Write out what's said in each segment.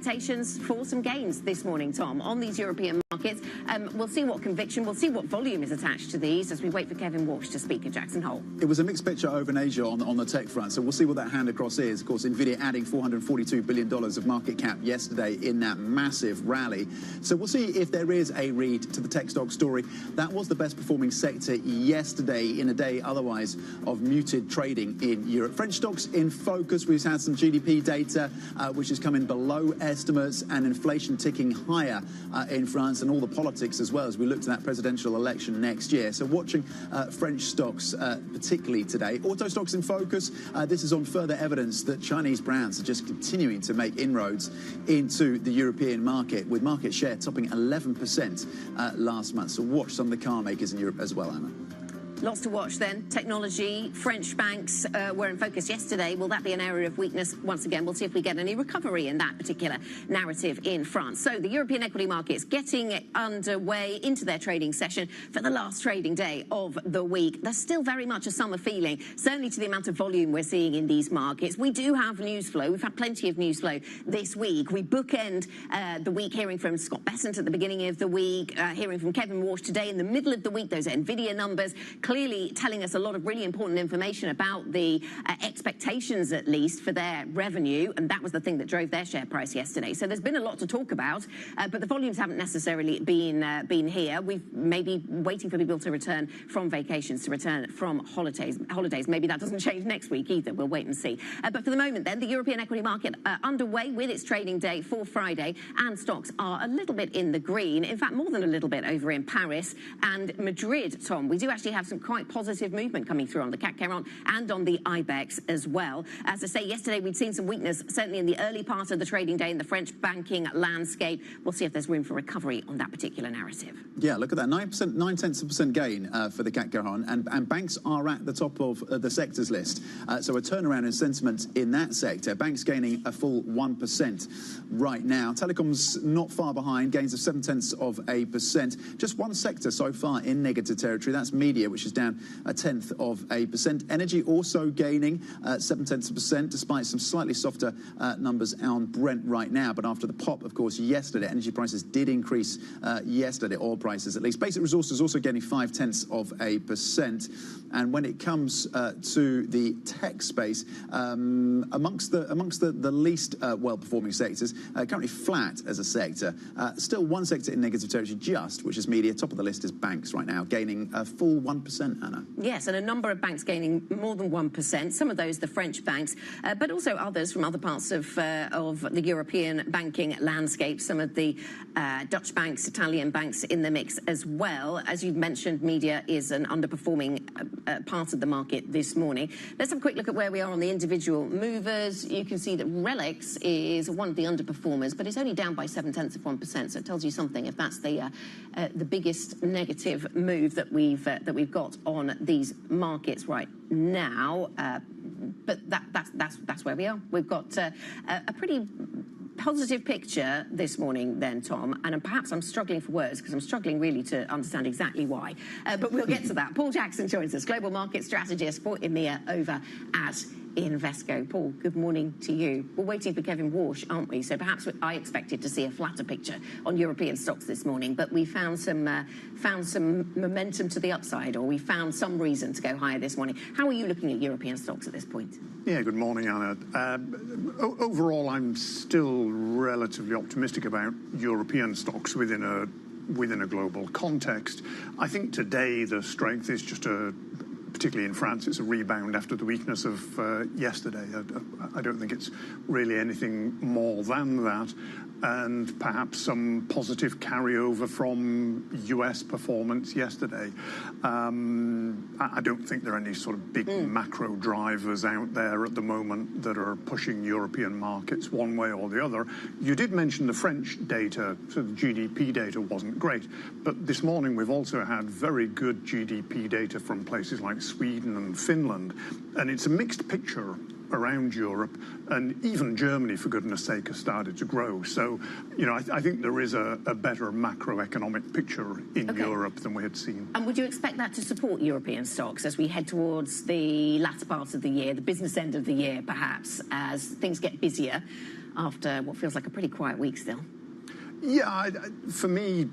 Expectations for some gains this morning, Tom, on these European markets. We'll see what conviction, we'll see what volume is attached to these as we wait for Kevin Walsh to speak at Jackson Hole. It was a mixed picture over in Asia on the tech front, so we'll see what that hand across is. Of course, Nvidia adding $442 billion of market cap yesterday in that massive rally. So we'll see if there is a read to the tech stock story. That was the best performing sector yesterday in a day otherwise of muted trading in Europe. French stocks in focus. We've had some GDP data which is coming below estimates, and inflation ticking higher in France, and all the politics as well as we look to that presidential election next year. So watching French stocks particularly today. Auto stocks in focus. This is on further evidence that Chinese brands are just continuing to make inroads into the European market, with market share topping 11% last month. So watch some of the car makers in Europe as well, Anna. Lots to watch then. Technology, French banks were in focus yesterday. Will that be an area of weakness once again? We'll see if we get any recovery in that particular narrative in France. So the European equity markets getting underway into their trading session for the last trading day of the week. There's still very much a summer feeling, certainly to the amount of volume we're seeing in these markets. We do have news flow. We've had plenty of news flow this week. We bookend the week hearing from Scott Bessent at the beginning of the week, hearing from Kevin Walsh today in the middle of the week, those Nvidia numbers, clearly telling us a lot of really important information about the expectations, at least, for their revenue, and that was the thing that drove their share price yesterday. So there's been a lot to talk about, but the volumes haven't necessarily been here. We've maybe waiting for people to return from vacations, to return from holidays. Maybe that doesn't change next week either. We'll wait and see. But for the moment, then, the European equity market underway with its trading day for Friday, and stocks are a little bit in the green. In fact, more than a little bit over in Paris and Madrid, Tom. We do actually have some quite positive movement coming through on the CAC 40 and on the IBEX as well. As I say, yesterday we'd seen some weakness, certainly in the early part of the trading day in the French banking landscape. We'll see if there's room for recovery on that particular narrative. Yeah, look at that, 9% gain for the CAC 40, and banks are at the top of the sectors list. So a turnaround in sentiment in that sector. Banks gaining a full 1% right now. Telecoms not far behind, gains of 0.7%. Just one sector so far in negative territory. That's media, which is down 0.1%. Energy also gaining 0.7%, despite some slightly softer numbers on Brent right now. But after the pop, of course, yesterday, energy prices did increase yesterday, oil prices at least. Basic resources also gaining 0.5%. And when it comes to the tech space, amongst the least well-performing sectors, currently flat as a sector. Still one sector in negative territory, which is media. Top of the list is banks right now, gaining a full 1%, Anna. Yes, and a number of banks gaining more than 1%. Some of those, the French banks, but also others from other parts of the European banking landscape. Some of the Dutch banks, Italian banks in the mix as well. As you mentioned, media is an underperforming part of the market this morning. Let's have a quick look at where we are on the individual movers. You can see that Relics is one of the underperformers, but it's only down by 0.7%. So it tells you something if that's the biggest negative move that we've got on these markets right now. But that's where we are. We've got a pretty positive picture this morning then, Tom, and perhaps I'm struggling for words because I'm struggling really to understand exactly why. But we'll get to that. Paul Jackson joins us, Global Market Strategist for EMEA over at Invesco. Paul, good morning to you. We're waiting for Kevin Walsh, aren't we? So perhaps I expected to see a flatter picture on European stocks this morning, but we found some momentum to the upside, or we found some reason to go higher this morning. How are you looking at European stocks at this point? Yeah, good morning, Anna. Overall, I'm still relatively optimistic about European stocks within a global context. I think today the strength is just particularly in France, it's a rebound after the weakness of yesterday. I don't think it's really anything more than that. And perhaps some positive carryover from US performance yesterday. I don't think there are any sort of big macro drivers out there at the moment that are pushing European markets one way or the other. You did mention the French data, so the GDP data wasn't great. But this morning we've also had very good GDP data from places like Sweden and Finland. And it's a mixed picture around Europe, and even Germany, for goodness sake, has started to grow. So, you know, I think there is a better macroeconomic picture in Europe than we had seen. And would you expect that to support European stocks as we head towards the latter part of the year, the business end of the year, perhaps, as things get busier after what feels like a pretty quiet week still? Yeah, for me,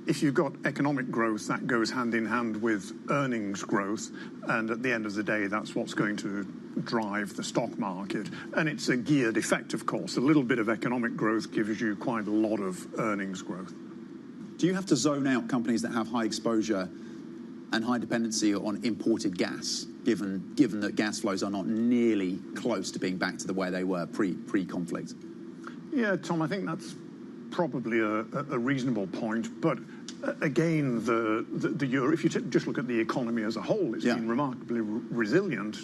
if you've got economic growth, that goes hand in hand with earnings growth. And at the end of the day, that's what's going to drive the stock market. And it's a geared effect, of course. A little bit of economic growth gives you quite a lot of earnings growth. Do you have to zone out companies that have high exposure and high dependency on imported gas, given that gas flows are not nearly close to being back to the way they were pre-conflict? Yeah, Tom, I think that's probably a reasonable point. But again, the euro, if you just look at the economy as a whole, it's been remarkably resilient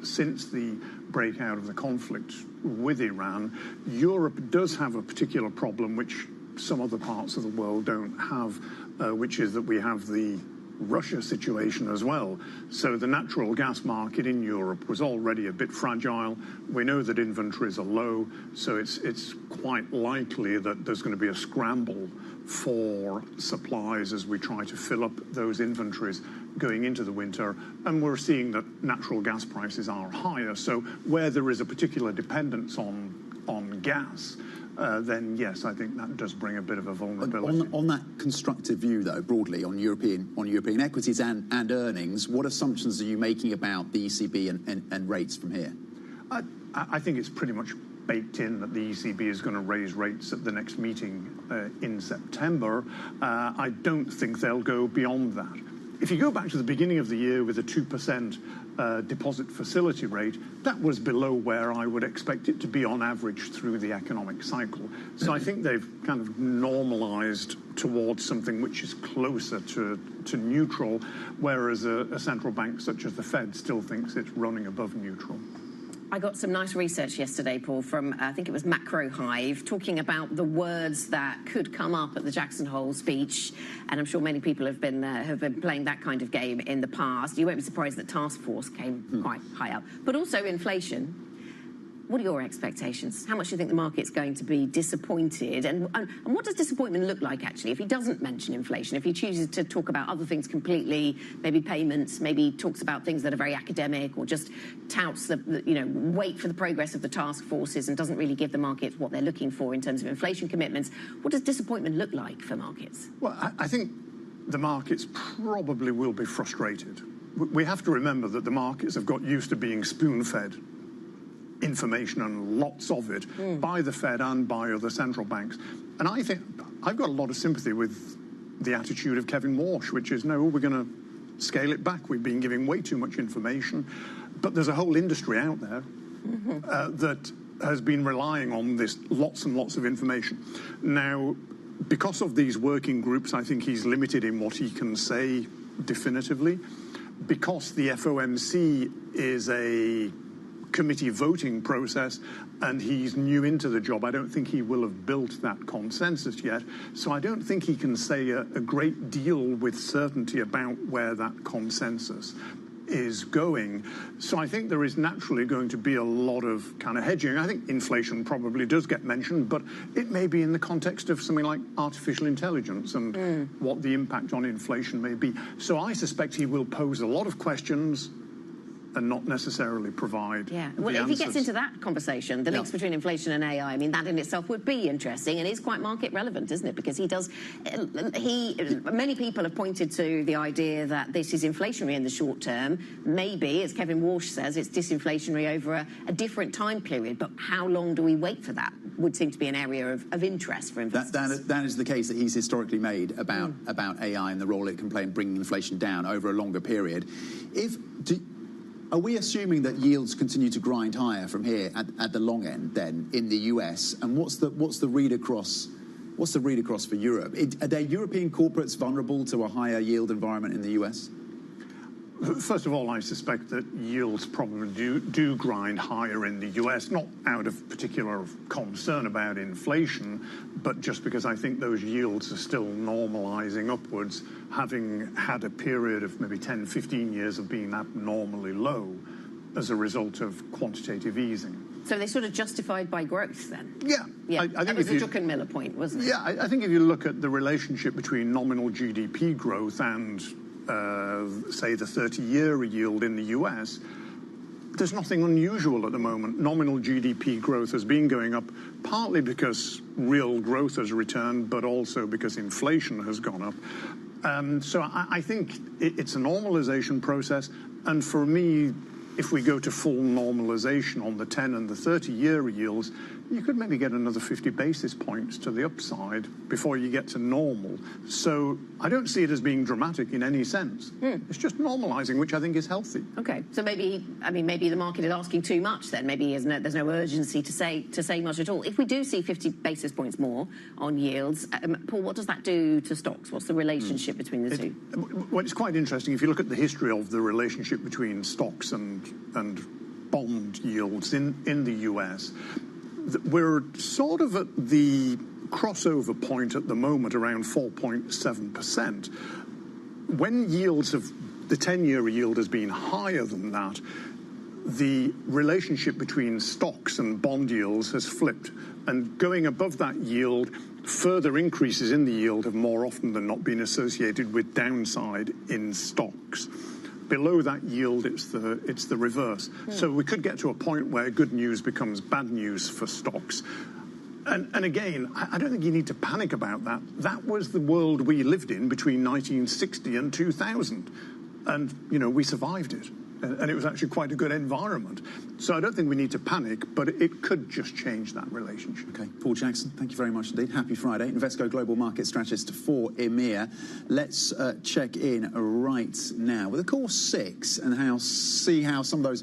since the breakout of the conflict with Iran. Europe does have a particular problem which some other parts of the world don't have, which is that we have the Russia situation as well. So the natural gas market in Europe was already a bit fragile. We know that inventories are low, so it's quite likely that there's going to be a scramble for supplies as we try to fill up those inventories going into the winter. And we're seeing that natural gas prices are higher. So where there is a particular dependence on gas, then yes, I think that does bring a bit of a vulnerability. On that constructive view, though, broadly on European equities and earnings, what assumptions are you making about the ECB and rates from here? I think it's pretty much baked in that the ECB is going to raise rates at the next meeting in September. I don't think they'll go beyond that. If you go back to the beginning of the year with a 2% deposit facility rate, that was below where I would expect it to be on average through the economic cycle. So I think they've kind of normalized towards something which is closer to neutral, whereas a central bank such as the Fed still thinks it's running above neutral. I got some nice research yesterday, Paul, from I think it was Macro Hive, talking about the words that could come up at the Jackson Hole speech, and I'm sure many people have been playing that kind of game in the past. You won't be surprised that task force came quite high up, but also inflation. What are your expectations? How much do you think the market's going to be disappointed? And what does disappointment look like, actually, if he doesn't mention inflation, if he chooses to talk about other things completely, maybe payments, maybe talks about things that are very academic, or just touts wait for the progress of the task forces and doesn't really give the markets what they're looking for in terms of inflation commitments? What does disappointment look like for markets? Well, I think the markets probably will be frustrated. We have to remember that the markets have got used to being spoon-fed information, and lots of it, by the Fed and by other central banks. And I think I've got a lot of sympathy with the attitude of Kevin Walsh, which is, no, we're going to scale it back. We've been giving way too much information. But there's a whole industry out there that has been relying on this lots and lots of information. Now, because of these working groups, I think he's limited in what he can say definitively. Because the FOMC is a committee voting process and he's new into the job, I don't think he will have built that consensus yet. So I don't think he can say a great deal with certainty about where that consensus is going. So I think there is naturally going to be a lot of kind of hedging. I think inflation probably does get mentioned, but it may be in the context of something like artificial intelligence and what the impact on inflation may be. So I suspect he will pose a lot of questions, and not necessarily provide Yeah. the Well, if answers. he gets into that conversation, the links between inflation and AI, I mean, that in itself would be interesting and is quite market relevant, isn't it? Because many people have pointed to the idea that this is inflationary in the short term. Maybe, as Kevin Walsh says, it's disinflationary over a different time period. But how long do we wait for that? Would seem to be an area of interest for investors. That is the case that he's historically made about AI and the role it can play in bringing inflation down over a longer period. Are we assuming that yields continue to grind higher from here at the long end then in the US? And what's the read across? What's the read across for Europe? Are there European corporates vulnerable to a higher yield environment in the US? First of all, I suspect that yields probably do grind higher in the US, not out of particular concern about inflation, but just because I think those yields are still normalizing upwards, having had a period of maybe 10, 15 years of being abnormally low as a result of quantitative easing. So they're sort of justified by growth then? Yeah. I think that was the Druckenmiller point, wasn't it? Yeah, I think if you look at the relationship between nominal GDP growth and say the 30-year yield in the US, there's nothing unusual at the moment. Nominal GDP growth has been going up partly because real growth has returned, but also because inflation has gone up. So I think it's a normalization process. And for me, if we go to full normalization on the 10 and the 30-year yields, you could maybe get another 50 basis points to the upside before you get to normal. So I don't see it as being dramatic in any sense. It's just normalizing, which I think is healthy. Okay, so maybe the market is asking too much then. Maybe there's no urgency to say much at all. If we do see 50 basis points more on yields, Paul, what does that do to stocks? What's the relationship between the two? Well, it's quite interesting. If you look at the history of the relationship between stocks and bond yields in the US, we're sort of at the crossover point at the moment, around 4.7%. When the 10-year yield has been higher than that, the relationship between stocks and bond yields has flipped. And going above that yield, further increases in the yield have more often than not been associated with downside in stocks. Below that yield, it's the reverse. So we could get to a point where good news becomes bad news for stocks. And again, I don't think you need to panic about that. That was the world we lived in between 1960 and 2000. And, we survived it. And it was actually quite a good environment. So I don't think we need to panic, but it could just change that relationship. Okay, Paul Jackson, thank you very much indeed. Happy Friday. Invesco Global Market Strategist for EMEA. Let's check in right now with the core 6 and see how some of those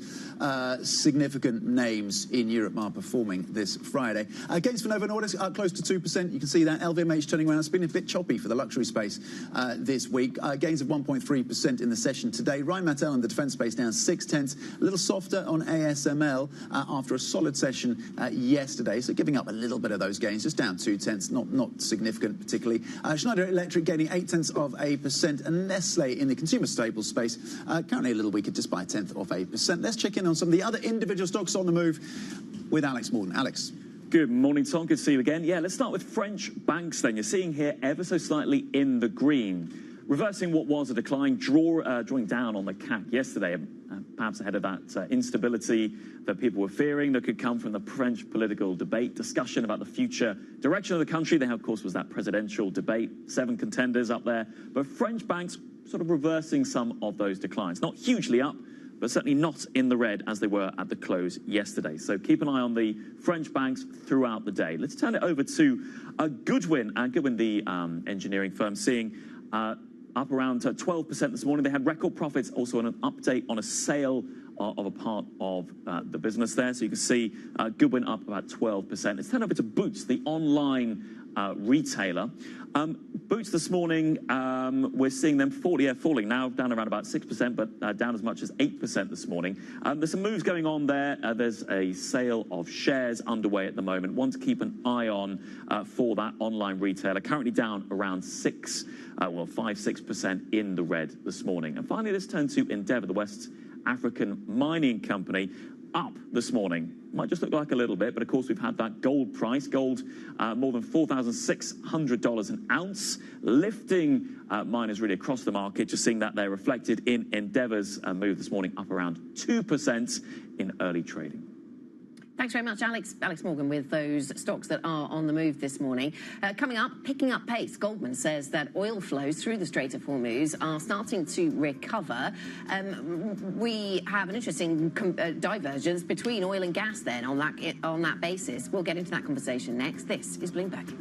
significant names in Europe are performing this Friday. Gains for Novo Nordisk are close to 2%. You can see that LVMH turning around. It's been a bit choppy for the luxury space this week. Gains of 1.3% in the session today. Rheinmetall in the defence space down 0.6. A little softer on ASML after a solid session yesterday. So giving up a little bit of those gains, just down 0.2, not significant particularly. Schneider Electric gaining 0.8%, and Nestle in the consumer staples space currently a little weaker, just by 0.1%. Let's check in on some of the other individual stocks on the move with Alex Morgan. Alex. Good morning, Tom. Good to see you again. Yeah, let's start with French banks then. You're seeing here ever so slightly in the green, reversing what was a decline, drawing down on the CAC yesterday, perhaps ahead of that instability that people were fearing that could come from the French political debate, discussion about the future direction of the country. There, of course, was that presidential debate, 7 contenders up there. But French banks sort of reversing some of those declines. Not hugely up, but certainly not in the red as they were at the close yesterday. So keep an eye on the French banks throughout the day. Let's turn it over to Goodwin. Goodwin, the engineering firm, seeing up around 12% this morning. They had record profits, also on an update on a sale of a part of the business there. So you can see Goodwin up about 12%. Let's turn over to Boots, the online retailer. Boots this morning, we're seeing them falling now, down around about 6%, but down as much as 8% this morning. There's some moves going on there. There's a sale of shares underway at the moment. One to keep an eye on for that online retailer. Currently down around 5-6% in the red this morning. And finally, let's turn to Endeavour, the West African mining company. up this morning. Might just look like a little bit, but of course we've had that gold price. Gold more than $4,600 an ounce, lifting miners really across the market. Just seeing that there reflected in Endeavour's move this morning, up around 2% in early trading. Thanks very much, Alex. Alex Morgan with those stocks that are on the move this morning. Coming up, picking up pace, Goldman says that oil flows through the Strait of Hormuz are starting to recover. We have an interesting divergence between oil and gas then on that basis. We'll get into that conversation next. This is Bloomberg.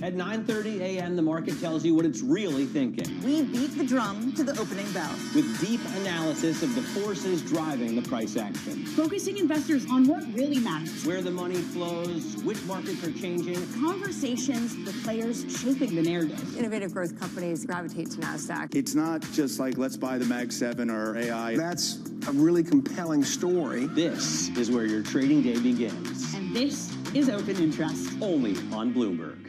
At 9:30 a.m., the market tells you what it's really thinking. We beat the drum to the opening bell. With deep analysis of the forces driving the price action. Focusing investors on what really matters. Where the money flows, which markets are changing. Conversations with players shaping the narrative. Innovative growth companies gravitate to NASDAQ. It's not just like, let's buy the Mag 7 or AI. That's a really compelling story. This is where your trading day begins. And this is Open Interest. Only on Bloomberg.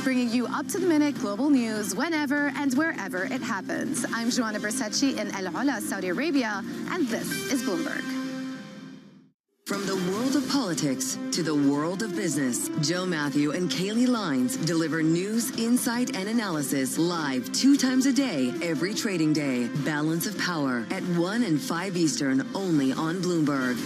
Bringing you up-to-the-minute global news whenever and wherever it happens. I'm Joanna Bersachi in El Ola, Saudi Arabia, and this is Bloomberg. From the world of politics to the world of business, Joe Matthew and Kaylee Lines deliver news, insight, and analysis live 2 times a day, every trading day. Balance of Power at 1 and 5 Eastern, only on Bloomberg.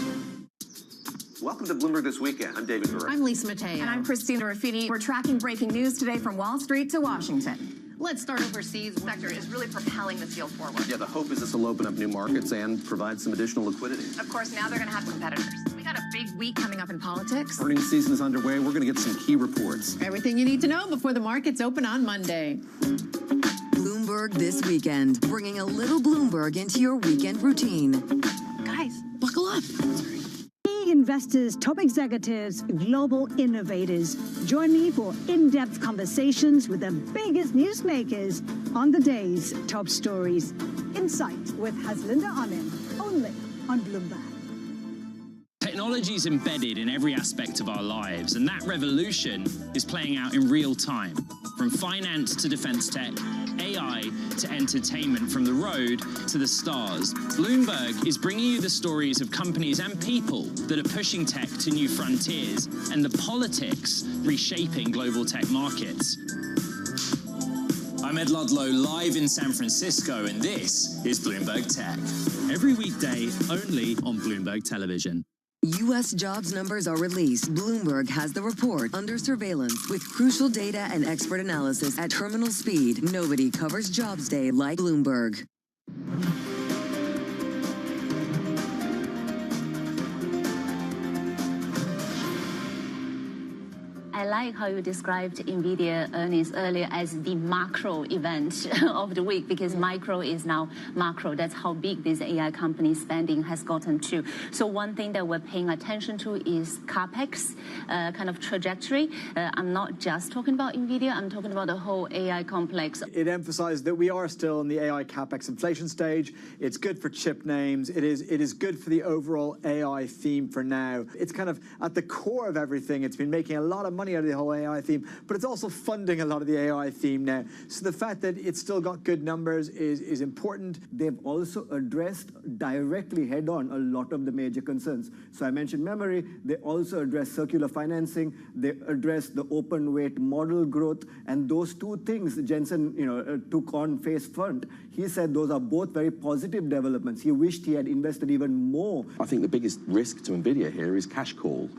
Welcome to Bloomberg This Weekend. I'm David Murray. I'm Lisa Mateo. And I'm Christina Raffini. We're tracking breaking news today from Wall Street to Washington. Let's start overseas. The sector is really propelling this yield forward. Yeah, the hope is this will open up new markets and provide some additional liquidity. Of course, now they're going to have competitors. We got a big week coming up in politics. Earnings season is underway. We're going to get some key reports. Everything you need to know before the markets open on Monday. Bloomberg This Weekend, bringing a little Bloomberg into your weekend routine. Guys, buckle up. Investors, top executives, global innovators. Join me for in-depth conversations with the biggest newsmakers on the day's top stories. Insight with Haslinda Amin, only on Bloomberg. Technology is embedded in every aspect of our lives, and that revolution is playing out in real time. From finance to defense tech, AI to entertainment, from the road to the stars. Bloomberg is bringing you the stories of companies and people that are pushing tech to new frontiers and the politics reshaping global tech markets. I'm Ed Ludlow, live in San Francisco, and this is Bloomberg Tech. Every weekday, only on Bloomberg Television. U.S. jobs numbers are released. Bloomberg has the report under surveillance with crucial data and expert analysis at terminal speed. Nobody covers Jobs Day like Bloomberg. I like how you described NVIDIA earnings earlier as the macro event of the week, because micro is now macro. That's how big this AI company spending has gotten to. So one thing that we're paying attention to is CapEx kind of trajectory. I'm not just talking about NVIDIA, I'm talking about the whole AI complex. It emphasized that we are still in the AI CapEx inflation stage. It's good for chip names. It is good for the overall AI theme for now. It's kind of at the core of everything. It's been making a lot of money out of the whole AI theme, but it's also funding a lot of the AI theme now. So the fact that it's still got good numbers is important. They've also addressed directly head-on a lot of the major concerns. So I mentioned memory. They also address circular financing. They address the open weight model growth, and those two things Jensen, took on face front. He said those are both very positive developments. He wished he had invested even more. I think the biggest risk to NVIDIA here is cash call.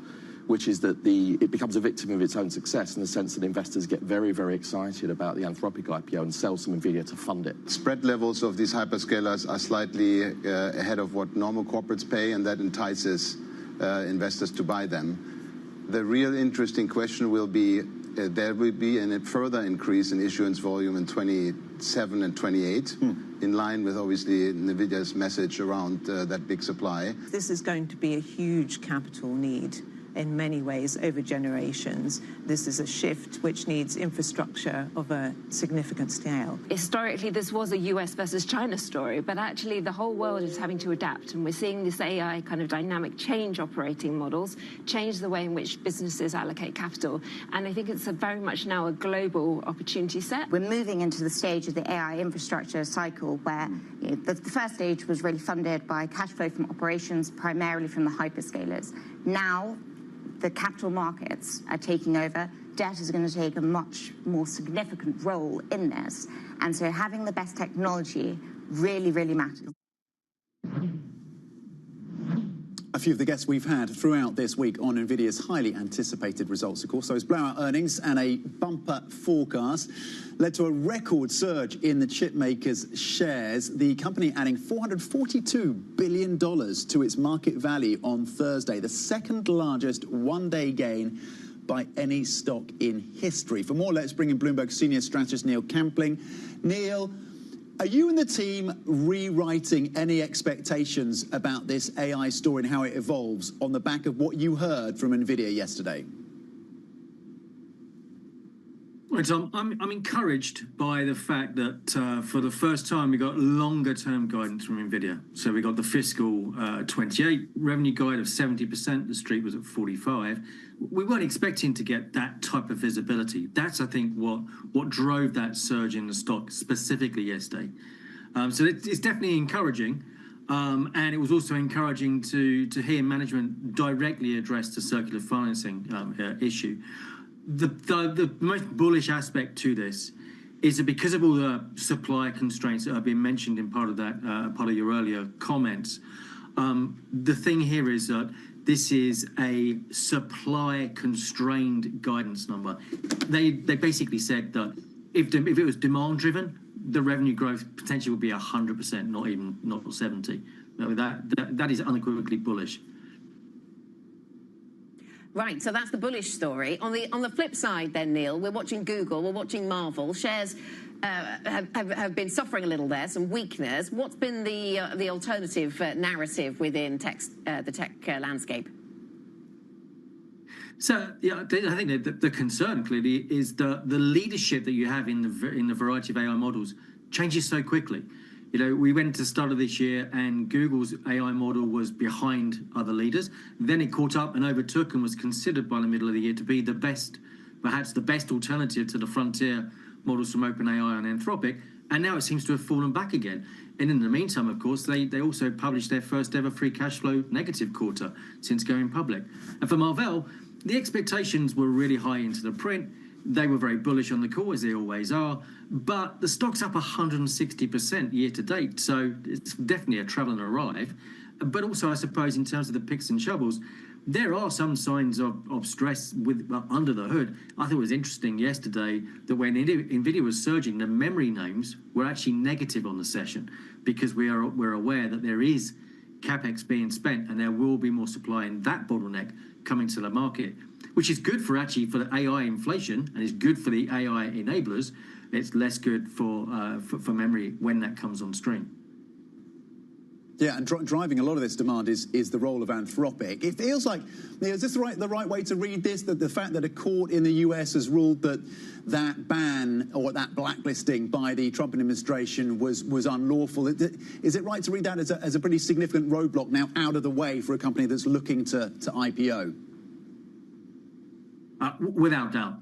which is that it becomes a victim of its own success in the sense that investors get very, very excited about the Anthropic IPO and sell some NVIDIA to fund it. Spread levels of these hyperscalers are slightly ahead of what normal corporates pay, and that entices investors to buy them. The real interesting question will be, there will be a further increase in issuance volume in 27 and 28, in line with obviously NVIDIA's message around that big supply. This is going to be a huge capital need in many ways over generations. This is a shift which needs infrastructure of a significant scale. Historically, this was a US versus China story, but actually the whole world is having to adapt, and we're seeing this AI kind of dynamic change operating models, change the way in which businesses allocate capital, and I think it's very much now a global opportunity set. We're moving into the stage of the AI infrastructure cycle where the first stage was really funded by cash flow from operations, primarily from the hyperscalers. Now, the capital markets are taking over. Debt is going to take a much more significant role in this. And so having the best technology really, really matters. A few of the guests we've had throughout this week on NVIDIA's highly anticipated results, of course. Those blowout earnings and a bumper forecast led to a record surge in the chipmaker's shares, the company adding $442 billion to its market value on Thursday, the second largest one-day gain by any stock in history. For more, let's bring in Bloomberg senior strategist Neil Campling. Neil, are you and the team rewriting any expectations about this AI story and how it evolves on the back of what you heard from NVIDIA yesterday? Well, Tom, I'm encouraged by the fact that for the first time we got longer-term guidance from NVIDIA. So we got the fiscal 28 revenue guide of 70%. The street was at 45. We weren't expecting to get that type of visibility. That's, I think, what drove that surge in the stock specifically yesterday. So it's definitely encouraging. And it was also encouraging to hear management directly address the circular financing issue. The most bullish aspect to this is that because of all the supply constraints that have been mentioned in part of your earlier comments, the thing here is that this is a supply-constrained guidance number. They basically said that if it was demand-driven, the revenue growth potentially would be 100%, not 70%. That is unequivocally bullish. Right, so that's the bullish story. On the flip side then, Neil, we're watching Google, we're watching Marvel. Shares have been suffering a little there, some weakness. What's been the alternative narrative within the tech landscape? So, yeah, I think that the concern clearly is the leadership that you have in the variety of AI models changes so quickly. You know, we went to the start of this year and Google's AI model was behind other leaders. Then it caught up and overtook and was considered by the middle of the year to be the best, perhaps the best alternative to the frontier models from OpenAI and Anthropic. And now it seems to have fallen back again. And in the meantime, of course, they also published their first ever free cash flow negative quarter since going public. And for Marvell, the expectations were really high into the print. They were very bullish on the call, as they always are, but the stock's up 160% year to date, so it's definitely a travel and arrive. But also, I suppose, in terms of the picks and shovels, there are some signs of stress under the hood. I thought it was interesting yesterday that when NVIDIA was surging, the memory names were actually negative on the session because we're aware that there is CapEx being spent and there will be more supply in that bottleneck coming to the market, which is good for the AI inflation and is good for the AI enablers. It's less good for memory when that comes on stream. Yeah, and driving a lot of this demand is the role of Anthropic. It feels like, is this the right way to read this? That the fact that a court in the US has ruled that ban or that blacklisting by the Trump administration was unlawful. Is it right to read that as a pretty significant roadblock now out of the way for a company that's looking to IPO? Without doubt,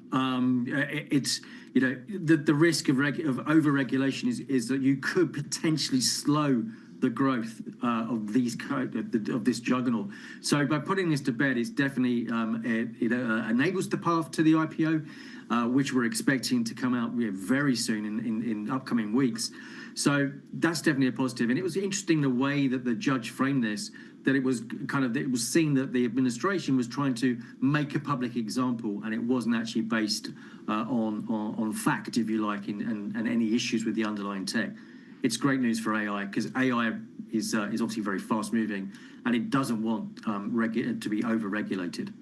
it's the risk of over-regulation is that you could potentially slow the growth of this juggernaut. So by putting this to bed, it's definitely it enables the path to the IPO, which we're expecting to come out very soon in upcoming weeks. So that's definitely a positive. And it was interesting the way that the judge framed this, that it was seen that the administration was trying to make a public example, and it wasn't actually based on fact, if you like, and any issues with the underlying tech. It's great news for AI, because AI is obviously very fast moving, and it doesn't want to be over-regulated.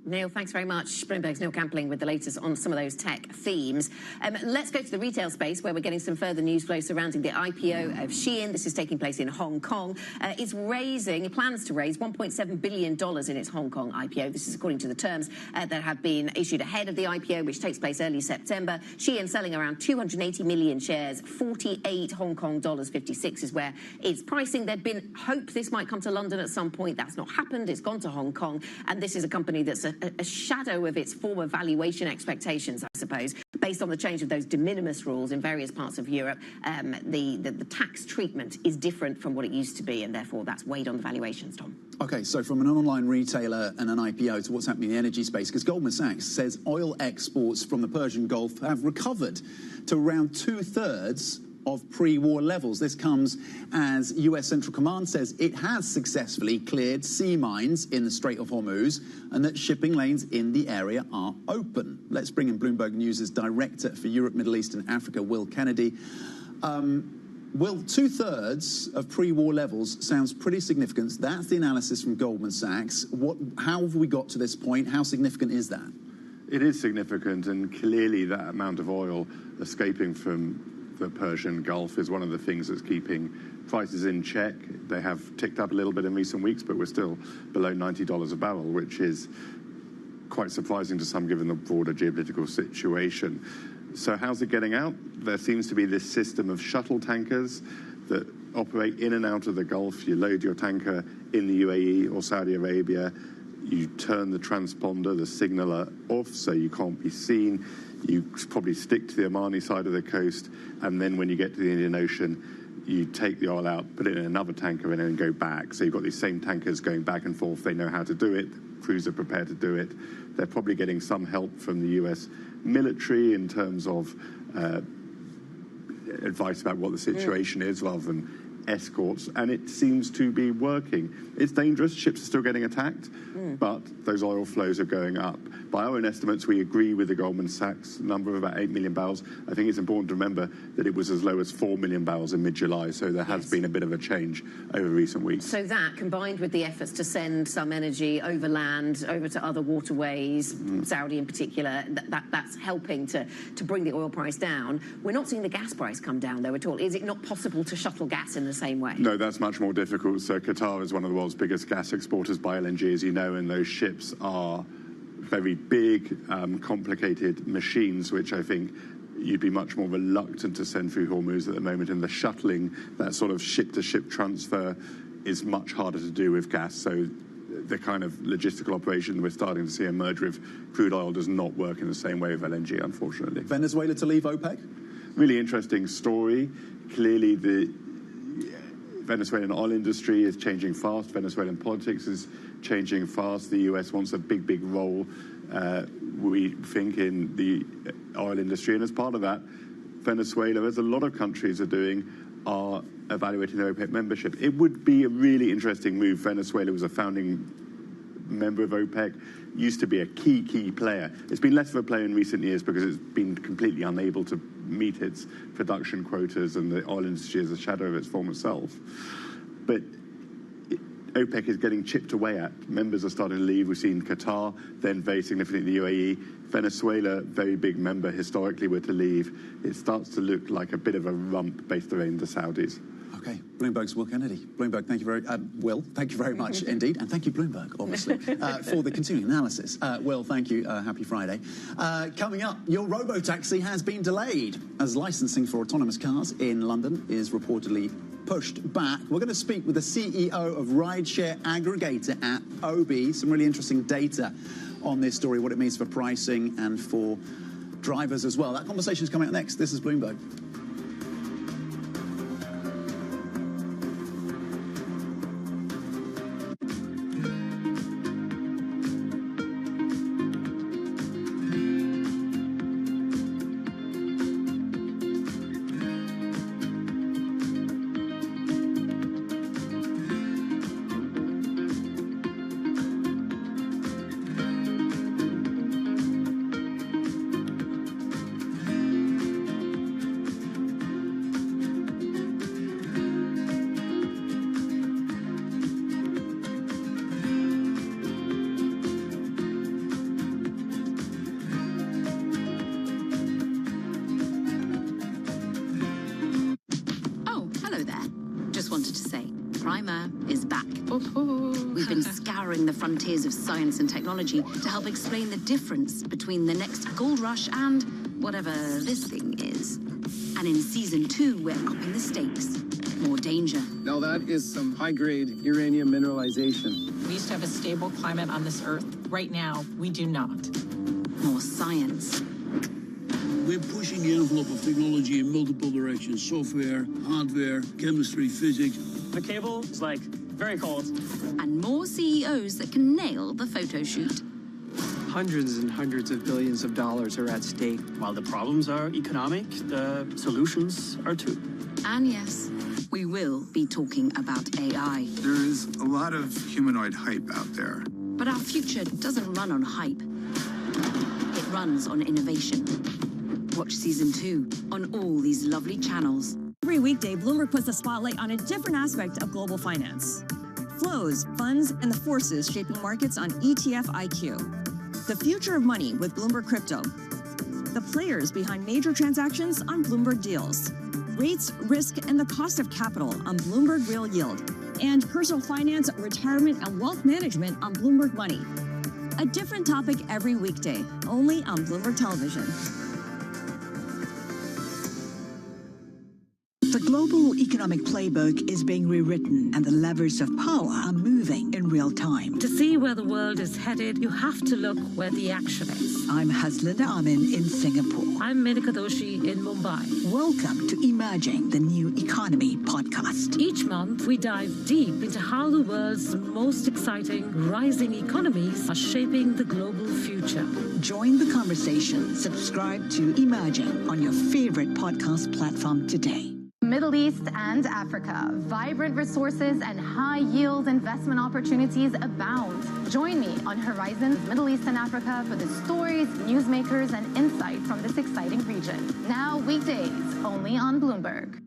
Neil, thanks very much. Bloomberg's Neil Campling with the latest on some of those tech themes. Let's go to the retail space, where we're getting some further news flow surrounding the IPO of Shein. This is taking place in Hong Kong. It plans to raise $1.7 billion in its Hong Kong IPO. This is according to the terms that have been issued ahead of the IPO, which takes place early September. Shein selling around 280 million shares, 48 Hong Kong dollars 56 is where it's pricing. There'd been hope this might come to London at some point. That's not happened. It's gone to Hong Kong. And this is a company that's a shadow of its former valuation expectations, I suppose, based on the change of those de minimis rules in various parts of Europe. The tax treatment is different from what it used to be, and therefore that's weighed on the valuations, Tom. Okay, so from an online retailer and an IPO to what's happening in the energy space, because Goldman Sachs says oil exports from the Persian Gulf have recovered to around 2/3 of pre-war levels. This comes as US Central Command says it has successfully cleared sea mines in the Strait of Hormuz and that shipping lanes in the area are open. Let's bring in Bloomberg News' Director for Europe, Middle East and Africa, Will Kennedy. Will, 2/3 of pre-war levels sounds pretty significant. That's the analysis from Goldman Sachs. How have we got to this point? How significant is that? It is significant, and clearly that amount of oil escaping from the Persian Gulf is one of the things that's keeping prices in check. They have ticked up a little bit in recent weeks, but we're still below $90 a barrel, which is quite surprising to some given the broader geopolitical situation. So how's it getting out? There seems to be this system of shuttle tankers that operate in and out of the Gulf. You load your tanker in the UAE or Saudi Arabia, you turn the transponder, the signaler off so you can't be seen. You probably stick to the Omani side of the coast, and then when you get to the Indian Ocean, you take the oil out, put it in another tanker, and then go back. So you've got these same tankers going back and forth. They know how to do it. Crews are prepared to do it. They're probably getting some help from the US military in terms of advice about what the situation is, rather than escorts, and it seems to be working. It's dangerous. Ships are still getting attacked, but those oil flows are going up. By our own estimates, we agree with the Goldman Sachs number of about 8 million barrels. I think it's important to remember that it was as low as 4 million barrels in mid-July, so there has been a bit of a change over recent weeks. So that, combined with the efforts to send some energy overland, over to other waterways, Saudi in particular, that's helping to bring the oil price down. We're not seeing the gas price come down, though, at all. Is it not possible to shuttle gas in the same way? No, that's much more difficult. So Qatar is one of the world's biggest gas exporters by LNG, as you know, and those ships are very big, complicated machines, which I think you'd be much more reluctant to send through Hormuz at the moment. And the shuttling, that sort of ship-to-ship transfer, is much harder to do with gas. So the kind of logistical operation we're starting to see emerge with crude oil does not work in the same way with LNG, unfortunately. Venezuela to leave OPEC? Really interesting story. Clearly, the Venezuelan oil industry is changing fast. Venezuelan politics is changing fast. The US wants a big, big role, we think, in the oil industry. And as part of that, Venezuela, as a lot of countries are doing, are evaluating their OPEC membership. It would be a really interesting move. Venezuela was a founding member of OPEC, used to be a key player. It's been less of a player in recent years because it's been completely unable to meet its production quotas, and the oil industry is a shadow of its former self. But OPEC is getting chipped away at. Members are starting to leave. We've seen Qatar, then very significantly the UAE. Venezuela, very big member historically, were to leave. It starts to look like a bit of a rump based around the Saudis. Okay, Bloomberg's Will Kennedy. Bloomberg, thank you very much indeed, and thank you, Bloomberg, obviously, for the continuing analysis. Will, thank you. Happy Friday. Coming up, your robo-taxi has been delayed as licensing for autonomous cars in London is reportedly pushed back. We're going to speak with the CEO of rideshare aggregator app Obi. Some really interesting data on this story, what it means for pricing and for drivers as well. That conversation is coming up next. This is Bloomberg. just wanted to say, Primer is back. We've been scouring the frontiers of science and technology to help explain the difference between the next gold rush and whatever this thing is. And in Season 2, we're upping the stakes. More danger. Now that is some high-grade uranium mineralization. We used to have a stable climate on this Earth. Right now, we do not. More science. We're pushing the envelope of technology in multiple directions. Software, hardware, chemistry, physics. The cable is like very cold. And more CEOs that can nail the photo shoot. Hundreds and hundreds of billions of dollars are at stake. While the problems are economic, the solutions are too. And yes, we will be talking about AI. There is a lot of humanoid hype out there. But our future doesn't run on hype. It runs on innovation. Watch Season 2 on all these lovely channels. Every weekday, Bloomberg puts a spotlight on a different aspect of global finance. Flows, funds, and the forces shaping markets on ETF IQ. The future of money with Bloomberg Crypto. The players behind major transactions on Bloomberg Deals. Rates, risk, and the cost of capital on Bloomberg Real Yield. And personal finance, retirement, and wealth management on Bloomberg Money. A different topic every weekday, only on Bloomberg Television. The global economic playbook is being rewritten, and the levers of power are moving in real time. To see where the world is headed, you have to look where the action is. I'm Haslinda Amin in Singapore. I'm Menika Doshi in Mumbai. Welcome to Emerging the New Economy podcast. Each month, we dive deep into how the world's most exciting rising economies are shaping the global future. Join the conversation. Subscribe to Emerging on your favorite podcast platform today. Middle East and Africa. Vibrant resources and high-yield investment opportunities abound. Join me on Horizons Middle East and Africa for the stories, newsmakers, and insight from this exciting region. Now weekdays, only on Bloomberg.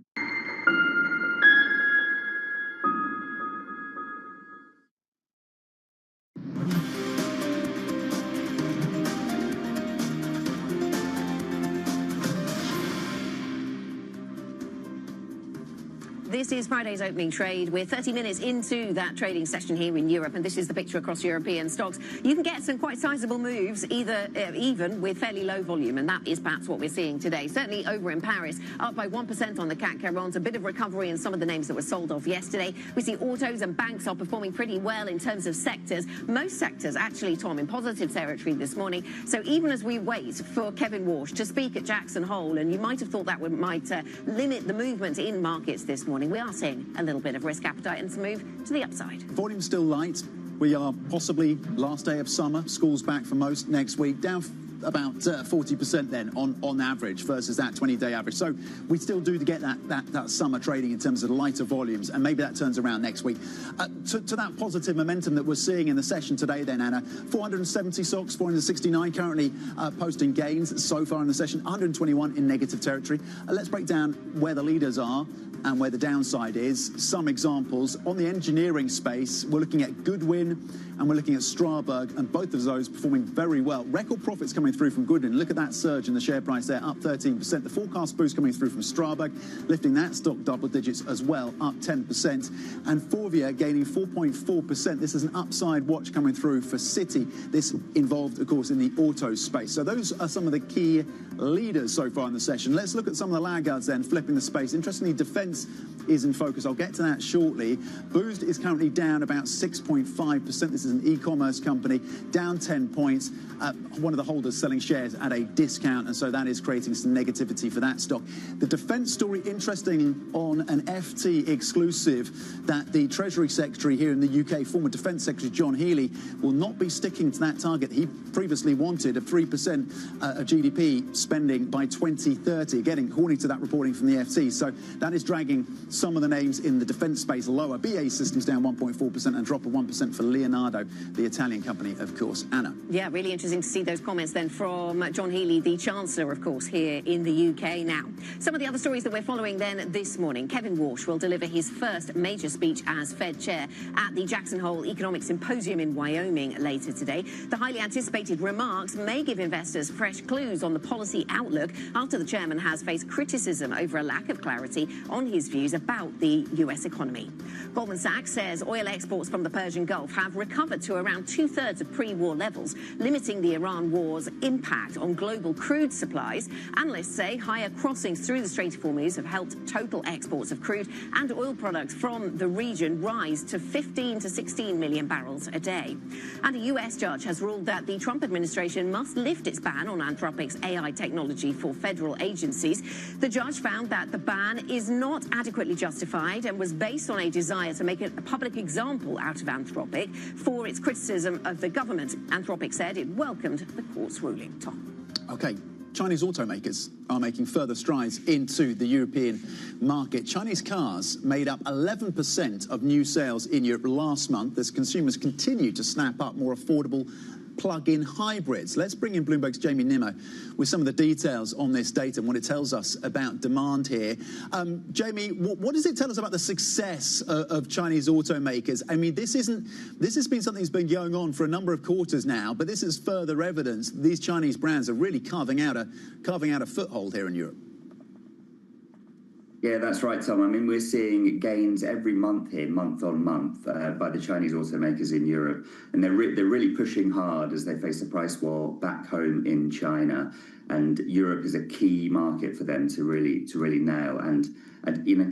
This is Friday's opening trade. We're 30 minutes into that trading session here in Europe, and this is the picture across European stocks. You can get some quite sizable moves, even with fairly low volume, and that is perhaps what we're seeing today. Certainly over in Paris, up by 1% on the CAC 40. A bit of recovery in some of the names that were sold off yesterday. We see autos and banks are performing pretty well in terms of sectors. Most sectors, actually, Tom, in positive territory this morning. So even as we wait for Kevin Walsh to speak at Jackson Hole, and you might have thought that might limit the movement in markets this morning, we are seeing a little bit of risk appetite and some move to the upside. Volume's still light. We are possibly last day of summer. School's back for most next week. Down about 40% then on average versus that 20-day average. So we still do get that summer trading in terms of lighter volumes, and maybe that turns around next week. To that positive momentum that we're seeing in the session today then, Anna, 470 stocks, 469 currently posting gains so far in the session, 121 in negative territory. Let's break down where the leaders are and where the downside is. Some examples. On the engineering space, we're looking at Goodwin and we're looking at Strabag, and both of those performing very well. Record profits coming through from Goodwin. Look at that surge in the share price there, up 13%. The forecast boost coming through from Strabag, lifting that stock double digits as well, up 10%. And Forvia gaining 4.4%. This is an upside watch coming through for Citi. This involved, of course, in the auto space. So those are some of the key leaders so far in the session. Let's look at some of the laggards then, flipping the space. Interestingly, defence is in focus. I'll get to that shortly. Boozt is currently down about 6.5%. This is an e-commerce company, down 10 points. One of the holders selling shares at a discount, and so that is creating some negativity for that stock. The defence story, interesting on an FT exclusive, that the Treasury Secretary here in the UK, former Defence Secretary John Healey, will not be sticking to that target. He previously wanted a 3% of GDP spending by 2030, again, according to that reporting from the FT. So that is dragging some of the names in the defence space lower. BAE Systems down 1.4% and a drop of 1% for Leonardo, the Italian company, of course. Anna. Yeah, really interesting to see those comments then then from John Healey, the Chancellor, of course, here in the UK now. Some of the other stories that we're following then this morning. Kevin Walsh will deliver his first major speech as Fed Chair at the Jackson Hole Economic Symposium in Wyoming later today. The highly anticipated remarks may give investors fresh clues on the policy outlook after the chairman has faced criticism over a lack of clarity on his views about the US economy. Goldman Sachs says oil exports from the Persian Gulf have recovered to around 2/3 of pre-war levels, limiting the Iran war's impact on global crude supplies. Analysts say higher crossings through the Strait of Hormuz have helped total exports of crude and oil products from the region rise to 15 to 16 million barrels a day. And a US judge has ruled that the Trump administration must lift its ban on Anthropic's AI technology for federal agencies. The judge found that the ban is not adequately justified and was based on a desire to make a public example out of Anthropic for its criticism of the government. Anthropic said it welcomed the court's ruling. Tom. Okay. Chinese automakers are making further strides into the European market. Chinese cars made up 11% of new sales in Europe last month as consumers continue to snap up more affordable plug-in hybrids. Let's bring in Bloomberg's Jamie Nimmo with some of the details on this data and what it tells us about demand here. Jamie, what does it tell us about the success of Chinese automakers? I mean, this has been something that's been going on for a number of quarters now, but this is further evidence these Chinese brands are really carving out a foothold here in Europe. Yeah, that's right, Tom. I mean, we're seeing gains every month here, month on month, by the Chinese automakers in Europe. And they're really pushing hard as they face a price war back home in China. And Europe is a key market for them to really nail and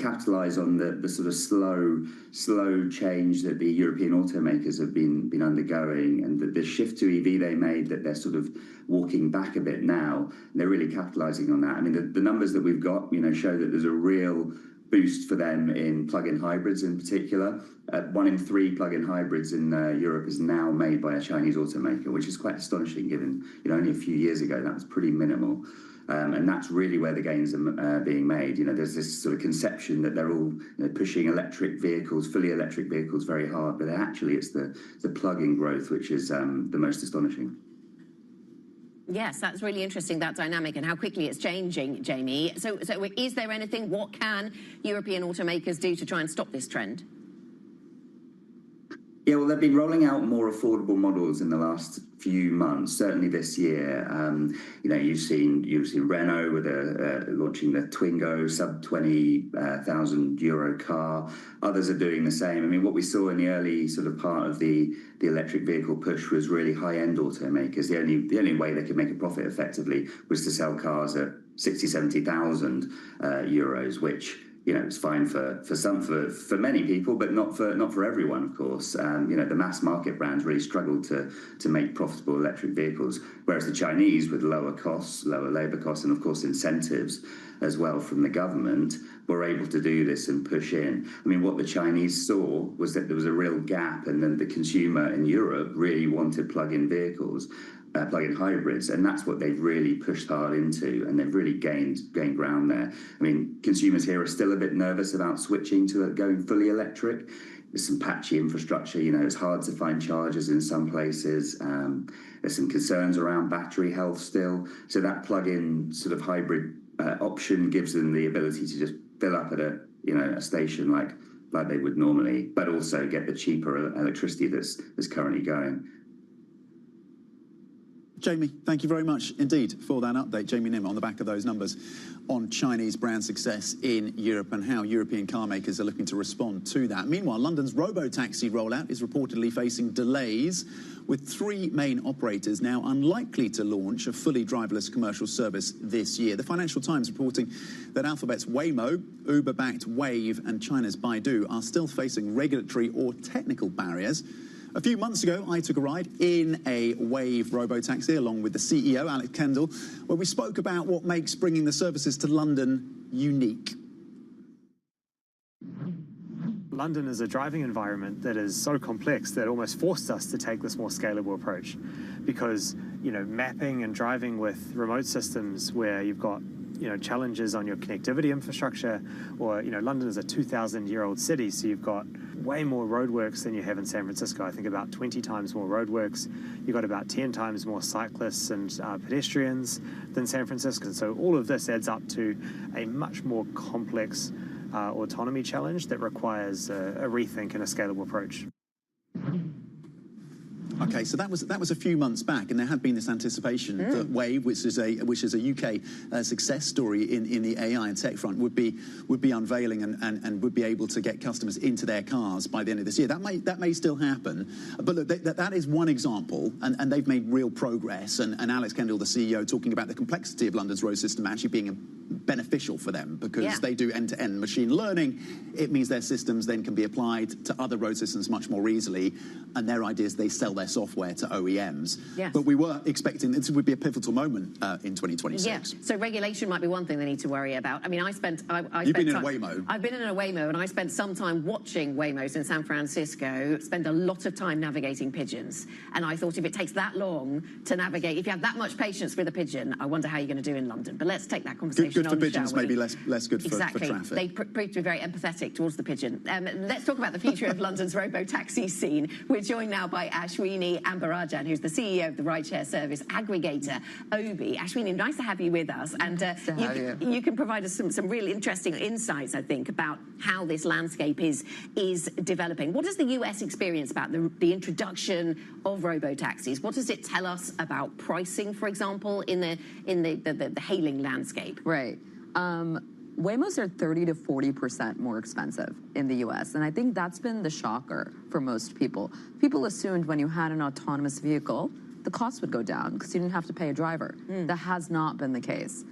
capitalize on the sort of slow change that the European automakers have been undergoing, and the shift to EV they made, that they're sort of walking back a bit now. They're really capitalizing on that. I mean, the numbers that we've got, show that there's a real boost for them in plug-in hybrids in particular. 1 in 3 plug-in hybrids in Europe is now made by a Chinese automaker, which is quite astonishing given, only a few years ago that was pretty minimal. And that's really where the gains are being made. There's this sort of conception that they're all pushing electric vehicles, fully electric vehicles very hard, but actually it's the plug-in growth which is the most astonishing. Yes, that's really interesting, that dynamic and how quickly it's changing, Jamie. So is there anything, what can European automakers do to try and stop this trend? Yeah, well, they've been rolling out more affordable models in the last few months, certainly this year. You've seen Renault with launching the Twingo, sub €20,000 car. Others are doing the same. I mean, what we saw in the early sort of part of the electric vehicle push was really high-end automakers. The only way they could make a profit effectively was to sell cars at 60,000, 70,000 euros, which it's fine for many people, but not for everyone, of course. The mass market brands really struggled to make profitable electric vehicles, whereas the Chinese, with lower costs, lower labour costs, and of course incentives as well from the government, were able to do this and push in. I mean, what the Chinese saw was that there was a real gap, and then the consumer in Europe really wanted plug-in vehicles. Plug-in hybrids, and that's what they've really pushed hard into, and they've really gained ground there. I mean, consumers here are still a bit nervous about switching to going fully electric. There's some patchy infrastructure, it's hard to find chargers in some places. There's some concerns around battery health still. So that plug-in sort of hybrid option gives them the ability to just fill up at a station like they would normally, but also get the cheaper electricity that's currently going. Jamie, thank you very much indeed for that update. Jamie Nim on the back of those numbers on Chinese brand success in Europe and how European car makers are looking to respond to that. Meanwhile, London's robo-taxi rollout is reportedly facing delays, with 3 main operators now unlikely to launch a fully driverless commercial service this year. The Financial Times reporting that Alphabet's Waymo, Uber-backed Wave and China's Baidu are still facing regulatory or technical barriers. A few months ago, I took a ride in a Wave robo-taxi along with the CEO, Alex Kendall, where we spoke about what makes bringing the services to London unique. London is a driving environment that is so complex that it almost forced us to take this more scalable approach, because mapping and driving with remote systems where you've got challenges on your connectivity infrastructure, or London is a 2,000-year-old city, so you've got way more roadworks than you have in San Francisco. I think about 20 times more roadworks. You've got about 10 times more cyclists and pedestrians than San Francisco. So all of this adds up to a much more complex autonomy challenge that requires a rethink and a scalable approach. Okay, so that was a few months back, and there had been this anticipation that Wave, which is a UK success story in the AI and tech front, would be unveiling and would be able to get customers into their cars by the end of this year. That may still happen, but look, that is one example, and they've made real progress. And Alex Kendall, the CEO, talking about the complexity of London's road system actually being beneficial for them because they do end-to-end machine learning. It means their systems then can be applied to other road systems much more easily, and their idea is they sell their software to OEMs. Yes. But we were expecting this would be a pivotal moment in 2026. Yeah. So regulation might be one thing they need to worry about. I mean, You've been in a Waymo. I've been in a Waymo, and I spent some time watching Waymos in San Francisco, spend a lot of time navigating pigeons. And I thought if it takes that long to navigate, if you have that much patience with a pigeon, I wonder how you're going to do in London. But let's take that conversation Good for pigeons, maybe less good for traffic. They proved to be very empathetic towards the pigeon. Let's talk about the future of London's robo-taxi scene. We're joined now by Ashwini Ambarajan, who's the CEO of the rideshare service aggregator Obi. Ashwini, nice to have you with us. And you can provide us some really interesting insights, I think, about how this landscape is developing. What does the US experience about the introduction of robo-taxis? What does it tell us about pricing, for example, in the hailing landscape? Right. Waymos are 30 to 40% more expensive in the US, and I think that's been the shocker for most people. People assumed when you had an autonomous vehicle, the cost would go down because you didn't have to pay a driver. That has not been the case.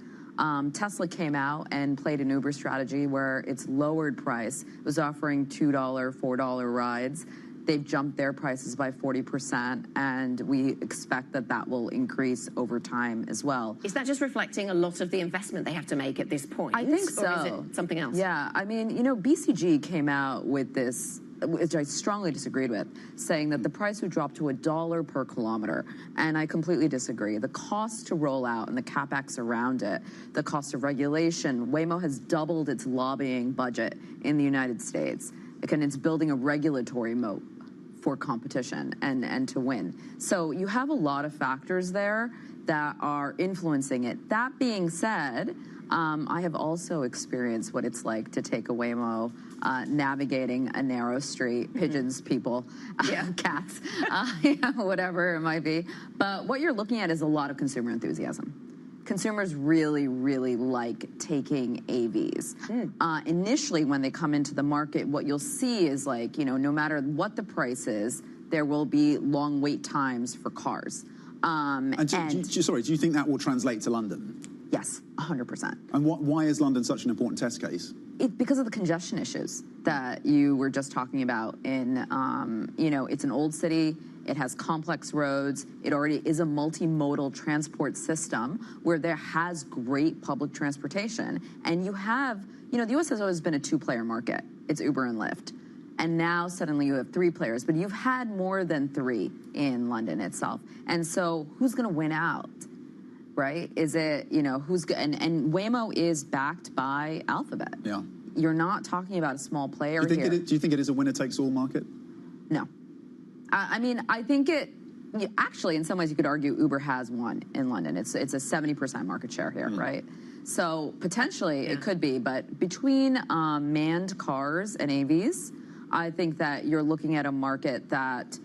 Tesla came out and played an Uber strategy where it's lowered price. It was offering $2, $4 rides. They've jumped their prices by 40%, and we expect that will increase over time as well. Is that just reflecting a lot of the investment they have to make at this point? I think so. Or is it something else? Yeah, I mean, BCG came out with this, which I strongly disagreed with, saying that the price would drop to $1 per kilometer, and I completely disagree. The cost to roll out and the capex around it, the cost of regulation, Waymo has doubled its lobbying budget in the United States. And it's building a regulatory moat for competition and to win. So you have a lot of factors there that are influencing it. That being said, I have also experienced what it's like to take a Waymo navigating a narrow street, pigeons, people, cats, whatever it might be. But what you're looking at is a lot of consumer enthusiasm. Consumers really, really like taking AVs. Initially, when they come into the market, what you'll see is no matter what the price is, there will be long wait times for cars. Sorry, do you think that will translate to London? Yes, 100%. And why is London such an important test case? Because of the congestion issues that you were just talking about. It's an old city. It has complex roads. It already is a multimodal transport system where there has great public transportation. And you have, the U.S. has always been a two-player market. It's Uber and Lyft. And now suddenly you have three players, but you've had more than three in London itself. And so who's going to win out? Right? Is it, who's and Waymo is backed by Alphabet. Yeah. You're not talking about a small player here. Do you think it is a winner-takes-all market? No. I think actually, in some ways, you could argue Uber has won in London. It's a 70% market share here, right? So potentially it could be, but between manned cars and AVs, I think that you're looking at a market that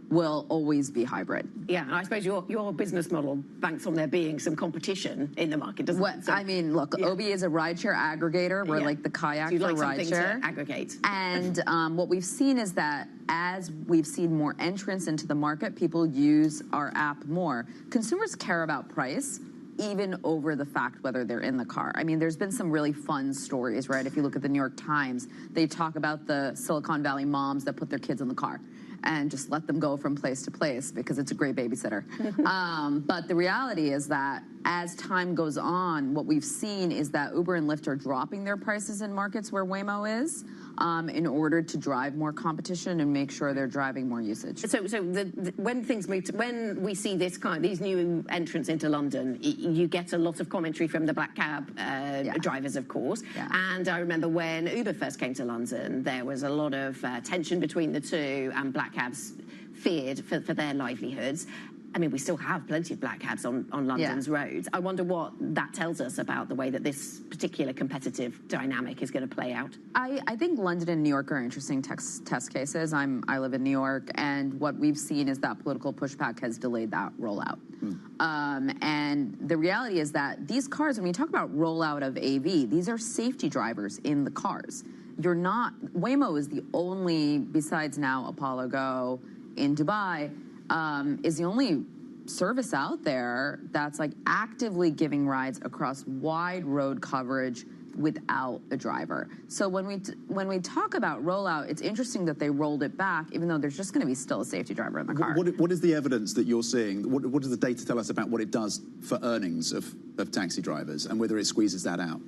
will always be hybrid. Yeah, and I suppose your business model banks on there being some competition in the market, doesn't it? So, look, Obi is a rideshare aggregator. We're like the kayak for rideshare. To aggregate. And what we've seen is that as we've seen more entrants into the market, people use our app more. Consumers care about price, even over the fact whether they're in the car. There's been some really fun stories, right? If you look at the New York Times, they talk about the Silicon Valley moms that put their kids in the car and just let them go from place to place because it's a great babysitter. But the reality is that as time goes on, what we've seen is that Uber and Lyft are dropping their prices in markets where Waymo is. in order to drive more competition and make sure they're driving more usage. So when things move, when we see these new entrants into London, you get a lot of commentary from the black cab drivers, of course. Yeah. And I remember when Uber first came to London, there was a lot of tension between the two, and black cabs feared for their livelihoods. I mean, we still have plenty of black cabs on London's roads. I wonder what that tells us about the way that this particular competitive dynamic is going to play out. I think London and New York are interesting test cases. I live in New York, and what we've seen is that political pushback has delayed that rollout. And the reality is that these cars, when we talk about rollout of AV, these are safety drivers in the cars. Waymo is the only, besides now Apollo Go in Dubai, is the only service out there that's like actively giving rides across wide road coverage without a driver. So when we talk about rollout, it's interesting that they rolled it back, even though there's just going to be still a safety driver in the car. What is the evidence that you're seeing? What does the data tell us about what it does for earnings of taxi drivers and whether it squeezes that out?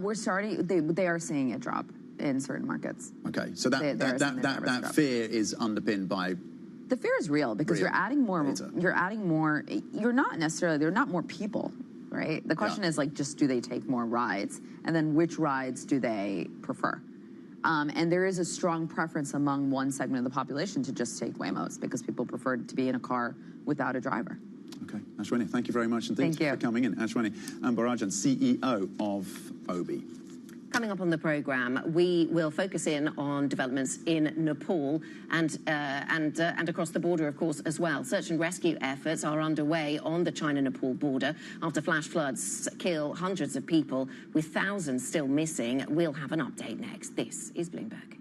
We're starting. They are seeing it drop in certain markets. Okay, so that fear is underpinned by. The fear is real because you're adding more. You're not necessarily. They're not more people, right? The question is like, just do they take more rides, and then which rides do they prefer? And there is a strong preference among one segment of the population to just take Waymos because people prefer to be in a car without a driver. Okay, Ashwini, thank you very much indeed for coming in. Ashwini Ambarajan, CEO of Obi. Coming up on the programme, we will focus in on developments in Nepal and across the border, of course, as well. Search and rescue efforts are underway on the China-Nepal border after flash floods kill hundreds of people, with thousands still missing. We'll have an update next. This is Bloomberg.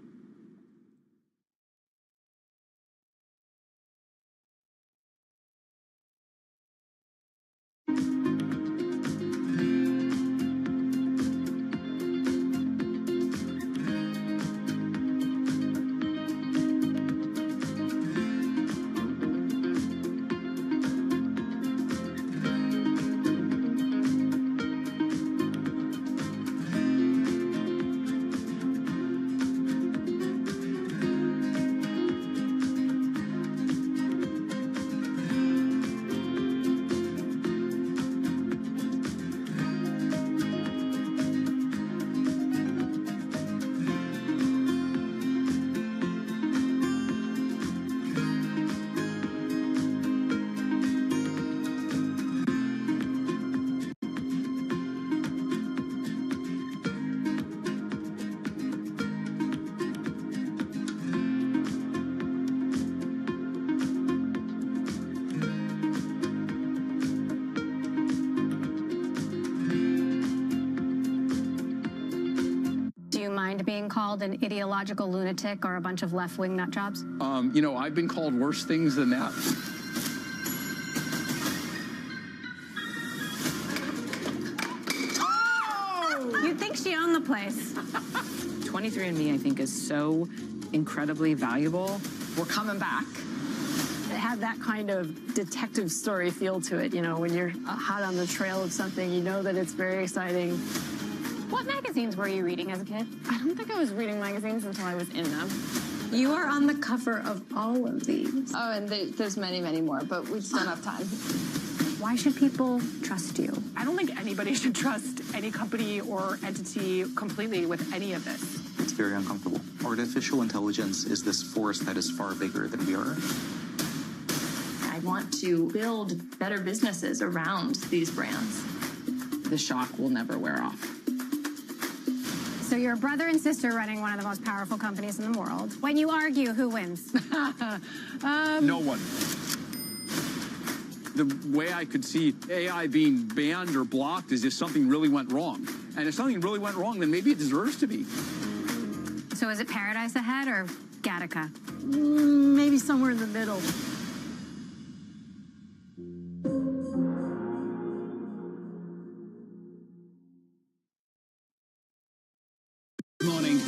Being called an ideological lunatic or a bunch of left-wing nut jobs? You know, I've been called worse things than that. Oh! You'd think she owned the place. 23andMe, I think, is so incredibly valuable. We're coming back. It had that kind of detective story feel to it. You know, when you're hot on the trail of something, you know that it's very exciting. What magazines were you reading as a kid? I don't think I was reading magazines until I was in them. You are on the cover of all of these. Oh, and there's many, many more, but we just don't have time. Why should people trust you? I don't think anybody should trust any company or entity completely with any of this. It's very uncomfortable. Artificial intelligence is this force that is far bigger than we are. I want to build better businesses around these brands. The shock will never wear off. So you're a brother and sister running one of the most powerful companies in the world. When you argue, who wins? No one. The way I could see AI being banned or blocked is if something really went wrong. And if something really went wrong, then maybe it deserves to be. So is it Paradise ahead or Gattaca? Maybe somewhere in the middle.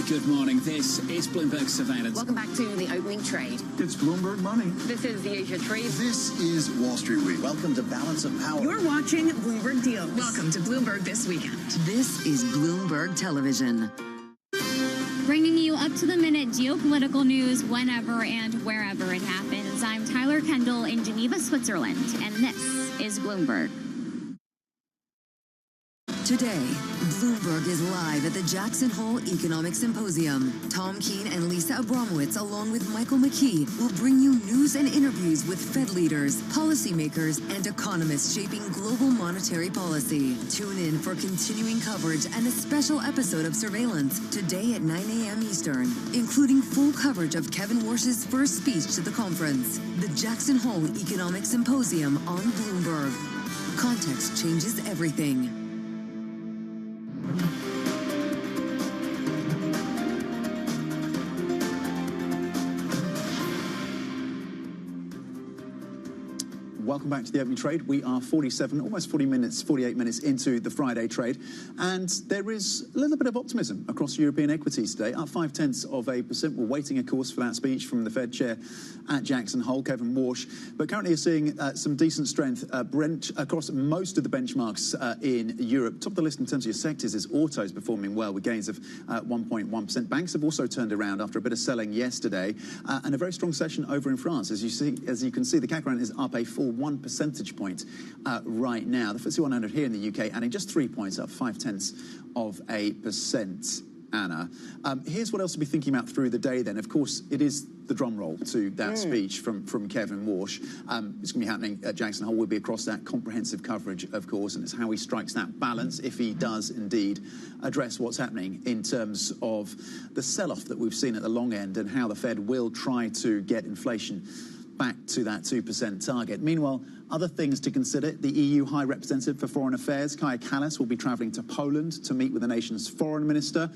Good morning. This is Bloomberg Surveillance. Welcome back to the opening trade. It's Bloomberg Money. This is the Asia Trade. This is Wall Street Week. Welcome to Balance of Power. You're watching Bloomberg Deals. Welcome to Bloomberg This Weekend. This is Bloomberg Television. Bringing you up-to-the-minute geopolitical news whenever and wherever it happens. I'm Tyler Kendall in Geneva, Switzerland, and this is Bloomberg. Today, Bloomberg is live at the Jackson Hole Economic Symposium. Tom Keene and Lisa Abramowitz, along with Michael McKee, will bring you news and interviews with Fed leaders, policymakers, and economists shaping global monetary policy. Tune in for continuing coverage and a special episode of Surveillance today at 9 a.m. Eastern, including full coverage of Kevin Warsh's first speech to the conference. The Jackson Hole Economic Symposium on Bloomberg. Context changes everything. Welcome back to the opening trade. We are 48 minutes into the Friday trade, and there is a little bit of optimism across European equities today, up 0.5%. We're waiting, of course, for that speech from the Fed chair at Jackson Hole, Kevin Warsh. But currently you're seeing some decent strength across most of the benchmarks in Europe. Top of the list in terms of your sectors is autos performing well with gains of 1.1%. Banks have also turned around after a bit of selling yesterday, and a very strong session over in France. As you can see, the CAC is up a full 1 percentage point right now. The FTSE 100 here in the UK adding just 3 points, up 0.5%. Anna, here's what else to be thinking about through the day then. Of course, it is the drum roll to that speech from Kevin Warsh. It's going to be happening at Jackson Hole. We'll be across that comprehensive coverage, of course, and it's how he strikes that balance, if he does indeed address what's happening in terms of the sell-off that we've seen at the long end and how the Fed will try to get inflation back to that 2% target. Meanwhile, other things to consider. The EU High Representative for Foreign Affairs, Kaja Kallas, will be travelling to Poland to meet with the nation's foreign minister.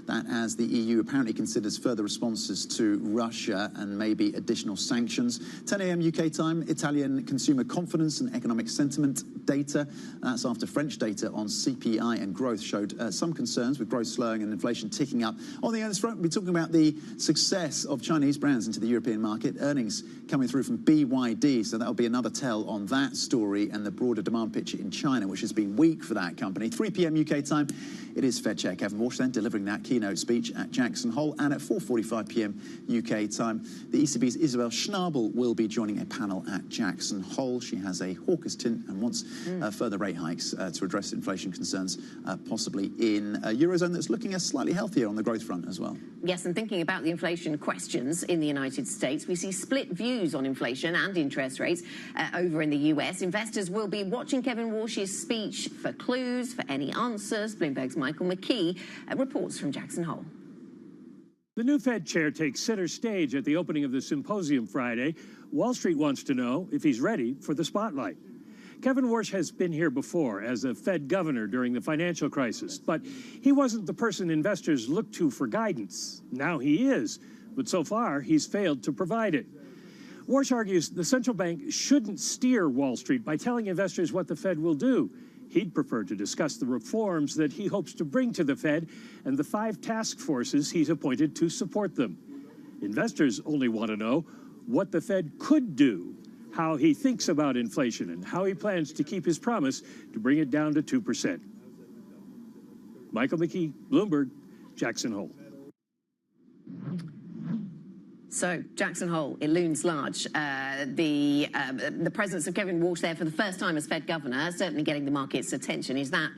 That as the EU apparently considers further responses to Russia and maybe additional sanctions. 10 a.m. UK time, Italian consumer confidence and economic sentiment data. That's after French data on CPI and growth showed some concerns with growth slowing and inflation ticking up. On the earnings front, we'll be talking about the success of Chinese brands into the European market. Earnings coming through from BYD, so that'll be another tell on that story and the broader demand picture in China, which has been weak for that company. 3 p.m. UK time, it is Fed Chair Kevin Warsh then delivering that keynote speech at Jackson Hole, and at 4:45 p.m. UK time, the ECB's Isabel Schnabel will be joining a panel at Jackson Hole. She has a hawkish tint and wants further rate hikes to address inflation concerns, possibly in a Eurozone that's looking slightly healthier on the growth front as well. Yes, and thinking about the inflation questions in the United States, we see split views on inflation and interest rates over in the US. Investors will be watching Kevin Warsh's speech for clues, for any answers. Bloomberg's Michael McKee reports from Jackson Hole. The new Fed chair takes center stage at the opening of the symposium Friday. Wall Street wants to know if he's ready for the spotlight. Kevin Warsh has been here before as a Fed governor during the financial crisis, but he wasn't the person investors looked to for guidance. Now he is, but so far he's failed to provide it. Warsh argues the central bank shouldn't steer Wall Street by telling investors what the Fed will do. He'd prefer to discuss the reforms that he hopes to bring to the Fed and the 5 task forces he's appointed to support them. Investors only want to know what the Fed could do, how he thinks about inflation, and how he plans to keep his promise to bring it down to 2%. Michael McKee, Bloomberg, Jackson Hole. So, Jackson Hole, it looms large. The presence of Kevin Warsh there for the first time as Fed governor, certainly getting the market's attention. Is that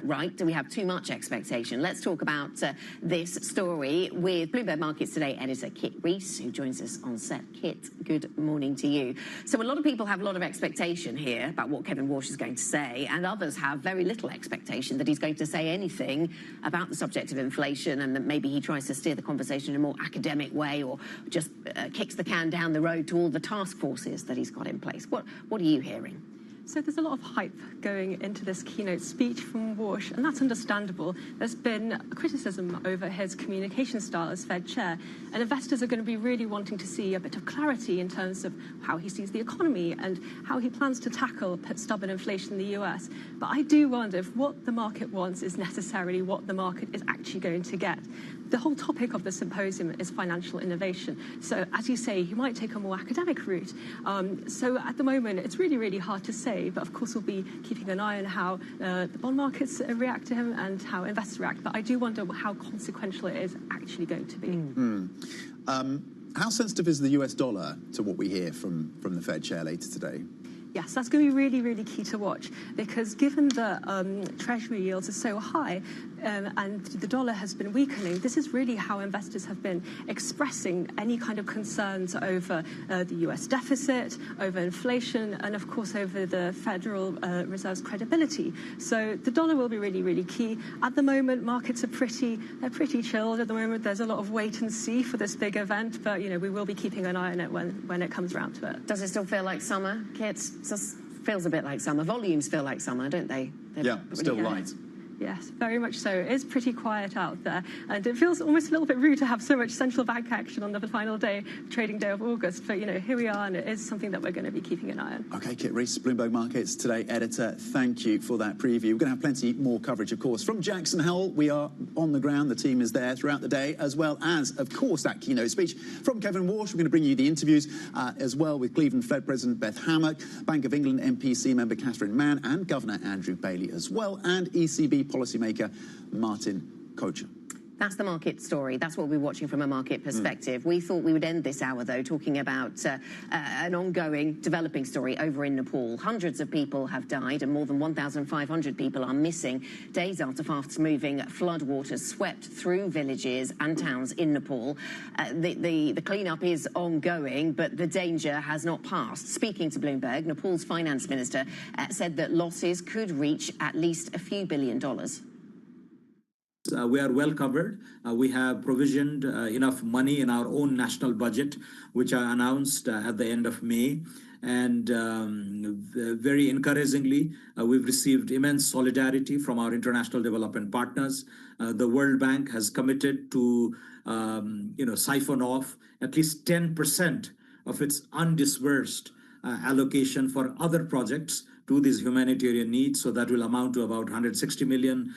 right? Do we have too much expectation? Let's talk about this story with Bloomberg Markets Today editor Kit Reese, who joins us on set. Kit, good morning to you. So a lot of people have a lot of expectation here about what Kevin Warsh is going to say, and others have very little expectation that he's going to say anything about the subject of inflation, and that maybe he tries to steer the conversation in a more academic way, or just kicks the can down the road to all the task forces that he's got in place. What are you hearing? So there's a lot of hype going into this keynote speech from Warsh, and that's understandable. There's been criticism over his communication style as Fed chair, and investors are going to be really wanting to see a bit of clarity in terms of how he sees the economy and how he plans to tackle stubborn inflation in the US. But I do wonder if what the market wants is necessarily what the market is actually going to get. The whole topic of the symposium is financial innovation. So, as you say, he might take a more academic route. So at the moment, it's really, really hard to say day. But of course, we'll be keeping an eye on how the bond markets react to him and how investors react. But I do wonder how consequential it is actually going to be. How sensitive is the US dollar to what we hear from the Fed chair later today? Yes, that's going to be really, really key to watch, because given the Treasury yields are so high and the dollar has been weakening, this is really how investors have been expressing any kind of concerns over the US deficit, over inflation, and of course over the Federal Reserve's credibility. So the dollar will be really, really key. At the moment, markets are pretty chilled. At the moment, there's a lot of wait and see for this big event, but we will be keeping an eye on it when it comes around to it. Does it still feel like summer, Kit? Just feels a bit like summer. Volumes feel like summer, don't they? Yeah, still light. Yes, very much so. It is pretty quiet out there, and it feels almost a little bit rude to have so much central bank action on the final day, trading day of August. But here we are, and it is something that we're going to be keeping an eye on. Okay, Kit Rees, Bloomberg Markets Today editor. Thank you for that preview. We're going to have plenty more coverage, of course, from Jackson Hole. We are on the ground. The team is there throughout the day, as well as, of course, that keynote speech from Kevin Walsh. We're going to bring you the interviews as well with Cleveland Fed President Beth Hammack, Bank of England MPC member Catherine Mann, and Governor Andrew Bailey as well, and ECB policymaker Martin Kocher. That's the market story. That's what we're watching from a market perspective. We thought we would end this hour, though, talking about an ongoing developing story over in Nepal. Hundreds of people have died and more than 1,500 people are missing days after fast-moving floodwaters swept through villages and towns in Nepal. The cleanup is ongoing, but the danger has not passed. Speaking to Bloomberg, Nepal's finance minister said that losses could reach at least a few $1 billion. We are well covered. We have provisioned enough money in our own national budget, which I announced at the end of May. And very encouragingly, we've received immense solidarity from our international development partners. The World Bank has committed to siphon off at least 10% of its undisbursed allocation for other projects to these humanitarian needs. So that will amount to about $160 million.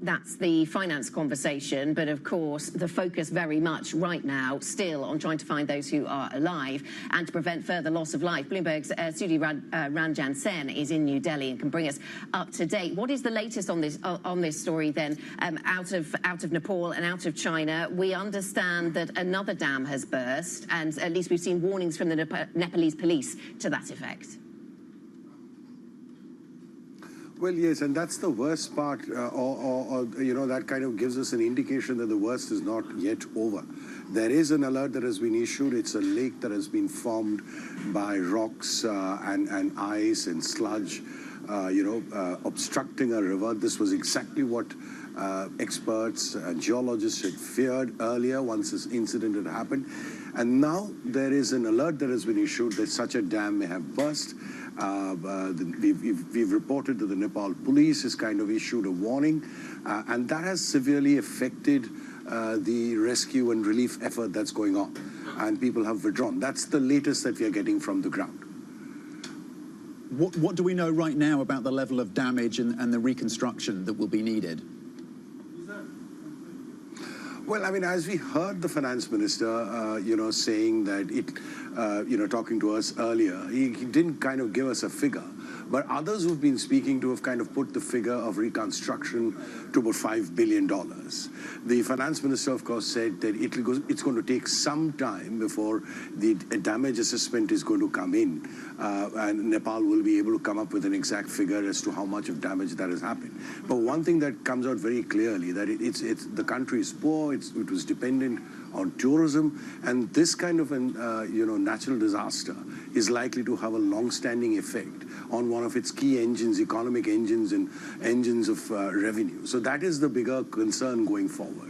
That's the finance conversation, but of course the focus very much right now still on trying to find those who are alive and to prevent further loss of life. Bloomberg's Sudhi Ranjan Sen is in New Delhi and can bring us up to date. What is the latest on this story then out of Nepal and out of China? We understand that another dam has burst, and at least we've seen warnings from the Nepalese police to that effect. Well, yes, and that's the worst part, that kind of gives us an indication that the worst is not yet over. There is an alert that has been issued. It's a lake that has been formed by rocks and ice and sludge, obstructing a river. This was exactly what experts and geologists had feared earlier once this incident had happened. And now there is an alert that has been issued that such a dam may have burst. We've reported that the Nepal police has kind of issued a warning, and that has severely affected the rescue and relief effort that's going on, and people have withdrawn. That's the latest that we are getting from the ground. What do we know right now about the level of damage and the reconstruction that will be needed? Well, I mean, as we heard the finance minister, saying that talking to us earlier, he didn't kind of give us a figure. But others who've been speaking to have kind of put the figure of reconstruction to about $5 billion. The finance minister, of course, said that it's going to take some time before the damage assessment is going to come in. And Nepal will be able to come up with an exact figure as to how much of damage that has happened. But one thing that comes out very clearly, that the country is poor, it was dependent on tourism, and this kind of natural disaster is likely to have a long-standing effect on one of its key engines, economic engines and engines of revenue. So that is the bigger concern going forward.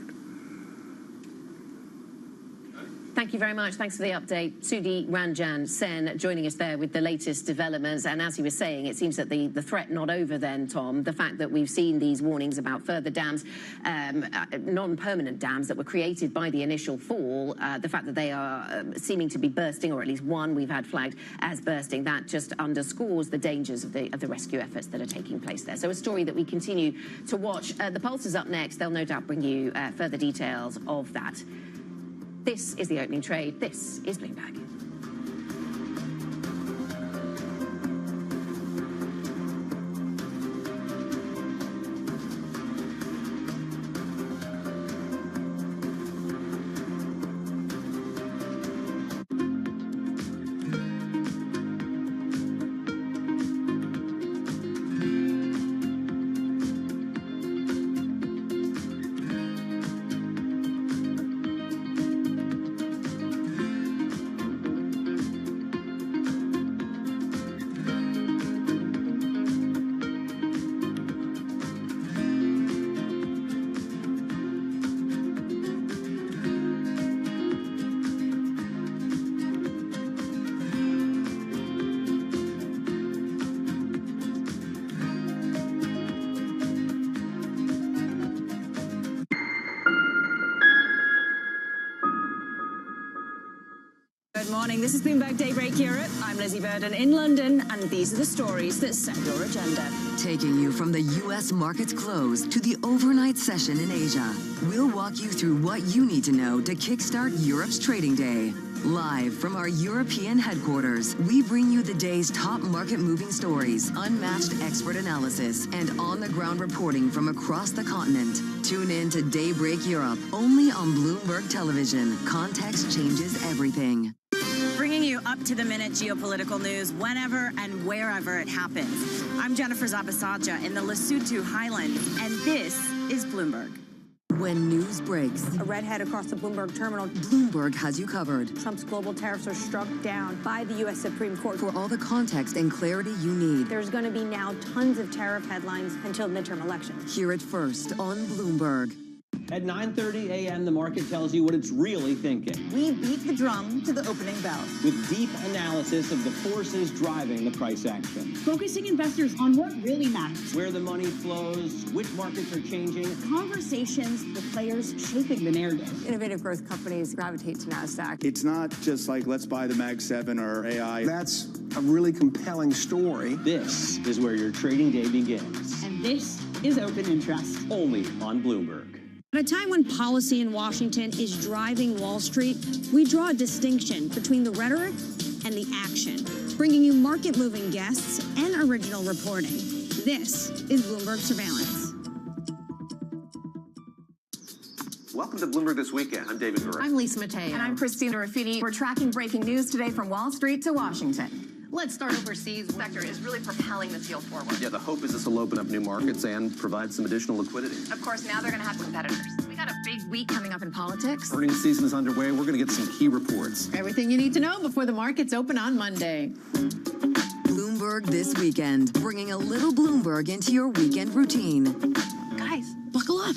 Thank you very much. Thanks for the update. Sudhi Ranjan Sen joining us there with the latest developments. And as he was saying, it seems that the threat not over then, Tom. The fact that we've seen these warnings about further dams, non-permanent dams that were created by the initial fall, the fact that they are seeming to be bursting, or at least one we've had flagged as bursting, that just underscores the dangers of the rescue efforts that are taking place there. So a story that we continue to watch. The Pulse is up next. They'll no doubt bring you further details of that. This is the opening trade. This is Bloomberg. Good morning. This is Bloomberg Daybreak Europe. I'm Lizzie Burden in London, and these are the stories that set your agenda. Taking you from the U.S. market's close to the overnight session in Asia, we'll walk you through what you need to know to kickstart Europe's trading day. Live from our European headquarters, we bring you the day's top market-moving stories, unmatched expert analysis, and on-the-ground reporting from across the continent. Tune in to Daybreak Europe, only on Bloomberg Television. Context changes everything. Bringing you up-to-the-minute geopolitical news whenever and wherever it happens. I'm Jennifer Zabasaja in the Lesotho Highlands, and this is Bloomberg. When news breaks, A redhead across the Bloomberg terminal. Bloomberg has you covered. Trump's global tariffs are struck down by the U.S. Supreme Court. For all the context and clarity you need. There's going to be now tons of tariff headlines until midterm elections. Hear it first on Bloomberg. At 9:30 a.m., the market tells you what it's really thinking. We beat the drum to the opening bell. With deep analysis of the forces driving the price action. Focusing investors on what really matters. Where the money flows, which markets are changing. Conversations with players shaping the narrative. Innovative growth companies gravitate to NASDAQ. It's not just like, let's buy the Mag 7 or AI. That's a really compelling story. This is where your trading day begins. And this is open interest. Only on Bloomberg. At a time when policy in Washington is driving Wall Street, we draw a distinction between the rhetoric and the action, bringing you market-moving guests and original reporting. This is Bloomberg Surveillance. Welcome to Bloomberg This Weekend. I'm David Burr. I'm Lisa Mateo. And I'm Christina Raffini. We're tracking breaking news today from Wall Street to Washington. Let's start overseas. The sector is really propelling this deal forward. Yeah, the hope is this will open up new markets and provide some additional liquidity. Of course, now they're going to have competitors. We got a big week coming up in politics. Earnings season is underway. We're going to get some key reports. Everything you need to know before the markets open on Monday. Bloomberg This Weekend, bringing a little Bloomberg into your weekend routine. Guys, buckle up.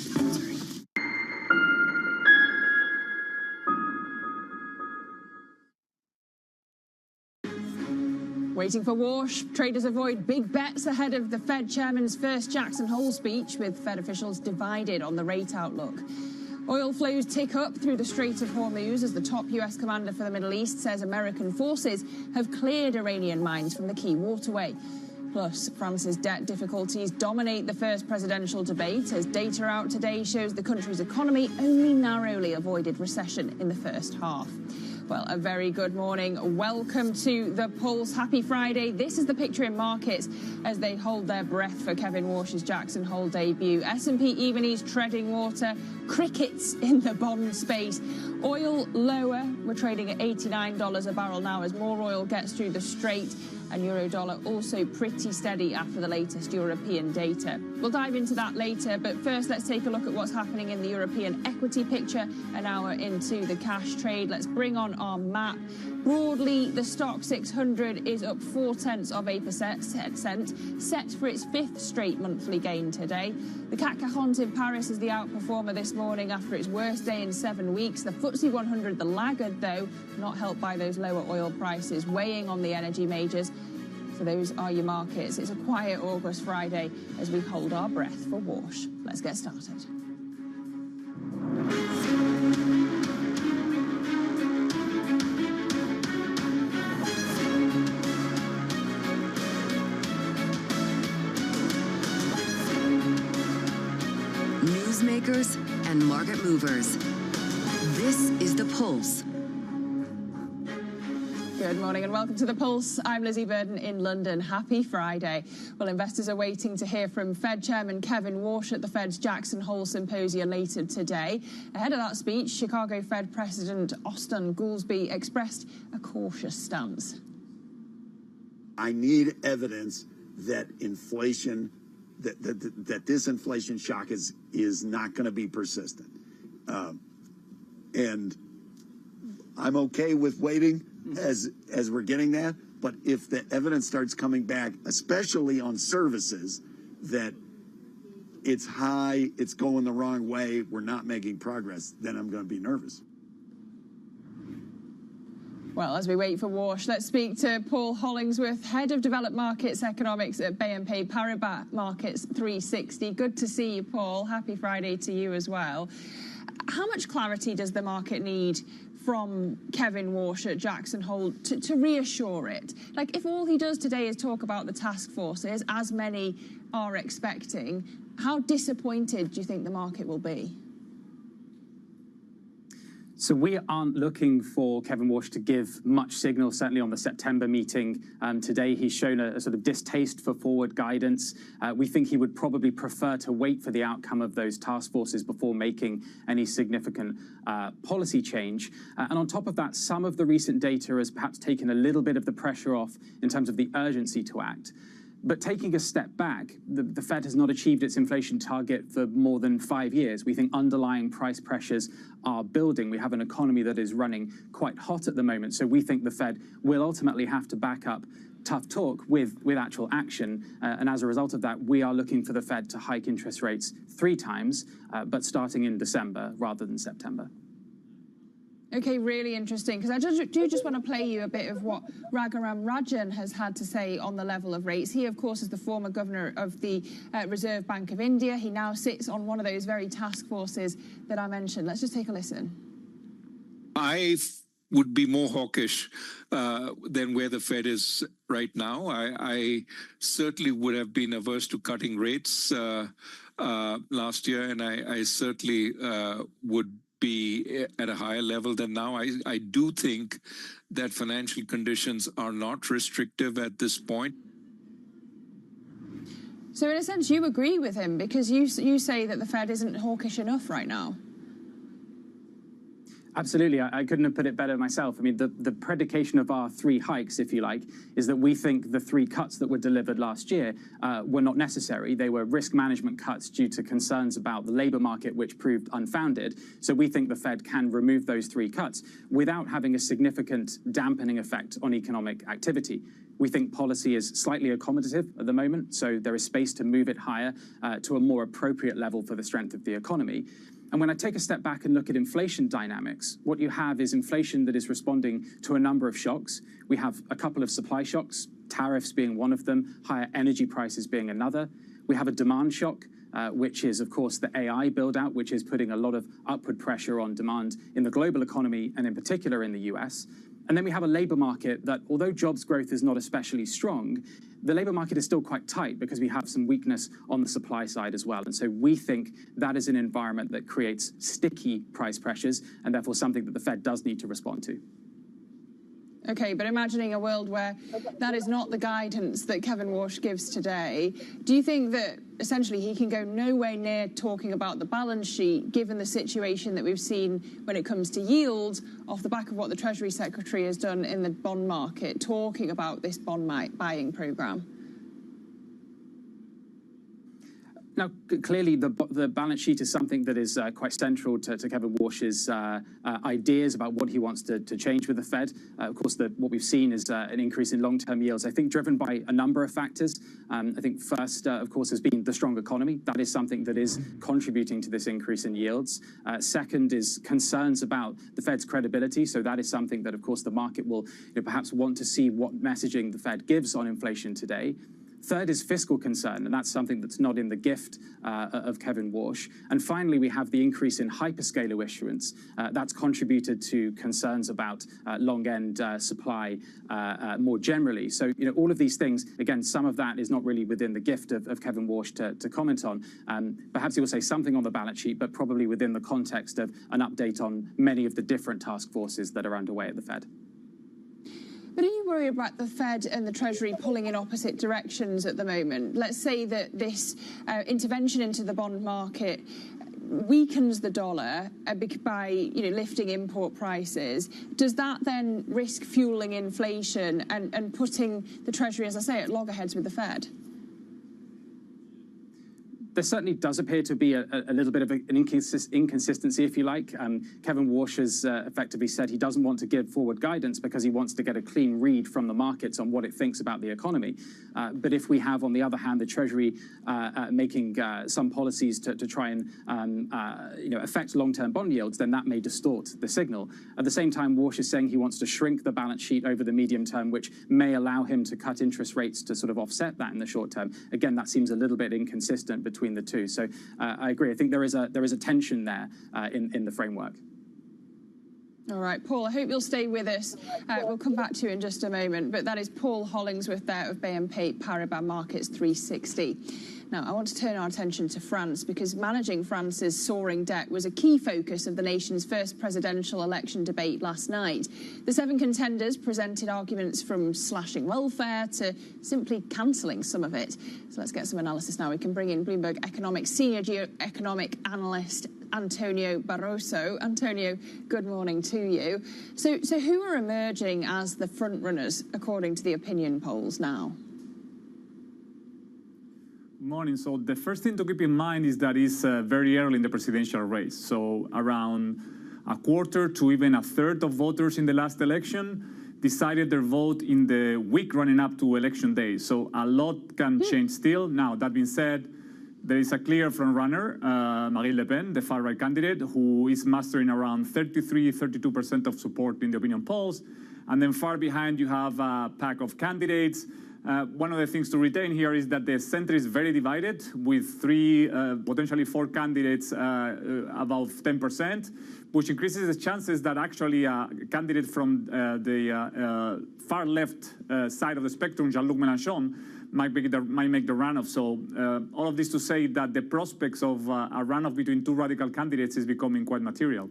Waiting for wash, traders avoid big bets ahead of the Fed chairman's first Jackson Hole speech, with Fed officials divided on the rate outlook. Oil flows tick up through the Strait of Hormuz as the top U.S. commander for the Middle East says American forces have cleared Iranian mines from the key waterway. Plus, France's debt difficulties dominate the first presidential debate as data out today shows the country's economy only narrowly avoided recession in the first half. Well, a very good morning. Welcome to The Pulse. Happy Friday. This is the picture in markets as they hold their breath for Kevin Warsh's Jackson Hole debut. S&P even is treading water. Crickets in the bond space. Oil lower. We're trading at $89 a barrel now as more oil gets through the strait. And Eurodollar also pretty steady after the latest European data. We'll dive into that later, but first let's take a look at what's happening in the European equity picture an hour into the cash trade. Let's bring on our map. Broadly, the stock 600 is up 0.4%, set for its fifth straight monthly gain today. The CAC 40 in Paris is the outperformer this morning after its worst day in 7 weeks. The FTSE 100, the laggard, though, not helped by those lower oil prices, weighing on the energy majors. So those are your markets. It's a quiet August Friday as we hold our breath for wash. Let's get started. Newsmakers and market movers. This is The Pulse. Good morning and welcome to The Pulse. I'm Lizzie Burden in London. Happy Friday. Well, investors are waiting to hear from Fed Chairman Kevin Warsh at the Fed's Jackson Hole Symposium later today. Ahead of that speech, Chicago Fed President Austan Goolsbee expressed a cautious stance. I need evidence that inflation, that this inflation shock is not going to be persistent. And I'm okay with waiting as we're getting that, but if the evidence starts coming back, especially on services, that it's high, it's going the wrong way, we're not making progress, then I'm going to be nervous. Well, as we wait for Warsh, let's speak to Paul Hollingsworth, Head of Developed Markets Economics at BNP Paribas Markets 360. Good to see you, Paul. Happy Friday to you as well. How much clarity does the market need from Kevin Walsh at Jackson Hole to reassure it? Like, if all he does today is talk about the task forces, as many are expecting, how disappointed do you think the market will be? So we aren't looking for Kevin Walsh to give much signal, certainly on the September meeting. Today, he's shown a sort of distaste for forward guidance. We think he would probably prefer to wait for the outcome of those task forces before making any significant policy change. And on top of that, some of the recent data has perhaps taken a little bit of the pressure off in terms of the urgency to act. But taking a step back, the Fed has not achieved its inflation target for more than 5 years. We think underlying price pressures are building. We have an economy that is running quite hot at the moment. So we think the Fed will ultimately have to back up tough talk with actual action. And as a result of that, we are looking for the Fed to hike interest rates 3 times, but starting in December rather than September. Okay, really interesting, because I do just want to play you a bit of what Raghuram Rajan has had to say on the level of rates. He, of course, is the former governor of the Reserve Bank of India. He now sits on one of those very task forces that I mentioned. Let's just take a listen. I would be more hawkish than where the Fed is right now. I certainly would have been averse to cutting rates last year, and I certainly would be at a higher level than now. I do think that financial conditions are not restrictive at this point. So in a sense, you agree with him because you say that the Fed isn't hawkish enough right now. Absolutely. I couldn't have put it better myself. I mean, the predication of our 3 hikes, if you like, is that we think the 3 cuts that were delivered last year were not necessary. They were risk management cuts due to concerns about the labor market, which proved unfounded. So we think the Fed can remove those 3 cuts without having a significant dampening effect on economic activity. We think policy is slightly accommodative at the moment, so there is space to move it higher to a more appropriate level for the strength of the economy. And when I take a step back and look at inflation dynamics, what you have is inflation that is responding to a number of shocks. We have a couple of supply shocks, tariffs being one of them, higher energy prices being another. We have a demand shock, which is, of course, the AI build-out, which is putting a lot of upward pressure on demand in the global economy and in particular in the US. And then we have a labor market that, although jobs growth is not especially strong, the labor market is still quite tight because we have some weakness on the supply side as well. And so we think that is an environment that creates sticky price pressures and therefore something that the Fed does need to respond to. Okay, but imagining a world where that is not the guidance that Kevin Walsh gives today, do you think that essentially he can go nowhere near talking about the balance sheet, given the situation that we've seen when it comes to yields, off the back of what the Treasury Secretary has done in the bond market, talking about this bond buying programme? Now, clearly, the balance sheet is something that is quite central to Kevin Walsh's ideas about what he wants to change with the Fed. Of course, what we've seen is an increase in long-term yields, I think, driven by a number of factors. I think first, of course, has been the strong economy. That is something that is contributing to this increase in yields. Second is concerns about the Fed's credibility. So that is something that, of course, the market will perhaps want to see what messaging the Fed gives on inflation today. Third is fiscal concern, and that's something that's not in the gift of Kevin Walsh. And finally, we have the increase in hyperscaler issuance. That's contributed to concerns about long-end supply more generally. So, all of these things, again, some of that is not really within the gift of Kevin Walsh to comment on. Perhaps he will say something on the balance sheet, but probably within the context of an update on many of the different task forces that are underway at the Fed. But are you worried about the Fed and the Treasury pulling in opposite directions at the moment? Let's say that this intervention into the bond market weakens the dollar by lifting import prices. Does that then risk fueling inflation and putting the Treasury, as I say, at loggerheads with the Fed? There certainly does appear to be a little bit of an inconsistency, if you like. Kevin Walsh has effectively said he doesn't want to give forward guidance because he wants to get a clean read from the markets on what it thinks about the economy. But if we have, on the other hand, the Treasury making some policies to try and affect long-term bond yields, then that may distort the signal. At the same time, Walsh is saying he wants to shrink the balance sheet over the medium term, which may allow him to cut interest rates to sort of offset that in the short term. Again, that seems a little bit inconsistent between the two. So I agree. I think there is a tension there in the framework. All right, Paul, I hope you'll stay with us. We'll come back to you in just a moment, but that is Paul Hollingsworth there of BNP Paribas Markets 360. Now, I want to turn our attention to France because managing France's soaring debt was a key focus of the nation's first presidential election debate last night. The 7 contenders presented arguments from slashing welfare to simply cancelling some of it. So let's get some analysis now. We can bring in Bloomberg Economics senior geo-economic analyst Antonio Barroso. Antonio, good morning to you. So who are emerging as the front-runners according to the opinion polls now? Morning. So the first thing to keep in mind is that it's very early in the presidential race. So around a quarter to even a third of voters in the last election decided their vote in the week running up to election day. So a lot can change still. Now, that being said, there is a clear front-runner, Marine Le Pen, the far-right candidate, who is mastering around 32% of support in the opinion polls. And then far behind, you have a pack of candidates. One of the things to retain here is that the center is very divided, with 3, potentially 4 candidates above 10%, which increases the chances that actually a candidate from the far left side of the spectrum, Jean-Luc Mélenchon, might make the runoff. So all of this to say that the prospects of a runoff between 2 radical candidates is becoming quite material.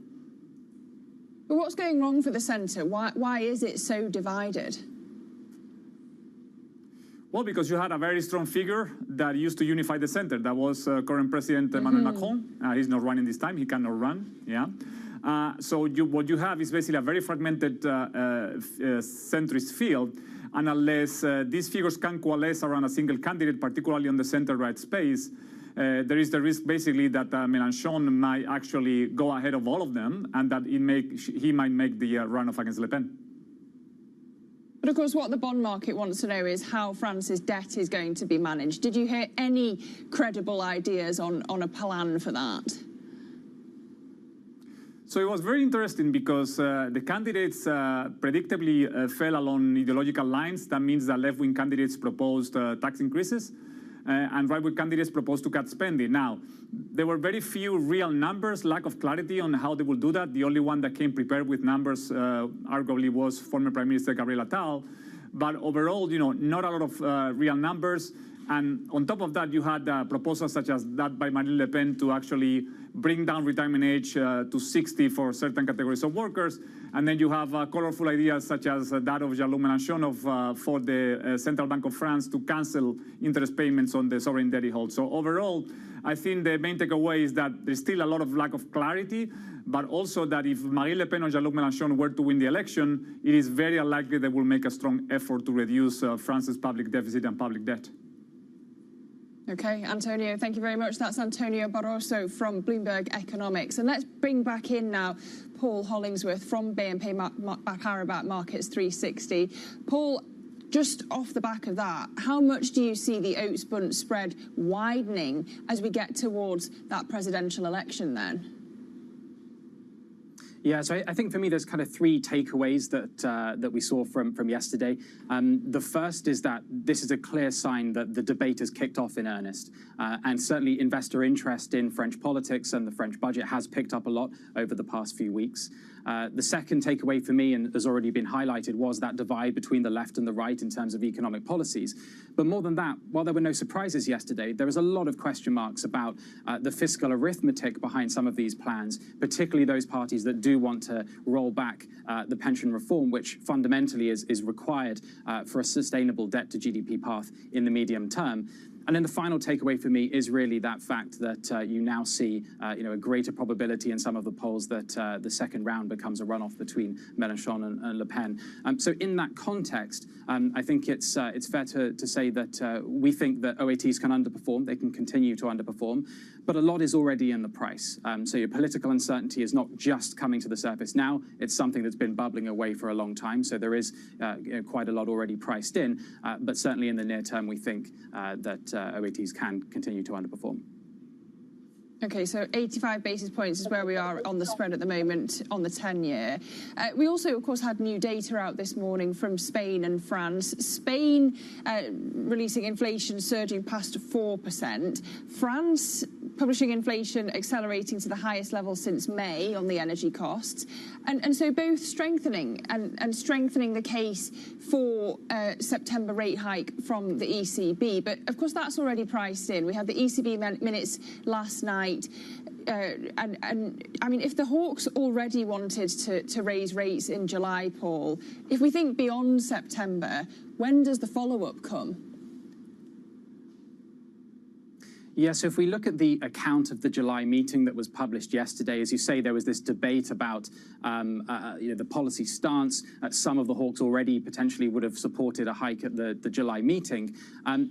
But what's going wrong for the centre? Why is it so divided? Well, because you had a very strong figure that used to unify the center. That was current President Emmanuel Macron. He's not running this time. He cannot run. Yeah. So what you have is basically a very fragmented centrist field. And unless these figures can coalesce around a single candidate, particularly on the center-right space, there is the risk basically that Mélenchon might actually go ahead of all of them, and that he might make the runoff against Le Pen. But of course, what the bond market wants to know is how France's debt is going to be managed. Did you hear any credible ideas on a plan for that? So it was very interesting because the candidates predictably fell along ideological lines. That means that left-wing candidates proposed tax increases and right-wing candidates proposed to cut spending. Now, there were very few real numbers, lack of clarity on how they will do that. The only one that came prepared with numbers, arguably, was former Prime Minister Gabriel Attal. But overall, not a lot of real numbers. And on top of that, you had proposals such as that by Marine Le Pen to actually bring down retirement age to 60 for certain categories of workers. And then you have colorful ideas such as that of Jean-Luc Mélenchon for the Central Bank of France to cancel interest payments on the sovereign debt it holds. So overall, I think the main takeaway is that there's still a lot of lack of clarity, but also that if Marine Le Pen or Jean-Luc Mélenchon were to win the election, it is very unlikely they will make a strong effort to reduce France's public deficit and public debt. Okay, Antonio, thank you very much. That's Antonio Barroso from Bloomberg Economics. And let's bring back in now Paul Hollingsworth from BNP Paribas Markets 360. Paul, just off the back of that, how much do you see the oats-bundt spread widening as we get towards that presidential election then? Yeah, so I think for me, there's kind of 3 takeaways that we saw from yesterday. The first is that this is a clear sign that the debate has kicked off in earnest. And certainly investor interest in French politics and the French budget has picked up a lot over the past few weeks. The second takeaway for me, and has already been highlighted, was that divide between the left and the right in terms of economic policies. But more than that, while there were no surprises yesterday, there was a lot of question marks about the fiscal arithmetic behind some of these plans, particularly those parties that do want to roll back the pension reform, which fundamentally is required for a sustainable debt to GDP path in the medium term. And then the final takeaway for me is really that fact that you now see a greater probability in some of the polls that the second round becomes a runoff between Mélenchon and Le Pen. So in that context, I think it's fair to say that we think that OATs can underperform. They can continue to underperform. But a lot is already in the price. So your political uncertainty is not just coming to the surface now. It's something that's been bubbling away for a long time. So there is quite a lot already priced in. But certainly in the near term, we think that OATs can continue to underperform. Okay, so 85 basis points is where we are on the spread at the moment on the 10-year. We also, of course, had new data out this morning from Spain and France. Spain releasing inflation surging past 4%. France publishing inflation accelerating to the highest level since May on the energy costs. And so both strengthening and strengthening the case for September rate hike from the ECB. But, of course, that's already priced in. We had the ECB minutes last night. And I mean, if the hawks already wanted to raise rates in July, Paul, if we think beyond September, when does the follow-up come? Yeah, so if we look at the account of the July meeting that was published yesterday, as you say, there was this debate about the policy stance. Some of the hawks already potentially would have supported a hike at the July meeting.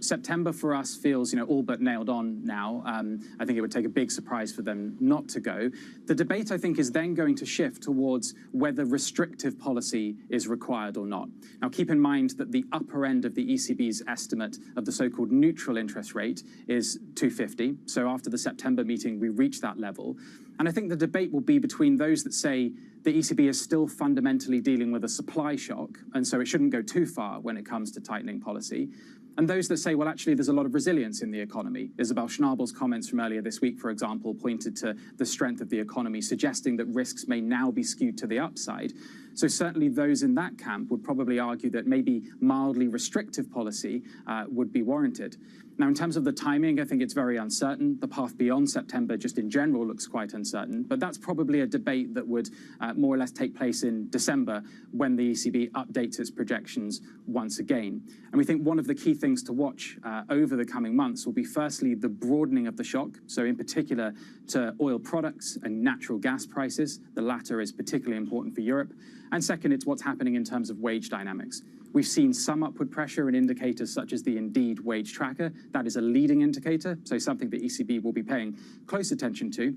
September for us feels all but nailed on now. I think it would take a big surprise for them not to go. The debate, I think, is then going to shift towards whether restrictive policy is required or not. Now, keep in mind that the upper end of the ECB's estimate of the so-called neutral interest rate is 250. So after the September meeting, we reached that level. And I think the debate will be between those that say the ECB is still fundamentally dealing with a supply shock, and so it shouldn't go too far when it comes to tightening policy, and those that say, well, actually, there's a lot of resilience in the economy. Isabel Schnabel's comments from earlier this week, for example, pointed to the strength of the economy, suggesting that risks may now be skewed to the upside. So certainly those in that camp would probably argue that maybe mildly restrictive policy would be warranted. Now, in terms of the timing, I think it's very uncertain. The path beyond September, just in general, looks quite uncertain. But that's probably a debate that would more or less take place in December when the ECB updates its projections once again. And we think one of the key things to watch over the coming months will be, firstly, the broadening of the shock. So in particular to oil products and natural gas prices. The latter is particularly important for Europe. And second, it's what's happening in terms of wage dynamics. We've seen some upward pressure in indicators such as the Indeed wage tracker. That is a leading indicator, so something the ECB will be paying close attention to.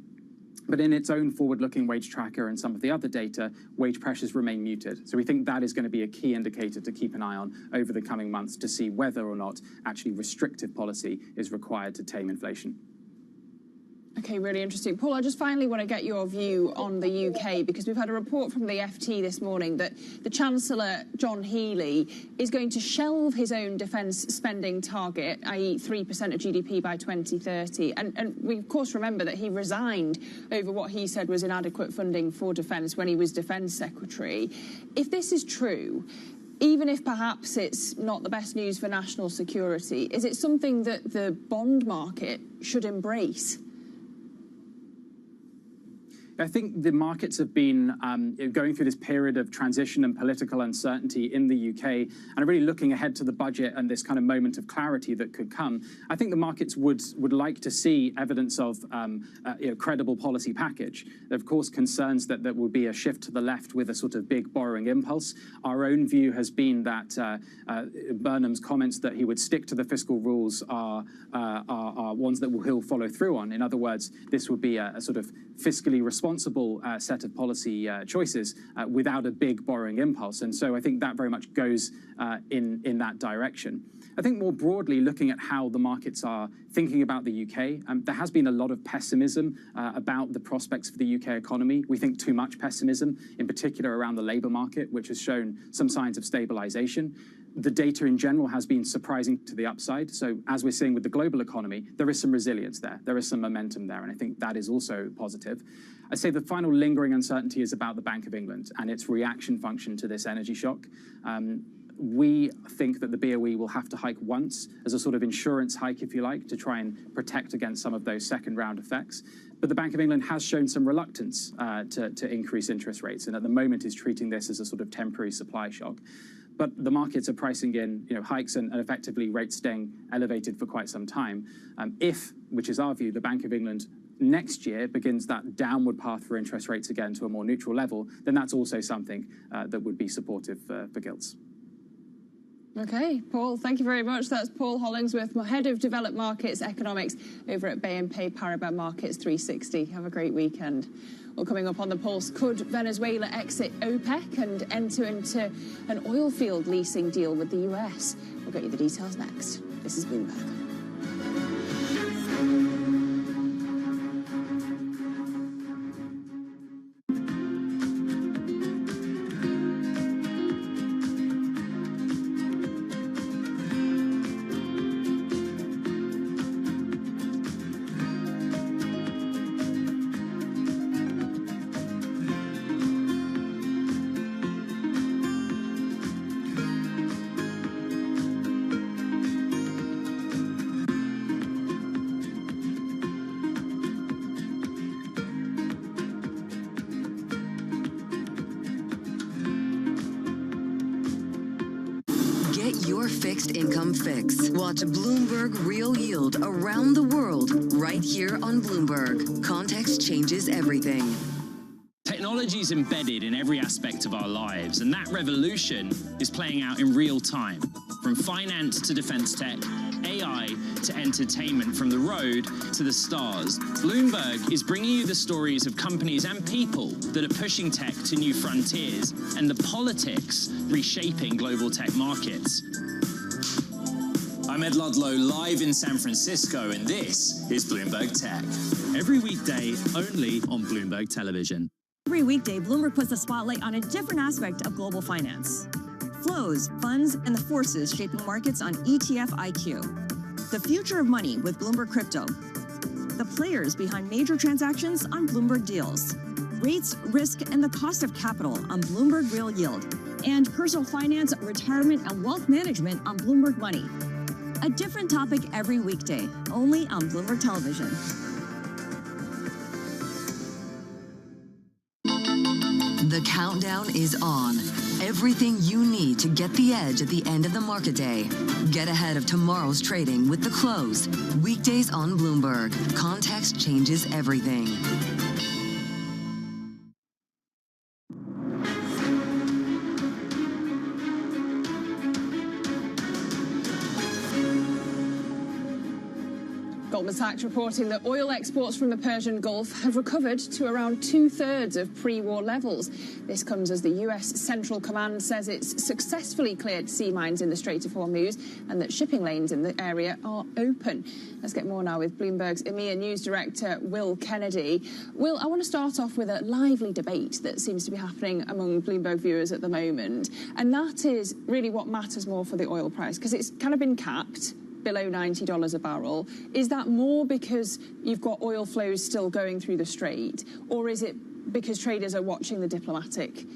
But in its own forward-looking wage tracker and some of the other data, wage pressures remain muted. So we think that is going to be a key indicator to keep an eye on over the coming months to see whether or not actually restrictive policy is required to tame inflation. Okay, really interesting. Paul, I just finally want to get your view on the UK, because we've had a report from the FT this morning that the Chancellor, John Healey, is going to shelve his own defence spending target, i.e. 3% of GDP by 2030. And we, of course, remember that he resigned over what he said was inadequate funding for defence when he was Defence Secretary. If this is true, even if perhaps it's not the best news for national security, is it something that the bond market should embrace? I think the markets have been going through this period of transition and political uncertainty in the UK and are really looking ahead to the budget and this kind of moment of clarity that could come. I think the markets would like to see evidence of a credible policy package. There are, of course, concerns that there will be a shift to the left with a sort of big borrowing impulse. Our own view has been that Burnham's comments that he would stick to the fiscal rules are ones that he'll follow through on. In other words, this would be a sort of fiscally responsible set of policy choices without a big borrowing impulse. And so I think that very much goes in that direction. I think more broadly, looking at how the markets are thinking about the UK, there has been a lot of pessimism about the prospects for the UK economy. We think too much pessimism, in particular around the labour market, which has shown some signs of stabilisation. The data in general has been surprising to the upside. So as we're seeing with the global economy, there is some resilience there. There is some momentum there. And I think that is also positive. I'd say the final lingering uncertainty is about the Bank of England and its reaction function to this energy shock. We think that the BOE will have to hike once as a sort of insurance hike, if you like, to try and protect against some of those second-round effects. But the Bank of England has shown some reluctance to increase interest rates, and at the moment is treating this as a sort of temporary supply shock. But the markets are pricing in hikes and effectively rates staying elevated for quite some time. If, which is our view, the Bank of England next year begins that downward path for interest rates again to a more neutral level, then that's also something that would be supportive for gilts. Okay, Paul, thank you very much. That's Paul Hollingsworth, Head of Developed Markets Economics over at BNP Paribas Markets 360. Have a great weekend. Well, coming up on the Pulse, could Venezuela exit OPEC and enter into an oil field leasing deal with the US? We'll get you the details next. This is Bloomberg. your fixed income fix. Watch Bloomberg Real Yield around the world right here on Bloomberg. Context changes everything. Technology is embedded in every aspect of our lives, and that revolution is playing out in real time. From finance to defense tech, AI to entertainment, from the road to the stars. Bloomberg is bringing you the stories of companies and people that are pushing tech to new frontiers and the politics reshaping global tech markets. I'm Ed Ludlow, live in San Francisco, and this is Bloomberg Tech. Every weekday, only on Bloomberg Television. Every weekday, Bloomberg puts the spotlight on a different aspect of global finance. Flows, funds, and the forces shaping markets on ETF IQ. The future of money with Bloomberg Crypto. The players behind major transactions on Bloomberg Deals. Rates, risk, and the cost of capital on Bloomberg Real Yield. And personal finance, retirement, and wealth management on Bloomberg Money. A different topic every weekday, only on Bloomberg Television. The countdown is on. Everything you need to get the edge at the end of the market day. Get ahead of tomorrow's trading with The Close. Weekdays on Bloomberg. Context changes everything. Goldman Sachs reporting that oil exports from the Persian Gulf have recovered to around 2/3 of pre-war levels. This comes as the US Central Command says it's successfully cleared sea mines in the Strait of Hormuz and that shipping lanes in the area are open. Let's get more now with Bloomberg's EMEA News Director, Will Kennedy. Will, I want to start off with a lively debate that seems to be happening among Bloomberg viewers at the moment, and that is really what matters more for the oil price, because it's kind of been capped below $90 a barrel. Is that more because you've got oil flows still going through the strait, or is it because traders are watching the diplomatic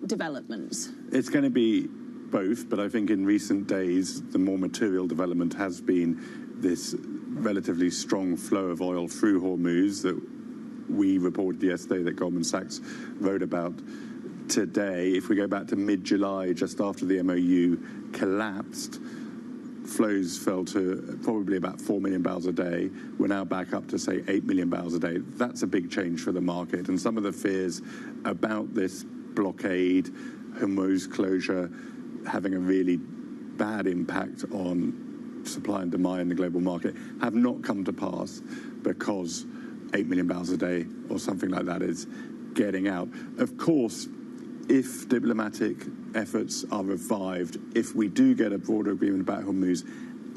developments? It's going to be both, but I think in recent days the more material development has been this relatively strong flow of oil through Hormuz that we reported yesterday, that Goldman Sachs wrote about today. If we go back to mid-July, just after the MOU collapsed, flows fell to probably about 4 million barrels a day. We're now back up to, say, 8 million barrels a day. That's a big change for the market. And some of the fears about this blockade, Hormuz closure, having a really bad impact on supply and demand in the global market have not come to pass, because 8 million barrels a day or something like that is getting out. Of course, if diplomatic efforts are revived, if we do get a broader agreement about Hormuz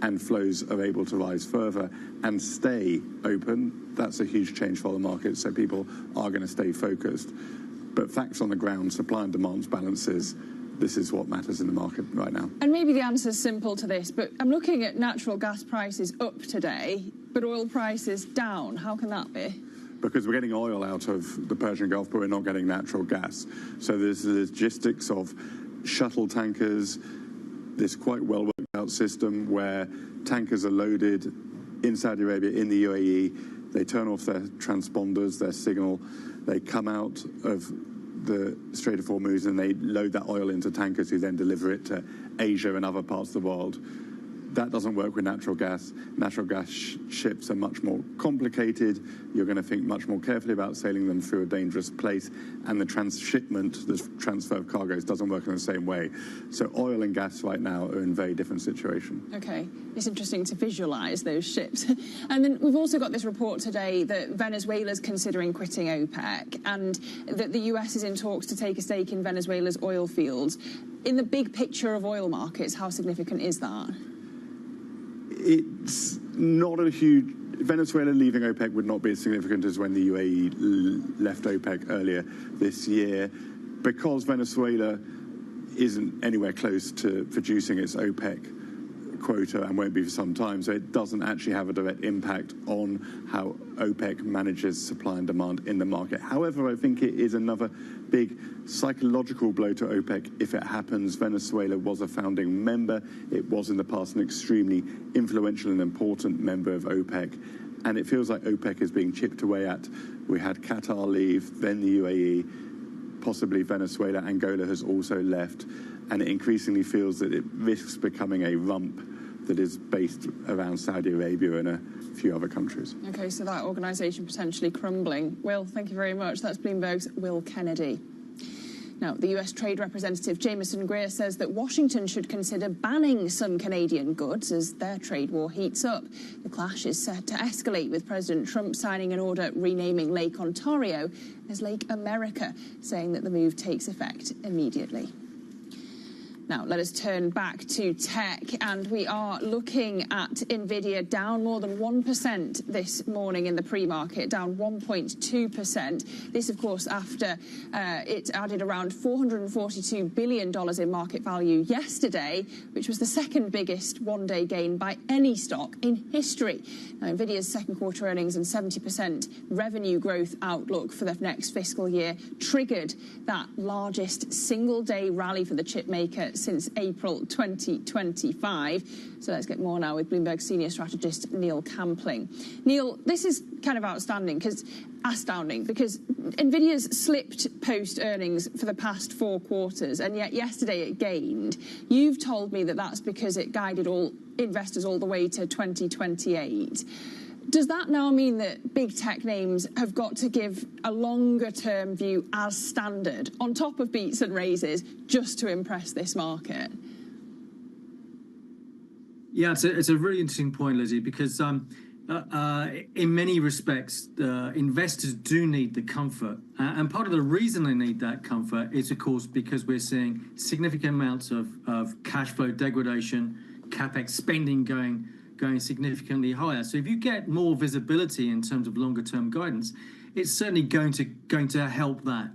and flows are able to rise further and stay open, that's a huge change for the market, so people are going to stay focused. But facts on the ground, supply and demand balances, this is what matters in the market right now. And maybe the answer is simple to this, but I'm looking at natural gas prices up today, but oil prices down. How can that be? Because we're getting oil out of the Persian Gulf, but we're not getting natural gas. So there's the logistics of shuttle tankers, this quite well worked out system where tankers are loaded in Saudi Arabia, in the UAE, they turn off their transponders, their signal, they come out of the Strait of Hormuz and they load that oil into tankers who then deliver it to Asia and other parts of the world. That doesn't work with natural gas. Natural gas ships are much more complicated. You're going to think much more carefully about sailing them through a dangerous place, and the transshipment, the transfer of cargoes, doesn't work in the same way. So oil and gas right now are in a very different situation. Okay, it's interesting to visualise those ships. And then we've also got this report today that Venezuela's considering quitting OPEC, and that the US is in talks to take a stake in Venezuela's oil fields. In the big picture of oil markets, how significant is that? It's not a huge... Venezuela leaving OPEC would not be as significant as when the UAE left OPEC earlier this year, because Venezuela isn't anywhere close to producing its OPEC quota and won't be for some time, so it doesn't actually have a direct impact on how OPEC manages supply and demand in the market. However, I think it is another big psychological blow to OPEC if it happens. Venezuela was a founding member. It was in the past an extremely influential and important member of OPEC, and it feels like OPEC is being chipped away at. We had Qatar leave, then the UAE, possibly Venezuela. Angola has also left, and it increasingly feels that it risks becoming a rump that is based around Saudi Arabia and a few other countries. Okay, so that organisation potentially crumbling. Will, thank you very much. That's Bloomberg's Will Kennedy. Now, the US Trade Representative Jameson Greer says that Washington should consider banning some Canadian goods as their trade war heats up. The clash is set to escalate, with President Trump signing an order renaming Lake Ontario as Lake America, saying that the move takes effect immediately. Now, let us turn back to tech, and we are looking at NVIDIA down more than 1% this morning in the pre-market, down 1.2%. This, of course, after it added around $442 billion in market value yesterday, which was the second biggest one-day gain by any stock in history. Now, NVIDIA's second quarter earnings and 70% revenue growth outlook for the next fiscal year triggered that largest single-day rally for the chip maker since April 2025. So let's get more now with Bloomberg senior strategist Neil Campling. Neil, this is kind of astounding because NVIDIA's slipped post-earnings for the past 4 quarters, and yet yesterday it gained. You've told me that that's because it guided all investors all the way to 2028. Does that now mean that big tech names have got to give a longer-term view as standard, on top of beats and raises, just to impress this market? Yeah, it's a really interesting point, Lizzie, because in many respects, investors do need the comfort. And part of the reason they need that comfort is, of course, because we're seeing significant amounts of cash flow degradation, CapEx spending going significantly higher. So if you get more visibility in terms of longer term guidance, it's certainly going to help that.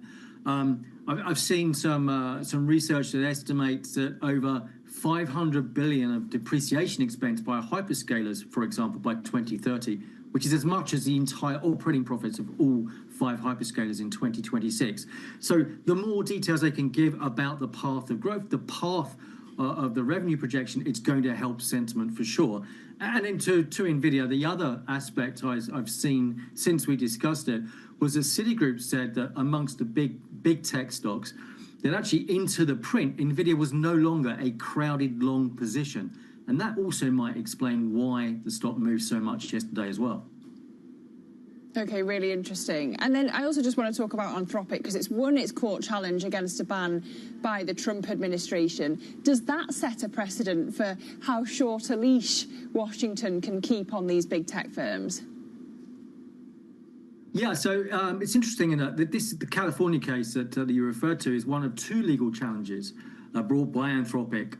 I've seen some research that estimates that over $500 billion of depreciation expense by hyperscalers, for example, by 2030, which is as much as the entire operating profits of all 5 hyperscalers in 2026. So the more details they can give about the path of growth, the path of the revenue projection, it's going to help sentiment for sure. And then to NVIDIA, the other aspect I've seen since we discussed it was that Citigroup said that amongst the big tech stocks, that actually into the print, NVIDIA was no longer a crowded long position. And that also might explain why the stock moved so much yesterday as well. Okay, really interesting. And then I also just want to talk about Anthropic, because it's won its court challenge against a ban by the Trump administration. Does that set a precedent for how short a leash Washington can keep on these big tech firms? Yeah, so it's interesting in that the California case that you referred to is one of 2 legal challenges brought by Anthropic,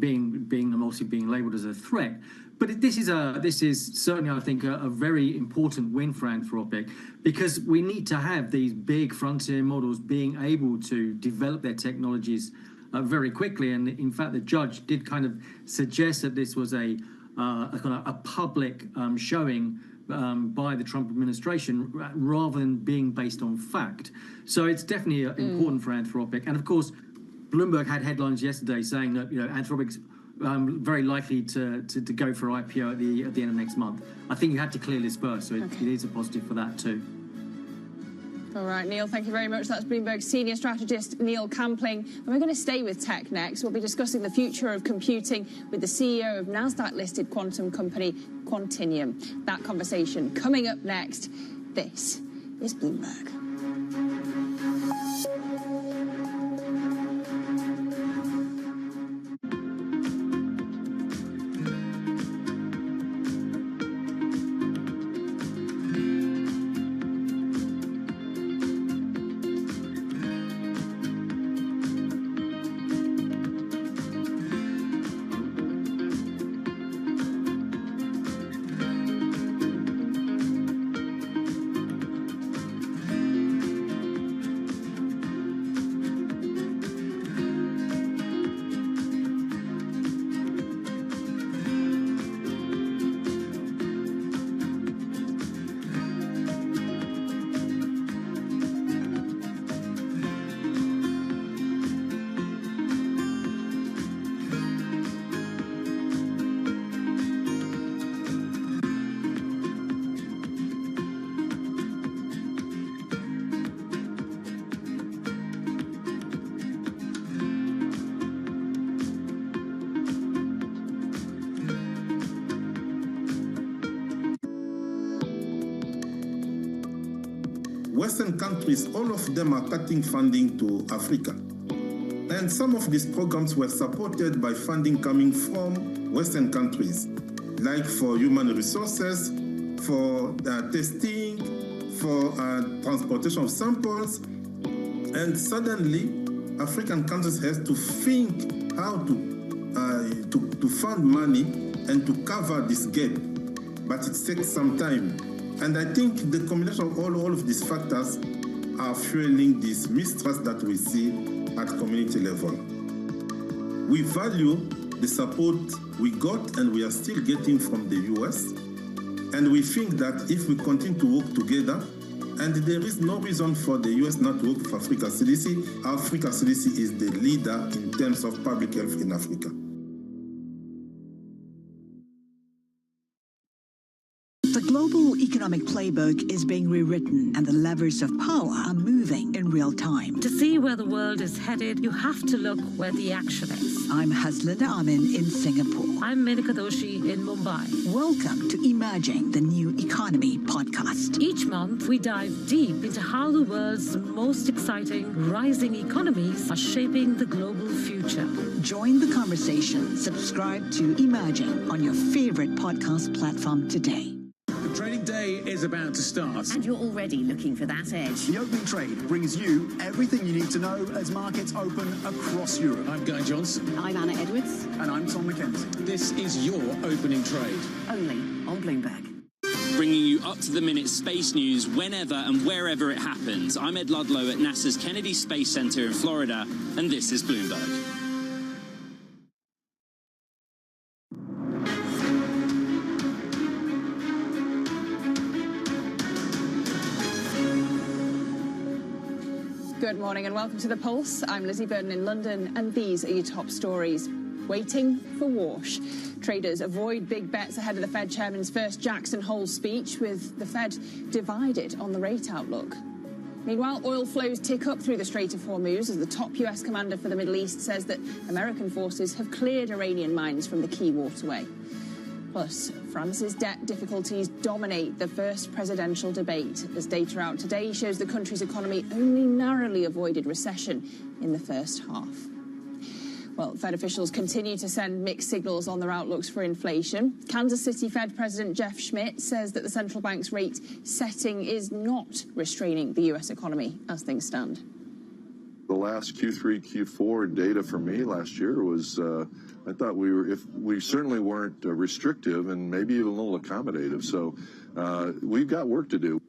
being labelled as a threat. But this is certainly, I think, a very important win for Anthropic, because we need to have these big frontier models being able to develop their technologies very quickly. And in fact, the judge did kind of suggest that this was a public showing by the Trump administration rather than being based on fact. So it's definitely important for Anthropic. And of course, Bloomberg had headlines yesterday saying that Anthropic's very likely to go for IPO at the end of next month. I think you had to clear this first, so it is a positive for that too. All right, Neil, thank you very much. That's Bloomberg senior strategist Neil Campling. And we're going to stay with tech next. We'll be discussing the future of computing with the CEO of NASDAQ-listed quantum company Quantinuum. That conversation coming up next. This is Bloomberg. Western countries, all of them are cutting funding to Africa. And some of these programs were supported by funding coming from Western countries, like for human resources, for testing, for transportation of samples. And suddenly, African countries have to think how to fund money and to cover this gap. But it takes some time. And I think the combination of all of these factors are fueling this mistrust that we see at community level. We value the support we got and we are still getting from the US. And we think that if we continue to work together, and there is no reason for the US not to work with Africa CDC. Africa CDC is the leader in terms of public health in Africa. The global economic playbook is being rewritten and the levers of power are moving in real time. To see where the world is headed, you have to look where the action is. I'm Haslinda Amin in Singapore. I'm Menika Doshi in Mumbai. Welcome to Emerging the New Economy podcast. Each month, we dive deep into how the world's most exciting rising economies are shaping the global future. Join the conversation. Subscribe to Emerging on your favorite podcast platform today. The trading day is about to start. And you're already looking for that edge. The opening trade brings you everything you need to know as markets open across Europe. I'm Guy Johnson. I'm Anna Edwards. And I'm Tom McKenzie. This is your opening trade. Only on Bloomberg. Bringing you up-to-the-minute space news whenever and wherever it happens. I'm Ed Ludlow at NASA's Kennedy Space Center in Florida, and this is Bloomberg. Good morning and welcome to The Pulse. I'm Lizzie Burden in London, and these are your top stories. Waiting for wash. Traders avoid big bets ahead of the Fed chairman's first Jackson Hole speech, with the Fed divided on the rate outlook. Meanwhile, oil flows tick up through the Strait of Hormuz as the top US commander for the Middle East says that American forces have cleared Iranian mines from the key waterway. Plus, France's debt difficulties dominate the first presidential debate, as data out today shows the country's economy only narrowly avoided recession in the first half. Well, Fed officials continue to send mixed signals on their outlooks for inflation. Kansas City Fed President Jeff Schmidt says that the central bank's rate setting is not restraining the US economy as things stand. The last Q3, Q4 data for me last year was, I thought we certainly weren't restrictive and maybe even a little accommodative. So we've got work to do.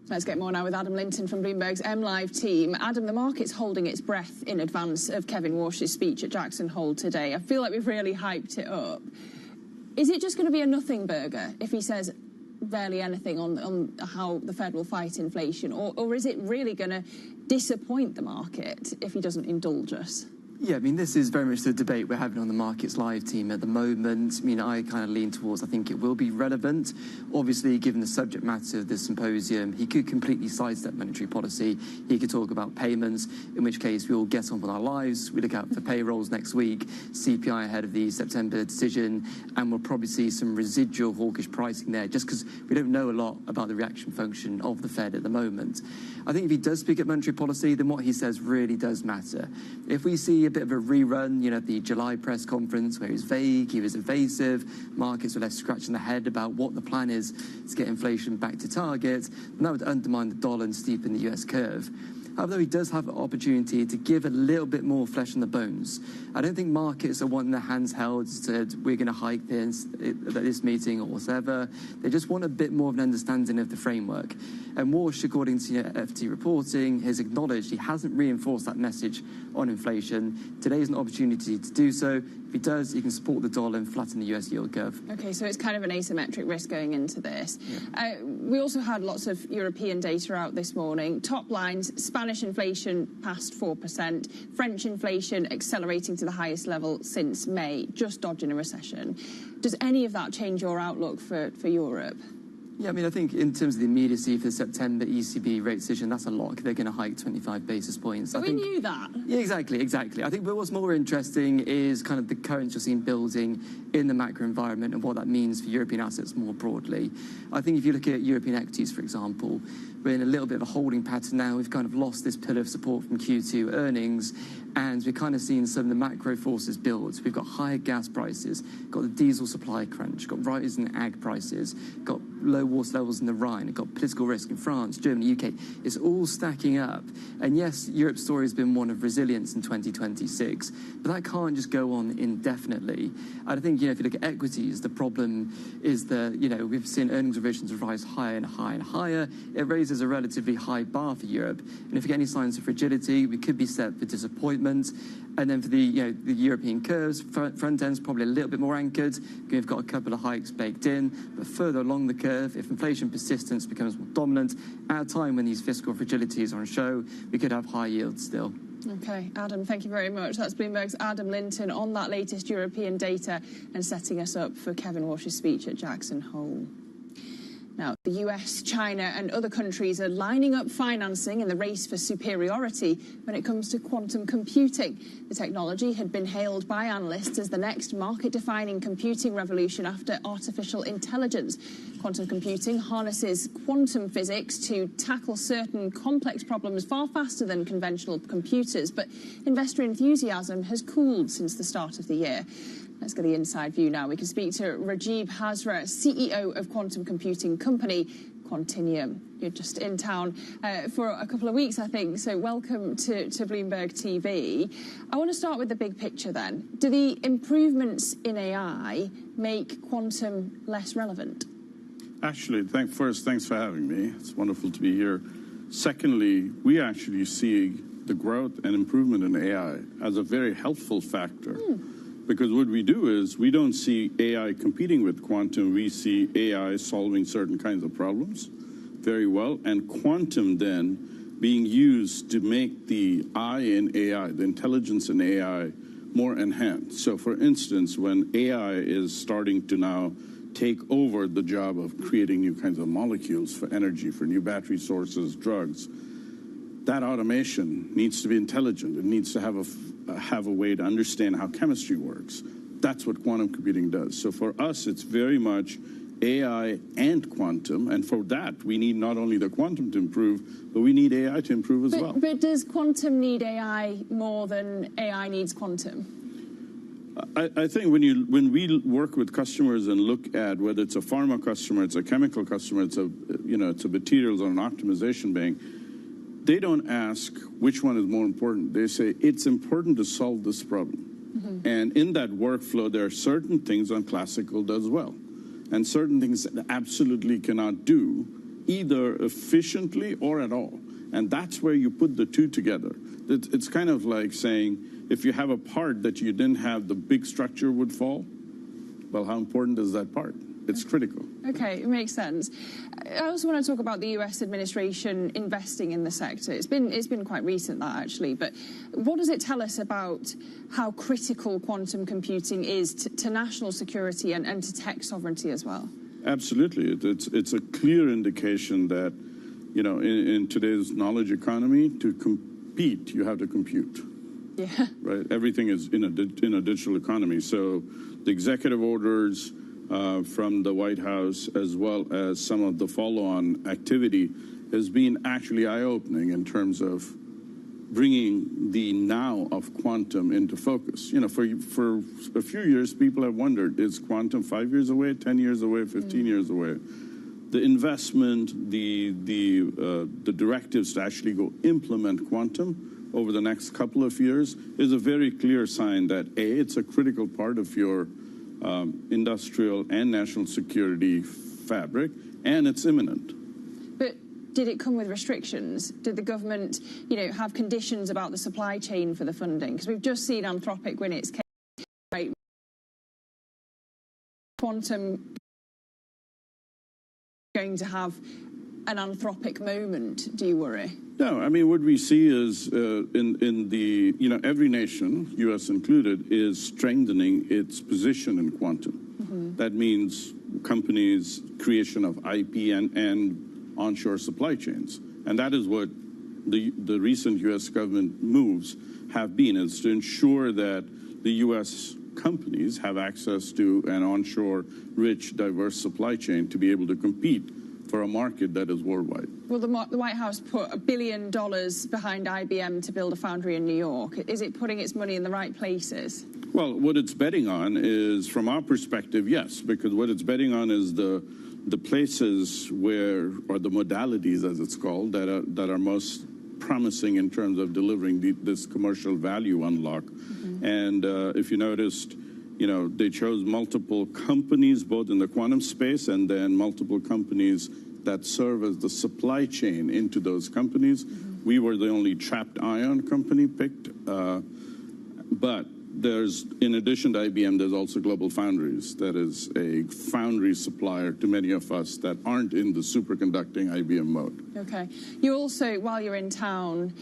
Let's get more now with Adam Linton from Bloomberg's MLive team. Adam, the market's holding its breath in advance of Kevin Warsh's speech at Jackson Hole today. I feel like we've really hyped it up. Is it just going to be a nothing burger if he says barely anything on how the Fed will fight inflation, or is it really going to disappoint the market if he doesn't indulge us? Yeah, I mean, this is very much the debate we're having on the Markets Live team at the moment. I mean, I kind of lean towards, I think it will be relevant. Obviously, given the subject matter of this symposium, he could completely sidestep monetary policy. He could talk about payments, in which case we all get on with our lives. We look out for payrolls next week, CPI ahead of the September decision, and we'll probably see some residual hawkish pricing there, just because we don't know a lot about the reaction function of the Fed at the moment. I think if he does speak at monetary policy, then what he says really does matter. If we see a bit of a rerun, the July press conference where he was vague, he was evasive, markets were left scratching their head about what the plan is to get inflation back to target, and that would undermine the dollar and steepen the US curve. However, he does have an opportunity to give a little bit more flesh on the bones. I don't think markets are wanting their hands held, said we're going to hike this at this meeting or whatever. They just want a bit more of an understanding of the framework. And Warsh, according to FT reporting, has acknowledged he hasn't reinforced that message on inflation. Today is an opportunity to do so. If he does, he can support the dollar and flatten the US yield curve. Okay, so it's kind of an asymmetric risk going into this. Yeah. We also had lots of European data out this morning. Top lines, Spanish inflation past 4%, French inflation accelerating to the highest level since May, just dodging a recession. Does any of that change your outlook for Europe? Yeah, I mean, I think in terms of the immediacy for the September ECB rate decision, that's a lock. They're going to hike 25 basis points. But we knew that. Yeah, exactly. I think but what's more interesting is kind of the currents you're seeing building in the macro environment and what that means for European assets more broadly. I think if you look at European equities, for example, we're in a little bit of a holding pattern now. We've kind of lost this pillar of support from Q2 earnings, and we're kind of seeing some of the macro forces build. We've got higher gas prices, got the diesel supply crunch, got rising ag prices, got low water levels in the Rhine, got political risk in France, Germany, UK. It's all stacking up. And yes, Europe's story has been one of resilience in 2026, but that can't just go on indefinitely. I think, if you look at equities, the problem is that, we've seen earnings revisions rise higher and higher and higher. It raises a relatively high bar for Europe. And if you get any signs of fragility, we could be set for disappointment. And then for the the European curves, front end's probably a little bit more anchored. We've got a couple of hikes baked in, but further along the curve, if inflation persistence becomes more dominant, at a time when these fiscal fragilities are on show, we could have high yields still. Okay, Adam, thank you very much. That's Bloomberg's Adam Linton on that latest European data and setting us up for Kevin Walsh's speech at Jackson Hole. Now, the US, China and other countries are lining up financing in the race for superiority when it comes to quantum computing. The technology had been hailed by analysts as the next market-defining computing revolution after artificial intelligence. Quantum computing harnesses quantum physics to tackle certain complex problems far faster than conventional computers, but investor enthusiasm has cooled since the start of the year. Let's get the inside view now. We can speak to Rajiv Hazra, CEO of quantum computing company Quantinuum. You're just in town for a couple of weeks, I think, so welcome to Bloomberg TV. I want to start with the big picture then. Do the improvements in AI make quantum less relevant? Actually, thanks for having me. It's wonderful to be here. Secondly, we actually see the growth and improvement in AI as a very helpful factor. Because what we do is we don't see AI competing with quantum. We see AI solving certain kinds of problems very well, and quantum then being used to make the I in AI, the intelligence in AI, more enhanced. So, for instance, when AI is starting to now take over the job of creating new kinds of molecules for energy, for new battery sources, drugs, that automation needs to be intelligent. It needs to have a way to understand how chemistry works. That's what quantum computing does. So for us, it's very much AI and quantum, and for that, we need not only the quantum to improve, but we need AI to improve as well. But does quantum need AI more than AI needs quantum? I think when we work with customers and look at whether it's a pharma customer, it's a chemical customer, it's a materials or an optimization bank, they don't ask which one is more important. They say it's important to solve this problem. And in that workflow, there are certain things on classical does well, and certain things that absolutely cannot do either efficiently or at all. And that's where you put the two together. It's kind of like saying, if you have a part that you didn't have, the big structure would fall. Well, how important is that part? It's critical. Okay, it makes sense. I also want to talk about the US administration investing in the sector. It's been quite recent, that actually, but what does it tell us about how critical quantum computing is to national security and to tech sovereignty as well? Absolutely. It's a clear indication that, in today's knowledge economy, to compete, you have to compute. Yeah. Right? Everything is in a digital economy. So the executive orders from the White House, as well as some of the follow-on activity, has been actually eye-opening in terms of bringing the now of quantum into focus. For a few years, people have wondered, is quantum 5 years away, 10 years away, 15 years away? The investment, the directives to actually go implement quantum over the next couple of years is a very clear sign that, A, it's a critical part of your industrial and national security fabric, and it's imminent. But did it come with restrictions? Did the government, have conditions about the supply chain for the funding? Because we've just seen Anthropic win its case. Right? Quantum going to have an Anthropic moment, do you worry? No, I mean, what we see is in the, every nation, US included, is strengthening its position in quantum. That means companies' creation of IP and onshore supply chains. And that is what the recent U.S. government moves have been, is to ensure that the U.S. companies have access to an onshore, rich, diverse supply chain to be able to compete for a market that is worldwide. Well, the White House put $1 billion behind IBM to build a foundry in New York. Is it putting its money in the right places? Well, what it's betting on is, from our perspective, yes, because what it's betting on is the places where, or the modalities, as it's called, that are most promising in terms of delivering this commercial value unlock. Mm-hmm. And if you noticed, they chose multiple companies, both in the quantum space and then multiple companies that serve as the supply chain into those companies. Mm-hmm. We were the only trapped ion company picked, but in addition to IBM, there's also Global Foundries. That is a foundry supplier to many of us that aren't in the superconducting IBM mode. Okay. You also, while you're in town,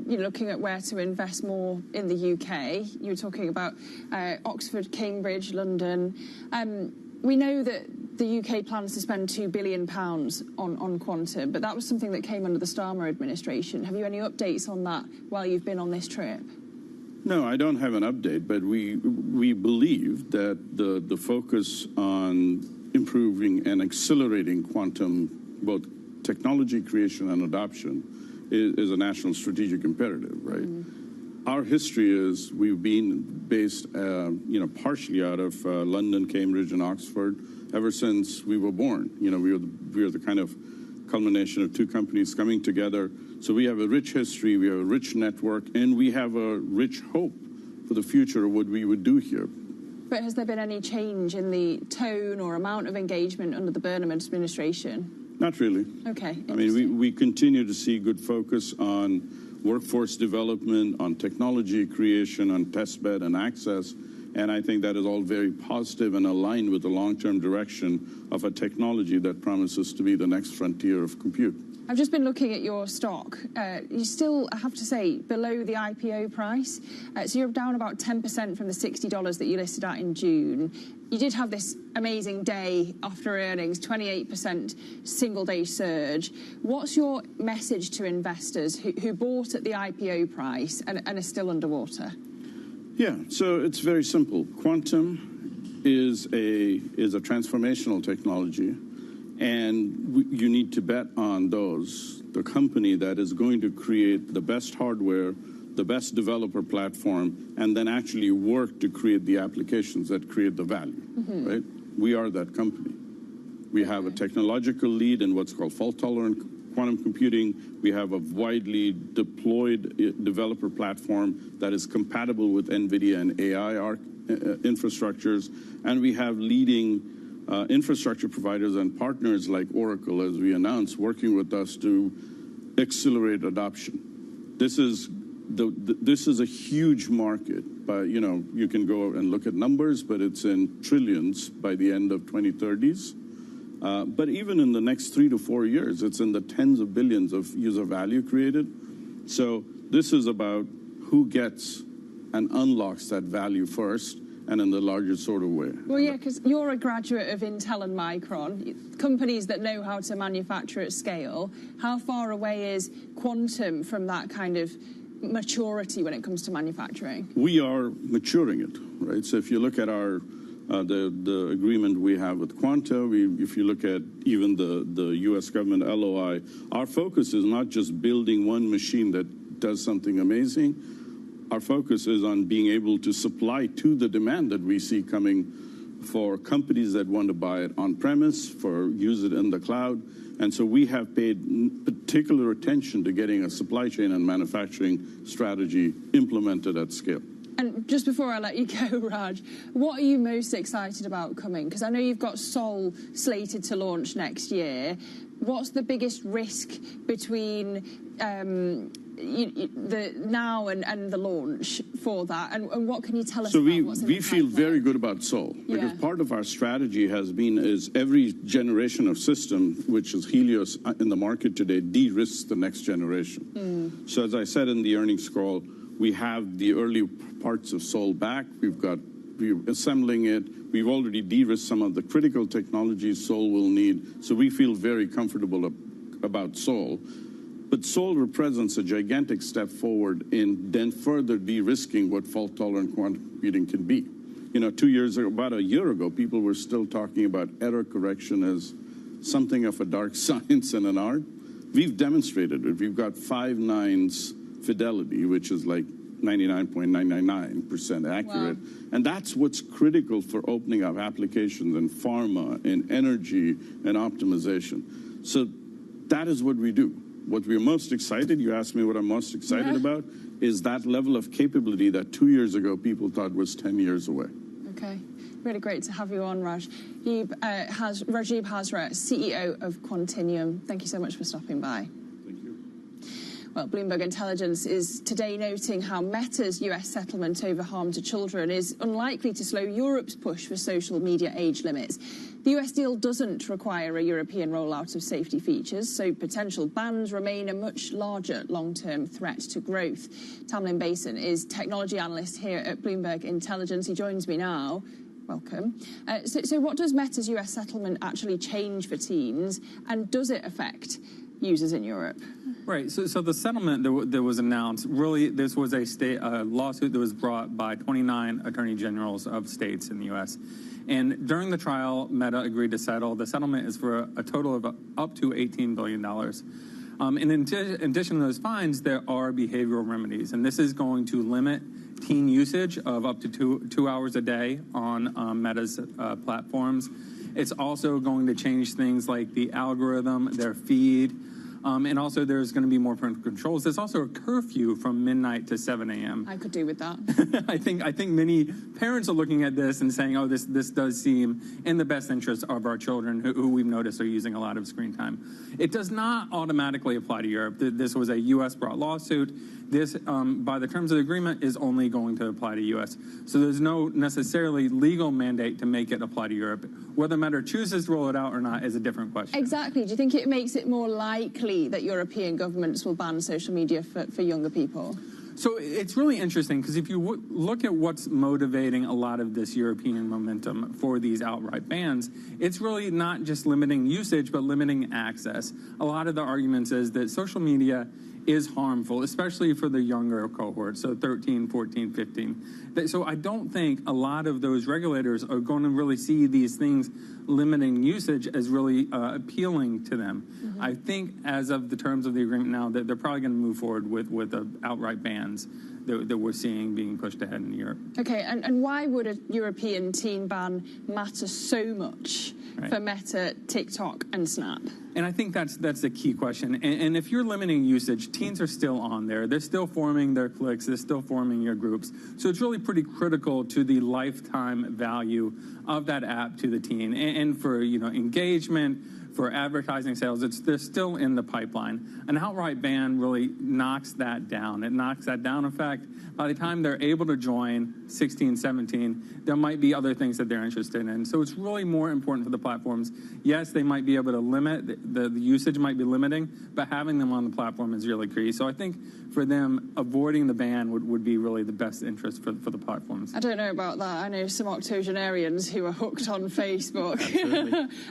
you're looking at where to invest more in the UK. You were talking about Oxford, Cambridge, London. We know that the UK plans to spend £2 billion on quantum, but that was something that came under the Starmer administration. Have you any updates on that while you've been on this trip? No, I don't have an update, but we believe that the focus on improving and accelerating quantum, both technology creation and adoption, is a national strategic imperative, right? Mm-hmm. Our history is we've been based, partially out of London, Cambridge, and Oxford ever since we were born. We are the kind of culmination of two companies coming together. So we have a rich history, we have a rich network, and we have a rich hope for the future of what we would do here. But has there been any change in the tone or amount of engagement under the Burnham administration? Not really. Okay. I mean, we continue to see good focus on workforce development, on technology creation, on testbed and access. And I think that is all very positive and aligned with the long-term direction of a technology that promises to be the next frontier of compute. I've just been looking at your stock. You still, I have to say, below the IPO price. So you're down about 10% from the $60 that you listed at in June. You did have this amazing day after earnings, 28% single-day surge. What's your message to investors who bought at the IPO price and are still underwater? Yeah, so it's very simple. Quantum is a transformational technology, and you need to bet on the company that is going to create the best hardware, the best developer platform, and then actually work to create the applications that create the value, right? We are that company. We have a technological lead in what's called fault-tolerant quantum computing. We have a widely deployed developer platform that is compatible with NVIDIA and AI infrastructures. And we have leading infrastructure providers and partners like Oracle, as we announced, working with us to accelerate adoption. This is a huge market, but you can go and look at numbers, but it's in trillions by the end of 2030s. But even in the next 3 to 4 years, it's in the tens of billions of user value created. So this is about who gets and unlocks that value first, and in the largest sort of way. Well, yeah, because you're a graduate of Intel and Micron, companies that know how to manufacture at scale. How far away is quantum from that kind of maturity when it comes to manufacturing? We are maturing it, right? So if you look at our the agreement we have with Quanta, if you look at even the U.S. government LOI, our focus is not just building one machine that does something amazing. Our focus is on being able to supply to the demand that we see coming for companies that want to buy it on-premise, for use it in the cloud. And so we have paid particular attention to getting a supply chain and manufacturing strategy implemented at scale. And just before I let you go, Raj, what are you most excited about coming? Because I know you've got Sol slated to launch next year. What's the biggest risk between the now and the launch for that? And what can you tell us about what's in the pipeline? We feel very good about Sol, because part of our strategy has been is every generation of system, which is Helios in the market today, de-risks the next generation. So as I said in the earnings call, we have the early parts of Sol back. We've got We're assembling it. We've already de-risked some of the critical technologies Seoul will need. So we feel very comfortable about Seoul. But Seoul represents a gigantic step forward in then further de-risking what fault-tolerant quantum computing can be. You know, 2 years ago, about a year ago, people were still talking about error correction as something of a dark science and an art. We've demonstrated it. We've got 5 nines fidelity, which is like 99.999% accurate. Wow. And that's what's critical for opening up applications in pharma, in energy, and optimization. So that is what we do. What we're most excited, you asked me what I'm most excited about, is that level of capability that 2 years ago people thought was 10 years away. Okay. Really great to have you on, Rajiv Hazra, CEO of Quantinuum. Thank you so much for stopping by. Well, Bloomberg Intelligence is today noting how Meta's US settlement over harm to children is unlikely to slow Europe's push for social media age limits. The US deal doesn't require a European rollout of safety features, so potential bans remain a much larger long-term threat to growth. Tamlin Basin is technology analyst here at Bloomberg Intelligence. He joins me now. Welcome. So what does Meta's US settlement actually change for teens, and does it affect users in Europe? Right. So the settlement that was announced, really, this was a lawsuit that was brought by 29 attorney generals of states in the U.S. And during the trial, Meta agreed to settle. The settlement is for a total of up to $18 billion. In addition to those fines, there are behavioral remedies, and this is going to limit teen usage of up to two hours a day on Meta's platforms. It's also going to change things like the algorithm, their feed, and also there's going to be more controls. There's also a curfew from midnight to 7 a.m. I could do with that. I think many parents are looking at this and saying, oh, this does seem in the best interest of our children who we've noticed are using a lot of screen time. It does not automatically apply to Europe. This was a U.S. brought lawsuit. This, by the terms of the agreement, is only going to apply to U.S. So there's no necessarily legal mandate to make it apply to Europe. Whether Meta chooses to roll it out or not is a different question. Exactly. Do you think it makes it more likely that European governments will ban social media for younger people? So it's really interesting because if you look at what's motivating a lot of this European momentum for these outright bans, it's really not just limiting usage, but limiting access. A lot of the arguments is that social media is harmful, especially for the younger cohort, so 13, 14, 15. So I don't think a lot of those regulators are going to really see these things limiting usage as really appealing to them. Mm-hmm. I think as of the terms of the agreement now, that they're probably going to move forward with outright bans that we're seeing being pushed ahead in Europe. Okay, and why would a European teen ban matter so much for Meta, TikTok, and Snap? And I think that's the key question. And if you're limiting usage, teens are still on there. They're still forming their cliques. They're still forming your groups. So it's really pretty critical to the lifetime value of that app to the teen. And for engagement, for advertising sales, they're still in the pipeline. An outright ban really knocks that down. It knocks that down. In fact, by the time they're able to join 16, 17, there might be other things that they're interested in. So it's really more important for the platforms. Yes, they might be able to limit, the usage might be limiting, but having them on the platform is really key. So I think for them, avoiding the ban would be really the best interest for the platforms. I don't know about that. I know some octogenarians who are hooked on Facebook.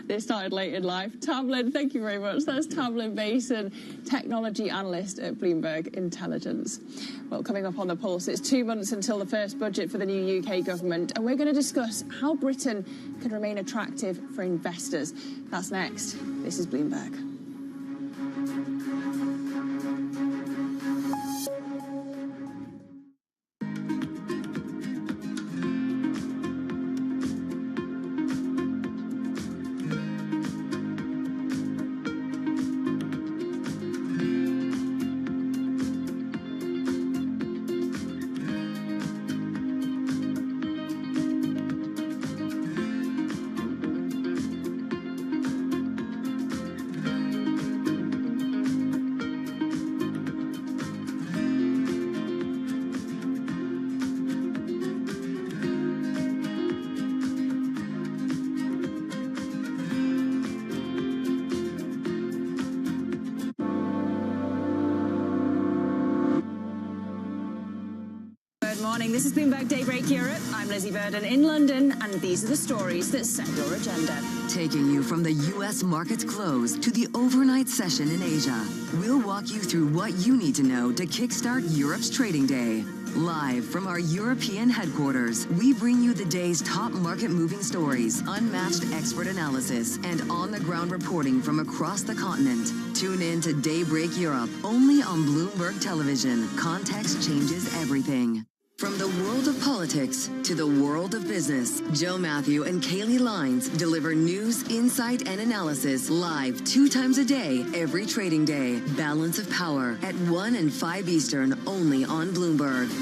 They started late in life. Tamlin, thank you very much. That's Tamlin Basin, technology analyst at Bloomberg Intelligence. Well, coming up on the pulse, it's 2 months until the first budget for the new UK government, and we're going to discuss how Britain can remain attractive for investors. That's next. This is Bloomberg. morning. This is Bloomberg Daybreak Europe. I'm Lizzie Burden in London, and these are the stories that set your agenda. Taking you from the U.S. market's close to the overnight session in Asia, we'll walk you through what you need to know to kickstart Europe's trading day. Live from our European headquarters, we bring you the day's top market-moving stories, unmatched expert analysis, and on-the-ground reporting from across the continent. Tune in to Daybreak Europe, only on Bloomberg Television. Context changes everything. From the world of politics to the world of business, Joe Matthew and Kaylee Lines deliver news, insight, and analysis live 2 times a day, every trading day. Balance of Power at 1 and 5 Eastern, only on Bloomberg.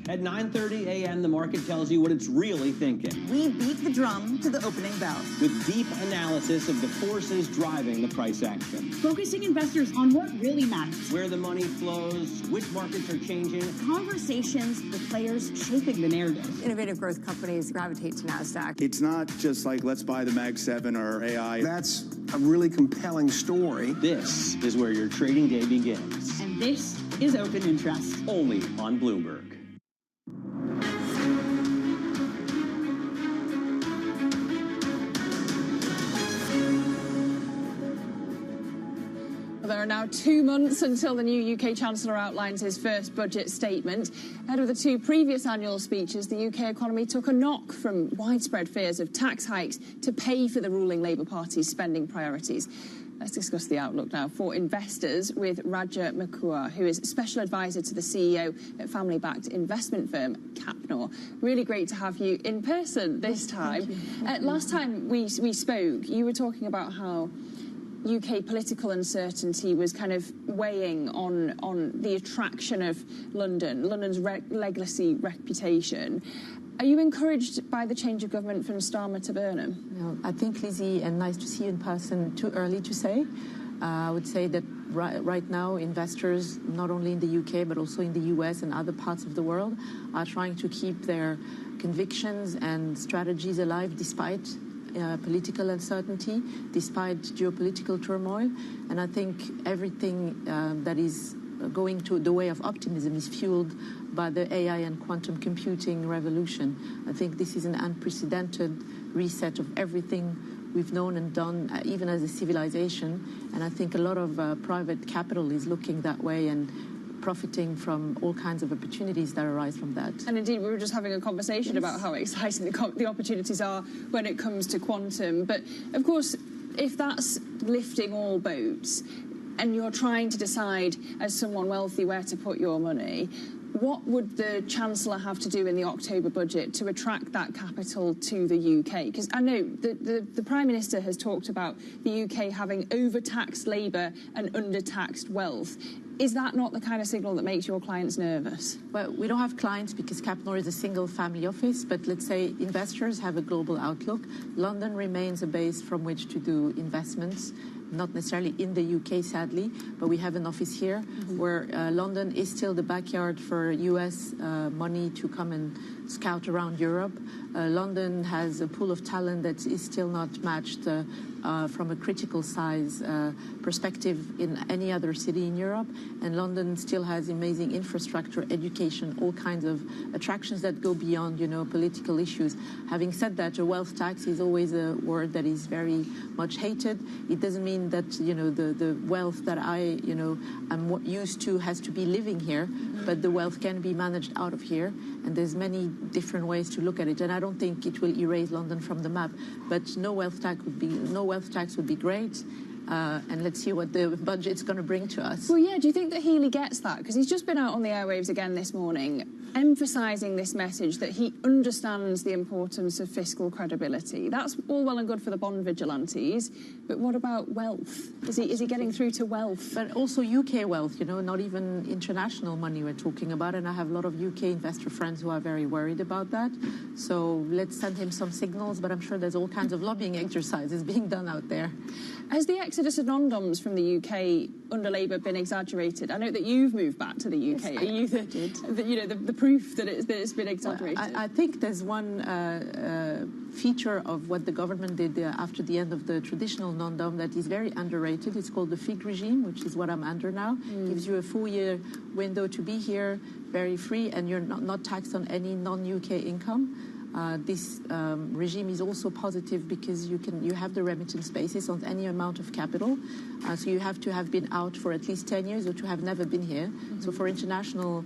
At 9:30 a.m., the market tells you what it's really thinking. We beat the drum to the opening bell. With deep analysis of the forces driving the price action. Focusing investors on what really matters. Where the money flows, which markets are changing. Conversations with players shaping the narrative. Innovative growth companies gravitate to NASDAQ. It's not just like, let's buy the Mag 7 or AI. That's a really compelling story. This is where your trading day begins. And this is Open Interest. Only on Bloomberg. There are now 2 months until the new UK Chancellor outlines his first budget statement. Ahead of the 2 previous annual speeches, the UK economy took a knock from widespread fears of tax hikes to pay for the ruling Labour Party's spending priorities. Let's discuss the outlook now for investors with Raja Makua, who is Special Advisor to the CEO at family-backed investment firm Capnor. Really great to have you in person this time. Last time we spoke, you were talking about how UK political uncertainty was kind of weighing on the attraction of London's legacy reputation. Are you encouraged by the change of government from Starmer to Burnham? No, I think, Lizzie, and nice to see you in person, too early to say. I would say that right now investors, not only in the UK but also in the US and other parts of the world, are trying to keep their convictions and strategies alive despite political uncertainty, despite geopolitical turmoil. And I think everything that is going to the way of optimism is fueled by the AI and quantum computing revolution. I think this is an unprecedented reset of everything we've known and done, even as a civilization. And I think a lot of private capital is looking that way and profiting from all kinds of opportunities that arise from that. And indeed, we were just having a conversation about how exciting the opportunities are when it comes to quantum. But of course, if that's lifting all boats and you're trying to decide as someone wealthy where to put your money, what would the Chancellor have to do in the October budget to attract that capital to the UK? Because I know the Prime Minister has talked about the UK having overtaxed labour and undertaxed wealth. Is that not the kind of signal that makes your clients nervous? Well, we don't have clients because Capnor is a single family office, but let's say investors have a global outlook. London remains a base from which to do investments, not necessarily in the UK, sadly, but we have an office here where London is still the backyard for US money to come and scout around Europe. London has a pool of talent that is still not matched from a critical size perspective in any other city in Europe. And London still has amazing infrastructure, education, all kinds of attractions that go beyond, political issues. Having said that, a wealth tax is always a word that is very much hated. It doesn't mean that, the wealth that I'm used to has to be living here, but the wealth can be managed out of here. And there's many different ways to look at it. And I don't think it will erase London from the map, but no wealth tax would be great. And let's see what the budget's going to bring to us. Well, yeah, do you think that Healy gets that? Because he's just been out on the airwaves again this morning, emphasising this message that he understands the importance of fiscal credibility. That's all well and good for the bond vigilantes, but what about wealth? Is he getting through to wealth? But also UK wealth, not even international money we're talking about, and I have a lot of UK investor friends who are very worried about that. So let's send him some signals, but I'm sure there's all kinds of lobbying exercises being done out there. Has the exodus of non-doms from the UK under Labour been exaggerated? I know that you've moved back to the UK. Yes, Are you the proof that it's been exaggerated? Well, I think there's one feature of what the government did after the end of the traditional non-dom that is very underrated. It's called the FIG regime, which is what I'm under now. Gives you a 4-year window to be here, very free, and you're not taxed on any non-UK income. This regime is also positive because you have the remittance basis on any amount of capital. So you have to have been out for at least 10 years or to have never been here. So for international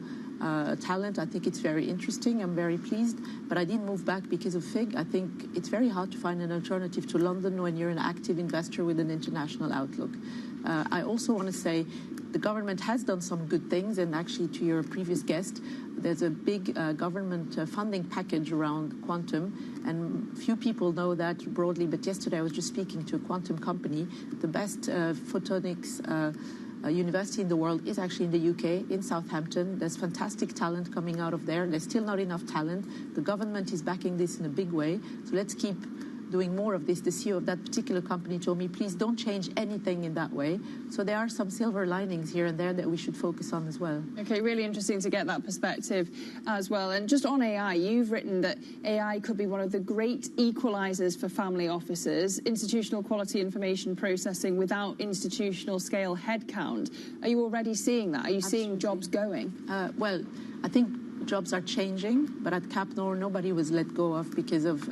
talent, I think it's very interesting. I'm very pleased. But I didn't move back because of FIG. I think it's very hard to find an alternative to London when you're an active investor with an international outlook. I also want to say the government has done some good things, and actually to your previous guest, there's a big government funding package around quantum, and few people know that broadly, but yesterday I was just speaking to a quantum company. The best photonics university in the world is actually in the UK, in Southampton. There's fantastic talent coming out of there. There's still not enough talent. The government is backing this in a big way, so let's keep doing more of this. The CEO of that particular company told me, please don't change anything in that way. So there are some silver linings here and there that we should focus on as well. Okay, really interesting to get that perspective as well. And just on AI, you've written that AI could be one of the great equalizers for family offices, institutional quality information processing without institutional scale headcount. Are you already seeing that? Are you seeing jobs going? Well, I think jobs are changing, but at Capnor, nobody was let go of because of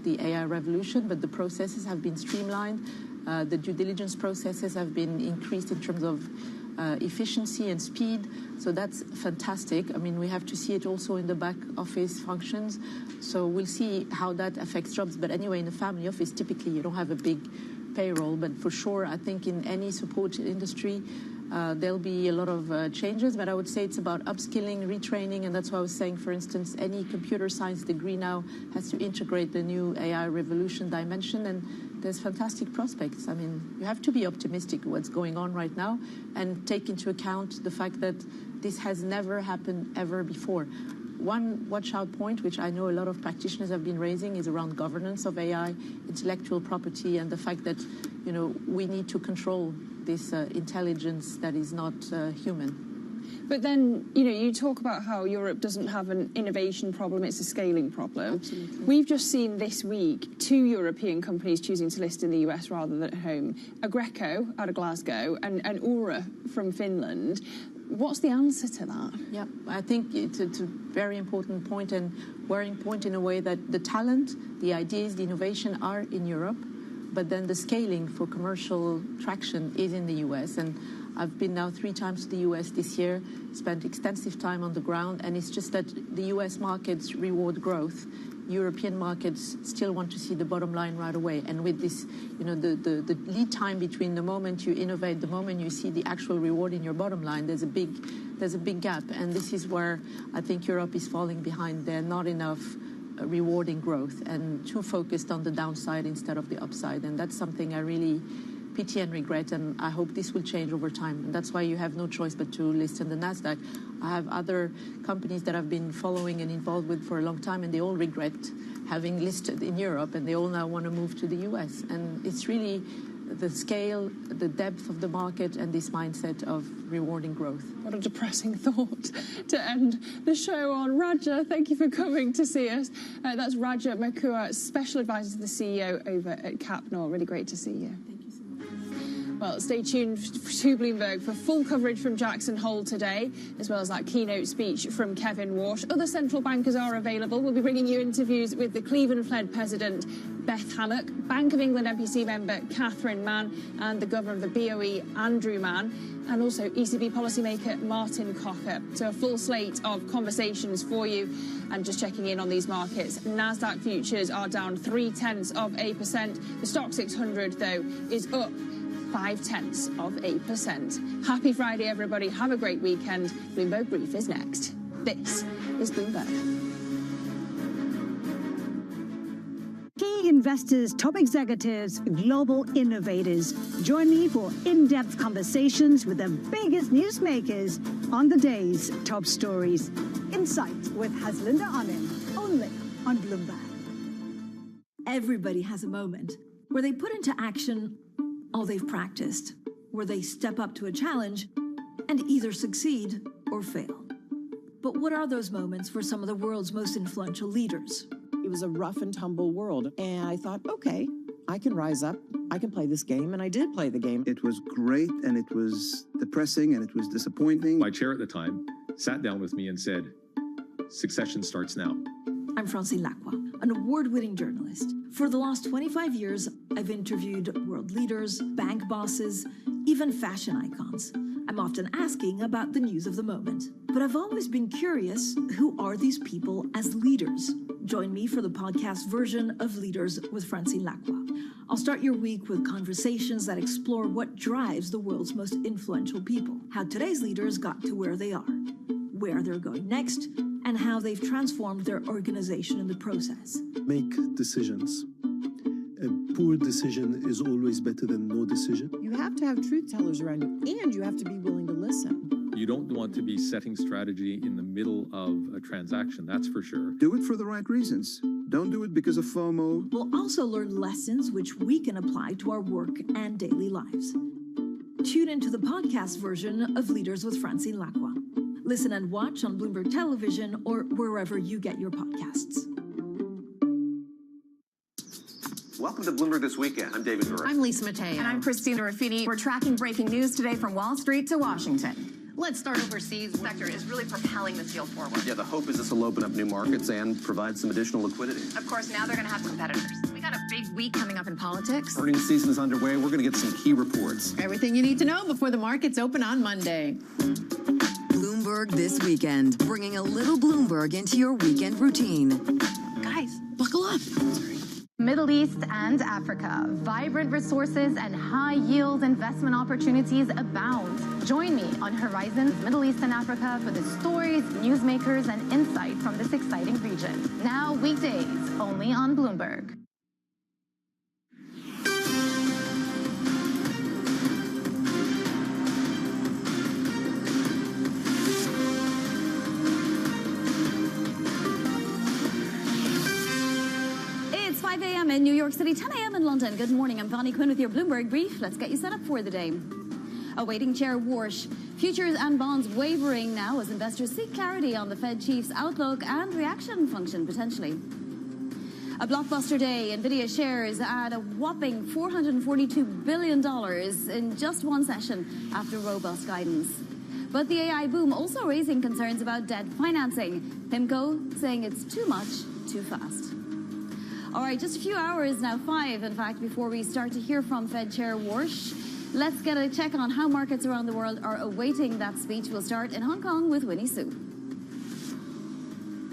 the AI revolution, but the processes have been streamlined. The due diligence processes have been increased in terms of efficiency and speed, so that's fantastic. I mean, we have to see it also in the back office functions, so we'll see how that affects jobs. But anyway, in a family office, typically you don't have a big payroll, but for sure, I think in any support industry, there'll be a lot of changes, but I would say it's about upskilling, retraining, and that's why I was saying, for instance, any computer science degree now has to integrate the new AI revolution dimension, and there's fantastic prospects. I mean, you have to be optimistic what's going on right now and take into account the fact that this has never happened ever before. One watch-out point, which I know a lot of practitioners have been raising, is around governance of AI, intellectual property, and the fact that, you know, we need to control this intelligence that is not human. But then, you know, you talk about how Europe doesn't have an innovation problem, it's a scaling problem. Absolutely. We've just seen this week 2 European companies choosing to list in the US rather than at home. Agreco out of Glasgow and Aura from Finland. What's the answer to that? Yeah, I think it's a very important point, and very important in a way that the talent, the ideas, the innovation are in Europe, but then the scaling for commercial traction is in the US. And I've been now 3 times to the US this year, spent extensive time on the ground, and it's just that the US markets reward growth. European markets still want to see the bottom line right away. And with this, you know, the lead time between the moment you innovate, the moment you see the actual reward in your bottom line, there's a big gap. And this is where I think Europe is falling behind. They're not enough rewarding growth and too focused on the downside instead of the upside. And that's something I really pity and regret, and I hope this will change over time. And that's why you have no choice but to list on the NASDAQ. I have other companies that I've been following and involved with for a long time, and they all regret having listed in Europe, and they all now want to move to the US. And it's really the scale, the depth of the market, and this mindset of rewarding growth. What a depressing thought to end the show on. Raja, thank you for coming to see us. That's Raja Makua, Special Advisor to the CEO over at Capnor. Really great to see you. Thank you so much. Well, stay tuned to Bloomberg for full coverage from Jackson Hole today, as well as that keynote speech from Kevin Walsh. Other central bankers are available. We'll be bringing you interviews with the Cleveland Fed President, Beth Hannock, Bank of England MPC member Catherine Mann, and the Governor of the BOE, Andrew Mann, and also ECB policymaker Martin Cocker. So a full slate of conversations for you. And just checking in on these markets, NASDAQ futures are down 0.3%. The Stock 600, though, is up 0.5%. Happy Friday, everybody. Have a great weekend. Bloomberg Brief is next. This is Bloomberg. Key investors, top executives, global innovators. Join me for in-depth conversations with the biggest newsmakers on the day's top stories. Insight with Haslinda Amin, only on Bloomberg. Everybody has a moment where they put into action all they've practiced, where they step up to a challenge and either succeed or fail. But what are those moments for some of the world's most influential leaders? It was a rough and tumble world, and I thought, okay, I can rise up, I can play this game, and I did play the game. It was great, and it was depressing, and it was disappointing. My chair at the time sat down with me and said, succession starts now. I'm Francine Lacroix, an award-winning journalist. For the last 25 years, I've interviewed world leaders, bank bosses, even fashion icons. I'm often asking about the news of the moment. But I've always been curious, who are these people as leaders? Join me for the podcast version of Leaders with Francine Lacroix. I'll start your week with conversations that explore what drives the world's most influential people, how today's leaders got to where they are, where they're going next, and how they've transformed their organization in the process. Make decisions. A poor decision is always better than no decision. You have to have truth tellers around you, and you have to be willing to listen. You don't want to be setting strategy in the middle of a transaction, that's for sure. Do it for the right reasons. Don't do it because of FOMO. We'll also learn lessons which we can apply to our work and daily lives. Tune into the podcast version of Leaders with Francine Lacroix. Listen and watch on Bloomberg Television or wherever you get your podcasts. Welcome to Bloomberg This Weekend. I'm David Murray. I'm Lisa Mateo. And I'm Christina Ruffini. We're tracking breaking news today from Wall Street to Washington. Let's start overseas. The sector is really propelling this deal forward. Yeah, the hope is this will open up new markets and provide some additional liquidity. Of course, now they're going to have competitors. We got a big week coming up in politics. Earnings season is underway. We're going to get some key reports. Everything you need to know before the markets open on Monday. Bloomberg This Weekend, bringing a little Bloomberg into your weekend routine. Guys, buckle up. Middle East and Africa. Vibrant resources and high-yield investment opportunities abound. Join me on Horizons Middle East and Africa for the stories, newsmakers, and insight from this exciting region. Now weekdays, only on Bloomberg. It's 5 a.m. in New York City, 10 a.m. in London. Good morning. I'm Vonnie Quinn with your Bloomberg Brief. Let's get you set up for the day. Awaiting Chair Warsh. Futures and bonds wavering now as investors seek clarity on the Fed chief's outlook and reaction function, potentially. A blockbuster day. NVIDIA shares add a whopping $442 billion in just one session after robust guidance. But the AI boom also raising concerns about debt financing. PIMCO saying it's too much, too fast. All right, just a few hours now, 5, in fact, before we start to hear from Fed Chair Warsh. Let's get a check on how markets around the world are awaiting that speech. We'll start in Hong Kong with Winnie Su.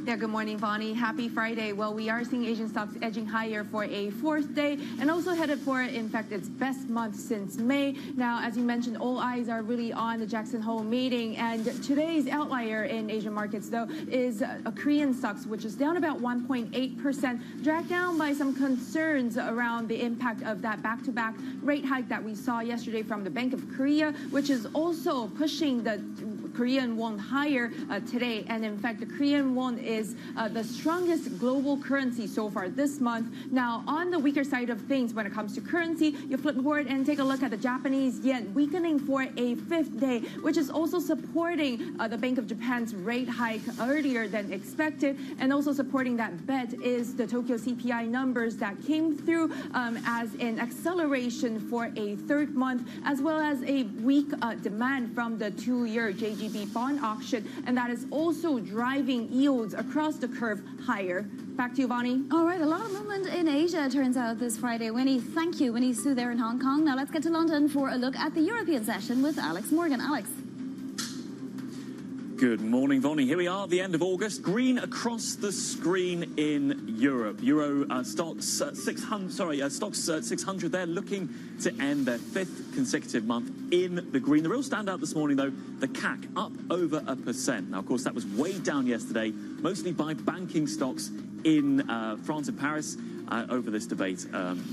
Yeah, good morning, Vonnie. Happy Friday. Well, we are seeing Asian stocks edging higher for a fourth day and also headed for, in fact, its best month since May. Now, as you mentioned, all eyes are really on the Jackson Hole meeting. And today's outlier in Asian markets, though, is Korean stocks, which is down about 1.8%, dragged down by some concerns around the impact of that back-to-back rate hike that we saw yesterday from the Bank of Korea, which is also pushing the Korean won higher today. And in fact, the Korean won is the strongest global currency so far this month. Now, on the weaker side of things when it comes to currency, you flip forward and take a look at the Japanese yen weakening for a fifth day, which is also supporting the Bank of Japan's rate hike earlier than expected. And also supporting that bet is the Tokyo CPI numbers that came through as an acceleration for a third month, as well as a weak demand from the 2-year JGB bond auction, and that is also driving yields across the curve higher. Back to you, Vonnie. All right, a lot of movement in Asia, turns out, this Friday. Winnie, thank you. Winnie Su there in Hong Kong. Now let's get to London for a look at the European session with Alex Morgan. Alex. Good morning, Vonnie. Here we are, the end of August. Green across the screen in Europe. Euro stocks 600 there, looking to end their 5th consecutive month in the green. The real standout this morning, though, the CAC up over 1%. Now, of course, that was weighed down yesterday, mostly by banking stocks in France and Paris. Over this debate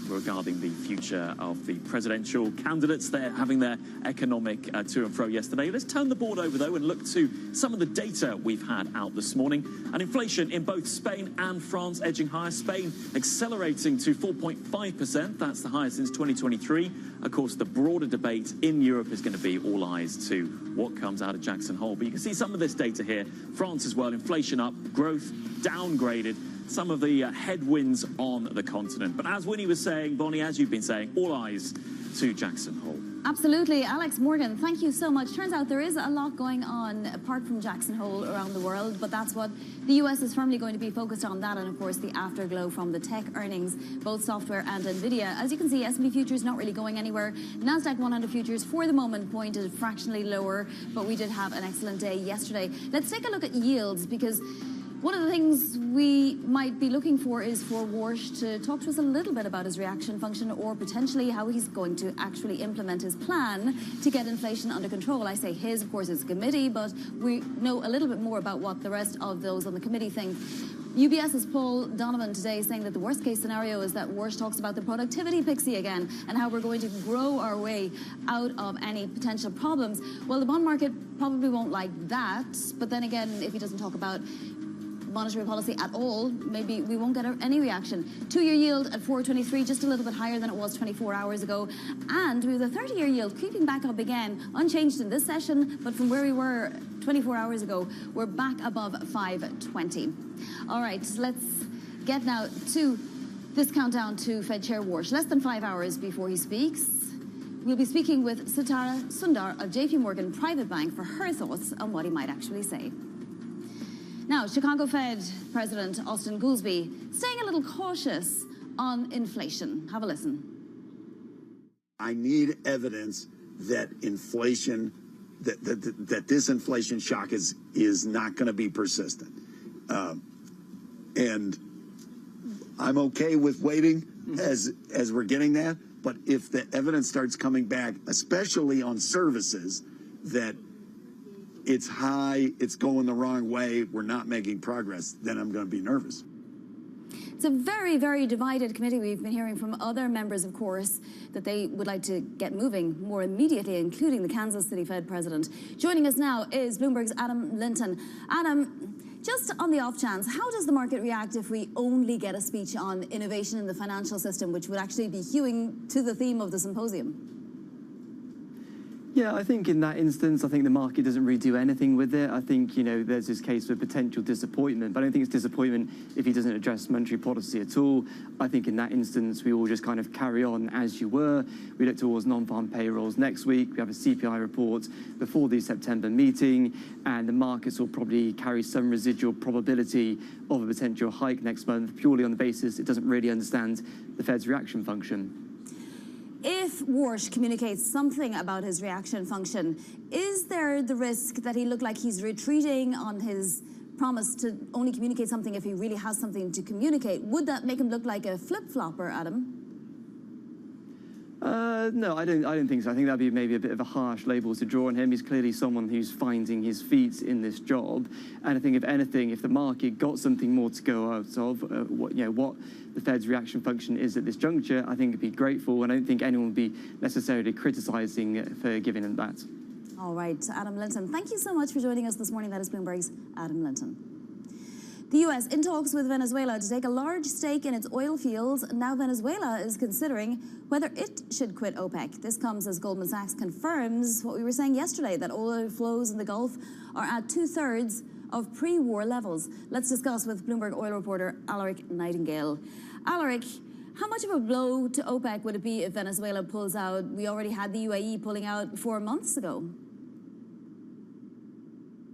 regarding the future of the presidential candidates. They're having their economic to and fro yesterday. Let's turn the board over, though, and look to some of the data we've had out this morning. And inflation in both Spain and France edging higher. Spain accelerating to 4.5%. That's the highest since 2023. Of course, the broader debate in Europe is going to be all eyes to what comes out of Jackson Hole. But you can see some of this data here. France as well, inflation up, growth downgraded. Some of the headwinds on the continent. But as Winnie was saying, Bonnie, as you've been saying, all eyes to Jackson Hole. Absolutely. Alex Morgan, thank you so much. Turns out there is a lot going on apart from Jackson Hole around the world, but that's what the US is firmly going to be focused on, that and of course the afterglow from the tech earnings, both software and Nvidia. As you can see, S&P futures not really going anywhere. NASDAQ 100 futures for the moment pointed fractionally lower, but we did have an excellent day yesterday. Let's take a look at yields, because one of the things we might be looking for is for Warsh to talk to us a little bit about his reaction function, or potentially how he's going to actually implement his plan to get inflation under control. I say his, of course, it's a committee, but we know a little bit more about what the rest of those on the committee think. UBS's Paul Donovan today saying that the worst case scenario is that Warsh talks about the productivity pixie again and how we're going to grow our way out of any potential problems. Well, the bond market probably won't like that, but then again, if he doesn't talk about monetary policy at all, maybe we won't get any reaction. 2-year yield at 4.23, just a little bit higher than it was 24 hours ago. And we have the 30-year yield creeping back up again, unchanged in this session, but from where we were 24 hours ago, we're back above 5.20. All right, let's get now to this countdown to Fed Chair Warsh. Less than 5 hours before he speaks, we'll be speaking with Sitara Sundar of JP Morgan Private Bank for her thoughts on what he might actually say. Now, Chicago Fed President Austin Goolsbee staying a little cautious on inflation. Have a listen. I need evidence that inflation, that this inflation shock is not going to be persistent. And I'm okay with waiting as we're getting that. But if the evidence starts coming back, especially on services, that it's high, it's going the wrong way, we're not making progress, then I'm going to be nervous. It's a very, very divided committee. We've been hearing from other members, of course, that they would like to get moving more immediately, including the Kansas City Fed president. Joining us now is Bloomberg's Adam Linton. Adam, just on the off chance, how does the market react if we only get a speech on innovation in the financial system, which would actually be hewing to the theme of the symposium? Yeah, I think in that instance, I think the market doesn't really do anything with it. I think, there's this case for potential disappointment, but I don't think it's disappointment if he doesn't address monetary policy at all. I think in that instance, we all just kind of carry on as you were. We look towards non-farm payrolls next week. We have a CPI report before the September meeting, and the markets will probably carry some residual probability of a potential hike next month, purely on the basis it doesn't really understand the Fed's reaction function. If Warsh communicates something about his reaction function, is there the risk that he looked like he's retreating on his promise to only communicate something if he really has something to communicate? Would that make him look like a flip-flopper, Adam? No, I don't think so. I think that'd be maybe a bit of a harsh label to draw on him. He's clearly someone who's finding his feet in this job. And I think, if anything, if the market got something more to go out of, what the Fed's reaction function is at this juncture, I think it'd be grateful. And I don't think anyone would be necessarily criticising for giving him that. All right, Adam Linton, thank you so much for joining us this morning. That is Bloomberg's Adam Linton. The U.S. in talks with Venezuela to take a large stake in its oil fields. Now Venezuela is considering whether it should quit OPEC. This comes as Goldman Sachs confirms what we were saying yesterday, that oil flows in the Gulf are at 2/3 of pre-war levels. Let's discuss with Bloomberg oil reporter Alaric Nightingale. Alaric, how much of a blow to OPEC would it be if Venezuela pulls out? We already had the UAE pulling out 4 months ago.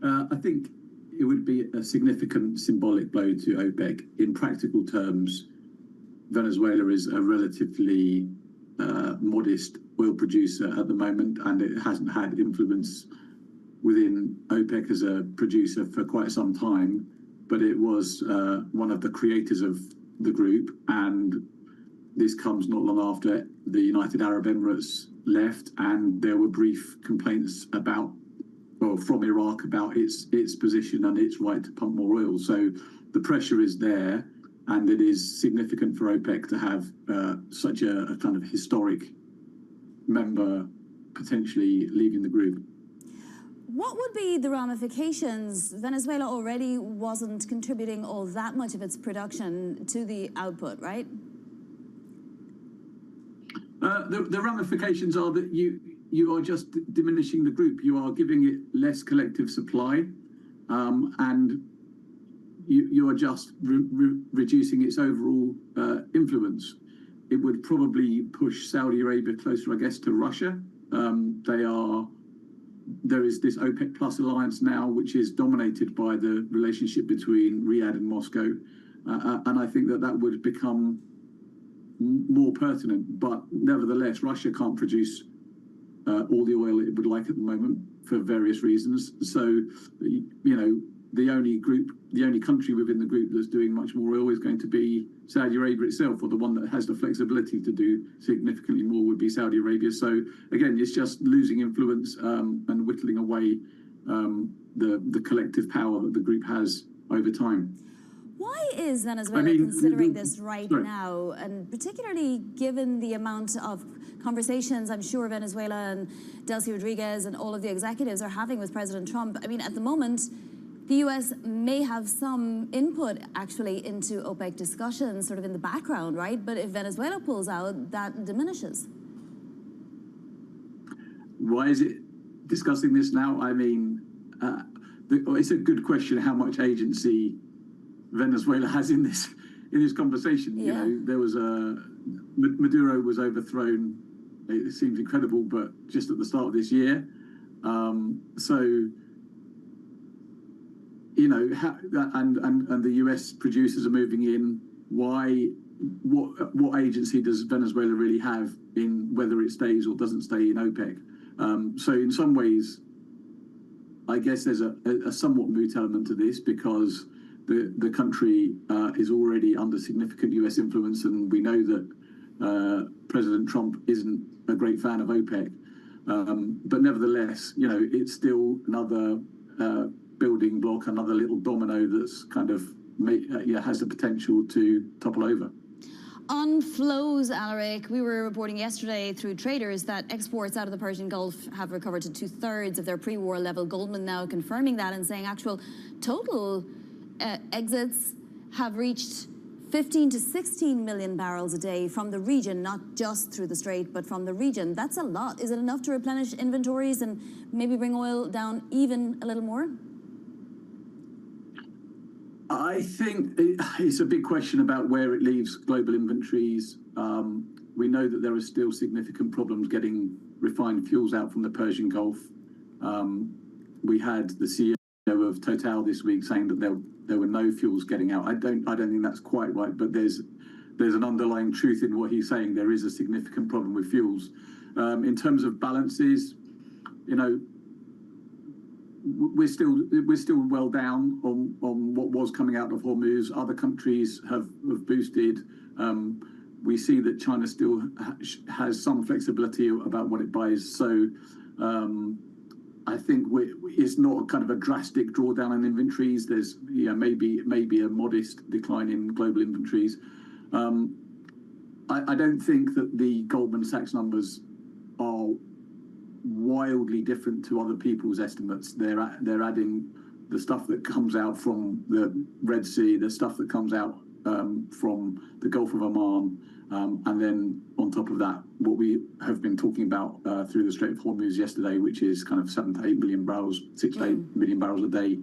I think it would be a significant symbolic blow to OPEC. In practical terms, Venezuela is a relatively modest oil producer at the moment, and it hasn't had influence within OPEC as a producer for quite some time, but it was one of the creators of the group, and this comes not long after the United Arab Emirates left, and there were brief complaints from Iraq about its position and its right to pump more oil. So the pressure is there, and it is significant for OPEC to have such a kind of historic member potentially leaving the group. What would be the ramifications? Venezuela already wasn't contributing all that much of its production to the output, right? The ramifications are that you are just diminishing the group. You are giving it less collective supply, and you are just reducing its overall influence. It would probably push Saudi Arabia closer, I guess, to Russia There is this OPEC Plus alliance now, which is dominated by the relationship between Riyadh and Moscow. And I think that would become more pertinent. But nevertheless, Russia can't produce all the oil it would like at the moment for various reasons. So, the only country within the group that's doing much more oil is going to be Saudi Arabia itself, or the one that has the flexibility to do significantly more would be Saudi Arabia. So again, it's just losing influence and whittling away the collective power that the group has over time. Why is Venezuela considering this right now, and particularly given the amount of conversations I'm sure Venezuela and Delcy Rodriguez and all of the executives are having with President Trump? I mean, at the moment, the US may have some input actually into OPEC discussions sort of in the background, right? But if Venezuela pulls out, that diminishes. Why is it discussing this now? I mean, it's a good question how much agency Venezuela has in this conversation. Yeah. There was Maduro was overthrown. It seems incredible, but just at the start of this year. And the US producers are moving in. What agency does Venezuela really have in whether it stays or doesn't stay in OPEC? So in some ways, I guess there's a somewhat moot element to this, because the country is already under significant US influence, and we know that President Trump isn't a great fan of OPEC. But nevertheless, it's still another building block, another little domino that's kind of has the potential to topple over. On flows, Alaric, we were reporting yesterday through traders that exports out of the Persian Gulf have recovered to 2/3 of their pre-war level. Goldman now confirming that and saying actual total exits have reached 15 to 16 million barrels a day from the region, not just through the strait, but from the region. That's a lot. Is it enough to replenish inventories and maybe bring oil down even a little more? I think it's a big question about where it leaves global inventories. We know that there are still significant problems getting refined fuels out from the Persian Gulf. We had the CEO of Total this week saying that there were no fuels getting out. I don't think that's quite right, but there's an underlying truth in what he's saying. There is a significant problem with fuels. In terms of balances, we're still well down on what was coming out of Hormuz. Other countries have boosted. We see that China still has some flexibility about what it buys. So I think it's not kind of a drastic drawdown in inventories. There's maybe a modest decline in global inventories. I don't think that the Goldman Sachs numbers are wildly different to other people's estimates. They're adding the stuff that comes out from the Red Sea, the stuff that comes out from the Gulf of Oman, and then on top of that, what we have been talking about through the Strait of Hormuz yesterday, which is kind of 7 to 8 million barrels, 6 to 8 million barrels a day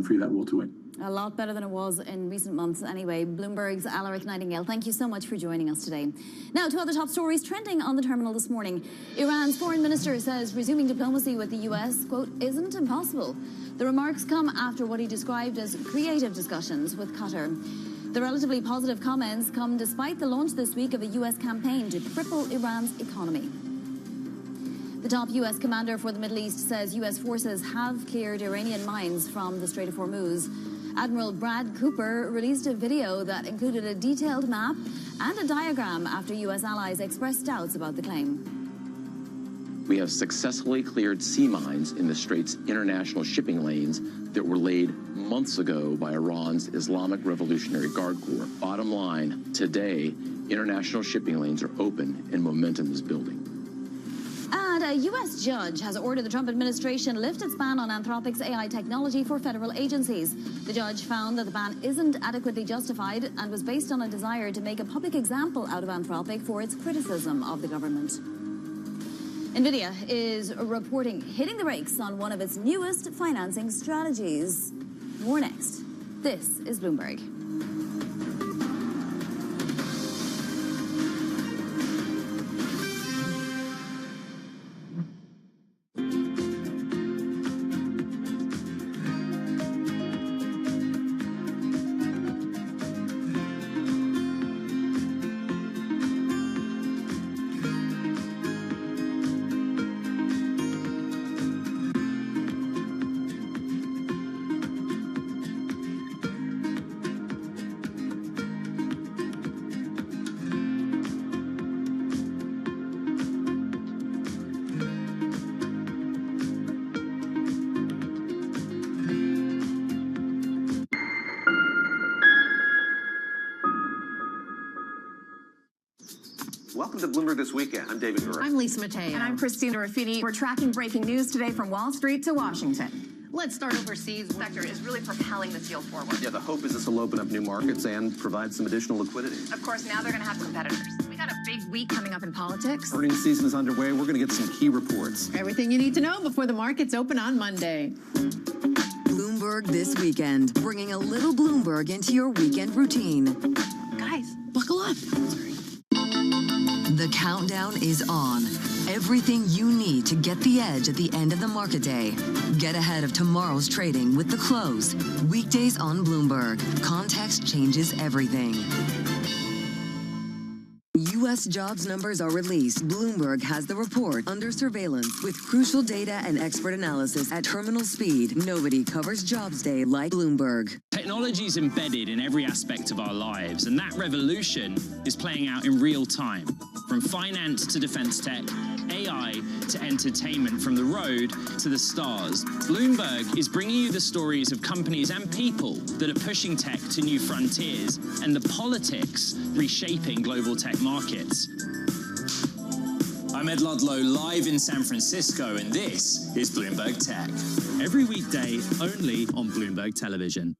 through that waterway. A lot better than it was in recent months anyway. Bloomberg's Alaric Nightingale, thank you so much for joining us today. Now to other top stories trending on the terminal this morning. Iran's foreign minister says resuming diplomacy with the US, quote, isn't impossible. The remarks come after what he described as creative discussions with Qatar. The relatively positive comments come despite the launch this week of a US campaign to cripple Iran's economy. The top US commander for the Middle East says US forces have cleared Iranian mines from the Strait of Hormuz. Admiral Brad Cooper released a video that included a detailed map and a diagram after US allies expressed doubts about the claim. We have successfully cleared sea mines in the Strait's international shipping lanes that were laid months ago by Iran's Islamic Revolutionary Guard Corps. Bottom line, today, international shipping lanes are open and momentum is building. And a U.S. judge has ordered the Trump administration lift its ban on Anthropic's AI technology for federal agencies. The judge found that the ban isn't adequately justified and was based on a desire to make a public example out of Anthropic for its criticism of the government. NVIDIA is reporting hitting the brakes on one of its newest financing strategies. More next. This is Bloomberg. Welcome to Bloomberg This Weekend. I'm David Gura. I'm Lisa Mateo. And I'm Christina Ruffini. We're tracking breaking news today from Wall Street to Washington. Let's start overseas. The sector is really propelling this deal forward. Yeah, the hope is this will open up new markets and provide some additional liquidity. Of course, now they're going to have competitors. We got a big week coming up in politics. Earnings season is underway. We're going to get some key reports. Everything you need to know before the markets open on Monday. Bloomberg This Weekend, bringing a little Bloomberg into your weekend routine. Guys, buckle up. The countdown is on. Everything you need to get the edge at the end of the market day. Get ahead of tomorrow's trading with The Close. Weekdays on Bloomberg. Context changes everything. U.S. jobs numbers are released. Bloomberg has the report under surveillance with crucial data and expert analysis at terminal speed. Nobody covers Jobs Day like Bloomberg. Technology is embedded in every aspect of our lives, and that revolution is playing out in real time. From finance to defense tech, AI to entertainment, from the road to the stars. Bloomberg is bringing you the stories of companies and people that are pushing tech to new frontiers and the politics reshaping global tech markets. I'm Ed Ludlow, live in San Francisco, and this is Bloomberg Tech. Every weekday, only on Bloomberg Television.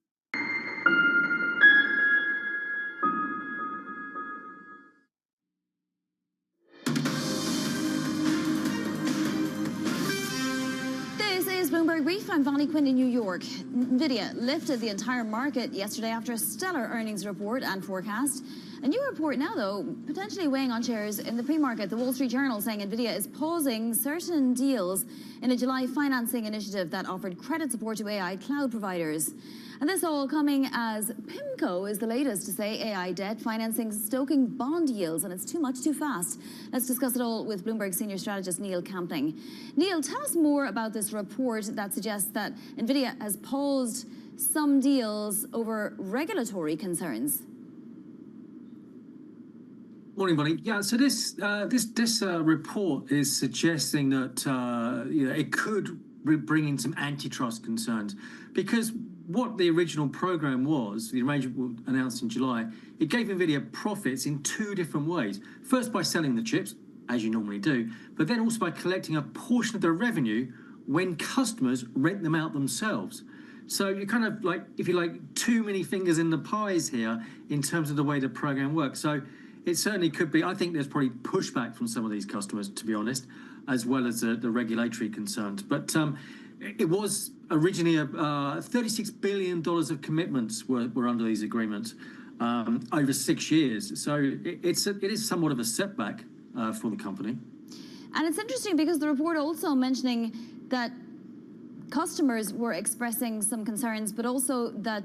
Bloomberg Brief, I'm Vonnie Quinn in New York. NVIDIA lifted the entire market yesterday after a stellar earnings report and forecast. A new report now, though, potentially weighing on shares in the pre-market. The Wall Street Journal saying NVIDIA is pausing certain deals in a July financing initiative that offered credit support to AI cloud providers. And this all coming as PIMCO is the latest to say AI debt financing stoking bond yields, and it's too much too fast. Let's discuss it all with Bloomberg senior strategist Neil Campling. Neil, tell us more about this report that suggests that NVIDIA has paused some deals over regulatory concerns. Morning, Bonnie. Yeah, so this report is suggesting that it could bring in some antitrust concerns, because what the original program was, the arrangement announced in July, it gave NVIDIA profits in two different ways. First, by selling the chips, as you normally do, but then also by collecting a portion of the revenue when customers rent them out themselves. So you're kind of like, if you like, too many fingers in the pies here in terms of the way the program works. So it certainly could be. I think there's probably pushback from some of these customers, to be honest, as well as the regulatory concerns. But it was originally $36 billion of commitments were under these agreements over 6 years. So it is somewhat of a setback for the company. And it's interesting because the report also mentioning that customers were expressing some concerns, but also that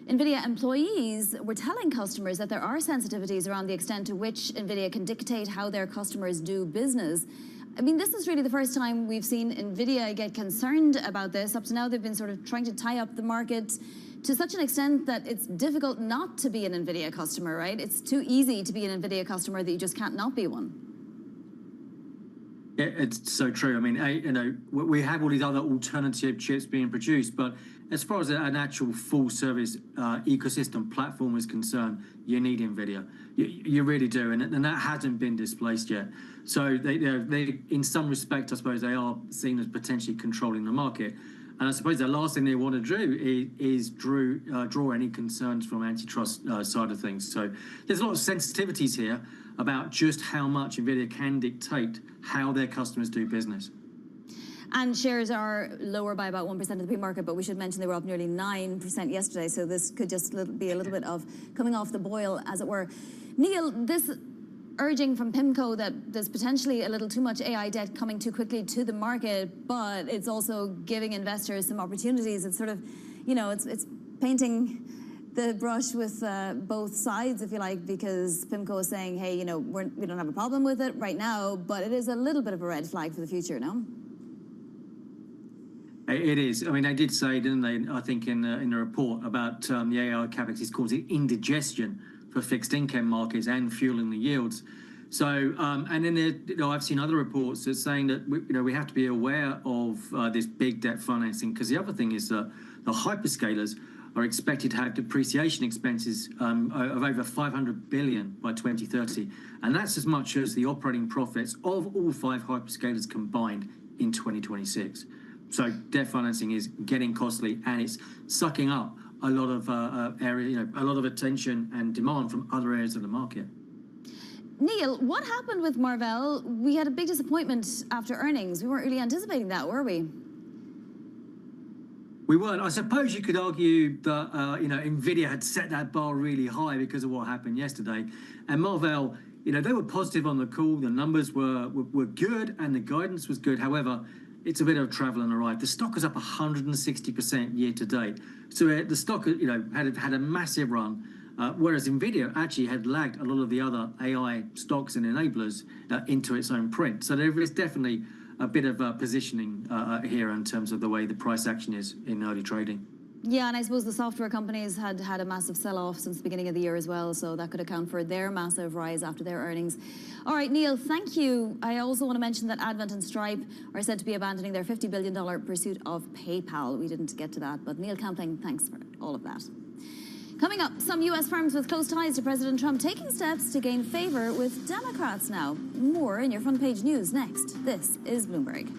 NVIDIA employees were telling customers that there are sensitivities around the extent to which NVIDIA can dictate how their customers do business. I mean, this is really the first time we've seen NVIDIA get concerned about this. Up to now, they've been sort of trying to tie up the market to such an extent that it's difficult not to be an NVIDIA customer, right? It's too easy to be an NVIDIA customer that you just can't not be one. Yeah, it's so true. I mean, we have all these other alternative chips being produced, but as far as an actual full-service ecosystem platform is concerned, you need NVIDIA. You really do, and that hasn't been displaced yet. So they, in some respect, I suppose they are seen as potentially controlling the market. And I suppose the last thing they want to do is draw any concerns from antitrust side of things. So there's a lot of sensitivities here about just how much NVIDIA can dictate how their customers do business. And shares are lower by about 1% of the pre-market, but we should mention they were up nearly 9% yesterday, so this could just be a little bit of coming off the boil, as it were. Neil, this urging from PIMCO that there's potentially a little too much AI debt coming too quickly to the market, but it's also giving investors some opportunities. It's sort of, it's painting the brush with both sides, if you like, because PIMCO is saying, hey, we don't have a problem with it right now, but it is a little bit of a red flag for the future, no? It is. I mean, they did say, didn't they, I think in the report about the AI capex is causing indigestion for fixed income markets and fueling the yields. So, and then I've seen other reports that saying that we have to be aware of this big debt financing, because the other thing is that the hyperscalers are expected to have depreciation expenses of over 500 billion by 2030. And that's as much as the operating profits of all 5 hyperscalers combined in 2026. So debt financing is getting costly, and it's sucking up a lot of a lot of attention and demand from other areas of the market. Neil, what happened with Marvell? We had a big disappointment after earnings. We weren't really anticipating that, were we? We weren't. I suppose you could argue that Nvidia had set that bar really high because of what happened yesterday, and Marvell, they were positive on the call. The numbers were good, and the guidance was good. However, it's a bit of travel and a ride. The stock is up 160% year to date, so the stock had a massive run. Whereas Nvidia actually had lagged a lot of the other AI stocks and enablers into its own print. So there is definitely a bit of positioning here in terms of the way the price action is in early trading. Yeah, and I suppose the software companies had a massive sell-off since the beginning of the year as well, so that could account for their massive rise after their earnings. All right, Neil, thank you. I also want to mention that Advent and Stripe are said to be abandoning their $50 billion pursuit of PayPal. We didn't get to that, but Neil Campling, thanks for all of that. Coming up, some U.S. firms with close ties to President Trump taking steps to gain favor with Democrats now. More in your front page news next. This is Bloomberg.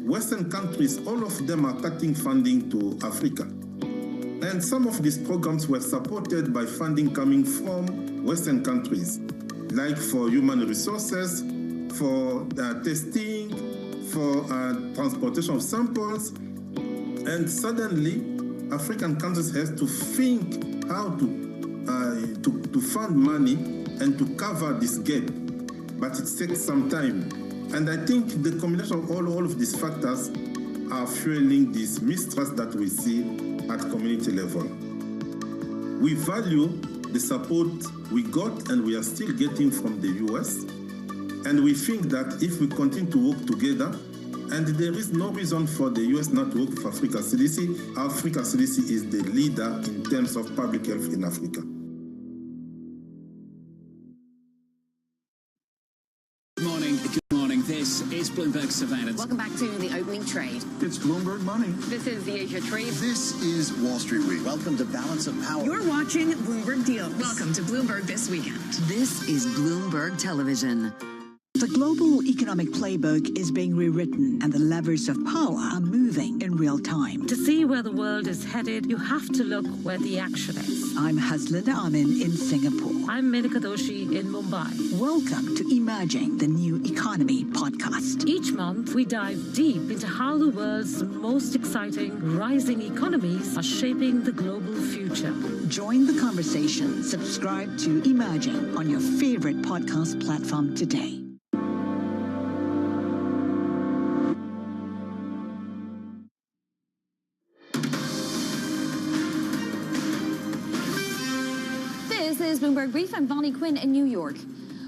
Western countries, all of them are cutting funding to Africa. And some of these programs were supported by funding coming from Western countries, like for human resources, for testing, for transportation of samples. And suddenly, African countries have to think how to fund money and to cover this gap. But it takes some time. And I think the combination of all of these factors are fueling this mistrust that we see at community level. We value the support we got and we are still getting from the US. And we think that if we continue to work together, and there is no reason for the US not to work with Africa CDC, Africa CDC is the leader in terms of public health in Africa. This is Bloomberg Surveillance. Welcome back to the opening trade. It's Bloomberg Money. This is the Asia Trade. This is Wall Street Week. Welcome to Balance of Power. You're watching Bloomberg Deals. Welcome to Bloomberg This Weekend. This is Bloomberg Television. The global economic playbook is being rewritten, and the levers of power are moving in real time. To see where the world is headed, you have to look where the action is. I'm Haslinda Amin in Singapore. I'm Menika Doshi in Mumbai. Welcome to Emerging the New Economy podcast. Each month, we dive deep into how the world's most exciting, rising economies are shaping the global future. Join the conversation. Subscribe to Emerging on your favorite podcast platform today. This is Bloomberg Brief. I'm Bonnie Quinn in New York.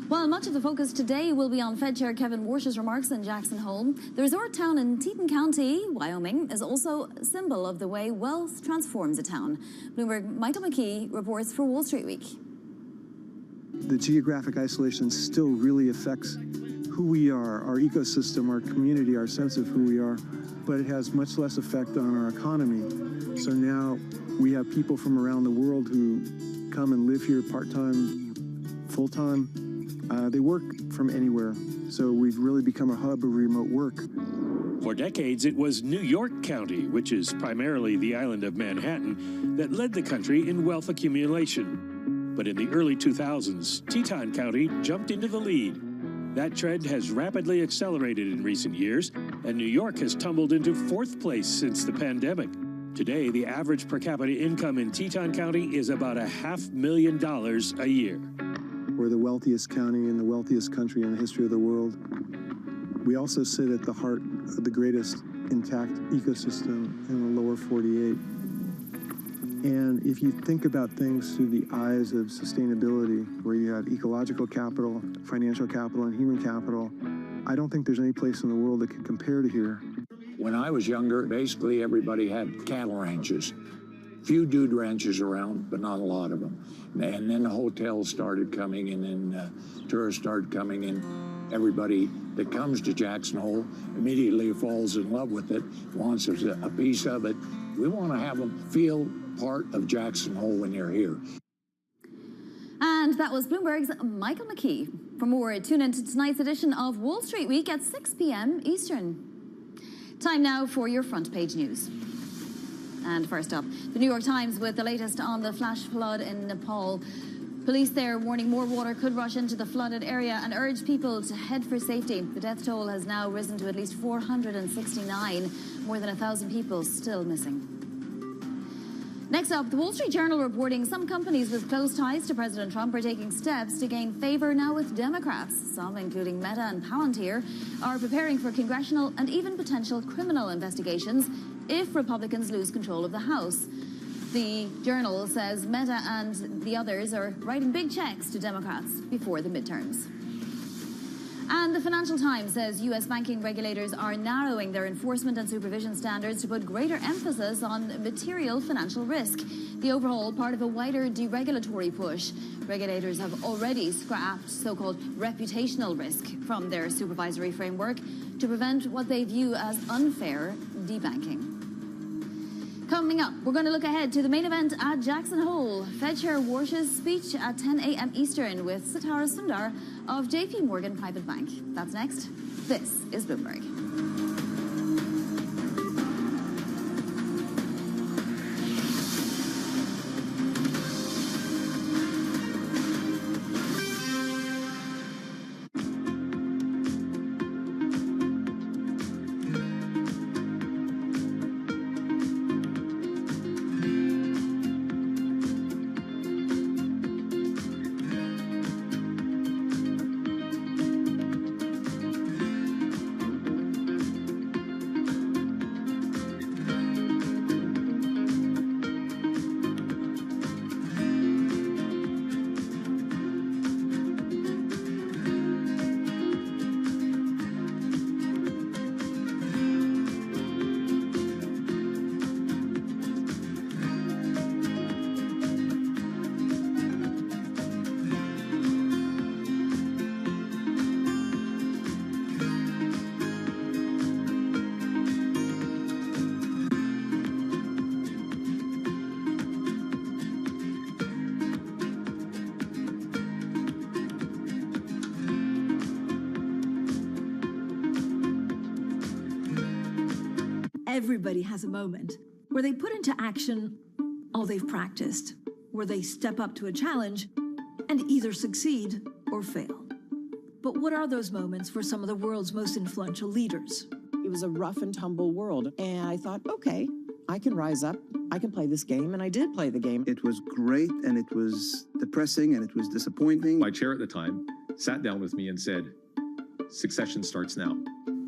While much of the focus today will be on Fed Chair Kevin Warsh's remarks in Jackson Hole, the resort town in Teton County, Wyoming, is also a symbol of the way wealth transforms a town. Bloomberg Michael McKee reports for Wall Street Week. The geographic isolation still really affects who we are, our ecosystem, our community, our sense of who we are, but it has much less effect on our economy. So now we have people from around the world who come and live here part-time, full-time. They work from anywhere. So we've really become a hub of remote work. For decades, it was New York County, which is primarily the island of Manhattan, that led the country in wealth accumulation. But in the early 2000s, Teton County jumped into the lead. That trend has rapidly accelerated in recent years, and New York has tumbled into fourth place since the pandemic. Today, the average per capita income in Teton County is about $500,000 a year. We're the wealthiest county and the wealthiest country in the history of the world. We also sit at the heart of the greatest intact ecosystem in the lower 48. And if you think about things through the eyes of sustainability, where you have ecological capital, financial capital, and human capital, I don't think there's any place in the world that can compare to here. When I was younger, basically everybody had cattle ranches. Few dude ranches around, but not a lot of them. And then the hotels started coming, and then tourists started coming in. Everybody that comes to Jackson Hole immediately falls in love with it, wants a piece of it. We want to have them feel part of Jackson Hole when they're here. And that was Bloomberg's Michael McKee. For more, tune in to tonight's edition of Wall Street Week at 6 p.m. Eastern. Time now for your front page news. And first up, the New York Times with the latest on the flash flood in Nepal. Police there warning more water could rush into the flooded area and urge people to head for safety. The death toll has now risen to at least 469, more than 1,000 people still missing. Next up, the Wall Street Journal reporting some companies with close ties to President Trump are taking steps to gain favor now with Democrats. Some, including Meta and Palantir, are preparing for congressional and even potential criminal investigations if Republicans lose control of the House. The Journal says Meta and the others are writing big checks to Democrats before the midterms. And the Financial Times says U.S. banking regulators are narrowing their enforcement and supervision standards to put greater emphasis on material financial risk. The overhaul part of a wider deregulatory push. Regulators have already scrapped so-called reputational risk from their supervisory framework to prevent what they view as unfair debanking. Coming up, we're going to look ahead to the main event at Jackson Hole. Fed Chair Warsh's speech at 10 a.m. Eastern with Sitara Sundar of JP Morgan Private Bank. That's next. This is Bloomberg. Everybody has a moment where they put into action all they've practiced, where they step up to a challenge and either succeed or fail. But what are those moments for some of the world's most influential leaders? It was a rough and tumble world, and I thought, okay, I can rise up, I can play this game, and I did play the game. It was great, and it was depressing, and it was disappointing. My chair at the time sat down with me and said, "Succession starts now."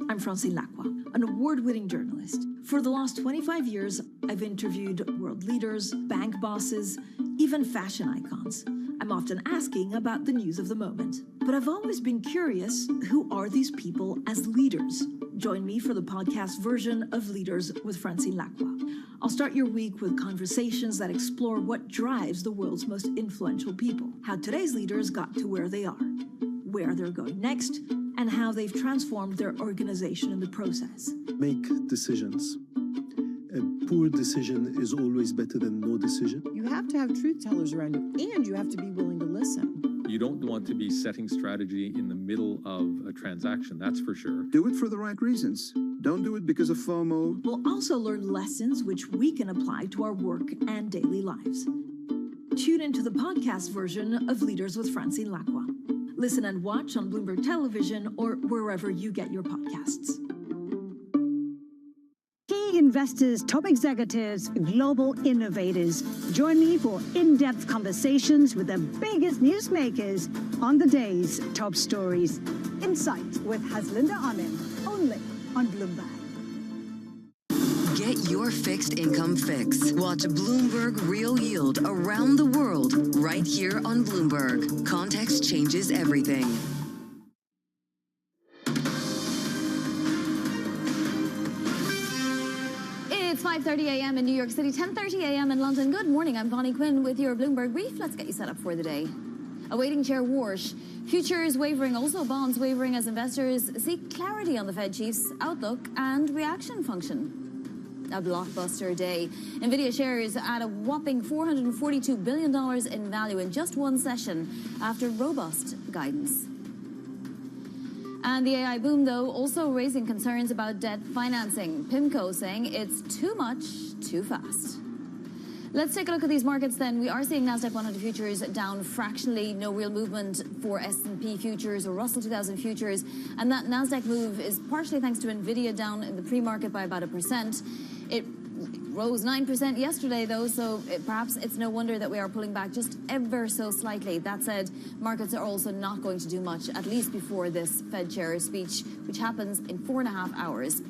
I'm Francine Lacroix, an award-winning journalist. For the last 25 years, I've interviewed world leaders, bank bosses, even fashion icons. I'm often asking about the news of the moment. But I've always been curious, who are these people as leaders? Join me for the podcast version of Leaders with Francine Lacroix. I'll start your week with conversations that explore what drives the world's most influential people, how today's leaders got to where they are, where they're going next, and how they've transformed their organization in the process. Make decisions. A poor decision is always better than no decision. You have to have truth tellers around you, and you have to be willing to listen. You don't want to be setting strategy in the middle of a transaction, that's for sure. Do it for the right reasons. Don't do it because of FOMO. We'll also learn lessons which we can apply to our work and daily lives. Tune into the podcast version of Leaders with Francine Lacroix. Listen and watch on Bloomberg Television or wherever you get your podcasts. Key investors, top executives, global innovators. Join me for in-depth conversations with the biggest newsmakers on the day's top stories. Insight with Haslinda Anim, only on Bloomberg. Get your fixed income fix. Watch Bloomberg Real Yield around the world right here on Bloomberg. Context changes everything. It's 5:30 a.m. in New York City, 10:30 a.m. in London. Good morning, I'm Bonnie Quinn with your Bloomberg Brief. Let's get you set up for the day. Awaiting chair Warsh. Futures wavering, also bonds wavering as investors seek clarity on the Fed chief's outlook and reaction function. A blockbuster day. Nvidia shares at a whopping $442 billion in value in just one session after robust guidance. And the AI boom, though, also raising concerns about debt financing. PIMCO saying it's too much, too fast. Let's take a look at these markets then. We are seeing Nasdaq 100 futures down fractionally, no real movement for S&P futures or Russell 2000 futures. And that Nasdaq move is partially thanks to Nvidia down in the pre-market by about 1%. It rose 9% yesterday, though, so perhaps it's no wonder that we are pulling back just ever so slightly. That said, markets are also not going to do much, at least before this Fed chair speech, which happens in 4.5 hours.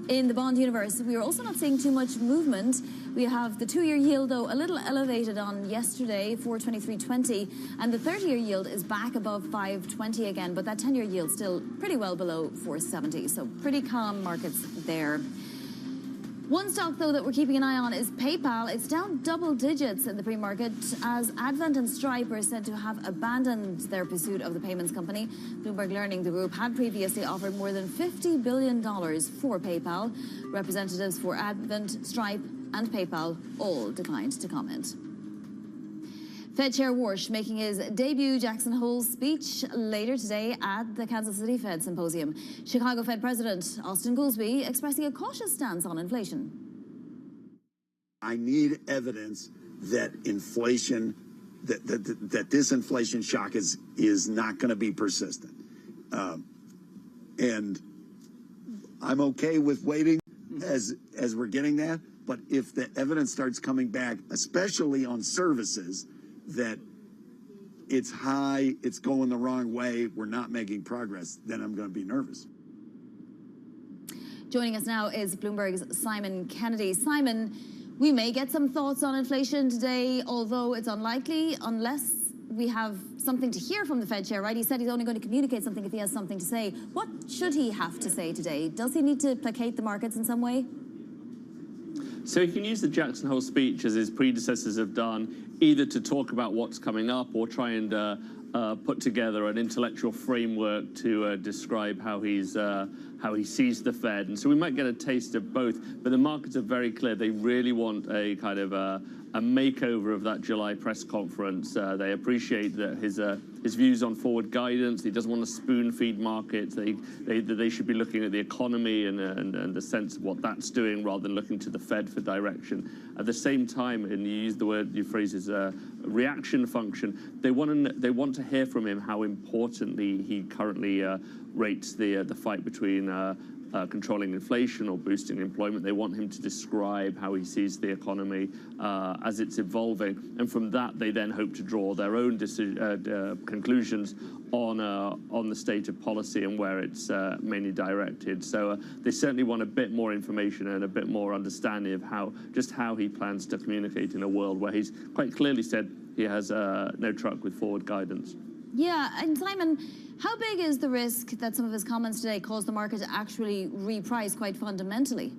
In the bond universe, we are also not seeing too much movement. We have the 2-year yield, though, a little elevated on yesterday, 423.20, and the 30-year yield is back above 520 again, but that 10-year yield still pretty well below 470, so pretty calm markets there. One stock, though, that we're keeping an eye on is PayPal. It's down double digits in the pre-market as Advent and Stripe are said to have abandoned their pursuit of the payments company. Bloomberg Learning, the group, had previously offered more than $50 billion for PayPal. Representatives for Advent, Stripe, and PayPal all declined to comment. Fed Chair Warsh making his debut Jackson Hole speech later today at the Kansas City Fed Symposium. Chicago Fed President Austin Goolsbee expressing a cautious stance on inflation. I need evidence that inflation, that this inflation shock is not going to be persistent. And I'm okay with waiting as we're getting that. But if the evidence starts coming back, especially on services, that it's high, it's going the wrong way, we're not making progress, then I'm going to be nervous. Joining us now is Bloomberg's Simon Kennedy. Simon, we may get some thoughts on inflation today, although it's unlikely unless we have something to hear from the Fed chair, right? He said he's only going to communicate something if he has something to say. What should he have to say today? Does he need to placate the markets in some way? So he can use the Jackson Hole speech, as his predecessors have done, either to talk about what's coming up or try and put together an intellectual framework to describe how he sees the Fed. And so we might get a taste of both. But the markets are very clear. They really want a kind of a makeover of that July press conference. They appreciate that his views on forward guidance. He doesn't want to spoon feed markets. They should be looking at the economy and the sense of what that's doing rather than looking to the Fed for direction. At the same time, and you use the word, your phrase is reaction function. They want to hear from him how importantly he currently rates the fight between controlling inflation or boosting employment. They want him to describe how he sees the economy as it's evolving, and from that they then hope to draw their own conclusions on the state of policy and where it's mainly directed. So they certainly want a bit more information and a bit more understanding of how he plans to communicate in a world where he's quite clearly said he has no truck with forward guidance. Yeah, and Simon, how big is the risk that some of his comments today cause the market to actually reprice quite fundamentally?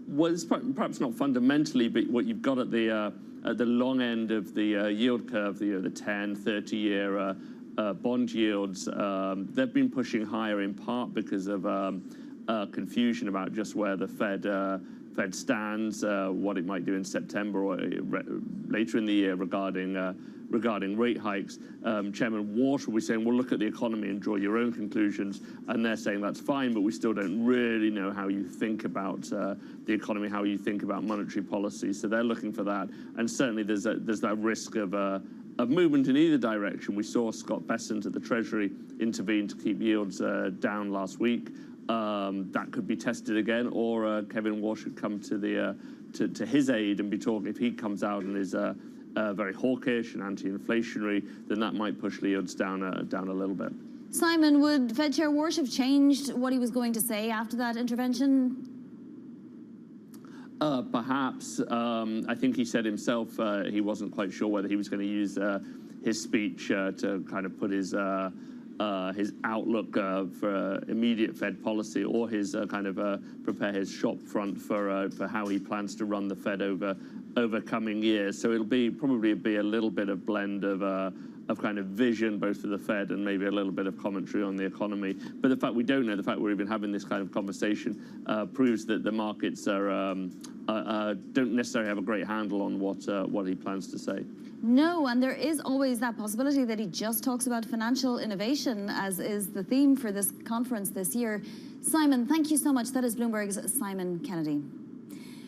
Well, it's perhaps not fundamentally, but what you've got at the long end of the yield curve, the 10, 30-year bond yields. They've been pushing higher in part because of confusion about just where the Fed stands, what it might do in September or later in the year regarding rate hikes. Chairman Walsh will be saying, well, look at the economy and draw your own conclusions. And they're saying that's fine, but we still don't really know how you think about the economy, how you think about monetary policy. So they're looking for that. And certainly there's that risk of movement in either direction. We saw Scott Bessent at the Treasury intervene to keep yields down last week. That could be tested again, or Kevin Walsh should come to his aid and be talking. If he comes out and is very hawkish and anti-inflationary, then that might push yields down a little bit. Simon, would Fed Chair Walsh have changed what he was going to say after that intervention? Perhaps. I think he said himself he wasn't quite sure whether he was going to use his speech to kind of put his outlook for immediate Fed policy, or his kind of prepare his shop front for how he plans to run the Fed over coming years. So it'll probably be a little bit of blend of kind of vision, both for the Fed and maybe a little bit of commentary on the economy. But the fact we don't know, the fact we're even having this kind of conversation, proves that the markets don't necessarily have a great handle on what he plans to say. No, and there is always that possibility that he just talks about financial innovation, as is the theme for this conference this year. Simon, thank you so much. That is Bloomberg's Simon Kennedy.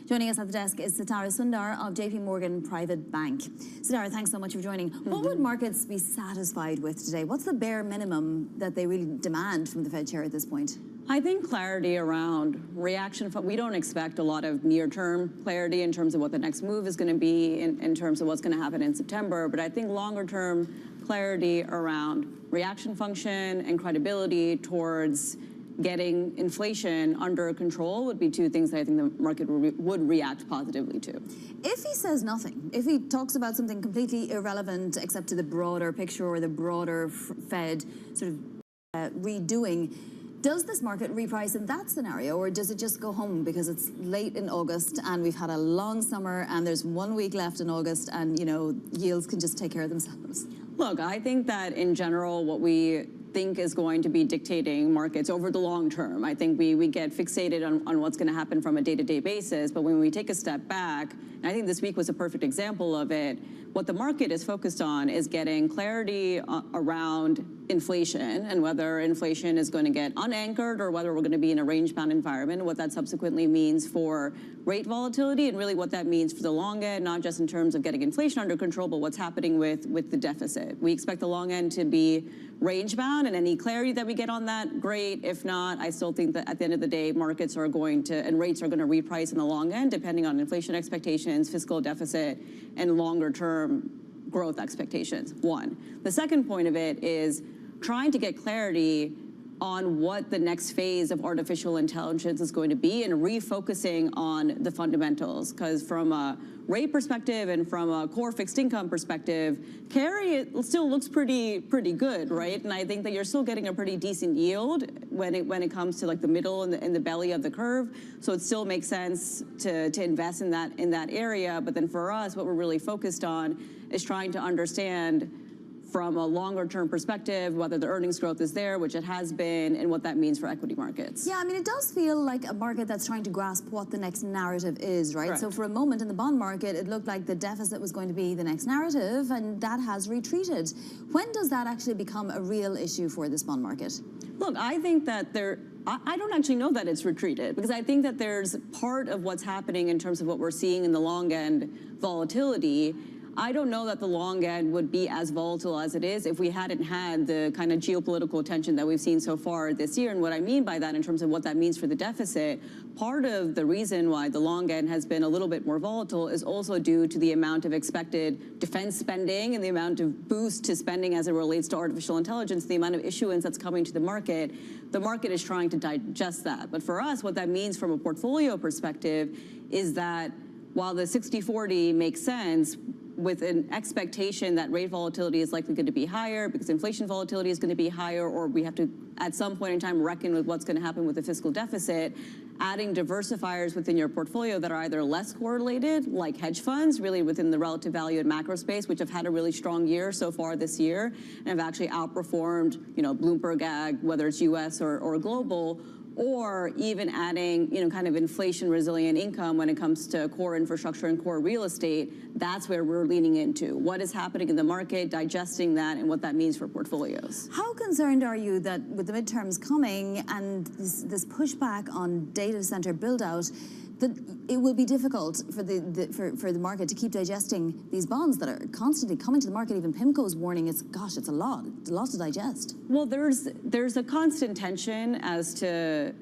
Joining us at the desk is Sitara Sundar of JP Morgan Private Bank. Sitara, thanks so much for joining. What would markets be satisfied with today? What's the bare minimum that they really demand from the Fed chair at this point? I think clarity around reaction. We don't expect a lot of near-term clarity in terms of what the next move is going to be, in terms of what's going to happen in September. But I think longer-term clarity around reaction function and credibility towards getting inflation under control would be two things that I think the market would react positively to. If he says nothing, if he talks about something completely irrelevant except to the broader picture or the broader Fed sort of redoing, does this market reprice in that scenario, or does it just go home because it's late in August and we've had a long summer and there's 1 week left in August and, you know, yields can just take care of themselves? Look, I think that in general, what we think is going to be dictating markets over the long term. I think we get fixated on what's going to happen from a day-to-day basis, but when we take a step back, and I think this week was a perfect example of it, what the market is focused on is getting clarity around inflation and whether inflation is going to get unanchored or whether we're going to be in a range-bound environment, what that subsequently means for rate volatility and really what that means for the long end, not just in terms of getting inflation under control, but what's happening with the deficit. We expect the long end to be range-bound, and any clarity that we get on that, great. If not, I still think that at the end of the day, markets are going to, and rates are going to reprice in the long end, depending on inflation expectations, fiscal deficit, and longer-term growth expectations, one. The second point of it is trying to get clarity on what the next phase of artificial intelligence is going to be and refocusing on the fundamentals. Because from a rate perspective and from a core fixed income perspective, carry it still looks pretty good, right? And I think that you're still getting a pretty decent yield when it comes to like the middle and the belly of the curve. So it still makes sense to invest in that area. But then for us, what we're really focused on is trying to understand from a longer-term perspective, whether the earnings growth is there, which it has been, and what that means for equity markets. Yeah, I mean, it does feel like a market that's trying to grasp what the next narrative is, right? Correct. So for a moment in the bond market, it looked like the deficit was going to be the next narrative, and that has retreated. When does that actually become a real issue for this bond market? Look, I think that I don't actually know that it's retreated, because I think that there's part of what's happening in terms of what we're seeing in the long end volatility. I don't know that the long end would be as volatile as it is if we hadn't had the kind of geopolitical tension that we've seen so far this year. And what I mean by that in terms of what that means for the deficit, part of the reason why the long end has been a little bit more volatile is also due to the amount of expected defense spending and the amount of boost to spending as it relates to artificial intelligence, the amount of issuance that's coming to the market. The market is trying to digest that. But for us, what that means from a portfolio perspective is that while the 60-40 makes sense, with an expectation that rate volatility is likely going to be higher because inflation volatility is going to be higher, or we have to, at some point in time, reckon with what's going to happen with the fiscal deficit. adding diversifiers within your portfolio that are either less correlated, like hedge funds, really within the relative value and macro space, which have had a really strong year so far this year, and have actually outperformed, Bloomberg Ag, whether it's US or global, or even adding, kind of inflation resilient income when it comes to core infrastructure and core real estate. That's where we're leaning into. What is happening in the market, digesting that, and what that means for portfolios. How concerned are you that with the midterms coming and this pushback on data center build out, that it will be difficult for the market to keep digesting these bonds that are constantly coming to the market? Even PIMCO's warning, it's a lot to digest. Well, there's a constant tension as to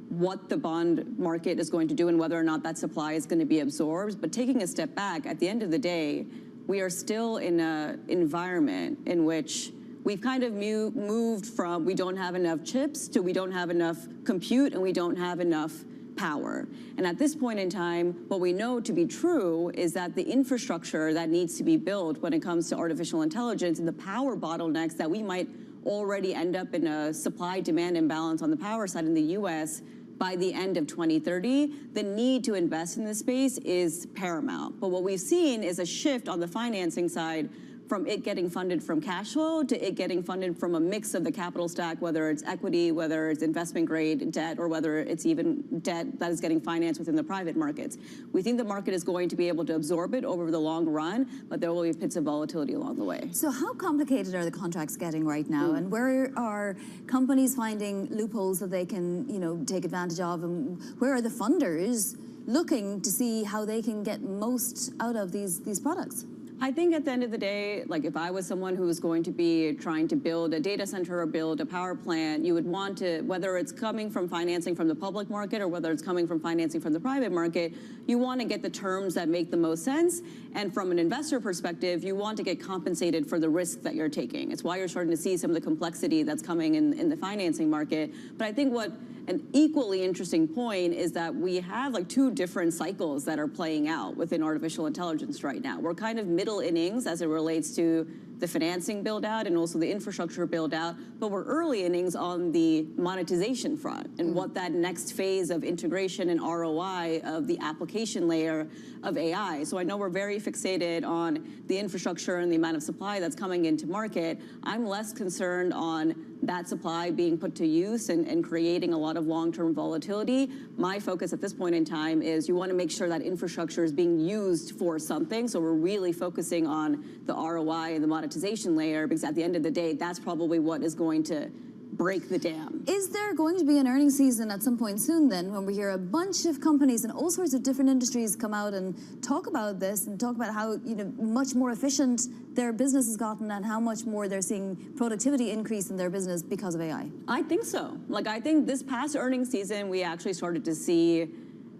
what the bond market is going to do and whether or not that supply is going to be absorbed. But taking a step back, at the end of the day, we are still in an environment in which we've kind of moved from we don't have enough chips to we don't have enough compute and we don't have enough power. And at this point in time, what we know to be true is that the infrastructure that needs to be built when it comes to artificial intelligence and the power bottlenecks that we might already end up in a supply-demand imbalance on the power side in the US by the end of 2030, the need to invest in this space is paramount. But what we've seen is a shift on the financing side from it getting funded from cash flow to it getting funded from a mix of the capital stack, whether it's equity, whether it's investment grade debt, or whether it's even debt that is getting financed within the private markets. We think the market is going to be able to absorb it over the long run, but there will be pits of volatility along the way. So how complicated are the contracts getting right now? And where are companies finding loopholes that they can, take advantage of? And where are the funders looking to see how they can get most out of these products? I think at the end of the day, like if I was someone who was going to be trying to build a data center or build a power plant, you would want to, whether it's coming from financing from the public market or whether it's coming from financing from the private market, you want to get the terms that make the most sense. And from an investor perspective, you want to get compensated for the risk that you're taking. It's why you're starting to see some of the complexity that's coming in the financing market. But I think what an equally interesting point is that we have like two different cycles that are playing out within artificial intelligence right now. We're kind of middle innings as it relates to the financing build out and also the infrastructure build out, but we're early innings on the monetization front and what that next phase of integration and ROI of the application layer of AI. So I know we're very fixated on the infrastructure and the amount of supply that's coming into market. I'm less concerned on that supply being put to use and creating a lot of long-term volatility. My focus at this point in time is you want to make sure that infrastructure is being used for something. So we're really focusing on the ROI and the monetization layer, because at the end of the day, that's probably what is going to break the dam. Is there going to be an earnings season at some point soon then, when we hear a bunch of companies in all sorts of different industries come out and talk about this and talk about how much more efficient their business has gotten and how much more they're seeing productivity increase in their business because of AI? I think so. I think this past earnings season, we actually started to see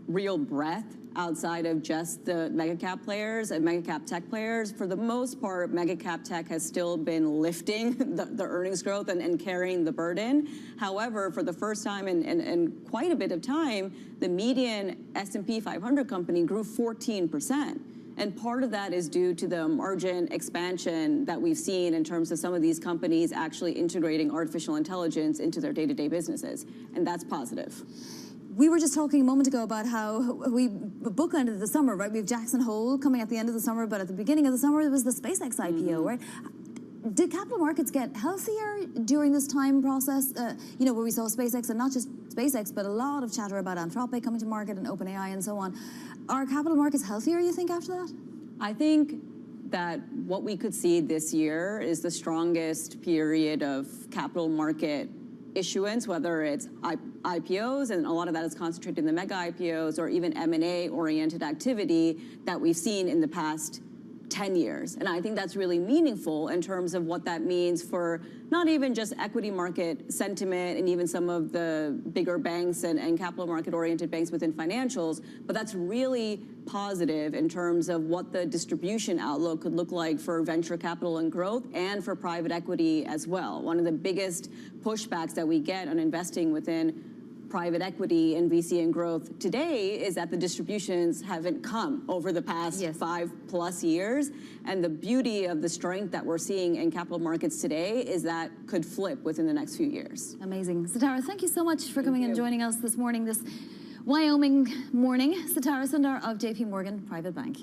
real breadth outside of just the mega cap players and mega cap tech players. For the most part, mega cap tech has still been lifting the earnings growth and carrying the burden. However, for the first time in quite a bit of time, the median S&P 500 company grew 14%. And part of that is due to the margin expansion that we've seen in terms of some of these companies actually integrating artificial intelligence into their day-to-day businesses. And that's positive. We were just talking a moment ago about how we bookended the summer, right? We have Jackson Hole coming at the end of the summer, but at the beginning of the summer, there was the SpaceX IPO, right? Did capital markets get healthier during this time process? Where we saw SpaceX, and not just SpaceX, but a lot of chatter about Anthropic coming to market and OpenAI and so on. Are capital markets healthier, you think, after that? I think that what we could see this year is the strongest period of capital market issuance, whether it's IPOs, and a lot of that is concentrated in the mega IPOs, or even M&A oriented activity that we've seen in the past 10 years. And I think that's really meaningful in terms of what that means for not even just equity market sentiment and even some of the bigger banks and capital market oriented banks within financials, but that's really positive in terms of what the distribution outlook could look like for venture capital and growth and for private equity as well. One of the biggest pushbacks that we get on investing within private equity and VC and growth today is that the distributions haven't come over the past 5+ years. And the beauty of the strength that we're seeing in capital markets today is that could flip within the next few years. Amazing. Sitara, thank you so much for coming and joining us this morning. This Wyoming morning. Satara Sundar of JP Morgan Private Bank.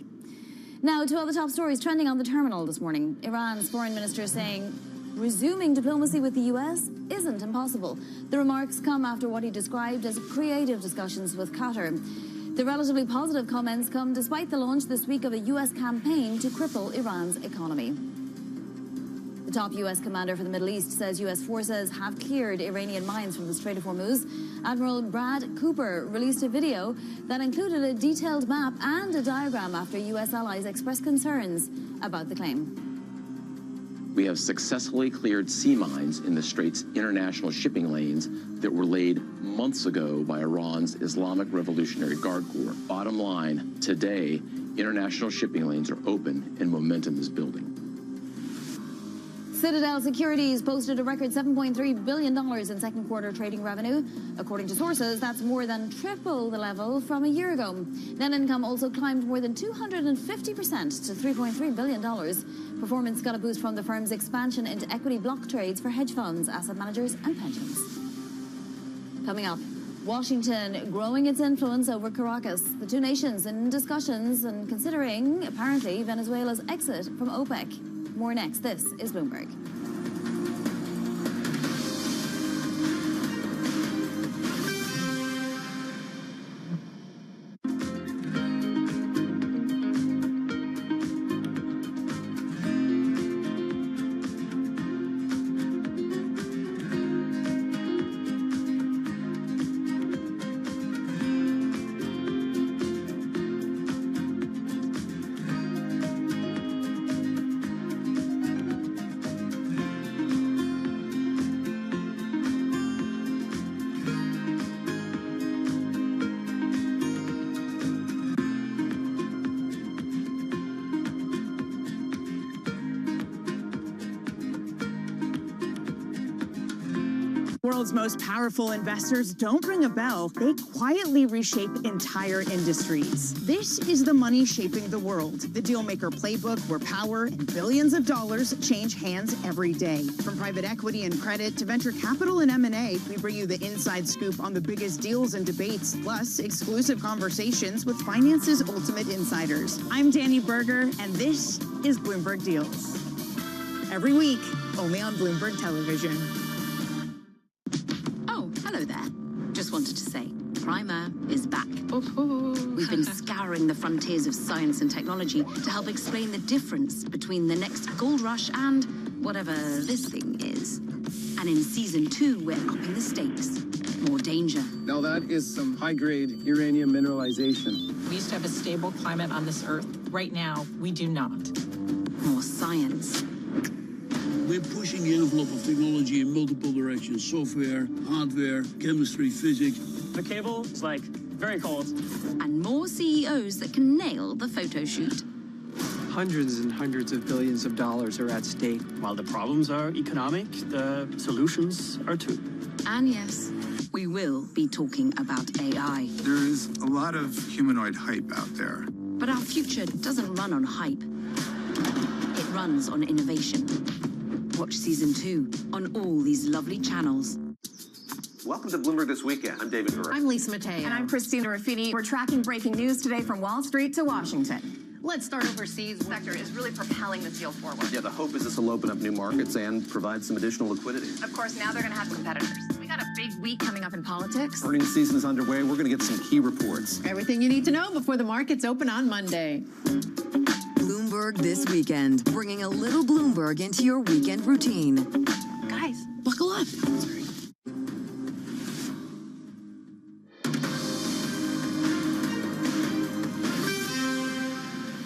Now to all the top stories trending on the terminal this morning. Iran's foreign minister saying resuming diplomacy with the US isn't impossible. The remarks come after what he described as creative discussions with Qatar. The relatively positive comments come despite the launch this week of a US campaign to cripple Iran's economy. The top US commander for the Middle East says US forces have cleared Iranian mines from the Strait of Hormuz. Admiral Brad Cooper released a video that included a detailed map and a diagram after US allies expressed concerns about the claim. We have successfully cleared sea mines in the Strait's international shipping lanes that were laid months ago by Iran's Islamic Revolutionary Guard Corps. Bottom line, today, international shipping lanes are open and momentum is building. Citadel Securities posted a record $7.3 billion in second quarter trading revenue. According to sources, that's more than triple the level from a year ago. Net income also climbed more than 250% to $3.3 billion. Performance got a boost from the firm's expansion into equity block trades for hedge funds, asset managers, and pensions. Coming up, Washington growing its influence over Caracas. The two nations in discussions and considering, apparently, Venezuela's exit from OPEC. More next. This is Bloomberg. World's most powerful investors don't ring a bell. They quietly reshape entire industries. This is the money shaping the world. The Dealmaker playbook, where power and billions of dollars change hands every day. From private equity and credit to venture capital and M&A, we bring you the inside scoop on the biggest deals and debates, plus exclusive conversations with finance's ultimate insiders. I'm Danny Berger, and this is Bloomberg Deals. Every week, only on Bloomberg Television. Hello there. Just wanted to say, Primer is back. We've been scouring the frontiers of science and technology to help explain the difference between the next gold rush and whatever this thing is. And in season 2, we're upping the stakes. More danger. Now that is some high-grade uranium mineralization. We used to have a stable climate on this Earth. Right now, we do not. More science. We're pushing the envelope of technology in multiple directions. Software, hardware, chemistry, physics. The cable is like very cold. And more CEOs that can nail the photo shoot. Hundreds and hundreds of billions of dollars are at stake. While the problems are economic, the solutions are too. And yes, we will be talking about AI. There is a lot of humanoid hype out there. But our future doesn't run on hype. It runs on innovation. Watch season 2 on all these lovely channels. Welcome to Bloomberg This Weekend. I'm David Burr. I'm Lisa Mateo. And I'm Christina Ruffini. We're tracking breaking news today from Wall Street to Washington. Let's start overseas. The sector is really propelling this deal forward. Yeah, the hope is this will open up new markets and provide some additional liquidity. Of course, now they're going to have competitors. We got a big week coming up in politics. Earnings season is underway. We're going to get some key reports. Everything you need to know before the markets open on Monday. Bloomberg This Weekend, bringing a little Bloomberg into your weekend routine. Guys, buckle up.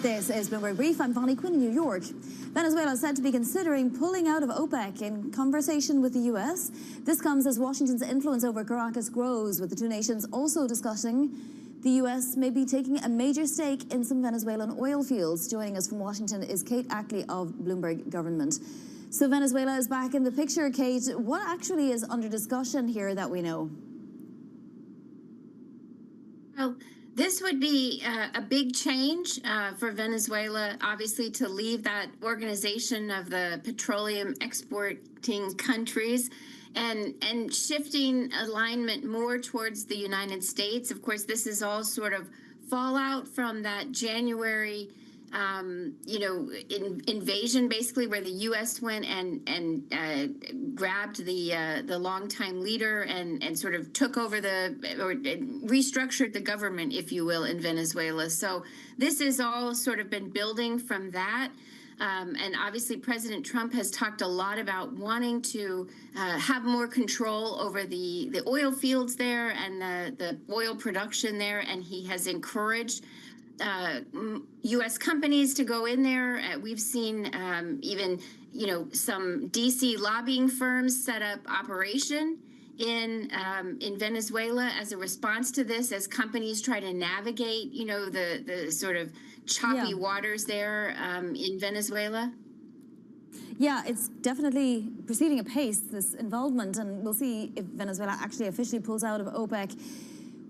This is Bloomberg Brief. I'm Bonnie Quinn in New York. Venezuela is said to be considering pulling out of OPEC in conversation with the U.S. This comes as Washington's influence over Caracas grows, with the two nations also discussing the U.S. may be taking a major stake in some Venezuelan oil fields. Joining us from Washington is Kate Ackley of Bloomberg Government. So Venezuela is back in the picture. Kate, what actually is under discussion here that we know? Well, this would be a big change for Venezuela, obviously, to leave that organization of the petroleum exporting countries and shifting alignment more towards the United States. Of course, this is all sort of fallout from that January invasion, basically, where the U.S. went and grabbed the longtime leader and sort of took over or restructured the government, if you will, in Venezuela. So this has all sort of been building from that. And obviously, President Trump has talked a lot about wanting to have more control over the oil fields there and the oil production there, and he has encouraged U.S. companies to go in there. We've seen even, some D.C. lobbying firms set up operation in Venezuela as a response to this, as companies try to navigate, the sort of choppy waters there in Venezuela. Yeah, it's definitely proceeding apace, this involvement, and we'll see if Venezuela actually officially pulls out of OPEC.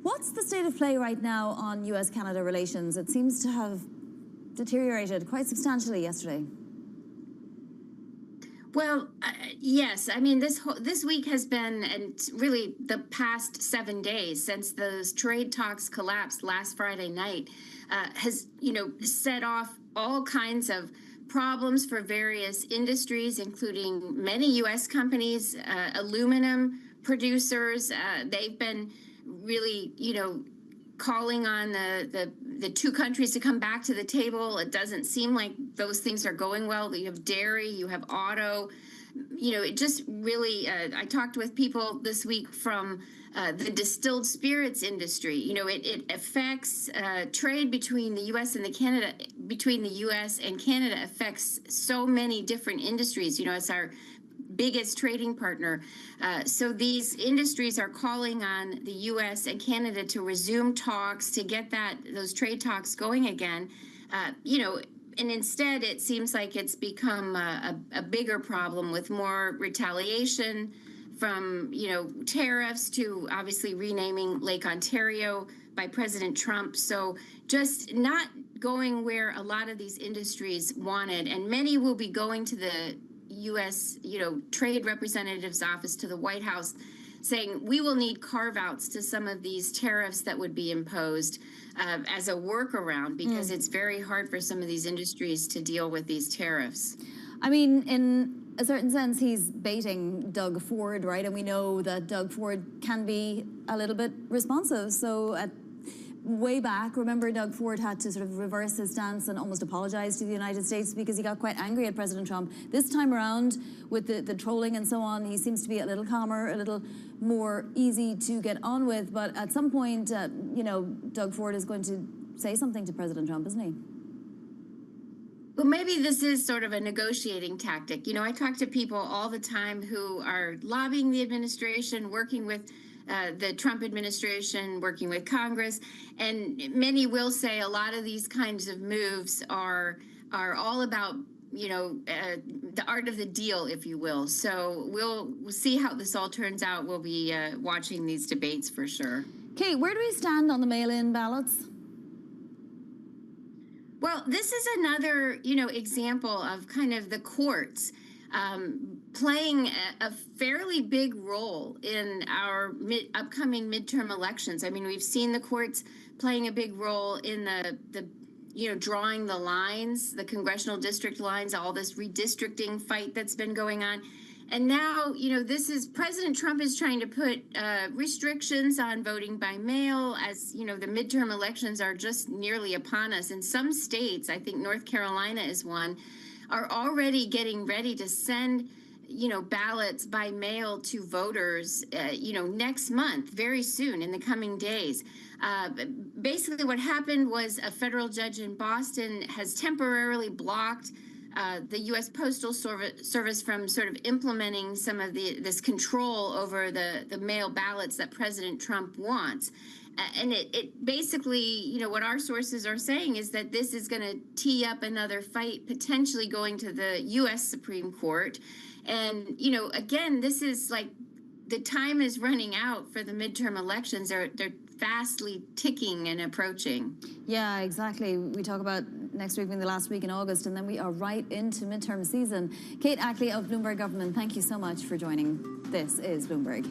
What's the state of play right now on U.S.-Canada relations? It seems to have deteriorated quite substantially yesterday. Well, yes. I mean, this week has been, and really the past 7 days since those trade talks collapsed last Friday night, has, set off all kinds of problems for various industries, including many U.S. companies, aluminum producers. They've been really, calling on the two countries to come back to the table. It doesn't seem like those things are going well. You have dairy, you have auto. It just really, I talked with people this week from the distilled spirits industry. It affects trade between the U.S. and Canada. Between the U.S. and Canada affects so many different industries. It's our biggest trading partner. So these industries are calling on the U.S. and Canada to resume talks, to get those trade talks going again. And instead it seems like it's become a bigger problem, with more retaliation from, tariffs to obviously renaming Lake Ontario by President Trump. So just not going where a lot of these industries wanted, and many will be going to the U.S. Trade Representative's office, to the White House, saying we will need carve-outs to some of these tariffs that would be imposed as a workaround, because it's very hard for some of these industries to deal with these tariffs. I mean, in a certain sense, he's baiting Doug Ford, right? And we know that Doug Ford can be a little bit responsive. So way back, remember, Doug Ford had to sort of reverse his stance and almost apologize to the United States because he got quite angry at President Trump. This time around, with the trolling and so on, he seems to be a little calmer, a little more easy to get on with. But at some point, Doug Ford is going to say something to President Trump, isn't he? Well, maybe this is sort of a negotiating tactic. I talk to people all the time who are lobbying the administration, working with the Trump administration, working with Congress, and many will say a lot of these kinds of moves are all about, the art of the deal, if you will. So we'll see how this all turns out. We'll be watching these debates for sure. Kate, where do we stand on the mail-in ballots? Well, this is another, example of kind of the courts playing a fairly big role in our upcoming midterm elections. I mean, we've seen the courts playing a big role in the drawing the lines, the congressional district lines, all this redistricting fight that's been going on. And now, President Trump is trying to put restrictions on voting by mail, as, the midterm elections are just nearly upon us. In some states, I think North Carolina is one, are already getting ready to send, ballots by mail to voters, next month, very soon, in the coming days. Basically, what happened was a federal judge in Boston has temporarily blocked the U.S. Postal Service from sort of implementing some of this control over the mail ballots that President Trump wants. And it basically, what our sources are saying is that this is going to tee up another fight, potentially going to the U.S. Supreme Court. And, again, this is like the time is running out for the midterm elections. They're fastly ticking and approaching. Yeah, exactly. We talk about next week being the last week in August, and then we are right into midterm season. Kate Ackley of Bloomberg Government, thank you so much for joining. This is Bloomberg.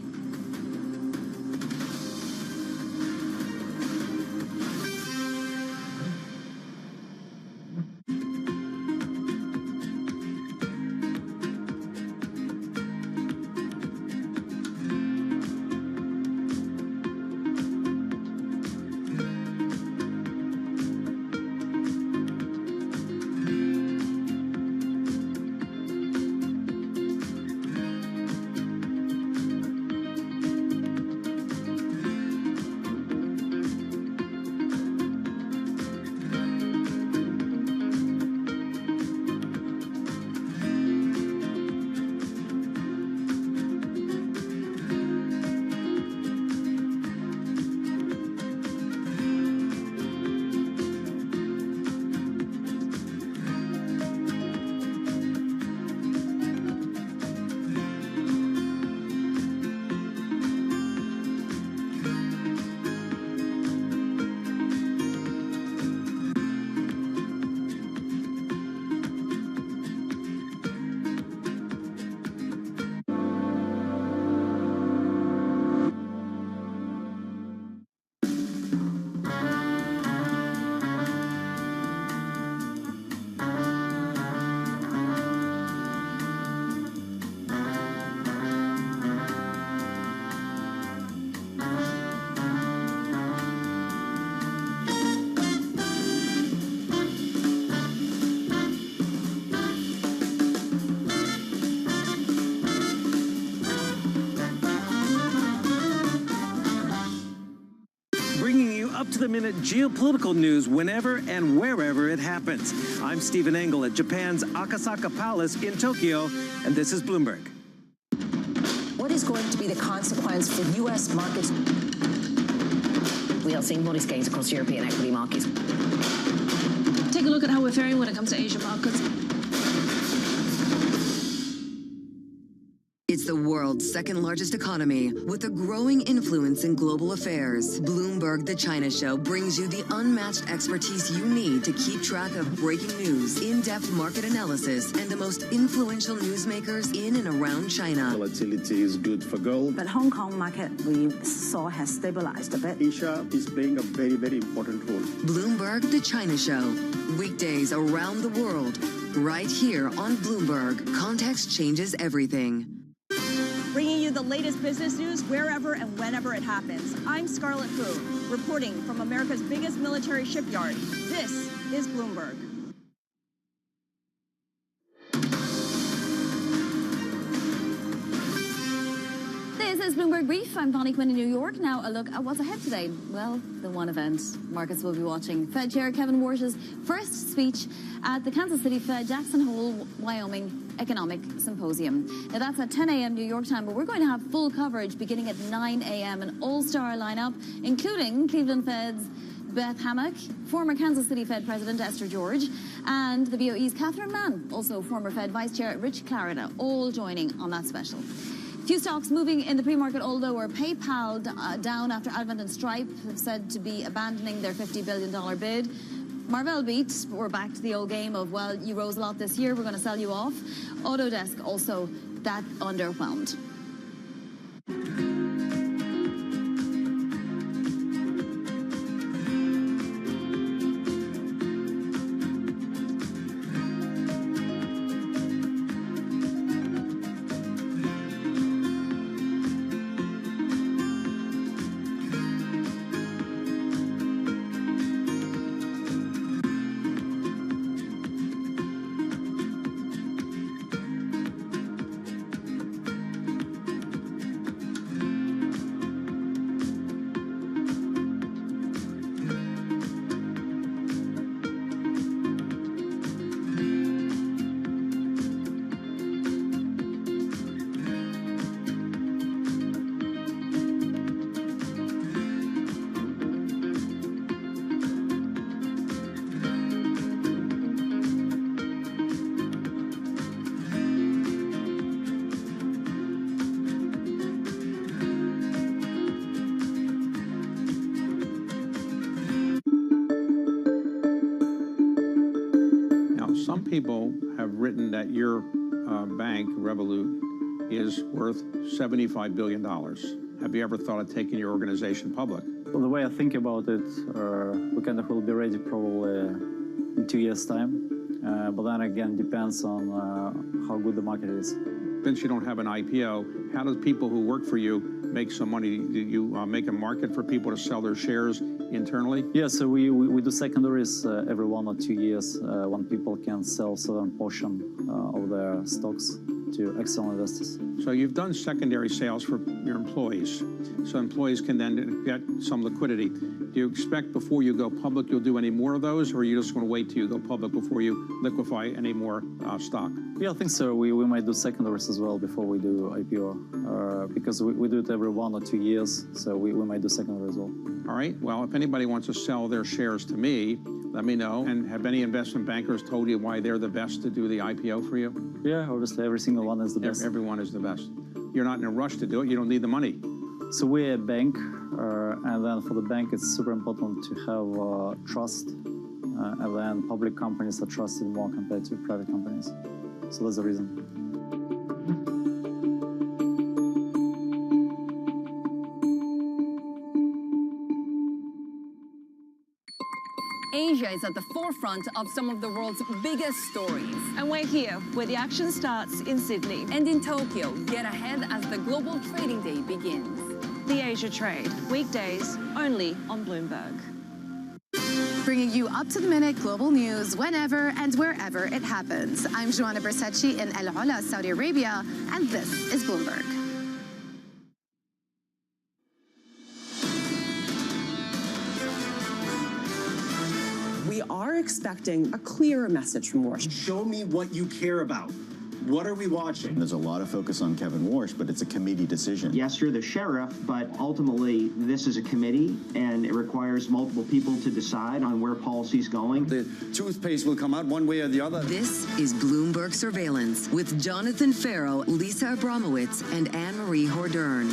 up-to-the-minute geopolitical news whenever and wherever it happens. I'm Stephen Engel at Japan's Akasaka Palace in Tokyo, and this is Bloomberg. What is going to be the consequence for U.S. markets? We are seeing modest gains across European equity markets. Take a look at how we're faring when it comes to Asian markets. It's the world's second largest economy with a growing influence in global affairs. Bloomberg The China Show brings you the unmatched expertise you need to keep track of breaking news, in-depth market analysis, and the most influential newsmakers in and around China. Volatility is good for gold. But Hong Kong market we saw has stabilized a bit. Asia is playing a very, very important role. Bloomberg The China Show. Weekdays around the world. Right here on Bloomberg. Context changes everything. Bringing you the latest business news wherever and whenever it happens. I'm Scarlett Fu, reporting from America's biggest military shipyard. This is Bloomberg. This is Bloomberg Brief. I'm Bonnie Quinn in New York. Now a look at what's ahead today. Well, the one event markets will be watching. Fed Chair Kevin Warsh's first speech at the Kansas City Fed Jackson Hole, Wyoming Economic Symposium. Now that's at 10 a.m. New York time, but we're going to have full coverage beginning at 9 a.m. An all-star lineup, including Cleveland Fed's Beth Hammock, former Kansas City Fed President Esther George, and the BOE's Catherine Mann, also former Fed Vice Chair Rich Clarida, all joining on that special. Few stocks moving in the pre-market, although are PayPal down after Advent and Stripe have said to be abandoning their $50 billion bid. Marvell beat. We're back to the old game of, well, you rose a lot this year, we're going to sell you off. Autodesk also that underwhelmed. Some people have written that your bank, Revolut, is worth $75 billion. Have you ever thought of taking your organization public? Well, the way I think about it, we kind of will be ready probably in 2 years' time. But then again, depends on how good the market is. Since you don't have an IPO, how do people who work for you make some money? Do you make a market for people to sell their shares internally? Yeah, so we do secondaries every 1 or 2 years when people can sell a certain portion of their stocks to external investors. So you've done secondary sales for your employees, so employees can then get some liquidity. Do you expect before you go public you'll do any more of those, or are you just going to wait till you go public before you liquefy any more stock? Yeah, I think so. We might do secondaries as well before we do IPO, because we do it every 1 or 2 years, so we might do secondary as well. All right, well, if anybody wants to sell their shares to me, let me know. And have any investment bankers told you why they're the best to do the IPO for you? Yeah, obviously every single one is the best. Everyone is the best. You're not in a rush to do it. You don't need the money. So we're a bank, and then for the bank, it's super important to have trust, and then public companies are trusted more compared to private companies. So that's the reason. Asia is at the forefront of some of the world's biggest stories. And we're here, where the action starts in Sydney. And in Tokyo, get ahead as the global trading day begins. The Asia Trade, weekdays only on Bloomberg. Bringing you up-to-the-minute global news whenever and wherever it happens. I'm Joanna Bersecci in El Ula, Saudi Arabia, and this is Bloomberg. We are expecting a clearer message from Warsh. Show me what you care about. What are we watching? There's a lot of focus on Kevin Warsh, but it's a committee decision. Yes, you're the sheriff, but ultimately this is a committee, and it requires multiple people to decide on where policy's going. The toothpaste will come out one way or the other. This is Bloomberg Surveillance with Jonathan Farrow, Lisa Abramowitz, and Anne-Marie Hordern.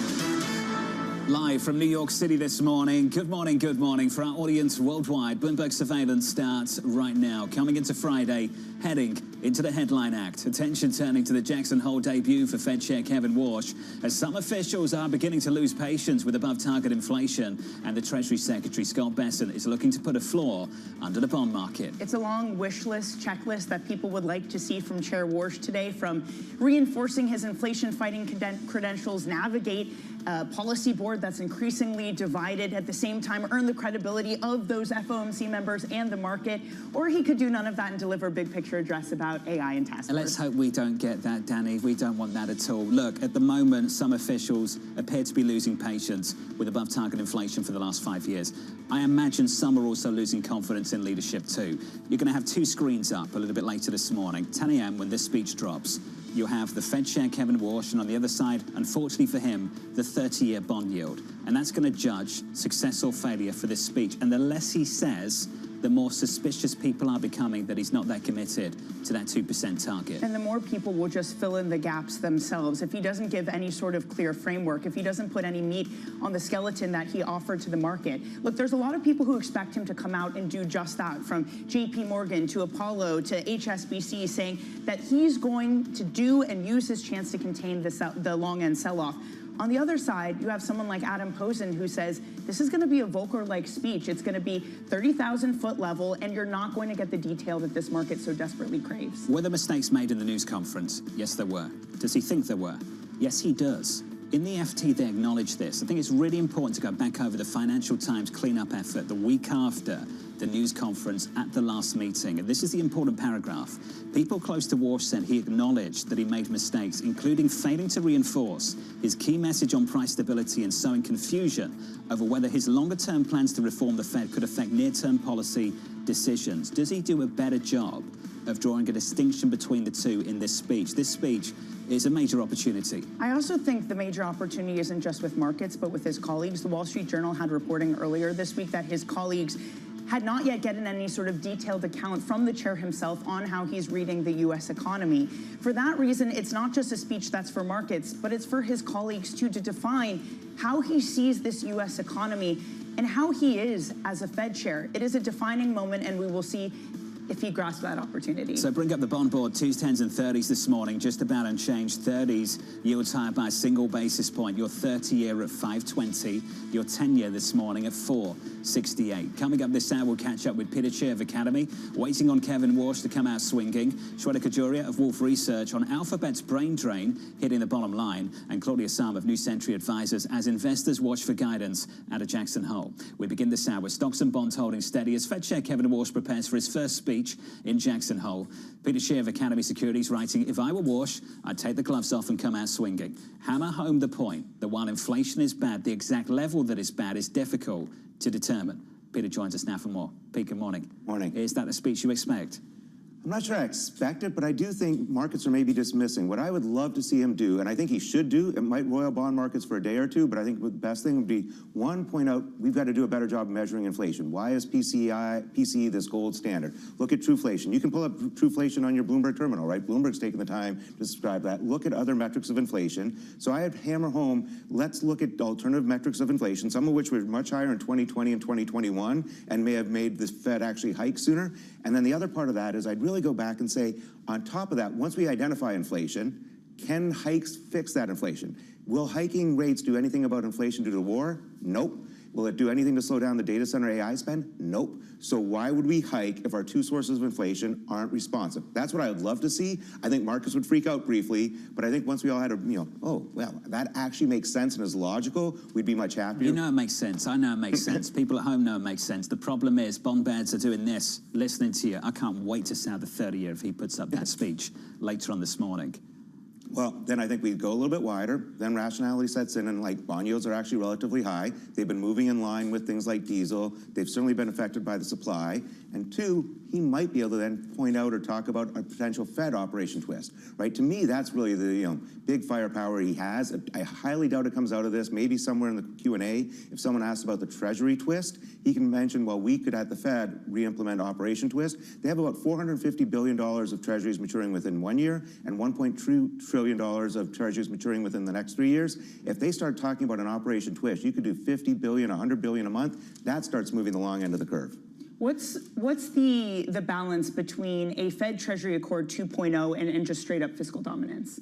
Live from New York City this morning. Good morning, good morning. For our audience worldwide, Bloomberg Surveillance starts right now. Coming into Friday, heading into the headline act. Attention turning to the Jackson Hole debut for Fed Chair Kevin Warsh, as some officials are beginning to lose patience with above-target inflation, and the Treasury Secretary, Scott Bessent, is looking to put a floor under the bond market. It's a long wish list, checklist that people would like to see from Chair Warsh today, from reinforcing his inflation-fighting credentials, navigate a policy board that's increasingly divided, at the same time earn the credibility of those FOMC members and the market, or he could do none of that and deliver a big picture address about AI and task force. And let's hope we don't get that, Danny. We don't want that at all. Look, at the moment, some officials appear to be losing patience with above-target inflation for the last 5 years. I imagine some are also losing confidence in leadership too. You're going to have two screens up a little bit later this morning, 10 a.m. when this speech drops. You have the Fed Chair Kevin Warsh, and on the other side, unfortunately for him, the 30-year bond yield. And that's going to judge success or failure for this speech. And the less he says, the more suspicious people are becoming that he's not that committed to that 2% target. And the more people will just fill in the gaps themselves. If he doesn't give any sort of clear framework, if he doesn't put any meat on the skeleton that he offered to the market. Look, there's a lot of people who expect him to come out and do just that, from JP Morgan to Apollo to HSBC, saying that he's going to do and use his chance to contain the long end sell-off. On the other side, you have someone like Adam Posen who says this is going to be a Volcker-like speech. It's going to be 30,000-foot level, and you're not going to get the detail that this market so desperately craves. Were there mistakes made in the news conference? Yes, there were. Does he think there were? Yes, he does. In the FT, they acknowledge this. I think it's really important to go back over the Financial Times cleanup effort the week after the news conference at the last meeting. And this is the important paragraph. People close to Warsh said he acknowledged that he made mistakes, including failing to reinforce his key message on price stability and sowing confusion over whether his longer-term plans to reform the Fed could affect near-term policy decisions. Does he do a better job of drawing a distinction between the two in this speech? This speech is a major opportunity. I also think the major opportunity isn't just with markets, but with his colleagues. The Wall Street Journal had reporting earlier this week that his colleagues had not yet gotten any sort of detailed account from the chair himself on how he's reading the U.S. economy. For that reason, it's not just a speech that's for markets, but it's for his colleagues too, to define how he sees this U.S. economy and how he is as a Fed chair. It is a defining moment, and we will see if he grasps that opportunity. So bring up the bond board, 2s, 10s and 30s this morning, just about unchanged. 30s yields higher by a single basis point. Your 30-year at 5.20, your 10-year this morning at 4.68. Coming up this hour, we'll catch up with Peter Chi of Academy, waiting on Kevin Walsh to come out swinging, Shweta Kajuria of Wolf Research on Alphabet's brain drain hitting the bottom line, and Claudia Sam of New Century Advisors as investors watch for guidance out of Jackson Hole. We begin this hour with stocks and bonds holding steady as Fed Chair Kevin Walsh prepares for his first speech in Jackson Hole. Peter Chi of Academy Securities writing, if I were Walsh, I'd take the gloves off and come out swinging. Hammer home the point that while inflation is bad, the exact level that is bad is difficult to determine. Peter joins us now for more. Pete, good morning. Morning. Is that the speech you expect? I'm not sure I expect it, but I do think markets are maybe dismissing. What I would love to see him do, and I think he should do, it might roil bond markets for a day or two, but I think the best thing would be, one, point out we've got to do a better job of measuring inflation. Why is PCE this gold standard? Look at Truflation. You can pull up Truflation on your Bloomberg terminal, right? Bloomberg's taken the time to describe that. Look at other metrics of inflation. So I would hammer home, let's look at alternative metrics of inflation, some of which were much higher in 2020 and 2021 and may have made the Fed actually hike sooner. And then the other part of that is I'd really go back and say, on top of that, once we identify inflation, can hikes fix that inflation? Will hiking rates do anything about inflation due to the war? Nope. Will it do anything to slow down the data center AI spend? Nope. So why would we hike if our two sources of inflation aren't responsive? That's what I would love to see. I think markets would freak out briefly, but I think once we all had a, oh, well, that actually makes sense and is logical, we'd be much happier. You know it makes sense. I know it makes sense. People at home know it makes sense. The problem is bond bears are doing this, listening to you. I can't wait to see how the 30-year if he puts up that speech later on this morning. Well, then I think we go a little bit wider, then rationality sets in, and like bond yields are actually relatively high. They've been moving in line with things like diesel. They've certainly been affected by the supply. And two, he might be able to then point out or talk about a potential Fed operation twist, right? To me, that's really the big firepower he has. I highly doubt it comes out of this. Maybe somewhere in the Q&A, if someone asks about the Treasury twist, he can mention, well, we could at the Fed re-implement operation twist. They have about $450 billion of Treasuries maturing within 1 year and $1.2 trillion of Treasuries maturing within the next 3 years. If they start talking about an operation twist, you could do $50 billion, $100 billion a month. That starts moving the long end of the curve. What's the balance between a Fed Treasury Accord 2.0 and just straight up fiscal dominance?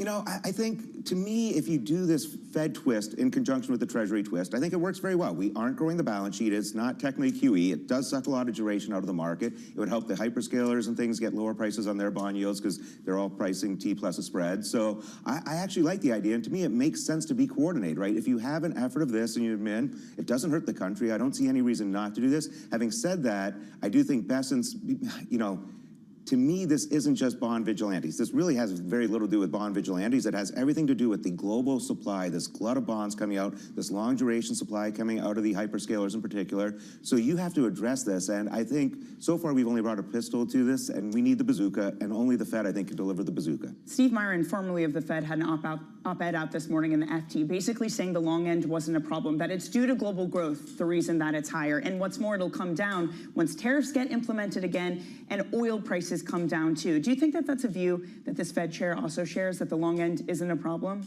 I think, to me, if you do this Fed twist in conjunction with the Treasury twist, I think it works very well. We aren't growing the balance sheet. It's not technically QE. It does suck a lot of duration out of the market. It would help the hyperscalers and things get lower prices on their bond yields because they're all pricing T plus a spread. So I actually like the idea, and to me, it makes sense to be coordinated, right? If you have an effort of this and you admit it doesn't hurt the country, I don't see any reason not to do this. Having said that, I do think Besant's, to me, this isn't just bond vigilantes. This really has very little to do with bond vigilantes. It has everything to do with the global supply, this glut of bonds coming out, this long duration supply coming out of the hyperscalers in particular. So you have to address this. And I think so far we've only brought a pistol to this, and we need the bazooka, and only the Fed, I think, can deliver the bazooka. Steve Myron, formerly of the Fed, had an op-ed out this morning in the FT, basically saying the long end wasn't a problem, that it's due to global growth, the reason that it's higher. And what's more, it'll come down once tariffs get implemented again and oil prices come down too. Do you think that that's a view that this Fed chair also shares, that the long end isn't a problem?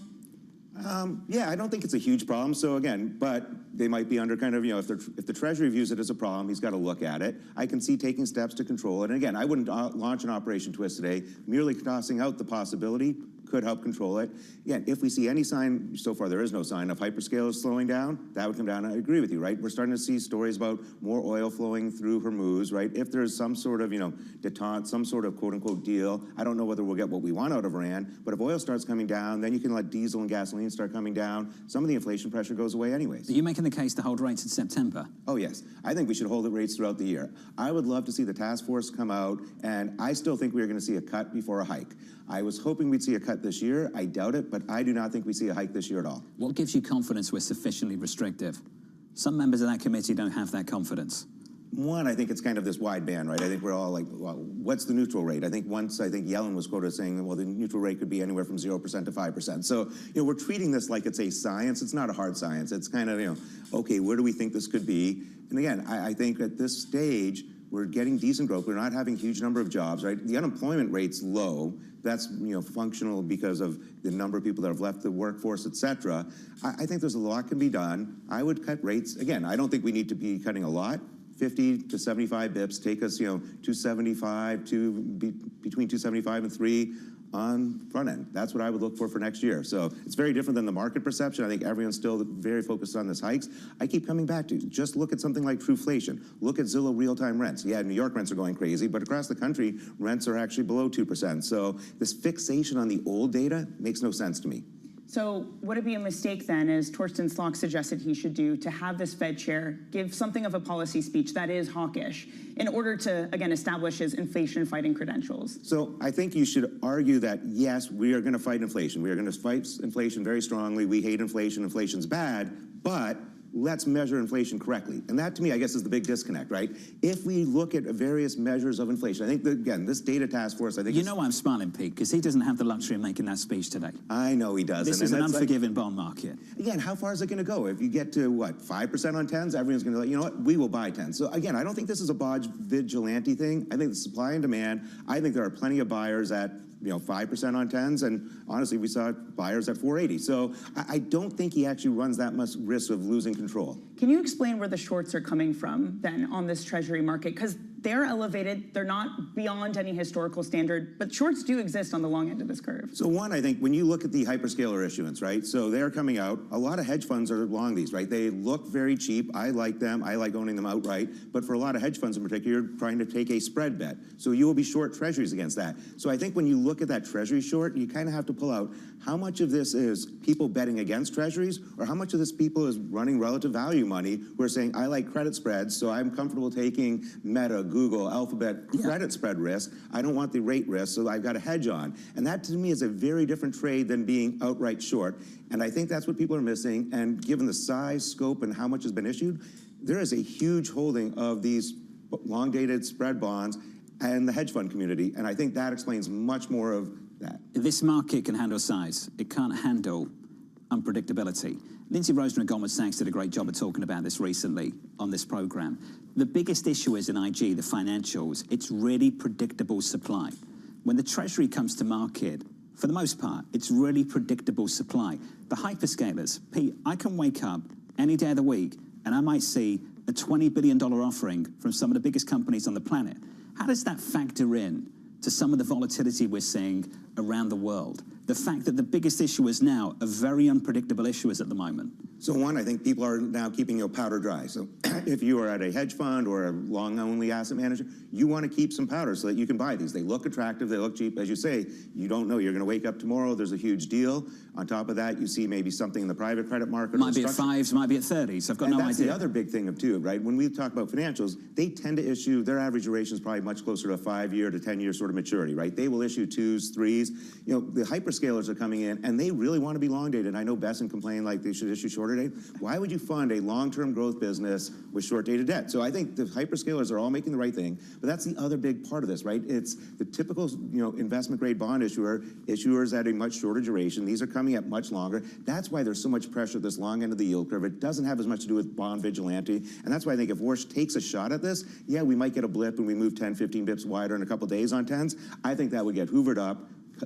Yeah, I don't think it's a huge problem. So again, but they might be under kind of, if the Treasury views it as a problem, he's got to look at it. I can see taking steps to control it. And again, I wouldn't launch an operation twist today. Merely tossing out the possibility could help control it. Again, if we see any sign, so far there is no sign of hyperscalers slowing down, that would come down. I agree with you, right? We're starting to see stories about more oil flowing through Hormuz, right? If there's some sort of, detente, some sort of quote-unquote deal, I don't know whether we'll get what we want out of Iran, but if oil starts coming down, then you can let diesel and gasoline start coming down. Some of the inflation pressure goes away anyways. Are you making the case to hold rates in September? Oh, yes. I think we should hold the rates throughout the year. I would love to see the task force come out, and I still think we're going to see a cut before a hike. I was hoping we'd see a cut this year. I doubt it, but I do not think we see a hike this year at all. What gives you confidence we're sufficiently restrictive? Some members of that committee don't have that confidence. One, I think it's kind of this wide band, right? I think we're all like, well, what's the neutral rate? I think Yellen was quoted saying, well, the neutral rate could be anywhere from 0% to 5%. So, we're treating this like it's a science. It's not a hard science. It's kind of, okay, where do we think this could be? And again, I think at this stage, we're getting decent growth. We're not having a huge number of jobs, right? The unemployment rate's low. That's functional because of the number of people that have left the workforce, et cetera. I think there's a lot can be done. I would cut rates. Again, I don't think we need to be cutting a lot. 50 to 75 bips, take us, 275 to between 275 and 3 on front end. That's what I would look for next year. So it's very different than the market perception. I think everyone's still very focused on this hikes. I keep coming back to, just look at something like Trueflation. Look at Zillow real-time rents. Yeah, New York rents are going crazy, but across the country, rents are actually below 2%. So this fixation on the old data makes no sense to me. So would it be a mistake then, as Torsten Slok suggested he should do, to have this Fed chair give something of a policy speech that is hawkish in order to, again, establish his inflation-fighting credentials? So I think you should argue that, yes, we are going to fight inflation. We are going to fight inflation very strongly. We hate inflation. Inflation's bad, but let's measure inflation correctly. And that, to me, I guess, is the big disconnect, right? If we look at various measures of inflation, I think that, again, this data task force, I think— You know why I'm smiling, Pete, because he doesn't have the luxury of making that speech today. I know he doesn't. This is an unforgiving bond market. Again, how far is it going to go? If you get to, what, 5% on 10s, everyone's going to be like, you know what, we will buy 10s. So again, I don't think this is a bodge vigilante thing. I think the supply and demand, I think there are plenty of buyers at 5% on 10s, and honestly, we saw buyers at 480. So I don't think he actually runs that much risk of losing control. Can you explain where the shorts are coming from then on this Treasury market? Because they're elevated, they're not beyond any historical standard, but shorts do exist on the long end of this curve. So one, I think when you look at the hyperscaler issuance, right? So they're coming out, a lot of hedge funds are long these, right? They look very cheap. I like them. I like owning them outright. But for a lot of hedge funds in particular, you're trying to take a spread bet. So you will be short treasuries against that. So I think when you look at that treasury short, you kind of have to pull out how much of this is people betting against treasuries, or how much of this people is running relative value money who are saying, I like credit spreads, so I'm comfortable taking Meta, Google, Alphabet credit spread risk. I don't want the rate risk, so I've got a hedge on. And that, to me, is a very different trade than being outright short. And I think that's what people are missing. And given the size, scope, and how much has been issued, there is a huge holding of these long-dated spread bonds and the hedge fund community. And I think that explains much more of that. This market can handle size. It can't handle unpredictability. Lindsay Rosner at Goldman Sachs did a great job of talking about this recently on this program. The biggest issue is in IG, the financials, it's really predictable supply. When the Treasury comes to market, for the most part, it's really predictable supply. The hyperscalers, Pete, I can wake up any day of the week and I might see a $20 billion offering from some of the biggest companies on the planet. How does that factor in to some of the volatility we're seeing around the world? The fact that the biggest issuers now are very unpredictable issuers at the moment. So one, I think people are now keeping your powder dry. So if you are at a hedge fund or a long-only asset manager, you want to keep some powder so that you can buy these. They look attractive, they look cheap. As you say, you don't know. You're going to wake up tomorrow, there's a huge deal. On top of that, you see maybe something in the private credit market. Might be at 5s, might be at 30s. I've got no idea. That's the other big thing of too, right? When we talk about financials, they tend to issue, their average duration is probably much closer to a 5-year to 10-year sort of maturity, right? They will issue 2s, 3s. The hyperscalers are coming in and they really want to be long dated. I know Besson complained like they should issue shorter date. Why would you fund a long-term growth business with short dated debt? So I think the hyperscalers are all making the right thing, but that's the other big part of this, right? It's the typical, investment grade bond issuers at a much shorter duration. These are coming at much longer. That's why there's so much pressure at this long end of the yield curve. It doesn't have as much to do with bond vigilante. And that's why I think if Warsh takes a shot at this, yeah, we might get a blip and we move 10, 15 bips wider in a couple days on 10s. I think that would get hoovered up.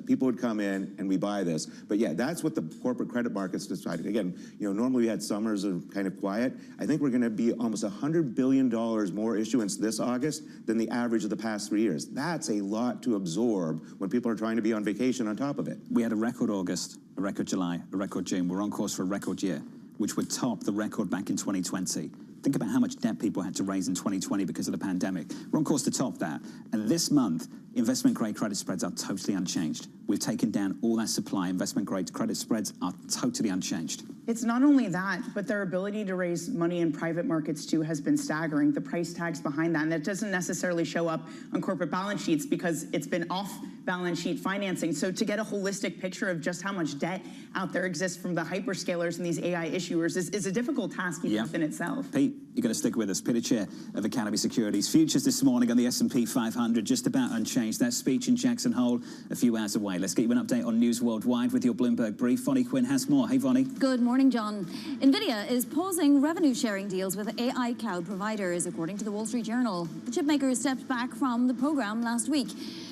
People would come in and we buy this. But yeah, that's what the corporate credit markets decided. Again, normally we had summers of kind of quiet. I think we're going to be almost $100 billion more issuance this August than the average of the past 3 years. That's a lot to absorb when people are trying to be on vacation on top of it. We had a record August, a record July, a record June. We're on course for a record year, which would top the record back in 2020. Think about how much debt people had to raise in 2020 because of the pandemic. We're on course to top that. And this month, investment-grade credit spreads are totally unchanged. We've taken down all that supply. Investment-grade credit spreads are totally unchanged. It's not only that, but their ability to raise money in private markets too has been staggering. The price tags behind that, and that doesn't necessarily show up on corporate balance sheets because it's been off balance sheet financing. So to get a holistic picture of just how much debt out there exists from the hyperscalers and these AI issuers is a difficult task even within itself. Pete, you're going to stick with us. Peter Chair of Academy Securities. Futures this morning on the S&P 500, just about unchanged. That speech in Jackson Hole a few hours away. Let's get you an update on news worldwide with your Bloomberg Brief. Vonnie Quinn has more. Hey, Vonnie. Good morning, John. NVIDIA is pausing revenue-sharing deals with AI cloud providers, according to the Wall Street Journal. The chipmaker stepped back from the program last week.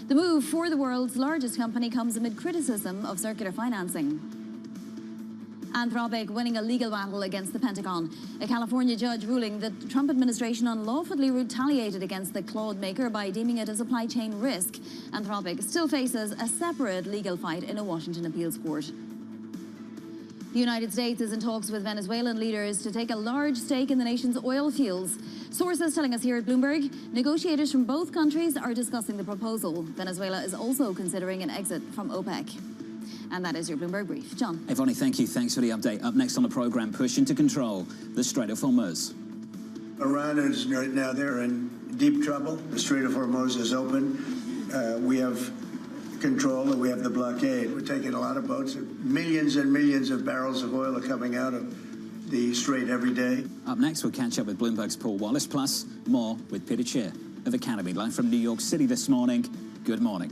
The move for the world's largest company comes amid criticism of circular financing. Anthropic winning a legal battle against the Pentagon. A California judge ruling that the Trump administration unlawfully retaliated against the Claude maker by deeming it a supply chain risk. Anthropic still faces a separate legal fight in a Washington appeals court. The United States is in talks with Venezuelan leaders to take a large stake in the nation's oil fields. Sources telling us here at Bloomberg, negotiators from both countries are discussing the proposal. Venezuela is also considering an exit from OPEC. And that is your Bloomberg Brief. John. Hey, Vonnie, thank you. Thanks for the update. Up next on the program, push into control the Strait of Hormuz. Iran is right now, they're in deep trouble. The Strait of Hormuz is open. We have control and we have the blockade. We're taking a lot of boats. Millions and millions of barrels of oil are coming out of the strait every day. Up next, we'll catch up with Bloomberg's Paul Wallace, plus more with Peter Cheer of Academy. Live from New York City this morning. Good morning.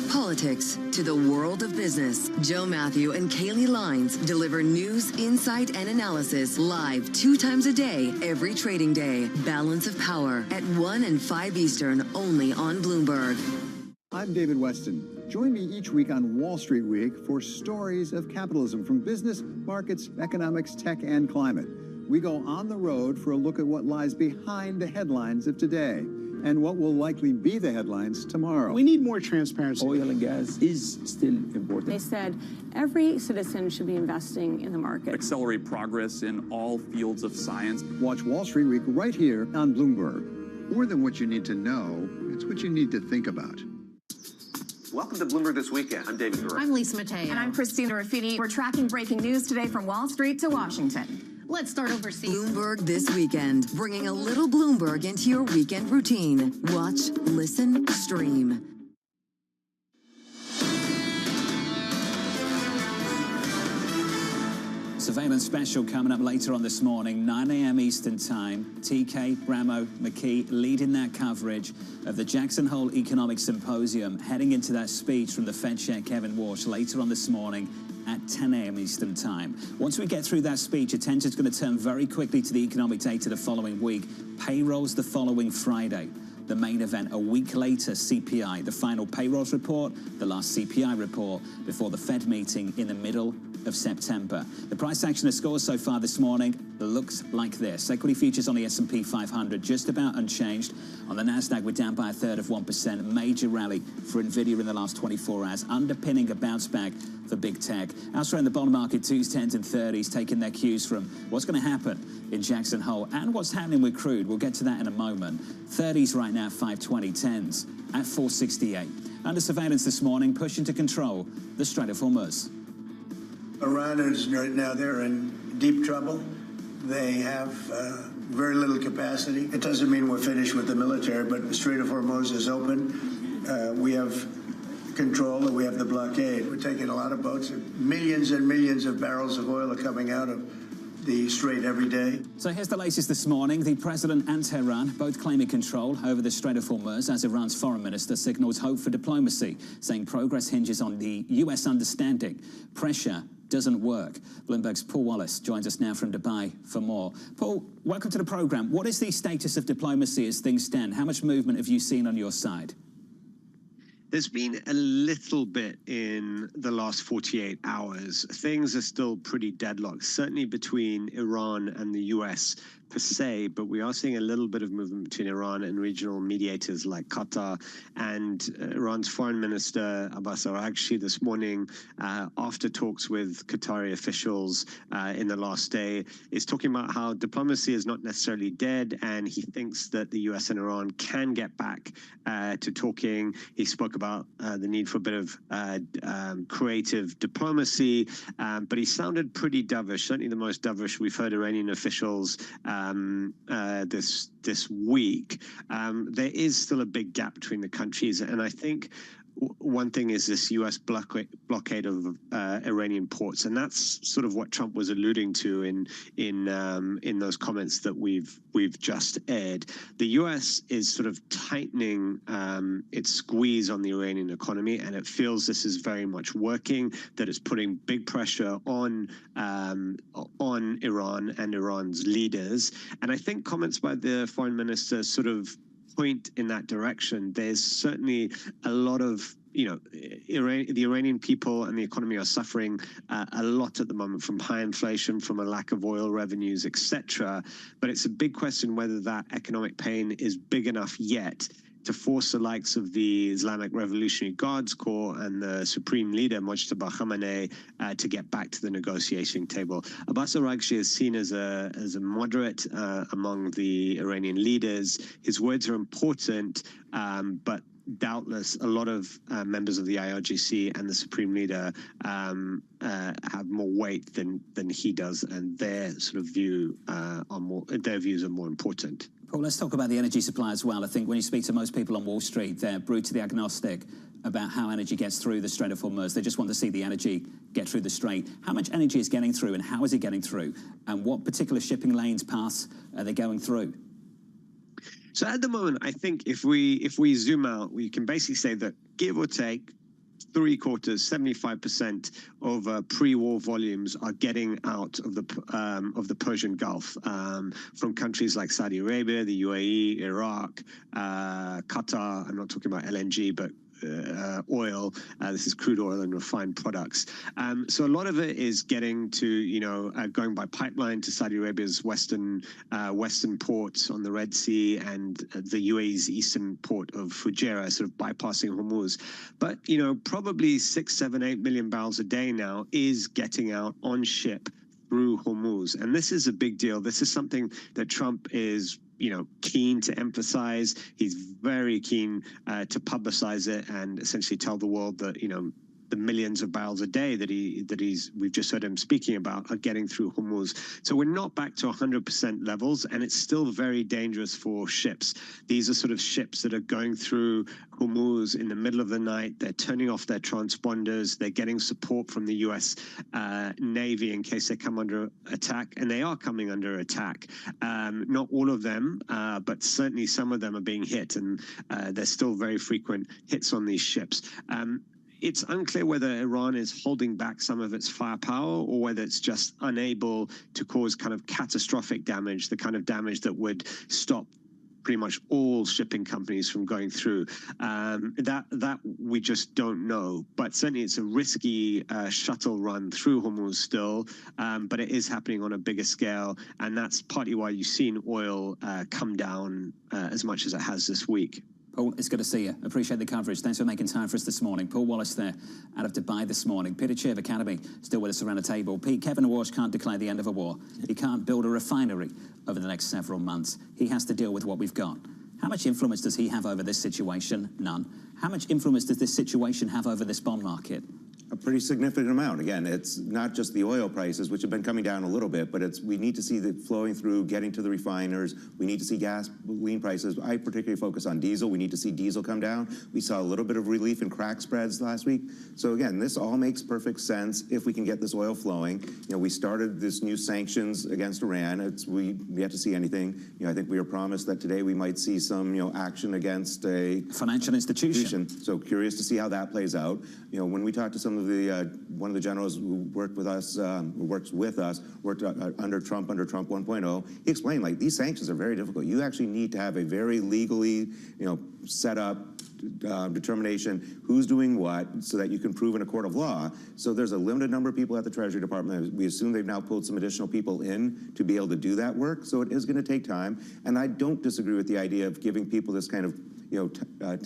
Politics to the world of business. Joe Matthew and Kaylee Lines deliver news, insight, and analysis live 2 times a day, every trading day. Balance of Power at 1 and 5 Eastern, only on Bloomberg. I'm David Weston. Join me each week on Wall Street Week for stories of capitalism from business, markets, economics, tech, and climate. We go on the road for a look at what lies behind the headlines of today and what will likely be the headlines tomorrow. We need more transparency. Oil and gas is still important. They said every citizen should be investing in the market. Accelerate progress in all fields of science. Watch Wall Street Week right here on Bloomberg. More than what you need to know, it's what you need to think about. Welcome to Bloomberg This Weekend. I'm David Gura. I'm Lisa Mateo. And I'm Christina Raffini. We're tracking breaking news today from Wall Street to Washington. Let's start overseas. Bloomberg This Weekend, bringing a little Bloomberg into your weekend routine. Watch, listen, stream. Surveillance special coming up later on this morning, 9 a.m. Eastern Time. TK, Bramo, McKee leading that coverage of the Jackson Hole Economic Symposium, heading into that speech from the Fed Chair Kevin Warsh later on this morning at 10 a.m. Eastern Time. Once we get through that speech, attention's going to turn very quickly to the economic data the following week. Payrolls the following Friday. The main event a week later, CPI, the final payrolls report, the last CPI report before the Fed meeting in the middle of September. The price action of scores so far this morning looks like this. Equity futures on the S&P 500 just about unchanged. On the Nasdaq, we're down by 1/3 of 1%. Major rally for Nvidia in the last 24 hours, underpinning a bounce back for big tech. Elsewhere in the bond market, 2s, 10s, and 30s taking their cues from what's going to happen in Jackson Hole and what's happening with crude. We'll get to that in a moment. 30s right now, 520, 10s at 468. Under surveillance this morning, pushing to control the Strait of Hormuz. Iran is right now, they're in deep trouble. They have very little capacity. It doesn't mean we're finished with the military, but the Strait of Hormuz is open. We have control and we have the blockade. We're taking a lot of boats. Millions and millions of barrels of oil are coming out of the strait every day. So here's the latest this morning. The president and Tehran both claiming control over the Strait of Hormuz as Iran's foreign minister signals hope for diplomacy, saying progress hinges on the U.S. understanding. Pressure doesn't work. Bloomberg's Paul Wallace joins us now from Dubai for more. Paul, welcome to the program. What is the status of diplomacy as things stand? How much movement have you seen on your side? There's been a little bit in the last 48 hours. Things are still pretty deadlocked, certainly between Iran and the US per se, but we are seeing a little bit of movement between Iran and regional mediators like Qatar. And Iran's foreign minister, Abbas Araghchi, this morning, after talks with Qatari officials in the last day, is talking about how diplomacy is not necessarily dead, and he thinks that the US and Iran can get back to talking. He spoke about the need for a bit of creative diplomacy, but he sounded pretty dovish, certainly the most dovish we've heard Iranian officials this week. There is still a big gap between the countries, and I think one thing is this U.S. blockade of Iranian ports, and that's sort of what Trump was alluding to in those comments that we've just aired. The U.S. is sort of tightening its squeeze on the Iranian economy, and it feels this is very much working. That it's putting big pressure on Iran and Iran's leaders. And I think comments by the foreign minister sort of point in that direction. There's certainly a lot of, the Iranian people and the economy are suffering a lot at the moment from high inflation, from a lack of oil revenues, etc. But it's a big question whether that economic pain is big enough yet to force the likes of the Islamic Revolutionary Guards Corps and the Supreme Leader, Mojtaba Khamenei, to get back to the negotiating table. Abbas Araghchi is seen as a moderate among the Iranian leaders. His words are important, but doubtless a lot of members of the IRGC and the Supreme Leader have more weight than he does, and their sort of views are more important. Paul, let's talk about the energy supply as well. I think when you speak to most people on Wall Street, they're brutally agnostic about how energy gets through the Strait of Hormuz. They just want to see the energy get through the strait. How much energy is getting through, and how is it getting through? And what particular shipping lanes, paths are they going through? So at the moment, I think if we zoom out, we can basically say that, give or take, 75% of pre-war volumes are getting out of the Persian Gulf from countries like Saudi Arabia, the UAE, Iraq, Qatar. I'm not talking about LNG, but oil. This is crude oil and refined products. So a lot of it is getting to, going by pipeline to Saudi Arabia's western ports on the Red Sea and the UAE's eastern port of Fujairah, sort of bypassing Hormuz. But, probably 6, 7, 8 million barrels a day now is getting out on ship through Hormuz. And this is a big deal. This is something that Trump is keen to emphasize. He's very keen to publicize it and essentially tell the world that, the millions of barrels a day that we've just heard him speaking about are getting through Hormuz. So we're not back to 100% levels, and it's still very dangerous for ships. These are sort of ships that are going through Hormuz in the middle of the night. They're turning off their transponders. They're getting support from the U.S. Navy in case they come under attack, and they are coming under attack. Not all of them, but certainly some of them are being hit, and there's still very frequent hits on these ships. It's unclear whether Iran is holding back some of its firepower or whether it's just unable to cause kind of catastrophic damage, the kind of damage that would stop pretty much all shipping companies from going through. That we just don't know. But certainly it's a risky shuttle run through Hormuz still, but it is happening on a bigger scale, and that's partly why you've seen oil come down as much as it has this week. Paul, it's good to see you. Appreciate the coverage. Thanks for making time for us this morning. Paul Wallace there out of Dubai this morning. Peter Chiv, Academy, still with us around the table. Pete, Kevin Walsh can't declare the end of a war. He can't build a refinery over the next several months. He has to deal with what we've got. How much influence does he have over this situation? None. How much influence does this situation have over this bond market? A pretty significant amount. Again, it's not just the oil prices, which have been coming down a little bit, but we need to see that flowing through, getting to the refiners. We need to see gasoline prices. I particularly focus on diesel. We need to see diesel come down. We saw a little bit of relief in crack spreads last week. So again, this all makes perfect sense if we can get this oil flowing. We started this new sanctions against Iran. We yet to see anything. I think we were promised that today we might see some, action against a financial institution. So curious to see how that plays out. When we talked to some of the one of the generals who worked with us, worked under Trump 1.0, he explained, like, these sanctions are very difficult. You actually need to have a very legally, set up determination who's doing what so that you can prove in a court of law. So there's a limited number of people at the Treasury Department. We assume they've now pulled some additional people in to be able to do that work. So it is going to take time. And I don't disagree with the idea of giving people this kind of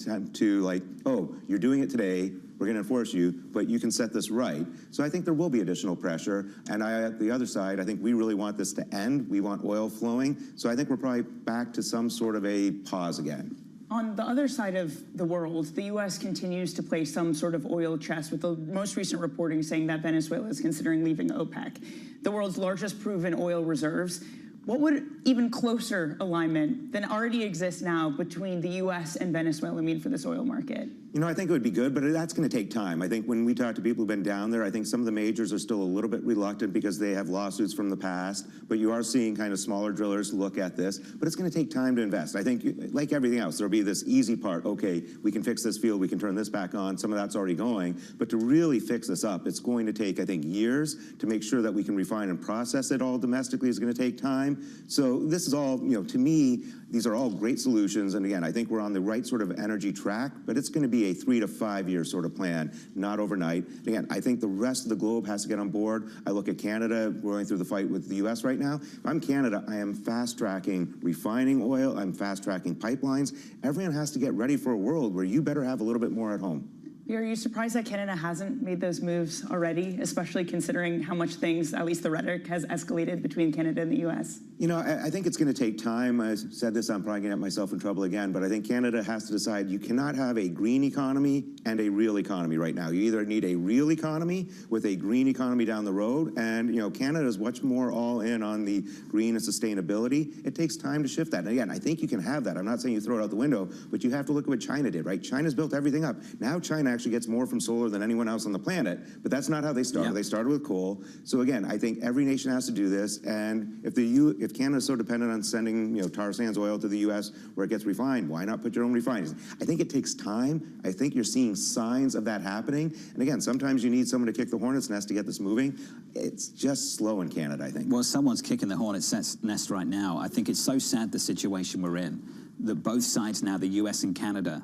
time to like, oh, you're doing it today, we're going to enforce you, but you can set this right. So I think there will be additional pressure. And at the other side, I think we really want this to end. We want oil flowing. So I think we're probably back to some sort of a pause again. On the other side of the world, the U.S. continues to play some sort of oil chess, with the most recent reporting saying that Venezuela is considering leaving OPEC, the world's largest proven oil reserves. What would even closer alignment than already exists now between the U.S. and Venezuela mean for this oil market? You know, I think it would be good, but that's going to take time. I think when we talk to people who've been down there, I think some of the majors are still a little bit reluctant because they have lawsuits from the past, but you are seeing kind of smaller drillers look at this, but it's going to take time to invest. I think, like everything else, there'll be this easy part. Okay, we can fix this field, we can turn this back on, some of that's already going, but to really fix this up, it's going to take, I think, years to make sure that we can refine and process it all domestically is going to take time. So this is all, to me, these are all great solutions, and again, I think we're on the right sort of energy track, but it's going to be a 3 to 5 year sort of plan, not overnight. Again, I think the rest of the globe has to get on board. I look at Canada, we're going through the fight with the US right now. If I'm Canada, I am fast-tracking refining oil, I'm fast-tracking pipelines. Everyone has to get ready for a world where you better have a little bit more at home. Are you surprised that Canada hasn't made those moves already, especially considering how much things, at least the rhetoric, has escalated between Canada and the U.S.? I think it's going to take time. I said this, I'm probably going to get myself in trouble again, but I think Canada has to decide you cannot have a green economy and a real economy right now. You either need a real economy with a green economy down the road, and Canada is much more all in on the green and sustainability. It takes time to shift that. And again, I think you can have that. I'm not saying you throw it out the window, but you have to look at what China did, right? China's built everything up. Now China actually gets more from solar than anyone else on the planet, but that's not how they started. Yeah. They started with coal. So again, I think every nation has to do this, and if Canada is so dependent on sending tar sands oil to the U.S. where it gets refined, why not put your own refineries? I think it takes time. I think you're seeing signs of that happening. And again, sometimes you need someone to kick the hornet's nest to get this moving. It's just slow in Canada, I think. Well, someone's kicking the hornet's nest right now. I think it's so sad, the situation we're in, that both sides now, the U.S. and Canada,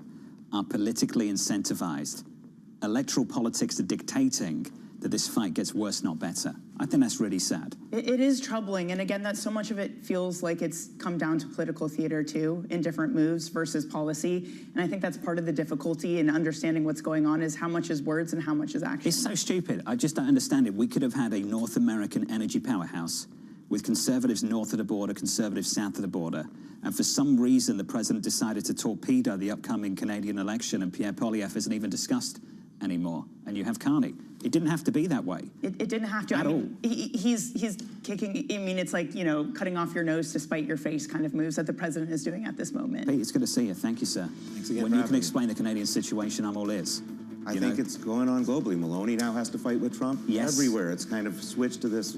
are politically incentivized. Electoral politics are dictating that this fight gets worse, not better. I think that's really sad. It is troubling, and again, that so much of it feels like it's come down to political theater too, in different moves versus policy, and I think that's part of the difficulty in understanding what's going on, is how much is words and how much is action. It's so stupid. I just don't understand it. We could have had a North American energy powerhouse with conservatives north of the border, conservatives south of the border, and for some reason the president decided to torpedo the upcoming Canadian election, and Pierre Poilievre isn't even discussed anymore, and you have Carney. It didn't have to be that way. It didn't have to. At all. He's kicking, it's like, cutting off your nose to spite your face kind of moves that the president is doing at this moment. Pete, it's good to see you. Thank you, sir. Thanks again. When you can explain the Canadian situation, I'm all ears. I think it's going on globally. Maloney now has to fight with Trump. Yes. Everywhere. It's kind of switched to this,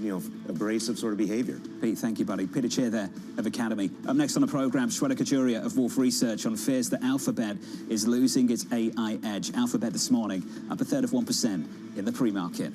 abrasive sort of behavior. Pete, thank you, buddy. Peter Chair there of Academy. Up next on the program, Shweta Kajuria of Wolf Research on fears that Alphabet is losing its AI edge. Alphabet this morning up 1/3% in the pre-market.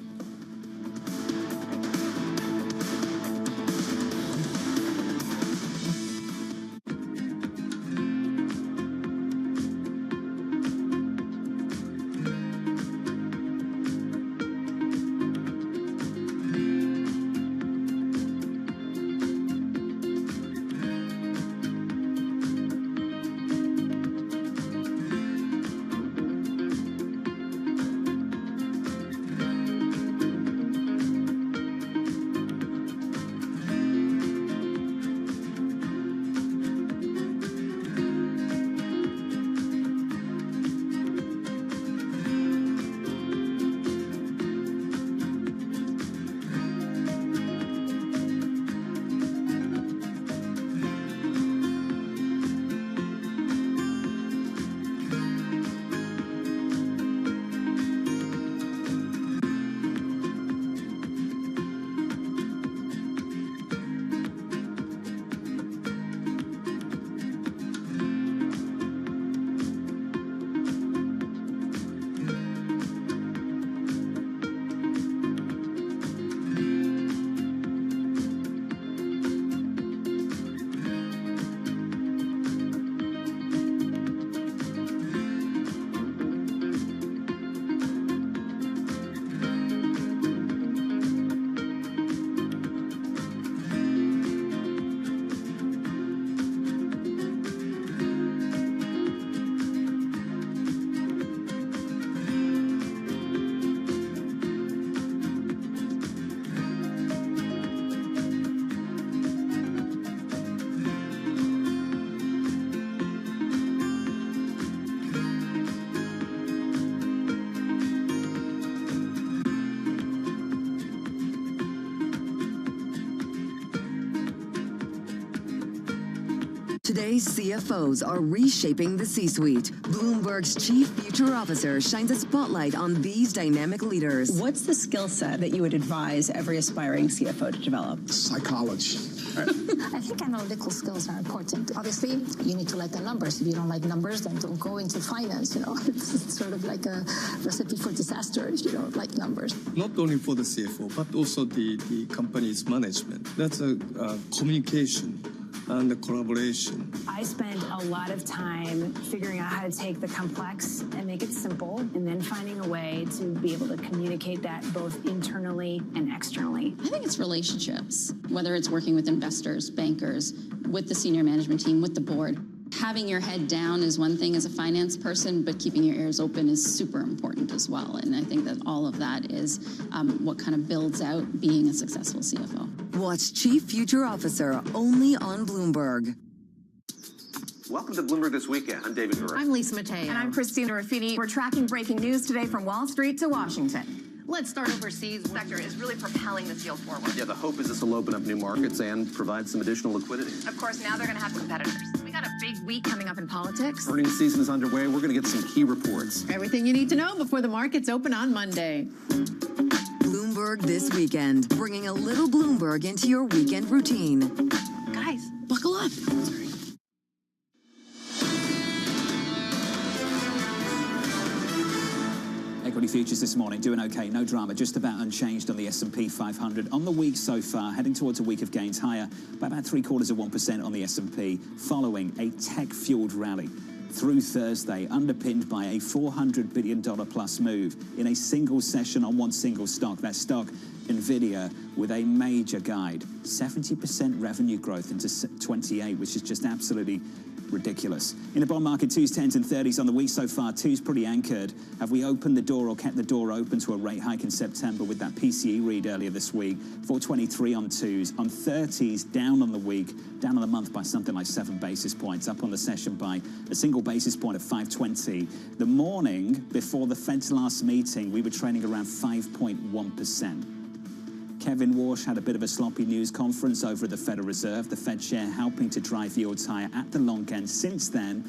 Today's CFOs are reshaping the C-suite. Bloomberg's Chief Future Officer shines a spotlight on these dynamic leaders. What's the skill set that you would advise every aspiring CFO to develop? Psychology. I think analytical skills are important. Obviously, you need to like the numbers. If you don't like numbers, then don't go into finance. You know, it's sort of like a recipe for disaster if you don't like numbers. Not only for the CFO, but also the company's management. That's a communication and the collaboration. I spend a lot of time figuring out how to take the complex and make it simple, and then finding a way to be able to communicate that both internally and externally. I think it's relationships, whether it's working with investors, bankers, with the senior management team, with the board. Having your head down is one thing as a finance person, but keeping your ears open is super important as well. And I think that all of that is what kind of builds out being a successful CFO. Watch Chief Future Officer only on Bloomberg. Welcome to Bloomberg This Weekend. I'm David Guerrero. I'm Lisa Mateo. And I'm Christina Ruffini. We're tracking breaking news today from Wall Street to Washington. Let's start overseas. The sector is really propelling this yield forward. Yeah, the hope is this will open up new markets and provide some additional liquidity. Of course, now they're going to have competitors. We got a big week coming up in politics. Earnings season is underway. We're going to get some key reports. Everything you need to know before the markets open on Monday. Bloomberg This Weekend, bringing a little Bloomberg into your weekend routine. Guys, buckle up. Equity futures this morning doing okay, no drama, just about unchanged on the S&P 500. On the week so far, heading towards a week of gains higher by about 0.75% on the S&P, following a tech-fueled rally through Thursday, underpinned by a $400 billion plus move in a single session on one single stock. That stock, NVIDIA, with a major guide, 70% revenue growth into 28, which is just absolutely ridiculous. In the bond market, 2s, 10s and 30s on the week so far. 2s pretty anchored. Have we opened the door or kept the door open to a rate hike in September with that PCE read earlier this week? 423 on 2s. On 30s, down on the week, down on the month by something like 7 basis points, up on the session by a single basis point at 520. The morning before the Fed's last meeting, we were trading around 5.1%. Kevin Warsh had a bit of a sloppy news conference over at the Federal Reserve, the Fed chair helping to drive yields higher at the long end. Since then,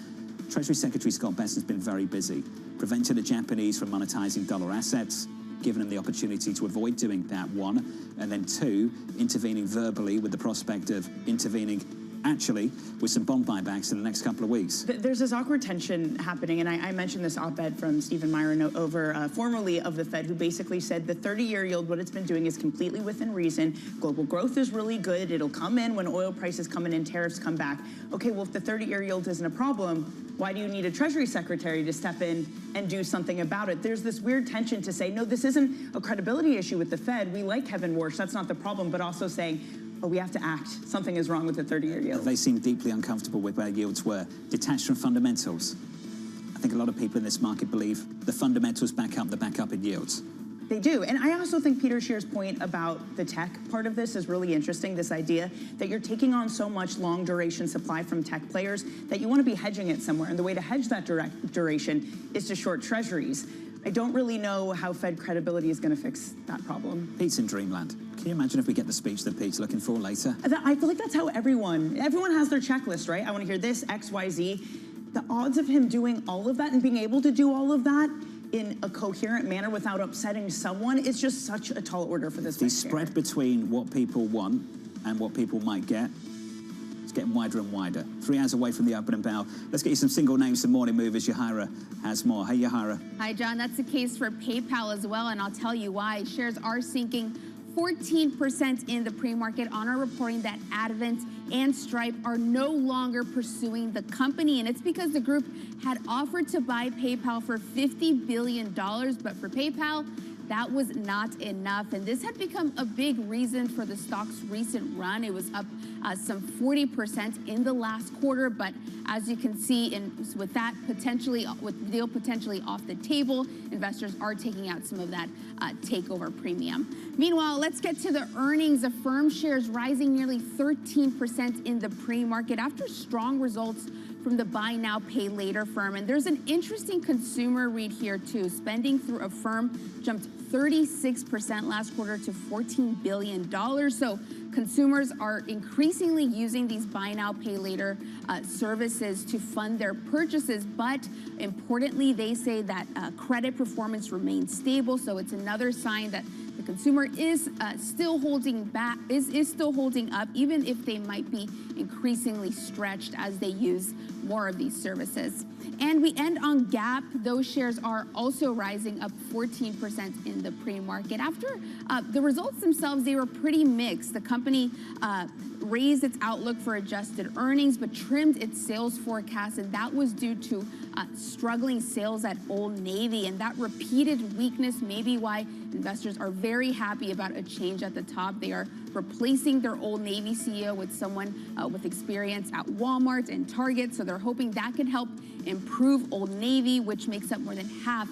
Treasury Secretary Scott Bessent's been very busy, preventing the Japanese from monetizing dollar assets, giving them the opportunity to avoid doing that, one, and then two, intervening verbally with the prospect of intervening actually with some bond buybacks in the next couple of weeks. There's this awkward tension happening, and I mentioned this op-ed from Stephen Myron over formerly of the Fed, who basically said the 30-year yield, what it's been doing is completely within reason. Global growth is really good. It'll come in when oil prices come in and tariffs come back. Okay, well, if the 30-year yield isn't a problem, why do you need a Treasury Secretary to step in and do something about it? There's this weird tension to say, no, this isn't a credibility issue with the Fed. We like Kevin Warsh, that's not the problem, but also saying, oh, we have to act. Something is wrong with the 30-year yield. They seem deeply uncomfortable with where yields were, detached from fundamentals. I think a lot of people in this market believe the fundamentals back up in yields. They do. And I also think Peter Scheer's point about the tech part of this is really interesting, this idea that you're taking on so much long duration supply from tech players that you want to be hedging it somewhere. And the way to hedge that duration is to short treasuries. I don't really know how Fed credibility is going to fix that problem. Pete's in dreamland. Can you imagine if we get the speech that Pete's looking for later? I feel like that's how everyone has their checklist, right? I want to hear this, X, Y, Z. The odds of him doing all of that and being able to do all of that in a coherent manner without upsetting someone is just such a tall order for this. The spread between what people want and what people might get is getting wider and wider. 3 hours away from the opening bell. Let's get you some single names, some morning movers. Yahira has more. Hey, Yahira. Hi, John. That's the case for PayPal as well, and I'll tell you why. Shares are sinking 14% in the pre-market on our reporting that Advent and Stripe are no longer pursuing the company. And it's because the group had offered to buy PayPal for $50 billion, but for PayPal, that was not enough. And this had become a big reason for the stock's recent run. It was up some 40% in the last quarter. But as you can see, with the deal potentially off the table, investors are taking out some of that takeover premium. Meanwhile, let's get to the earnings. Affirm shares rising nearly 13% in the pre-market after strong results from the buy now, pay later firm. And there's an interesting consumer read here too. Spending through Affirm jumped 36% last quarter to $14 billion. So consumers are increasingly using these buy now, pay later services to fund their purchases. But importantly, they say that credit performance remains stable. So it's another sign that the consumer is still holding back, is still holding up, even if they might be increasingly stretched as they use more of these services. And we end on Gap. Those shares are also rising, up 14% in the pre-market. After the results themselves, they were pretty mixed. The company raised its outlook for adjusted earnings, but trimmed its sales forecast, and that was due to struggling sales at Old Navy. And that repeated weakness may be why investors are very happy about a change at the top. They are replacing their Old Navy CEO with someone with experience at Walmart and Target, so they're hoping that could help improve Old Navy, which makes up more than half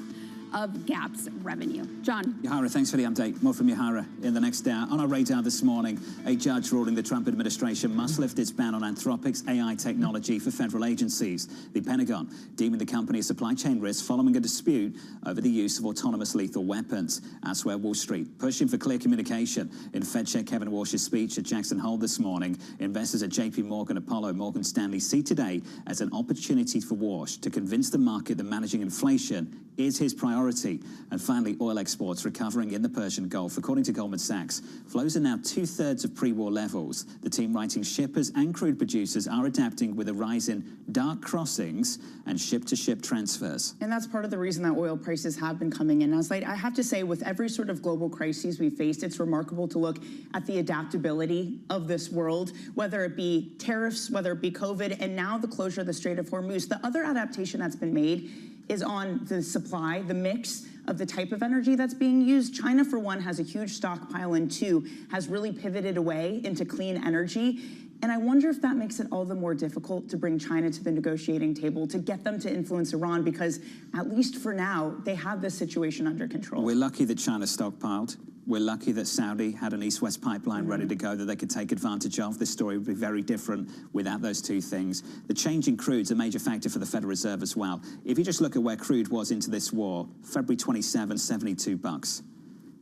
of Gap's revenue. John. Yahara, thanks for the update. More from Yahara in the next hour. On our radar this morning, a judge ruling the Trump administration must lift its ban on Anthropic's AI technology for federal agencies. The Pentagon deeming the company a supply chain risk following a dispute over the use of autonomous lethal weapons. Elsewhere, Wall Street pushing for clear communication. In Fed Chair Kevin Walsh's speech at Jackson Hole this morning, investors at JP Morgan, Apollo, Morgan Stanley see today as an opportunity for Walsh to convince the market that managing inflation is his priority. And finally, oil exports recovering in the Persian Gulf. According to Goldman Sachs, flows are now 2/3 of pre-war levels. The team writing shippers and crude producers are adapting with a rise in dark crossings and ship-to-ship transfers. And that's part of the reason that oil prices have been coming in. As I have to say, with every sort of global crisis we faced, it's remarkable to look at the adaptability of this world, whether it be tariffs, whether it be COVID, and now the closure of the Strait of Hormuz. The other adaptation that's been made is on the supply, the mix of the type of energy that's being used. China, for one, has a huge stockpile, and two, has really pivoted away into clean energy. And I wonder if that makes it all the more difficult to bring China to the negotiating table, to get them to influence Iran, because at least for now, they have this situation under control. We're lucky that China stockpiled. We're lucky that Saudi had an east-west pipeline ready to go that they could take advantage of. This story would be very different without those two things. The change in crude is a major factor for the Federal Reserve as well. If you just look at where crude was into this war, February 27, $72.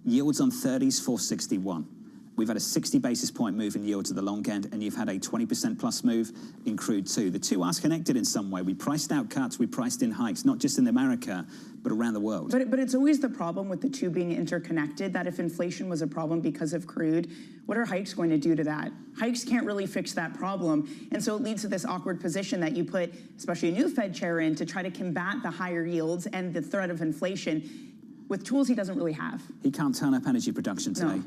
Yields on 30s, 461. We've had a 60 basis point move in yield to the long end, and you've had a 20% plus move in crude too. The two are connected in some way. We priced out cuts, we priced in hikes, not just in America, but around the world. But it's always the problem with the two being interconnected, that if inflation was a problem because of crude, what are hikes going to do to that? Hikes can't really fix that problem. And so it leads to this awkward position that you put, especially a new Fed chair in, to try to combat the higher yields and the threat of inflation with tools he doesn't really have. He can't turn up energy production today. No.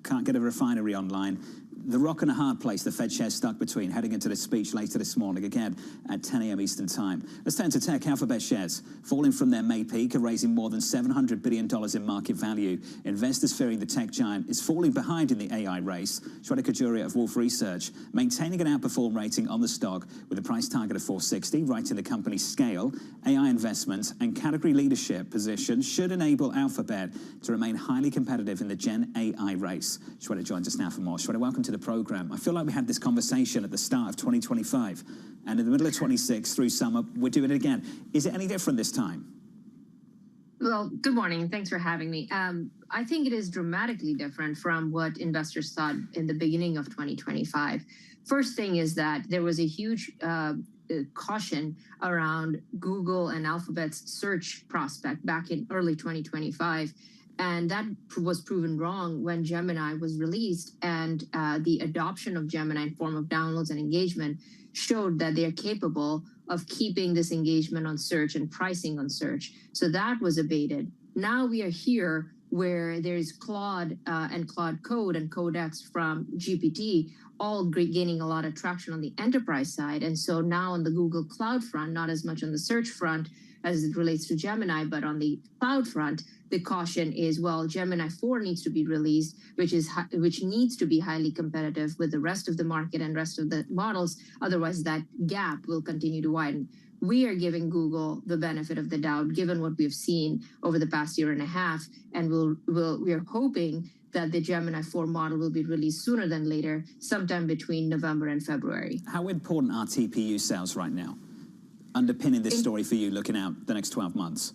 Can't get a refinery online. The rock and a hard place the Fed chair stuck between, heading into the speech later this morning, again at 10 a.m. Eastern Time. Let's turn to tech. Alphabet shares falling from their May peak, raising more than $700 billion in market value. Investors fearing the tech giant is falling behind in the AI race. Shweta Kajuria of Wolf Research maintaining an outperform rating on the stock with a price target of 460, writing the company's scale, AI investments, and category leadership position should enable Alphabet to remain highly competitive in the Gen AI race. Shweta joins us now for more. Shweta, welcome to the program. I feel like we had this conversation at the start of 2025, and in the middle of 26 through summer, we're doing it again. Is it any different this time? Well, good morning. Thanks for having me. I think it is dramatically different from what investors thought in the beginning of 2025. First thing is that there was a huge caution around Google and Alphabet's search prospect back in early 2025. And that was proven wrong when Gemini was released, and the adoption of Gemini in form of downloads and engagement showed that they are capable of keeping this engagement on search and pricing on search. So that was abated. Now we are here where there's Claude and Claude Code and Codex from GPT all gaining a lot of traction on the enterprise side. And so now on the Google Cloud front, not as much on the search front as it relates to Gemini, but on the cloud front, the caution is, well, Gemini 4 needs to be released, which needs to be highly competitive with the rest of the market and rest of the models. Otherwise, that gap will continue to widen. We are giving Google the benefit of the doubt, given what we've seen over the past year and a half, and we are hoping that the Gemini 4 model will be released sooner than later, sometime between November and February. How important are TPU sales right now? underpinning this story for you looking out the next 12 months?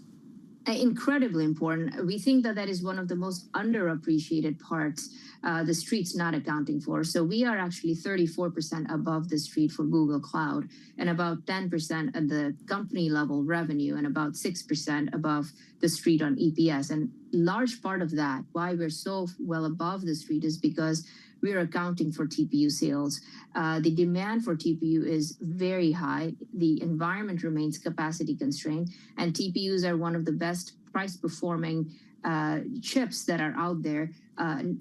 Incredibly important. We think that that is one of the most underappreciated parts the street's not accounting for. So we are actually 34% above the street for Google Cloud and about 10% at the company level revenue and about 6% above the street on EPS. And large part of that, why we're so well above the street, is because we're accounting for TPU sales. The demand for TPU is very high. The environment remains capacity constrained, and TPUs are one of the best price performing chips that are out there,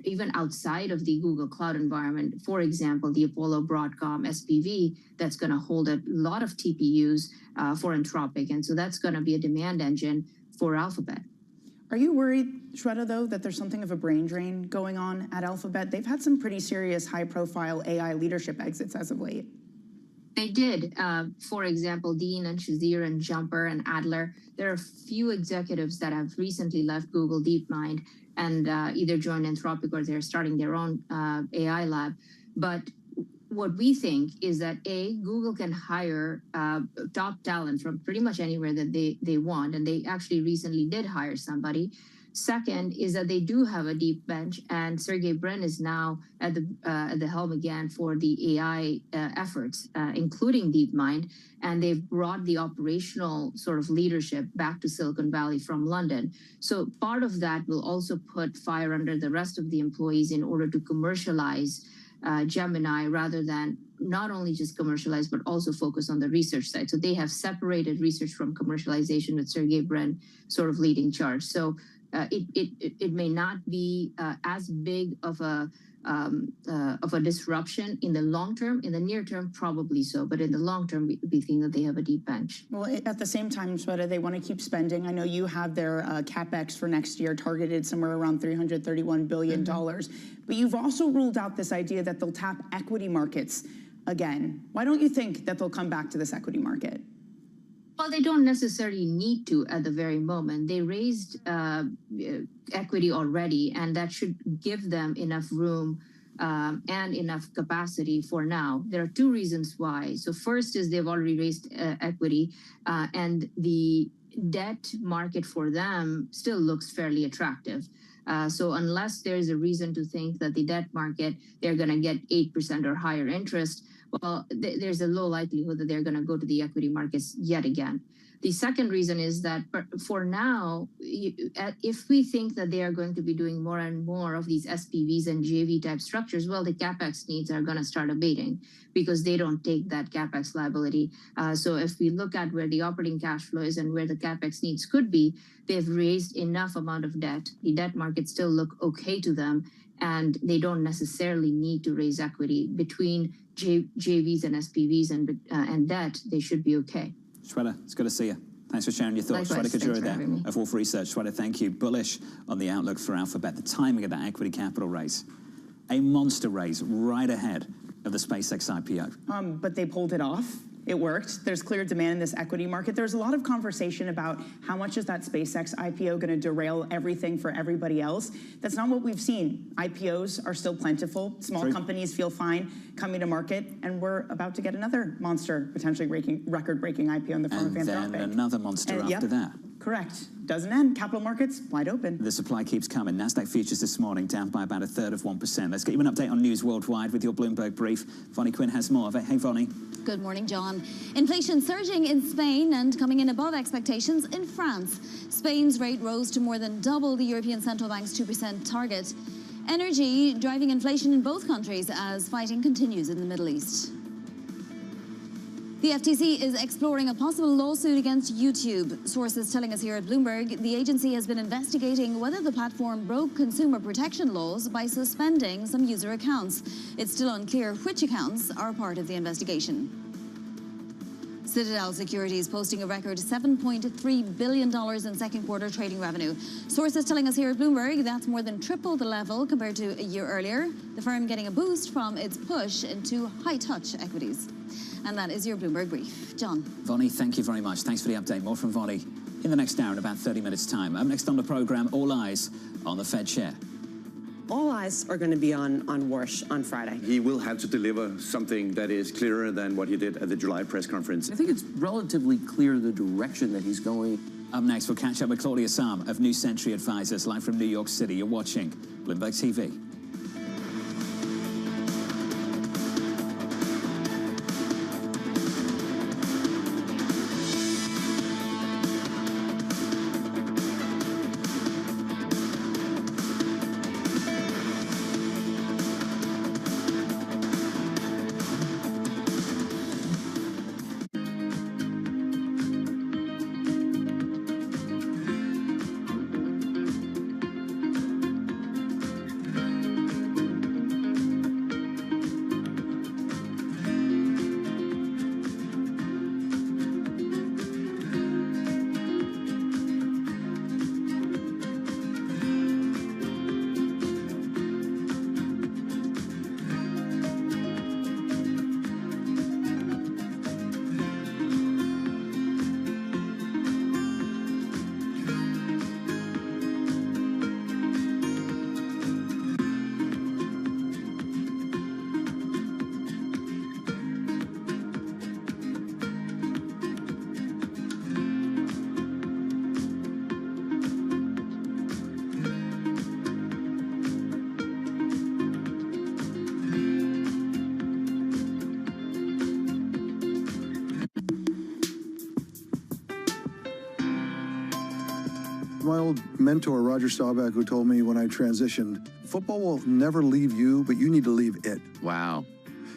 even outside of the Google Cloud environment. For example, the Apollo Broadcom SPV, that's going to hold a lot of TPUs for Anthropic. And so that's going to be a demand engine for Alphabet. Are you worried, Shweta, though, that there's something of a brain drain going on at Alphabet? They've had some pretty serious high-profile AI leadership exits as of late. They did. For example, Dean and Shazir and Jumper and Adler. There are a few executives that have recently left Google DeepMind and either joined Anthropic or they're starting their own AI lab. But what we think is that, A, Google can hire top talent from pretty much anywhere that they want, and they actually recently did hire somebody. Second is that they do have a deep bench, and Sergey Brin is now at the helm again for the AI efforts, including DeepMind, and they've brought the operational sort of leadership back to Silicon Valley from London. So part of that will also put fire under the rest of the employees in order to commercialize Gemini, rather than not only just commercialize, but also focus on the research side. So they have separated research from commercialization with Sergey Brin sort of leading charge. So it may not be as big of a disruption in the long term. In the near term, probably so. But in the long term, we think that they have a deep bench. Well, at the same time, Shweta, they want to keep spending. I know you have their CapEx for next year targeted somewhere around $331 billion. But you've also ruled out this idea that they'll tap equity markets again. Why don't you think that they'll come back to this equity market? Well, they don't necessarily need to at the very moment. They raised equity already, and that should give them enough room and enough capacity for now. There are two reasons why. So first is they've already raised equity, and the debt market for them still looks fairly attractive. So unless there's a reason to think that the debt market, they're going to get 8% or higher interest, well, there's a low likelihood that they're going to go to the equity markets yet again. The second reason is that for now, if we think that they are going to be doing more and more of these SPVs and JV type structures, well, the CapEx needs are going to start abating because they don't take that CapEx liability. So if we look at where the operating cash flow is and where the CapEx needs could be, they've raised enough amount of debt. The debt markets still look okay to them, and they don't necessarily need to raise equity. Between JVs and SPVs and debt, they should be okay. Shweta, it's good to see you. Thanks for sharing your thoughts. Likewise, Shweta Kajura there of Wolf Research. Shweta, thank you. Bullish on the outlook for Alphabet, the timing of that equity capital raise. A monster raise right ahead of the SpaceX IPO. But they pulled it off. It worked. There's clear demand in this equity market. There's a lot of conversation about how much is that SpaceX IPO going to derail everything for everybody else. That's not what we've seen. IPOs are still plentiful. Small companies feel fine coming to market, and we're about to get another monster, potentially record-breaking IPO in the form of Anthropic. And then another monster after that. Correct. Doesn't end. Capital markets wide open. The supply keeps coming. NASDAQ futures this morning down by about 1/3 of 1%. Let's get you an update on news worldwide with your Bloomberg brief. Vonnie Quinn has more of it. Hey, Vonnie. Good morning, John. Inflation surging in Spain and coming in above expectations in France. Spain's rate rose to more than double the European Central Bank's 2% target. Energy driving inflation in both countries as fighting continues in the Middle East. The FTC is exploring a possible lawsuit against YouTube. Sources telling us here at Bloomberg, the agency has been investigating whether the platform broke consumer protection laws by suspending some user accounts. It's still unclear which accounts are part of the investigation. Citadel Securities posting a record $7.3 billion in second quarter trading revenue. Sources telling us here at Bloomberg that's more than triple the level compared to a year earlier. The firm getting a boost from its push into high-touch equities. And that is your Bloomberg brief. John. Vonnie, thank you very much. Thanks for the update. More from Vonnie in the next hour in about 30 minutes' time. Up next on the programme, all eyes on the Fed chair. all eyes are going to be on Warsh on Friday. He will have to deliver something that is clearer than what he did at the July press conference. I think it's relatively clear the direction that he's going. Up next, we'll catch up with Claudia Sam of New Century Advisors, live from New York City. You're watching Bloomberg TV. My old mentor, Roger Staubach, who told me when I transitioned, football will never leave you, but you need to leave it. Wow.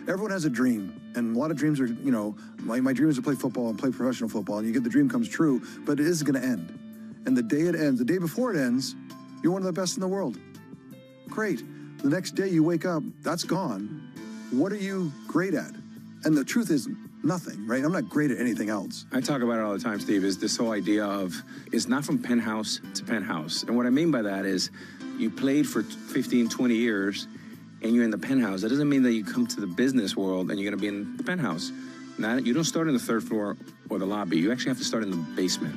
Everyone has a dream, and a lot of dreams are, you know, my dream is to play football and play professional football, and you get the dream comes true, but it is going to end. And the day it ends, the day before it ends, you're one of the best in the world. Great. The next day you wake up, that's gone. What are you great at? And the truth is, nothing, right? I'm not great at anything else. I talk about it all the time, Steve, is this whole idea of it's not from penthouse to penthouse. And what I mean by that is you played for 15, 20 years and you're in the penthouse. That doesn't mean that you come to the business world and you're going to be in the penthouse. Now, you don't start in the third floor or the lobby. You actually have to start in the basement.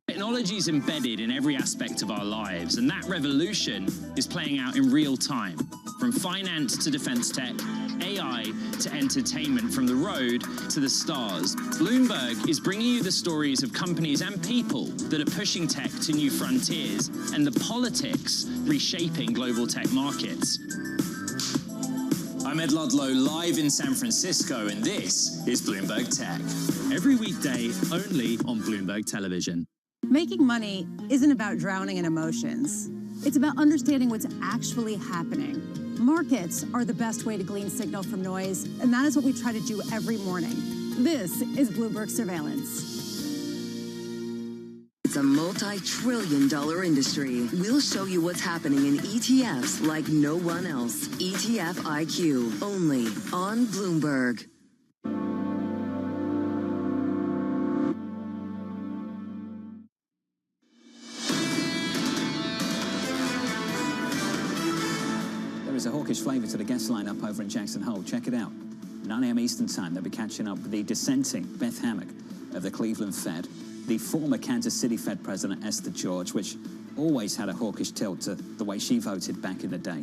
Technology is embedded in every aspect of our lives, and that revolution is playing out in real time. From finance to defense tech, AI to entertainment, from the road to the stars. Bloomberg is bringing you the stories of companies and people that are pushing tech to new frontiers, and the politics reshaping global tech markets. I'm Ed Ludlow, live in San Francisco, and this is Bloomberg Tech. Every weekday, only on Bloomberg Television. Making money isn't about drowning in emotions. It's about understanding what's actually happening. Markets are the best way to glean signal from noise, and that is what we try to do every morning. This is Bloomberg Surveillance. It's a multi-trillion-dollar industry. We'll show you what's happening in ETFs like no one else. ETF IQ, only on Bloomberg. There's a hawkish flavour to the guest lineup over in Jackson Hole. Check it out. 9 a.m. Eastern Time, they'll be catching up with the dissenting Beth Hammack of the Cleveland Fed, the former Kansas City Fed President Esther George, which always had a hawkish tilt to the way she voted back in the day,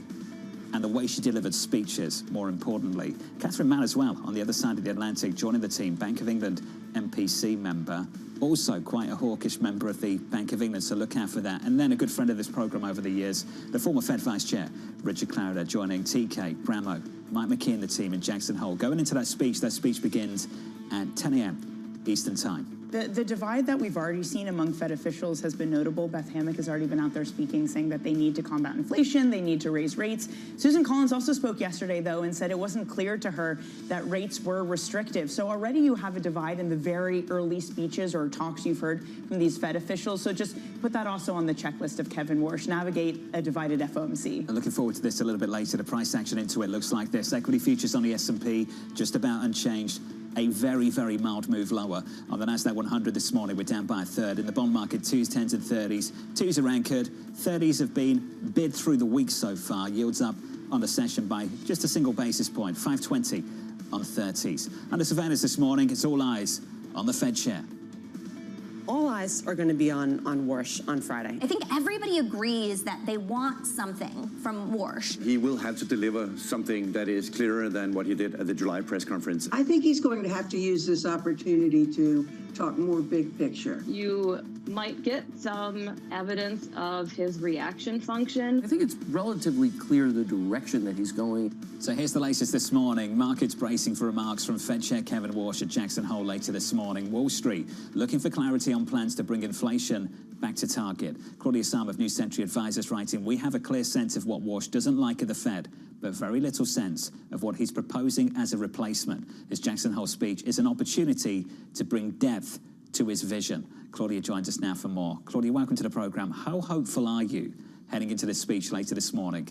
and the way she delivered speeches, more importantly. Catherine Mann as well, on the other side of the Atlantic, joining the team, Bank of England MPC member, also quite a hawkish member of the Bank of England, so look out for that. And then a good friend of this program over the years, the former Fed Vice Chair, Richard Clarida, joining TK, Brammo, Mike McKee and the team in Jackson Hole. Going into that speech begins at 10 a.m. Eastern Time. The divide that we've already seen among Fed officials has been notable. Beth Hammack has already been out there speaking, saying that they need to combat inflation, they need to raise rates. Susan Collins also spoke yesterday, though, and said it wasn't clear to her that rates were restrictive. So already you have a divide in the very early speeches or talks you've heard from these Fed officials. So just put that also on the checklist of Kevin Warsh, navigate a divided FOMC. Looking forward to this a little bit later. The price action into it looks like this. Equity futures on the S&P just about unchanged. A very, very mild move lower. On the Nasdaq 100 this morning, we're down by a third. In the bond market, 2s, 10s and 30s. 2s are anchored. 30s have been bid through the week so far. Yields up on the session by just a single basis point, 520 on 30s. Under surveillance this morning, it's all eyes on the Fed chair. All eyes are going to be on Warsh on Friday. I think everybody agrees that they want something from Warsh. He will have to deliver something that is clearer than what he did at the July press conference. I think he's going to have to use this opportunity to talk more big picture. You might get some evidence of his reaction function. I think it's relatively clear the direction that he's going. So here's the latest this morning. Markets bracing for remarks from Fed Chair Kevin Warsh at Jackson Hole later this morning. Wall Street looking for clarity on plans to bring inflation back to target. Claudia Sam of New Century Advisors writing, we have a clear sense of what Warsh doesn't like at the Fed, but very little sense of what he's proposing as a replacement. His Jackson Hole speech is an opportunity to bring depth to his vision. Claudia joins us now for more. Claudia, welcome to the program. How hopeful are you heading into this speech later this morning?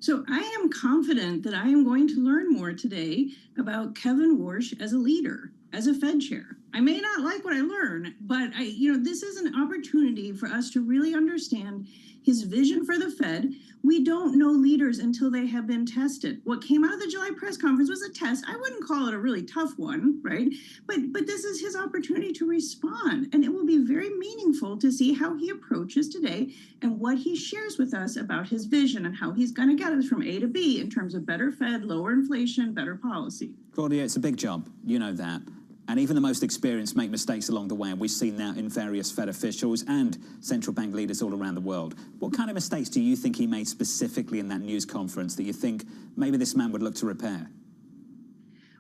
So I am confident that I am going to learn more today about Kevin Warsh as a leader, as a Fed chair. I may not like what I learn, but this is an opportunity for us to really understand his vision for the Fed. We don't know leaders until they have been tested. What came out of the July press conference was a test. I wouldn't call it a really tough one, right? But this is his opportunity to respond, and it will be very meaningful to see how he approaches today and what he shares with us about his vision and how he's going to get us from A to B in terms of better Fed, lower inflation, better policy. Claudia, it's a big job. You know that. And even the most experienced make mistakes along the way, and we've seen that in various Fed officials and central bank leaders all around the world. What kind of mistakes do you think he made specifically in that news conference that you think maybe this man would look to repair?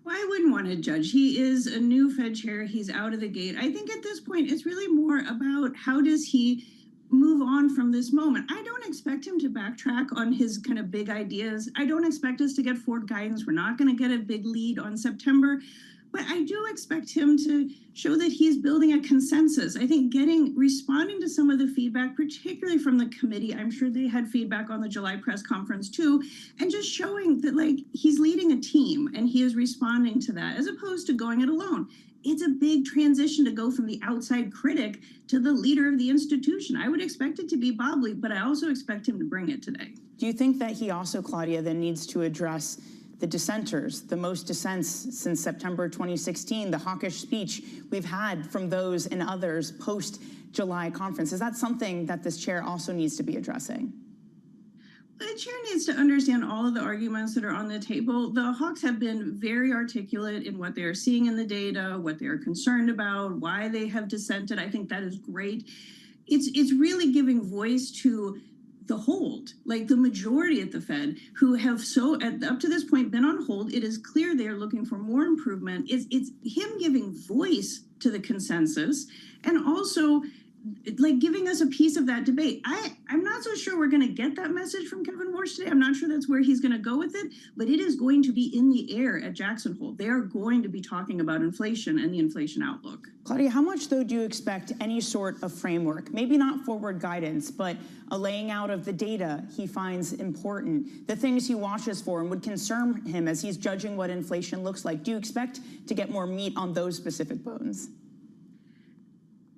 Well, I wouldn't want to judge. He is a new Fed chair. He's out of the gate. I think at this point, it's really more about how does he move on from this moment. I don't expect him to backtrack on his kind of big ideas. I don't expect us to get forward guidance. We're not going to get a big lead on September. But I do expect him to show that he's building a consensus. I think responding to some of the feedback, particularly from the committee, I'm sure they had feedback on the July press conference too, and just showing that he's leading a team and he is responding to that as opposed to going it alone. It's a big transition to go from the outside critic to the leader of the institution. I would expect it to be Bobley, but I also expect him to bring it today. Do you think that he also, Claudia, then needs to address the dissenters, the most dissents since September 2016, the hawkish speech we've had from those and others post-July conference? Is that something that this chair also needs to be addressing? The chair needs to understand all of the arguments that are on the table. The Hawks have been very articulate in what they are seeing in the data, what they are concerned about, why they have dissented. I think that is great. It's really giving voice to the hold, like the majority at the Fed who have up to this point been on hold. It is clear they are looking for more improvement. It's him giving voice to the consensus and also giving us a piece of that debate. I'm not so sure we're going to get that message from Kevin Warsh today. I'm not sure that's where he's going to go with it, but it is going to be in the air at Jackson Hole. They are going to be talking about inflation and the inflation outlook. Claudia, how much, though, do you expect any sort of framework, maybe not forward guidance, but a laying out of the data he finds important, the things he watches for and would concern him as he's judging what inflation looks like? Do you expect to get more meat on those specific bones?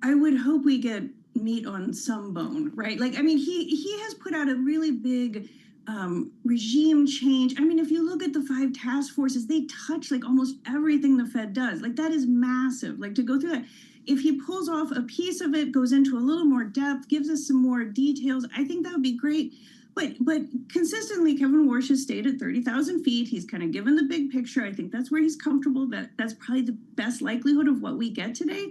I would hope we get meat on some bone, right? He has put out a really big regime change. If you look at the 5 task forces, they touch almost everything the Fed does. That is massive. To go through that, if he pulls off a piece of it, goes into a little more depth, gives us some more details, I think that would be great. But consistently, Kevin Warsh has stayed at 30,000 feet. He's kind of given the big picture. I think that's where he's comfortable. That's probably the best likelihood of what we get today.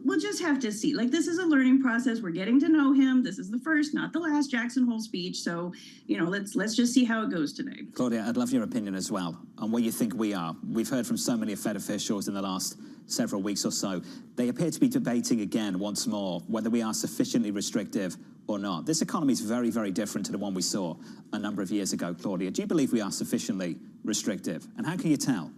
We'll just have to see. This is a learning process. We're getting to know him. This is the first, not the last Jackson Hole speech. So, let's just see how it goes today. Claudia, I'd love your opinion as well on where you think we are. We've heard from so many Fed officials in the last several weeks or so. They appear to be debating again once more whether we are sufficiently restrictive or not. This economy is very, very different to the one we saw a number of years ago. Claudia, do you believe we are sufficiently restrictive? And how can you tell?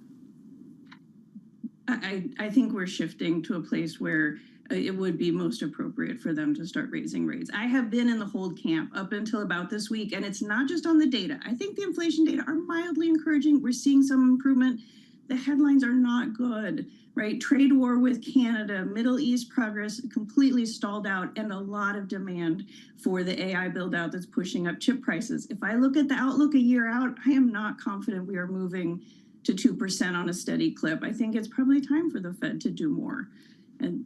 I think we're shifting to a place where it would be most appropriate for them to start raising rates. I have been in the hold camp up until about this week, and it's not just on the data. I think the inflation data are mildly encouraging. We're seeing some improvement. the headlines are not good, right? Trade war with Canada, Middle East progress completely stalled out, and a lot of demand for the AI build out that's pushing up chip prices. If I look at the outlook a year out, I am not confident we are moving to 2% on a steady clip. I think it's probably time for the Fed to do more. And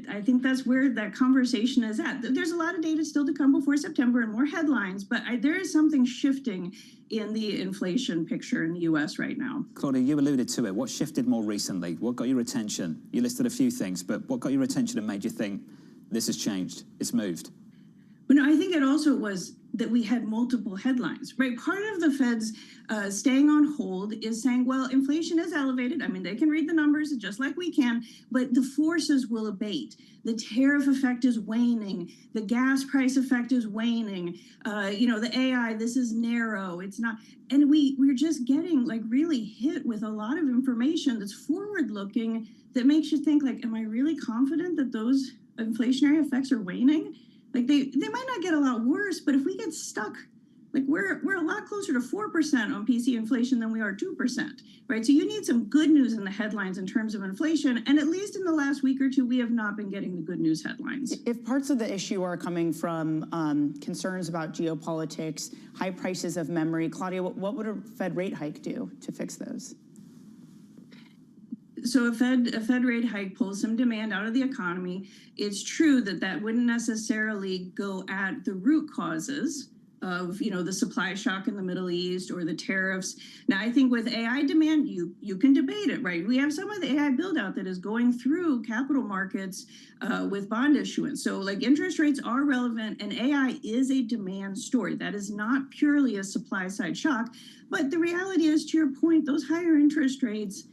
I think that's where that conversation is at. There's a lot of data still to come before September and more headlines, but there is something shifting in the inflation picture in the U.S. right now. Claudia, you alluded to it. What shifted more recently? What got your attention? You listed a few things, but what got your attention and made you think this has changed, it's moved? But no, I think it also was that we had multiple headlines, right? Part of the Fed's staying on hold is saying, well, inflation is elevated. I mean, they can read the numbers just like we can, but the forces will abate. The tariff effect is waning. The gas price effect is waning. The AI, this is narrow. It's not. And we're just getting like really hit with a lot of information that's forward looking that makes you think like, am I really confident that those inflationary effects are waning? Like they might not get a lot worse, but if we get stuck, like we're a lot closer to 4% on PC inflation than we are 2%, right? So you need some good news in the headlines in terms of inflation. And at least in the last week or two, we have not been getting the good news headlines. If parts of the issue are coming from concerns about geopolitics, high prices of memory, Claudia, what would a Fed rate hike do to fix those? So a Fed rate hike pulls some demand out of the economy. It's true that wouldn't necessarily go at the root causes of the supply shock in the Middle East or the tariffs. Now, I think with AI demand, you can debate it, right? We have some of the AI build out that is going through capital markets with bond issuance. So like interest rates are relevant, and AI is a demand story. That is not purely a supply side shock. But the reality is, to your point, those higher interest rates,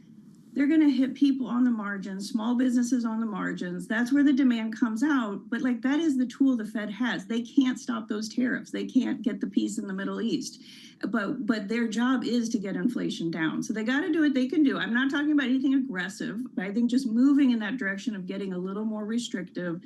they're going to hit people on the margins, small businesses on the margins. That's where the demand comes out. But like that is the tool the Fed has. They can't stop those tariffs. They can't get the peace in the Middle East. But their job is to get inflation down. So they got to do what they can do. I'm not talking about anything aggressive, but I think just moving in that direction of getting a little more restrictive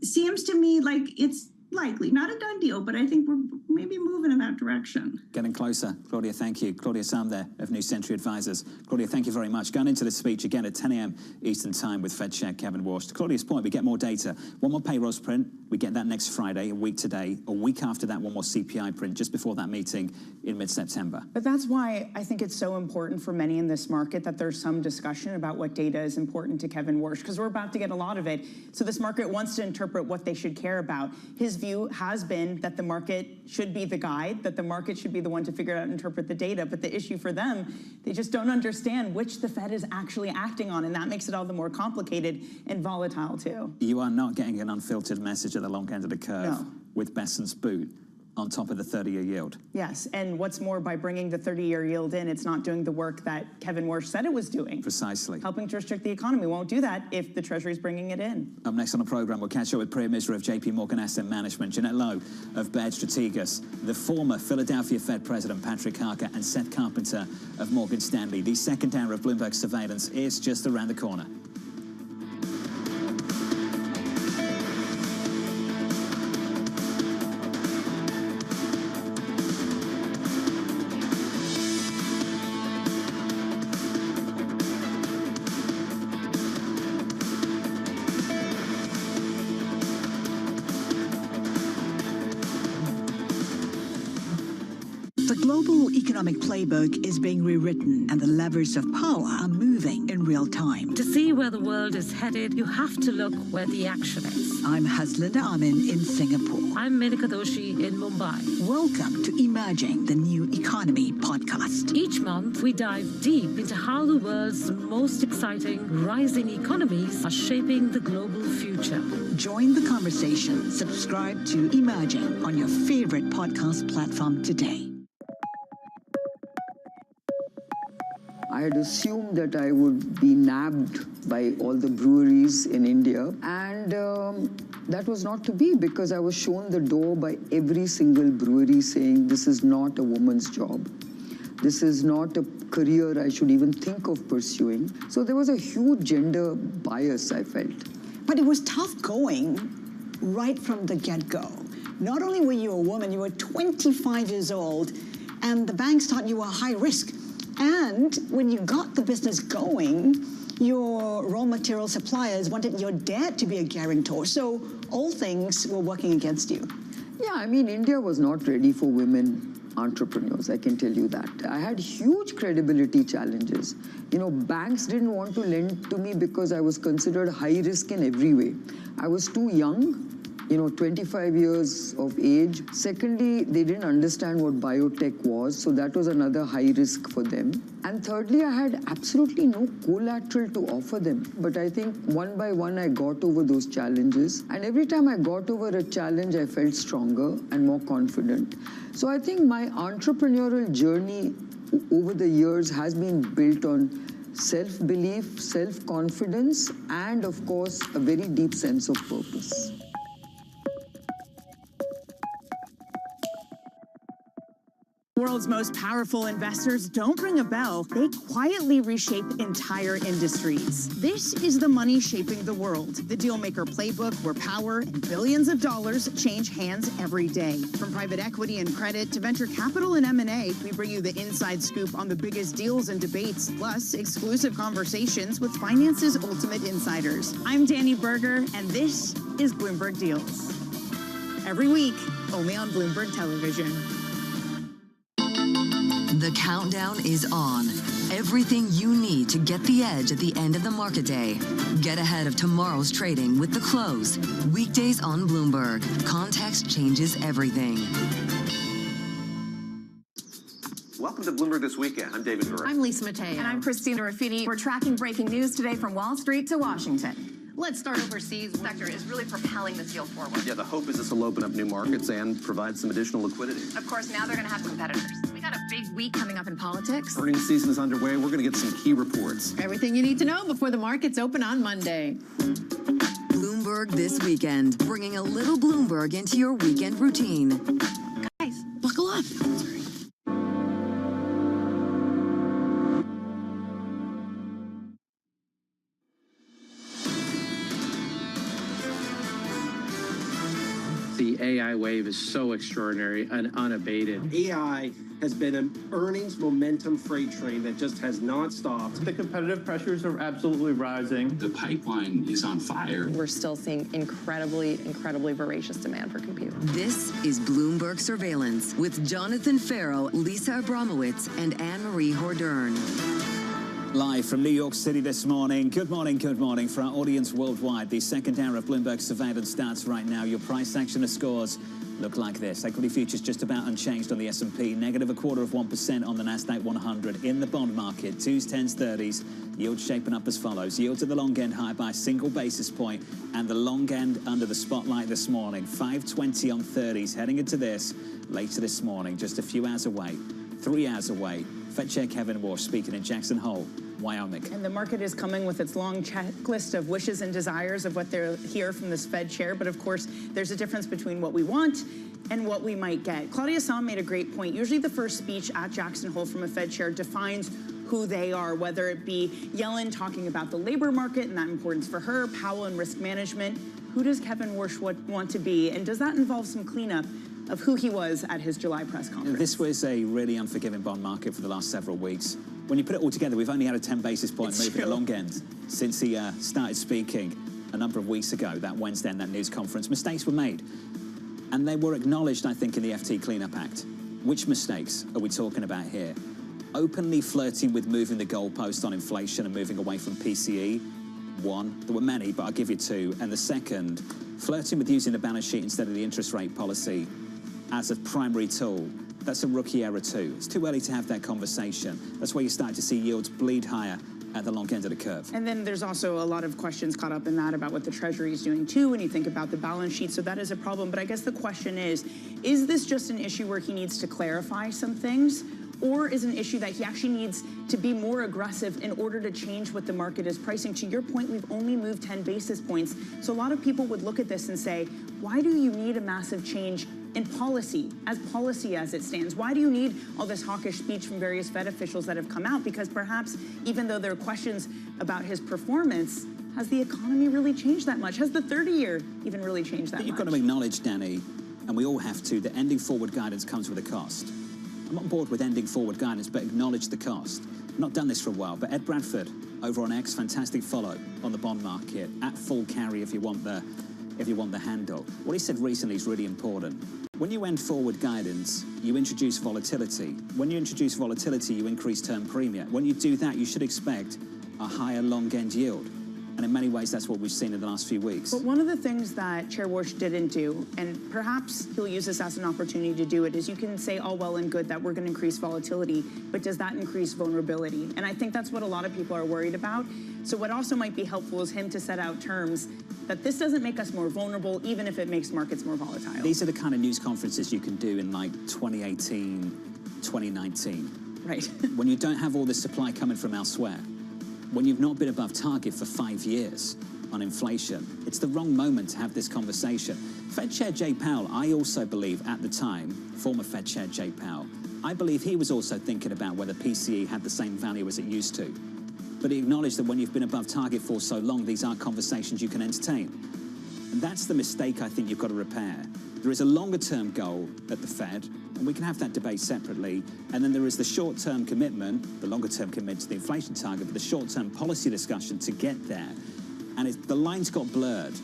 seems to me like it's likely, not a done deal, but I think we're maybe moving in that direction. Getting closer. Claudia, thank you. Claudia Sam there of New Century Advisors. Claudia, thank you very much. Going into the speech again at 10 a.m. Eastern Time with Fed Chair Kevin Warsh. To Claudia's point, we get more data. One more payrolls print. We get that next Friday, a week today. A week after that, one more CPI print just before that meeting in mid-September. But that's why I think it's so important for many in this market that there's some discussion about what data is important to Kevin Warsh, because we're about to get a lot of it. So this market wants to interpret what they should care about. His view has been that the market should be the guide, that the market should be the one to figure out and interpret the data. But the issue for them, they just don't understand which the Fed is actually acting on. And that makes it all the more complicated and volatile, too. You are not getting an unfiltered message at the long end of the curve No. with Besson's boot on top of the 30-year yield. Yes, and what's more, by bringing the 30-year yield in, it's not doing the work that Kevin Warsh said it was doing. Precisely. Helping to restrict the economy. Won't do that if the Treasury's bringing it in. Up next on the program, we'll catch up with Priya Misra of JP Morgan Asset Management, Jeanette Lowe of Baird Strategas, the former Philadelphia Fed President Patrick Harker, and Seth Carpenter of Morgan Stanley. The second hour of Bloomberg Surveillance is just around the corner. The global economic playbook is being rewritten, and the levers of power are moving in real time. To see where the world is headed, you have to look where the action is. I'm Haslinda Amin in Singapore. I'm Menika Doshi in Mumbai. Welcome to Emerging the New Economy podcast. Each month, we dive deep into how the world's most exciting rising economies are shaping the global future. Join the conversation. Subscribe to Emerging on your favorite podcast platform today. I had assumed that I would be nabbed by all the breweries in India, and that was not to be, because I was shown the door by every single brewery saying this is not a woman's job. This is not a career I should even think of pursuing. So there was a huge gender bias, I felt. But it was tough going right from the get-go. Not only were you a woman, you were 25 years old, and the banks thought you were high risk. And when you got the business going, your raw material suppliers wanted your dad to be a guarantor. So all things were working against you. Yeah, I mean, India was not ready for women entrepreneurs, I can tell you that. I had huge credibility challenges. You know, banks didn't want to lend to me because I was considered high risk in every way. I was too young, 25 years of age. Secondly, they didn't understand what biotech was, so that was another high risk for them. And thirdly, I had absolutely no collateral to offer them. But I think one by one, I got over those challenges. And every time I got over a challenge, I felt stronger and more confident. So I think my entrepreneurial journey over the years has been built on self-belief, self-confidence, and of course, a very deep sense of purpose. World's most powerful investors don't ring a bell. They quietly reshape entire industries. This is the money shaping the world, the Dealmaker playbook where power and billions of dollars change hands every day. From private equity and credit to venture capital and M&A, we bring you the inside scoop on the biggest deals and debates, plus exclusive conversations with finance's ultimate insiders. I'm Danny Berger, and this is Bloomberg Deals. Every week, only on Bloomberg Television. The countdown is on. Everything you need to get the edge at the end of the market day. Get ahead of tomorrow's trading with The Close. Weekdays on Bloomberg. Context changes everything. Welcome to Bloomberg This Weekend. I'm David Burr. I'm Lisa Mateo. And I'm Christina Raffini. We're tracking breaking news today from Wall Street to Washington. Let's start overseas. The sector is really propelling this deal forward. Yeah, the hope is this will open up new markets and provide some additional liquidity. Of course, now they're going to have competitors. We got a big week coming up in politics. Earnings season is underway. We're going to get some key reports. Everything you need to know before the markets open on Monday. Bloomberg This Weekend, bringing a little Bloomberg into your weekend routine. Guys, buckle up. The AI wave is so extraordinary and unabated. AI has been an earnings momentum freight train that just has not stopped. The competitive pressures are absolutely rising. The pipeline is on fire. We're still seeing incredibly voracious demand for compute. This is Bloomberg Surveillance with Jonathan Farrow, Lisa Abramowitz, and Anne-Marie Hordern. Live from New York City this morning. Good morning for our audience worldwide. The second hour of Bloomberg Surveillance starts right now. Your price action of scores look like this. Equity futures just about unchanged on the S&P, negative 0.25% on the Nasdaq 100. In the bond market, 2s, 10s, 30s, yields shaping up as follows. Yields at the long end higher by a single basis point, and the long end under the spotlight this morning. 520 on 30s, heading into this later this morning, just a few hours away, 3 hours away. Fed Chair Kevin Warsh speaking in Jackson Hole, Wyoming. And the market is coming with its long checklist of wishes and desires of what they'll hear from this Fed chair. But of course, there's a difference between what we want and what we might get. Claudia Sahm made a great point. Usually the first speech at Jackson Hole from a Fed chair defines who they are, whether it be Yellen talking about the labor market and that importance for her, Powell and risk management. Who does Kevin Warsh want to be? And does that involve some cleanup of who he was at his July press conference? This was a really unforgiving bond market for the last several weeks. When you put it all together, we've only had a 10 basis point move in the long end since he started speaking a number of weeks ago, that Wednesday in that news conference. Mistakes were made, and they were acknowledged, I think, in the FT Cleanup Act. Which mistakes are we talking about here? Openly flirting with moving the goalpost on inflation and moving away from PCE, one. There were many, but I'll give you two. And the second, flirting with using the balance sheet instead of the interest rate policy as a primary tool. That's a rookie error too. It's too early to have that conversation. That's where you start to see yields bleed higher at the long end of the curve. And then there's also a lot of questions caught up in that about what the Treasury is doing too when you think about the balance sheet. So that is a problem. But I guess the question is this just an issue where he needs to clarify some things? Or is an issue that he actually needs to be more aggressive in order to change what the market is pricing? To your point, we've only moved 10 basis points. So a lot of people would look at this and say, why do you need a massive change in policy as it stands? Why do you need all this hawkish speech from various Fed officials that have come out? Because perhaps even though there are questions about his performance, has the economy really changed that much? Has the 30-year even really changed that much? You've got to acknowledge, Danny, and we all have to, that ending forward guidance comes with a cost. I'm on board with ending forward guidance, but acknowledge the cost. I've not done this for a while, but Ed Bradford over on X, fantastic follow on the bond market, at full carry if you want the handle. What he said recently is really important. When you end forward guidance, you introduce volatility. When you introduce volatility, you increase term premium. When you do that, you should expect a higher long end yield. And in many ways, that's what we've seen in the last few weeks. But one of the things that Chair Warsh didn't do, and perhaps he'll use this as an opportunity to do it, is you can say all well and good that we're going to increase volatility, but does that increase vulnerability? And I think that's what a lot of people are worried about. So what also might be helpful is him to set out terms that this doesn't make us more vulnerable, even if it makes markets more volatile. These are the kind of news conferences you can do in like 2018, 2019. Right. When you don't have all this supply coming from elsewhere. When you've not been above target for 5 years on inflation, it's the wrong moment to have this conversation. Fed Chair Jay Powell, I also believe at the time, former Fed Chair Jay Powell, I believe he was also thinking about whether PCE had the same value as it used to. But he acknowledged that when you've been above target for so long, these are conversations you can entertain. And that's the mistake I think you've got to repair. There is a longer-term goal at the Fed, and we can have that debate separately. And then there is the short-term commitment, the longer-term commitment to the inflation target, but the short-term policy discussion to get there. And the lines got blurred.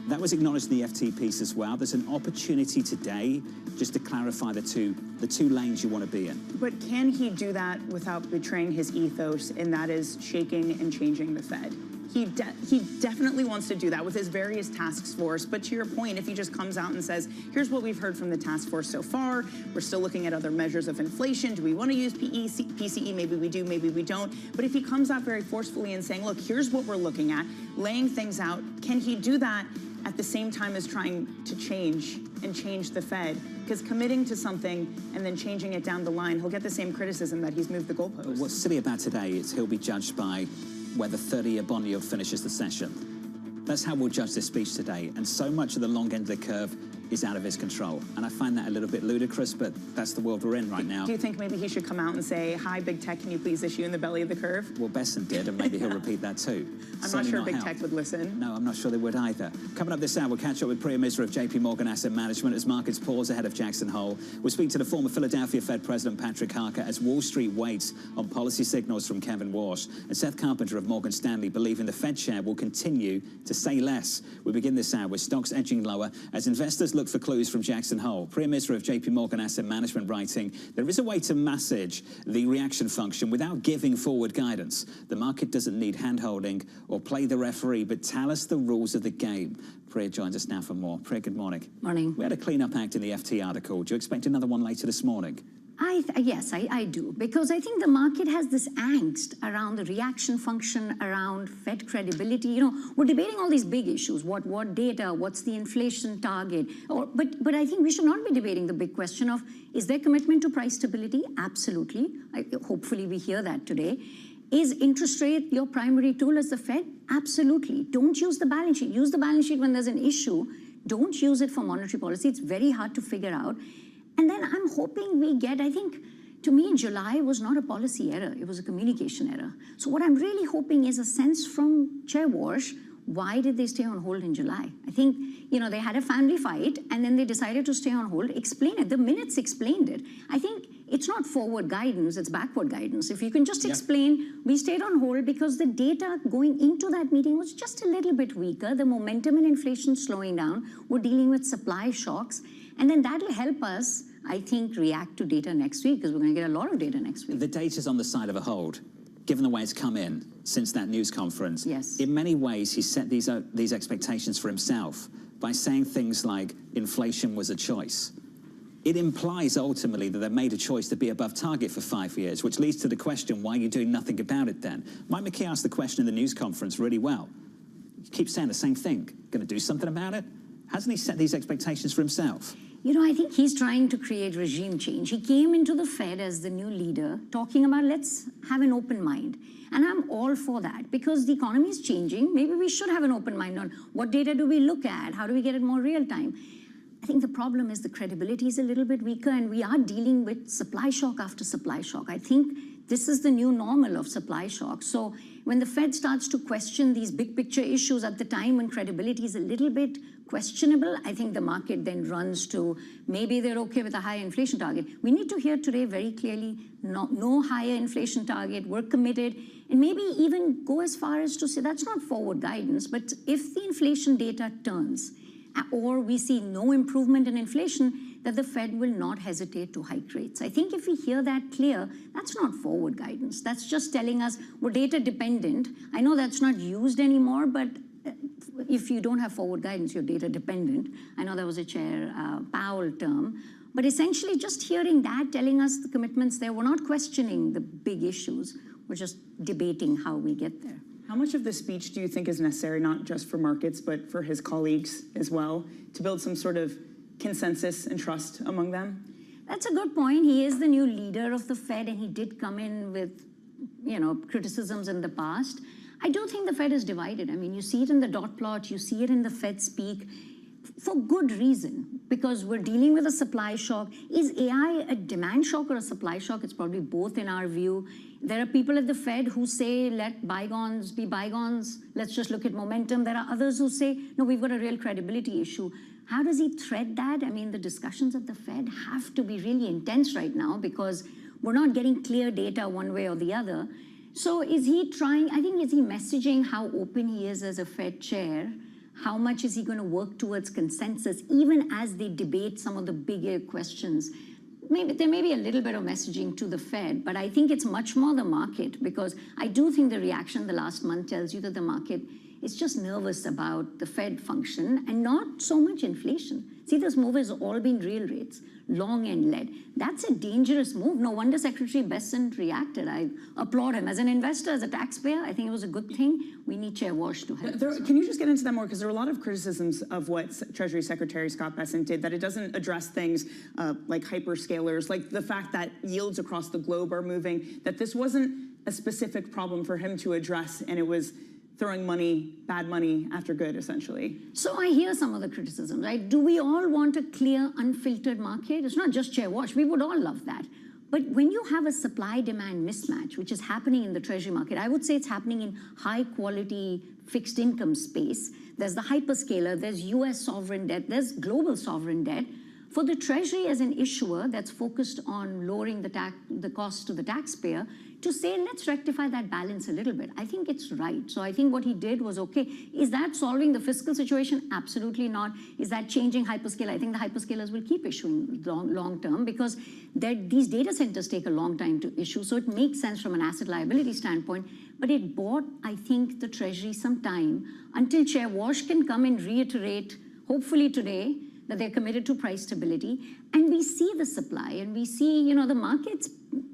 That was acknowledged in the FT piece as well. There's an opportunity today just to clarify the two lanes you want to be in. But can he do that without betraying his ethos, and that is shaking and changing the Fed? He definitely wants to do that with his various task force. But to your point, if he just comes out and says, here's what we've heard from the task force so far, we're still looking at other measures of inflation. Do we want to use PCE? Maybe we do, maybe we don't. But if he comes out very forcefully and saying, look, here's what we're looking at, laying things out, can he do that at the same time as trying to change the Fed? Because committing to something and then changing it down the line, he'll get the same criticism that he's moved the goalposts. What's silly about today is he'll be judged by whether 30-year bond yield finishes the session. That's how we'll judge this speech today. And so much of the long end of the curve is out of his control. And I find that a little bit ludicrous, but that's the world we're in right now. Do you think maybe he should come out and say, hi, big tech, can you please issue in the belly of the curve? Well, Besson did, and maybe he'll repeat that too. I'm not sure big tech would listen. No, I'm not sure they would either. Coming up this hour, we'll catch up with Priya Misra of JP Morgan Asset Management as markets pause ahead of Jackson Hole. We'll speak to the former Philadelphia Fed President Patrick Harker as Wall Street waits on policy signals from Kevin Warsh. And Seth Carpenter of Morgan Stanley believing the Fed chair will continue to say less. We begin this hour with stocks edging lower as investors look for clues from Jackson Hole. Priya Misra of JP Morgan Asset Management writing, there is a way to massage the reaction function without giving forward guidance. The market doesn't need hand-holding or play the referee, but tell us the rules of the game. Priya joins us now for more. Priya, good morning. Morning. We had a clean-up act in the FT article. Do you expect another one later this morning? Yes, I do, because I think the market has this angst around the reaction function, around Fed credibility. You know, we're debating all these big issues. What data? What's the inflation target? But I think we should not be debating the big question of, is there commitment to price stability? Absolutely. Hopefully we hear that today. Is interest rate your primary tool as the Fed? Absolutely. Don't use the balance sheet. Use the balance sheet when there's an issue. Don't use it for monetary policy. It's very hard to figure out. And then I'm hoping we get, I think, to me, July was not a policy error. It was a communication error. So what I'm really hoping is a sense from Chair Warsh, why did they stay on hold in July? I think, you know, they had a family fight and then they decided to stay on hold. Explain it. The minutes explained it. I think it's not forward guidance, it's backward guidance. If you can just explain, we stayed on hold because the data going into that meeting was just a little bit weaker. The momentum in inflation slowing down. We're dealing with supply shocks. And then that'll help us, I think, react to data next week, because we're going to get a lot of data next week. The data's on the side of a hold, given the way it's come in since that news conference. Yes. In many ways, he set these expectations for himself by saying things like inflation was a choice. It implies ultimately that they made a choice to be above target for 5 years, which leads to the question, why are you doing nothing about it then? Mike McKee asked the question in the news conference really well. He keeps saying the same thing. Going to do something about it? Hasn't he set these expectations for himself? You know, I think he's trying to create regime change. He came into the Fed as the new leader, talking about let's have an open mind. And I'm all for that, because the economy is changing. Maybe we should have an open mind on what data do we look at? How do we get it more real time? I think the problem is the credibility is a little bit weaker, and we are dealing with supply shock after supply shock. I think this is the new normal of supply shock. So when the Fed starts to question these big picture issues at the time when credibility is a little bit questionable, I think the market then runs to maybe they're okay with a higher inflation target. We need to hear today very clearly, no higher inflation target, we're committed, and maybe even go as far as to say that's not forward guidance, but if the inflation data turns or we see no improvement in inflation, that the Fed will not hesitate to hike rates. I think if we hear that clear, that's not forward guidance. That's just telling us we're data dependent. I know that's not used anymore, but if you don't have forward guidance, you're data dependent. I know that was a Chair Powell term. But essentially just hearing that, telling us the commitments there, we're not questioning the big issues. We're just debating how we get there. How much of the speech do you think is necessary, not just for markets, but for his colleagues as well, to build some sort of consensus and trust among them? That's a good point. He is the new leader of the Fed, and he did come in with, criticisms in the past. I do think the Fed is divided. I mean, you see it in the dot plot, you see it in the Fed speak, for good reason, because we're dealing with a supply shock. Is AI a demand shock or a supply shock? It's probably both in our view. There are people at the Fed who say, let bygones be bygones. Let's just look at momentum. There are others who say, no, we've got a real credibility issue. How does he thread that? I mean, the discussions at the Fed have to be really intense right now because we're not getting clear data one way or the other. So is he trying, is he messaging how open he is as a Fed chair? How much is he going to work towards consensus, even as they debate some of the bigger questions? Maybe there may be a little bit of messaging to the Fed, but I think it's much more the market, because I do think the reaction the last month tells you that the market is just nervous about the Fed function and not so much inflation. See, this move has all been real rates, long and led. That's a dangerous move. No wonder Secretary Bessent reacted. I applaud him. As an investor, as a taxpayer, I think it was a good thing. We need Chair Walsh to help. Can you just get into that more? Because there are a lot of criticisms of what Treasury Secretary Scott Bessent did, that it doesn't address things like hyperscalers, like the fact that yields across the globe are moving, that this wasn't a specific problem for him to address, and it was throwing bad money after good, essentially. So I hear some of the criticism, right? Do we all want a clear, unfiltered market? It's not just Chair Walsh. We would all love that. But when you have a supply-demand mismatch, which is happening in the Treasury market, I would say it's happening in high-quality fixed income space. There's the hyperscaler, there's US sovereign debt, there's global sovereign debt. For the Treasury as an issuer that's focused on lowering the cost to the taxpayer, to say, let's rectify that balance a little bit, I think it's right. So I think what he did was okay. Is that solving the fiscal situation? Absolutely not. Is that changing hyperscale? I think the hyperscalers will keep issuing long term because these data centers take a long time to issue. So it makes sense from an asset liability standpoint. But it bought, I think, the Treasury some time until Chair Walsh can come and reiterate, hopefully today, that they're committed to price stability. And we see the supply, and we see, the market's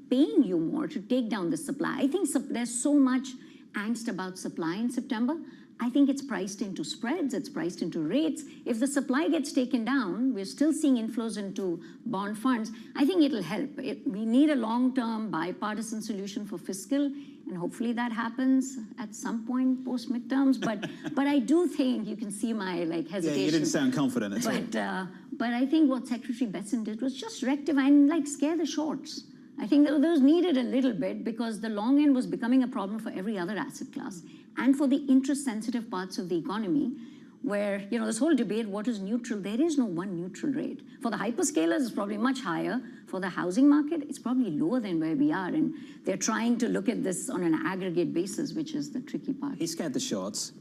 paying you more to take down the supply. I think there's so much angst about supply in September. I think it's priced into spreads, it's priced into rates. If the supply gets taken down, we're still seeing inflows into bond funds. I think it'll help. We need a long-term bipartisan solution for fiscal, and hopefully that happens at some point post-midterms. But I do think you can see my hesitation. Yeah, you didn't sound confident at all. But I think what Secretary Bessent did was just rectify and scare the shorts. I think those needed a little bit because the long end was becoming a problem for every other asset class and for the interest-sensitive parts of the economy where, this whole debate, what is neutral? There is no one neutral rate. For the hyperscalers, it's probably much higher. For the housing market, it's probably lower than where we are. And they're trying to look at this on an aggregate basis, which is the tricky part. He scared the shorts.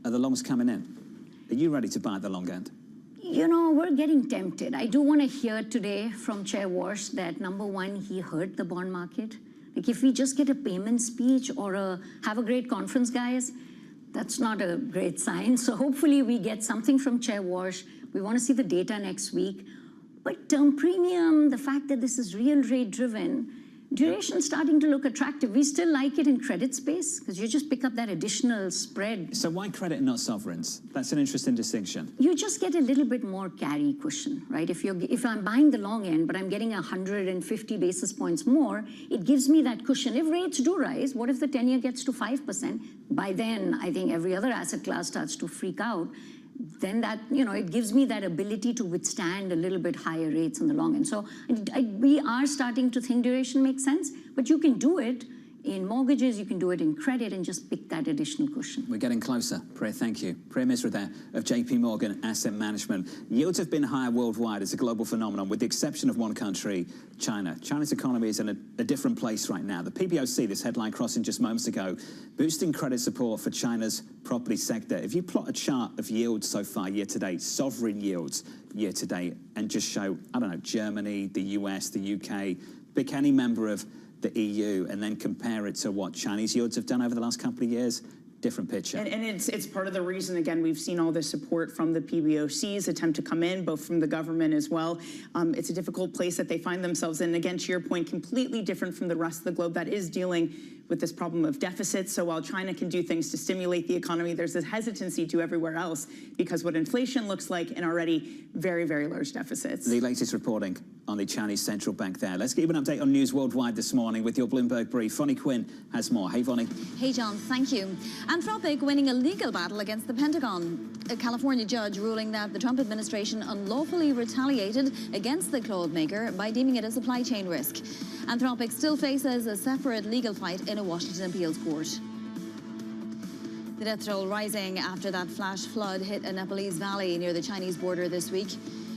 Are the longs coming in? Are you ready to buy at the long end? We're getting tempted. I do want to hear today from Chair Walsh that, number one, he hurt the bond market. If we just get a payment speech or have a great conference, guys, that's not a great sign. So hopefully we get something from Chair Walsh. We want to see the data next week. But term premium, the fact that this is real rate driven, duration starting to look attractive. We still like it in credit space because you just pick up that additional spread. So why credit and not sovereigns? That's an interesting distinction. You just get a little bit more carry cushion, right? If I'm buying the long end, but I'm getting 150 basis points more, it gives me that cushion. If rates do rise, what if the 10-year gets to 5%? By then, I think every other asset class starts to freak out. Then that, it gives me that ability to withstand a little bit higher rates in the long end. So we are starting to think duration makes sense, but you can do it in mortgages, you can do it in credit, and just pick that additional cushion. We're getting closer. Priya, thank you. Priya Misra there of JP Morgan Asset Management. Yields have been higher worldwide as a global phenomenon, with the exception of one country, China. China's economy is in a different place right now. The PBOC, this headline crossing just moments ago, boosting credit support for China's property sector. If you plot a chart of yields so far year to date, sovereign yields year to date, and just show, I don't know, Germany, the US, the UK, pick any member of the EU and then compare it to what Chinese yields have done over the last couple of years, different picture. And it's part of the reason, again, we've seen all this support from the PBOC's attempt to come in, both from the government as well. It's a difficult place that they find themselves in. Again, to your point, completely different from the rest of the globe that is dealing with this problem of deficits. So while China can do things to stimulate the economy, there's this hesitancy to everywhere else because what inflation looks like in already very, very large deficits. The latest reporting on the Chinese central bank there. Let's give an update on news worldwide this morning with your Bloomberg brief. Vonnie Quinn has more. Hey, Vonnie. Hey, John, thank you. Anthropic winning a legal battle against the Pentagon. A California judge ruling that the Trump administration unlawfully retaliated against the cloud maker by deeming it a supply chain risk. Anthropic still faces a separate legal fight in a Washington appeals court. The death toll rising after that flash flood hit a Nepalese valley near the Chinese border this week.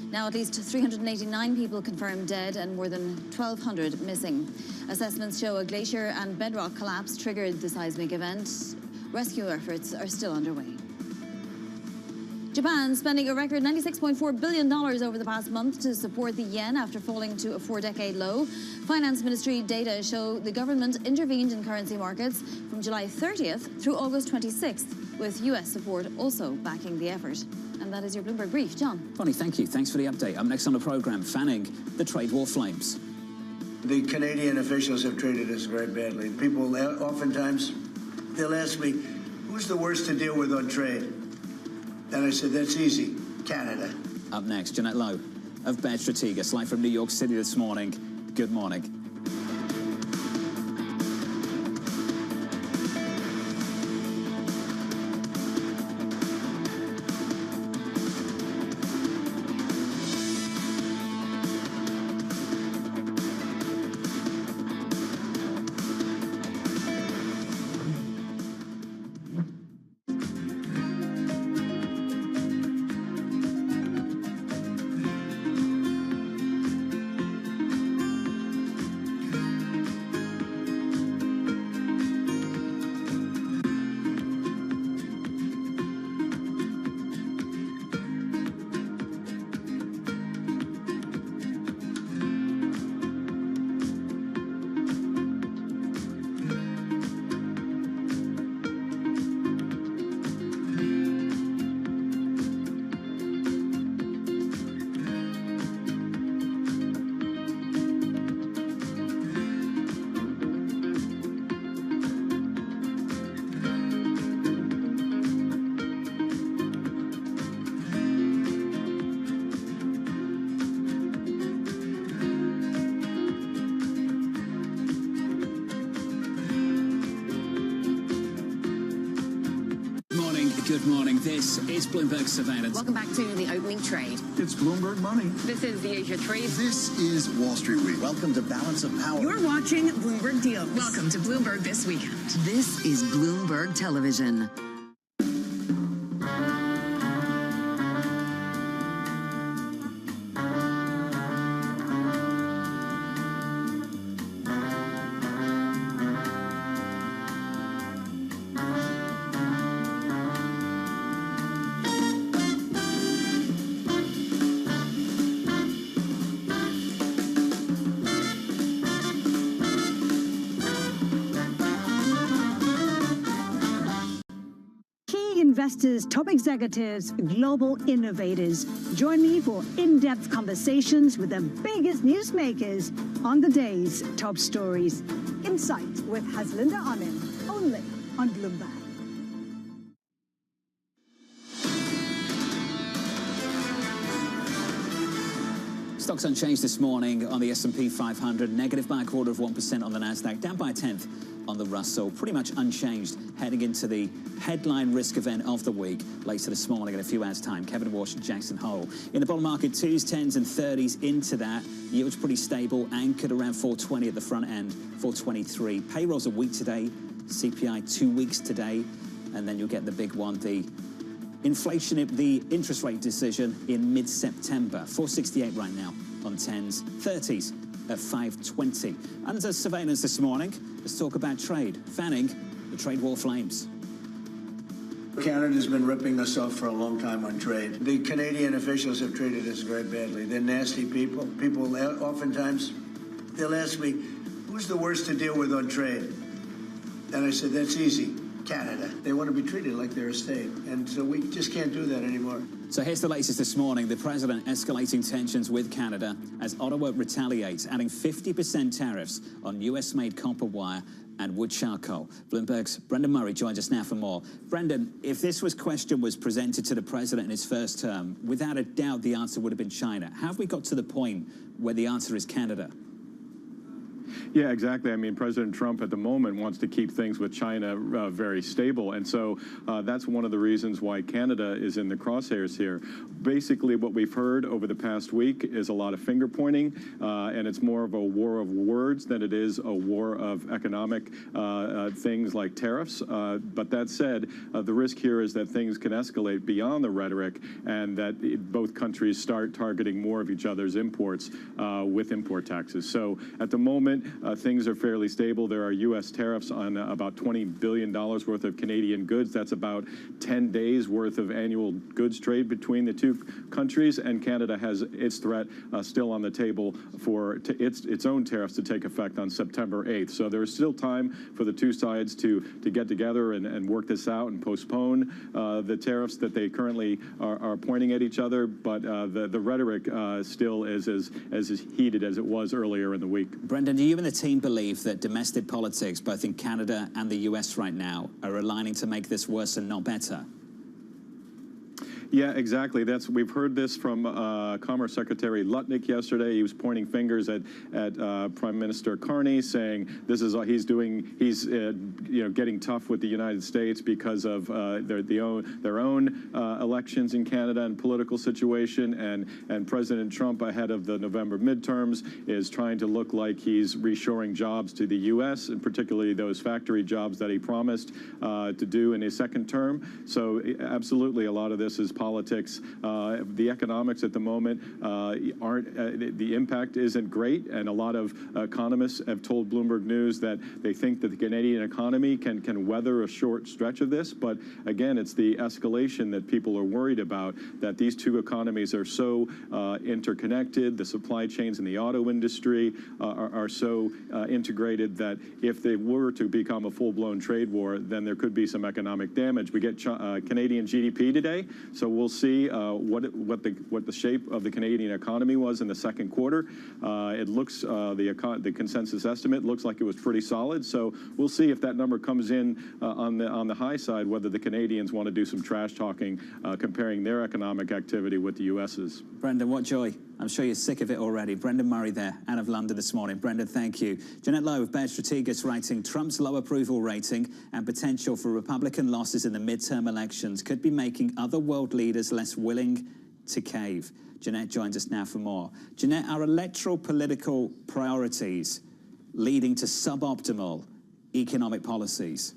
Now at least 389 people confirmed dead and more than 1,200 missing. Assessments show a glacier and bedrock collapse triggered the seismic event. Rescue efforts are still underway. Japan spending a record $96.4 billion over the past month to support the yen after falling to a 4-decade low. Finance Ministry data show the government intervened in currency markets from July 30th through August 26th, with US support also backing the effort. And that is your Bloomberg Brief. John. Vonnie, thank you. Thanks for the update. Up next on the programme, fanning the trade war flames. The Canadian officials have treated us very badly. People oftentimes, they'll ask me, who's the worst to deal with on trade? And I said, that's easy, Canada. Up next, Jeanette Lowe of Baird Strategas, live from New York City this morning. Good morning. Good morning. This is Bloomberg Surveillance. Welcome back to the opening trade. It's Bloomberg Money. This is the Asia Trade. This is Wall Street Week. Welcome to Balance of Power. You're watching Bloomberg Deals. Welcome to Bloomberg This Weekend. This is Bloomberg Television. Investors, top executives, global innovators. Join me for in-depth conversations with the biggest newsmakers on the day's top stories. Insight with Haslinda Anand, only on Bloomberg. Stocks unchanged this morning on the S&P 500, negative by 0.25% on the Nasdaq, down by 1/10 on the Russell, pretty much unchanged heading into the headline risk event of the week later this morning in a few hours' time. Kevin Walsh and Jackson Hole. In the bond market, 2s, 10s and 30s into that. Yields pretty stable, anchored around 420 at the front end, 423. Payrolls a week today, CPI 2 weeks today, and then you'll get the big one, the inflation, the interest rate decision in mid-September. 468 right now on 10s, 30s at 520. Under surveillance this morning, let's talk about trade, fanning the trade war flames. Canada's been ripping us off for a long time on trade. The Canadian officials have treated us very badly. They're nasty people. People oftentimes, they'll ask me, who's the worst to deal with on trade? And I said, that's easy. Canada. They want to be treated like they're a state. And so we just can't do that anymore. So here's the latest this morning. The president escalating tensions with Canada as Ottawa retaliates, adding 50% tariffs on US-made copper wire and wood charcoal. Bloomberg's Brendan Murray joins us now for more. Brendan, if this question was presented to the president in his first term, without a doubt the answer would have been China. How have we got to the point where the answer is Canada? Yeah, exactly. I mean, President Trump at the moment wants to keep things with China very stable. And so that's one of the reasons why Canada is in the crosshairs here. Basically, what we've heard over the past week is a lot of finger pointing, and it's more of a war of words than it is a war of economic things like tariffs. But that said, the risk here is that things can escalate beyond the rhetoric and that both countries start targeting more of each other's imports with import taxes. So at the moment, things are fairly stable. There are U.S. tariffs on about $20 billion worth of Canadian goods. That's about 10 days worth of annual goods trade between the two countries, and Canada has its threat still on the table for its own tariffs to take effect on September 8th. So there is still time for the two sides to get together and work this out and postpone the tariffs that they currently are pointing at each other, but the rhetoric still is as heated as it was earlier in the week. Brendan, do you and the team believe that domestic politics, both in Canada and the US right now, are aligning to make this worse and not better? Yeah, exactly. We've heard this from Commerce Secretary Lutnick yesterday. He was pointing fingers at Prime Minister Carney, saying this is he's getting tough with the United States because of their own elections in Canada and political situation, and President Trump ahead of the November midterms is trying to look like he's reshoring jobs to the U.S. and particularly those factory jobs that he promised to do in his second term. So absolutely, a lot of this is politics. The economics at the moment the impact isn't great, and a lot of economists have told Bloomberg News that they think that the Canadian economy can weather a short stretch of this, but again, it's the escalation that people are worried about, that these two economies are so interconnected, the supply chains in the auto industry are so integrated that if they were to become a full-blown trade war, then there could be some economic damage. We get Canadian GDP today, so we'll see what the shape of the Canadian economy was in the second quarter. It looks the consensus estimate looks like it was pretty solid. So we'll see if that number comes in on the high side, whether the Canadians want to do some trash talking, comparing their economic activity with the U.S.'s. Brendan, what joy. I'm sure you're sick of it already. Brendan Murray there, out of London this morning. Brendan, thank you. Jeanette Lowe of Baird Strategics writing, Trump's low approval rating and potential for Republican losses in the midterm elections could be making other world leaders less willing to cave. Jeanette joins us now for more. Jeanette, are electoral political priorities leading to suboptimal economic policies?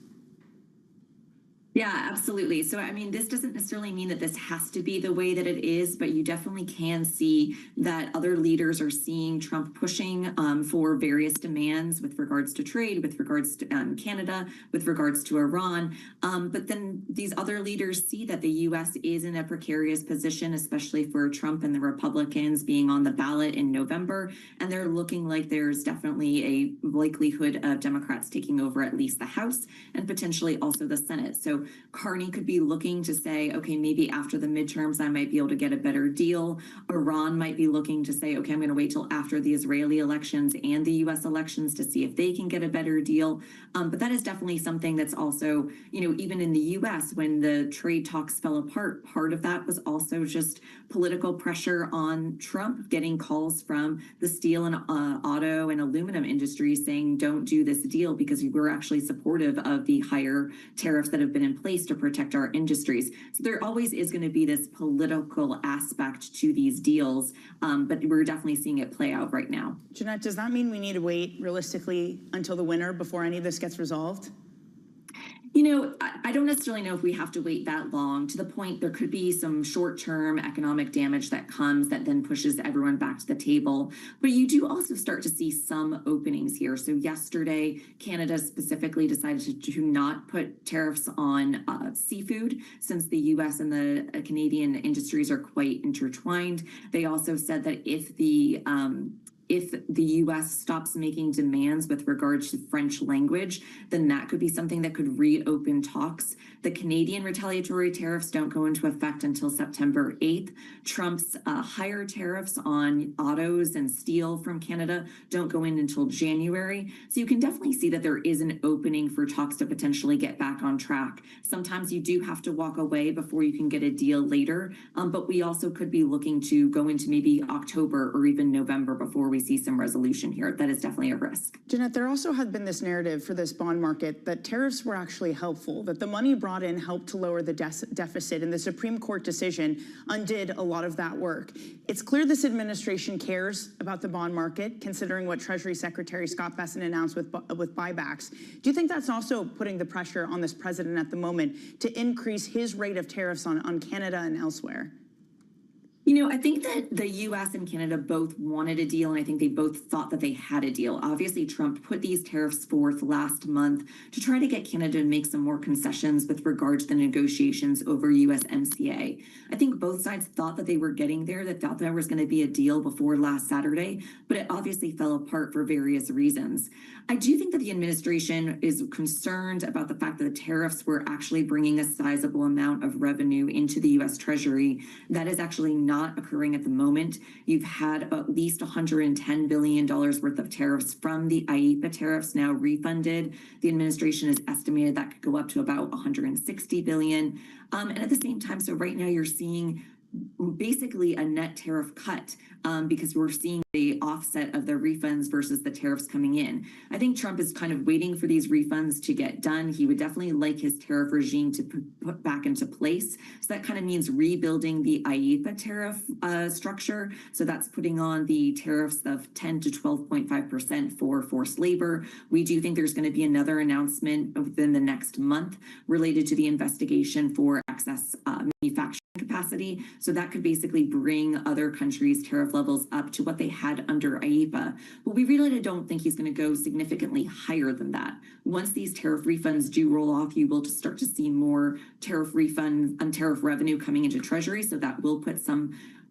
Yeah, absolutely. So, I mean, this doesn't necessarily mean that this has to be the way that it is, but you definitely can see that other leaders are seeing Trump pushing for various demands with regards to trade, with regards to Canada, with regards to Iran. But then these other leaders see that the U.S. is in a precarious position, especially for Trump and the Republicans being on the ballot in November. And they're looking like there's definitely a likelihood of Democrats taking over at least the House and potentially also the Senate. So Carney could be looking to say, okay, maybe after the midterms, I might be able to get a better deal. Iran might be looking to say, okay, I'm going to wait till after the Israeli elections and the U.S. elections to see if they can get a better deal. But that is definitely something that's also, even in the U.S., when the trade talks fell apart, part of that was also just political pressure on Trump, getting calls from the steel and auto and aluminum industries saying, don't do this deal because we're actually supportive of the higher tariffs that have been in place to protect our industries. So there always is going to be this political aspect to these deals, but we're definitely seeing it play out right now. Jeanette, does that mean we need to wait realistically until the winter before any of this gets resolved? I don't necessarily know if we have to wait that long. To the point, there could be some short-term economic damage that comes that then pushes everyone back to the table. But you do also start to see some openings here. So yesterday, Canada specifically decided to not put tariffs on seafood, since the U.S. and the Canadian industries are quite intertwined. They also said that if the U.S. stops making demands with regards to French language, then that could be something that could reopen talks. The Canadian retaliatory tariffs don't go into effect until September 8th. Trump's higher tariffs on autos and steel from Canada don't go in until January. So you can definitely see that there is an opening for talks to potentially get back on track. Sometimes you do have to walk away before you can get a deal later, but we also could be looking to go into maybe October or even November before we see some resolution here. That is definitely a risk. Jeanette, there also has been this narrative for this bond market that tariffs were actually helpful, that the money brought in helped to lower the deficit, and the Supreme Court decision undid a lot of that work. It's clear this administration cares about the bond market, considering what Treasury Secretary Scott Bessent announced with buybacks. Do you think that's also putting the pressure on this president at the moment to increase his rate of tariffs on Canada and elsewhere? I think that the U.S. and Canada both wanted a deal, and I think they both thought that they had a deal. Obviously, Trump put these tariffs forth last month to try to get Canada to make some more concessions with regard to the negotiations over USMCA. I think both sides thought that they were getting there, that thought there was going to be a deal before last Saturday, but it obviously fell apart for various reasons. I do think that the administration is concerned about the fact that the tariffs were actually bringing a sizable amount of revenue into the U.S. Treasury. That is actually not occurring at the moment. You've had at least $110 billion worth of tariffs from the IEEPA tariffs now refunded. The administration has estimated that could go up to about $160 billion. And at the same time, so right now you're seeing basically a net tariff cut because we're seeing the offset of the refunds versus the tariffs coming in. I think Trump is kind of waiting for these refunds to get done. He would definitely like his tariff regime to put back into place. So that kind of means rebuilding the IEEPA tariff structure. So that's putting on the tariffs of 10 to 12.5% for forced labor. We do think there's going to be another announcement within the next month related to the investigation for excess manufacturing capacity. So that could basically bring other countries' tariff levels up to what they had under IEEPA. But we really don't think he's going to go significantly higher than that. Once these tariff refunds do roll off, you will start to see more tariff refunds and tariff revenue coming into Treasury. So that will put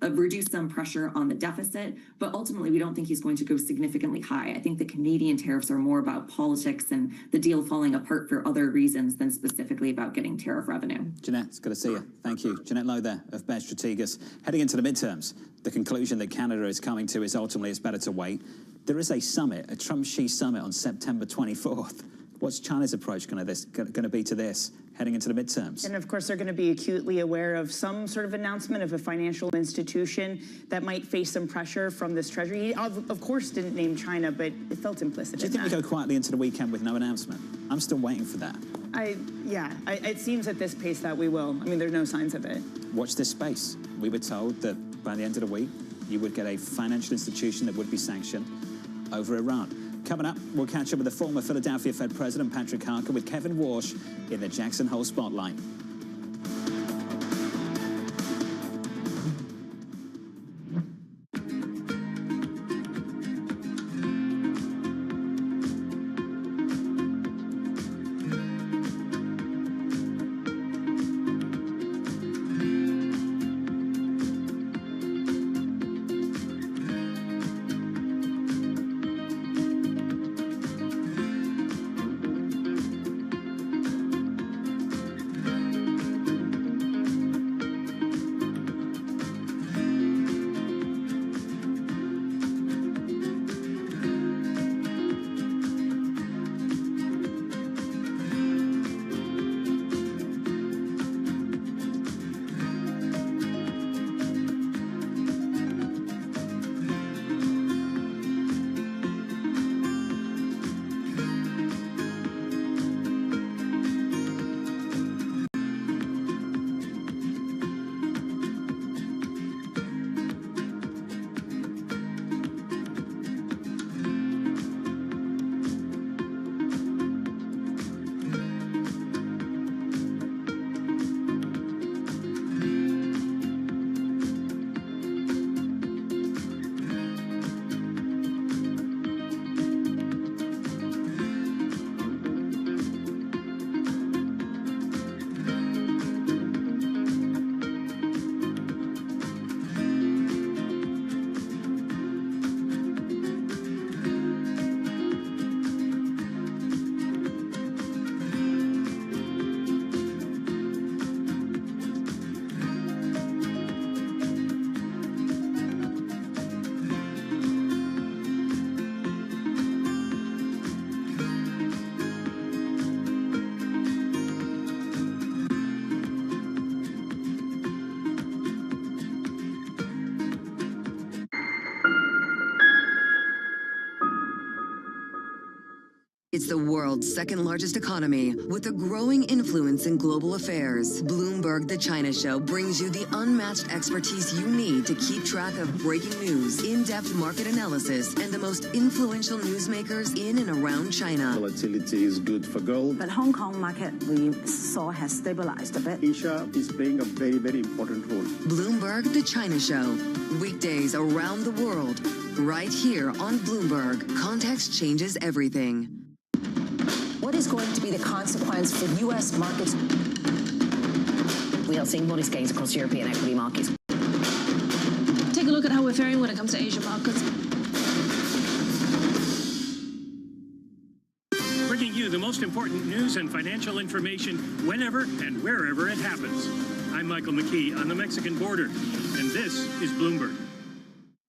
reduce some pressure on the deficit, but ultimately we don't think he's going to go significantly high. I think the Canadian tariffs are more about politics and the deal falling apart for other reasons than specifically about getting tariff revenue. Jeanette, it's good to see you. Thank you. Jeanette Lowe there of Bear Strategas. Heading into the midterms, the conclusion that Canada is coming to is ultimately it's better to wait. There is a summit, a Trump-Xi summit on September 24th. What's China's approach going to be to this heading into the midterms? And of course, they're going to be acutely aware of some sort of announcement of a financial institution that might face some pressure from this Treasury. He, of course, didn't name China, but it felt implicit. Do you think we go quietly into the weekend with no announcement? I'm still waiting for that. It seems at this pace that we will. I mean, there's no signs of it. Watch this space. We were told that by the end of the week, you would get a financial institution that would be sanctioned over Iran. Coming up, we'll catch up with the former Philadelphia Fed President Patrick Harker with Kevin Walsh in the Jackson Hole Spotlight. It's the world's second largest economy with a growing influence in global affairs. Bloomberg The China Show brings you the unmatched expertise you need to keep track of breaking news, in-depth market analysis, and the most influential newsmakers in and around China. Volatility is good for gold. But Hong Kong market we saw has stabilized a bit. Asia is playing a very, very important role. Bloomberg The China Show. Weekdays around the world. Right here on Bloomberg. Context changes everything. What is going to be the consequence for U.S. markets? We are seeing modest gains across European equity markets. Take a look at how we're faring when it comes to Asian markets. Bringing you the most important news and financial information whenever and wherever it happens. I'm Michael McKee on the Mexican border, and this is Bloomberg.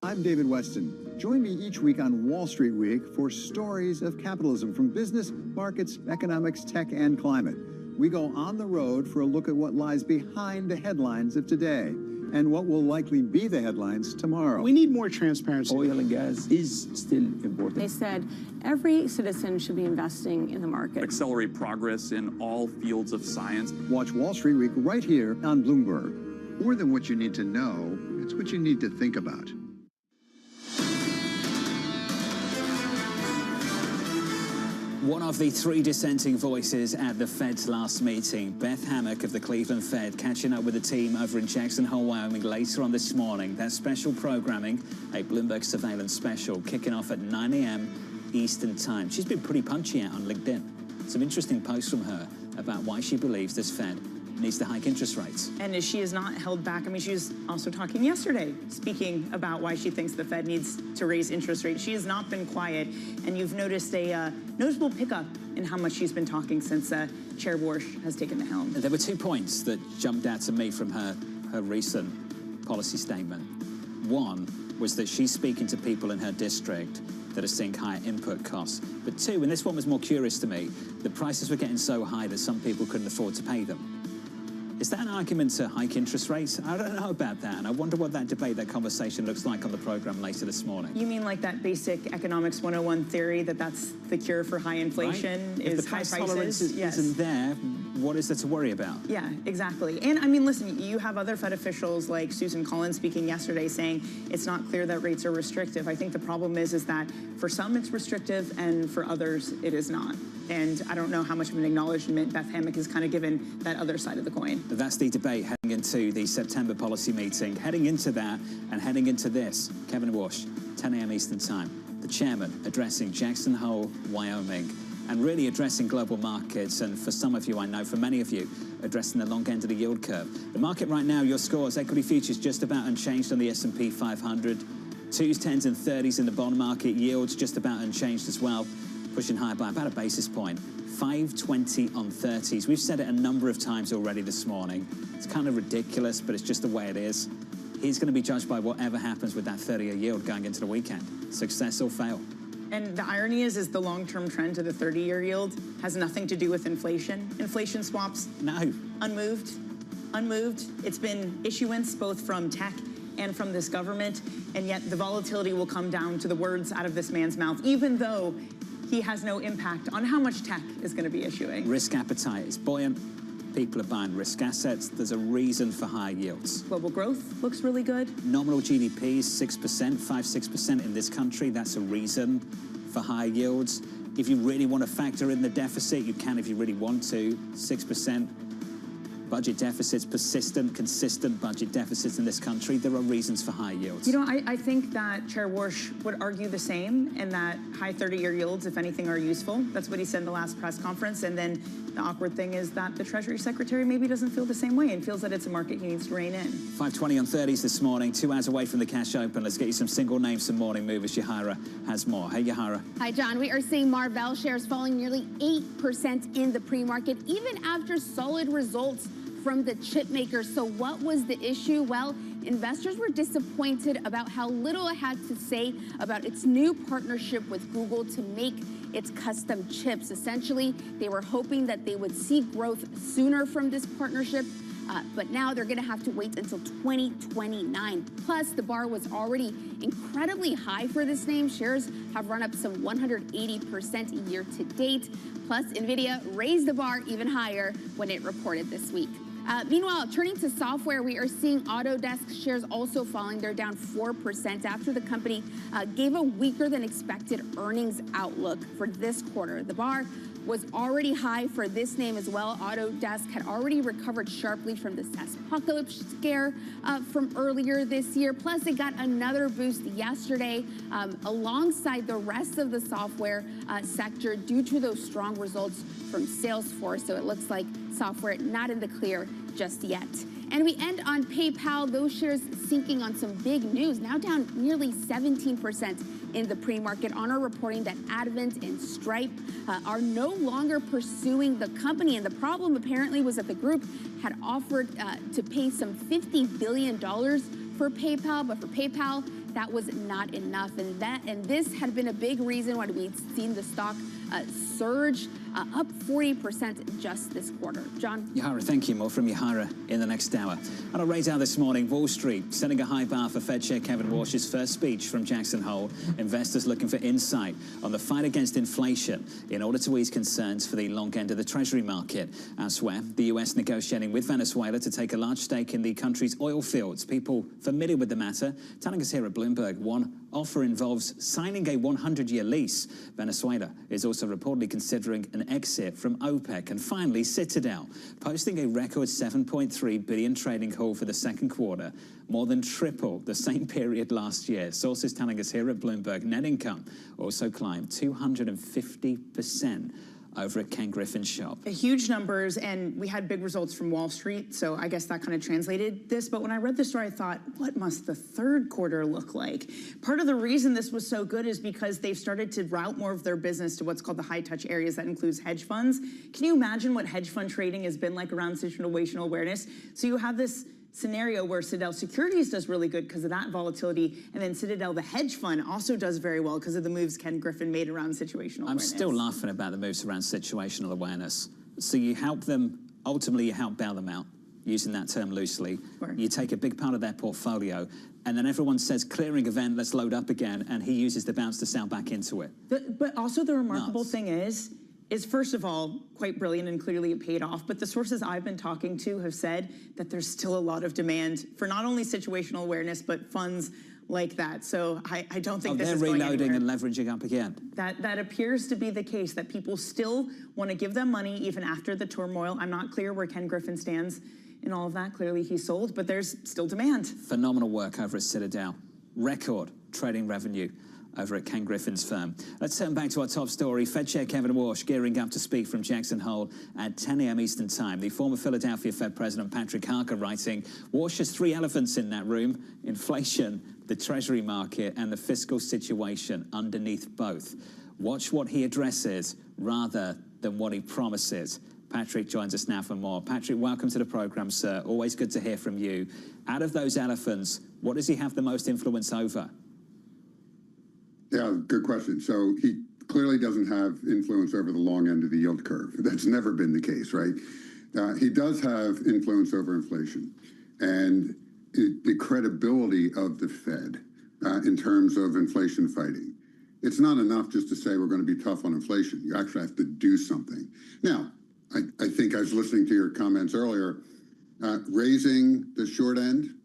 I'm David Weston. Join me each week on Wall Street Week for stories of capitalism from business, markets, economics, tech, and climate. We go on the road for a look at what lies behind the headlines of today and what will likely be the headlines tomorrow. We need more transparency. Oil and gas is still important. They said every citizen should be investing in the market. Accelerate progress in all fields of science. Watch Wall Street Week right here on Bloomberg. More than what you need to know, it's what you need to think about. One of the three dissenting voices at the Fed's last meeting, Beth Hammack of the Cleveland Fed, catching up with the team over in Jackson Hole, Wyoming later on this morning. That special programming, a Bloomberg surveillance special, kicking off at 9 a.m. Eastern Time. She's been pretty punchy out on LinkedIn. Some interesting posts from her about why she believes this Fed needs to hike interest rates. And she has not held back. I mean, she was also talking yesterday, speaking about why she thinks the Fed needs to raise interest rates. She has not been quiet, and you've noticed a noticeable pickup in how much she's been talking since Chair Warsh has taken the helm. There were 2 points that jumped out to me from her recent policy statement. One was that she's speaking to people in her district that are seeing higher input costs. But two, and this one was more curious to me, the prices were getting so high that some people couldn't afford to pay them. Is that an argument to hike interest rates? I don't know about that, and I wonder what that debate, that conversation looks like on the program later this morning. You mean like that basic economics 101 theory that that's the cure for high inflation, right? is if the high price prices? tolerance Yes. isn't there, what is there to worry about? Yeah, exactly. And I mean, listen, you have other Fed officials like Susan Collins speaking yesterday saying it's not clear that rates are restrictive. I think the problem is that for some it's restrictive and for others it is not. And I don't know how much of an acknowledgement Beth Hammack has kind of given that other side of the coin. That's the debate heading into the September policy meeting. Heading into that and heading into this, Kevin Warsh, 10 a.m. Eastern Time, the chairman addressing Jackson Hole, Wyoming, and really addressing global markets. And for some of you, I know, for many of you, addressing the long end of the yield curve. The market right now, your scores, equity futures just about unchanged on the S&P 500. 2s, 10s, and 30s in the bond market. Yields just about unchanged as well, pushing higher by about a basis point. 520 on 30s. We've said it a number of times already this morning. It's kind of ridiculous, but it's just the way it is. He's going to be judged by whatever happens with that 30-year yield going into the weekend. Success or fail. And the irony is the long-term trend to the 30-year yield has nothing to do with inflation. Inflation swaps, no, unmoved. It's been issuance both from tech and from this government, and yet the volatility will come down to the words out of this man's mouth, even though he has no impact on how much tech is going to be issuing. Risk appetite is buoyant. People are buying risk assets. There's a reason for high yields. Global growth looks really good. Nominal GDP is 6%, 5-6% in this country. That's a reason for high yields. If you really want to factor in the deficit, you can if you really want to. 6%. Budget deficits, persistent, consistent budget deficits in this country, there are reasons for high yields. You know, I think that Chair Warsh would argue the same, and that high 30-year yields, if anything, are useful. That's what he said in the last press conference. And then the awkward thing is that the Treasury Secretary maybe doesn't feel the same way and feels that it's a market he needs to rein in. 520 on 30s this morning, 2 hours away from the cash open. Let's get you some single names, some morning movers. Yahira has more. Hey, Yahira. Hi, John. We are seeing Marvell shares falling nearly 8% in the pre-market, even after solid results from the chip maker. So what was the issue? Well, investors were disappointed about how little it had to say about its new partnership with Google to make its custom chips. Essentially, they were hoping that they would see growth sooner from this partnership. but now they're going to have to wait until 2029. Plus, the bar was already incredibly high for this name. Shares have run up some 180% year to date. Plus, NVIDIA raised the bar even higher when it reported this week. Meanwhile, turning to software, we are seeing Autodesk shares also falling. They're down 4% after the company gave a weaker than expected earnings outlook for this quarter. The bar was already high for this name as well. Autodesk had already recovered sharply from the SaaSpocalypse scare from earlier this year. Plus, it got another boost yesterday alongside the rest of the software sector due to those strong results from Salesforce. So it looks like software not in the clear just yet. And we end on PayPal. Those shares sinking on some big news, now down nearly 17% in the pre-market. Honor reporting that Advent and Stripe are no longer pursuing the company. And the problem apparently was that the group had offered to pay some $50 billion for PayPal, but for PayPal, that was not enough. And this had been a big reason why we'd seen the stock surge up 40% just this quarter. John? Yahara, thank you. More from Yahara in the next hour. On a raise out this morning, Wall Street setting a high bar for Fed Chair Kevin Warsh's first speech from Jackson Hole. Investors looking for insight on the fight against inflation in order to ease concerns for the long end of the Treasury market. Elsewhere, the U.S. negotiating with Venezuela to take a large stake in the country's oil fields. People familiar with the matter telling us here at Bloomberg one offer involves signing a 100-year lease. Venezuela is also reportedly considering an exit from OPEC. And finally, Citadel posting a record $7.3 billion trading haul for the second quarter, more than triple the same period last year. Sources telling us here at Bloomberg net income also climbed 250% over at Ken Griffin's shop. Huge numbers, and we had big results from Wall Street, so I guess that kind of translated this. But when I read the story, I thought, what must the third quarter look like? Part of the reason this was so good is because they've started to route more of their business to what's called the high-touch areas. That includes hedge funds. Can you imagine what hedge fund trading has been like around situational awareness? So you have this scenario where Citadel Securities does really good because of that volatility, and then Citadel, the hedge fund, also does very well because of the moves Ken Griffin made around situational awareness. I'm still laughing about the moves around situational awareness. So you help them, ultimately you help bail them out, using that term loosely. Sure. You take a big part of their portfolio, and then everyone says, clearing event, let's load up again, and he uses the bounce to sell back into it. But also the remarkable thing is first of all, quite brilliant, and clearly it paid off. But the sources I've been talking to have said that there's still a lot of demand for not only situational awareness, but funds like that. So I don't think this is going anywhere. They're reloading and leveraging up again. That appears to be the case, that people still want to give them money even after the turmoil. I'm not clear where Ken Griffin stands in all of that. Clearly he sold, but there's still demand. Phenomenal work over at Citadel. Record trading revenue over at Ken Griffin's firm. Let's turn back to our top story. Fed Chair Kevin Warsh gearing up to speak from Jackson Hole at 10 a.m. Eastern Time. The former Philadelphia Fed President Patrick Harker writing, Warsh has three elephants in that room: inflation, the Treasury market, and the fiscal situation underneath both. Watch what he addresses rather than what he promises. Patrick joins us now for more. Patrick, welcome to the program, sir. Always good to hear from you. Out of those elephants, what does he have the most influence over? Yeah, good question. So he clearly doesn't have influence over the long end of the yield curve. That's never been the case, right? He does have influence over inflation and the credibility of the Fed in terms of inflation fighting. It's not enough just to say we're going to be tough on inflation. You actually have to do something. Now, I think I was listening to your comments earlier, raising the short end,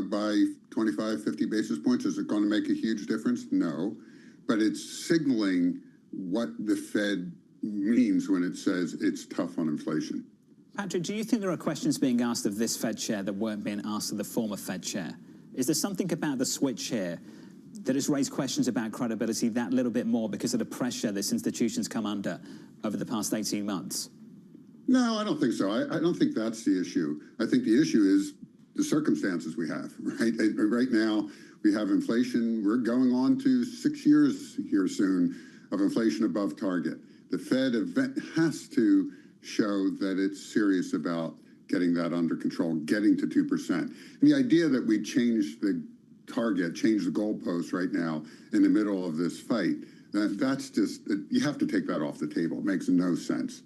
by 25, 50 basis points, is it going to make a huge difference? No, but it's signaling what the Fed means when it says it's tough on inflation. Patrick, do you think there are questions being asked of this Fed chair that weren't being asked of the former Fed chair? Is there something about the switch here that has raised questions about credibility that little bit more because of the pressure this institution's come under over the past 18 months? No, I don't think so. I don't think that's the issue. I think the issue is the circumstances we have, right? Right now, we have inflation. We're going on to 6 years here soon of inflation above target. The Fed has to show that it's serious about getting that under control, getting to 2%. And the idea that we change the target, change the goalpost right now in the middle of this fight, that's just, you have to take that off the table. It makes no sense.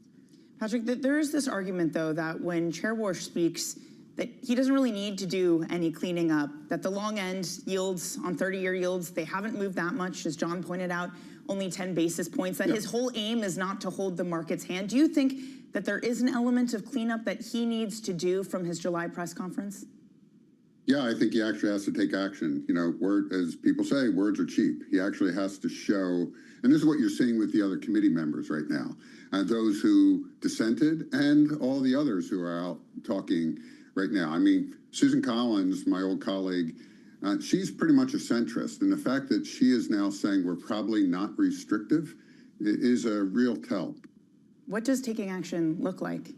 Patrick, there is this argument, though, that when Chair Warsh speaks, that he doesn't really need to do any cleaning up, that the long end yields on 30-year yields, they haven't moved that much, as John pointed out, only 10 basis points, that his whole aim is not to hold the market's hand. Do you think that there is an element of cleanup that he needs to do from his July press conference? Yeah, I think he actually has to take action. You know, as people say, words are cheap. He actually has to show, and this is what you're seeing with the other committee members right now, those who dissented and all the others who are out talking right now. I mean, Susan Collins, my old colleague, she's pretty much a centrist, and the fact that she is now saying we're probably not restrictive is a real tell. What does taking action look like?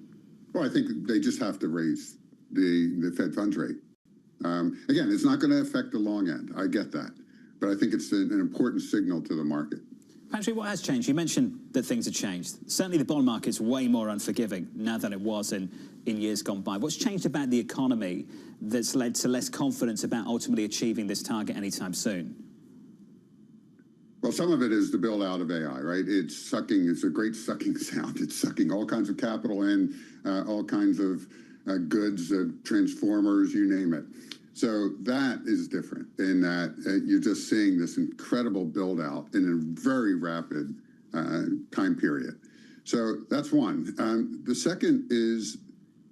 Well, I think they just have to raise the Fed funds rate. Again, it's not going to affect the long end. I get that. But I think it's an important signal to the market. Patrick, what has changed? You mentioned that things have changed. Certainly the bond market's way more unforgiving now than it was in years gone by. What's changed about the economy that's led to less confidence about ultimately achieving this target anytime soon? Well, some of it is the build out of AI, right? It's a great sucking sound. It's sucking all kinds of capital in, all kinds of goods, transformers, you name it. So that is different in that you're just seeing this incredible build out in a very rapid time period. So that's one. The second is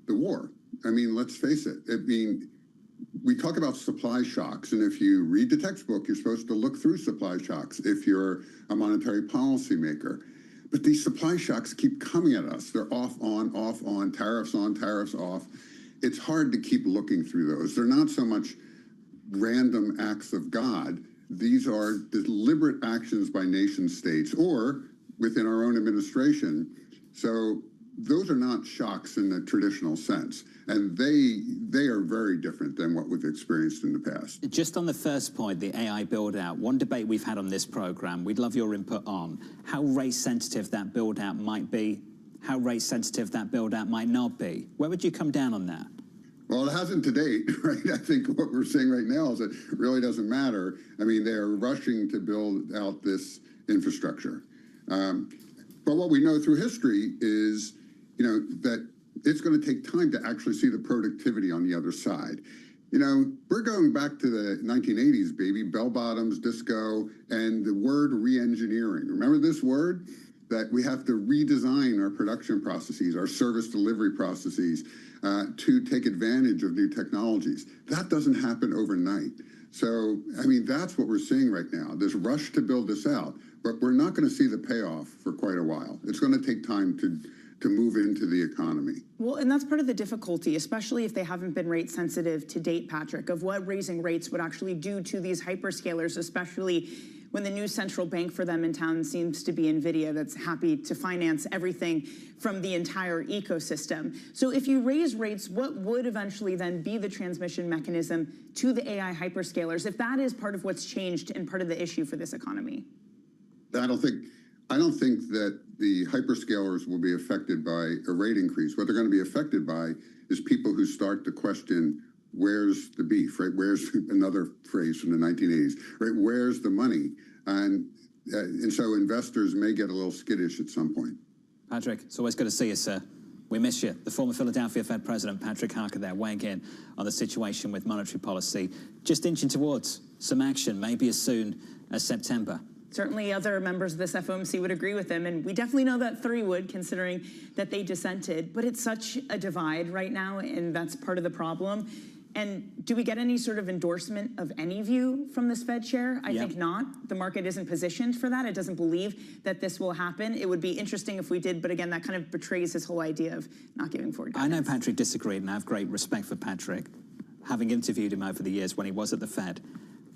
the war. I mean, let's face it. I mean, we talk about supply shocks, and if you read the textbook, you're supposed to look through supply shocks if you're a monetary policy maker. But these supply shocks keep coming at us. They're off, on, tariffs on, tariffs off. It's hard to keep looking through those. They're not so much random acts of God. These are deliberate actions by nation states or within our own administration. So those are not shocks in the traditional sense. And they are very different than what we've experienced in the past. Just on the first point, the AI build-out, one debate we've had on this program, we'd love your input on how rate-sensitive that build-out might be, how rate-sensitive that build-out might not be. Where would you come down on that? Well, it hasn't to date, right? I think what we're seeing right now is it really doesn't matter. I mean, they're rushing to build out this infrastructure. But what we know through history is, you know, that it's going to take time to actually see the productivity on the other side. You know, we're going back to the 1980s, baby, bell bottoms, disco, and the word re-engineering. Remember this word? That we have to redesign our production processes, our service delivery processes to take advantage of new technologies. That doesn't happen overnight. So, I mean, that's what we're seeing right now, this rush to build this out. But we're not going to see the payoff for quite a while. It's going to take time to move into the economy. Well, and that's part of the difficulty, especially if they haven't been rate sensitive to date, Patrick, of what raising rates would actually do to these hyperscalers, especially when the new central bank for them in town seems to be NVIDIA, that's happy to finance everything from the entire ecosystem. So if you raise rates, what would eventually then be the transmission mechanism to the AI hyperscalers, if that is part of what's changed and part of the issue for this economy? I don't think that the hyperscalers will be affected by a rate increase. What they're going to be affected by is people who start to question, where's the beef, right? Where's another phrase from the 1980s, right? Where's the money? And so investors may get a little skittish at some point. Patrick, it's always good to see you, sir. We miss you. The former Philadelphia Fed President, Patrick Harker there, weighing in on the situation with monetary policy, just inching towards some action, maybe as soon as September. Certainly other members of this FOMC would agree with him, and we definitely know that 3 would, considering that they dissented. But it's such a divide right now, and that's part of the problem. And do we get any sort of endorsement of any view from this Fed chair? I think not. The market isn't positioned for that. It doesn't believe that this will happen. It would be interesting if we did, but again, that kind of betrays his whole idea of not giving forward guidance. I know Patrick disagreed, and I have great respect for Patrick, having interviewed him over the years when he was at the Fed.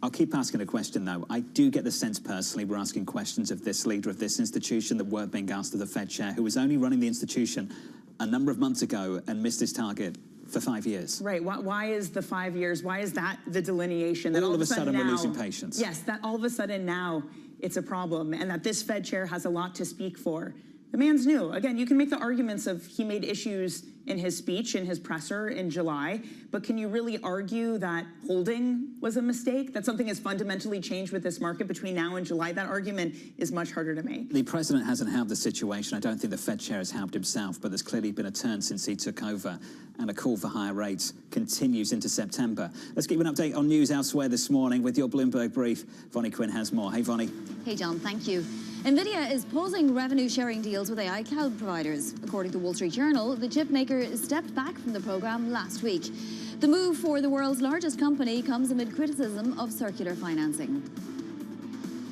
I'll keep asking a question, though. I do get the sense, personally, we're asking questions of this leader of this institution that weren't being asked of the Fed chair, who was only running the institution a number of months ago and missed his target for 5 years. Right. Why is the 5 years? Why is that the delineation? That all of a sudden now, we're losing patience. Yes, that all of a sudden now it's a problem, and that this Fed chair has a lot to speak for. The man's new. Again, you can make the arguments of he made issues in his speech, in his presser in July. But can you really argue that holding was a mistake? That something has fundamentally changed with this market between now and July? That argument is much harder to make. The president hasn't helped the situation. I don't think the Fed chair has helped himself, but there's clearly been a turn since he took over, and a call for higher rates continues into September. Let's give you an update on news elsewhere this morning with your Bloomberg brief. Vonnie Quinn has more. Hey, Vonnie. Hey, John, thank you. NVIDIA is pausing revenue-sharing deals with AI cloud providers. According to Wall Street Journal, the chip maker stepped back from the program last week. The move for the world's largest company comes amid criticism of circular financing.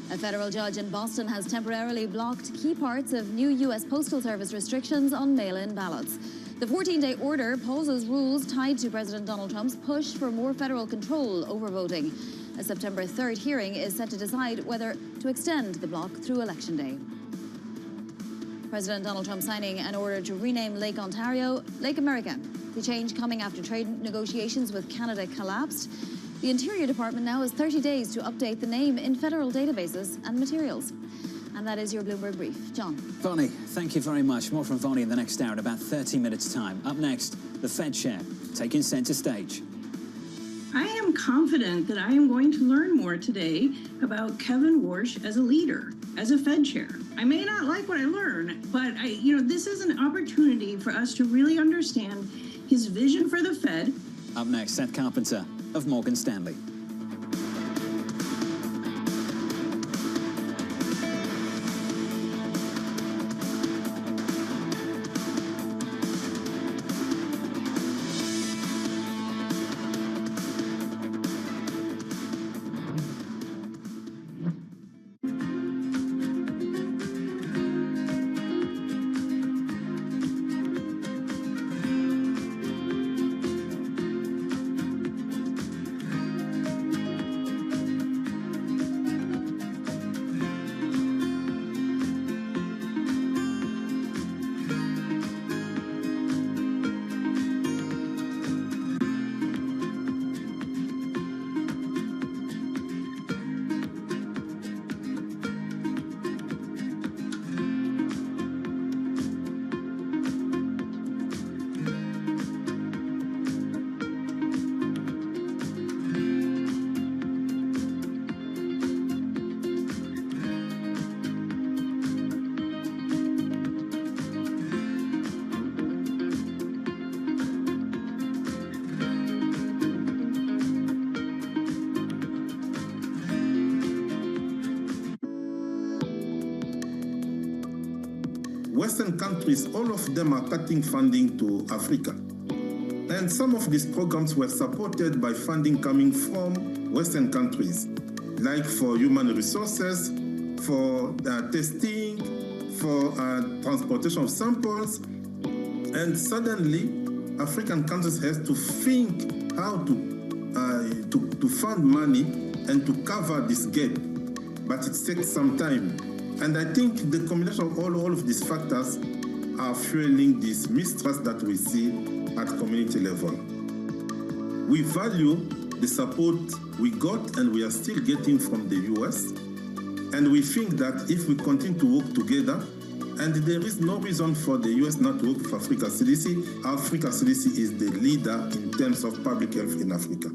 A federal judge in Boston has temporarily blocked key parts of new U.S. Postal Service restrictions on mail-in ballots. The 14-day order pauses rules tied to President Donald Trump's push for more federal control over voting. A September 3rd hearing is set to decide whether to extend the block through Election Day. President Donald Trump signing an order to rename Lake Ontario Lake America. The change coming after trade negotiations with Canada collapsed. The Interior Department now has 30 days to update the name in federal databases and materials. And that is your Bloomberg Brief. John. Vonnie, thank you very much. More from Vonnie in the next hour in about 30 minutes' time. Up next, the Fed chair taking center stage. I am confident that I am going to learn more today about Kevin Warsh as a leader, as a Fed chair. I may not like what I learn, but this is an opportunity for us to really understand his vision for the Fed. Up next, Seth Carpenter of Morgan Stanley. Western countries, all of them are cutting funding to Africa. And some of these programs were supported by funding coming from Western countries, like for human resources, for testing, for transportation of samples. And suddenly, African countries have to think how to fund money and to cover this gap. But it takes some time. And I think the combination of all of these factors are fueling this mistrust that we see at community level. We value the support we got and we are still getting from the US. And we think that if we continue to work together, and there is no reason for the US not to work with Africa CDC, Africa CDC is the leader in terms of public health in Africa.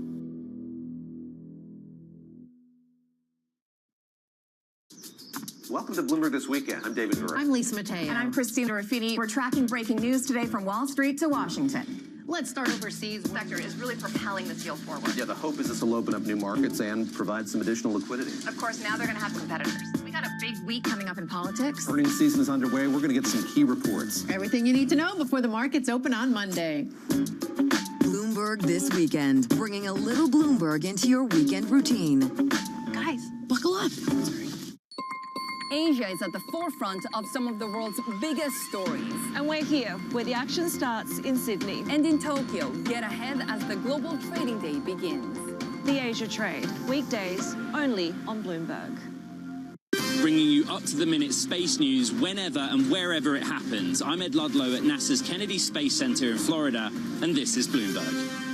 Welcome to Bloomberg This Weekend. I'm David Verrett. I'm Lisa Mateo. And I'm Christina Ruffini. We're tracking breaking news today from Wall Street to Washington. Let's start overseas. The sector is really propelling this deal forward. Yeah, the hope is this will open up new markets and provide some additional liquidity. Of course, now they're going to have competitors. We got a big week coming up in politics. Earnings season is underway. We're going to get some key reports. Everything you need to know before the markets open on Monday. Bloomberg This Weekend, bringing a little Bloomberg into your weekend routine. Guys, buckle up. Asia is at the forefront of some of the world's biggest stories. And we're here, where the action starts in Sydney. And in Tokyo, get ahead as the global trading day begins. The Asia Trade, weekdays, only on Bloomberg. Bringing you up-to-the-minute space news whenever and wherever it happens. I'm Ed Ludlow at NASA's Kennedy Space Center in Florida, and this is Bloomberg.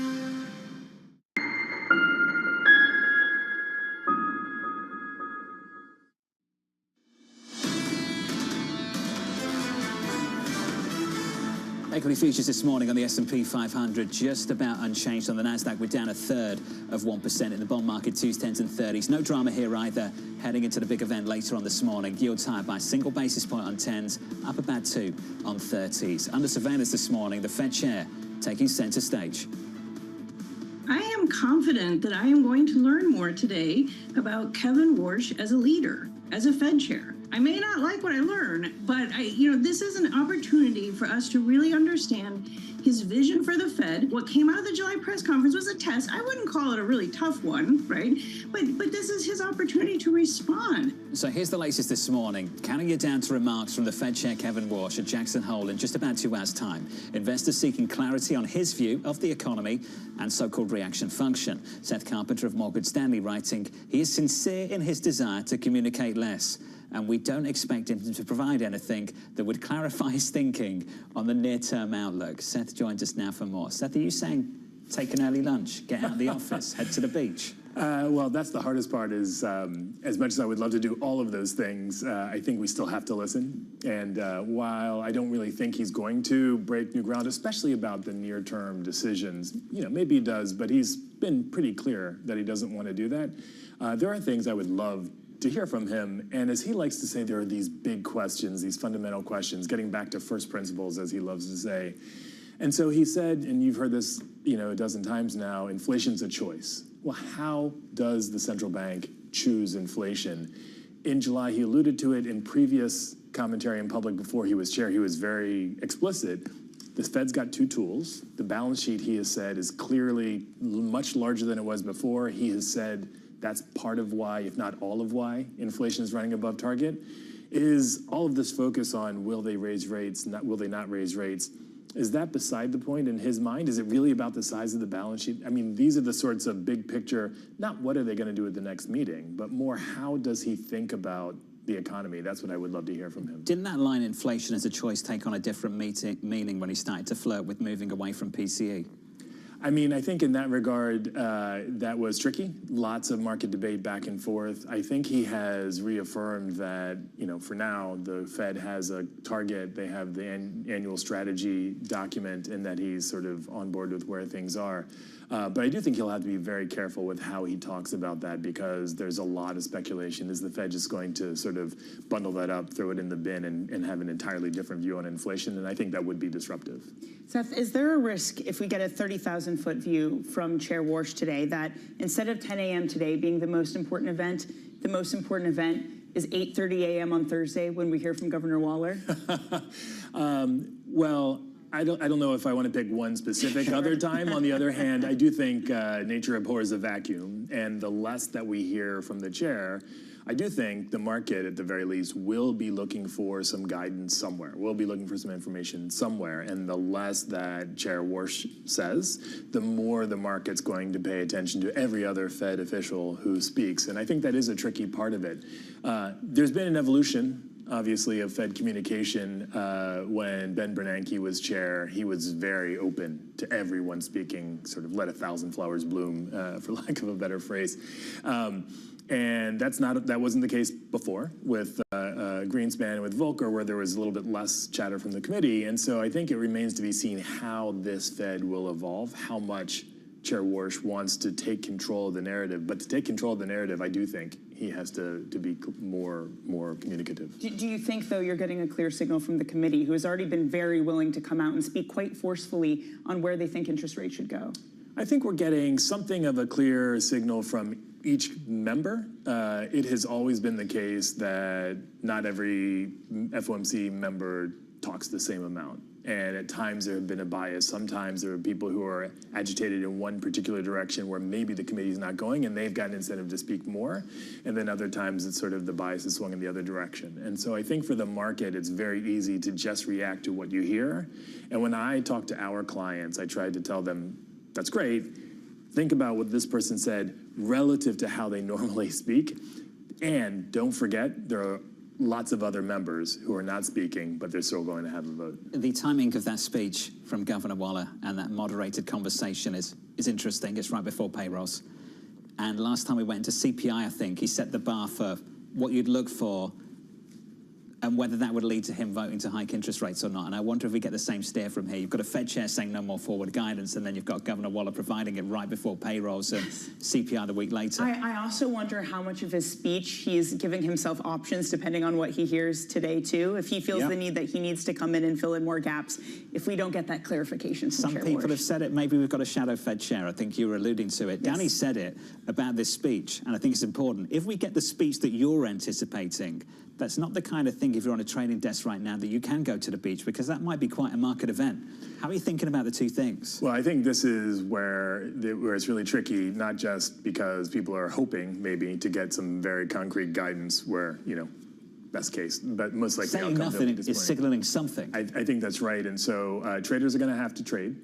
Equity futures this morning on the S&P 500 just about unchanged. On the Nasdaq, we're down 1/3 of 1%. In the bond market, 2s, 10s and 30s. No drama here either. Heading into the big event later on this morning. Yields higher by a single basis point on 10s, up about 2 on 30s. Under surveillance this morning, the Fed chair taking center stage. I am confident that I am going to learn more today about Kevin Warsh as a leader, as a Fed chair. I may not like what I learn, but this is an opportunity for us to really understand his vision for the Fed. What came out of the July press conference was a test. I wouldn't call it a really tough one, right? But this is his opportunity to respond. So here's the latest this morning. Counting you down to remarks from the Fed chair Kevin Warsh at Jackson Hole in just about 2 hours' time. Investors seeking clarity on his view of the economy and so-called reaction function. Seth Carpenter of Morgan Stanley writing, he is sincere in his desire to communicate less, and we don't expect him to provide anything that would clarify his thinking on the near-term outlook. Seth joins us now for more. Seth, are you saying take an early lunch, get out of the office, head to the beach? Well, that's the hardest part is, as much as I would love to do all of those things, I think we still have to listen. And while I don't really think he's going to break new ground, especially about the near-term decisions, maybe he does, but he's been pretty clear that he doesn't want to do that. There are things I would love to hear from him, and as he likes to say, there are these big questions, these fundamental questions, getting back to first principles, as he loves to say. And so he said, and you've heard this, a dozen times now, inflation's a choice. Well, how does the central bank choose inflation? In July, he alluded to it in previous commentary in public before he was chair. He was very explicit. The Fed's got 2 tools. The balance sheet, he has said, is clearly much larger than it was before. He has said that's part of why, if not all of why, inflation is running above target. Is all of this focus on will they raise rates, will they not raise rates, is that beside the point in his mind? Is it really about the size of the balance sheet? I mean, these are the sorts of big picture, not what are they going to do at the next meeting, but more how does he think about the economy? That's what I would love to hear from him. Didn't that line, inflation as a choice, take on a different meaning when he started to flirt with moving away from PCE? I mean, I think in that regard, that was tricky. Lots of market debate back and forth. I think he has reaffirmed that, for now, the Fed has a target. They have the annual strategy document, and that he's sort of on board with where things are. But I do think he'll have to be very careful with how he talks about that, because there's a lot of speculation. Is the Fed just going to sort of bundle that up, throw it in the bin, and have an entirely different view on inflation? And I think that would be disruptive. Seth, is there a risk, if we get a 30,000-foot view from Chair Warsh today, that instead of 10 a.m. today being the most important event is 8:30 a.m. on Thursday when we hear from Governor Waller? Well, I don't know if I want to pick one specific other time. On the other hand, I do think nature abhors a vacuum, and the less that we hear from the chair, I do think the market, at the very least, will be looking for some guidance somewhere. We'll be looking for some information somewhere, and the less that Chair Warsh says, the more the market's going to pay attention to every other Fed official who speaks, and I think that is a tricky part of it. There's been an evolution, obviously, of Fed communication. When Ben Bernanke was chair, he was very open to everyone speaking, sort of let 1,000 flowers bloom, for lack of a better phrase. And that wasn't the case before with Greenspan and with Volcker, where there was a little bit less chatter from the committee. And so I think it remains to be seen how this Fed will evolve, how much Chair Warsh wants to take control of the narrative. But to take control of the narrative, I do think he has to be more communicative. Do you think, though, you're getting a clear signal from the committee, who has already been very willing to come out and speak quite forcefully on where they think interest rates should go? I think we're getting something of a clear signal from each member. It has always been the case that not every FOMC member talks the same amount. And at times there have been a bias. Sometimes there are people who are agitated in one particular direction where maybe the committee is not going, and they've got an incentive to speak more. And then other times it's sort of the bias is swung in the other direction. And so I think for the market, it's very easy to just react to what you hear. And when I talk to our clients, I try to tell them, that's great. Think about what this person said relative to how they normally speak. And don't forget, there are lots of other members who are not speaking, but they're still going to have a vote. The timing of that speech from Governor Waller and that moderated conversation is interesting. It's right before payrolls. And last time we went into CPI, I think, he set the bar for what you'd look for and whether that would lead to him voting to hike interest rates or not. And I wonder if we get the same steer from here. You've got a Fed chair saying no more forward guidance, and then you've got Governor Waller providing it right before payrolls and CPI the week later. I also wonder how much of his speech he's giving himself options depending on what he hears today, too. If he feels the need that he needs to come in and fill in more gaps, if we don't get that clarification from Some people have said it, maybe we've got a shadow Fed chair. I think you were alluding to it. Danny said it about this speech, and I think it's important. If we get the speech that you're anticipating, that's not the kind of thing, if you're on a trading desk right now, that you can go to the beach, because that might be quite a market event. How are you thinking about the two things? Well, I think this is where it's really tricky, not just because people are hoping maybe to get some very concrete guidance where, you know, best case, but most likely saying nothing is signaling something. I think that's right, and so traders are going to have to trade.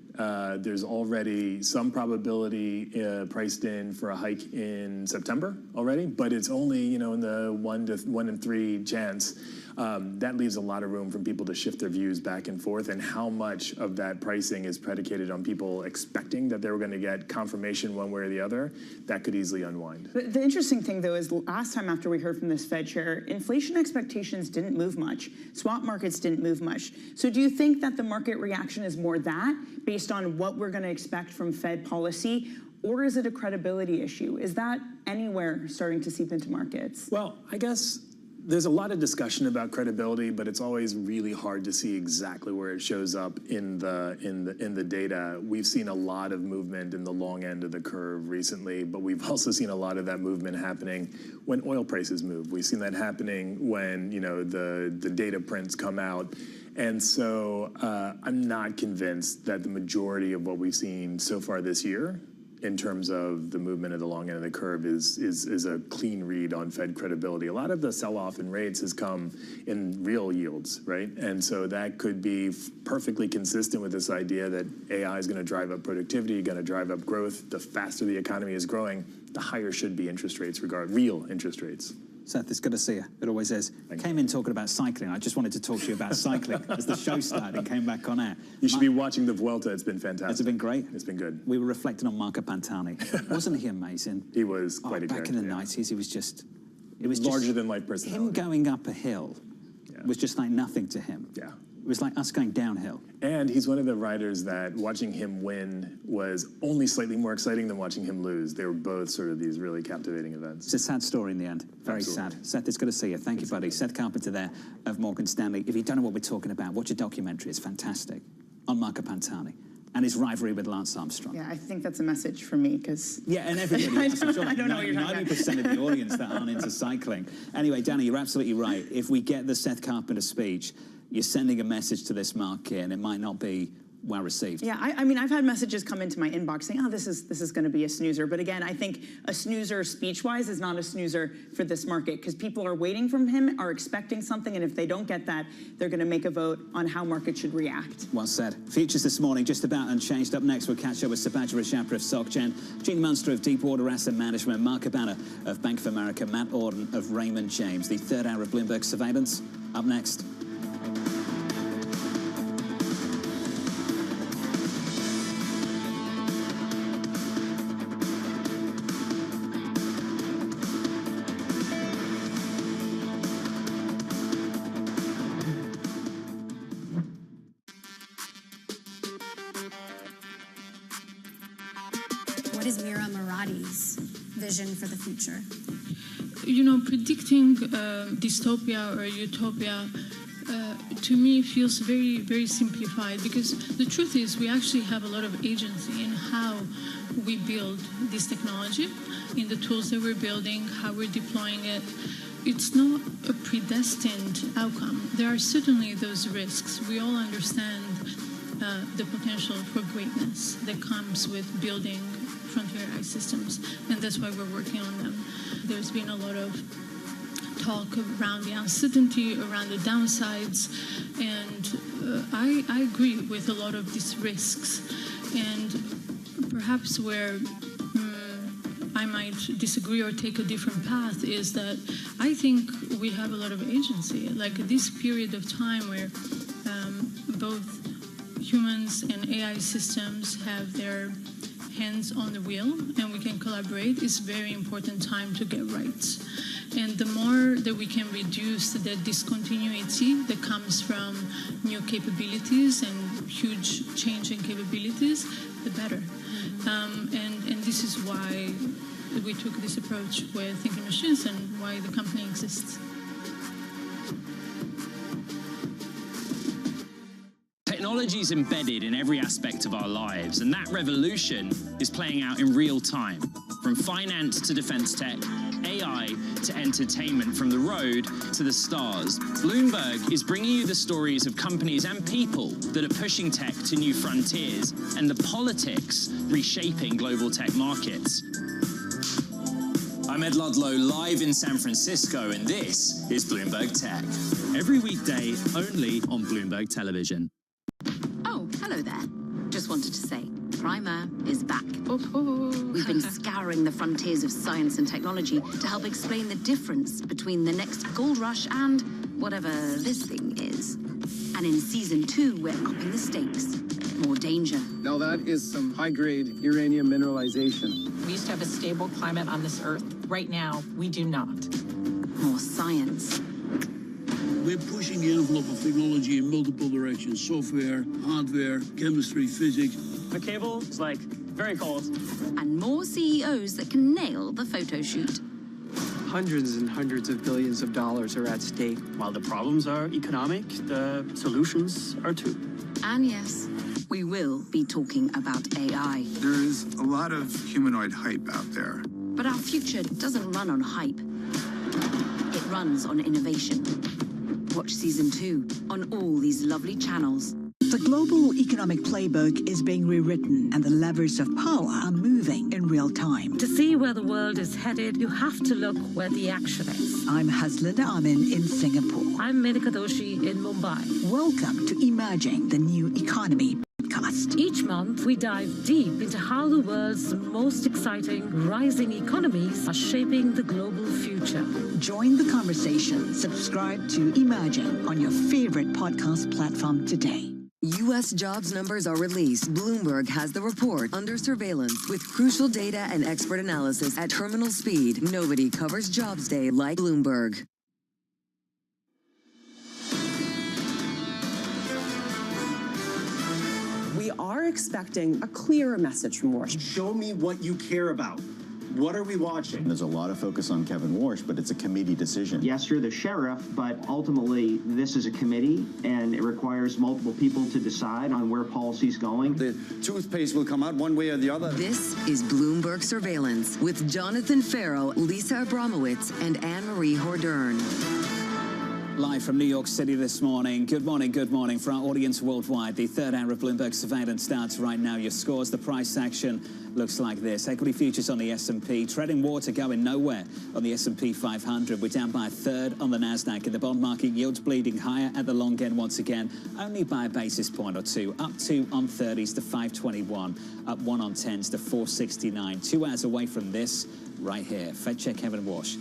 There's already some probability priced in for a hike in September already, but it's only, you know, in the 1 in 3 chance. That leaves a lot of room for people to shift their views back and forth, and how much of that pricing is predicated on people expecting that they were going to get confirmation one way or the other, that could easily unwind. The interesting thing, though, is last time after we heard from this Fed chair, inflation expectations didn't move much. Swap markets didn't move much. So do you think that the market reaction is more that, based on what we're going to expect from Fed policy, or is it a credibility issue? Is that anywhere starting to seep into markets? Well, I guess there's a lot of discussion about credibility, but it's always really hard to see exactly where it shows up in the data. We've seen a lot of movement in the long end of the curve recently, but we've also seen a lot of that movement happening when oil prices move. We've seen that happening when, you know, the data prints come out. And so I'm not convinced that the majority of what we've seen so far this year in terms of the movement of the long end of the curve is a clean read on Fed credibility. A lot of the sell-off in rates has come in real yields, right? And so that could be perfectly consistent with this idea that AI is going to drive up productivity, going to drive up growth. The faster the economy is growing, the higher should be interest rates, real interest rates. Seth, it's good to see you. It always is. Came in talking about cycling. I just wanted to talk to you about cycling as the show started and came back on air. You should be watching the Vuelta. It's been fantastic. Has it been great? It's been good. We were reflecting on Marco Pantani. Wasn't he amazing? He was quite a back character. in the 90s, he was just... It was larger than life personality. Him going up a hill was just like nothing to him. Yeah. It was like us going downhill. And he's one of the riders that watching him win was only slightly more exciting than watching him lose. They were both sort of these really captivating events. It's a sad story in the end. Very sad. Seth, it's good to see you. Thank you, buddy. Seth Carpenter there of Morgan Stanley. If you don't know what we're talking about, watch a documentary. It's fantastic on Marco Pantani and his rivalry with Lance Armstrong. Yeah, I think that's a message for me, because... Yeah, and everybody else. I'm sure I don't know what you're talking about. 90% of the audience that aren't into cycling. Anyway, Danny, you're absolutely right. If we get the Seth Carpenter speech, you're sending a message to this market, and it might not be well received. Yeah, I mean, I've had messages come into my inbox saying, oh, this is going to be a snoozer. But again, I think a snoozer speech-wise is not a snoozer for this market, because people are waiting from him, are expecting something, and if they don't get that, they're going to make a vote on how markets should react. Well said. Futures this morning, just about unchanged. Up next, we'll catch up with Subhadra Rajapra of SocGen, Gene Munster of Deepwater Asset Management, Mark Cabana of Bank of America, Matt Auden of Raymond James. The third hour of Bloomberg Surveillance, up next. What is Mira Marati's vision for the future? You know, predicting dystopia or utopia to me feels very, very simplified, because the truth is we actually have a lot of agency in how we build this technology, in the tools that we're building, how we're deploying it. It's not a predestined outcome. There are certainly those risks. We all understand the potential for greatness that comes with building frontier AI systems, and that's why we're working on them. There's been a lot of talk around the uncertainty, around the downsides, and I agree with a lot of these risks. And perhaps where I might disagree or take a different path is that I think we have a lot of agency. Like this period of time where both humans and AI systems have their hands on the wheel and we can collaborate, it's very important time to get right. And the more that we can reduce the discontinuity that comes from new capabilities and huge change in capabilities, the better. And this is why we took this approach with Thinking Machines and why the company exists. Technology is embedded in every aspect of our lives, and that revolution is playing out in real time. From finance to defense tech, AI to entertainment, from the road to the stars. Bloomberg is bringing you the stories of companies and people that are pushing tech to new frontiers, and the politics reshaping global tech markets. I'm Ed Ludlow, live in San Francisco, and this is Bloomberg Tech. Every weekday, only on Bloomberg Television. Oh, hello there. Just wanted to say, Primer is back. We've been scouring the frontiers of science and technology to help explain the difference between the next gold rush and whatever this thing is. And in season 2, we're upping the stakes. More danger. Now that is some high-grade uranium mineralization. We used to have a stable climate on this Earth. Right now, we do not. More science. We're pushing the envelope of technology in multiple directions. Software, hardware, chemistry, physics. The cable is like very cold. And more CEOs that can nail the photo shoot. Hundreds and hundreds of billions of dollars are at stake. While the problems are economic, the solutions are too. And yes, we will be talking about AI. There is a lot of humanoid hype out there. But our future doesn't run on hype. It runs on innovation. Watch season 2 on all these lovely channels. The global economic playbook is being rewritten and the levers of power are moving in real time. To see where the world is headed, you have to look where the action is. I'm Haslinda Amin in Singapore. I'm Menika Doshi in Mumbai. Welcome to Emerging the New Economy podcast. Each month, we dive deep into how the world's most exciting rising economies are shaping the global future. Join the conversation. Subscribe to Emerging on your favorite podcast platform today. U.S. jobs numbers are released. Bloomberg has the report under surveillance with crucial data and expert analysis at terminal speed. Nobody covers Jobs Day like Bloomberg. We are expecting a clearer message from Warsh. Show me what you care about. What are we watching? There's a lot of focus on Kevin Warsh, but it's a committee decision. Yes, you're the sheriff, but ultimately this is a committee and it requires multiple people to decide on where policy's going. The toothpaste will come out one way or the other. This is Bloomberg Surveillance with Jonathan Farrell, Lisa Abramowitz, and Anne-Marie Hordern. Live from New York City this morning. Good morning for our audience worldwide. The third hour of Bloomberg Surveillance starts right now. Your scores, the price action looks like this. Equity futures on the S&P, treading water, going nowhere on the S&P 500. We're down by a third on the Nasdaq. In the bond market, yields bleeding higher at the long end once again, only by a basis point or two. Up 2 on 30s to 521, up 1 on 10s to 469. 2 hours away from this right here. Fed Chair Kevin Warsh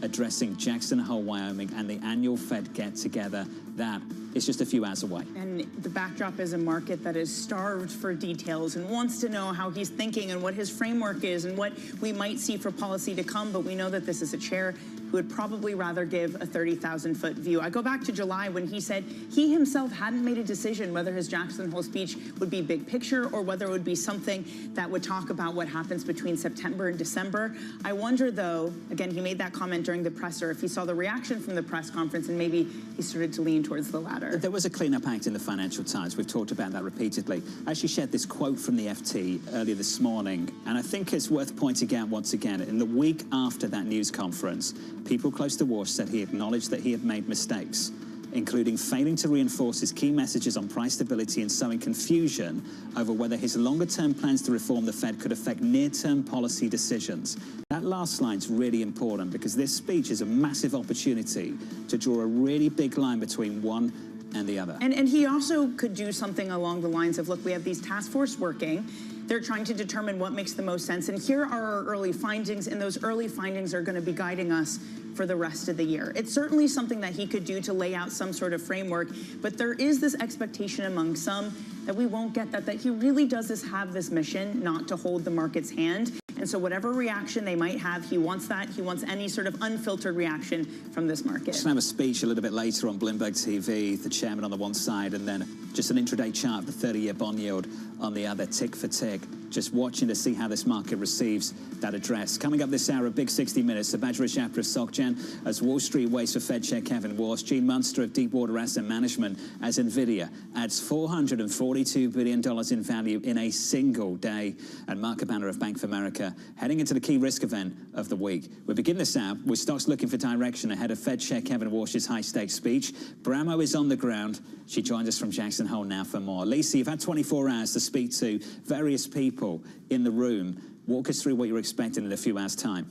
addressing Jackson Hole, Wyoming, and the annual Fed get-together. That is just a few hours away. And the backdrop is a market that is starved for details and wants to know how he's thinking and what his framework is and what we might see for policy to come. But we know that this is a chair who would probably rather give a 30,000-foot view. I go back to July when he said he himself hadn't made a decision whether his Jackson Hole speech would be big picture or whether it would be something that would talk about what happens between September and December. I wonder, though, again, he made that comment during the presser, if he saw the reaction from the press conference and maybe he started to lean towards the latter. There was a cleanup act in the Financial Times. We've talked about that repeatedly. I actually shared this quote from the FT earlier this morning, and I think it's worth pointing out once again. In the week after that news conference, people close to Warsh said he acknowledged that he had made mistakes, including failing to reinforce his key messages on price stability and sowing confusion over whether his longer-term plans to reform the Fed could affect near-term policy decisions. That last line's really important because this speech is a massive opportunity to draw a really big line between one and the other. And he also could do something along the lines of, look, we have these task force working. They're trying to determine what makes the most sense. And here are our early findings, and those early findings are going to be guiding us for the rest of the year. It's certainly something that he could do to lay out some sort of framework, but there is this expectation among some that we won't get that he really does have this mission not to hold the market's hand. And so whatever reaction they might have, he wants that. He wants any sort of unfiltered reaction from this market. Just have a speech a little bit later on Bloomberg TV, the chairman on the one side, and then just an intraday chart of the 30-year bond yield on the other, tick for tick. Just watching to see how this market receives that address. Coming up this hour, a big 60 minutes. Sabadra Chapter of SocGen as Wall Street waits for Fed Chair Kevin Walsh. Gene Munster of Deepwater Asset Management as NVIDIA adds $442 billion in value in a single day. And Mark Cabana of Bank of America heading into the key risk event of the week. We begin this hour with stocks looking for direction ahead of Fed Chair Kevin Walsh's high-stakes speech. Bramo is on the ground. She joins us from Jackson Hole now for more. Lisa, you've had 24 hours to speak to various people in the room. Walk us through what you're expecting in a few hours' time.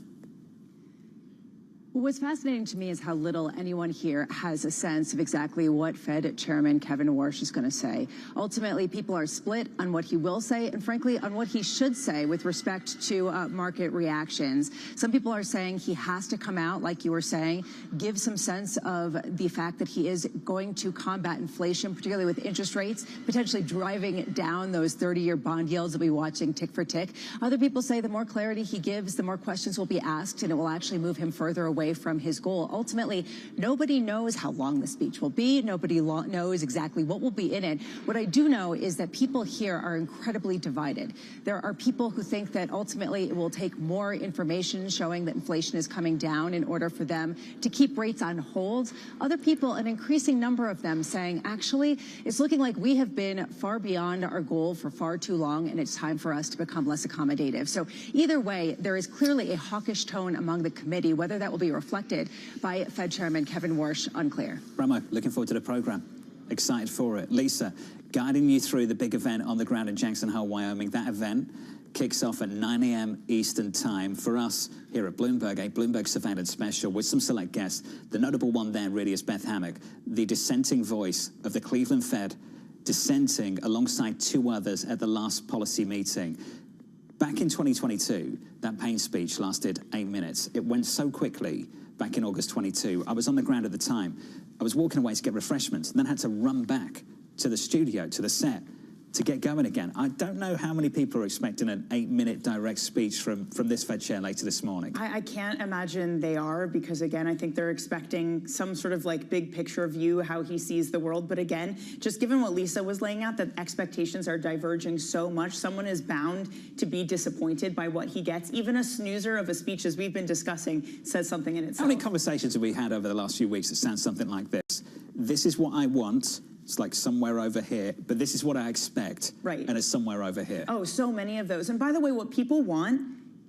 What's fascinating to me is how little anyone here has a sense of exactly what Fed Chairman Kevin Walsh is going to say. Ultimately, people are split on what he will say and, frankly, on what he should say with respect to market reactions. Some people are saying he has to come out, like you were saying, give some sense of the fact that he is going to combat inflation, particularly with interest rates, potentially driving down those 30-year bond yields that we'll be watching tick for tick. Other people say the more clarity he gives, the more questions will be asked, and it will actually move him further away from his goal. Ultimately, nobody knows how long the speech will be. Nobody knows exactly what will be in it. What I do know is that people here are incredibly divided. There are people who think that ultimately it will take more information showing that inflation is coming down in order for them to keep rates on hold. Other people, an increasing number of them, saying, actually, it's looking like we have been far beyond our goal for far too long, and it's time for us to become less accommodative. So either way, there is clearly a hawkish tone among the committee. Whether that will be reflected by Fed Chairman Kevin Walsh, unclear. Bramo, looking forward to the program. Excited for it. Lisa, guiding you through the big event on the ground in Jackson Hole, Wyoming. That event kicks off at 9 a.m. Eastern Time. For us here at Bloomberg, a Bloomberg Surveillance Special with some select guests. The notable one there really is Beth Hammack, the dissenting voice of the Cleveland Fed, dissenting alongside two others at the last policy meeting. Back in 2022, that Payne speech lasted 8 minutes. It went so quickly back in August 22. I was on the ground at the time. I was walking away to get refreshments and then had to run back to the studio, to the set, to get going again. I don't know how many people are expecting an 8-minute direct speech from this Fed chair later this morning. I can't imagine they are, because again, I think they're expecting some sort of like big picture view, how he sees the world. But again, just given what Lisa was laying out, that expectations are diverging so much, someone is bound to be disappointed by what he gets. Even a snoozer of a speech, as we've been discussing, says something in itself. How many conversations have we had over the last few weeks that sound something like this? This is what I want. It's like somewhere over here, but this is what I expect. Right. And it's somewhere over here. Oh, so many of those. And by the way, what people want,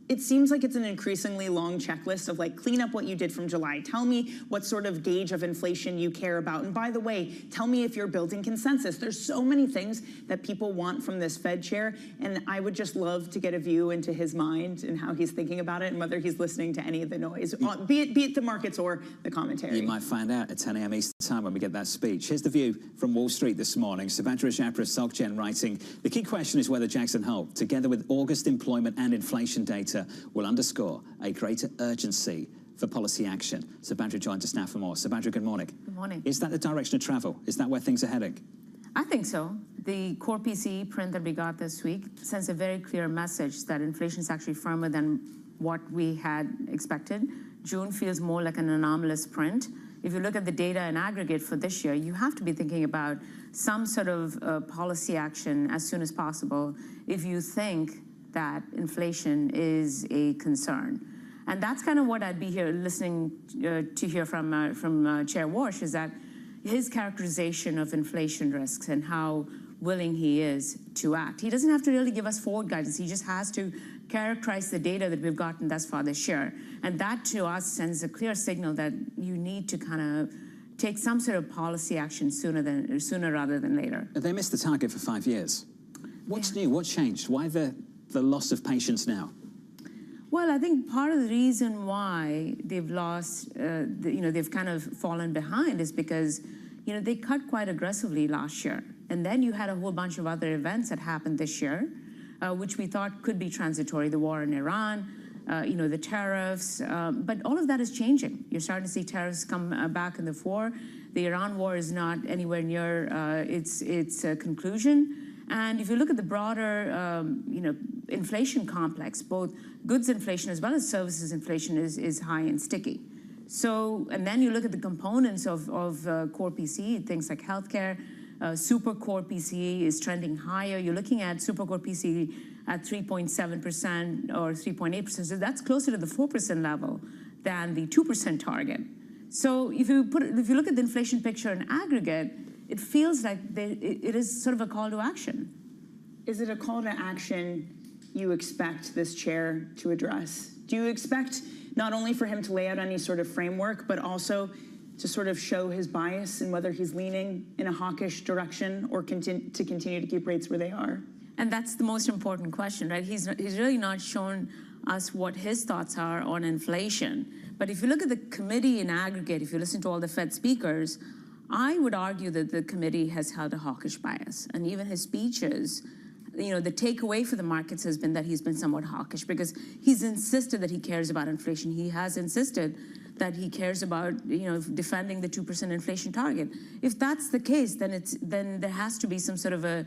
it seems like it's an increasingly long checklist of like, clean up what you did from July. Tell me what sort of gauge of inflation you care about. And by the way, tell me if you're building consensus. There's so many things that people want from this Fed chair. And I would just love to get a view into his mind and how he's thinking about it and whether he's listening to any of the noise, be it the markets or the commentary. You might find out at 10 a.m. Eastern Time when we get that speech. Here's the view from Wall Street this morning. Sabadra Chapter of SocGen writing, the key question is whether Jackson Hole, together with August employment and inflation data, will underscore a greater urgency for policy action. Sabadra joins us now for more. Sabadra, good morning. Good morning. Is that the direction of travel? Is that where things are heading? I think so. The core PCE print that we got this week sends a very clear message that inflation is actually firmer than what we had expected. June feels more like an anomalous print. If you look at the data in aggregate for this year, you have to be thinking about some sort of policy action as soon as possible if you think that inflation is a concern. And that's kind of what I'd be here listening to hear from Chair Walsh, is that his characterization of inflation risks and how willing he is to act. He doesn't have to really give us forward guidance. He just has to characterize the data that we've gotten thus far this year. And that to us sends a clear signal that you need to kind of take some sort of policy action sooner rather than later. They missed the target for 5 years. What's new? What's changed? Why the loss of patience now? Well, I think part of the reason why they've lost, they've kind of fallen behind is because, they cut quite aggressively last year. And then you had a whole bunch of other events that happened this year, which we thought could be transitory. The war in Iran, the tariffs, but all of that is changing. You're starting to see tariffs come back in the fore. The Iran war is not anywhere near its conclusion. And if you look at the broader, inflation complex, both goods inflation as well as services inflation is high and sticky. So, and then you look at the components of core PCE, things like healthcare, super core PCE is trending higher. You're looking at super core PCE at 3.7% or 3.8%. So that's closer to the 4% level than the 2% target. So if you look at the inflation picture in aggregate, it feels like it is sort of a call to action. Is it a call to action you expect this chair to address? Do you expect not only for him to lay out any sort of framework, but also to sort of show his bias and whether he's leaning in a hawkish direction or to continue to keep rates where they are? And that's the most important question, right? He's really not shown us what his thoughts are on inflation. But if you look at the committee in aggregate, if you listen to all the Fed speakers, I would argue that the committee has held a hawkish bias. And even his speeches, the takeaway for the markets has been that he's been somewhat hawkish because he's insisted that he cares about inflation. He has insisted that he cares about, defending the 2% inflation target. If that's the case, then there has to be some sort of a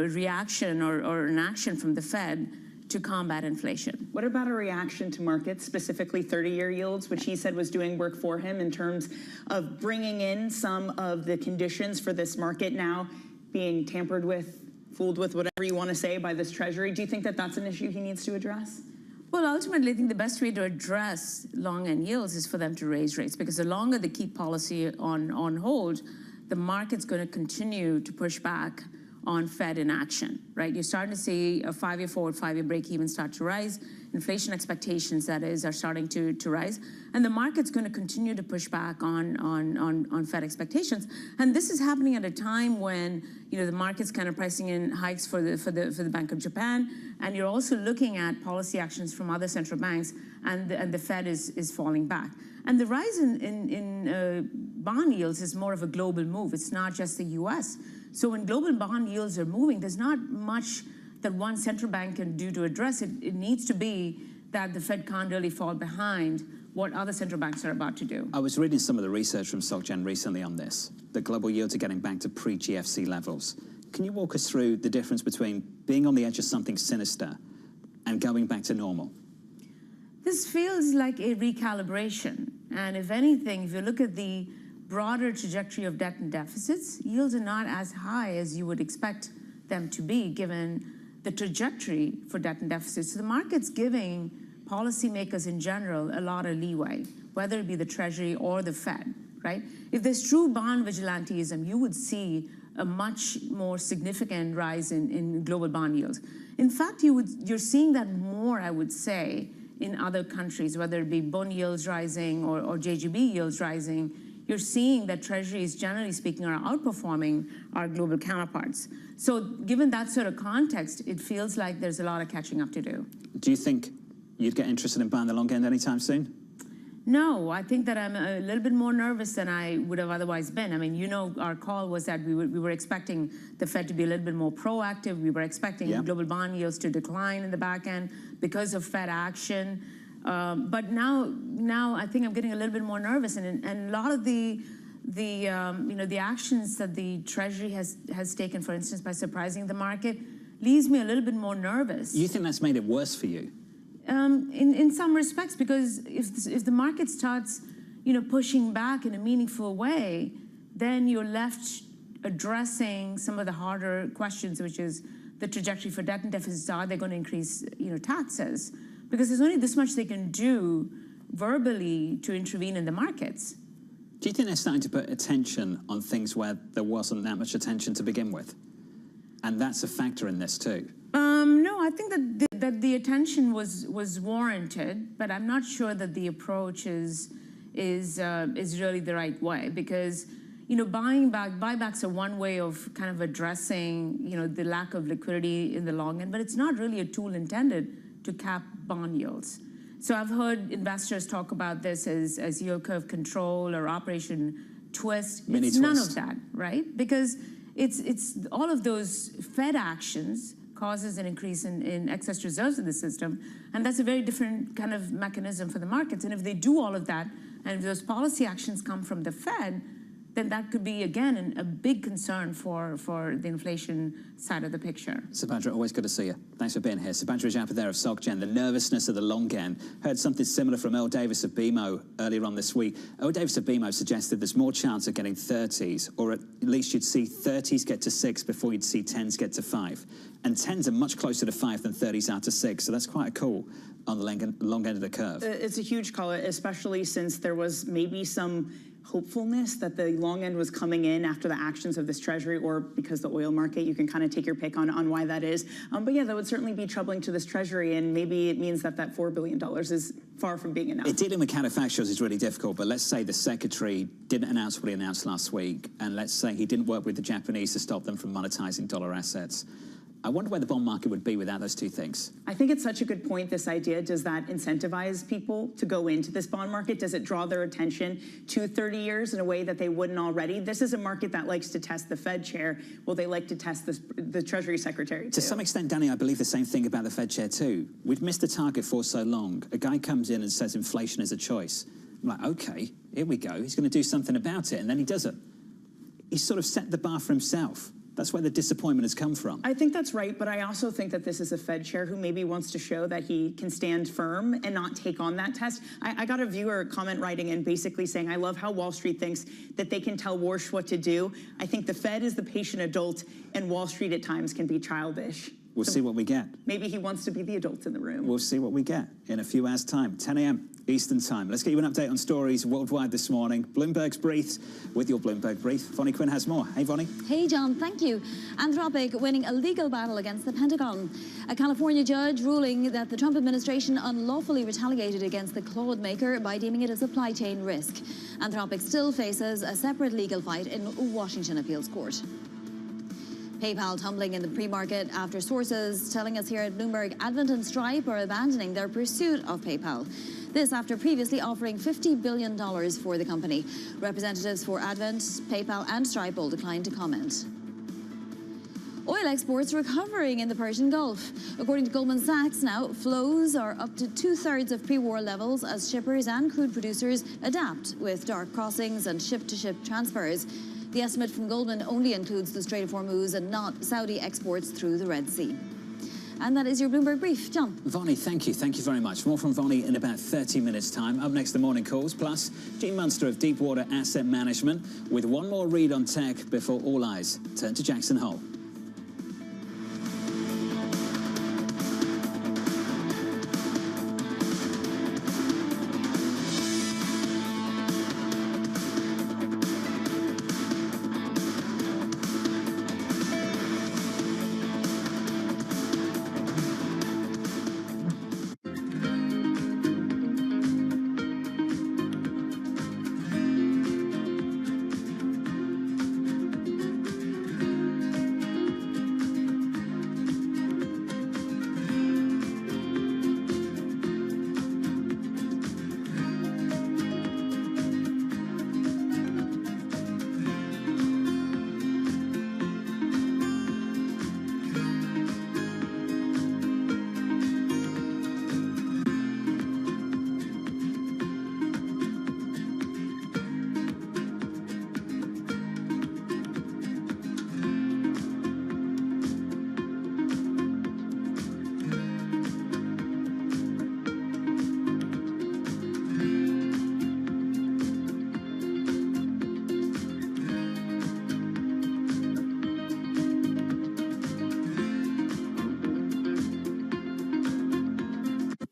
reaction or an action from the Fed to combat inflation. What about a reaction to markets, specifically 30-year yields, which he said was doing work for him in terms of bringing in some of the conditions for this market now being tampered with, fooled with, whatever you want to say, by this Treasury? Do you think that that's an issue he needs to address? Well, ultimately, I think the best way to address long end yields is for them to raise rates, because the longer they keep policy on hold, the market's going to continue to push back on Fed inaction, right? You're starting to see a 5-year forward, 5-year break even start to rise. Inflation expectations, that is, are starting to rise. And the market's going to continue to push back on Fed expectations. And this is happening at a time when, the market's kind of pricing in hikes for the Bank of Japan. And you're also looking at policy actions from other central banks, and the Fed is falling back. And the rise in bond yields is more of a global move. It's not just the US. So when global bond yields are moving, there's not much that one central bank can do to address it. It needs to be that the Fed can't really fall behind what other central banks are about to do. I was reading some of the research from SocGen recently on this. The global yields are getting back to pre-GFC levels. Can you walk us through the difference between being on the edge of something sinister and going back to normal? This feels like a recalibration. And if anything, if you look at the broader trajectory of debt and deficits, yields are not as high as you would expect them to be given the trajectory for debt and deficits. So the market's giving policymakers in general a lot of leeway, whether it be the Treasury or the Fed, right? If there's true bond vigilantism, you would see a much more significant rise in global bond yields. In fact, you're seeing that more, I would say, in other countries, whether it be bond yields rising or JGB yields rising. You're seeing that treasuries, generally speaking, are outperforming our global counterparts. So given that sort of context, it feels like there's a lot of catching up to do. Do you think you'd get interested in buying the long end anytime soon? No, I think that I'm a little bit more nervous than I would have otherwise been. I mean, our call was that we were expecting the Fed to be a little bit more proactive. We were expecting global bond yields to decline in the back end because of Fed action. But now I think I'm getting a little bit more nervous, and a lot of the actions that the Treasury has taken, for instance, by surprising the market, leaves me a little bit more nervous. You think that's made it worse for you? In some respects, because if the market starts, pushing back in a meaningful way, then you're left addressing some of the harder questions, which is the trajectory for debt and deficits. Are they going to increase, taxes? Because there's only this much they can do verbally to intervene in the markets. Do you think they're starting to put attention on things where there wasn't that much attention to begin with? And that's a factor in this too. No, I think that the attention was warranted, but I'm not sure that the approach is really the right way, because buybacks are one way of kind of addressing the lack of liquidity in the long end, but it's not really a tool intended to cap bond yields. So I've heard investors talk about this as yield curve control or Operation Twist. It's none of that, right? Because it's all of those Fed actions causes an increase in excess reserves in the system, and that's a very different kind of mechanism for the markets. And if they do all of that, and if those policy actions come from the Fed, then that could be, again, a big concern for the inflation side of the picture. Subhadra, always good to see you. Thanks for being here. Subhadra Japa there of SocGen, the nervousness of the long end. Heard something similar from Earl Davis of BMO earlier on this week. Earl Davis of BMO suggested there's more chance of getting 30s, or at least you'd see 30s get to 6 before you'd see 10s get to 5. And 10s are much closer to 5 than 30s are to 6, so that's quite a call on the long end of the curve. It's a huge call, especially since there was maybe some hopefulness that the long end was coming in after the actions of this Treasury, or because the oil market. You can kind of take your pick on why that is. But yeah, that would certainly be troubling to this Treasury, and maybe it means that $4 billion is far from being enough. Dealing with counterfactuals is really difficult, but let's say the Secretary didn't announce what he announced last week, and let's say he didn't work with the Japanese to stop them from monetizing dollar assets. I wonder where the bond market would be without those two things. I think it's such a good point, this idea. Does that incentivize people to go into this bond market? Does it draw their attention to 30 years in a way that they wouldn't already? This is a market that likes to test the Fed chair. Will they like to test the Treasury Secretary too? To some extent, Danny, I believe the same thing about the Fed chair too. We've missed the target for so long. A guy comes in and says inflation is a choice. I'm like, okay, here we go. He's going to do something about it, and then he doesn't. He's sort of set the bar for himself. That's where the disappointment has come from. I think that's right, but I also think that this is a Fed chair who maybe wants to show that he can stand firm and not take on that test. I got a viewer comment writing in basically saying, I love how Wall Street thinks that they can tell Warsh what to do. I think the Fed is the patient adult, and Wall Street at times can be childish. We'll see what we get. Maybe he wants to be the adult in the room. We'll see what we get in a few hours' time, 10 a.m. Eastern Time. Let's get you an update on stories worldwide this morning. Bloomberg's Brief with your Bloomberg Brief. Vonnie Quinn has more. Hey, Vonnie. Hey, John. Thank you. Anthropic winning a legal battle against the Pentagon. A California judge ruling that the Trump administration unlawfully retaliated against the Claude maker by deeming it a supply chain risk. Anthropic still faces a separate legal fight in Washington Appeals Court. PayPal tumbling in the pre-market after sources telling us here at Bloomberg Advent and Stripe are abandoning their pursuit of PayPal. This after previously offering $50 billion for the company. Representatives for Advent, PayPal and Stripe all declined to comment. Oil exports recovering in the Persian Gulf. According to Goldman Sachs now, flows are up to 2/3 of pre-war levels as shippers and crude producers adapt with dark crossings and ship-to-ship transfers. The estimate from Goldman only includes the Strait of Hormuz and not Saudi exports through the Red Sea. And that is your Bloomberg Brief. John. Vonnie, thank you. Thank you very much. More from Vonnie in about 30 minutes' time. Up next, the morning calls, plus Gene Munster of Deepwater Asset Management with one more read on tech before all eyes turn to Jackson Hole.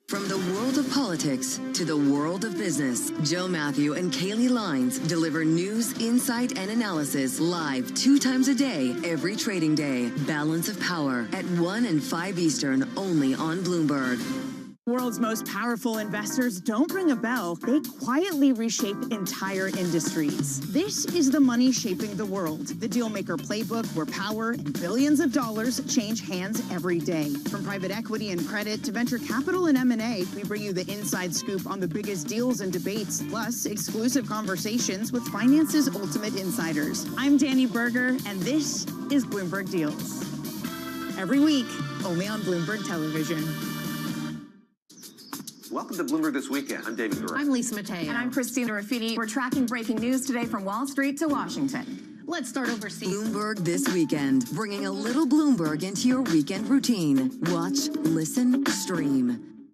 From the world of politics to the world of business, Joe Matthew and Kaylee Lines deliver news, insight, and analysis live 2 times a day, every trading day. Balance of Power at 1 and 5 Eastern, only on Bloomberg. World's most powerful investors don't ring a bell. They quietly reshape entire industries. This is the money shaping the world. The Dealmaker Playbook, where power and billions of dollars change hands every day. From private equity and credit to venture capital and M&A, we bring you the inside scoop on the biggest deals and debates, plus exclusive conversations with finance's ultimate insiders. I'm Danny Berger, and this is Bloomberg Deals. Every week, only on Bloomberg Television. Welcome to Bloomberg This Weekend. I'm David Guerrero. I'm Lisa Mateo. And I'm Christina Raffiti. We're tracking breaking news today from Wall Street to Washington. Let's start overseas. Bloomberg This Weekend, bringing a little Bloomberg into your weekend routine. Watch, listen, stream.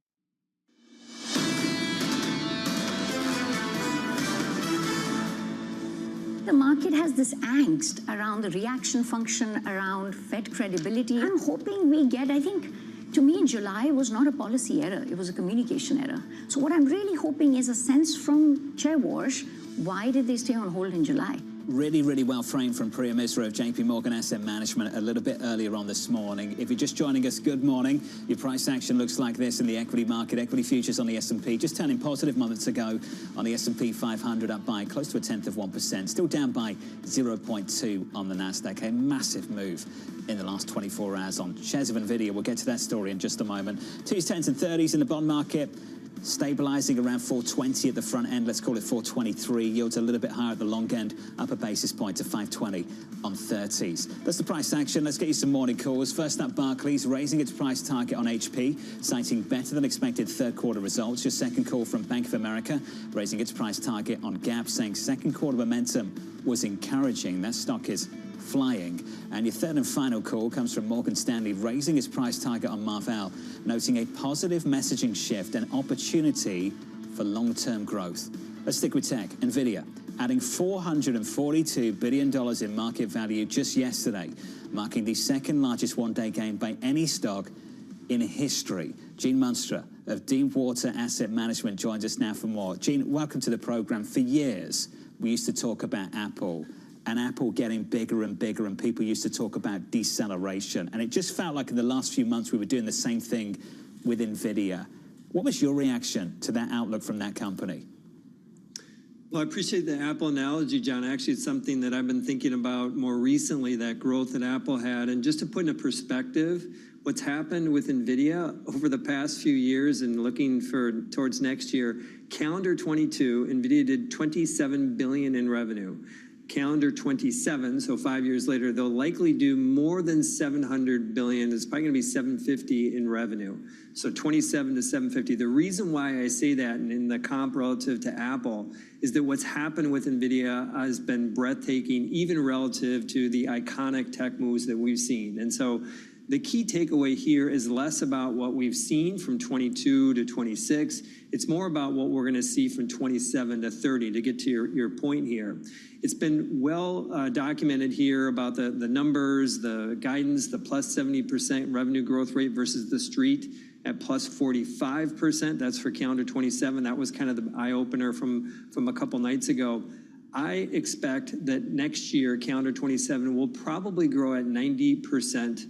The market has this angst around the reaction function, around Fed credibility. I'm hoping we get, I think, to me, July was not a policy error, it was a communication error. So what I'm really hoping is a sense from Chair Walsh, why did they stay on hold in July? Really, really well framed from Priya Misra of JP Morgan Asset Management a little bit earlier on this morning. If you're just joining us, good morning. Your price action looks like this in the equity market. Equity futures on the S&P just turning positive moments ago on the S&P 500, up by close to 1/10%. Still down by 0.2 on the NASDAQ. A massive move in the last 24 hours on shares of NVIDIA. We'll get to that story in just a moment. 2s, 10s and 30s in the bond market. Stabilizing around 420 at the front end, let's call it 423. Yields a little bit higher at the long end, up a basis point to 520 on 30s. That's the price action. Let's get you some morning calls. First up, Barclays raising its price target on HP, citing better than expected third quarter results. Your second call from Bank of America, raising its price target on Gap, saying second quarter momentum was encouraging. That stock is flying. And your third and final call comes from Morgan Stanley, raising its price target on Marvell, noting a positive messaging shift and opportunity for long-term growth. Let's stick with tech. NVIDIA adding $442 billion in market value just yesterday, marking the second largest one-day gain by any stock in history. Gene Munstra of Deepwater Asset Management joins us now for more. Gene, welcome to the program. For years, we used to talk about Apple, and Apple getting bigger and bigger, and people used to talk about deceleration. And it just felt like in the last few months we were doing the same thing with NVIDIA. What was your reaction to that outlook from that company? Well, I appreciate the Apple analogy, John. Actually, it's something that I've been thinking about more recently, that growth that Apple had. And just to put into perspective, what's happened with NVIDIA over the past few years and looking towards next year, calendar 22, NVIDIA did $27 billion in revenue. Calendar 27, so 5 years later, they'll likely do more than $700 billion. It's probably going to be $750 in revenue. So 27 to 750. The reason why I say that in the comp relative to Apple is that what's happened with NVIDIA has been breathtaking, even relative to the iconic tech moves that we've seen. And so the key takeaway here is less about what we've seen from 22 to 26. It's more about what we're going to see from 27 to 30, to get to your point here. It's been well documented here about the numbers, the guidance, the plus 70% revenue growth rate versus the street at plus 45%. That's for calendar 27. That was kind of the eye-opener from a couple nights ago. I expect that next year, calendar 27, will probably grow at 90%.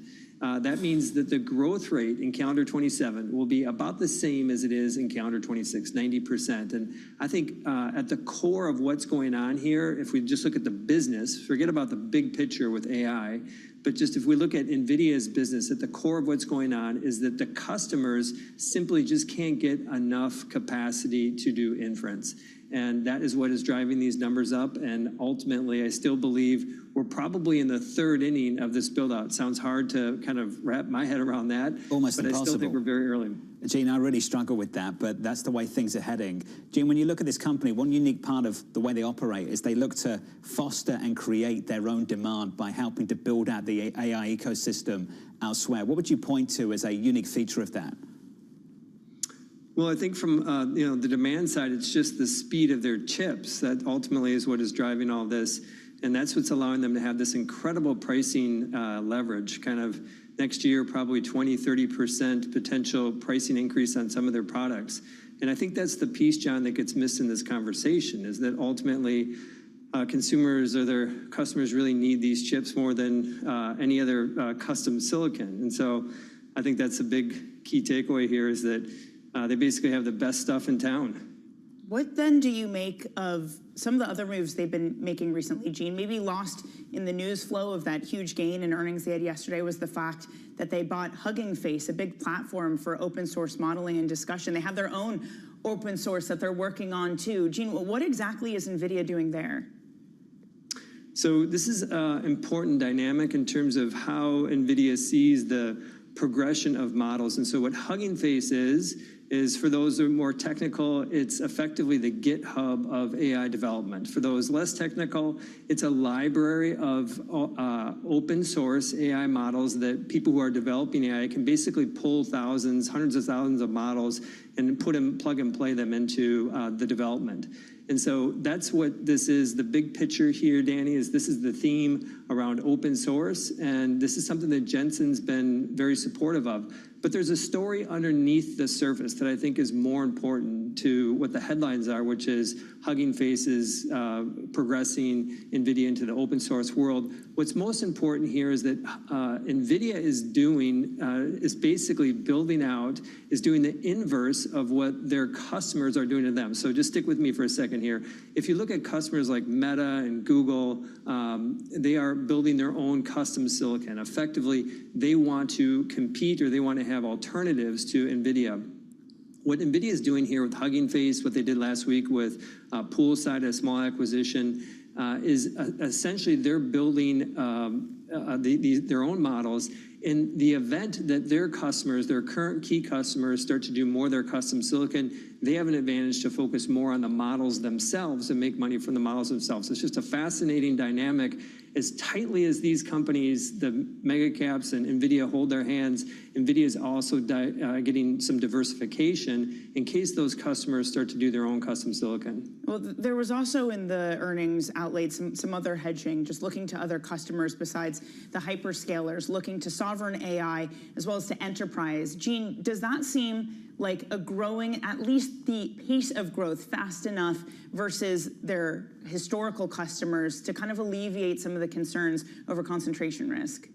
That means that the growth rate in calendar 27 will be about the same as it is in calendar 26, 90%. And I think at the core of what's going on here, if we just look at the business, forget about the big picture with AI, but just if we look at NVIDIA's business, at the core of what's going on is that the customers simply just can't get enough capacity to do inference. And that is what is driving these numbers up. And ultimately, I still believe we're probably in the third inning of this build-out. Sounds hard to kind of wrap my head around that. Almost but impossible. I still think we're very early. Gene, I really struggle with that, but that's the way things are heading. Gene, when you look at this company, one unique part of the way they operate is they look to foster and create their own demand by helping to build out the AI ecosystem elsewhere. What would you point to as a unique feature of that? Well, I think from the demand side, it's just the speed of their chips that ultimately is what is driving all this. And that's what's allowing them to have this incredible pricing leverage. Kind of next year, probably 20, 30% potential pricing increase on some of their products. And I think that's the piece, John, that gets missed in this conversation, is that ultimately consumers or their customers really need these chips more than any other custom silicon. And so I think that's a big key takeaway here, is that they basically have the best stuff in town. What then do you make of some of the other moves they've been making recently, Gene? Maybe lost in the news flow of that huge gain in earnings they had yesterday was the fact that they bought Hugging Face, a big platform for open source modeling and discussion. They have their own open source that they're working on too. Gene, what exactly is NVIDIA doing there? So this is an important dynamic in terms of how NVIDIA sees the progression of models. And so what Hugging Face is is for those who are more technical, it's effectively the GitHub of AI development. For those less technical, it's a library of open source AI models that people who are developing AI can basically pull thousands, hundreds of thousands of models and plug and play them into the development. And so that's what this is. The big picture here, Danny, is this is the theme around open source. And this is something that Jensen's been very supportive of. But there's a story underneath the surface that I think is more important to what the headlines are, which is Hugging Face is progressing NVIDIA into the open source world. What's most important here is that NVIDIA is basically building out, is doing the inverse of what their customers are doing to them. So just stick with me for a second here. If you look at customers like Meta and Google, they are building their own custom silicon. Effectively, they want to compete or they want to have alternatives to NVIDIA. What NVIDIA is doing here with Hugging Face, what they did last week with Poolside, a small acquisition, is essentially they're building their own models. In the event that their customers, their current key customers, start to do more of their custom silicon, they have an advantage to focus more on the models themselves and make money from the models themselves. It's just a fascinating dynamic. As tightly as these companies, the mega caps and NVIDIA hold their hands, NVIDIA is also getting some diversification in case those customers start to do their own custom silicon. Well, there was also in the earnings outlaid some other hedging, just looking to other customers besides the hyperscalers, looking to sovereign AI as well as to enterprise. Gene, does that seem like a growing, at least the pace of growth fast enough versus their historical customers to kind of alleviate some of the concerns over concentration risk?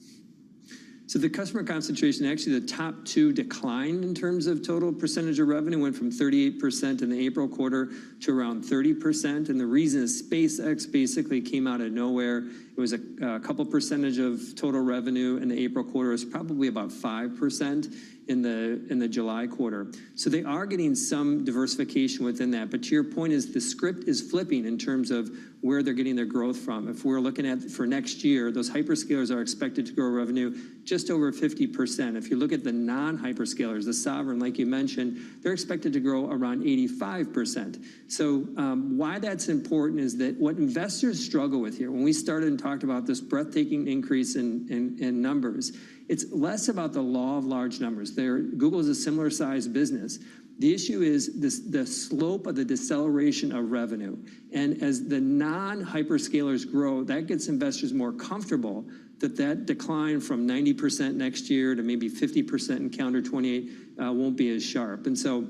So the customer concentration, actually the top two declined in terms of total percentage of revenue, went from 38% in the April quarter to around 30%. And the reason is SpaceX basically came out of nowhere. It was a couple percentage of total revenue in the April quarter. It was probably about 5% in the July quarter. So they are getting some diversification within that. But to your point is the script is flipping in terms of where they're getting their growth from. If we're looking at for next year, those hyperscalers are expected to grow revenue just over 50%. If you look at the non-hyperscalers, the sovereign, like you mentioned, they're expected to grow around 85%. So why that's important is that what investors struggle with here, when we started and talked about this breathtaking increase in numbers, it's less about the law of large numbers. Google is a similar sized business. The issue is the slope of the deceleration of revenue. And as the non-hyperscalers grow, that gets investors more comfortable that decline from 90% next year to maybe 50% in calendar 28 won't be as sharp. And so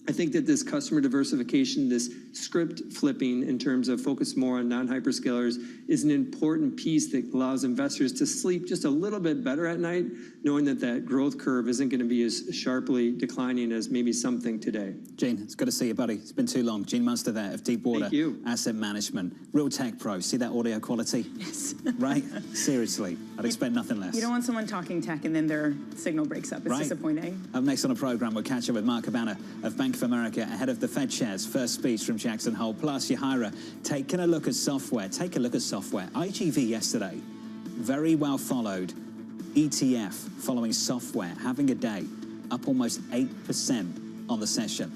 I think that this customer diversification, this script flipping in terms of focus more on non-hyperscalers is an important piece that allows investors to sleep just a little bit better at night, knowing that growth curve isn't going to be as sharply declining as maybe some think today. Gene, it's good to see you, buddy. It's been too long. Gene Munster there of Deepwater Asset Management. Real tech pro. See that audio quality? Yes. Right? Seriously. I'd expect nothing less. You don't want someone talking tech and then their signal breaks up. It's disappointing. Up next on the program, we'll catch up with Mark Cabana of Bank of America ahead of the Fed chair's first speech from Jackson Hole. Plus, Yahira taking a look at software. Take a look at software. IGV yesterday, very well followed. ETF following software, having a day, up almost 8% on the session.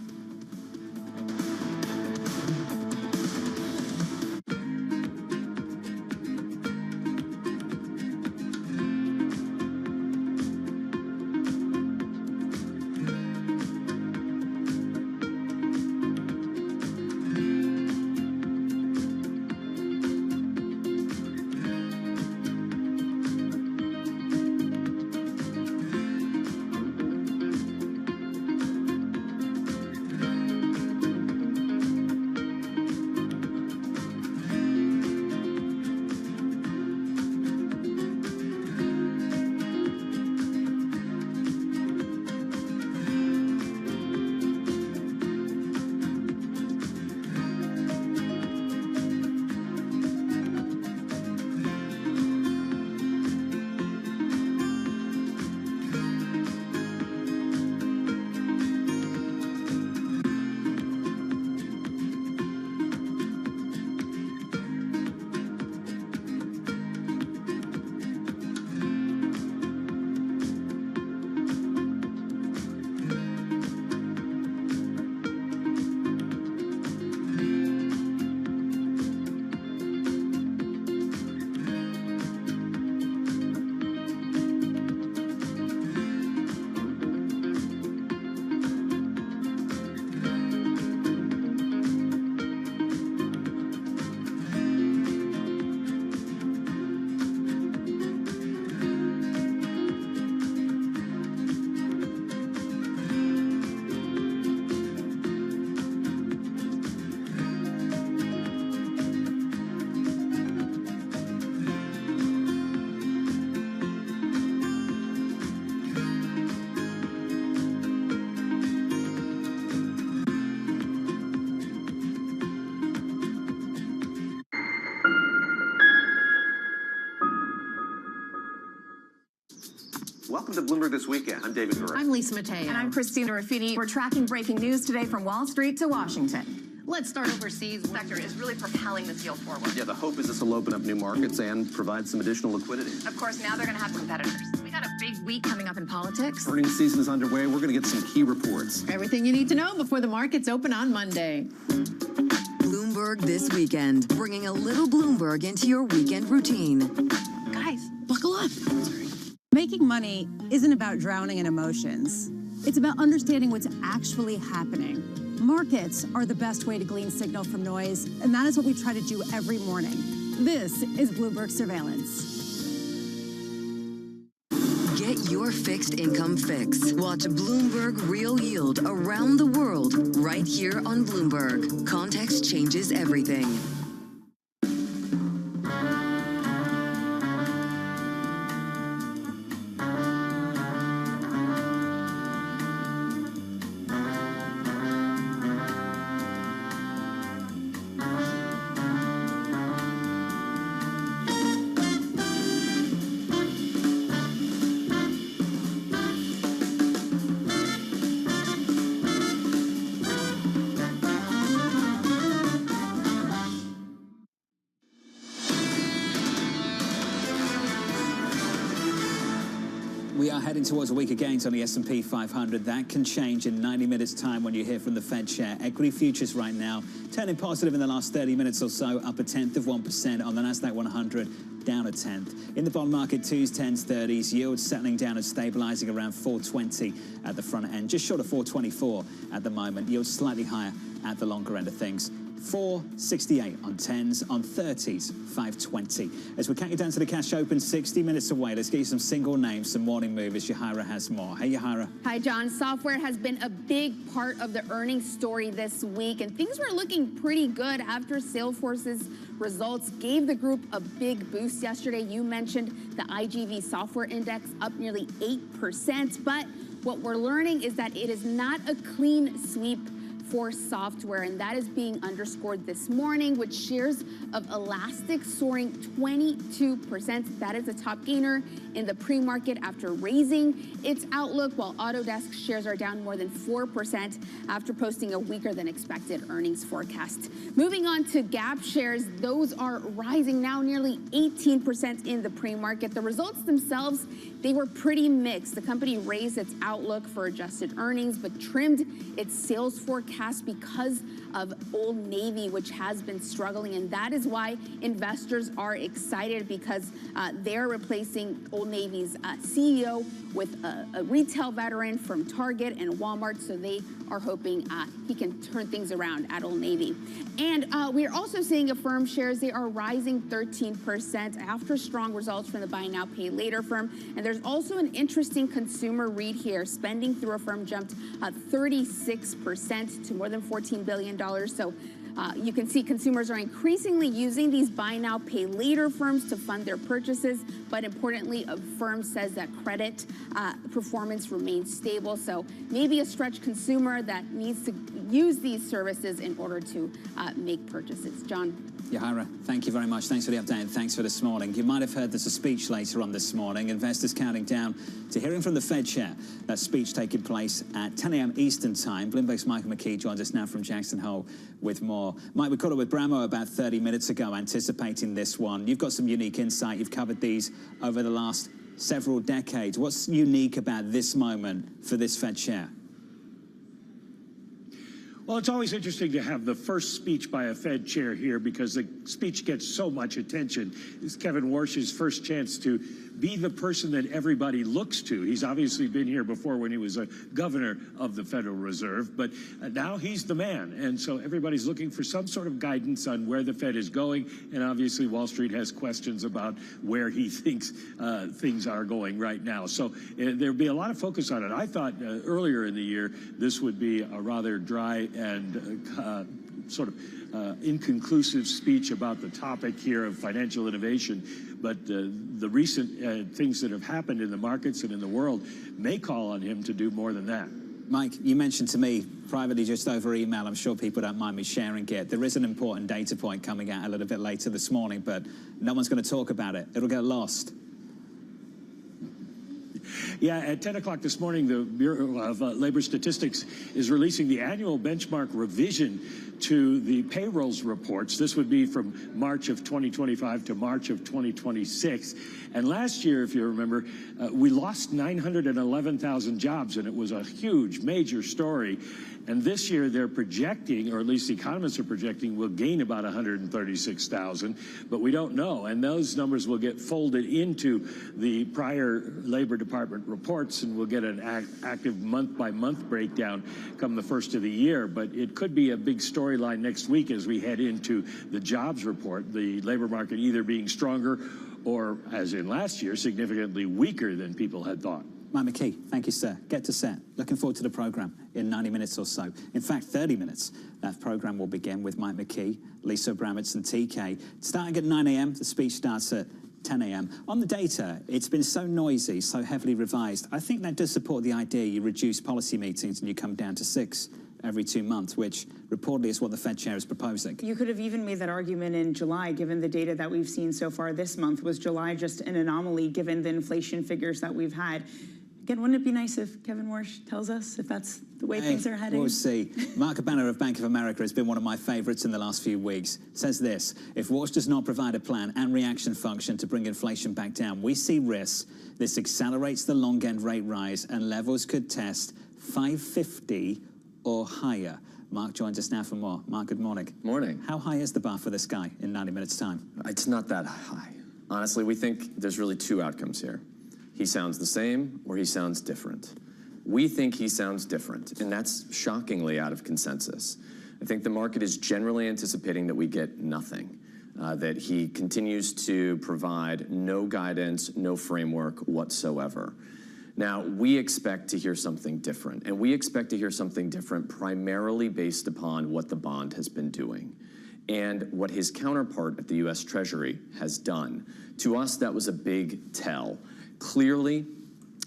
Welcome to Bloomberg This Weekend. I'm David Guerrero. I'm Lisa Mateo. And I'm Christina Raffini. We're tracking breaking news today from Wall Street to Washington. Let's start overseas. The sector is really propelling this deal forward. Yeah, the hope is this will open up new markets and provide some additional liquidity. Of course, now they're going to have competitors. We got a big week coming up in politics. Earnings season is underway. We're going to get some key reports. Everything you need to know before the markets open on Monday. Bloomberg This Weekend, bringing a little Bloomberg into your weekend routine. Guys, buckle up. Making money isn't about drowning in emotions. It's about understanding what's actually happening. Markets are the best way to glean signal from noise, and that is what we try to do every morning. This is Bloomberg Surveillance. Get your fixed income fix. Watch Bloomberg Real Yield around the world right here on Bloomberg. Context changes everything. We are heading towards a week of gains on the S&P 500. That can change in 90 minutes' time when you hear from the Fed chair. Equity futures right now turning positive in the last 30 minutes or so, up 0.1% on the Nasdaq 100, down 0.1. In the bond market, 2s, 10s, 30s, yields settling down and stabilizing around 420 at the front end, just short of 424 at the moment. Yields slightly higher at the longer end of things. 468 on 10s, on 30s, 520. As we count you down to the cash open, 60 minutes away. Let's get you some single names, some morning movers. Yahira has more. Hey, Yahira. Hi, John. Software has been a big part of the earnings story this week, and things were looking pretty good after Salesforce's results gave the group a big boost yesterday. You mentioned the IGV software index up nearly 8%, but what we're learning is that it is not a clean sweep for software, and that is being underscored this morning with shares of Elastic soaring 22%. That is a top gainer in the pre-market after raising its outlook, while Autodesk shares are down more than 4% after posting a weaker than expected earnings forecast. Moving on to Gap shares, those are rising now nearly 18% in the pre-market. The results themselves, they were pretty mixed. The company raised its outlook for adjusted earnings, but trimmed its sales forecast because of Old Navy, which has been struggling. And that is why investors are excited, because they're replacing Old Navy's CEO with a retail veteran from Target and Walmart. So they are hoping he can turn things around at Old Navy. And we are also seeing Affirm shares. They are rising 13% after strong results from the buy now, pay later firm. And there's also an interesting consumer read here. Spending through Affirm jumped 36% to more than $14 billion. So you can see consumers are increasingly using these buy now, pay later firms to fund their purchases. But importantly, Affirm says that credit performance remains stable. So maybe a stretched consumer that needs to use these services in order to make purchases. John. Yahira, thank you very much. Thanks for the update and thanks for this morning. You might have heard there's a speech later on this morning. Investors counting down to hearing from the Fed chair. That speech taking place at 10 a.m. Eastern time. Bloomberg's Michael McKee joins us now from Jackson Hole with more. Mike, we caught up with Bramo about 30 minutes ago, anticipating this one. You've got some unique insight. You've covered these over the last several decades. What's unique about this moment for this Fed chair? Well, it's always interesting to have the first speech by a Fed chair here, because the speech gets so much attention. It's Kevin Warsh's first chance to be the person that everybody looks to. He's obviously been here before when he was a governor of the Federal Reserve, but now he's the man. And so everybody's looking for some sort of guidance on where the Fed is going. And obviously Wall Street has questions about where he thinks things are going right now. So there'll be a lot of focus on it. I thought earlier in the year this would be a rather dry and sort of inconclusive speech about the topic here of financial innovation. But the recent things that have happened in the markets and in the world may call on him to do more than that. Mike, you mentioned to me privately just over email, I'm sure people don't mind me sharing it, there is an important data point coming out a little bit later this morning, but no one's going to talk about it. It'll get lost. Yeah, at 10 o'clock this morning, the Bureau of Labor Statistics is releasing the annual benchmark revision to the payrolls reports. This would be from March of 2025 to March of 2026. And last year, if you remember, we lost 911,000 jobs, and it was a huge, major story. And this year they're projecting, or at least economists are projecting, we'll gain about 136,000, but we don't know. And those numbers will get folded into the prior Labor Department reports, and we'll get an active month-by-month breakdown come the first of the year. But it could be a big storyline next week as we head into the jobs report, the labor market either being stronger or, as in last year, significantly weaker than people had thought. Mike McKee, thank you, sir. Get to set. Looking forward to the program in 90 minutes or so. In fact, 30 minutes. That program will begin with Mike McKee, Lisa Abramowitz, and TK. Starting at 9 a.m., the speech starts at 10 a.m. On the data, it's been so noisy, so heavily revised. I think that does support the idea you reduce policy meetings and you come down to 6 every 2 months, which reportedly is what the Fed chair is proposing. You could have even made that argument in July, given the data that we've seen so far this month. Was July just an anomaly, given the inflation figures that we've had? Again, wouldn't it be nice if Kevin Warsh tells us if that's the way things are heading? We'll see. Mark Banner of Bank of America has been one of my favorites in the last few weeks. Says this: if Warsh does not provide a plan and reaction function to bring inflation back down, we see risks. This accelerates the long end rate rise and levels could test 550 or higher. Mark joins us now for more. Mark, good morning. Morning. How high is the bar for this guy in 90 minutes' time? It's not that high. Honestly, we think there's really two outcomes here. He sounds the same or he sounds different. We think he sounds different, and that's shockingly out of consensus. I think the market is generally anticipating that we get nothing, that he continues to provide no guidance, no framework whatsoever. Now, we expect to hear something different, and we expect to hear something different primarily based upon what the bond has been doing and what his counterpart at the U.S. Treasury has done. To us, that was a big tell. Clearly,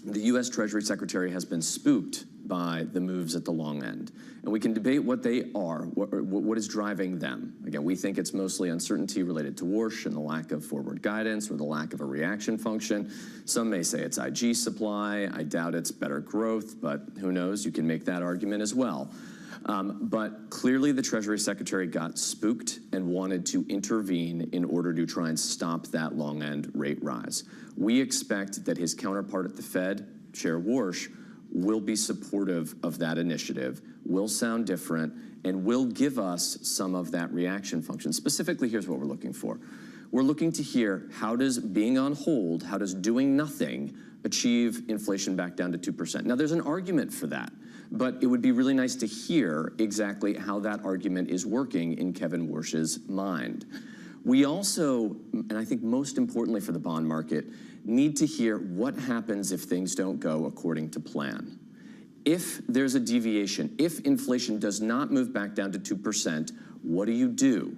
the U.S. Treasury Secretary has been spooked by the moves at the long end. And we can debate what they are, what is driving them. Again, we think it's mostly uncertainty related to Warsh and the lack of forward guidance or the lack of a reaction function. Some may say it's IG supply. I doubt it's better growth, but who knows? You can make that argument as well. But clearly the Treasury Secretary got spooked and wanted to intervene in order to try and stop that long end rate rise. We expect that his counterpart at the Fed, Chair Warsh, will be supportive of that initiative, will sound different, and will give us some of that reaction function. Specifically, here's what we're looking for. We're looking to hear, how does being on hold, how does doing nothing achieve inflation back down to 2%? Now, there's an argument for that, but it would be really nice to hear exactly how that argument is working in Kevin Warsh's mind. We also, and I think most importantly for the bond market, need to hear what happens if things don't go according to plan. If there's a deviation, if inflation does not move back down to 2%, what do you do?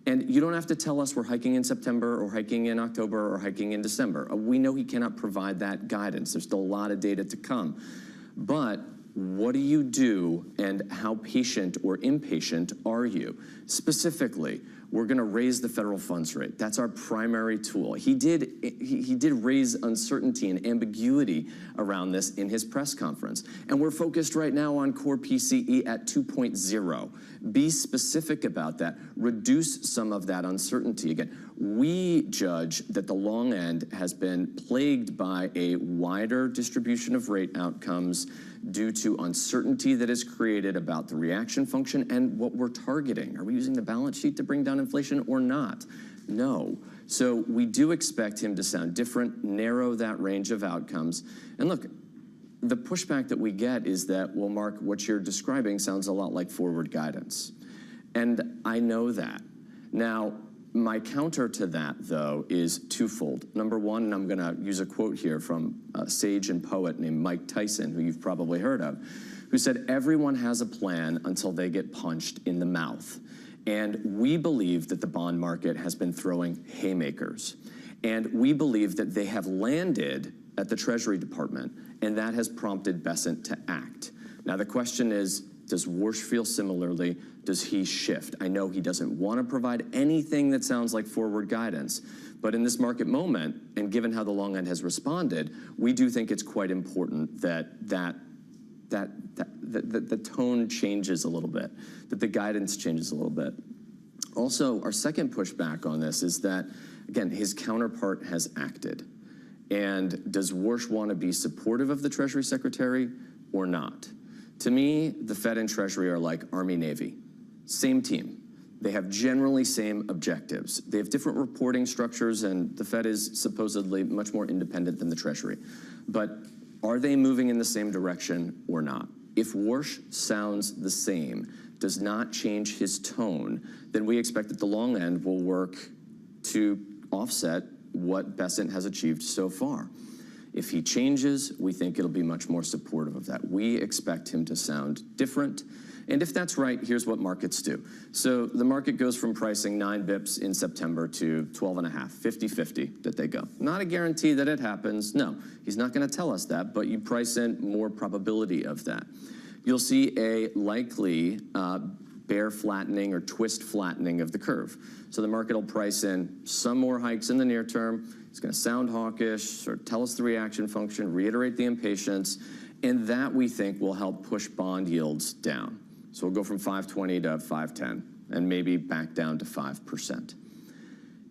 And you don't have to tell us we're hiking in September or hiking in October or hiking in December. We know he cannot provide that guidance. There's still a lot of data to come. But what do you do, and how patient or impatient are you? Specifically, we're going to raise the federal funds rate. That's our primary tool. He did raise uncertainty and ambiguity around this in his press conference. And we're focused right now on core PCE at 2.0. Be specific about that. Reduce some of that uncertainty. Again, we judge that the long end has been plagued by a wider distribution of rate outcomes due to uncertainty that is created about the reaction function and what we're targeting. Are we using the balance sheet to bring down inflation or not? No. So we do expect him to sound different, narrow that range of outcomes. And look, the pushback that we get is that, well, Mark, what you're describing sounds a lot like forward guidance. And I know that. Now, my counter to that, though, is twofold. Number one, and I'm going to use a quote here from a sage and poet named Mike Tyson, who you've probably heard of, who said, everyone has a plan until they get punched in the mouth. And we believe that the bond market has been throwing haymakers. And we believe that they have landed at the Treasury Department, and that has prompted Bessent to act. Now, the question is Does Warsh feel similarly? Does he shift? I know he doesn't want to provide anything that sounds like forward guidance, but in this market moment, and given how the long end has responded, we do think it's quite important that the tone changes a little bit, that the guidance changes a little bit. Also, our second pushback on this is that, again, his counterpart has acted. And does Warsh want to be supportive of the Treasury Secretary or not? To me, the Fed and Treasury are like Army-Navy. Same team. They have generally same objectives. They have different reporting structures, and the Fed is supposedly much more independent than the Treasury. But are they moving in the same direction or not? If Warsh sounds the same, does not change his tone, then we expect that the long end will work to offset what Bessent has achieved so far. If he changes, we think it'll be much more supportive of that. We expect him to sound different. And if that's right, here's what markets do. So the market goes from pricing 9 bips in September to 12.5, 50-50 that they go. Not a guarantee that it happens. No, he's not going to tell us that, but you price in more probability of that. You'll see a likely bear flattening or twist flattening of the curve. So the market will price in some more hikes in the near term. It's going to sound hawkish, sort of tell us the reaction function, reiterate the impatience, and that we think will help push bond yields down. So we'll go from 5.20 to 5.10 and maybe back down to 5%.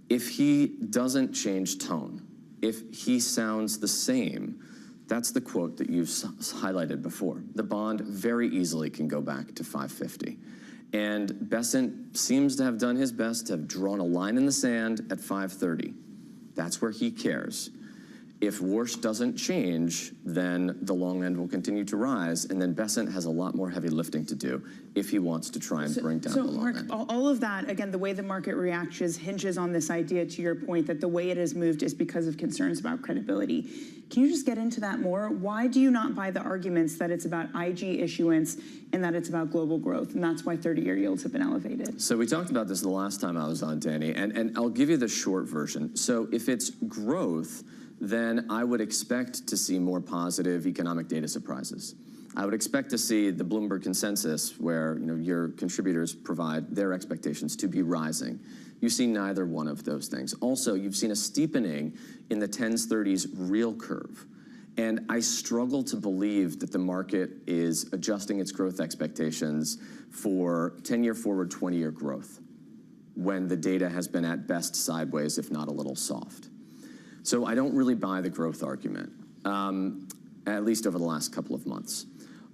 If he doesn't change tone, if he sounds the same, that's the quote that you've highlighted before. The bond very easily can go back to 5.50. And Bessent seems to have done his best to have drawn a line in the sand at 5.30. That's where he cares. If Warsh doesn't change, then the long end will continue to rise, and then Bessent has a lot more heavy lifting to do if he wants to try and bring down the long end. All of that, again, the way the market reacts hinges on this idea, to your point, that the way it has moved is because of concerns about credibility. Can you just get into that more? Why do you not buy the arguments that it's about IG issuance and that it's about global growth, and that's why 30-year yields have been elevated? So we talked about this the last time I was on, Danny, and I'll give you the short version. So if it's growth, then I would expect to see more positive economic data surprises. I would expect to see the Bloomberg consensus, where your contributors provide their expectations to be rising. You see neither one of those things. Also, you've seen a steepening in the 10s, 30s real curve. And I struggle to believe that the market is adjusting its growth expectations for 10-year forward, 20-year growth when the data has been at best sideways, if not a little soft. So I don't really buy the growth argument, at least over the last couple of months.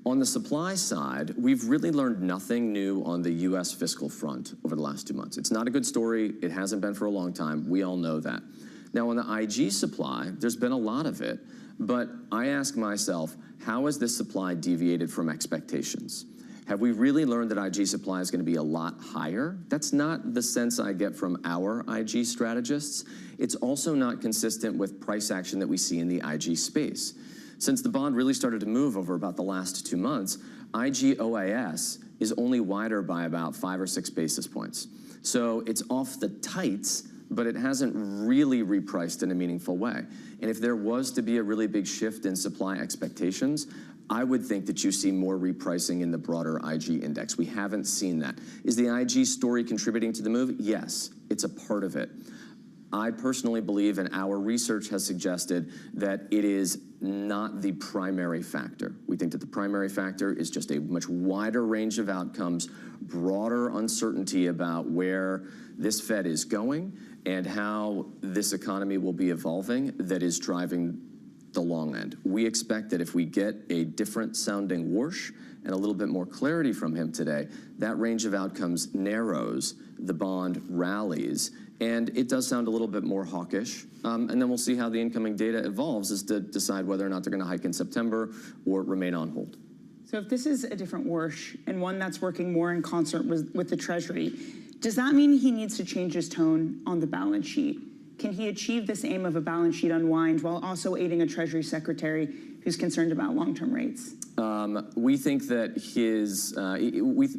On the supply side, we've really learned nothing new on the U.S. fiscal front over the last 2 months. It's not a good story. It hasn't been for a long time. We all know that. Now, on the IG supply, there's been a lot of it, but I ask myself, how has this supply deviated from expectations? Have we really learned that IG supply is going to be a lot higher? That's not the sense I get from our IG strategists. It's also not consistent with price action that we see in the IG space. Since the bond really started to move over about the last 2 months, IG OIS is only wider by about 5 or 6 basis points. So it's off the tights, but it hasn't really repriced in a meaningful way. And if there was to be a really big shift in supply expectations, I would think that you see more repricing in the broader IG index. We haven't seen that. Is the IG story contributing to the move? Yes, it's a part of it. I personally believe, and our research has suggested, that it is not the primary factor. We think that the primary factor is just a much wider range of outcomes, broader uncertainty about where this Fed is going and how this economy will be evolving, that is driving the long end. We expect that if we get a different sounding Warsh and a little bit more clarity from him today, that range of outcomes narrows, the bond rallies, and it does sound a little bit more hawkish. And then we'll see how the incoming data evolves as to decide whether or not they're going to hike in September or remain on hold. So if this is a different Warsh and one that's working more in concert with the Treasury, does that mean he needs to change his tone on the balance sheet? Can he achieve this aim of a balance sheet unwind while also aiding a Treasury Secretary who's concerned about long-term rates? We think that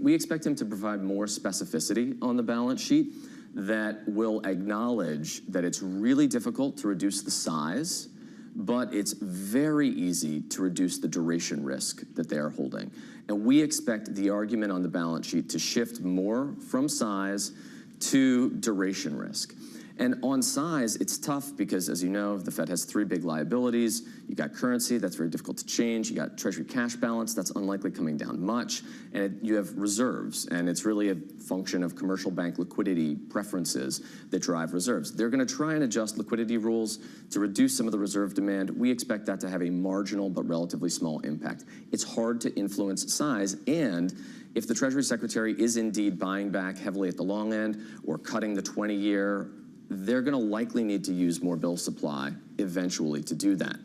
we expect him to provide more specificity on the balance sheet that will acknowledge that it's really difficult to reduce the size, but it's very easy to reduce the duration risk that they are holding. And we expect the argument on the balance sheet to shift more from size to duration risk. And on size, it's tough because, as you know, the Fed has 3 big liabilities. You got currency, that's very difficult to change. You got Treasury cash balance, that's unlikely coming down much. And you have reserves, and it's really a function of commercial bank liquidity preferences that drive reserves. They're going to try and adjust liquidity rules to reduce some of the reserve demand. We expect that to have a marginal but relatively small impact. It's hard to influence size, and if the Treasury Secretary is indeed buying back heavily at the long end or cutting the 20-year, they're going to likely need to use more bill supply eventually to do that.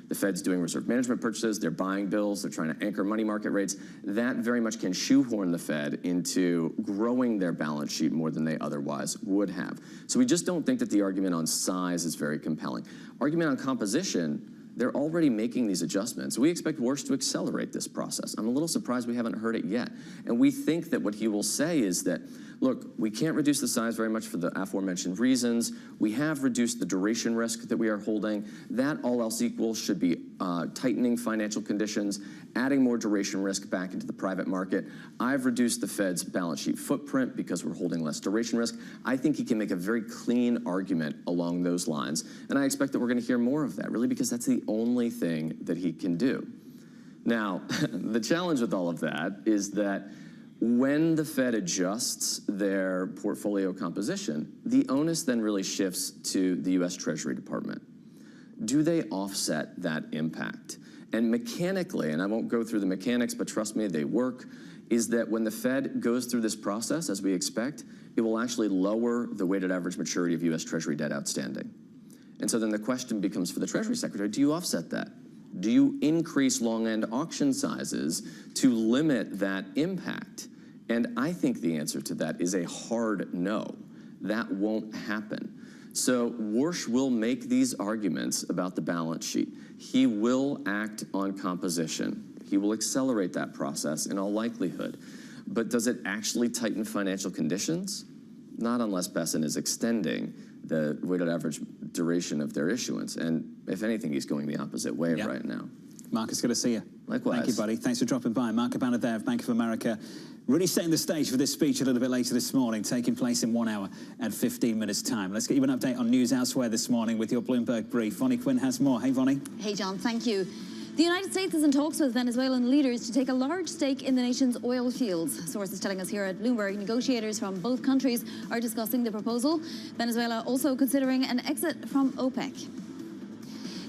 The Fed's doing reserve management purchases, they're buying bills, they're trying to anchor money market rates. That very much can shoehorn the Fed into growing their balance sheet more than they otherwise would have. So we just don't think that the argument on size is very compelling. Argument on composition, they're already making these adjustments. We expect Warsh to accelerate this process. I'm a little surprised we haven't heard it yet. And we think that what he will say is that, look, we can't reduce the size very much for the aforementioned reasons. We have reduced the duration risk that we are holding. That, all else equal, should be tightening financial conditions, adding more duration risk back into the private market. I've reduced the Fed's balance sheet footprint because we're holding less duration risk. I think he can make a very clean argument along those lines. And I expect that we're going to hear more of that, really, because that's the only thing that he can do. Now, the challenge with all of that is that when the Fed adjusts their portfolio composition, the onus then really shifts to the U.S. Treasury Department. Do they offset that impact? And mechanically, and I won't go through the mechanics, but trust me, they work, is that when the Fed goes through this process, as we expect, it will actually lower the weighted average maturity of U.S. Treasury debt outstanding. And so then the question becomes for the Treasury Secretary, do you offset that? Do you increase long-end auction sizes to limit that impact? And I think the answer to that is a hard no. That won't happen. So Warsh will make these arguments about the balance sheet. He will act on composition. He will accelerate that process in all likelihood. But does it actually tighten financial conditions? Not unless Besson is extending the weighted average duration of their issuance. And if anything, he's going the opposite way right now. Marcus, good to see you. Likewise. Thank you, buddy. Thanks for dropping by. Mark Cabana there of Bank of America. Really setting the stage for this speech a little bit later this morning, taking place in 1 hour and 15 minutes' time. Let's get you an update on news elsewhere this morning with your Bloomberg brief. Vonnie Quinn has more. Hey, Vonnie. Hey, John. Thank you. The United States is in talks with Venezuelan leaders to take a large stake in the nation's oil fields. Sources telling us here at Bloomberg, negotiators from both countries are discussing the proposal. Venezuela also considering an exit from OPEC.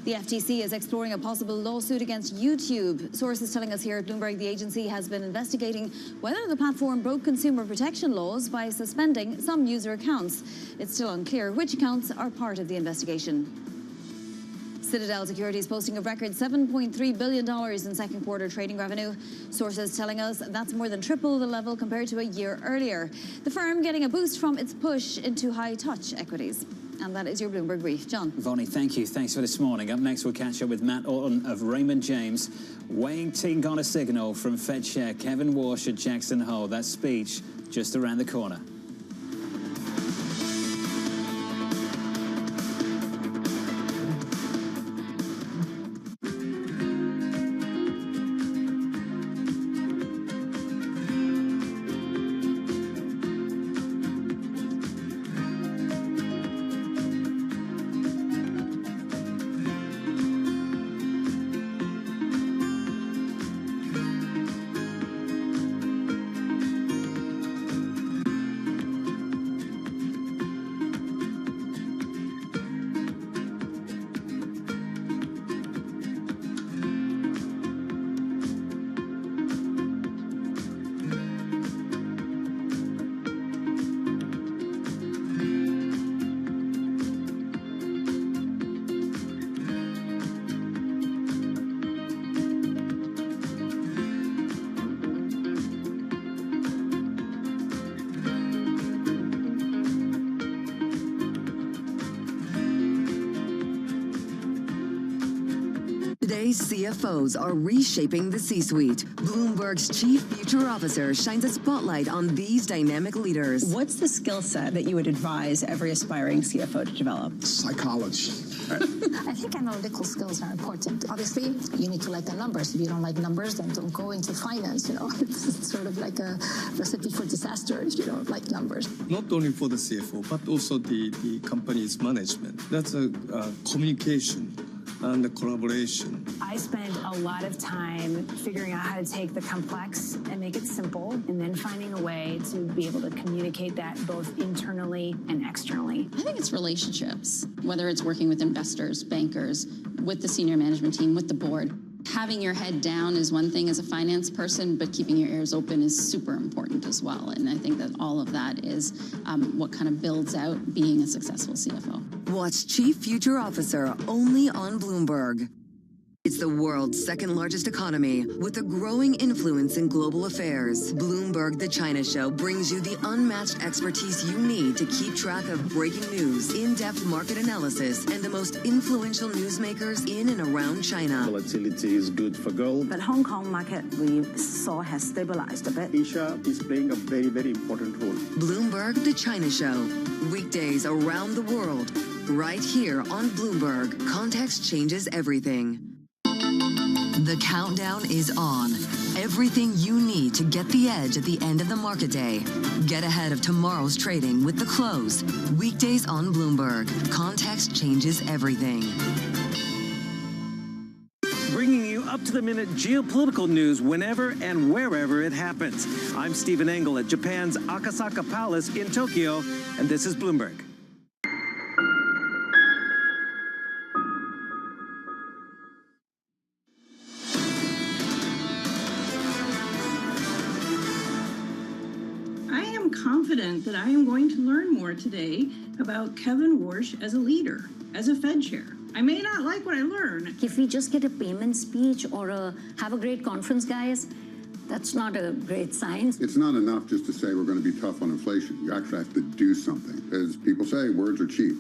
The FTC is exploring a possible lawsuit against YouTube. Sources telling us here at Bloomberg the agency has been investigating whether the platform broke consumer protection laws by suspending some user accounts. It's still unclear which accounts are part of the investigation. Citadel Securities posting a record $7.3 billion in second quarter trading revenue. Sources telling us that's more than triple the level compared to a year earlier. The firm getting a boost from its push into high-touch equities. And that is your Bloomberg brief. John. Vonnie, thank you. Thanks for this morning. Up next, we'll catch up with Matt Orton of Raymond James. Waiting on a signal from Fed Chair Kevin Warsh at Jackson Hole. That speech just around the corner. Today's CFOs are reshaping the C-suite. Bloomberg's chief future officer shines a spotlight on these dynamic leaders. What's the skill set that you would advise every aspiring CFO to develop? Psychology. I think analytical skills are important. Obviously, you need to like the numbers. If you don't like numbers, then don't go into finance. It's sort of like a recipe for disaster if you don't like numbers. Not only for the CFO, but also the company's management. That's a communication and the collaboration. I spend a lot of time figuring out how to take the complex and make it simple, and then finding a way to be able to communicate that both internally and externally. I think it's relationships, whether it's working with investors, bankers, with the senior management team, with the board. Having your head down is one thing as a finance person, but keeping your ears open is super important as well. And I think that all of that is what kind of builds out being a successful CFO. Watch Chief Future Officer only on Bloomberg. It's the world's second largest economy with a growing influence in global affairs. Bloomberg The China Show brings you the unmatched expertise you need to keep track of breaking news, in-depth market analysis, and the most influential newsmakers in and around China. Volatility is good for gold. But Hong Kong market we saw has stabilized a bit. Asia is playing a very, very important role. Bloomberg The China Show. Weekdays around the world. Right here on Bloomberg. Context changes everything. The countdown is on. Everything you need to get the edge at the end of the market day. Get ahead of tomorrow's trading with The Close. Weekdays on Bloomberg. Context changes everything. Bringing you up-to-the-minute geopolitical news whenever and wherever it happens. I'm Stephen Engel at Japan's Akasaka Palace in Tokyo, and this is Bloomberg. Confident that I am going to learn more today about Kevin Warsh as a leader, as a Fed chair. I may not like what I learn. If we just get a payment speech or have a great conference, guys, that's not a great sign. It's not enough just to say we're going to be tough on inflation. You actually have to do something. As people say, words are cheap.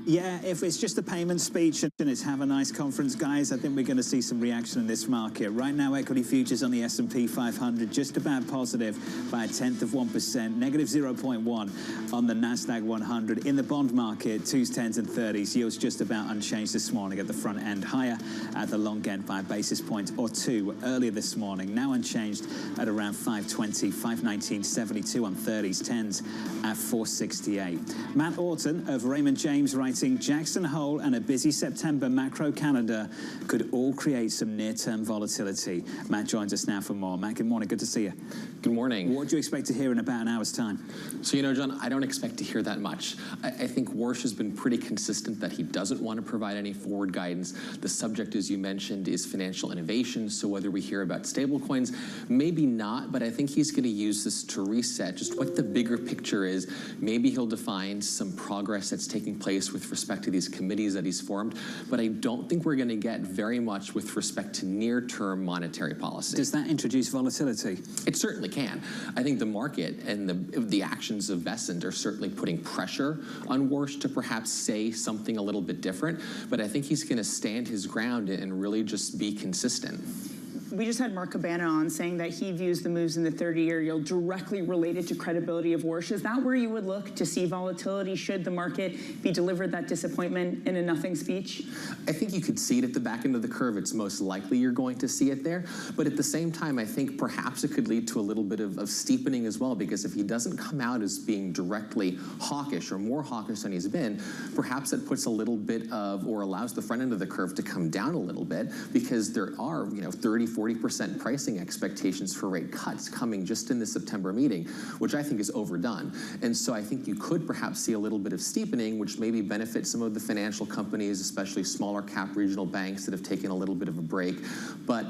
Yeah, if it's just a payment speech and it's have a nice conference, guys, I think we're going to see some reaction in this market. Right now, equity futures on the S&P 500 just about positive by 0.1%, negative 0.1 on the NASDAQ 100. In the bond market, 2s, 10s, and 30s, yields just about unchanged this morning at the front end, higher at the long end by a basis point or two earlier this morning, now unchanged at around 520, 519.72 on 30s, 10s at 468. Matt Orton of Raymond James writing, Jackson Hole and a busy September macro calendar could all create some near-term volatility. Matt joins us now for more. Matt, good morning. Good to see you. Good morning. What do you expect to hear in about an hour's time? So, John, I don't expect to hear that much. I think Warsh has been pretty consistent that he doesn't want to provide any forward guidance. The subject, as you mentioned, is financial innovation. So whether we hear about stablecoins, maybe not, but I think he's going to use this to reset just what the bigger picture is. Maybe he'll define some progress that's taking place with respect to these committees that he's formed, but I don't think we're going to get very much with respect to near-term monetary policy. Does that introduce volatility? It certainly can. I think the market and the actions of Vescent are certainly putting pressure on Warsh to perhaps say something a little bit different, but I think he's going to stand his ground and really just be consistent. We just had Mark Cabana on saying that he views the moves in the 30-year yield directly related to credibility of Warsh. Is that where you would look to see volatility should the market be delivered that disappointment in a nothing speech? I think you could see it at the back end of the curve. It's most likely you're going to see it there. But at the same time, I think perhaps it could lead to a little bit of steepening as well, because if he doesn't come out as being directly hawkish or more hawkish than he's been, perhaps it puts a little bit of, or allows the front end of the curve to come down a little bit, because there are, 30–40% pricing expectations for rate cuts coming just in the September meeting, which I think is overdone. And so I think you could perhaps see a little bit of steepening, which maybe benefits some of the financial companies, especially smaller cap regional banks that have taken a little bit of a break. But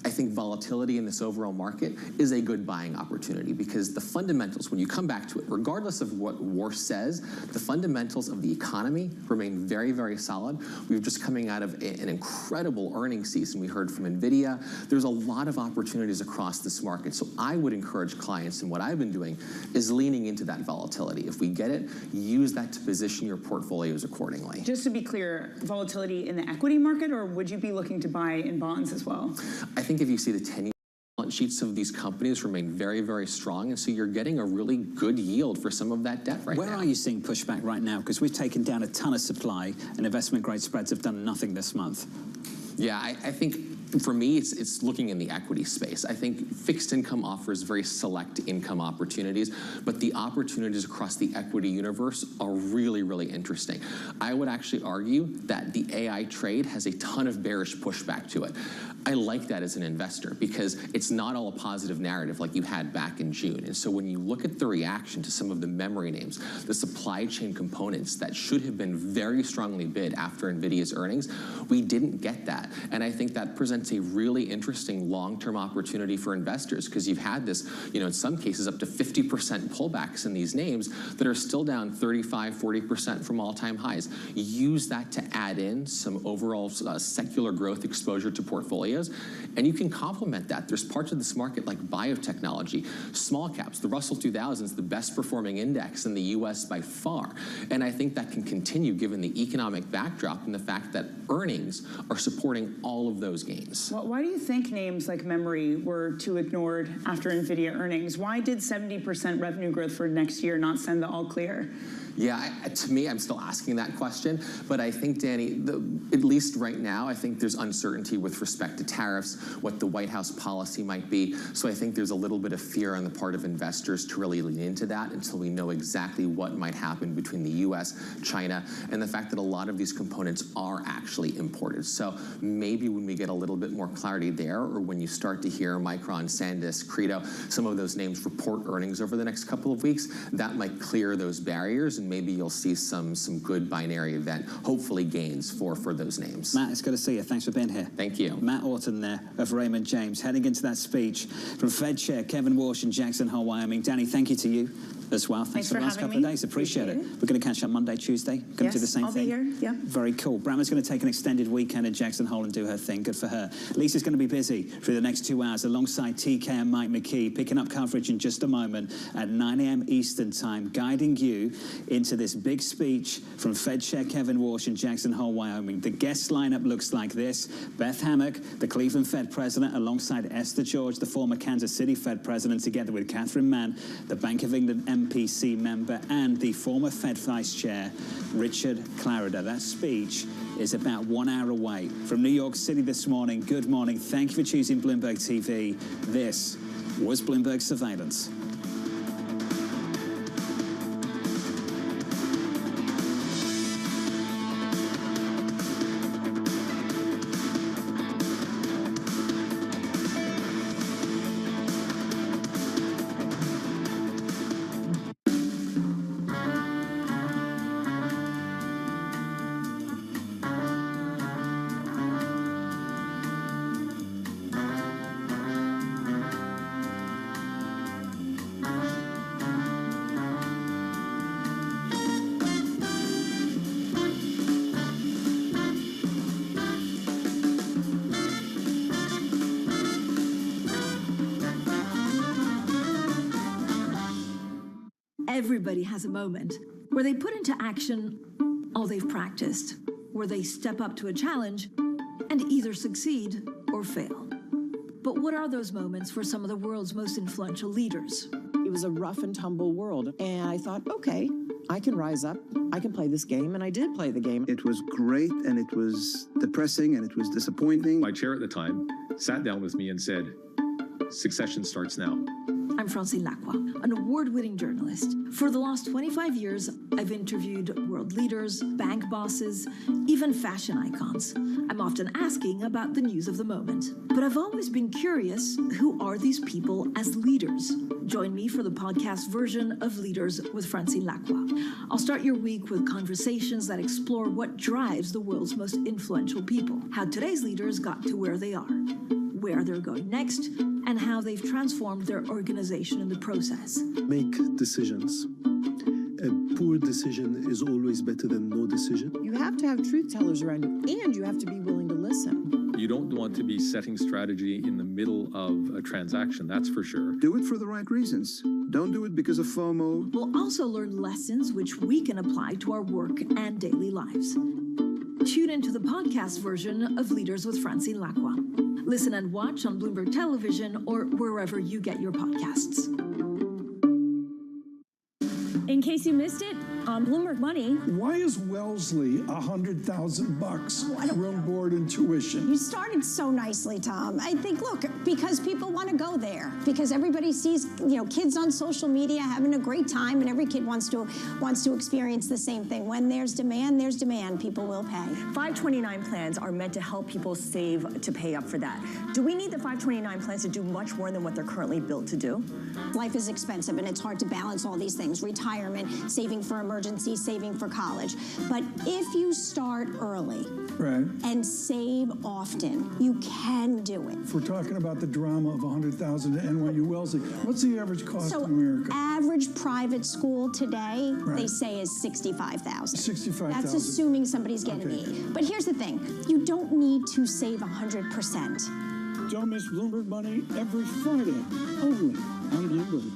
I think volatility in this overall market is a good buying opportunity, because the fundamentals, when you come back to it, regardless of what Warsh says, the fundamentals of the economy remain very, very solid. We're just coming out of an incredible earnings season. We heard from NVIDIA. There's a lot of opportunities across this market. So I would encourage clients, and what I've been doing is leaning into that volatility. If we get it, use that to position your portfolios accordingly. Just to be clear, volatility in the equity market, or would you be looking to buy in bonds as well? I think if you see the 10-year balance sheets of these companies remain very, very strong, and so you're getting a really good yield for some of that debt right now. Where are you seeing pushback right now? Because we've taken down a ton of supply, and investment-grade spreads have done nothing this month. Yeah, I think for me, it's looking in the equity space. I think fixed income offers very select income opportunities, but the opportunities across the equity universe are really, really interesting. I would actually argue that the AI trade has a ton of bearish pushback to it. I like that as an investor because it's not all a positive narrative like you had back in June. And so when you look at the reaction to some of the memory names, the supply chain components that should have been very strongly bid after NVIDIA's earnings, we didn't get that. And I think that presents a really interesting long-term opportunity for investors because you've had this, in some cases up to 50% pullbacks in these names that are still down 35, 40% from all-time highs. Use that to add in some overall secular growth exposure to portfolios. And you can complement that. There's parts of this market like biotechnology, small caps. The Russell 2000 is the best performing index in the US by far. And I think that can continue given the economic backdrop and the fact that earnings are supporting all of those gains. Well, why do you think names like memory were too ignored after NVIDIA earnings? Why did 70% revenue growth for next year not send the all clear? Yeah, to me, I'm still asking that question. But I think, Danny, at least right now, I think there's uncertainty with respect to tariffs, what the White House policy might be. So I think there's a little bit of fear on the part of investors to really lean into that until we know exactly what might happen between the US, China, and the fact that a lot of these components are actually imported. So maybe when we get a little bit more clarity there, or when you start to hear Micron, SanDisk, Credo, some of those names report earnings over the next couple of weeks, that might clear those barriers, and maybe you'll see some good binary event, hopefully gains for those names. Matt, it's good to see you. Thanks for being here. Thank you. Matt Orton there of Raymond James, heading into that speech from Fed Chair Kevin Warsh in Jackson Hole, Wyoming. Danny, thank you to you as well. Thanks for the last couple of days. Appreciate it. We're going to catch up Monday, Tuesday. Going to do the same thing. I'll be here. Yeah. Very cool. Brammer's going to take an extended weekend in Jackson Hole and do her thing. Good for her. Lisa's going to be busy through the next 2 hours alongside TK and Mike McKee, picking up coverage in just a moment at 9 a.m. Eastern Time, guiding you into this big speech from Fed Chair Kevin Warsh in Jackson Hole, Wyoming. The guest lineup looks like this. Beth Hammock, the Cleveland Fed president, alongside Esther George, the former Kansas City Fed president, together with Catherine Mann, the Bank of England MPC member, and the former Fed vice chair, Richard Clarida. That speech is about 1 hour away. From New York City this morning, good morning. Thank you for choosing Bloomberg TV. This was Bloomberg Surveillance. Everybody has a moment where they put into action all they've practiced, where they step up to a challenge and either succeed or fail. But what are those moments for some of the world's most influential leaders? It was a rough and tumble world, and I thought, okay, I can rise up, I can play this game, and I did play the game. It was great, and it was depressing, and it was disappointing. My chair at the time sat down with me and said, "Succession starts now." I'm Francine Lacroix, an award-winning journalist. For the last 25 years, I've interviewed world leaders, bank bosses, even fashion icons. I'm often asking about the news of the moment. But I've always been curious, who are these people as leaders? Join me for the podcast version of Leaders with Francine Lacroix. I'll start your week with conversations that explore what drives the world's most influential people, how today's leaders got to where they are, where they're going next, and how they've transformed their organization in the process. Make decisions. A poor decision is always better than no decision. You have to have truth tellers around you, and you have to be willing to listen. You don't want to be setting strategy in the middle of a transaction, that's for sure. Do it for the right reasons. Don't do it because of FOMO. We'll also learn lessons which we can apply to our work and daily lives. Tune into the podcast version of Leaders with Francine Lacroix. Listen and watch on Bloomberg Television or wherever you get your podcasts. In case you missed it, on Bloomberg Money. Why is Wellesley $100,000 room, board, and tuition? You started so nicely, Tom. I think, look, because people want to go there, because everybody sees, kids on social media having a great time, and every kid wants to experience the same thing. When there's demand, people will pay. 529 plans are meant to help people save to pay up for that. Do we need the 529 plans to do much more than what they're currently built to do? Life is expensive, and it's hard to balance all these things. Retirement, saving for emergency, saving for college. But if you start early and save often, you can do it. If we're talking about the drama of 100,000 to NYU Wellesley, what's the average cost in America? Average private school today, they say, is $65,000. $65,000. That's assuming somebody's getting it. But here's the thing. You don't need to save 100%. Don't miss Bloomberg Money every Friday, only on Bloomberg.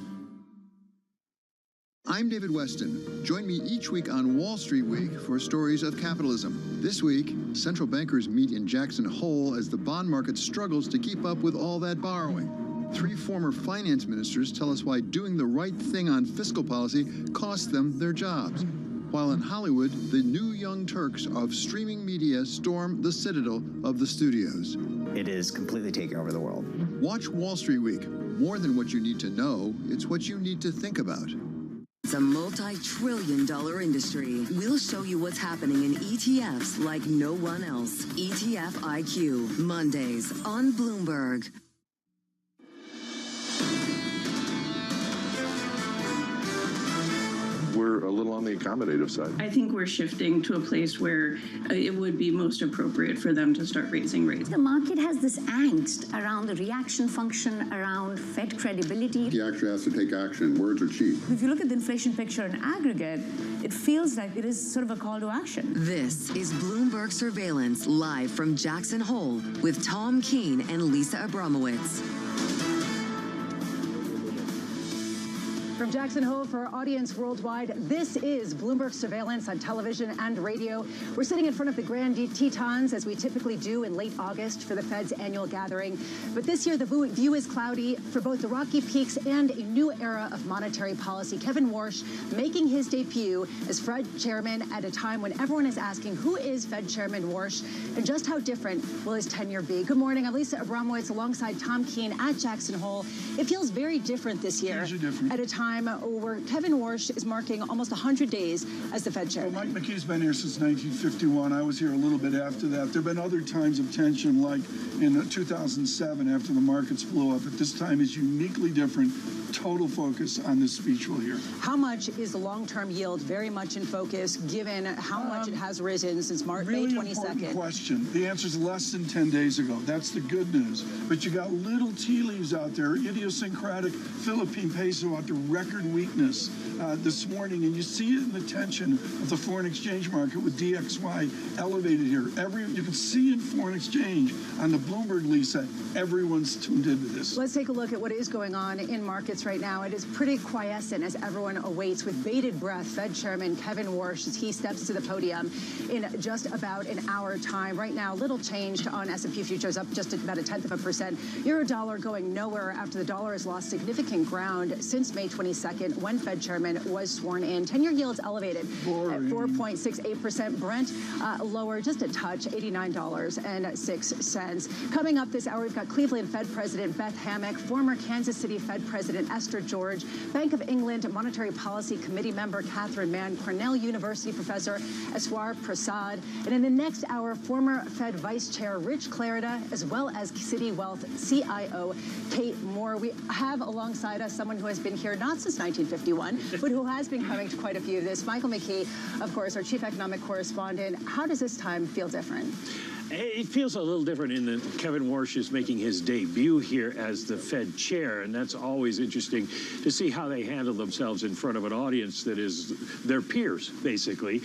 I'm David Weston. Join me each week on Wall Street Week for stories of capitalism. This week, central bankers meet in Jackson Hole as the bond market struggles to keep up with all that borrowing. 3 former finance ministers tell us why doing the right thing on fiscal policy cost them their jobs. While in Hollywood, the new young Turks of streaming media storm the citadel of the studios. It is completely taking over the world. Watch Wall Street Week. More than what you need to know, it's what you need to think about. It's a multi-trillion-dollar industry. We'll show you what's happening in ETFs like no one else. ETF IQ, Mondays on Bloomberg. We're a little on the accommodative side. I think we're shifting to a place where it would be most appropriate for them to start raising rates. The market has this angst around the reaction function, around Fed credibility. He actually has to take action. Words are cheap. If you look at the inflation picture in aggregate, it feels like it is sort of a call to action. This is Bloomberg Surveillance live from Jackson Hole with Tom Keene and Lisa Abramowitz. From Jackson Hole for our audience worldwide, this is Bloomberg Surveillance on television and radio. We're sitting in front of the Grand Tetons, as we typically do in late August for the Fed's annual gathering. But this year, the view is cloudy for both the rocky peaks and a new era of monetary policy. Kevin Warsh making his debut as Fed chairman at a time when everyone is asking, who is Fed Chairman Warsh and just how different will his tenure be? Good morning. I'm Lisa Abramowitz alongside Tom Keene at Jackson Hole. It feels very different this year at a time where Kevin Warsh is marking almost 100 days as the Fed chairman. Well, Mike McKee's been here since 1951. I was here a little bit after that. There have been other times of tension, like in 2007 after the markets blew up. But this time is uniquely different. Total focus on this speech we'll hear. How much is the long-term yield very much in focus, given how much it has risen since May 22nd? Really important question. The answer is less than 10 days ago. That's the good news. But you got little tea leaves out there, idiosyncratic Philippine peso at the record weakness this morning, and you see it in the tension of the foreign exchange market with DXY elevated here. You can see in foreign exchange on the Bloomberg, Lisa, everyone's tuned into this. Let's take a look at what is going on in markets right now. It is pretty quiescent as everyone awaits with bated breath Fed Chairman Kevin Warsh as he steps to the podium in just about an hour time. Right now, little change on S&P futures, up just about 0.1%. Euro dollar going nowhere after the dollar has lost significant ground since May 22nd when Fed Chairman was sworn in. 10-year yields elevated at 4.68%. Brent lower just a touch, $89.06. Coming up this hour, we've got Cleveland Fed President Beth Hammack, former Kansas City Fed President Esther George, Bank of England Monetary Policy Committee member Catherine Mann, Cornell University professor Eswar Prasad, and in the next hour, former Fed Vice Chair Rich Clarida, as well as City Wealth CIO Kate Moore. We have alongside us someone who has been here not since 1951, but who has been coming to quite a few of this. Michael McKee, of course, our chief economic correspondent. How does this time feel different? It feels a little different in that Kevin Warsh is making his debut here as the Fed chair, and that's always interesting to see how they handle themselves in front of an audience that is their peers, basically.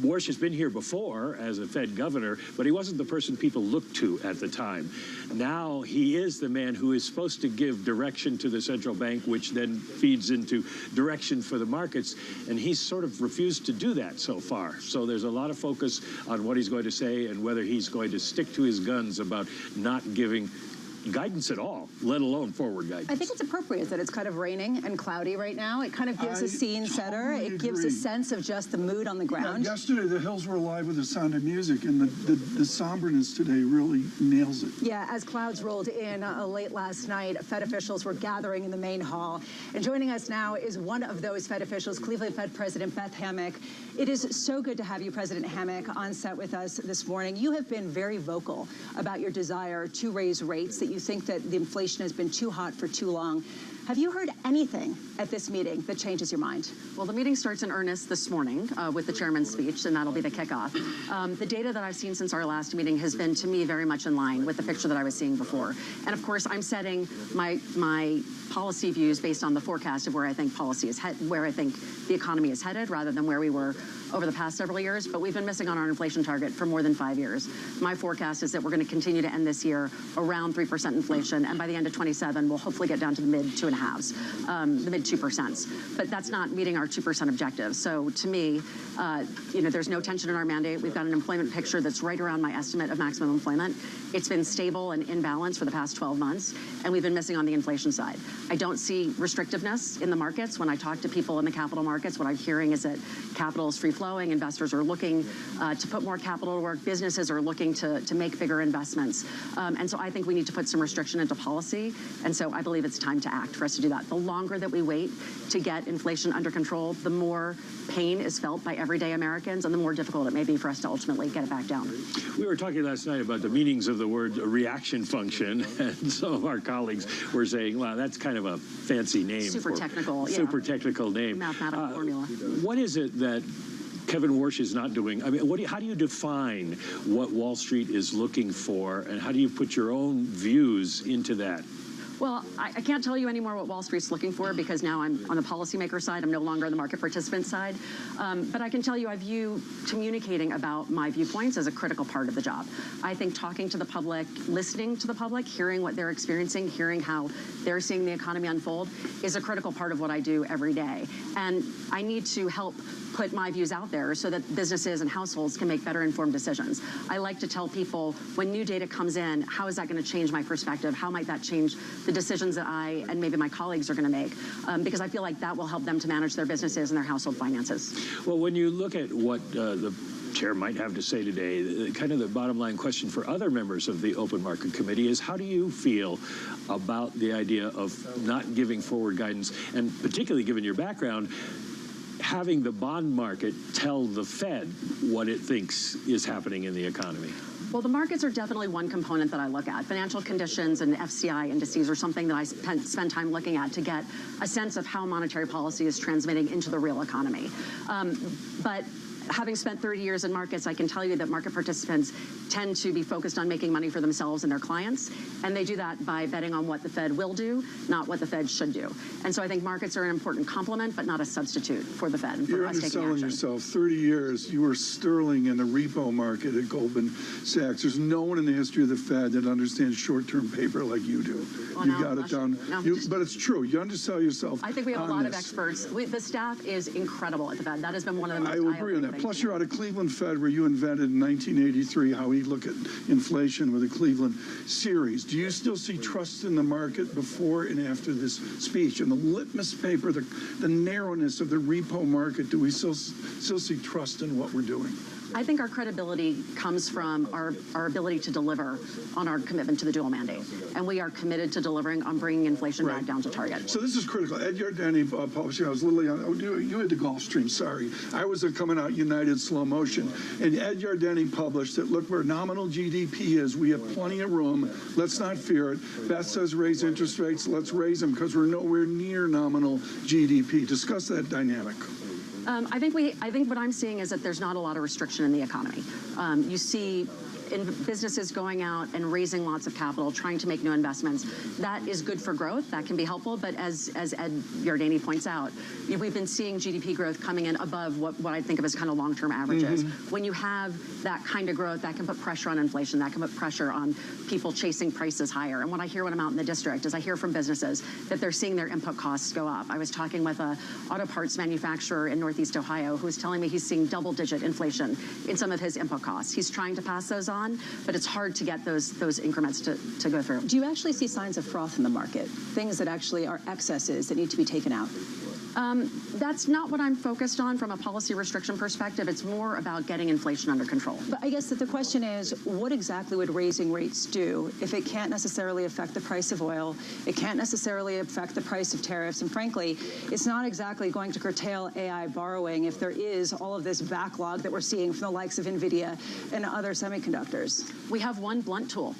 Warsh has been here before as a Fed governor, but he wasn't the person people looked to at the time. Now he is the man who is supposed to give direction to the central bank, which then feeds into direction for the markets, and he's sort of refused to do that so far. So there's a lot of focus on what he's going to say and whether he's going to stick to his guns about not giving guidance at all, let alone forward guidance. I think it's appropriate that it's kind of raining and cloudy right now. It kind of gives a scene setter. It gives a sense of just the mood on the ground. Yeah, yesterday, the hills were alive with the sound of music, and the somberness today really nails it. Yeah, as clouds rolled in late last night, Fed officials were gathering in the main hall. And joining us now is one of those Fed officials, Cleveland Fed President Beth Hammack. It is so good to have you, President Hammack, on set with us this morning. You have been very vocal about your desire to raise rates, that you think that the inflation has been too hot for too long. Have you heard anything at this meeting that changes your mind? Well, the meeting starts in earnest this morning with the chairman's speech, and that'll be the kickoff. The data that I've seen since our last meeting has been, to me, very much in line with the picture that I was seeing before. And of course, I'm setting my policy views based on the forecast of where I think policy is where I think the economy is headed, rather than where we were over the past several years. But we've been missing on our inflation target for more than 5 years. My forecast is that we're going to continue to end this year around 3% inflation, and by the end of 27, we'll hopefully get down to the mid 2.5s, the mid 2%. But that's not meeting our 2% objective. So to me, there's no tension in our mandate. We've got an employment picture that's right around my estimate of maximum employment. It's been stable and in balance for the past 12 months, and we've been missing on the inflation side. I don't see restrictiveness in the markets. When I talk to people in the capital markets, what I'm hearing is that capital is free-flowing. Investors are looking to put more capital to work. Businesses are looking to make bigger investments. And so I think we need to put some restriction into policy. And so I believe it's time to act for us to do that. The longer that we wait to get inflation under control, the more pain is felt by everyday Americans, and the more difficult it may be for us to ultimately get it back down. We were talking last night about the meanings of the word reaction function, and some of our colleagues were saying, wow, that's kind of a fancy name. Super technical, yeah. Super technical name. Mathematical formula. What is it that Kevin Warsh is not doing? I mean, how do you define what Wall Street is looking for, and how do you put your own views into that? Well, I can't tell you anymore what Wall Street's looking for, because now I'm on the policymaker side. I'm no longer on the market participant side. But I can tell you I view communicating about my viewpoints as a critical part of the job. I think talking to the public, listening to the public, hearing what they're experiencing, hearing how they're seeing the economy unfold is a critical part of what I do every day. And I need to help put my views out there so that businesses and households can make better informed decisions. I like to tell people when new data comes in, how is that going to change my perspective? How might that change the decisions that I and maybe my colleagues are going to make? Because I feel like that will help them to manage their businesses and their household finances. Well, when you look at what the chair might have to say today, kind of the bottom line question for other members of the Open Market Committee is, how do you feel about the idea of not giving forward guidance, and particularly given your background, having the bond market tell the Fed what it thinks is happening in the economy? Well, the markets are definitely one component that I look at. Financial conditions and FCI indices are something that I spend time looking at to get a sense of how monetary policy is transmitting into the real economy. But having spent 30 years in markets, I can tell you that market participants tend to be focused on making money for themselves and their clients, and they do that by betting on what the Fed will do, not what the Fed should do. And so I think markets are an important complement, but not a substitute for the Fed. And for You're us taking underselling action. yourself. 30 years, you were sterling in the repo market at Goldman Sachs. There's no one in the history of the Fed that understands short-term paper like you do. Well, you no, got it down. But it's true. You undersell yourself. I think we have a lot of experts. The staff is incredible at the Fed. That has been one of the most I will agree on that. Plus, you're out of Cleveland Fed, where you invented in 1983 how we look at inflation with the Cleveland series. Do you still see trust in the market before and after this speech? And the litmus paper, the narrowness of the repo market, do we still see trust in what we're doing? I think our credibility comes from our ability to deliver on our commitment to the dual mandate. And we are committed to delivering on bringing inflation back down to target. So this is critical. Ed Yardeni publishing, I was literally on, you had the Gulfstream, sorry. I was coming out United slow motion. And Ed Yardeni published that, look, where nominal GDP is, we have plenty of room. Let's not fear it. Beth says raise interest rates. Let's raise them because we're nowhere near nominal GDP. Discuss that dynamic. I think what I'm seeing is that there's not a lot of restriction in the economy. You see businesses going out and raising lots of capital, trying to make new investments. That is good for growth. That can be helpful. But as Ed Yardeni points out, we've been seeing GDP growth coming in above what I think of as kind of long-term averages. When you have that kind of growth, that can put pressure on inflation. That can put pressure on people chasing prices higher. And what I hear when I'm out in the district is I hear from businesses that they're seeing their input costs go up. I was talking with an auto parts manufacturer in Northeast Ohio who's telling me he's seeing double-digit inflation in some of his input costs. He's trying to pass those on, on, but it's hard to get those increments to go through. Do you actually see signs of froth in the market, things that actually are excesses that need to be taken out? That's not what I'm focused on from a policy restriction perspective. It's more about getting inflation under control. But I guess that the question is, what exactly would raising rates do if it can't necessarily affect the price of oil, it can't necessarily affect the price of tariffs, and frankly, it's not exactly going to curtail AI borrowing if there is all of this backlog that we're seeing from the likes of NVIDIA and other semiconductors? We have one blunt tool.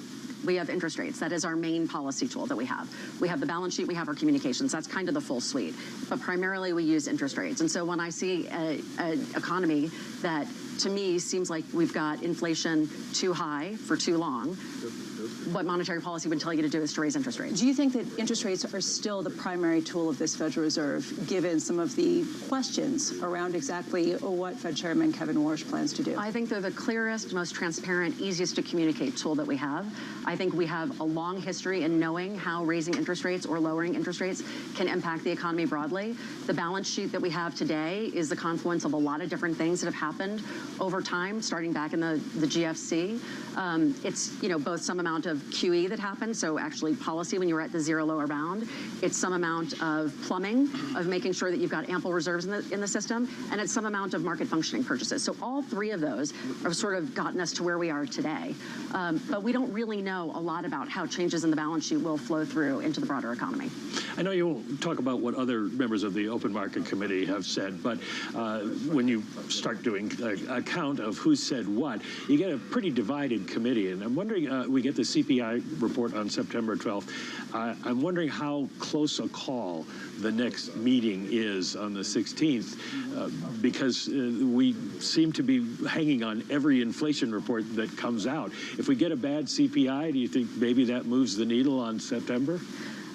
We have interest rates. That is our main policy tool that we have. We have the balance sheet, we have our communications. That's kind of the full suite. But primarily we use interest rates. And so when I see an economy that to me seems like we've got inflation too high for too long, what monetary policy would tell you to do is to raise interest rates. Do you think that interest rates are still the primary tool of this Federal Reserve, given some of the questions around exactly what Fed Chairman Kevin Warsh plans to do? I think they're the clearest, most transparent, easiest to communicate tool that we have. I think we have a long history in knowing how raising interest rates or lowering interest rates can impact the economy broadly. The balance sheet that we have today is the confluence of a lot of different things that have happened over time, starting back in the GFC. It's both some amount of QE that happened, so actually policy when you were at the zero lower bound. It's some amount of plumbing, of making sure that you've got ample reserves in the system, and it's some amount of market functioning purchases. So all three of those have sort of gotten us to where we are today. But we don't really know a lot about how changes in the balance sheet will flow through into the broader economy. I know you won't talk about what other members of the Open Market Committee have said, but when you start doing a count of who said what, you get a pretty divided committee. And I'm wondering, we get the CPI report on September 12th. I'm wondering how close a call the next meeting is on the 16th, because we seem to be hanging on every inflation report that comes out. If we get a bad CPI, do you think maybe that moves the needle on September?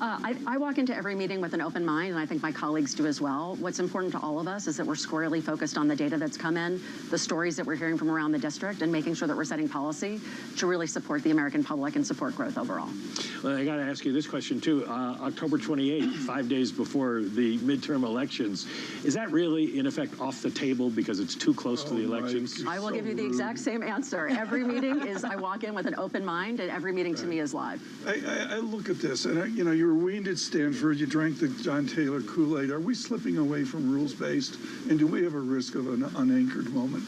I walk into every meeting with an open mind, and I think my colleagues do as well. What's important to all of us is that we're squarely focused on the data that's come in, the stories that we're hearing from around the district, and making sure that we're setting policy to really support the American public and support growth overall. Well, I got to ask you this question, too. October 28th, 5 days before the midterm elections, is that really, in effect, off the table because it's too close to the elections? I will give you the exact same answer. Every meeting is, I walk in with an open mind, and every meeting to me is live. I look at this, and you were weaned at Stanford, you drank the John Taylor Kool-Aid. Are we slipping away from rules-based, and do we have a risk of an unanchored moment?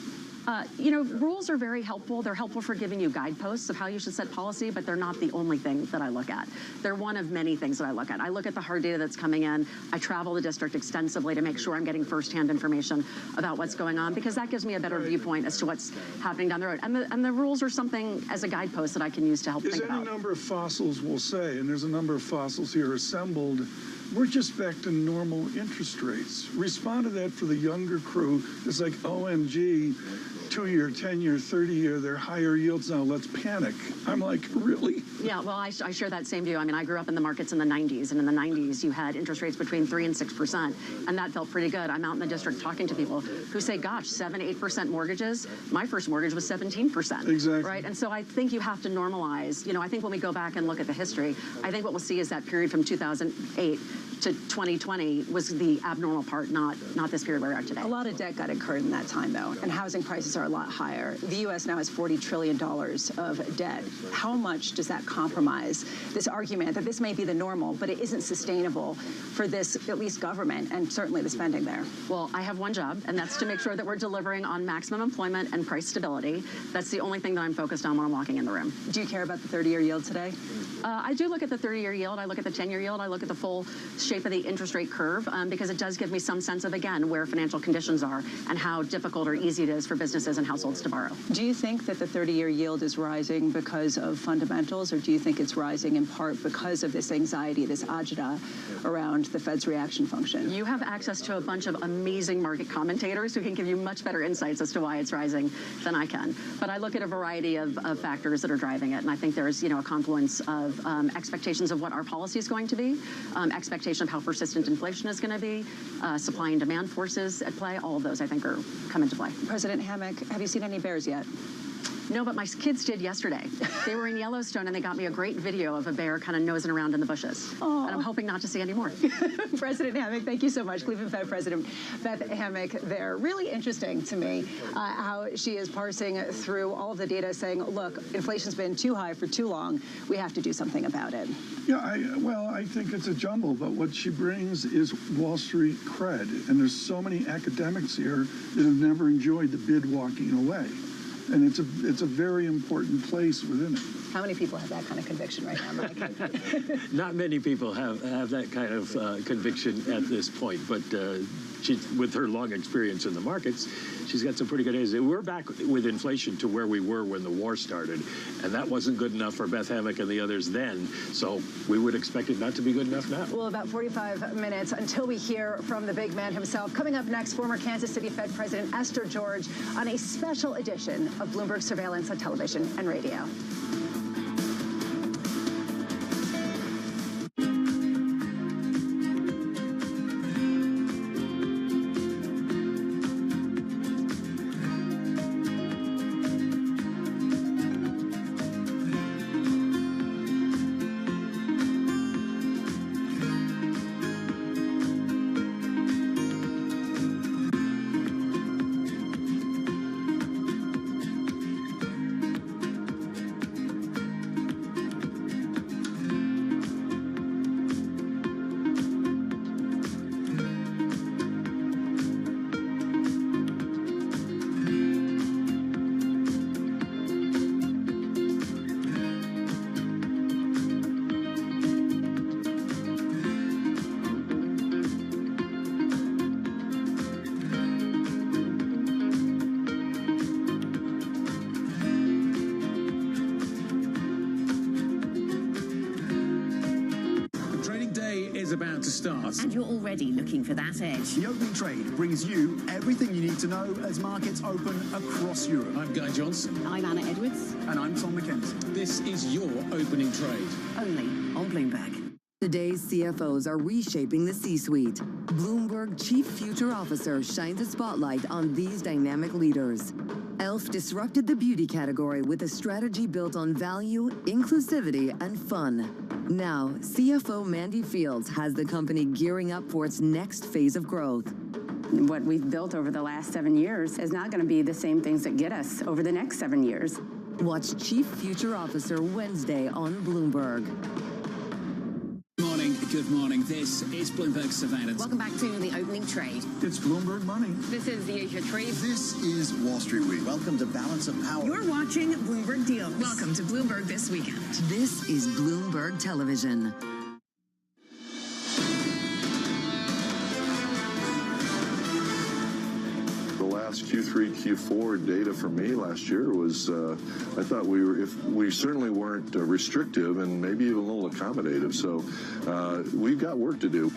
Rules are very helpful. They're helpful for giving you guideposts of how you should set policy, but they're not the only thing that I look at. They're one of many things that I look at. I look at the hard data that's coming in. I travel the district extensively to make sure I'm getting firsthand information about what's going on, because that gives me a better viewpoint as to what's happening down the road. And the rules are something as a guidepost that I can use to help think about. There's any number of fossils, we'll say, and there's a number of fossils here assembled. We're just back to normal interest rates. Respond to that for the younger crew. It's like, OMG, 2-year, 10-year, 30-year, they're higher yields now, let's panic. I'm like, really? Yeah, well, I share that same view. I mean, I grew up in the markets in the 90s, and in the 90s, you had interest rates between 3 and 6%, and that felt pretty good. I'm out in the district talking to people who say, gosh, 7, 8% mortgages. My first mortgage was 17%. Exactly. Right? And so I think you have to normalize. I think when we go back and look at the history, I think what we'll see is that period from 2008 to 2020 was the abnormal part, not this period where we are today. A lot of debt got incurred in that time, though, and housing prices are a lot higher. The U.S. now has $40 trillion of debt. How much does that compromise this argument that this may be the normal, but it isn't sustainable for this, at least government, and certainly the spending there? Well, I have one job, and that's to make sure that we're delivering on maximum employment and price stability. That's the only thing that I'm focused on when I'm walking in the room. Do you care about the 30-year yield today? I do look at the 30-year yield. I look at the 10-year yield. I look at the full shape of the interest rate curve, because it does give me some sense of, again, where financial conditions are and how difficult or easy it is for businesses and households to borrow. Do you think that the 30-year yield is rising because of fundamentals, or do you think it's rising in part because of this anxiety, this agita around the Fed's reaction function? You have access to a bunch of amazing market commentators who can give you much better insights as to why it's rising than I can. But I look at a variety of factors that are driving it, and I think there's, a confluence of expectations of what our policy is going to be, expectation of how persistent inflation is going to be, supply and demand forces at play. All of those, I think, are come into play. President Hammack, have you seen any bears yet? No, but my kids did yesterday. They were in Yellowstone and they got me a great video of a bear kind of nosing around in the bushes. And I'm hoping not to see any more. President Hammack, thank you so much. Cleveland Fed President Beth Hammack there. Really interesting to me how she is parsing through all of the data saying, look, inflation's been too high for too long. We have to do something about it. Yeah, I think it's a jumble, but what she brings is Wall Street cred. And there's so many academics here that have never enjoyed the bid walking away. And it's a very important place within it. How many people have that kind of conviction right now, Mike? Not many people have that kind of conviction at this point, but with her long experience in the markets, she's got some pretty good ideas. We're back with inflation to where we were when the war started, and that wasn't good enough for Beth Hammack and the others then, so we would expect it not to be good enough now. Well, about 45 minutes until we hear from the big man himself. Coming up next, former Kansas City Fed President Esther George on a special edition of Bloomberg Surveillance on television and radio. About to start. And you're already looking for that edge. The opening trade brings you everything you need to know as markets open across Europe. I'm Guy Johnson. I'm Anna Edwards. And I'm Tom McKenzie. This is your opening trade. Only on Bloomberg. Today's CFOs are reshaping the C-suite. Bloomberg Chief Future Officer shines a spotlight on these dynamic leaders. Elf disrupted the beauty category with a strategy built on value, inclusivity, and fun. Now, CFO Mandy Fields has the company gearing up for its next phase of growth. What we've built over the last 7 years is not going to be the same things that get us over the next 7 years. Watch Chief Future Officer Wednesday on Bloomberg. Good morning. This is Bloomberg Surveillance. Welcome back to the opening trade. It's Bloomberg Money. This is the Asia Trade. This is Wall Street Week. Welcome to Balance of Power. You're watching Bloomberg Deals. Welcome to Bloomberg This Weekend. This is Bloomberg Television. Q3, Q4 data for me last year was, I thought we certainly weren't restrictive and maybe even a little accommodative. So we've got work to do.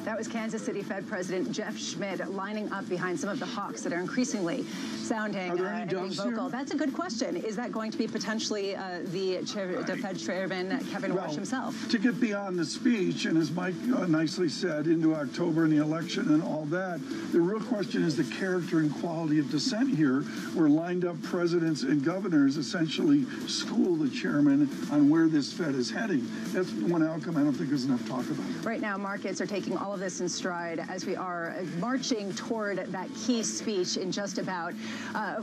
That was Kansas City Fed President Jeff Schmidt lining up behind some of the hawks that are increasingly sounding and being vocal. That's a good question. Is that going to be potentially the Fed Chairman, Kevin Warsh himself? To get beyond the speech, and as Mike nicely said, into October and the election and all that, the real question is the character and quality of dissent here, where lined up presidents and governors essentially school the chairman on where this Fed is heading. That's one outcome I don't think there's enough talk about. Right now, markets are taking all of this in stride as we are marching toward that key speech in just about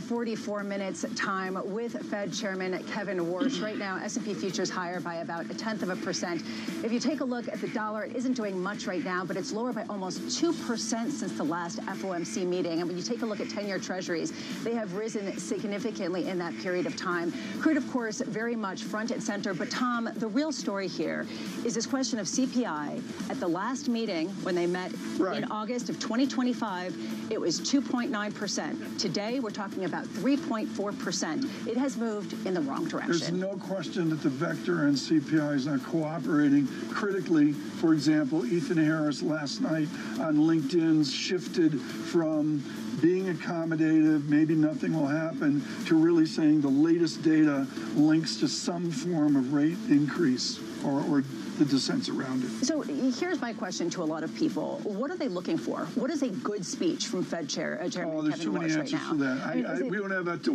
44 minutes time with Fed Chairman Kevin Warsh. Right now, S&P futures higher by about 0.1%. If you take a look at the dollar, it isn't doing much right now, but it's lower by almost 2% since the last FOMC meeting. And when you take a look at 10-year treasuries, they have risen significantly in that period of time. Crude, of course, very much front and center. But Tom, the real story here is this question of CPI. At the last meeting, when they met in August of 2025, it was 2.9%. Today, we're talking about 3.4%. It has moved in the wrong direction. There's no question that the vector and CPI is not cooperating critically. For example, Ethan Harris last night on LinkedIn shifted from being accommodative, maybe nothing will happen, to really saying the latest data links to some form of rate increase or the dissents around it. So here's my question to a lot of people. What are they looking for? What is a good speech from Fed Chairman there's Kevin too many Warsh answers right now? for that. We don't have that.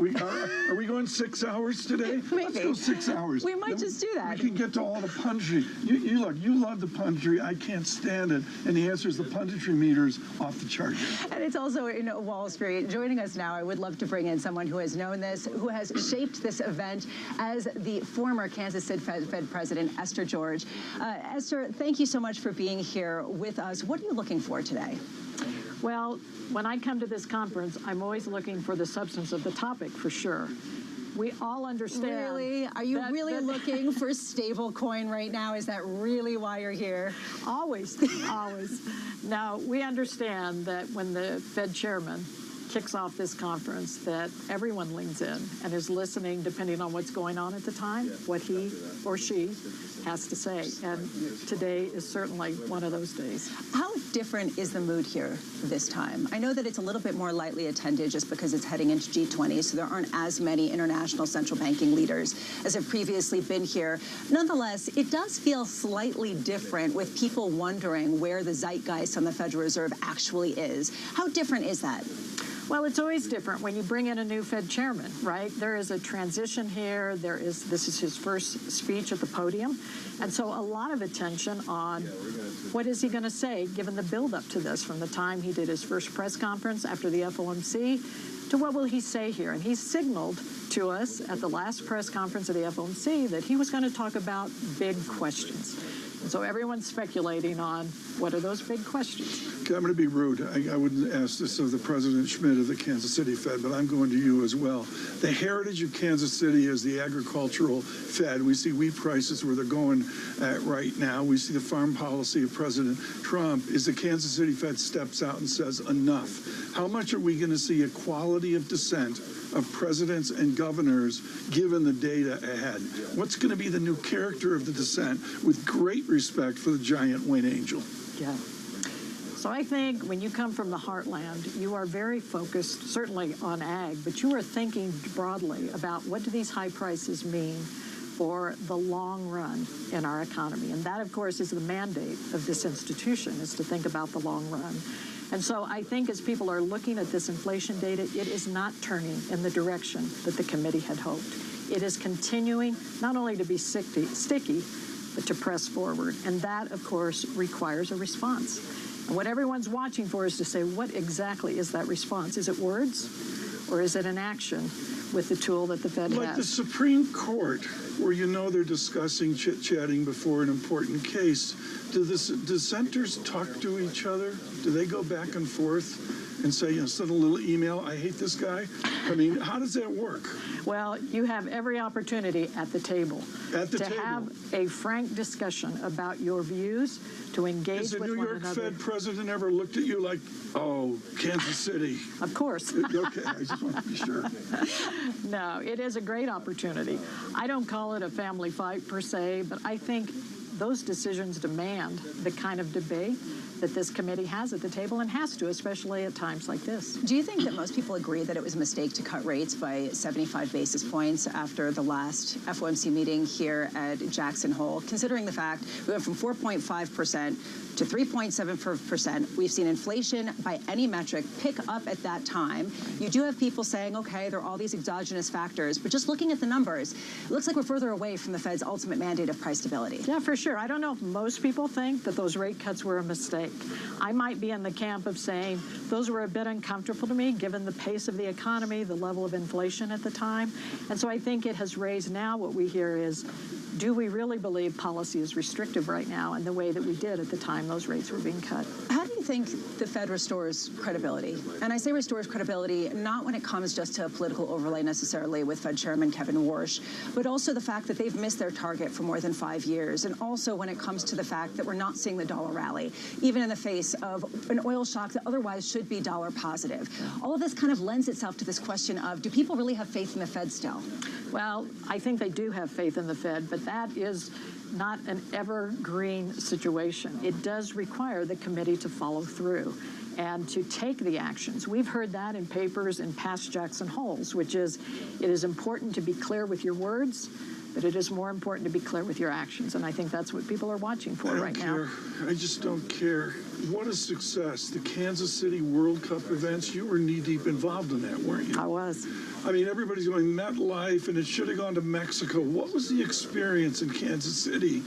Are we going 6 hours today? Maybe. Let's go 6 hours. We might just do that. We can get to all the punditry. You love the punditry. I can't stand it. And the answer is the punditry meter's off the chart. And it's also in Wall Street. Joining us now, I would love to bring in someone who has known this, who has shaped this event as the former Kansas City Fed President, Esther George. Esther, thank you so much for being here with us. What are you looking for today? Well, when I come to this conference, I'm always looking for the substance of the topic, for sure. We all understand. Really? Are you really looking for stable coin right now? Is that really why you're here? Always, always. Now, we understand that when the Fed chairman kicks off this conference, that everyone leans in and is listening, depending on what's going on at the time, what he or she has to say. And today is certainly one of those days. How different is the mood here this time? I know that it's a little bit more lightly attended just because it's heading into G20, so there aren't as many international central banking leaders as have previously been here. Nonetheless, it does feel slightly different, with people wondering where the zeitgeist on the Federal Reserve actually is. How different is that? Well, it's always different when you bring in a new Fed chairman, right? There is a transition here. This is his first speech at the podium. And so a lot of attention on what is he going to say, given the buildup to this, from the time he did his first press conference after the FOMC to what will he say here. And he signaled to us at the last press conference of the FOMC that he was going to talk about big questions. And so everyone's speculating on what are those big questions. Okay, I'm going to be rude. I wouldn't ask this of the President Schmidt of the Kansas City Fed, but I'm going to you as well. The heritage of Kansas City is the agricultural Fed. We see wheat prices where they're going right now. We see the farm policy of President Trump. Is the Kansas City Fed steps out and says enough. How much are we going to see equality of dissent of presidents and governors given the data ahead? What's going to be the new character of the dissent, with great respect for the giant Wayne Angel? Yeah. So I think when you come from the heartland, you are very focused, certainly on ag, but you are thinking broadly about what do these high prices mean for the long run in our economy. And that, of course, is the mandate of this institution, is to think about the long run. And so I think as people are looking at this inflation data, it is not turning in the direction that the committee had hoped. It is continuing not only to be sticky, but to press forward. And that, of course, requires a response. And what everyone's watching for is to say, what exactly is that response? Is it words, or is it an action with the tool that the Fed has? Like the Supreme Court, where you know they're discussing, chit-chatting before an important case, do the dissenters talk to each other? Do they go back and forth and say, send a little email, I hate this guy? I mean, how does that work? Well, you have every opportunity at the table to have a frank discussion about your views, to engage with one another. Has the New York Fed president ever looked at you like, oh, Kansas City? Of course. Okay, I just want to be sure. No, it is a great opportunity. I don't call it a family fight per se, but I think those decisions demand the kind of debate that this committee has at the table, and has to, especially at times like this. Do you think that most people agree that it was a mistake to cut rates by 75 basis points after the last FOMC meeting here at Jackson Hole, considering the fact we went from 4.5% to 3.74%? We've seen inflation by any metric pick up at that time. You do have people saying, okay, there are all these exogenous factors, but just looking at the numbers, it looks like we're further away from the Fed's ultimate mandate of price stability. Yeah, for sure. I don't know if most people think that those rate cuts were a mistake. I might be in the camp of saying those were a bit uncomfortable to me, given the pace of the economy, the level of inflation at the time. And so I think it has raised now what we hear is, do we really believe policy is restrictive right now in the way that we did at the time those rates were being cut? How do you think the Fed restores credibility? And I say restores credibility not when it comes just to a political overlay necessarily with Fed Chairman Kevin Warsh, but also the fact that they've missed their target for more than 5 years, and also when it comes to the fact that we're not seeing the dollar rally, even in the face of an oil shock that otherwise should be dollar positive. All of this kind of lends itself to this question of, do people really have faith in the Fed still? Well, I think they do have faith in the Fed, but that is not an evergreen situation. It does require the committee to follow through and to take the actions. We've heard that in papers in past Jackson Holes, which is, it is important to be clear with your words, but it is more important to be clear with your actions, and I think that's what people are watching for right now. I just don't care. What a success. The Kansas City World Cup events, you were knee-deep involved in that, weren't you? I was. I mean, everybody's going MetLife, and it should have gone to Mexico. What was the experience in Kansas City?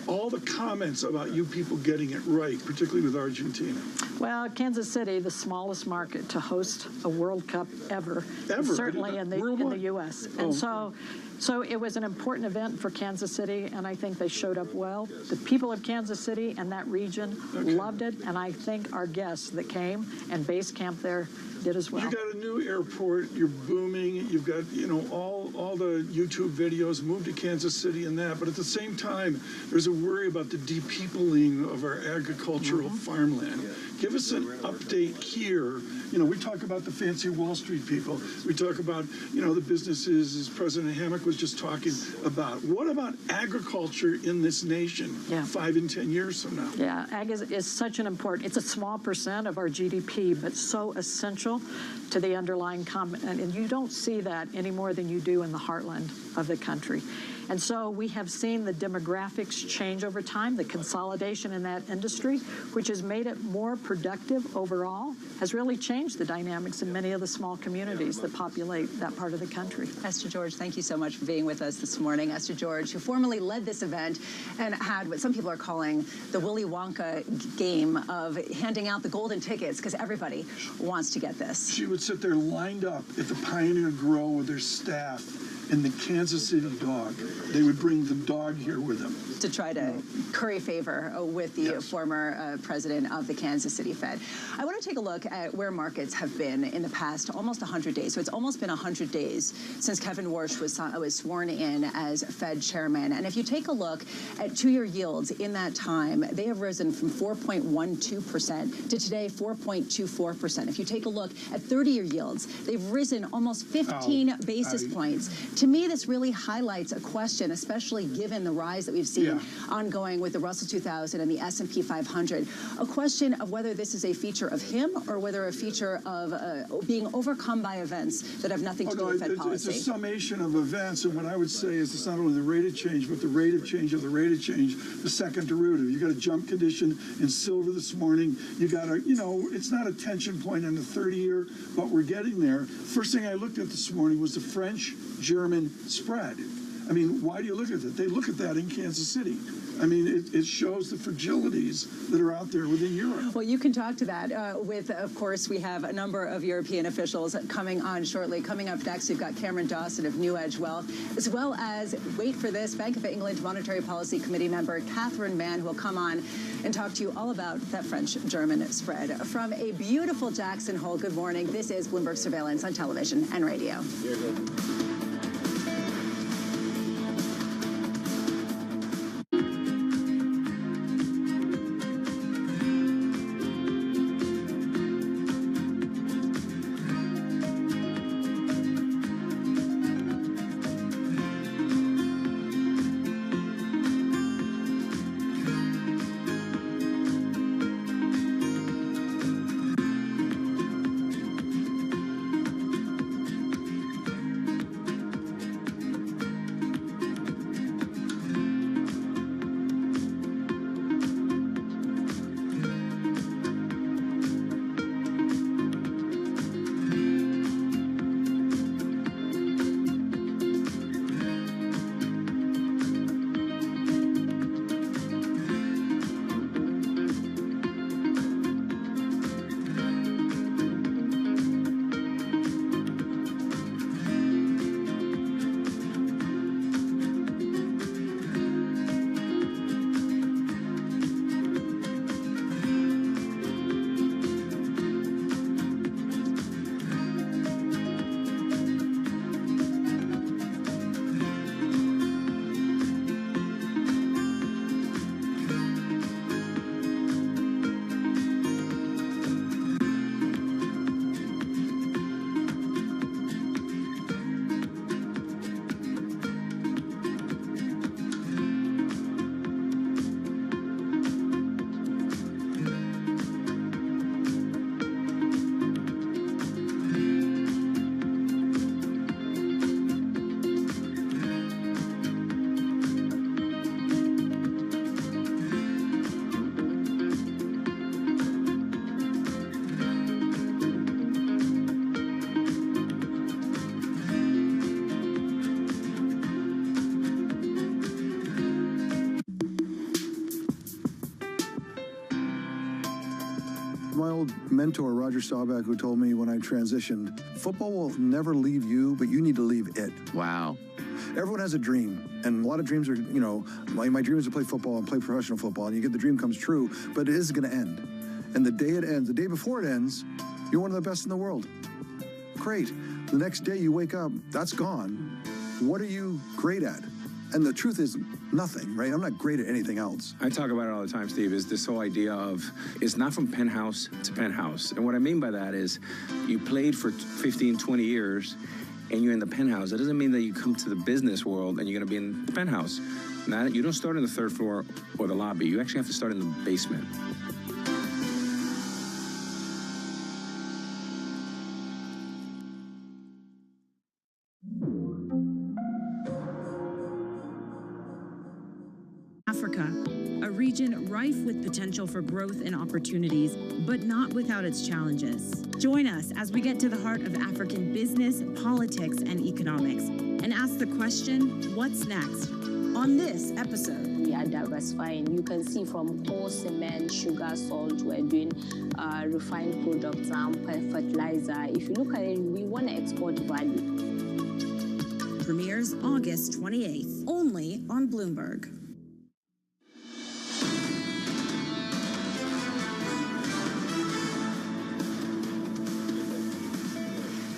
All the comments about you people getting it right, particularly with Argentina. Well, Kansas City, the smallest market to host a World Cup ever. Certainly in the U.S. And so it was an important event for Kansas City, and I think they showed up well. The people of Kansas City and that region loved it, and I think our guests that came and base camp there did as well. You got a new airport, you're booming, you've got, all the YouTube videos, moved to Kansas City and that, but at the same time, there's a worry about the depeopling of our agricultural farmland. Give us an update here. We talk about the fancy Wall Street people. We talk about, the businesses, as President Hammack was just talking about. What about agriculture in this nation 5 and 10 years from now? Yeah, ag is such an important, it's a small percent of our GDP, but so essential to the underlying and you don't see that any more than you do in the heartland of the country. And so we have seen the demographics change over time, the consolidation in that industry, which has made it more productive overall, has really changed the dynamics in many of the small communities that populate that part of the country. Esther George, thank you so much for being with us this morning. Esther George, who formerly led this event and had what some people are calling the Willy Wonka game of handing out the golden tickets because everybody wants to get this. She would sit there lined up at the Pioneer Grow with her staff and the Kansas City dog. They would bring the dog here with them. To try to curry favor with the former president of the Kansas City Fed. I want to take a look at where markets have been in the past almost 100 days. So it's almost been 100 days since Kevin Warsh was sworn in as Fed chairman. And if you take a look at two-year yields in that time, they have risen from 4.12% to today 4.24%. If you take a look at 30-year yields, they've risen almost 15 basis points. To me, this really highlights a question, especially given the rise that we've seen ongoing with the Russell 2000 and the S&P 500, a question of whether this is a feature of him or whether a feature of being overcome by events that have nothing to do with Fed policy. It's a summation of events, and what I would say is it's not only the rate of change, but the rate of change of the rate of change, the second derivative. You got a jump condition in silver this morning. You got it's not a tension point on the 30-year, but we're getting there. First thing I looked at this morning was the French-German spread. I mean, why do you look at that? They look at that in Kansas City. I mean, it shows the fragilities that are out there within Europe. Well, you can talk to that with, of course, we have a number of European officials coming on shortly. Coming up next, we've got Cameron Dawson of New Edge Wealth, as well as, wait for this, Bank of England Monetary Policy Committee member Catherine Mann, who will come on and talk to you all about that French-German spread. From a beautiful Jackson Hole, good morning. This is Bloomberg Surveillance on television and radio. my old mentor, Roger Staubach, who told me when I transitioned, football will never leave you, but you need to leave it. Wow. Everyone has a dream, and a lot of dreams are, you know, my dream is to play football and play professional football, and you get the dream comes true, but it is going to end. And the day it ends, the day before it ends, you're one of the best in the world. Great. The next day you wake up, that's gone. What are you great at? And the truth is nothing, right? I'm not great at anything else. I talk about it all the time, Steve, is this whole idea of it's not from penthouse to penthouse. And what I mean by that is you played for 15, 20 years and you're in the penthouse. That doesn't mean that you come to the business world and you're going to be in the penthouse. Now, you don't start in the third floor or the lobby. You actually have to start in the basement. Africa, a region rife with potential for growth and opportunities, but not without its challenges. Join us as we get to the heart of African business, politics, and economics, and ask the question, what's next? On this episode. We are diversifying. You can see from coal, cement, sugar, salt, we're doing refined products, fertilizer. If you look at it, we want to export value. Premieres August 28th, only on Bloomberg.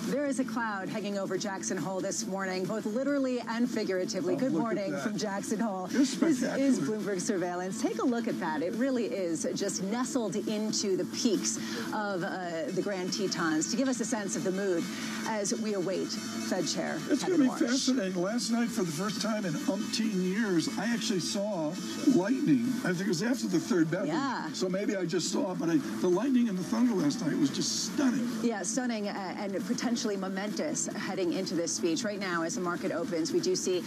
There is a cloud hanging over Jackson Hole this morning, both literally and figuratively. Good morning from Jackson Hole. This is Bloomberg Surveillance. Take a look at that. It really is just nestled into the peaks of the Grand Tetons to give us a sense of the mood as we await Fed Chair It's Kevin going to be Warsh. fascinating. Last night, for the first time in umpteen years, I actually saw lightning. I think it was after the third bedroom. Yeah. So maybe I just saw it, but the lightning and the thunder last night was just stunning. Yeah, stunning and potentially momentous heading into this speech. Right now, as the market opens, we do see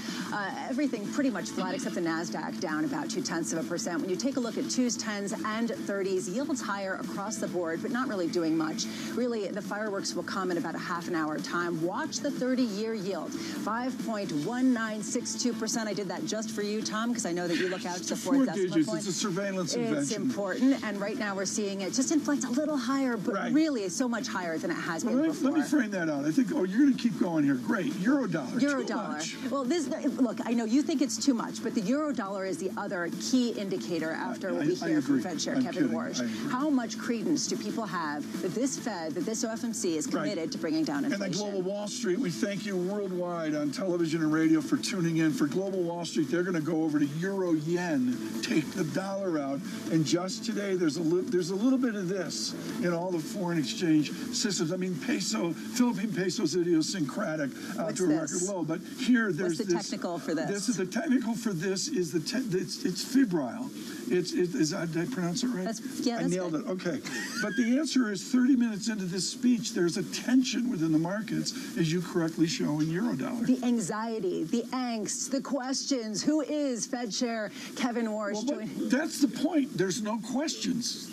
everything pretty much flat except the NASDAQ down about 0.2%. When you take a look at 2s, 10s, and 30s, yields higher across the board, but not really doing much. Really, the fireworks will come in about a half an hour time. Watch the 30-year yield, 5.1962%. I did that just for you, Tom, because I know that you look out to the fourth decimal point. It's a surveillance invention. It's important, and right now we're seeing it just inflect a little higher, but really so much higher than it has been before. Let me frame that out. I think, you're going to keep going here. Great. Eurodollar. Eurodollar. Well, look, I know you think it's too much, but the Eurodollar is the other key indicator after we hear from Fed Chair Kevin Warsh. How much credence do people have that this Fed, that this OFMC is committed to bringing down inflation? And then Global Wall Street, we thank you worldwide on television and radio for tuning in. For Global Wall Street, they're going to go over to Euro-Yen, take the dollar out, and just today there's a little bit of this in all the foreign exchange systems. I mean, Philippine peso's idiosyncratic to a record low, but here there's What's the technical for this? The technical for this is it's febrile. Did I pronounce it right? I nailed it. Okay. But the answer is 30 minutes into this speech, there's a tension within the markets, as you correctly show in Eurodollar. The anxiety, the angst, the questions. Who is Fed Chair Kevin Warsh doing? That's the point. There's no questions.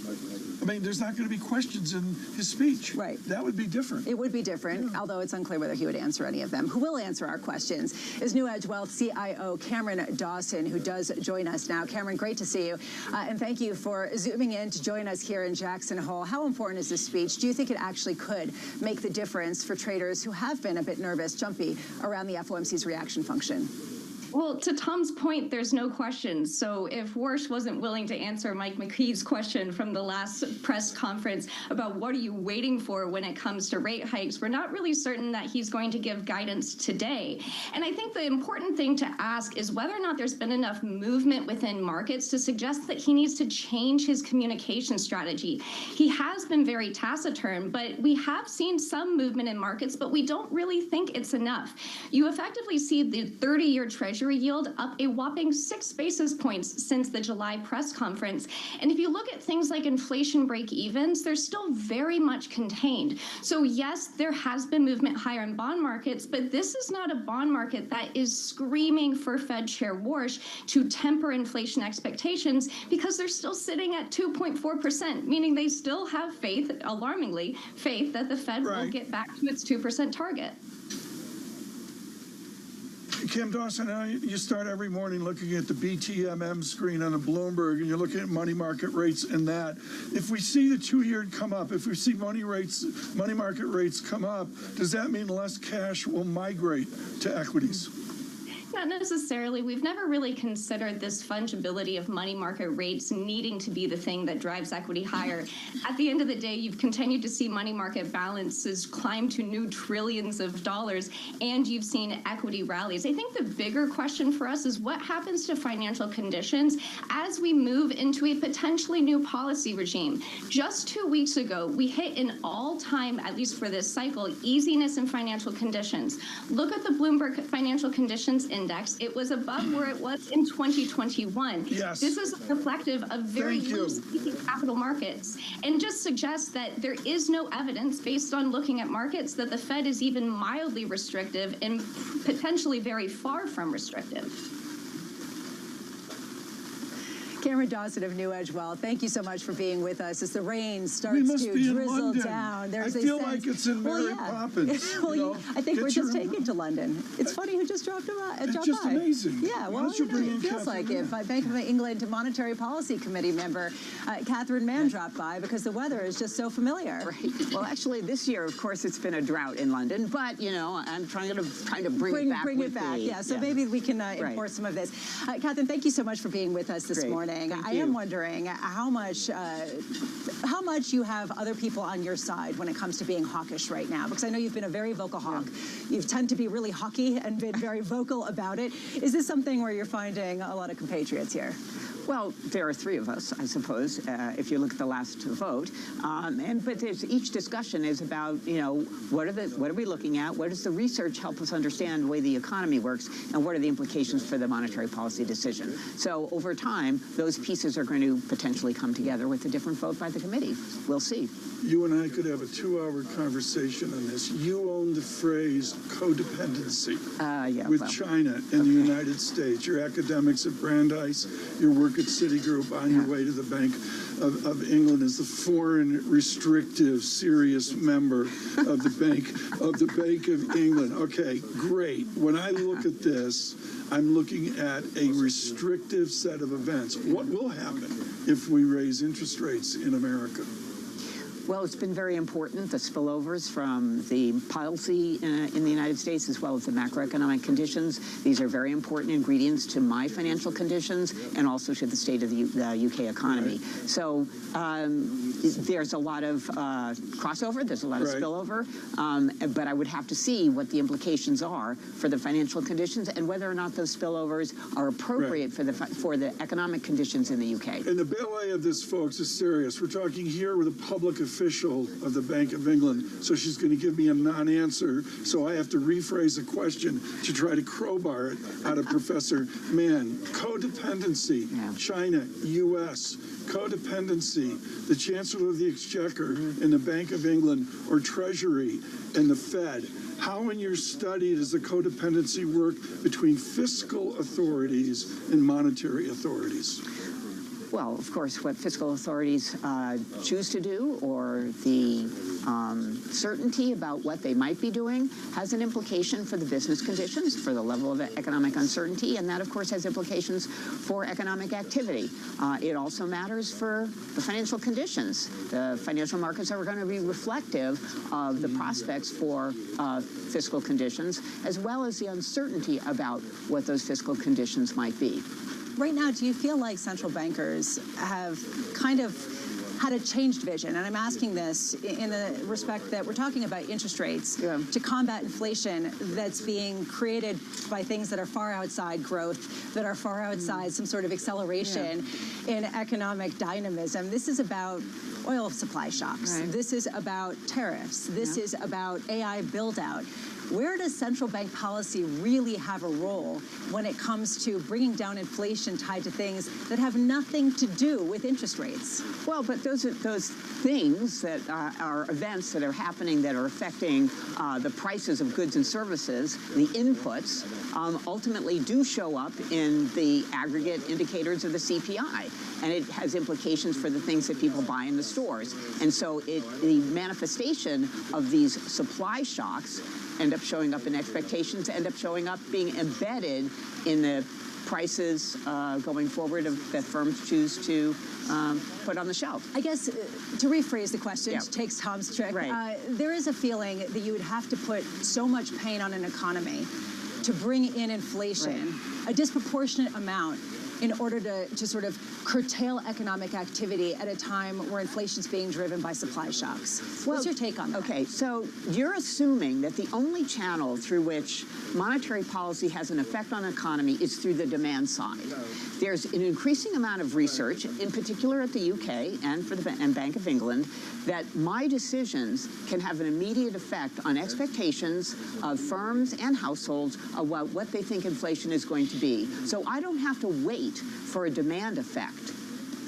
I mean, there's not going to be questions in his speech. Right. That would be different. It would be different, although it's unclear whether he would answer any of them. Who will answer our questions is New Edge Wealth CIO Cameron Dawson, who does join us now. Cameron, great to see you. And thank you for zooming in to join us here in Jackson Hole. How important is this speech? Do you think it actually could make the difference for traders who have been a bit nervous, jumpy, around the FOMC's reaction function? Well, to Tom's point, there's no question. So if Warsh wasn't willing to answer Mike McKee's question from the last press conference about what are you waiting for when it comes to rate hikes, we're not really certain that he's going to give guidance today. And I think the important thing to ask is whether or not there's been enough movement within markets to suggest that he needs to change his communication strategy. He has been very taciturn, but we have seen some movement in markets, but we don't really think it's enough. You effectively see the 30-year Treasury yield up a whopping 6 basis points since the July press conference. And if you look at things like inflation break-evens, they're still very much contained. So yes, there has been movement higher in bond markets, but this is not a bond market that is screaming for Fed Chair Warsh to temper inflation expectations because they're still sitting at 2.4%, meaning they still have faith, alarmingly, faith that the Fed will get back to its 2% target. Kim Dawson, you start every morning looking at the BTMM screen on a Bloomberg, and you're looking at money market rates and that. If we see the 2-year come up, if we see money market rates come up, does that mean less cash will migrate to equities? Not necessarily. We've never really considered this fungibility of money market rates needing to be the thing that drives equity higher. At the end of the day, you've continued to see money market balances climb to new trillions of dollars, and you've seen equity rallies. I think the bigger question for us is what happens to financial conditions as we move into a potentially new policy regime. Just 2 weeks ago, we hit an all-time, at least for this cycle, easiness in financial conditions. Look at the Bloomberg Financial Conditions Index. It was above where it was in 2021. Yes. This is reflective of very loose capital markets, and just suggests that there is no evidence based on looking at markets that the Fed is even mildly restrictive and potentially very far from restrictive. Cameron Dawson of New Edge Wealth, thank you so much for being with us as the rain starts to drizzle down. There's I feel like it's in Mary Poppins. Well, I think we're just taken to London. It's funny who just dropped by. It's just amazing. Yeah, well, it feels like it. Bank of England Monetary Policy Committee member Catherine Mann dropped by because the weather is just so familiar. Right. Well, actually, this year, of course, it's been a drought in London, but, you know, I'm trying to bring it back. Yeah, so maybe we can enforce some of this. Catherine, thank you so much for being with us this morning. I am wondering how much you have other people on your side when it comes to being hawkish right now, because I know you've been a very vocal hawk. You tend to be really hawky and been very vocal about it. Is this something where you're finding a lot of compatriots here? Well, there are three of us, I suppose, if you look at the last vote. But each discussion is about, you know, what are we looking at? What does the research help us understand the way the economy works? And what are the implications for the monetary policy decision? So over time, those pieces are going to potentially come together with a different vote by the committee. We'll see. You and I could have a 2-hour conversation on this. You own the phrase codependency with China and the United States. Your academics at Brandeis, your work at Citigroup, on your way to the Bank of England as the foreign restrictive serious member of the Bank of England. Okay, great. When I look at this, I'm looking at a restrictive set of events. What will happen if we raise interest rates in America? Well, it's been very important, the spillovers from the policy in the United States as well as the macroeconomic conditions. These are very important ingredients to my financial conditions and also to the state of the UK economy. So there's a lot of crossover, there's a lot of spillover, but I would have to see what the implications are for the financial conditions and whether or not those spillovers are appropriate for the economic conditions in the UK. And the ballet of this, folks, is serious. We're talking here with a public official of the Bank of England, so she's going to give me a non-answer, so I have to rephrase a question to try to crowbar it out of Professor Mann. Codependency, China, U.S., codependency, the Chancellor of the Exchequer and the Bank of England, or Treasury and the Fed. How in your study does the codependency work between fiscal authorities and monetary authorities? Well, of course, what fiscal authorities choose to do or the certainty about what they might be doing has an implication for the business conditions, for the level of economic uncertainty, and that, of course, has implications for economic activity. It also matters for the financial conditions. The financial markets are going to be reflective of the prospects for fiscal conditions, as well as the uncertainty about what those fiscal conditions might be. Right now, do you feel like central bankers have kind of had a changed vision? And I'm asking this in the respect that we're talking about interest rates to combat inflation that's being created by things that are far outside growth, that are far outside some sort of acceleration in economic dynamism. This is about oil supply shocks. This is about tariffs. This is about AI build-out. Where does central bank policy really have a role when it comes to bringing down inflation tied to things that have nothing to do with interest rates? Well, but those things that are events that are happening that are affecting the prices of goods and services, the inputs, ultimately do show up in the aggregate indicators of the CPI. And it has implications for the things that people buy in the stores. And so the manifestation of these supply shocks end up showing up in expectations, end up showing up being embedded in the prices going forward that firms choose to put on the shelf. I guess to rephrase the question, to take Tom's trick, there is a feeling that you would have to put so much pain on an economy to bring in inflation, a disproportionate amount, in order to sort of curtail economic activity at a time where inflation's being driven by supply shocks. What's your take on that? Okay, so you're assuming that the only channel through which monetary policy has an effect on the economy is through the demand side. There's an increasing amount of research, in particular at the UK and for the Bank of England, that my decisions can have an immediate effect on expectations of firms and households about what they think inflation is going to be. So I don't have to wait for a demand effect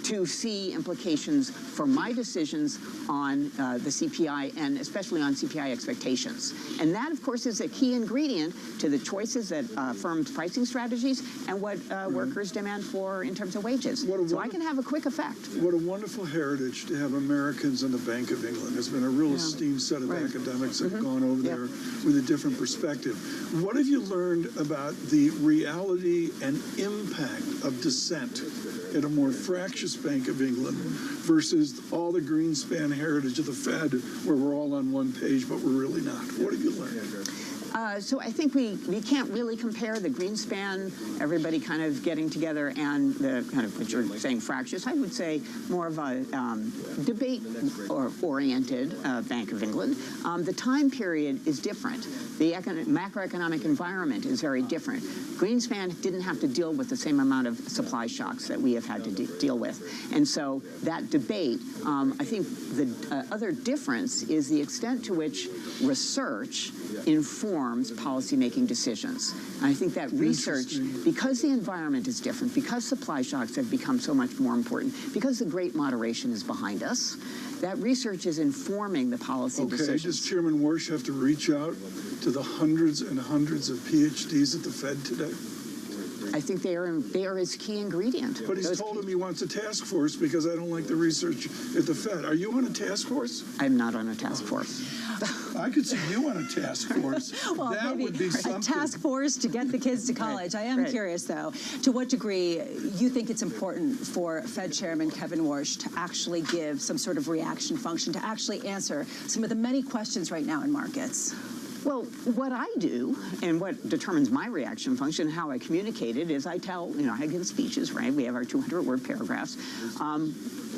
to see implications for my decisions on the CPI and especially on CPI expectations. And that, of course, is a key ingredient to the choices that firms' pricing strategies and what workers demand for in terms of wages. So I can have a quick effect. What a wonderful heritage to have Americans in the Bank of England. There's been a real esteemed set of academics that have gone over there with a different perspective. What have you learned about the reality and impact of dissent at a more fractious Bank of England versus all the Greenspan heritage of the Fed, where we're all on one page, but we're really not? What have you learned? So I think we can't really compare the Greenspan, everybody kind of getting together, and the kind of what you're saying fractious. I would say more of a debate-oriented Bank of England. The time period is different. The macroeconomic environment is very different. Greenspan didn't have to deal with the same amount of supply shocks that we have had to deal with. And so that debate, I think the other difference is the extent to which research informs policymaking decisions. And I think that research, because the environment is different, because supply shocks have become so much more important, because the great moderation is behind us, that research is informing the policy decisions. Does Chairman Warsh have to reach out to the hundreds and hundreds of PhDs at the Fed today? I think they are his key ingredient. But he's told him he wants a task force because I don't like the research at the Fed. Are you on a task force? I'm not on a task force. I could see you on a task force. Well, that would be something. A task force to get the kids to college. I am curious, though, to what degree you think it's important for Fed Chairman Kevin Warsh to actually give some sort of reaction function, to actually answer some of the many questions right now in markets? Well, what I do and what determines my reaction function, how I communicate it, is I tell, I give speeches, right? We have our 200-word paragraphs.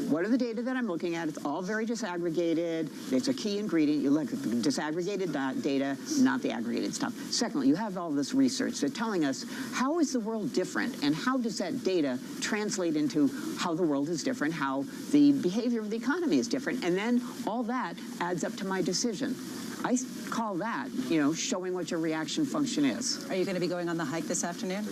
What are the data that I'm looking at? It's all very disaggregated. It's a key ingredient. You look at the disaggregated data, not the aggregated stuff. Secondly, you have all this research that's telling us how is the world different and how does that data translate into how the world is different, how the behavior of the economy is different, and then all that adds up to my decision. I call that, showing what your reaction function is. Are you going to be going on the hike this afternoon?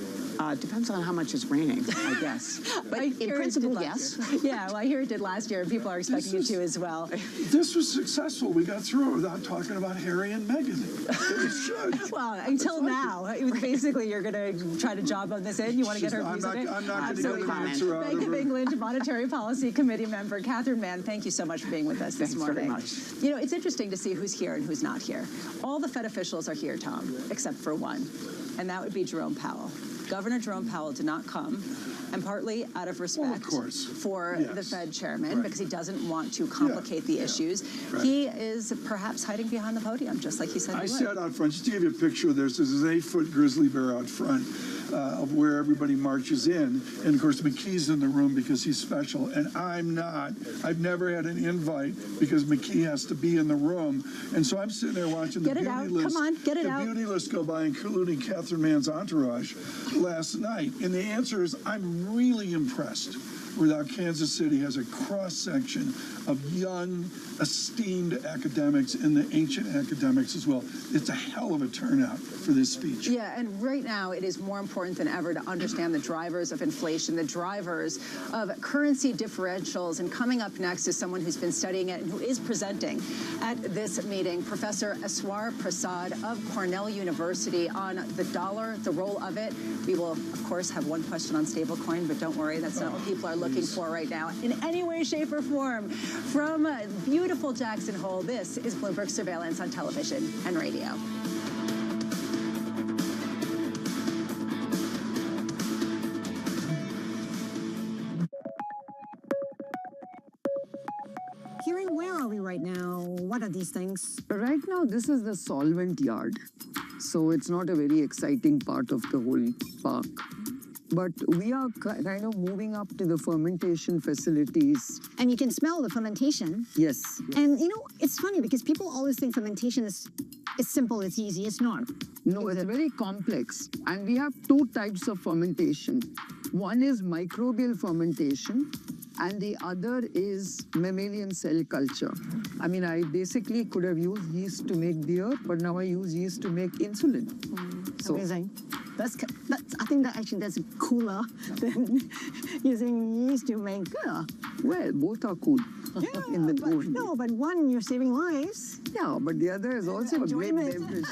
Depends on how much it's raining, I guess. But in principle, yes. Yeah, well, I hear it did last year, and people are expecting it to as well. This was successful. We got through it without talking about Harry and Meghan. It was good. Well, until now, it was basically you're going to try to job on this in. You want to get her views on it? I'm not going to get an answer out of her. Bank of England Monetary Policy Committee member Catherine Mann, thank you so much for being with us this morning. Thanks very much. It's interesting to see who's here and who's not here. All the Fed officials are here, Tom, except for one, and that would be Jerome Powell. Governor Jerome Powell did not come, and partly out of respect for the Fed chairman, because he doesn't want to complicate the issues. He is perhaps hiding behind the podium, just like he said he would. I sat out front, just to give you a picture, there's this 8-foot grizzly bear out front of where everybody marches in. And of course, McKee's in the room because he's special, and I'm not. I've never had an invite because McKee has to be in the room. And so I'm sitting there watching the beauty list. Come on, get it out. The beauty list go by, including Catherine Mann's entourage last night. And the answer is, I'm really impressed with how Kansas City has a cross-section of young, esteemed academics and the ancient academics as well. It's a hell of a turnout for this speech. Yeah, and right now it is more important than ever to understand the drivers of inflation, the drivers of currency differentials. And coming up next is someone who's been studying it and who is presenting at this meeting, Professor Aswar Prasad of Cornell University, on the dollar, the role of it. We will, of course, have one question on stablecoin, but don't worry, that's not what people are looking for right now in any way, shape, or form. From beautiful Jackson Hole, this is Bloomberg Surveillance on television and radio. Kiran, where are we right now? What are these things? Right now, this is the solvent yard. So it's not a very exciting part of the whole park. But we are kind of moving up to the fermentation facilities. And you can smell the fermentation. Yes. And you know, it's funny because people always think fermentation is simple, it's easy. It's not. No, it's very complex. And we have two types of fermentation. One is microbial fermentation, and the other is mammalian cell culture. I mean, I basically could have used yeast to make beer, but now I use yeast to make insulin. So amazing. I think that's cooler than using yeast to make beer. Well, both are cool. Yeah, in the but one, you're saving lives. Yeah, but the other is also a great beverage.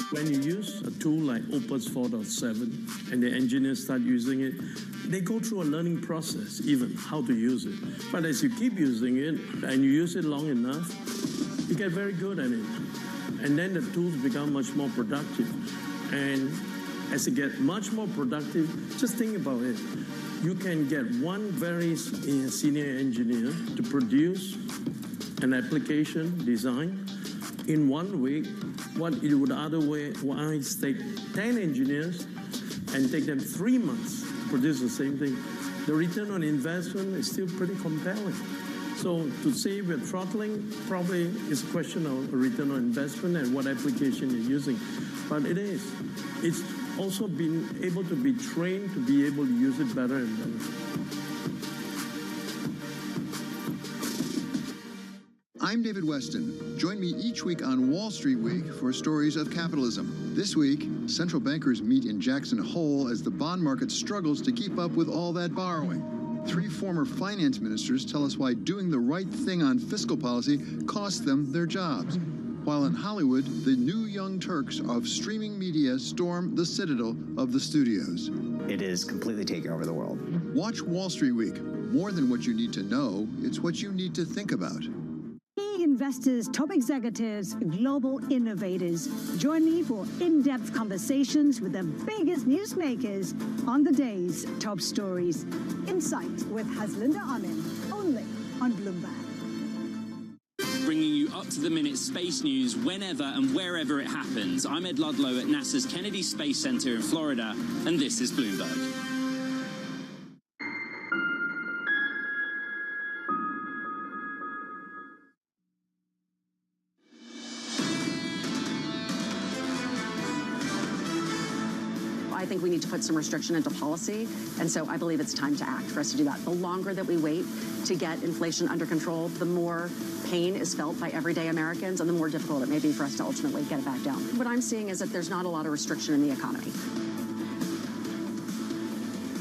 When you use a tool like Opus 4.7 and the engineers start using it, they go through a learning process, even how to use it. But as you keep using it and you use it long enough, you get very good at it. And then the tools become much more productive. And as it gets much more productive, just think about it. You can get one very senior engineer to produce an application design in 1 week, what it would otherwise take 10 engineers and take them 3 months to produce the same thing. The return on investment is still pretty compelling. So to say we're throttling probably is a question of a return on investment and what application you're using. But it is. It's also been able to be trained to be able to use it better and better. I'm David Weston. Join me each week on Wall Street Week for stories of capitalism. This week, central bankers meet in Jackson Hole as the bond market struggles to keep up with all that borrowing. 3 former finance ministers tell us why doing the right thing on fiscal policy cost them their jobs. While in Hollywood, the new young Turks of streaming media storm the citadel of the studios. It is completely taking over the world. Watch Wall Street Week. More than what you need to know, it's what you need to think about. Key investors, top executives, global innovators. Join me for in-depth conversations with the biggest newsmakers on the day's top stories. Insight with Haslinda Amin, only on Bloomberg. Bringing you up-to-the-minute space news whenever and wherever it happens. I'm Ed Ludlow at NASA's Kennedy Space Center in Florida, and this is Bloomberg. I think we need to put some restriction into policy, and so I believe it's time to act for us to do that. The longer that we wait to get inflation under control, the more pain is felt by everyday Americans, and the more difficult it may be for us to ultimately get it back down. What I'm seeing is that there's not a lot of restriction in the economy.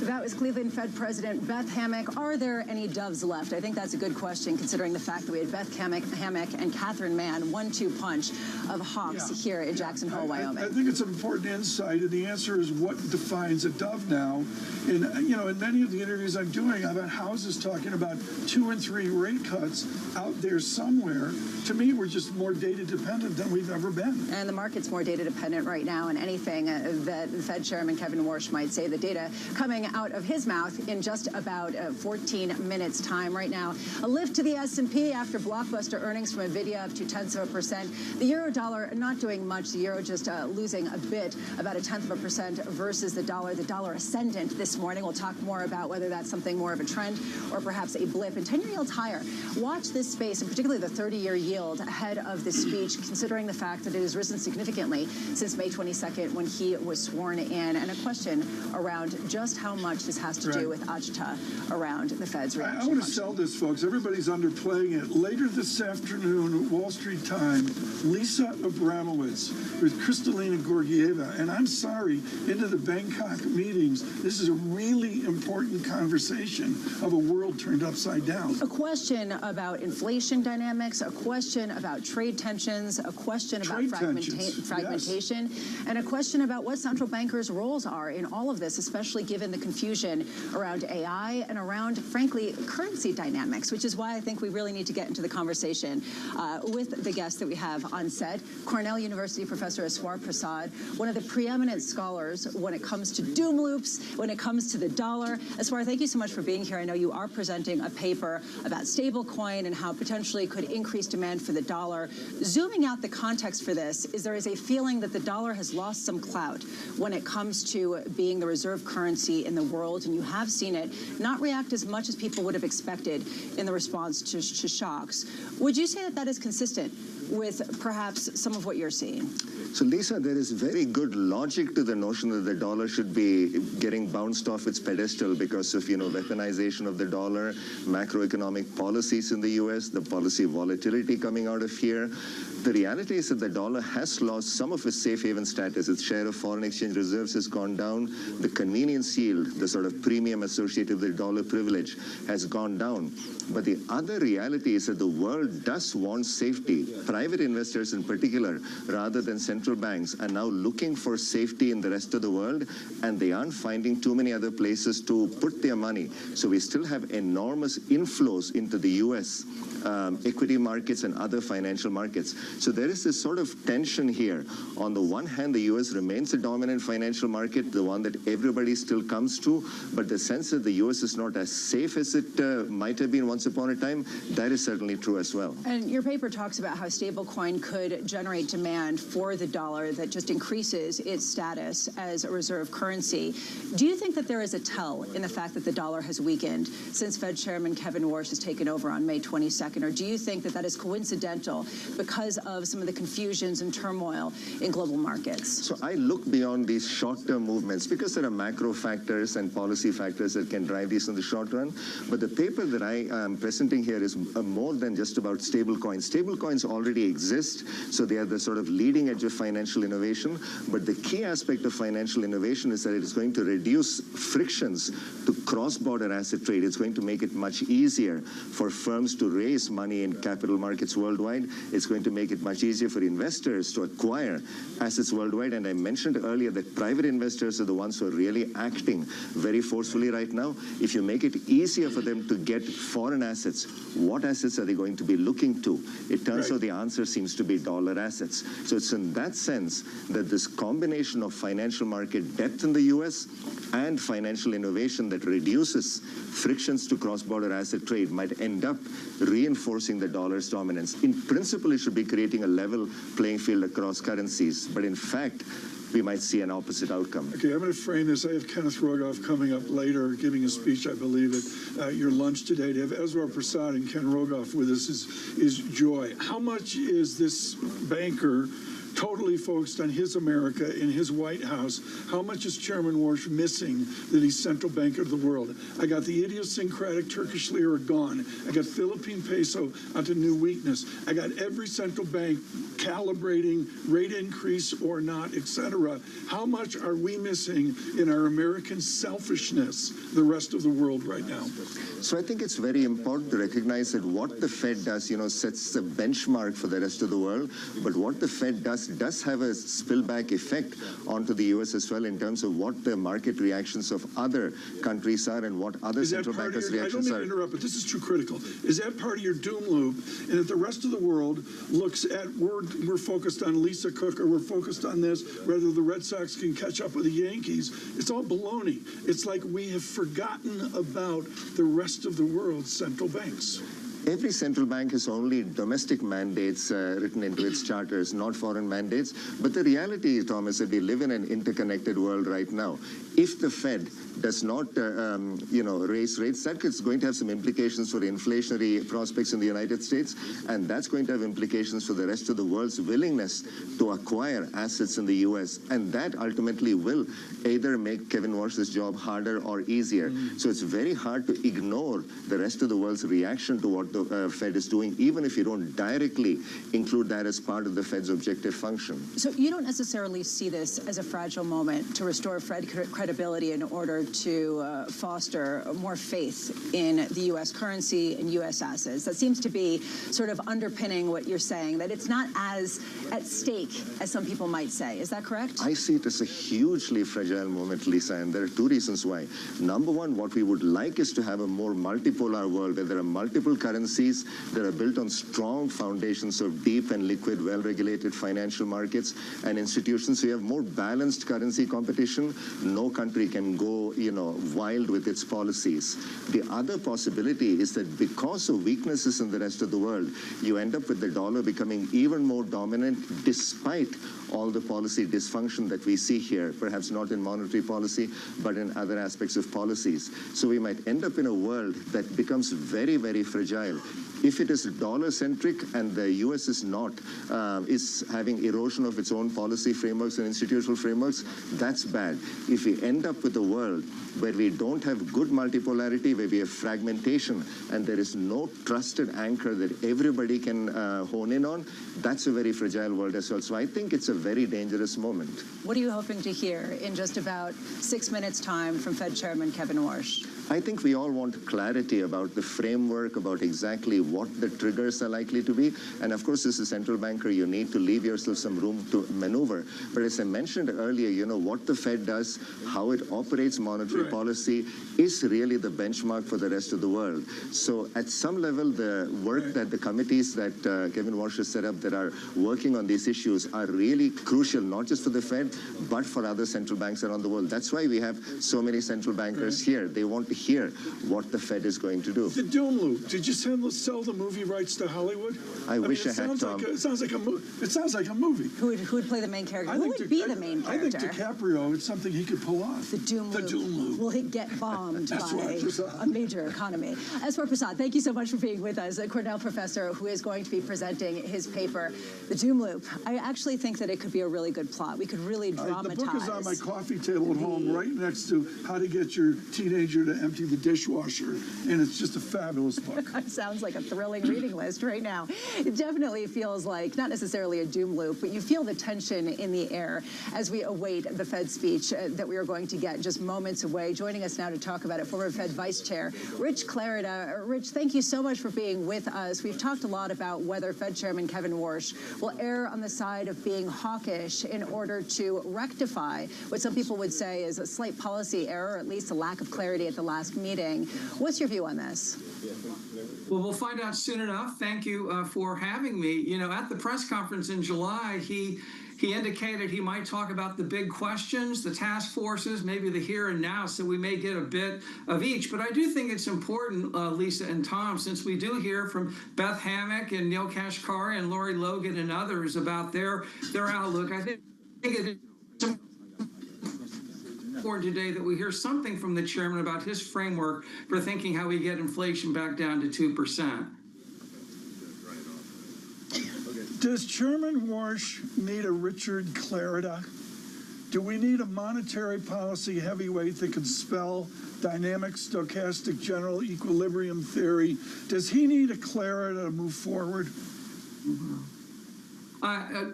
That was Cleveland Fed President Beth Hammack. Are there any doves left? I think that's a good question, considering the fact that we had Beth Hammack and Catherine Mann, 1-2 punch of hawks here in Jackson Hole, Wyoming. I think it's an important insight, and the answer is what defines a dove now. And, you know, in many of the interviews I'm doing, I've had houses talking about 2 and 3 rate cuts out there somewhere. To me, we're just more data dependent than we've ever been. And the market's more data dependent right now, and anything that Fed Chairman Kevin Warsh might say, the data coming out of his mouth in just about 14 minutes time right now. A lift to the S&P after blockbuster earnings from NVIDIA of 0.2%. The euro dollar not doing much. The euro just losing a bit, about 0.1% versus the dollar. The dollar ascendant this morning. We'll talk more about whether that's something more of a trend or perhaps a blip. And 10-year yields higher. Watch this space, and particularly the 30-year yield ahead of the speech, considering the fact that it has risen significantly since May 22nd when he was sworn in. And a question around just how much this has to do with agita around the Fed's reaction. I want to sell this, folks. Everybody's underplaying it. Later this afternoon, Wall Street Time, Lisa Abramowitz with Kristalina Georgieva. And I'm sorry, into the Bangkok meetings. This is a really important conversation of a world turned upside down. A question about inflation dynamics, a question about trade tensions, a question about fragmentation, and a question about what central bankers' roles are in all of this, especially given the confusion around AI and around, frankly, currency dynamics, which is why I think we really need to get into the conversation with the guests that we have on set. Cornell University professor Aswar Prasad, one of the preeminent scholars when it comes to doom loops, when it comes to the dollar. Aswar, thank you so much for being here. I know you are presenting a paper about stablecoin and how potentially it could increase demand for the dollar. Zooming out the context for this is there is a feeling that the dollar has lost some clout when it comes to being the reserve currency in the world, and you have seen it not react as much as people would have expected in the response to shocks. Would you say that that is consistent with perhaps some of what you're seeing? So, Lisa, there is very good logic to the notion that the dollar should be getting bounced off its pedestal because of, weaponization of the dollar, macroeconomic policies in the U.S., the policy volatility coming out of here. The reality is that the dollar has lost some of its safe haven status. Its share of foreign exchange reserves has gone down. The convenience yield, the sort of premium associated with dollar privilege, has gone down. But the other reality is that the world does want safety. Private investors in particular, rather than central banks, are now looking for safety in the rest of the world, and they aren't finding too many other places to put their money. So we still have enormous inflows into the U.S. Equity markets and other financial markets. So there is this sort of tension here. On the one hand, the U.S. remains a dominant financial market, the one that everybody still comes to, but the sense that the U.S. is not as safe as it might have been once upon a time, that is certainly true as well. And your paper talks about how stablecoin could generate demand for the dollar that just increases its status as a reserve currency. Do you think that there is a tell in the fact that the dollar has weakened since Fed Chairman Kevin Warsh has taken over on May 22nd? Or do you think that that is coincidental because of some of the confusions and turmoil in global markets? So I look beyond these short-term movements because there are macro factors and policy factors that can drive these in the short run. But the paper that I am presenting here is more than just about stablecoins. Stablecoins already exist, so they are the sort of leading edge of financial innovation. But the key aspect of financial innovation is that it is going to reduce frictions to cross-border asset trade. It's going to make it much easier for firms to raise money in capital markets worldwide. It's going to make it much easier for investors to acquire assets worldwide. And I mentioned earlier that private investors are the ones who are really acting very forcefully right now. If you make it easier for them to get foreign assets, what assets are they going to be looking to? It turns out the answer seems to be dollar assets. So it's in that sense that this combination of financial market depth in the U.S. and financial innovation that reduces frictions to cross-border asset trade might end up reinforcing the dollar's dominance. In principle, it should be creating a level playing field across currencies, but in fact, we might see an opposite outcome. Okay, I'm going to frame this. I have Kenneth Rogoff coming up later, giving a speech, I believe, at your lunch today. To have Aswar Prasad and Ken Rogoff with us is joy. How much is this banker totally focused on his America in his White House? How much is Chairman Warsh missing that he's central banker of the world? I got the idiosyncratic Turkish lira gone. I got Philippine peso onto new weakness. I got every central bank calibrating rate increase or not, etc. How much are we missing in our American selfishness, the rest of the world right now? So I think it's very important to recognize that what the Fed does, sets the benchmark for the rest of the world. But what the Fed does have a spillback effect onto the U.S. as well in terms of what the market reactions of other countries are and what other central bankers' reactions are. I don't mean to interrupt, but this is too critical. Is that part of your doom loop? And if the rest of the world looks at we're focused on Lisa Cook or we're focused on this, whether the Red Sox can catch up with the Yankees, it's all baloney. It's like we have forgotten about the rest of the world's central banks. Every central bank has only domestic mandates written into its charters, not foreign mandates. But the reality, Tom, is that we live in an interconnected world right now. If the Fed does not, raise rates, that is going to have some implications for inflationary prospects in the United States, and that's going to have implications for the rest of the world's willingness to acquire assets in the U.S., and that ultimately will either make Kevin Warsh's job harder or easier. So it's very hard to ignore the rest of the world's reaction to what the Fed is doing, even if you don't directly include that as part of the Fed's objective function. So you don't necessarily see this as a fragile moment to restore Fed credibility credibility in order to foster more faith in the U.S. currency and U.S. assets. That seems to be sort of underpinning what you're saying, that it's not as at stake as some people might say. Is that correct? I see it as a hugely fragile moment, Lisa, and there are two reasons why. Number one, what we would like is to have a more multipolar world where there are multiple currencies that are built on strong foundations of deep and liquid, well-regulated financial markets and institutions. So you have more balanced currency competition. No country can go, wild with its policies. The other possibility is that because of weaknesses in the rest of the world, you end up with the dollar becoming even more dominant despite all the policy dysfunction that we see here, perhaps not in monetary policy, but in other aspects of policies. So we might end up in a world that becomes very, very fragile. If it is dollar-centric and the U.S. is not, is having erosion of its own policy frameworks and institutional frameworks, that's bad. If we end up with a world where we don't have good multipolarity, where we have fragmentation, and there is no trusted anchor that everybody can hone in on, that's a very fragile world as well. So I think it's a very dangerous moment. What are you hoping to hear in just about 6 minutes' time from Fed Chairman Kevin Warsh? I think we all want clarity about the framework, about exactly what the triggers are likely to be. And of course, as a central banker, you need to leave yourself some room to maneuver. But as I mentioned earlier, what the Fed does, how it operates monetary policy is really the benchmark for the rest of the world. So at some level, the work that the committees that Kevin Warsh has set up that are working on these issues are really crucial, not just for the Fed, but for other central banks around the world. That's why we have so many central bankers here. They want to hear what the Fed is going to do. The doom loop. Did you sell the movie rights to Hollywood? I wish I had, Tom. It sounds like a movie. Who would play the main character? Who would be the main character? I think DiCaprio, it's something he could pull off. The doom loop. Will it get bombed by a major economy? Eswar Prasad, thank you so much for being with us, a Cornell professor who is going to be presenting his paper, The Doom Loop. I actually think that it could be a really good plot. We could really dramatize. The book is on my coffee table at home right next to How to Get Your Teenager to Empty the Dishwasher, and it's just a fabulous book. It sounds like a thrilling reading list right now. It definitely feels like, not necessarily a doom loop, but you feel the tension in the air as we await the Fed speech that we are going to get just moments away. Joining us now to talk about it, former Fed Vice Chair Rich Clarida. Rich, thank you so much for being with us. We've talked a lot about whether Fed Chairman Kevin Warsh will err on the side of being hawkish in order to rectify what some people would say is a slight policy error, or at least a lack of clarity at the last meeting. What's your view on this? Well, we'll find out soon enough. Thank you for having me. At the press conference in July, he indicated he might talk about the big questions, the task forces, maybe the here and now, so we may get a bit of each. But I do think it's important, Lisa and Tom, since we do hear from Beth Hammack and Neil Kashkari and Lori Logan and others about their outlook. I think it's important today that we hear something from the chairman about his framework for thinking how we get inflation back down to 2%. Does Chairman Warsh need a Richard Clarida? Do we need a monetary policy heavyweight that can spell dynamic stochastic general equilibrium theory? Does he need a Clarida to move forward?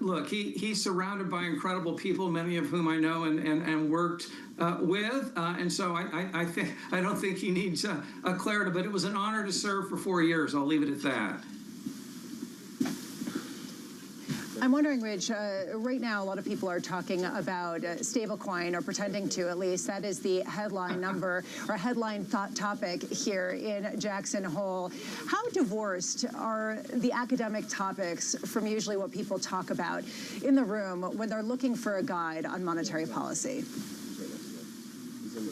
Look, he's surrounded by incredible people, many of whom I know and worked with, and so I don't think he needs a Clarida. But it was an honor to serve for 4 years. I'll leave it at that. I'm wondering, Rich, right now a lot of people are talking about stablecoin, or pretending to at least. That is the headline number or headline topic here in Jackson Hole. How divorced are the academic topics from usually what people talk about in the room when they're looking for a guide on monetary policy?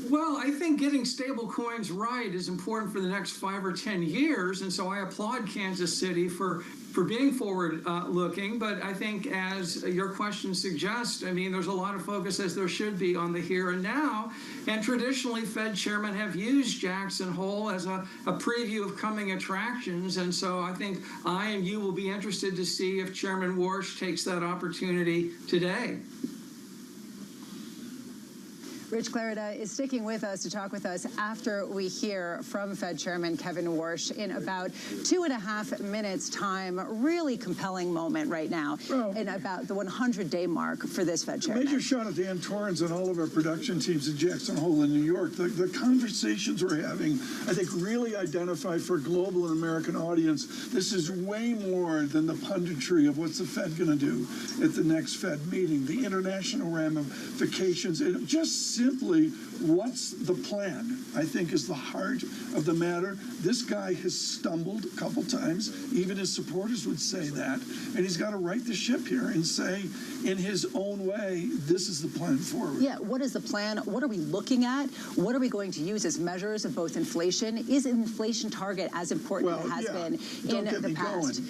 Well, I think getting stable coins right is important for the next 5 or 10 years, and so I applaud Kansas City for being forward-looking. But I think, as your question suggests, there's a lot of focus, as there should be, on the here and now. And traditionally, Fed chairmen have used Jackson Hole as a preview of coming attractions. And so I think I and you will be interested to see if Chairman Warsh takes that opportunity today. Rich Clarida is sticking with us to talk with us after we hear from Fed Chairman Kevin Warsh in about 2.5 minutes time. Really compelling moment right now in about the 100-day mark for this Fed Chairman. Major shout out to Dan Torrance and all of our production teams in Jackson Hole in New York. The conversations we're having, I think, really identify for a global and American audience, this is way more than the punditry of what's the Fed going to do at the next Fed meeting, the international ramifications, and just simply what's the plan, I think, is the heart of the matter. This guy has stumbled a couple times. Even his supporters would say that. And he's got to right the ship here and say, in his own way, this is the plan forward. Yeah, what is the plan? What are we looking at? What are we going to use as measures of both inflation? Is an inflation target as important as it has been in the past?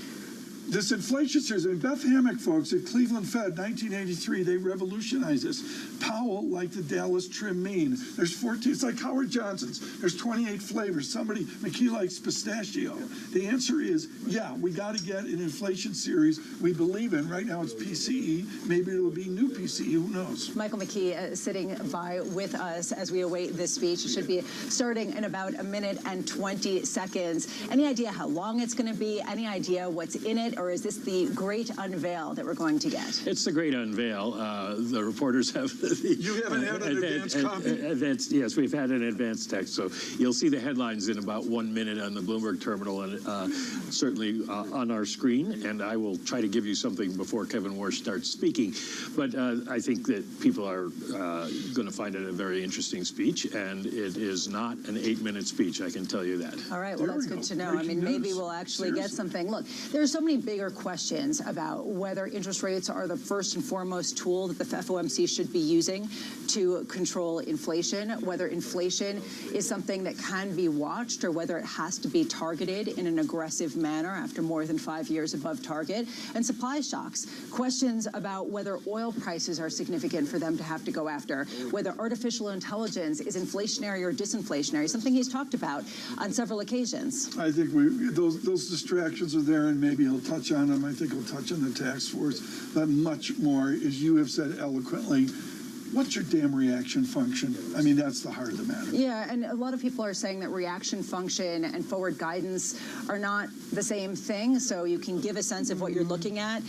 This inflation series, I mean, Beth Hammock, folks, at Cleveland Fed, 1983, they revolutionized this. Powell liked the Dallas trim mean. There's 14, it's like Howard Johnson's. There's 28 flavors. McKee likes pistachio. The answer is, yeah, we got to get an inflation series we believe in. Right now it's PCE. Maybe it'll be new PCE, who knows? Michael McKee sitting by with us as we await this speech. It should be starting in about 1 minute and 20 seconds. Any idea how long it's going to be? Any idea what's in it? Or is this the great unveil that we're going to get? It's the great unveil. The reporters have You haven't had an advanced copy? Yes, we've had an advanced text. So you'll see the headlines in about 1 minute on the Bloomberg terminal and certainly on our screen. And I will try to give you something before Kevin Warsh starts speaking. But I think that people are going to find it a very interesting speech. And it is not an 8-minute speech, I can tell you that. All right, well, that's good to know. I mean, maybe we'll actually get something. Look, there's so many bigger questions about whether interest rates are the first and foremost tool that the FOMC should be using to control inflation, whether inflation is something that can be watched or whether it has to be targeted in an aggressive manner after more than 5 years above target, and supply shocks, questions about whether oil prices are significant for them to have to go after, whether artificial intelligence is inflationary or disinflationary, something he's talked about on several occasions. I think those distractions are there, and maybe he'll touch on them. I think he'll touch on the task force, but much more, as you have said eloquently, what's your damn reaction function? I mean, that's the heart of the matter. Yeah, and a lot of people are saying that reaction function and forward guidance are not the same thing, so you can give a sense of what you're looking at.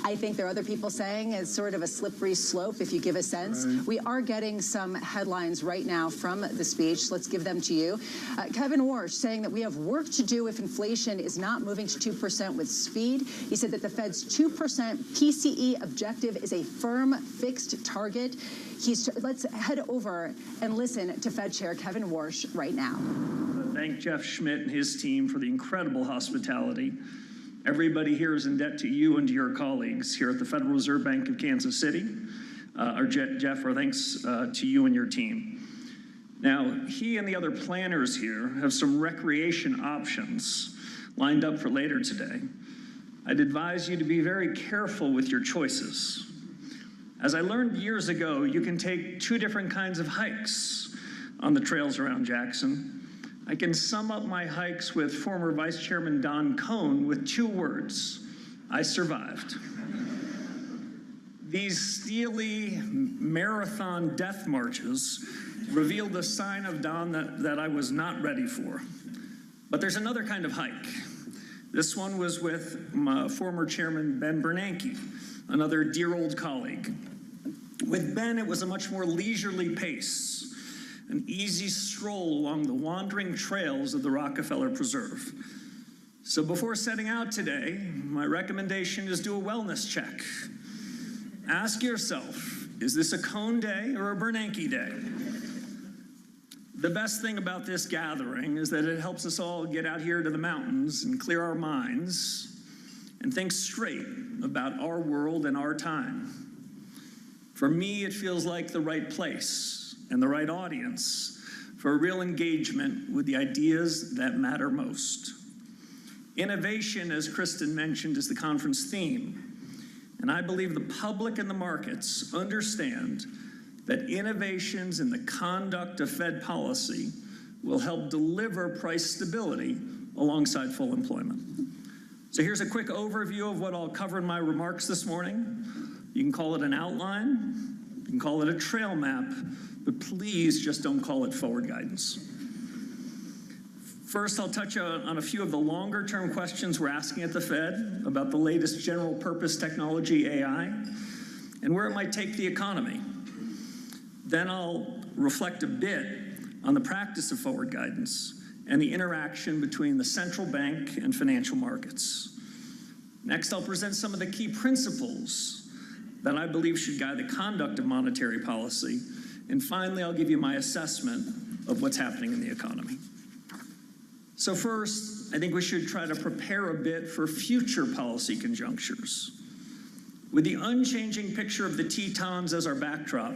I think there are other people saying it's sort of a slippery slope if you give a sense. Right. We are getting some headlines right now from the speech. Let's give them to you. Kevin Warsh saying that we have work to do if inflation is not moving to 2% with speed. He said that the Fed's 2% PCE objective is a firm, fixed target. Let's head over and listen to Fed Chair Kevin Warsh right now. Thank Jeff Schmidt and his team for the incredible hospitality. Everybody here is in debt to you and to your colleagues here at the Federal Reserve Bank of Kansas City. Jeff, our thanks to you and your team. Now, he and the other planners here have some recreation options lined up for later today. I'd advise you to be very careful with your choices. As I learned years ago, you can take 2 different kinds of hikes on the trails around Jackson. I can sum up my hikes with former Vice Chairman Don Cohn with 2 words: I survived. These steely marathon death marches revealed a sign of Don that I was not ready for. But there's another kind of hike. This one was with my former Chairman Ben Bernanke, another dear old colleague. With Ben, it was a much more leisurely pace, an easy stroll along the wandering trails of the Rockefeller Preserve. So before setting out today, my recommendation is do a wellness check. Ask yourself, is this a Cohn day or a Bernanke day? The best thing about this gathering is that it helps us all get out here to the mountains and clear our minds and think straight about our world and our time. For me, it feels like the right place and the right audience for a real engagement with the ideas that matter most. Innovation, as Kristen mentioned, is the conference theme. And I believe the public and the markets understand that innovations in the conduct of Fed policy will help deliver price stability alongside full employment. So here's a quick overview of what I'll cover in my remarks this morning. You can call it an outline, You can call it a trail map, but please just don't call it forward guidance. First, I'll touch on a few of the longer-term questions we're asking at the Fed about the latest general-purpose technology, AI, and where it might take the economy. Then I'll reflect a bit on the practice of forward guidance and the interaction between the central bank and financial markets. Next, I'll present some of the key principles that I believe should guide the conduct of monetary policy. And finally, I'll give you my assessment of what's happening in the economy. So first, I think we should try to prepare a bit for future policy conjunctures. With the unchanging picture of the Tetons as our backdrop,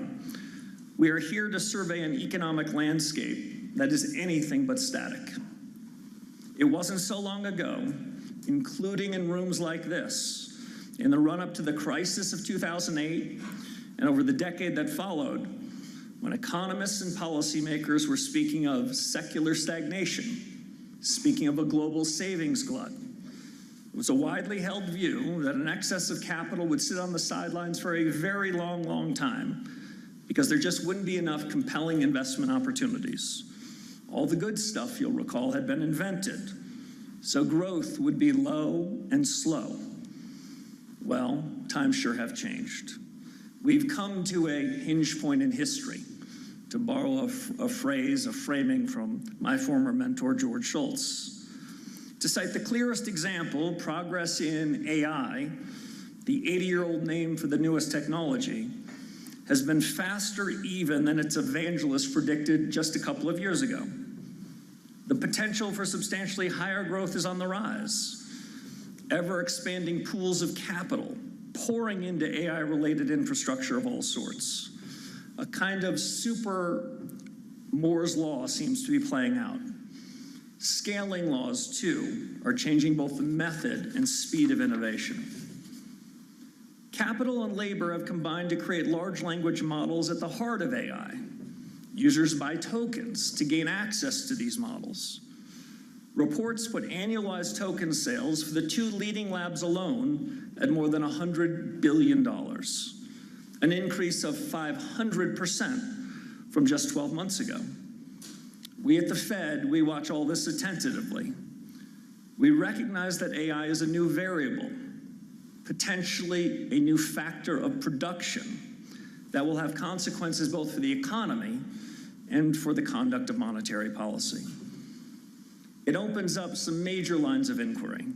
we are here to survey an economic landscape that is anything but static. It wasn't so long ago, including in rooms like this, in the run-up to the crisis of 2008 and over the decade that followed, when economists and policymakers were speaking of secular stagnation, speaking of a global savings glut. It was a widely held view that an excess of capital would sit on the sidelines for a very long, long time because there just wouldn't be enough compelling investment opportunities. All the good stuff, you'll recall, had been invented, so growth would be low and slow. Well, times sure have changed. We've come to a hinge point in history, to borrow a phrase, a framing from my former mentor, George Shultz. To cite the clearest example, progress in AI, the 80-year-old name for the newest technology, has been faster even than its evangelists predicted just a couple of years ago. The potential for substantially higher growth is on the rise. Ever-expanding pools of capital pouring into AI-related infrastructure of all sorts. A kind of super Moore's law seems to be playing out. Scaling laws, too, are changing both the method and speed of innovation. Capital and labor have combined to create large language models at the heart of AI. Users buy tokens to gain access to these models. Reports put annualized token sales for the two leading labs alone at more than $100 billion. An increase of 500% from just 12 months ago. We at the Fed, we watch all this attentively. We recognize that AI is a new variable, potentially a new factor of production that will have consequences both for the economy and for the conduct of monetary policy. It opens up some major lines of inquiry.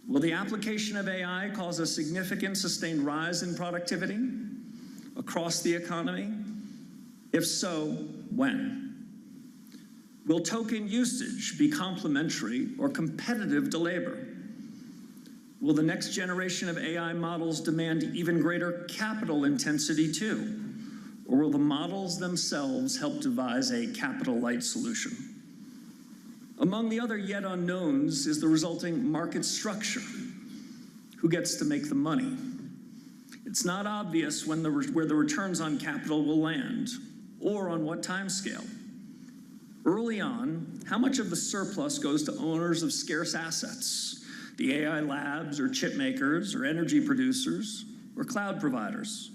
Will the application of AI cause a significant sustained rise in productivity across the economy? If so, when? Will token usage be complementary or competitive to labor? Will the next generation of AI models demand even greater capital intensity too? Or will the models themselves help devise a capital-light solution? Among the other yet unknowns is the resulting market structure. Who gets to make the money? It's not obvious where the returns on capital will land or on what time scale. Early on, how much of the surplus goes to owners of scarce assets, the AI labs or chip makers or energy producers or cloud providers?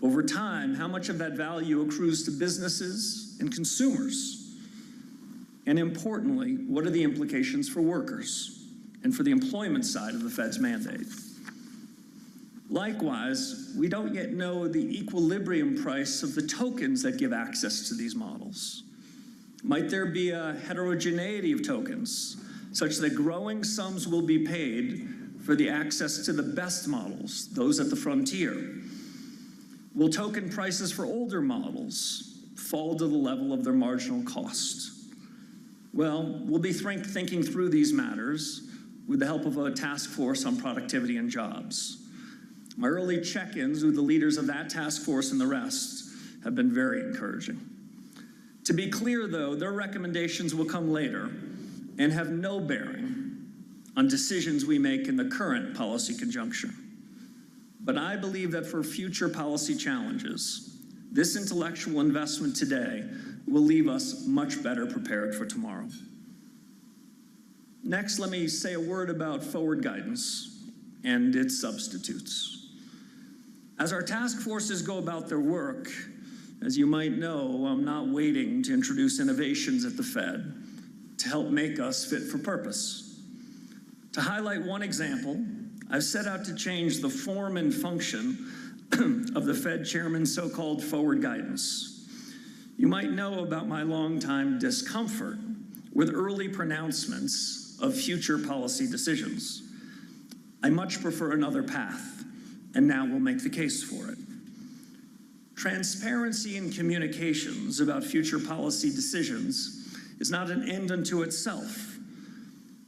Over time, how much of that value accrues to businesses and consumers? And importantly, what are the implications for workers and for the employment side of the Fed's mandate? Likewise, we don't yet know the equilibrium price of the tokens that give access to these models. Might there be a heterogeneity of tokens such that growing sums will be paid for the access to the best models, those at the frontier? Will token prices for older models fall to the level of their marginal cost? Well, we'll be thinking through these matters with the help of a task force on productivity and jobs. My early check-ins with the leaders of that task force and the rest have been very encouraging. To be clear, though, their recommendations will come later and have no bearing on decisions we make in the current policy conjuncture. But I believe that for future policy challenges, this intellectual investment today will leave us much better prepared for tomorrow. Next, let me say a word about forward guidance and its substitutes. As our task forces go about their work, as you might know, I'm not waiting to introduce innovations at the Fed to help make us fit for purpose. To highlight one example, I've set out to change the form and function of the Fed chairman's so-called forward guidance. You might know about my longtime discomfort with early pronouncements of future policy decisions. I much prefer another path, and now we'll make the case for it. Transparency in communications about future policy decisions is not an end unto itself.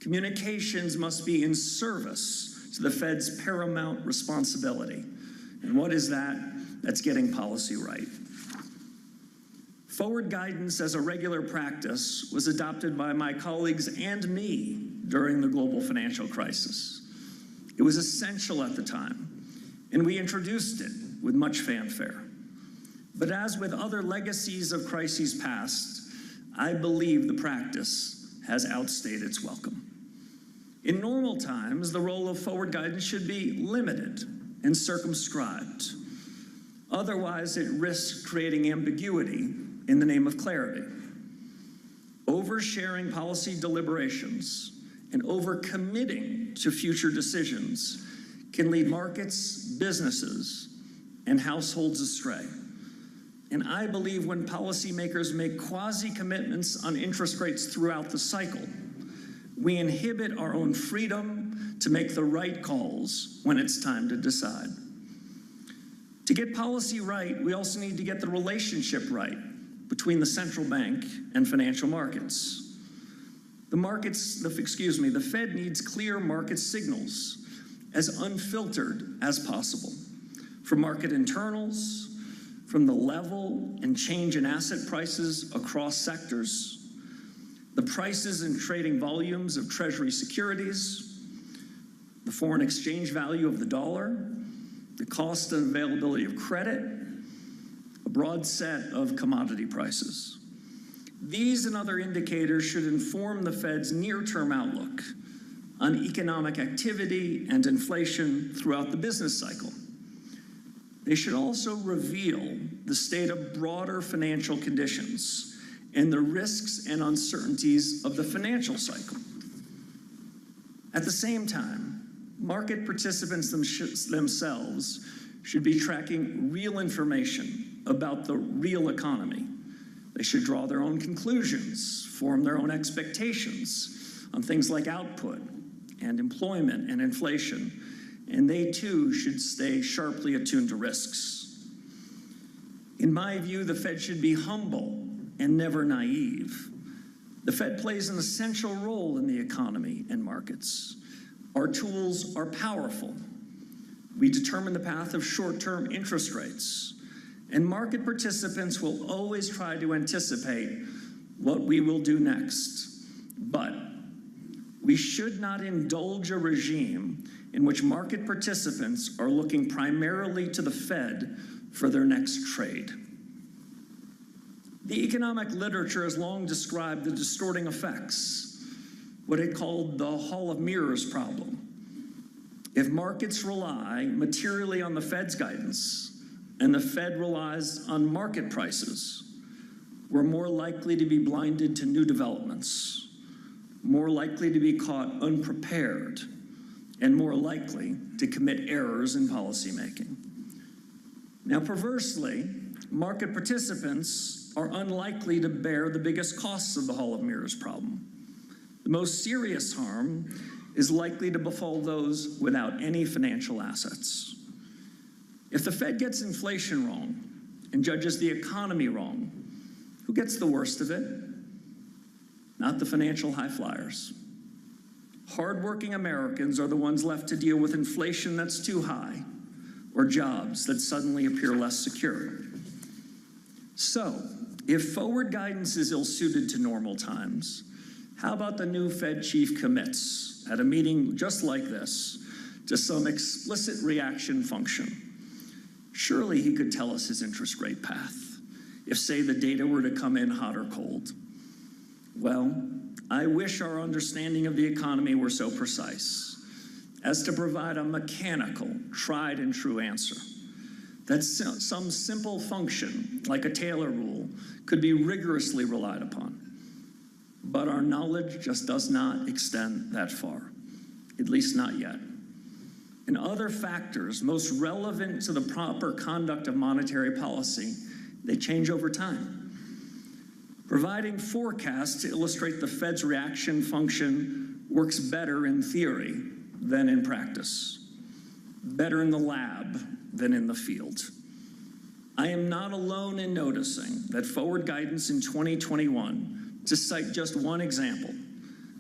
Communications must be in service to the Fed's paramount responsibility. And what is that? That's getting policy right. Forward guidance as a regular practice was adopted by my colleagues and me during the global financial crisis. It was essential at the time, and we introduced it with much fanfare. But as with other legacies of crises past, I believe the practice has outstayed its welcome. In normal times, the role of forward guidance should be limited and circumscribed. Otherwise, it risks creating ambiguity in the name of clarity. Oversharing policy deliberations and overcommitting to future decisions can lead markets, businesses, and households astray. And I believe when policymakers make quasi-commitments on interest rates throughout the cycle, we inhibit our own freedom to make the right calls when it's time to decide. To get policy right, we also need to get the relationship right between the central bank and financial markets. The Fed needs clear market signals, as unfiltered as possible, from market internals, from the level and change in asset prices across sectors, the prices and trading volumes of Treasury securities, the foreign exchange value of the dollar, the cost and availability of credit, a broad set of commodity prices. These and other indicators should inform the Fed's near-term outlook on economic activity and inflation throughout the business cycle. They should also reveal the state of broader financial conditions and the risks and uncertainties of the financial cycle. At the same time, market participants themselves should be tracking real information about the real economy. They should draw their own conclusions, form their own expectations on things like output and employment and inflation, and they too should stay sharply attuned to risks. In my view, the Fed should be humble and never naive. The Fed plays an essential role in the economy and markets. Our tools are powerful. We determine the path of short-term interest rates, and market participants will always try to anticipate what we will do next. But we should not indulge a regime in which market participants are looking primarily to the Fed for their next trade. The economic literature has long described the distorting effects, what it called the Hall of Mirrors problem. If markets rely materially on the Fed's guidance and the Fed relies on market prices, we're more likely to be blinded to new developments, more likely to be caught unprepared, and more likely to commit errors in policymaking. Now, perversely, market participants are unlikely to bear the biggest costs of the Hall of Mirrors problem. The most serious harm is likely to befall those without any financial assets. If the Fed gets inflation wrong and judges the economy wrong, who gets the worst of it? Not the financial high flyers. Hardworking Americans are the ones left to deal with inflation that's too high or jobs that suddenly appear less secure. So, if forward guidance is ill-suited to normal times, how about the new Fed chief commits at a meeting just like this to some explicit reaction function? Surely he could tell us his interest rate path if, say, the data were to come in hot or cold. Well, I wish our understanding of the economy were so precise as to provide a mechanical, tried and true answer. that some simple function, like a Taylor rule, could be rigorously relied upon. But our knowledge just does not extend that far, at least not yet. And other factors most relevant to the proper conduct of monetary policy, they change over time. Providing forecasts to illustrate the Fed's reaction function works better in theory than in practice, better in the lab than in the field. I am not alone in noticing that forward guidance in 2021, to cite just one example,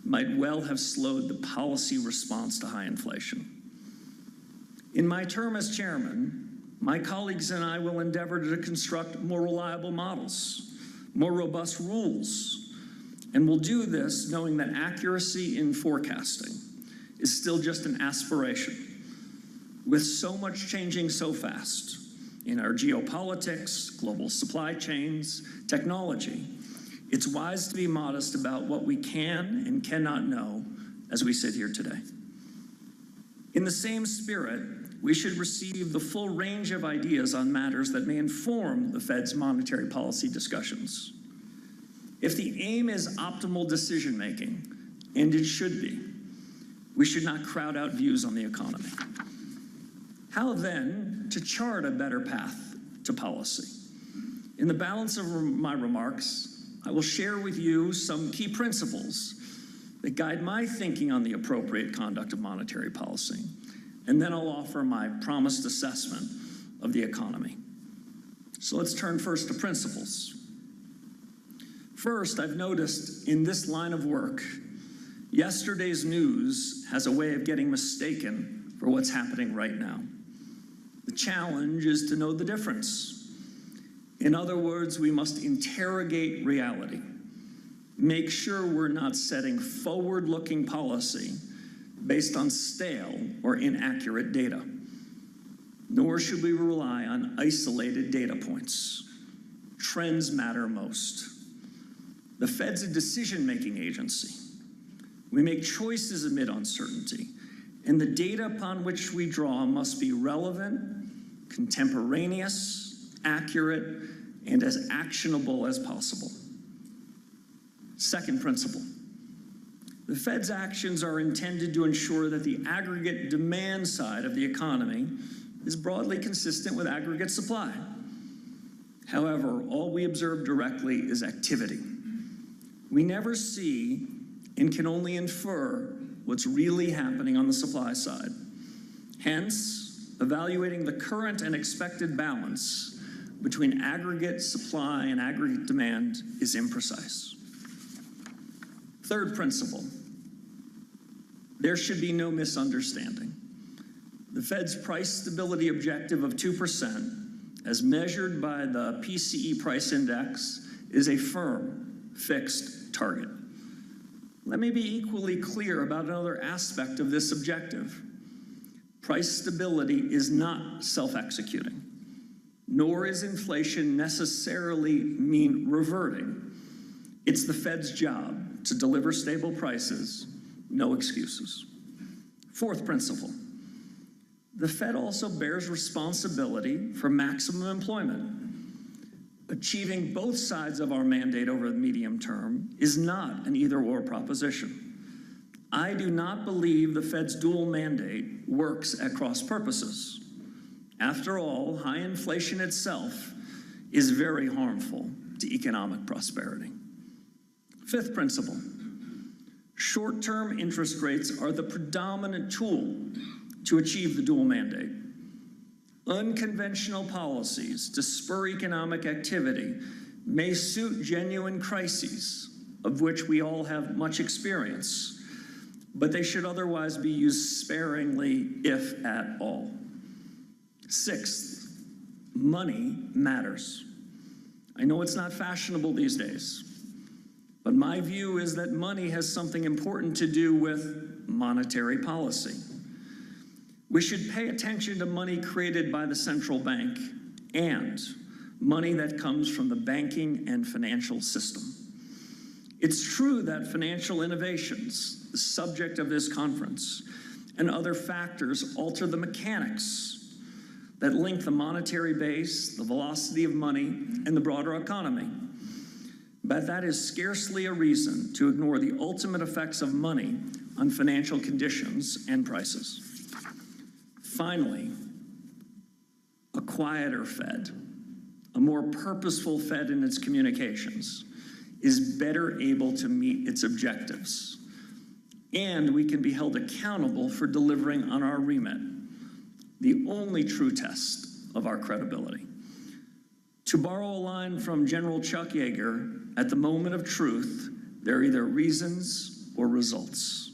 might well have slowed the policy response to high inflation. In my term as chairman, my colleagues and I will endeavor to construct more reliable models, more robust rules, and we'll do this knowing that accuracy in forecasting is still just an aspiration. With so much changing so fast in our geopolitics, global supply chains, technology, it's wise to be modest about what we can and cannot know as we sit here today. In the same spirit, we should receive the full range of ideas on matters that may inform the Fed's monetary policy discussions. If the aim is optimal decision-making, and it should be, we should not crowd out views on the economy. How then to chart a better path to policy? In the balance of my remarks, I will share with you some key principles that guide my thinking on the appropriate conduct of monetary policy, and then I'll offer my promised assessment of the economy. So let's turn first to principles. First, I've noticed in this line of work, yesterday's news has a way of getting mistaken for what's happening right now. The challenge is to know the difference. In other words, we must interrogate reality. Make sure we're not setting forward-looking policy based on stale or inaccurate data. Nor should we rely on isolated data points. Trends matter most. The Fed's a decision-making agency. We make choices amid uncertainty, and the data upon which we draw must be relevant, contemporaneous, accurate, and as actionable as possible. Second principle. The Fed's actions are intended to ensure that the aggregate demand side of the economy is broadly consistent with aggregate supply. However, all we observe directly is activity. We never see and can only infer what's really happening on the supply side. Hence, evaluating the current and expected balance between aggregate supply and aggregate demand is imprecise. Third principle, there should be no misunderstanding. The Fed's price stability objective of 2%, as measured by the PCE price index, is a firm, fixed target. Let me be equally clear about another aspect of this objective. Price stability is not self-executing, nor is inflation necessarily mean reverting. It's the Fed's job to deliver stable prices, no excuses. Fourth principle, the Fed also bears responsibility for maximum employment. Achieving both sides of our mandate over the medium term is not an either-or proposition. I do not believe the Fed's dual mandate works at cross purposes. After all, high inflation itself is very harmful to economic prosperity. Fifth principle, short-term interest rates are the predominant tool to achieve the dual mandate. Unconventional policies to spur economic activity may suit genuine crises, of which we all have much experience, but they should otherwise be used sparingly, if at all. Sixth, money matters. I know it's not fashionable these days, but my view is that money has something important to do with monetary policy. We should pay attention to money created by the central bank and money that comes from the banking and financial system. It's true that financial innovations, the subject of this conference, and other factors alter the mechanics, that link the monetary base, the velocity of money, and the broader economy. But that is scarcely a reason to ignore the ultimate effects of money on financial conditions and prices. Finally, a quieter Fed, a more purposeful Fed in its communications, is better able to meet its objectives. And we can be held accountable for delivering on our remit, the only true test of our credibility. To borrow a line from General Chuck Yeager, at the moment of truth, there are either reasons or results.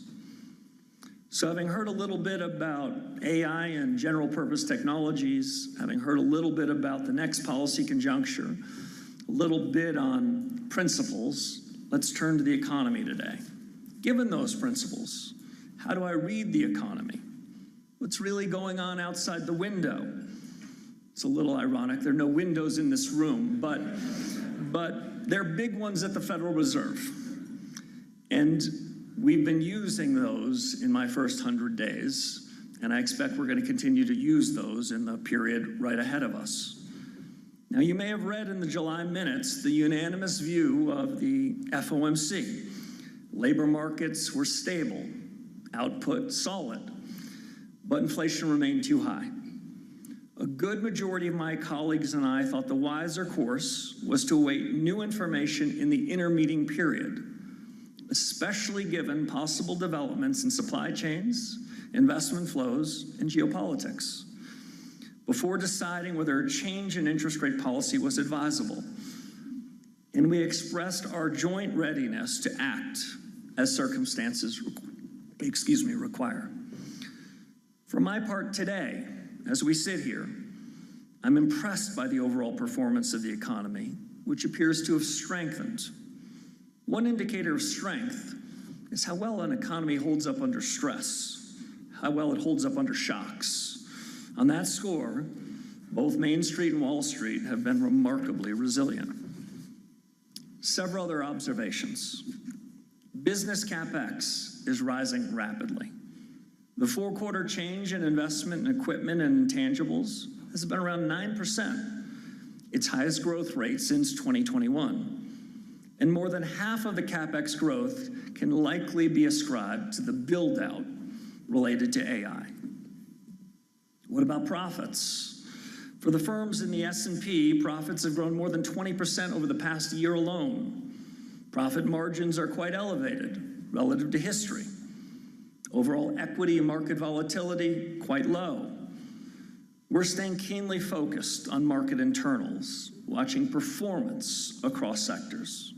So having heard a little bit about AI and general purpose technologies, having heard a little bit about the next policy conjuncture, a little bit on principles, let's turn to the economy today. Given those principles, how do I read the economy? What's really going on outside the window? It's a little ironic, there are no windows in this room, but there are big ones at the Federal Reserve. And we've been using those in my first 100 days, and I expect we're going to continue to use those in the period right ahead of us. Now, you may have read in the July minutes the unanimous view of the FOMC. Labor markets were stable, output solid, but inflation remained too high. A good majority of my colleagues and I thought the wiser course was to await new information in the intermeeting period, especially given possible developments in supply chains, investment flows, and geopolitics, before deciding whether a change in interest rate policy was advisable. And we expressed our joint readiness to act as circumstances require. For my part today, as we sit here, I'm impressed by the overall performance of the economy, which appears to have strengthened. One indicator of strength is how well an economy holds up under stress, how well it holds up under shocks. On that score, both Main Street and Wall Street have been remarkably resilient. Several other observations. Business CapEx is rising rapidly. The 4-quarter change in investment in equipment and intangibles has been around 9%, its highest growth rate since 2021. And more than half of the CapEx growth can likely be ascribed to the build-out related to AI. What about profits? For the firms in the S&P, profits have grown more than 20% over the past year alone. Profit margins are quite elevated relative to history. Overall equity and market volatility, quite low. We're staying keenly focused on market internals, watching performance across sectors.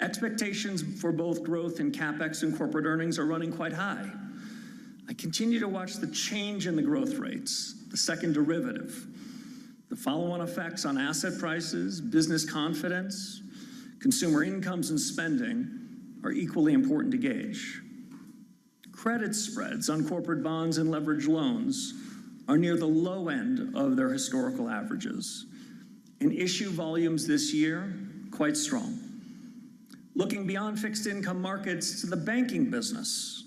Expectations for both growth in CapEx and corporate earnings are running quite high. I continue to watch the change in the growth rates, the second derivative, the follow-on effects on asset prices, business confidence, consumer incomes and spending are equally important to gauge. Credit spreads on corporate bonds and leveraged loans are near the low end of their historical averages, and issue volumes this year quite strong. Looking beyond fixed income markets to the banking business,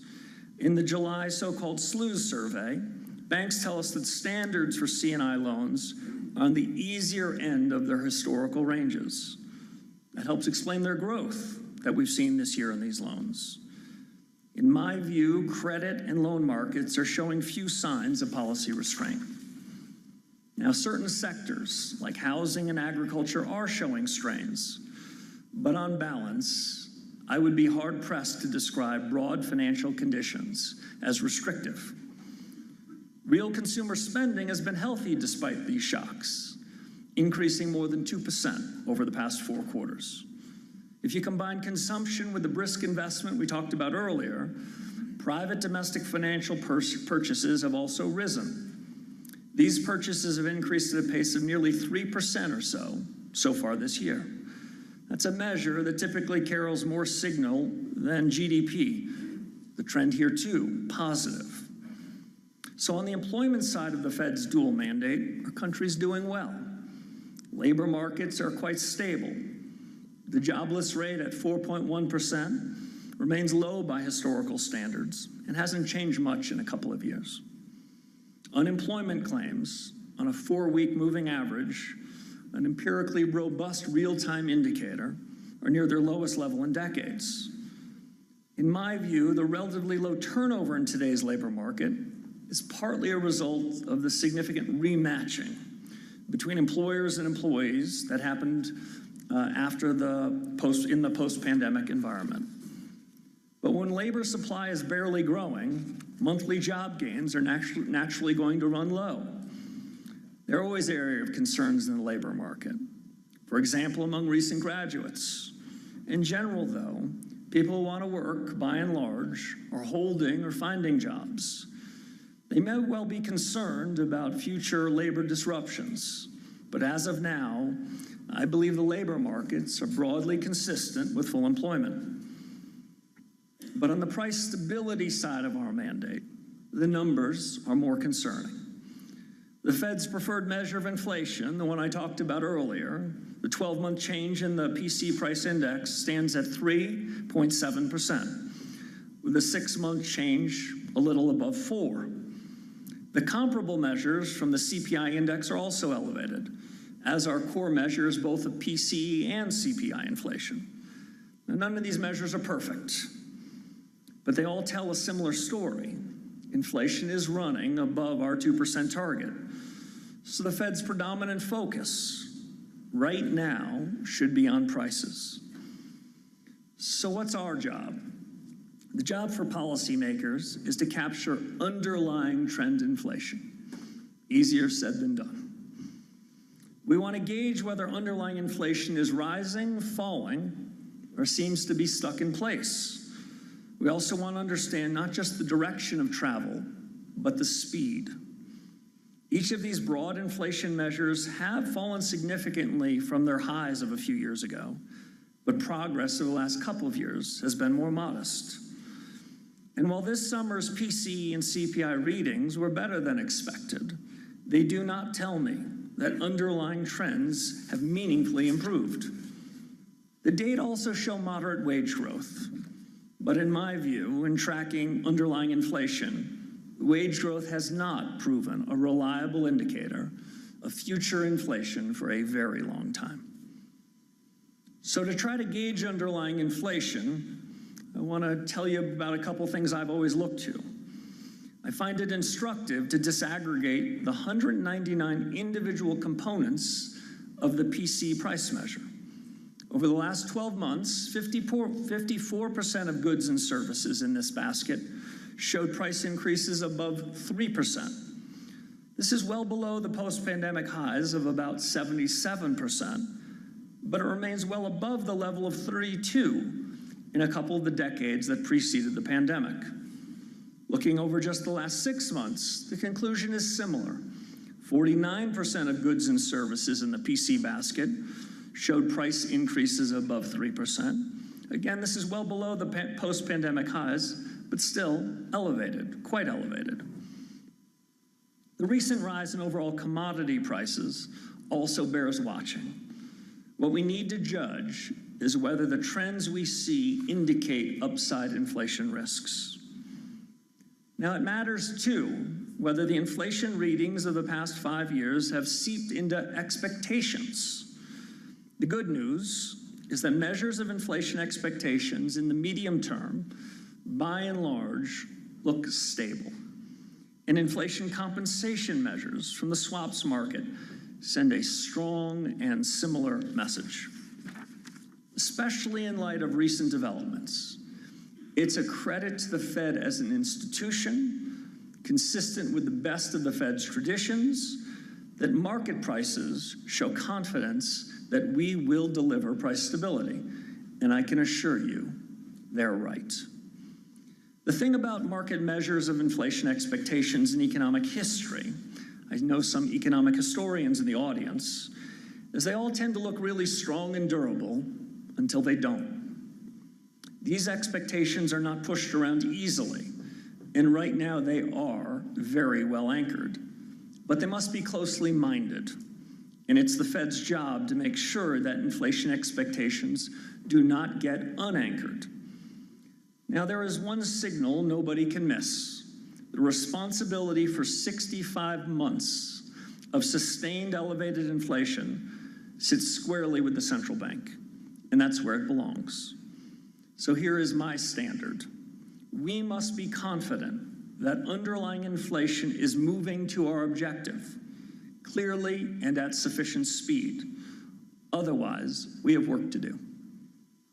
in the July so-called SLOOS survey, banks tell us that standards for C&I loans are on the easier end of their historical ranges. That helps explain their growth that we've seen this year in these loans. In my view, credit and loan markets are showing few signs of policy restraint. Now, certain sectors, like housing and agriculture, are showing strains. But on balance, I would be hard-pressed to describe broad financial conditions as restrictive. Real consumer spending has been healthy despite these shocks, increasing more than 2% over the past 4 quarters. If you combine consumption with the brisk investment we talked about earlier, private domestic financial purchases have also risen. These purchases have increased at a pace of nearly 3% or so far this year. That's a measure that typically carols more signal than GDP. The trend here too, positive. So on the employment side of the Fed's dual mandate, our country's doing well. Labor markets are quite stable. The jobless rate at 4.1% remains low by historical standards and hasn't changed much in a couple of years. Unemployment claims on a 4-week moving average, an empirically robust real-time indicator, are near their lowest level in decades. In my view, the relatively low turnover in today's labor market is partly a result of the significant rematching between employers and employees that happened in the post-pandemic environment. But when labor supply is barely growing, monthly job gains are naturally going to run low. There are always areas of concerns in the labor market. For example, among recent graduates. In general, though, people who want to work, by and large, are holding or finding jobs. They may well be concerned about future labor disruptions, but as of now, I believe the labor markets are broadly consistent with full employment. But on the price stability side of our mandate, the numbers are more concerning. The Fed's preferred measure of inflation, the one I talked about earlier, the 12-month change in the PC price index stands at 3.7%, with a 6-month change a little above 4. The comparable measures from the CPI index are also elevated, as are core measures both of PCE and CPI inflation. Now, none of these measures are perfect, but they all tell a similar story. Inflation is running above our 2% target. So the Fed's predominant focus right now should be on prices. So what's our job? The job for policymakers is to capture underlying trend inflation. Easier said than done. We want to gauge whether underlying inflation is rising, falling, or seems to be stuck in place. We also want to understand not just the direction of travel, but the speed. Each of these broad inflation measures have fallen significantly from their highs of a few years ago, but progress over the last couple of years has been more modest. And while this summer's PCE and CPI readings were better than expected, they do not tell me that underlying trends have meaningfully improved. The data also show moderate wage growth, but in my view, in tracking underlying inflation, wage growth has not proven a reliable indicator of future inflation for a very long time. So to try to gauge underlying inflation, I want to tell you about a couple things I've always looked to. I find it instructive to disaggregate the 199 individual components of the PC price measure. Over the last 12 months, 54% of goods and services in this basket showed price increases above 3%. This is well below the post-pandemic highs of about 77%, but it remains well above the level of 32% in a couple of the decades that preceded the pandemic. Looking over just the last 6 months, the conclusion is similar. 49% of goods and services in the PC basket showed price increases above 3%. Again, this is well below the post-pandemic highs, but still elevated, quite elevated. The recent rise in overall commodity prices also bears watching. What we need to judge is whether the trends we see indicate upside inflation risks. Now, it matters, too, whether the inflation readings of the past 5 years have seeped into expectations. The good news is that measures of inflation expectations in the medium term, by and large, look stable. And inflation compensation measures from the swaps market send a strong and similar message. Especially in light of recent developments, it's a credit to the Fed as an institution, consistent with the best of the Fed's traditions, that market prices show confidence that we will deliver price stability. And I can assure you, they're right. The thing about market measures of inflation expectations in economic history, I know some economic historians in the audience, is they all tend to look really strong and durable until they don't. These expectations are not pushed around easily, and right now they are very well anchored. But they must be closely minded, and it's the Fed's job to make sure that inflation expectations do not get unanchored. Now, there is one signal nobody can miss: the responsibility for 65 months of sustained elevated inflation sits squarely with the central bank, and that's where it belongs. So here is my standard. We must be confident that underlying inflation is moving to our objective, clearly and at sufficient speed. Otherwise, we have work to do.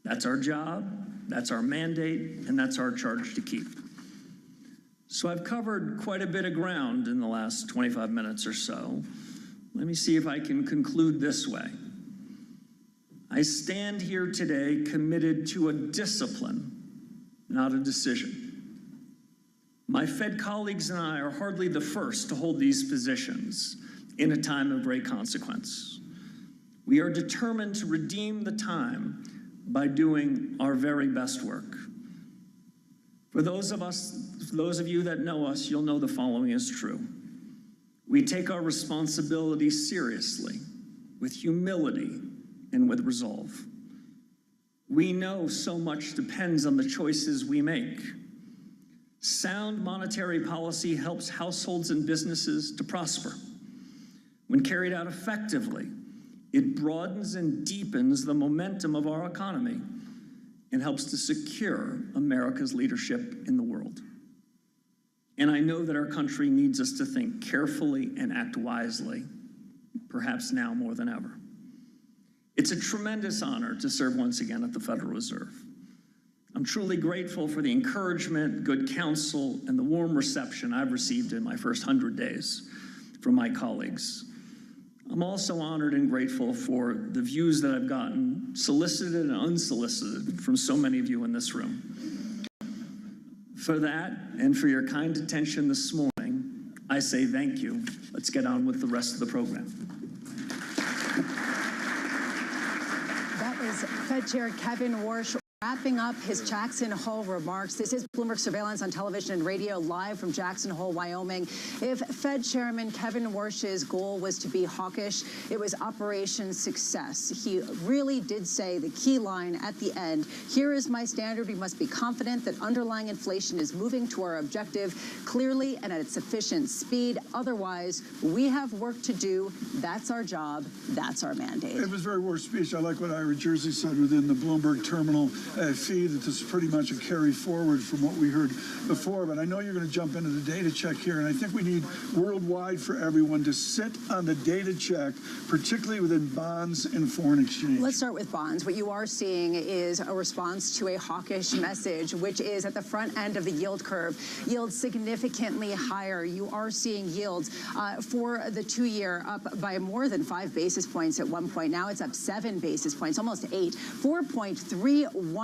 That's our job, that's our mandate, and that's our charge to keep. So I've covered quite a bit of ground in the last 25 minutes or so. Let me see if I can conclude this way. I stand here today committed to a discipline, not a decision. My Fed colleagues and I are hardly the first to hold these positions in a time of great consequence. We are determined to redeem the time by doing our very best work. For those of you that know us, you'll know the following is true. We take our responsibility seriously, with humility and with resolve. We know so much depends on the choices we make. Sound monetary policy helps households and businesses to prosper. When carried out effectively, it broadens and deepens the momentum of our economy and helps to secure America's leadership in the world. And I know that our country needs us to think carefully and act wisely, perhaps now more than ever. It's a tremendous honor to serve once again at the Federal Reserve. I'm truly grateful for the encouragement, good counsel, and the warm reception I've received in my first 100 days from my colleagues. I'm also honored and grateful for the views that I've gotten, solicited and unsolicited, from so many of you in this room. For that, and for your kind attention this morning, I say thank you. Let's get on with the rest of the program. That is Fed Chair Kevin Warsh wrapping up his Jackson Hole remarks. This is Bloomberg Surveillance on television and radio, live from Jackson Hole, Wyoming. If Fed Chairman Kevin Warsh's goal was to be hawkish, it was Operation Success. He really did say the key line at the end, here is my standard. We must be confident that underlying inflation is moving to our objective clearly and at sufficient speed. Otherwise, we have work to do. That's our job. That's our mandate. It was a very worth speech. I like what Ira Jersey said within the Bloomberg terminal feed, that this is pretty much a carry forward from what we heard before. But I know you're going to jump into the data check here, and I think we need worldwide for everyone to sit on the data check, particularly within bonds and foreign exchange. Let's start with bonds. What you are seeing is a response to a hawkish message, which is at the front end of the yield curve. Yields significantly higher. You are seeing yields for the 2-year up by more than 5 basis points at one point. Now it's up 7 basis points, almost 8, 4.31%,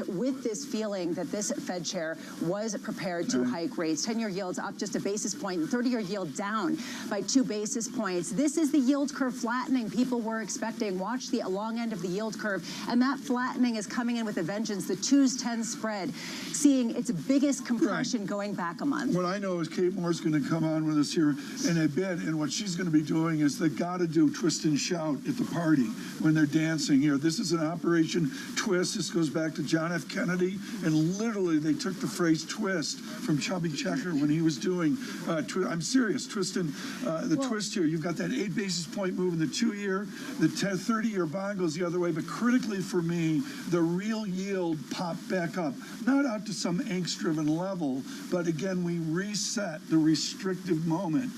with this feeling that this Fed chair was prepared to hike rates. 10-year yields up just a basis point, and 30-year yield down by 2 basis points. This is the yield curve flattening people were expecting. Watch the long end of the yield curve, and that flattening is coming in with a vengeance. The 2s-10 spread seeing its biggest compression going back a month. What I know is Kate Moore's going to come on with us here in a bit, and what she's going to be doing is they got to do twist and shout at the party when they're dancing here. This is an Operation Twist. This goes back to John F. Kennedy, and literally they took the phrase twist from Chubby Checker when he was doing, I'm serious, twisting the twist here. You've got that 8 basis point move in the 2-year, the 30-year bond goes the other way, but critically for me, the real yield popped back up. Not out to some angst-driven level, but again, we reset the restrictive moment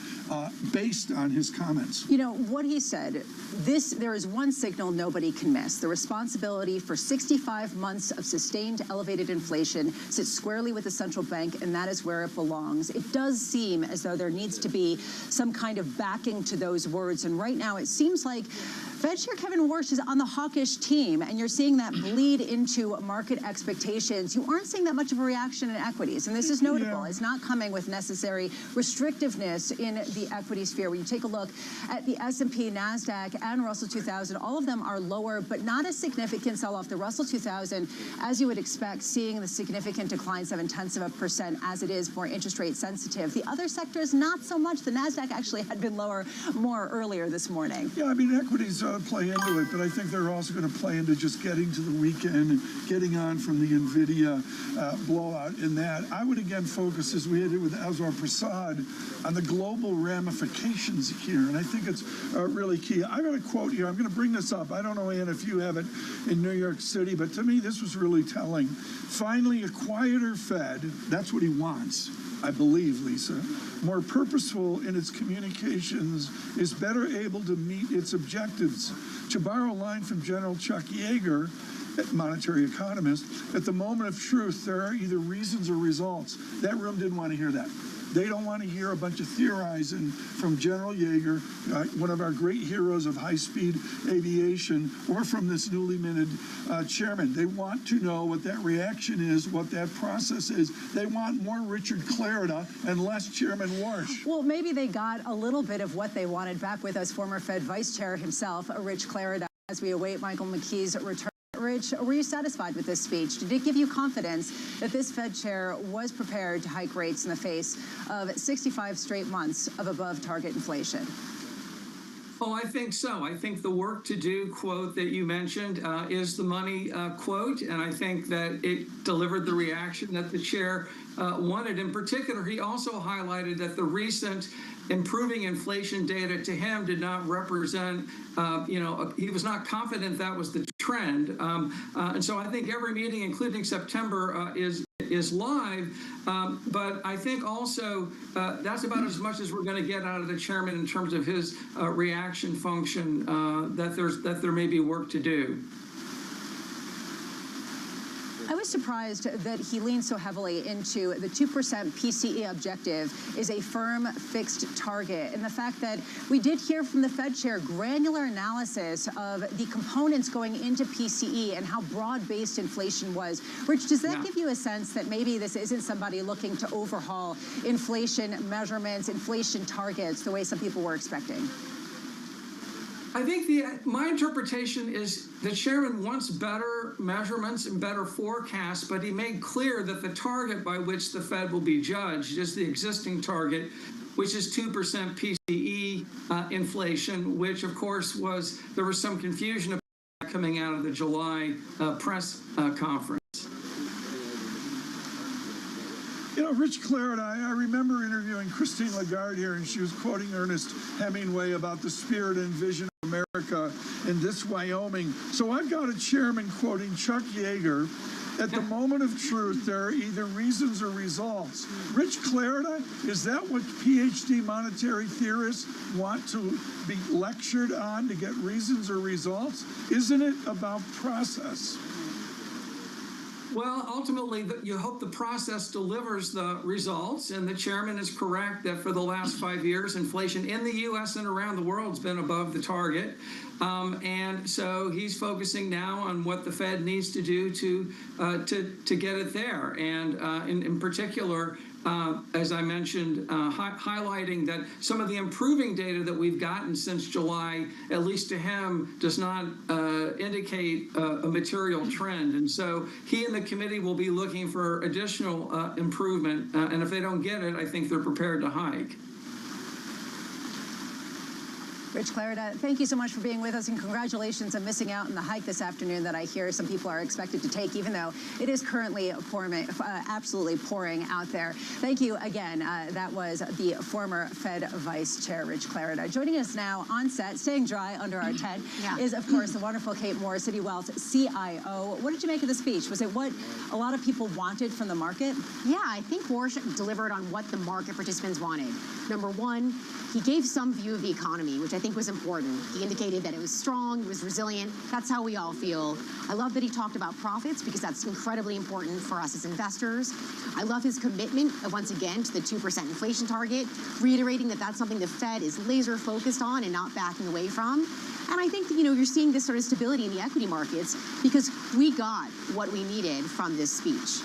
based on his comments. You know, what he said, there is one signal nobody can miss. The responsibility for 65 months of sustained elevated inflation sits squarely with the central bank, and that is where it belongs. It does seem as though there needs to be some kind of backing to those words, and right now it seems like Fed Chair Kevin Warsh is on the hawkish team, and you're seeing that bleed into market expectations. You aren't seeing that much of a reaction in equities, and this is notable. It's not coming with necessary restrictiveness in the equity sphere. When you take a look at the S&P, NASDAQ, and Russell 2000, all of them are lower, but not a significant sell-off. The Russell 2000, as you would expect, seeing the significant decline, 0.7%, as it is more interest rate sensitive. The other sectors, not so much. The NASDAQ actually had been lower more earlier this morning. Yeah, I mean, equities play into it, but I think they're also going to play into just getting to the weekend and getting on from the NVIDIA blowout in that. I would again focus, as we did with Azwar Prasad, on the global ramifications here, and I think it's really key. I've got a quote here. I'm going to bring this up. I don't know, Ann, if you have it in New York City, but to me, this was really telling. Finally, a quieter Fed, that's what he wants, I believe, Lisa, more purposeful in its communications, is better able to meet its objectives. To borrow a line from General Chuck Yeager, monetary economist, at the moment of truth, there are either reasons or results. That room didn't want to hear that. They don't want to hear a bunch of theorizing from General Yeager, one of our great heroes of high-speed aviation, or from this newly minted chairman. They want to know what that reaction is, what that process is. They want more Richard Clarida and less Chairman Warsh. Well, maybe they got a little bit of what they wanted. Back with us, former Fed Vice Chair himself, Rich Clarida, as we await Michael McKee's return. Rich, were you satisfied with this speech? Did it give you confidence that this Fed chair was prepared to hike rates in the face of 65 straight months of above-target inflation? Oh, I think so. I think the work to do quote that you mentioned is the money quote, and I think that it delivered the reaction that the chair wanted. In particular, he also highlighted that the recent improving inflation data to him did not represent, he was not confident that was the trend. And so I think every meeting, including September, is live, but I think also that's about as much as we're going to get out of the chairman in terms of his reaction function, that there may be work to do. I was surprised that he leaned so heavily into the 2% PCE objective is a firm, fixed target, and the fact that we did hear from the Fed chair granular analysis of the components going into PCE and how broad-based inflation was. Rich, does that give you a sense that maybe this isn't somebody looking to overhaul inflation measurements, inflation targets, the way some people were expecting? I think my interpretation is the chairman wants better measurements and better forecasts, but he made clear that the target by which the Fed will be judged is the existing target, which is 2% PCE inflation, which of course there was some confusion about that coming out of the July press conference. You know, Rich Clarida, I remember interviewing Christine Lagarde here, and she was quoting Ernest Hemingway about the spirit and vision of America in this Wyoming. So I've got a chairman quoting Chuck Yeager. At the moment of truth, there are either reasons or results. Rich Clarida, is that what PhD monetary theorists want to be lectured on, to get reasons or results? Isn't it about process? Well, ultimately, you hope the process delivers the results, and the chairman is correct that for the last 5 years, inflation in the U.S. and around the world has been above the target. And so he's focusing now on what the Fed needs to do to get it there. And in particular, as I mentioned, highlighting that some of the improving data that we've gotten since July, at least to him, does not indicate a material trend. And so he and the committee will be looking for additional improvement. And if they don't get it, I think they're prepared to hike. Rich Clarida, thank you so much for being with us, and congratulations on missing out on the hike this afternoon that I hear some people are expected to take, even though it is currently absolutely pouring out there. Thank you again. That was the former Fed Vice Chair, Rich Clarida. Joining us now on set, staying dry under our tent, is, of course, the wonderful Kate Moore, Citi Wealth CIO. What did you make of the speech? Was it what a lot of people wanted from the market? Yeah, I think Warsh delivered on what the market participants wanted. Number one, he gave some view of the economy, which I think was important. He indicated that it was strong, it was resilient. That's how we all feel. I love that he talked about profits, because that's incredibly important for us as investors. I love his commitment, once again, to the 2% inflation target, reiterating that that's something the Fed is laser focused on and not backing away from. And I think, you're seeing this sort of stability in the equity markets because we got what we needed from this speech.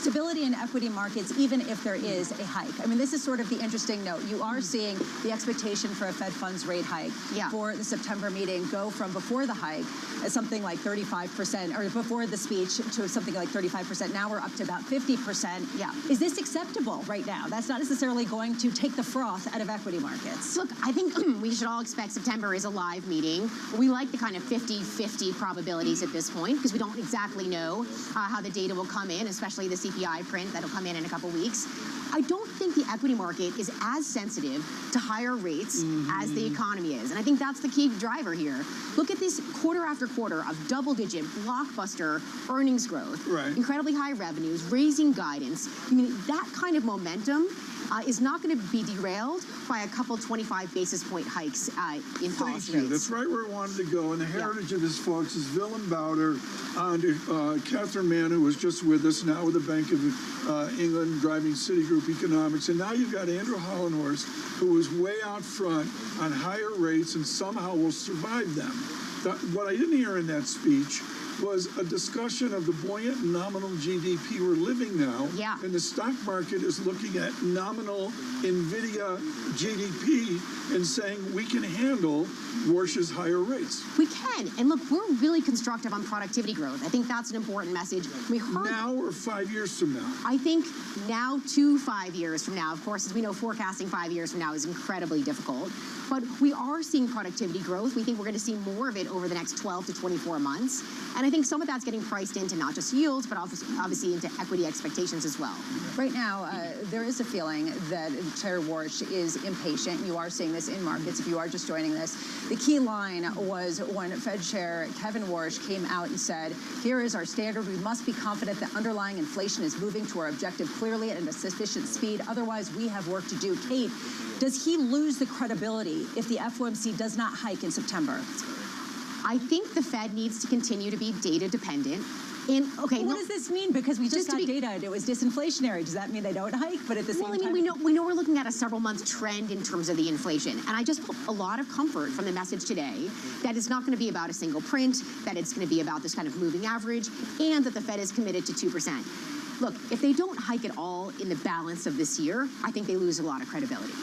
stability in equity markets, even if there is a hike. I mean, this is sort of the interesting note. You are seeing the expectation for a Fed funds rate hike for the September meeting go from before the hike at something like 35%, or before the speech to something like 35%. Now we're up to about 50%. Yeah. Is this acceptable right now? That's not necessarily going to take the froth out of equity markets. Look, I think we should all expect September is a live meeting. We like the kind of 50-50 probabilities at this point because we don't exactly know how the data will come in, especially the CPI print that'll come in a couple weeks. I don't think the equity market is as sensitive to higher rates as the economy is. And I think that's the key driver here. Look at this quarter after quarter of double-digit blockbuster earnings growth, incredibly high revenues, raising guidance. I mean, that kind of momentum is not going to be derailed by a couple 25 basis point hikes in policy rates. That's right where I wanted to go. And the heritage of this, folks, is Willem Bouter and Catherine Mann, who was just with us, now with the Bank of England, driving Citigroup Economics. And now you've got Andrew Hollenhorst, who was way out front on higher rates and somehow will survive them. What I didn't hear in that speech was a discussion of the buoyant nominal GDP we're living now. Yeah. And the stock market is looking at nominal NVIDIA GDP and saying we can handle Warsh's higher rates. We can. And look, we're really constructive on productivity growth. I think that's an important message. We heard now or 5 years from now? I think now to 5 years from now. Of course, as we know, forecasting 5 years from now is incredibly difficult. But we are seeing productivity growth. We think we're going to see more of it over the next 12 to 24 months. And I think some of that's getting priced into not just yields, but obviously into equity expectations as well. Right now, there is a feeling that Chair Warsh is impatient. You are seeing this in markets if you are just joining this. The key line was when Fed Chair Kevin Warsh came out and said, here is our standard. We must be confident that underlying inflation is moving to our objective clearly and at a sufficient speed. Otherwise, we have work to do. Kate, does he lose the credibility if the FOMC does not hike in September? I think the Fed needs to continue to be data dependent. And what does this mean? Because we just got data and it was disinflationary. Does that mean they don't hike? But at the same time, we know we're looking at a several-month trend in terms of the inflation, and I just felt a lot of comfort from the message today that it's not going to be about a single print, that it's going to be about this kind of moving average, and that the Fed is committed to 2%. Look, if they don't hike at all in the balance of this year, I think they lose a lot of credibility.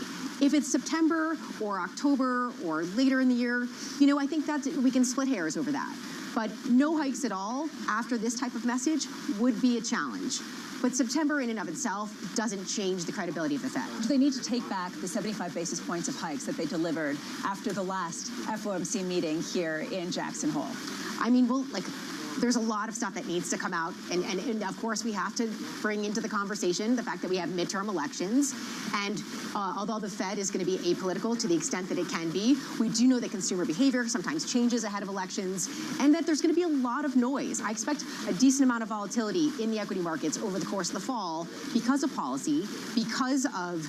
If it's September or October or later in the year, I think we can split hairs over that. But no hikes at all after this type of message would be a challenge. But September in and of itself doesn't change the credibility of the Fed. Do they need to take back the 75 basis points of hikes that they delivered after the last FOMC meeting here in Jackson Hole? I mean, there's a lot of stuff that needs to come out. And of course, we have to bring into the conversation the fact that we have midterm elections. And although the Fed is going to be apolitical to the extent that it can be, we do know that consumer behavior sometimes changes ahead of elections and that there's going to be a lot of noise. I expect a decent amount of volatility in the equity markets over the course of the fall because of policy, because of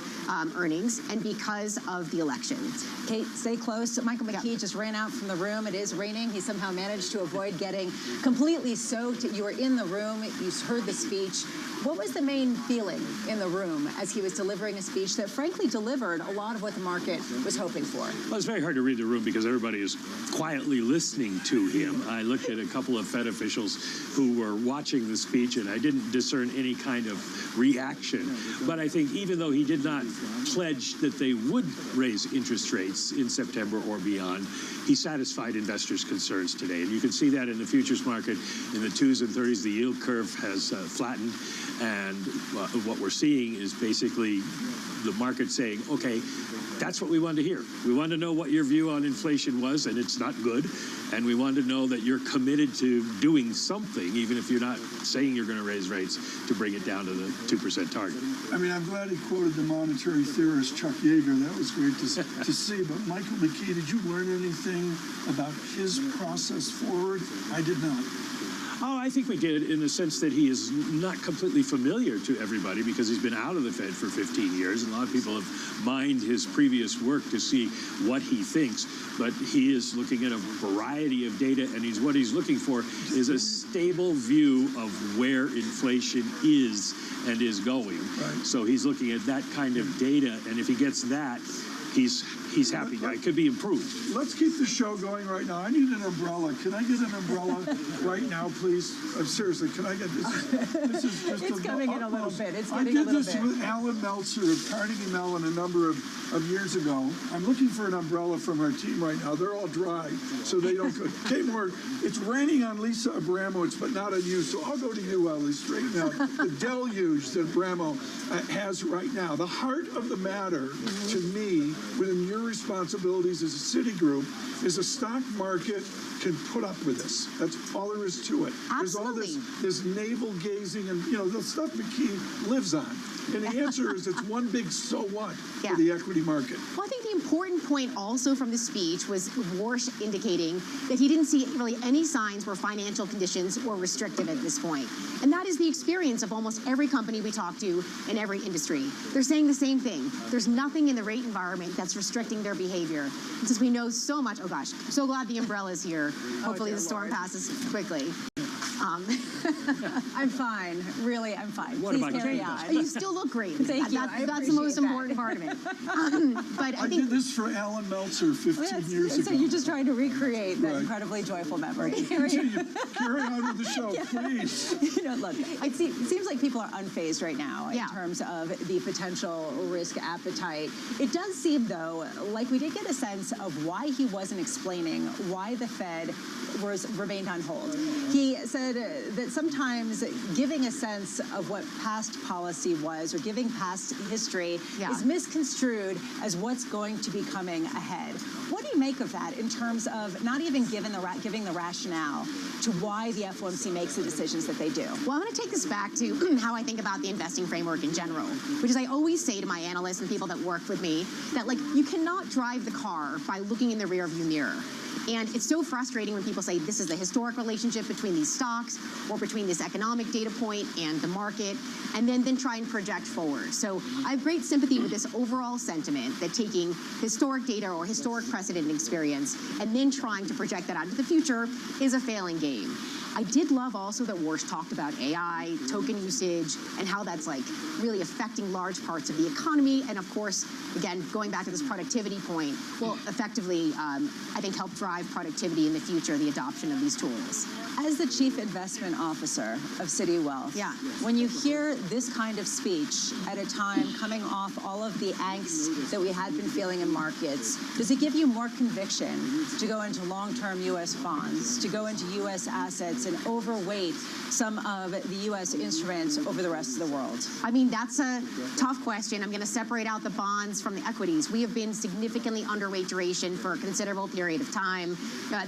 earnings, and because of the elections. Kate, stay close. Michael McKee just ran out from the room. It is raining. He somehow managed to avoid getting completely soaked. You were in the room. You heard the speech. What was the main feeling in the room as he was delivering a speech that frankly delivered a lot of what the market was hoping for? Well, it's very hard to read the room because everybody is quietly listening to him. I looked at a couple of Fed officials who were watching the speech, and I didn't discern any kind of reaction. But I think even though he did not pledge that they would raise interest rates in September or beyond, he satisfied investors' concerns today. And you can see that in the futures market. In the 2s and 30s, the yield curve has flattened. And what we're seeing is basically the market saying, okay, that's what we wanted to hear. We wanted to know what your view on inflation was, and it's not good. And we wanted to know that you're committed to doing something, even if you're not saying you're going to raise rates, to bring it down to the 2% target. I mean, I'm glad he quoted the monetary theorist Chuck Yeager. That was great to see. But Michael McKee, did you learn anything about his process forward? I did not. Oh, I think we did, in the sense that he is not completely familiar to everybody because he's been out of the Fed for 15 years, and a lot of people have mined his previous work to see what he thinks. But he is looking at a variety of data, and what he's looking for is a stable view of where inflation is and is going. Right. So he's looking at that kind of data, and if he gets that, he's he's happy now. It could be improved. Let's keep the show going right now. I need an umbrella. Can I get an umbrella right now, please? Seriously, can I get this? This is just It's coming in a little bit. It's I getting a did little this bit. with Alan Meltzer of Carnegie Mellon a number of years ago. I'm looking for an umbrella from our team right now. They're all dry, so they don't go. Kate Moore, it's raining on Lisa Abramowitz, but not on you, so I'll go to you, Ellie, straighten out the deluge that Abramo has right now. The heart of the matter, to me, within your responsibilities as a Citigroup, is a stock market can put up with this. That's all there is to it. Absolutely. There's all this navel gazing and, the stuff McKee lives on. And the answer is it's one big so what for the equity market. Well, I think the important point also from the speech was Warsh indicating that he didn't see really any signs where financial conditions were restrictive at this point. And that is the experience of almost every company we talk to in every industry. They're saying the same thing. There's nothing in the rate environment that's restricting their behavior. And since we know so much, oh gosh, I'm so glad the umbrella's here. Hopefully the storm passes quickly. I'm fine. Really, I'm fine. What Please about carry you? on. You still look great. Thank you. That's the most important part of it. But I did this for Alan Meltzer 15 years ago. So you're just trying to recreate that incredibly joyful memory. Carry on with the show, please. Look, it seems like people are unfazed right now in terms of the potential risk appetite. It does seem, though, like we did get a sense of why he wasn't explaining why the Fed remained on hold. He said that sometimes giving a sense of what past policy was or giving past history is misconstrued as what's going to be coming ahead. What do you make of that in terms of not even giving the rationale to why the FOMC makes the decisions that they do? Well, I'm going to take this back to how I think about the investing framework in general, which is I always say to my analysts and people that work with me that, you cannot drive the car by looking in the rearview mirror. And it's so frustrating when people say this is the historic relationship between these stocks or between this economic data point and the market, and then try and project forward. So I have great sympathy with this overall sentiment that taking historic data or historic precedent and experience and then trying to project that out into the future is a failing game. I did love also that Warsh talked about AI, token usage, and how that's really affecting large parts of the economy. And of course, again, going back to this productivity point, will effectively, I think, help drive productivity in the future, the adoption of these tools. As the Chief Investment Officer of Citi Wealth, when you hear this kind of speech at a time coming off all of the angst that we had been feeling in markets, does it give you more conviction to go into long-term U.S. bonds, to go into U.S. assets and overweight some of the U.S. instruments over the rest of the world? I mean, that's a tough question. I'm going to separate out the bonds from the equities. We have been significantly underweight duration for a considerable period of time,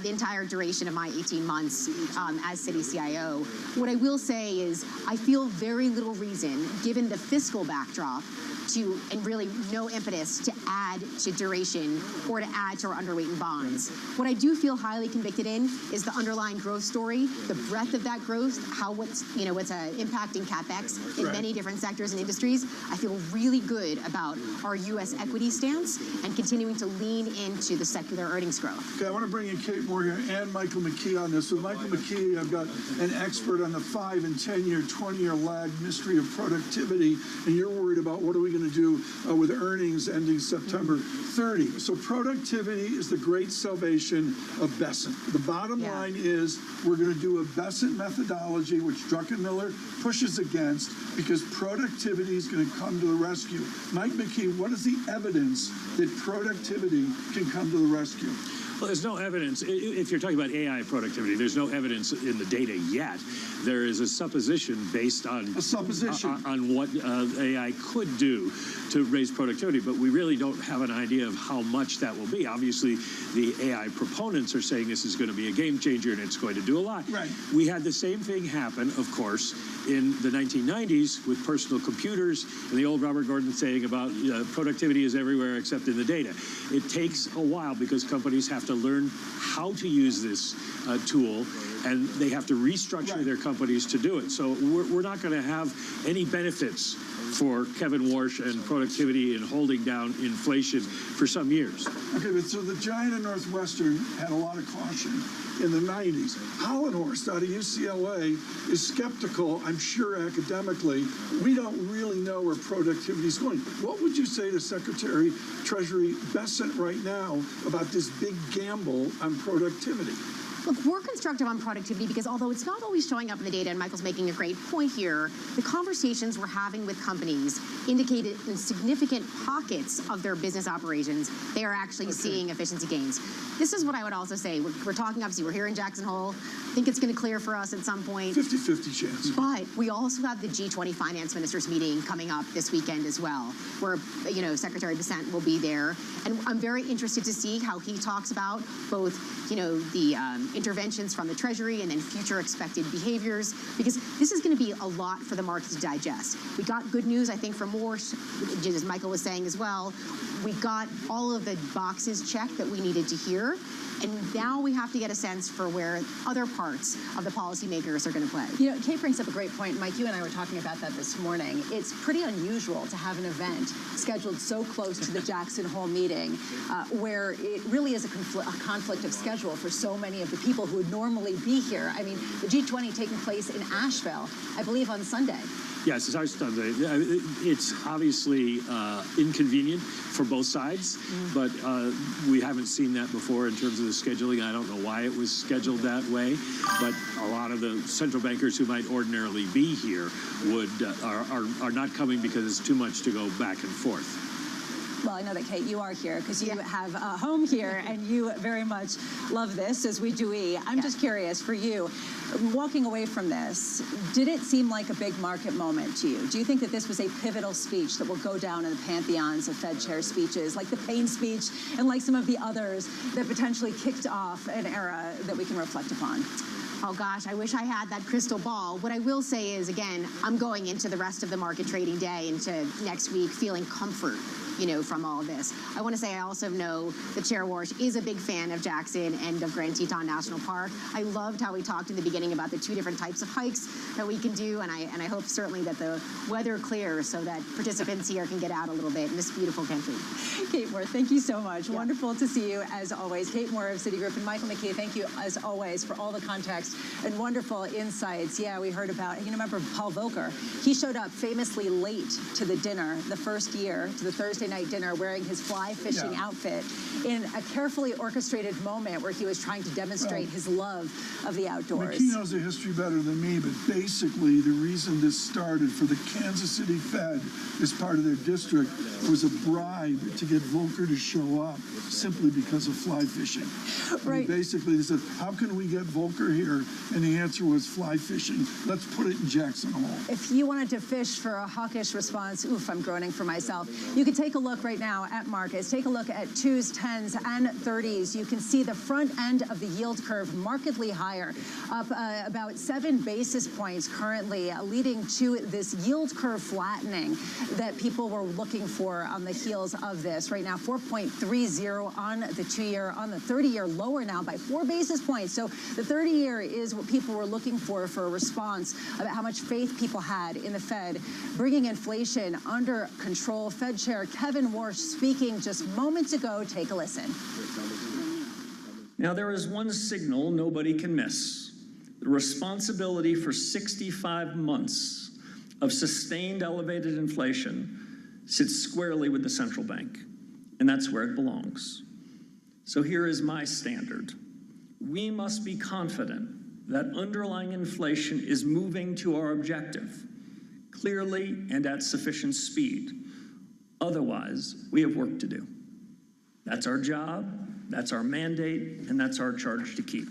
the entire duration of my 18 months as Citi CIO. What I will say is I feel very little reason, given the fiscal backdrop, and really no impetus to add to duration or to add to our underweight in bonds. What I do feel highly convicted in is the underlying growth story, the breadth of that growth, how what's impacting CapEx in many different sectors and industries. I feel really good about our U.S. equity stance and continuing to lean into the secular earnings growth. Okay, I want to bring in Kate Moore here and Michael McKee on this. With Michael McKee, I've got an expert on the 5- and 10-year, 20-year lag mystery of productivity, and you're worried about what are we going to do with earnings ending September 30. So productivity is the great salvation of Besant. The bottom line is we're going to do a Besant methodology, which Druckenmiller pushes against, because productivity is going to come to the rescue. Mike McKee, what is the evidence that productivity can come to the rescue? Well, there's no evidence. If you're talking about AI productivity, there's no evidence in the data yet. There is a supposition based on on what AI could do to raise productivity, but we really don't have an idea of how much that will be. Obviously, the AI proponents are saying this is going to be a game changer and it's going to do a lot. Right. We had the same thing happen, of course, in the 1990s with personal computers and the old Robert Gordon saying about productivity is everywhere except in the data. It takes a while because companies have to learn how to use this tool, and they have to restructure their companies to do it. So we're not going to have any benefits for Kevin Warsh and productivity and holding down inflation for some years. Okay, but so the giant of Northwestern had a lot of caution in the 90s. Hollenhorst out of UCLA is skeptical, I'm sure academically. We don't really know where productivity is going. What would you say to Secretary Treasury Bessent right now about this big gamble on productivity? Look, we're constructive on productivity because although it's not always showing up in the data, and Michael's making a great point here, the conversations we're having with companies indicated in significant pockets of their business operations, they are actually seeing efficiency gains. This is what I would also say. We're talking, obviously, we're here in Jackson Hole. I think it's going to clear for us at some point. 50-50 chance. But we also have the G20 finance ministers meeting coming up this weekend as well, where, you know, Secretary Bessent will be there. And I'm very interested to see how he talks about both, you know, the interventions from the Treasury and then future expected behaviors, because this is going to be a lot for the market to digest. We got good news, I think, from Warsh, as Michael was saying as well. We got all of the boxes checked that we needed to hear. And now we have to get a sense for where other parts of the policymakers are going to play. You know, Kate brings up a great point. Mike, you and I were talking about that this morning. It's pretty unusual to have an event scheduled so close to the Jackson Hole meeting, where it really is a conflict of schedule for so many of the people who would normally be here. I mean, the G20 taking place in Asheville, I believe, on Sunday. Yes, it's our Sunday. It's obviously inconvenient for both sides, but we haven't seen that before in terms of the scheduling. I don't know why it was scheduled that way, but a lot of the central bankers who might ordinarily be here are not coming because it's too much to go back and forth. Well, I know that, Kate, you are here because you have a home here and you very much love this, as we do we. I'm just curious, for you, walking away from this, did it seem like a big market moment to you? Do you think that this was a pivotal speech that will go down in the pantheons of Fed chair speeches, like the Payne speech and like some of the others that potentially kicked off an era that we can reflect upon? Oh gosh, I wish I had that crystal ball. What I will say is, again, I'm going into the rest of the market trading day, into next week, feeling comfort, you know, from all of this. I want to say I also know that Chair Warsh is a big fan of Jackson and of Grand Teton National Park. I loved how we talked in the beginning about the two different types of hikes that we can do, and I hope certainly that the weather clears so that participants here can get out a little bit in this beautiful country. Kate Moore, thank you so much. Yeah. Wonderful to see you, as always. Kate Moore of Citigroup, and Michael McKee, thank you, as always, for all the context and wonderful insights. Yeah, we heard about, you remember Paul Volcker? He showed up famously late to the dinner, the first year, to the Thursday night dinner, wearing his fly fishing outfit in a carefully orchestrated moment where he was trying to demonstrate his love of the outdoors. McKee knows the history better than me, but basically the reason this started for the Kansas City Fed as part of their district was a bribe to get Volcker to show up simply because of fly fishing. Right. I mean, basically, they said, how can we get Volcker here? And the answer was fly fishing. Let's put it in Jackson Hole. If you wanted to fish for a hawkish response, oof, I'm groaning for myself, you could take a look right now at markets. Take a look at 2s, 10s, and 30s. You can see the front end of the yield curve markedly higher, up about 7 basis points currently, leading to this yield curve flattening that people were looking for on the heels of this. Right now, 4.30 on the 2-year, on the 30-year, lower now by 4 basis points. So the 30-year is what people were looking for a response about how much faith people had in the Fed, bringing inflation under control. Fed Chair Kevin Warsh speaking just moments ago. Take a listen. Now, there is one signal nobody can miss. The responsibility for 65 months of sustained elevated inflation sits squarely with the central bank, and that's where it belongs. So here is my standard. We must be confident that underlying inflation is moving to our objective, clearly and at sufficient speed. Otherwise, we have work to do. That's our job, that's our mandate, and that's our charge to keep.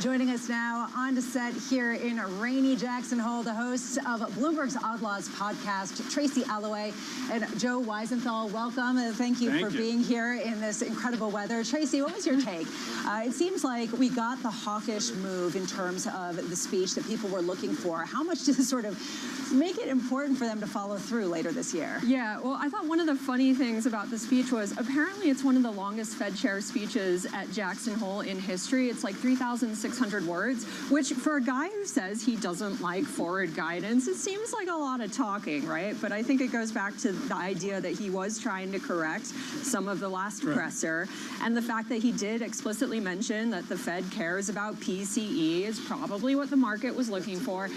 Joining us now on to set here in rainy Jackson Hole, the hosts of Bloomberg's Odd Laws podcast, Tracy Alloway and Joe Weisenthal. Welcome. Thank you for being here in this incredible weather. Tracy, what was your take? It seems like we got the hawkish move in terms of the speech that people were looking for. How much does this sort of make it important for them to follow through later this year? Yeah, well, I thought one of the funny things about the speech was apparently it's one of the longest Fed chair speeches at Jackson Hole in history. It's like 3,600 600 words, which for a guy who says he doesn't like forward guidance, it seems like a lot of talking, right? But I think it goes back to the idea that he was trying to correct some of the last presser, and the fact that he did explicitly mention that the Fed cares about PCE is probably what the market was looking for.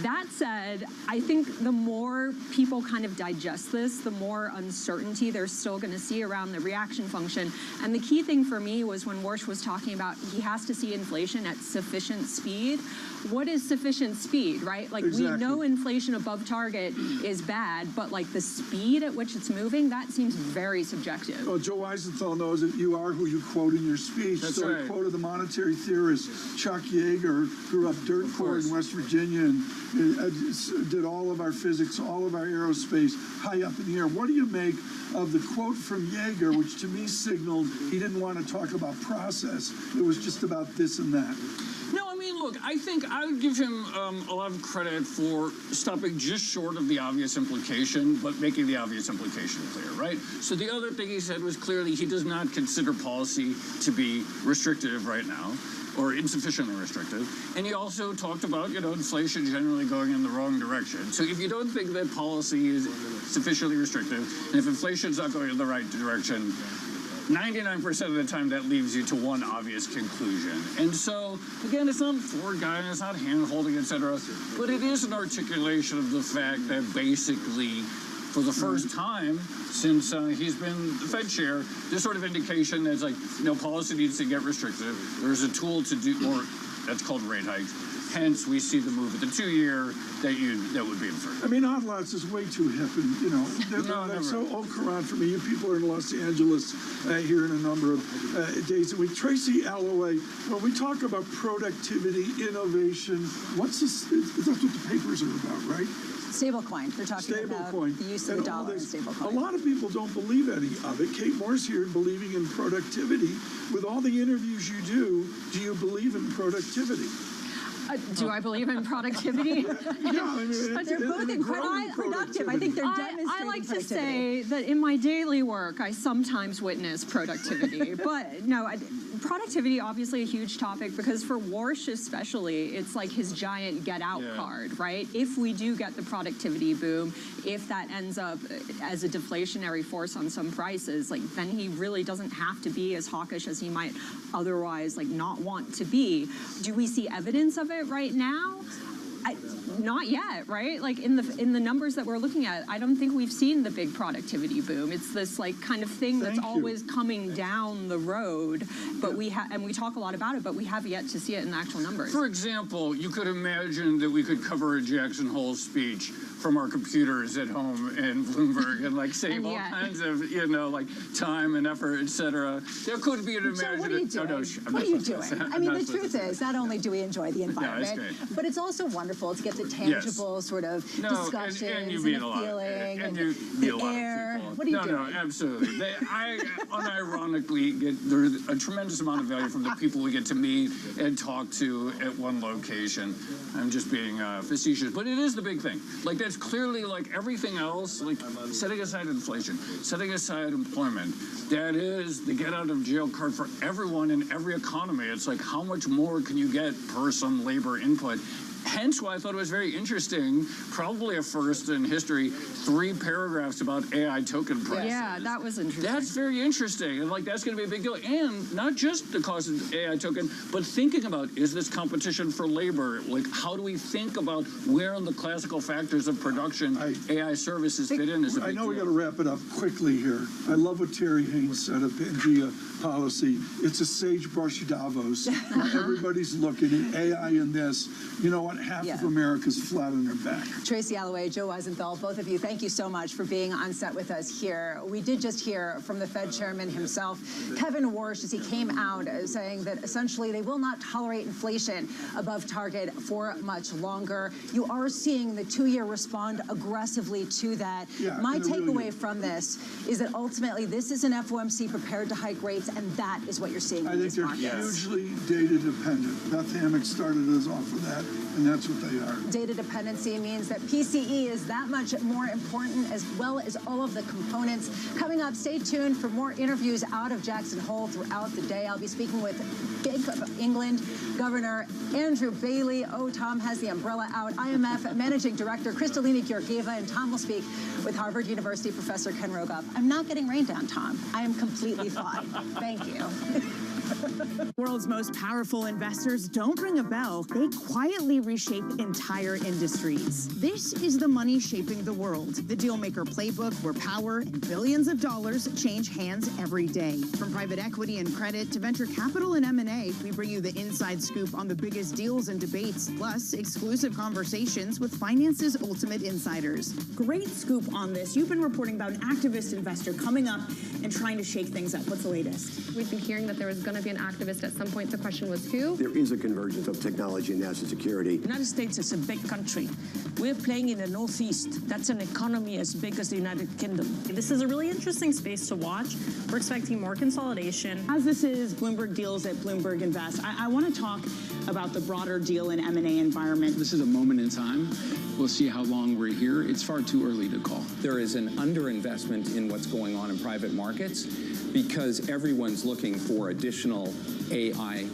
That said, I think the more people kind of digest this, the more uncertainty they're still going to see around the reaction function. And the key thing for me was when Warsh was talking about he has to see inflation at sufficient speed. What is sufficient speed, right? Like we know inflation above target is bad, but like the speed at which it's moving, that seems very subjective. Well, Joe Weisenthal knows that you are who you quote in your speech. That's so right. he quoted the monetary theorist Chuck Yeager, grew up dirt poor in West Virginia and did all of our physics, all of our aerospace, high up in the air. What do you make of the quote from Yeager, which to me signaled he didn't want to talk about process. It was just about this and that. No, I mean, look, I think I would give him a lot of credit for stopping just short of the obvious implication, but making the obvious implication clear, right? So the other thing he said was clearly he does not consider policy to be restrictive right now, or insufficiently restrictive. And he also talked about, inflation generally going in the wrong direction. So if you don't think that policy is sufficiently restrictive, and if inflation's not going in the right direction, 99% of the time that leaves you to one obvious conclusion. And so, again, it's not forward guidance, it's not hand-holding, etc., but it is an articulation of the fact that basically, for the first time since he's been the Fed chair, this sort of indication that's like, policy needs to get restrictive. There's a tool to do more, that's called rate hikes. Hence, we see the move at the 2-year that would be inferred. I mean, odd lots is way too hip, and they're so au courant for me. You people are in Los Angeles here in a number of days a week. Tracy Alloway, when we talk about productivity, innovation, what's this? That's what the papers are about, right? Stablecoin. They're talking about the use of the dollar in stablecoin. A lot of people don't believe any of it. Kate Moore's here believing in productivity. With all the interviews you do you believe in productivity? Do I believe in productivity? Yeah, I mean, they're both incredibly productive. I think they're demonstrating I like to productivity. say that in my daily work, I sometimes witness productivity. But no, productivity, obviously a huge topic, because for Warsh especially, it's like his giant get out card, right? If we do get the productivity boom, if that ends up as a deflationary force on some prices, like then he really doesn't have to be as hawkish as he might otherwise not want to be. Do we see evidence of it right now? Not yet, right? Like in the numbers that we're looking at, I don't think we've seen the big productivity boom. It's this kind of thing that's always coming down the road, but we talk a lot about it, but we have yet to see it in the actual numbers. For example, you could imagine that we could cover a Jackson Hole speech from our computers at home in Bloomberg and save all kinds of time and effort, etc. There could be an imagination. What are you doing? What are you doing? I mean, the truth is, not only do we enjoy the environment, but it's also wonderful to get the tangible sort of discussions and you meet the a lot feeling and you meet a lot air. of people. What are you doing? No, absolutely. I unironically get there's a tremendous amount of value from the people we get to meet and talk to at one location. I'm just being facetious, but it is the big thing. That's clearly everything else, setting aside inflation, setting aside employment. That is the get out of jail card for everyone in every economy. It's how much more can you get per some labor input? Hence why I thought it was very interesting, probably a first in history, 3 paragraphs about AI token prices. Yeah, that was interesting. That's very interesting, and that's going to be a big deal. And not just the cost of AI token, but thinking about, is this competition for labor? How do we think about where in the classical factors of production AI services fit in? I know we got to wrap it up quickly here. I love what Terry Haynes said of Pangea policy. It's a sagebrush Davos. Everybody's looking at AI in this. You know what? Half of America's flat on their back. Tracy Alloway, Joe Weisenthal, both of you, thank you so much for being on set with us here. We did just hear from the Fed chairman himself, Kevin Warsh, as he came out saying that essentially they will not tolerate inflation above target for much longer. You are seeing the 2-year respond aggressively to that. My takeaway from this is that ultimately this is an FOMC prepared to hike rates, and that is what you're seeing in these markets. I think they're hugely data dependent. Beth Hammack started us off with that. and that's what they are. Data dependency means that PCE is that much more important, as well as all of the components. Coming up, stay tuned for more interviews out of Jackson Hole throughout the day. I'll be speaking with Bank of England Governor Andrew Bailey. Oh, Tom has the umbrella out. IMF Managing Director Kristalina Georgieva, and Tom will speak with Harvard University Professor Ken Rogoff. I'm not getting rained on, Tom. I am completely fine. Thank you. World's most powerful investors don't ring a bell. They quietly reshape entire industries. This is the money shaping the world. The Dealmaker Playbook, where power and billions of dollars change hands every day. From private equity and credit to venture capital and M&A, we bring you the inside scoop on the biggest deals and debates, plus exclusive conversations with finance's ultimate insiders. Great scoop on this. You've been reporting about an activist investor coming up and trying to shake things up. What's the latest? We've been hearing that there was going to be an activist at some point. The question was who? There is a convergence of technology and national security. The United States is a big country. We're playing in the Northeast. That's an economy as big as the United Kingdom. This is a really interesting space to watch. We're expecting more consolidation. As this is Bloomberg Deals at Bloomberg Invest, I want to talk about the broader deal and M&A environment. This is a moment in time. We'll see how long we're here. It's far too early to call. There is an underinvestment in what's going on in private markets because everyone's looking for additional AI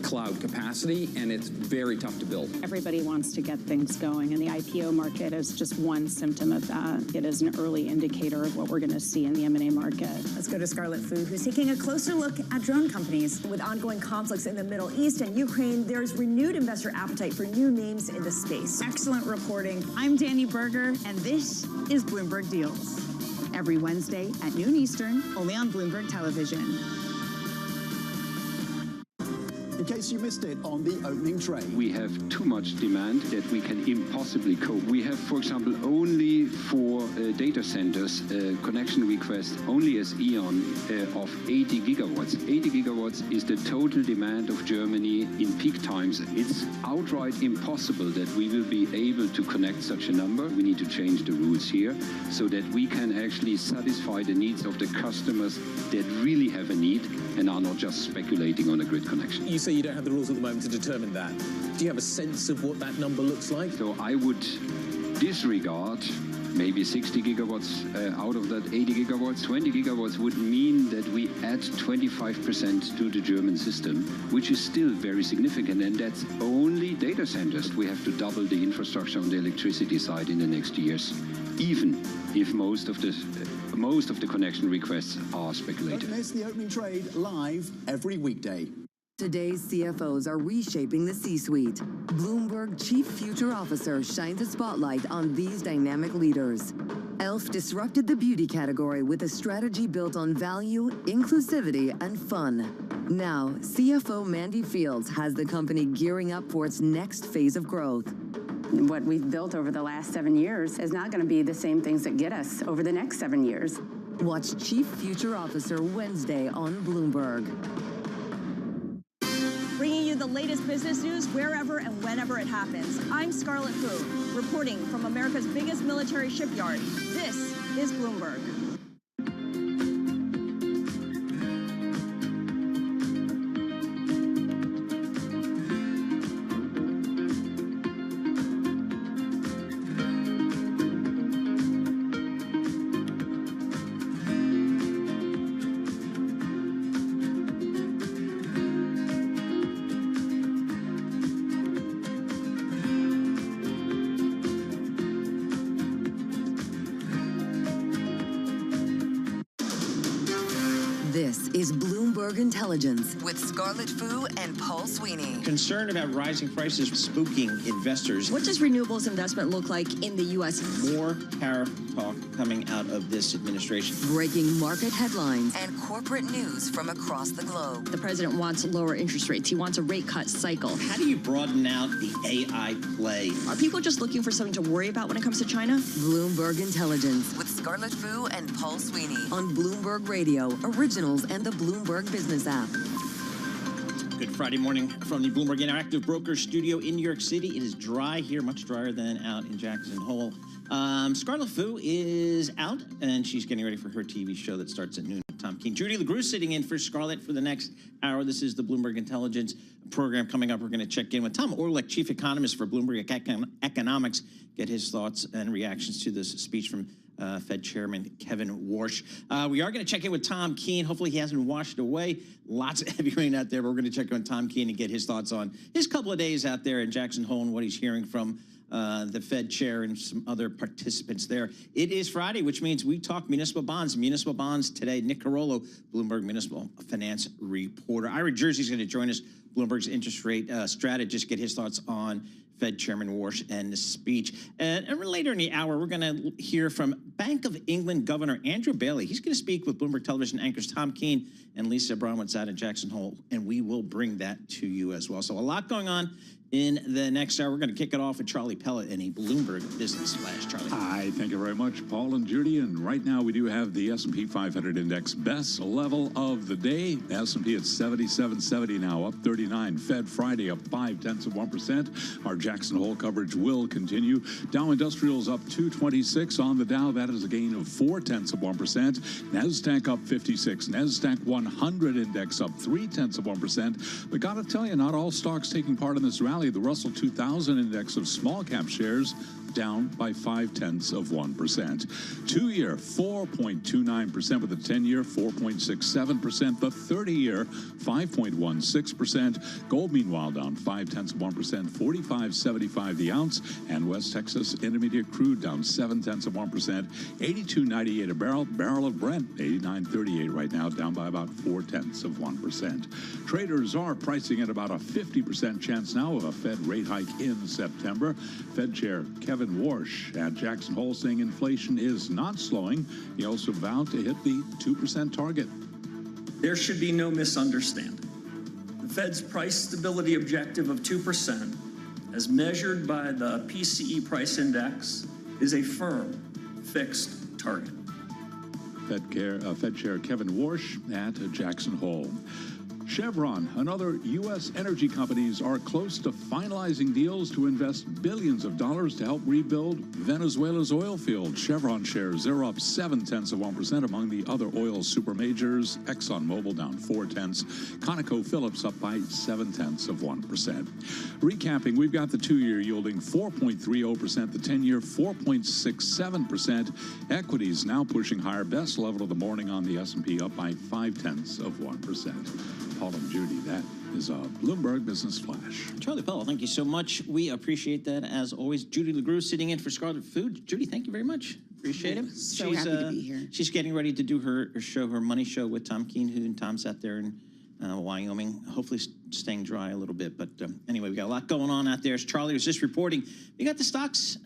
cloud capacity, and it's very tough to build. Everybody wants to get things going, and the IPO market is just one symptom of that. It is an early indicator of what we're going to see in the M&A market. Let's go to Scarlett Fu, who's taking a closer look at drone companies. With ongoing conflicts in the Middle East and Ukraine, there's renewed investor appetite for new names in the space. Excellent reporting. I'm Danny Berger, and this is Bloomberg Deals. Every Wednesday at noon Eastern, only on Bloomberg Television. In case you missed it on the opening trade. We have too much demand that we can impossibly cope. We have, for example, only for data centers connection request only as E.ON of 80 gigawatts. 80 gigawatts is the total demand of Germany in peak times. It's outright impossible that we will be able to connect such a number. We need to change the rules here so that we can actually satisfy the needs of the customers that really have a need and are not just speculating on a grid connection. You say you don't have the rules at the moment to determine that. Do you have a sense of what that number looks like? So I would disregard maybe 60 gigawatts out of that 80 gigawatts. 20 gigawatts would mean that we add 25% to the German system, which is still very significant, and that's only data centers. We have to double the infrastructure on the electricity side in the next years, even if most of the connection requests are speculative. Don't miss the opening trade live every weekday. Today's CFOs are reshaping the C-suite. Bloomberg Chief Future Officer shines a spotlight on these dynamic leaders. Elf disrupted the beauty category with a strategy built on value, inclusivity, and fun. Now, CFO Mandy Fields has the company gearing up for its next phase of growth. What we've built over the last 7 years is not going to be the same things that get us over the next 7 years. Watch Chief Future Officer Wednesday on Bloomberg. Bringing you the latest business news wherever and whenever it happens. I'm Scarlett Fu, reporting from America's biggest military shipyard. This is Bloomberg. This is Bloomberg Intelligence with Scarlett Fu and Paul Sweeney. Concern about rising prices spooking investors. What does renewables investment look like in the U.S.? More tariff talk coming out of this administration. Breaking market headlines and corporate news from across the globe. The president wants lower interest rates. He wants a rate cut cycle. How do you broaden out the AI play? Are people just looking for something to worry about when it comes to China? Bloomberg Intelligence with Scarlett Fu and Paul Sweeney on Bloomberg Radio, Originals, and the Bloomberg Business app. Good Friday morning from the Bloomberg Interactive Brokers studio in New York City. It is dry here, much drier than out in Jackson Hole. Scarlett Fu is out, and she's getting ready for her TV show that starts at noon. Tom Keene. Judy LaGrue sitting in for Scarlett for the next hour. This is the Bloomberg Intelligence program. Coming up, we're going to check in with Tom Orlick, chief economist for Bloomberg Economics, get his thoughts and reactions to this speech from Fed Chairman Kevin Warsh. We are going to check in with Tom Keene. Hopefully he hasn't washed away. Lots of heavy rain out there, but we're going to check in with Tom Keene and get his thoughts on his couple of days out there in Jackson Hole and what he's hearing from the Fed chair and some other participants there. It is Friday, which means we talk municipal bonds. Municipal bonds today. Nick Carollo, Bloomberg Municipal Finance reporter. Ira Jersey's going to join us, Bloomberg's interest rate strategist, get his thoughts on Fed Chairman Warsh and the speech. And later in the hour, we're going to hear from Bank of England Governor Andrew Bailey. He's going to speak with Bloomberg Television anchors Tom Keene and Lisa Bronwitz out in Jackson Hole, and we will bring that to you as well. So a lot going on in the next hour. We're going to kick it off with Charlie Pellet in a Bloomberg Business Flash. Charlie. Hi, thank you very much, Paul and Judy. And right now we do have the S&P 500 index best level of the day. S&P at 77.70 now, up 39. Fed Friday up 0.5%. Our Jackson Hole coverage will continue. Dow Industrials up 226 on the Dow. That is a gain of 0.4%. NASDAQ up 56. NASDAQ 100 index up 0.3%. But gotta tell you, not all stocks taking part in this rally. The Russell 2000 index of small cap shares down by 0.5%. 2-year 4.29%, with the 10-year 4.67%, the 30-year 5.16%. Gold meanwhile down 0.5%, 45.75 the ounce, and West Texas Intermediate crude down 0.7%, 82.98 a barrel. Barrel of Brent 89.38 right now, down by about 0.4%. Traders are pricing at about a 50% chance now of a Fed rate hike in September. Fed Chair Kevin Warsh at Jackson Hole saying inflation is not slowing. He also vowed to hit the 2% target. There should be no misunderstanding. The Fed's price stability objective of 2%, as measured by the PCE price index, is a firm, fixed target. Fed Chair Kevin Warsh at Jackson Hole. Chevron and other U.S. energy companies are close to finalizing deals to invest billions of dollars to help rebuild Venezuela's oil field. Chevron shares, they're up 0.7% among the other oil supermajors. ExxonMobil down 0.4. ConocoPhillips up by 0.7%. Recapping, we've got the 2-year yielding 4.30%, the 10-year 4.67%. Equities now pushing higher, best level of the morning on the S&P, up by 0.5%. Paul and Judy, that is a Bloomberg Business Flash. Charlie Powell, thank you so much. We appreciate that as always. Judy LaGrue sitting in for Scarlet Food. Judy, thank you very much. Appreciate it. So happy to be here. She's getting ready to do her show, her money show with Tom Keene, who and Tom's out there in Wyoming, hopefully staying dry a little bit. But anyway, we got a lot going on out there. As Charlie was just reporting, we got the stocks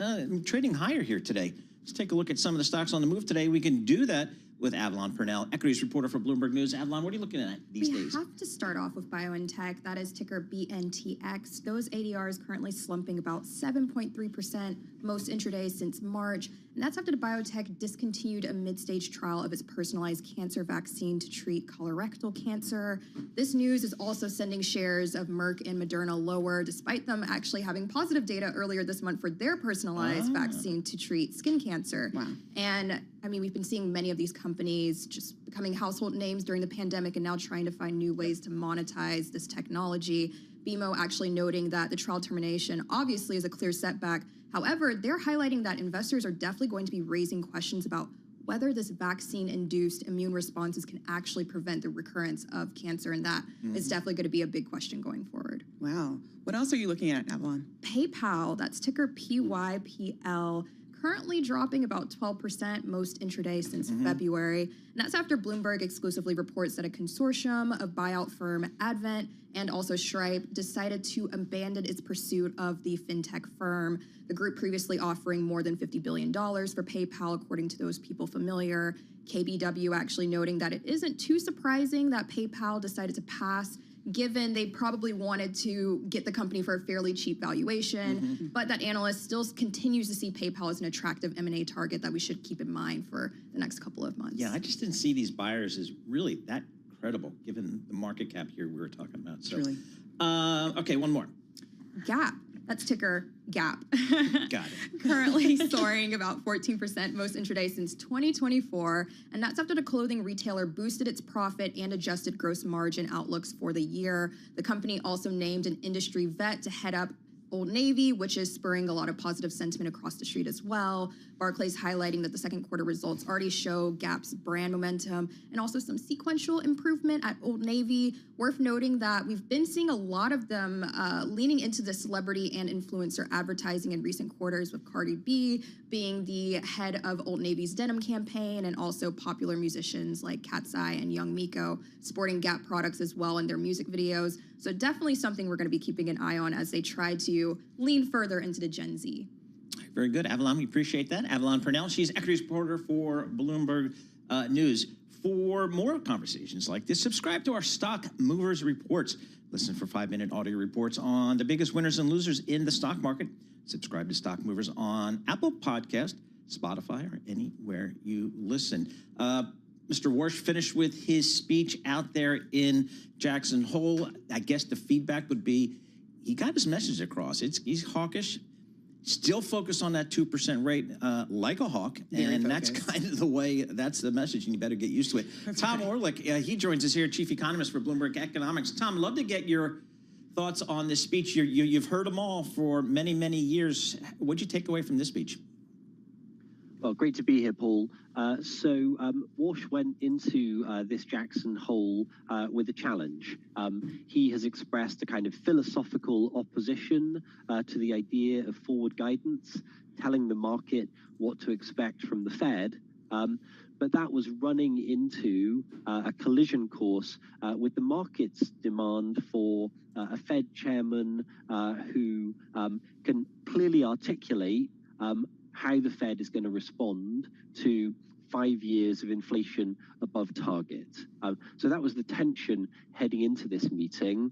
trading higher here today. Let's take a look at some of the stocks on the move today. We can do that with Avalon Purnell, equities reporter for Bloomberg News. Avalon, what are you looking at these days? We have to start off with BioNTech. That is ticker BNTX. Those ADRs currently slumping about 7.3%, most intraday since March. And that's after the biotech discontinued a mid-stage trial of its personalized cancer vaccine to treat colorectal cancer. This news is also sending shares of Merck and Moderna lower, despite them actually having positive data earlier this month for their personalized vaccine to treat skin cancer. Wow. And I mean, we've been seeing many of these companies just becoming household names during the pandemic and now trying to find new ways to monetize this technology. BMO actually noting that the trial termination obviously is a clear setback. However, they're highlighting that investors are definitely going to be raising questions about whether this vaccine-induced immune responses can actually prevent the recurrence of cancer, and that is definitely going to be a big question going forward. Wow. What else are you looking at, Avalon? PayPal, that's ticker PYPL. Currently dropping about 12% most intraday since February. And that's after Bloomberg exclusively reports that a consortium of buyout firm Advent and also Stripe decided to abandon its pursuit of the fintech firm. The group previously offering more than $50 billion for PayPal, according to those people familiar. KBW actually noting that it isn't too surprising that PayPal decided to pass, given they probably wanted to get the company for a fairly cheap valuation, but that analyst still continues to see PayPal as an attractive M&A target that we should keep in mind for the next couple of months. Yeah, I just didn't see these buyers as really that credible, given the market cap here we were talking about. So, Really? okay, one more. Gap. That's ticker GAP. Got it. Currently soaring about 14% most intraday since 2024. And that's after the clothing retailer boosted its profit and adjusted gross margin outlooks for the year. The company also named an industry vet to head up Old Navy, which is spurring a lot of positive sentiment across the street as well. Barclays highlighting that the second quarter results already show Gap's brand momentum and also some sequential improvement at Old Navy. Worth noting that we've been seeing a lot of them leaning into the celebrity and influencer advertising in recent quarters, with Cardi B being the head of Old Navy's denim campaign, and also popular musicians like Cat's Eye and Young Miko sporting Gap products as well in their music videos. So definitely something we're going to be keeping an eye on as they try to lean further into the Gen Z. Very good, Avalon. We appreciate that. Avalon Purnell, she's equities reporter for Bloomberg News. For more conversations like this, subscribe to our Stock Movers Reports. Listen for 5-minute audio reports on the biggest winners and losers in the stock market. Subscribe to Stock Movers on Apple Podcast, Spotify, or anywhere you listen. Mr. Warsh finished with his speech out there in Jackson Hole. I guess the feedback would be he got his message across. He's hawkish, still focused on that 2% rate like a hawk, and that's kind of the way, that's the message, and you better get used to it. Tom Orlick, he joins us here, chief economist for Bloomberg Economics. Tom, I'd love to get your thoughts on this speech. You've heard them all for many, many years. What did you take away from this speech? Well, great to be here, Paul. Warsh went into this Jackson Hole with a challenge. He has expressed a kind of philosophical opposition to the idea of forward guidance, telling the market what to expect from the Fed. But that was running into a collision course with the market's demand for a Fed chairman who can clearly articulate how the Fed is going to respond to 5 years of inflation above target. So that was the tension heading into this meeting.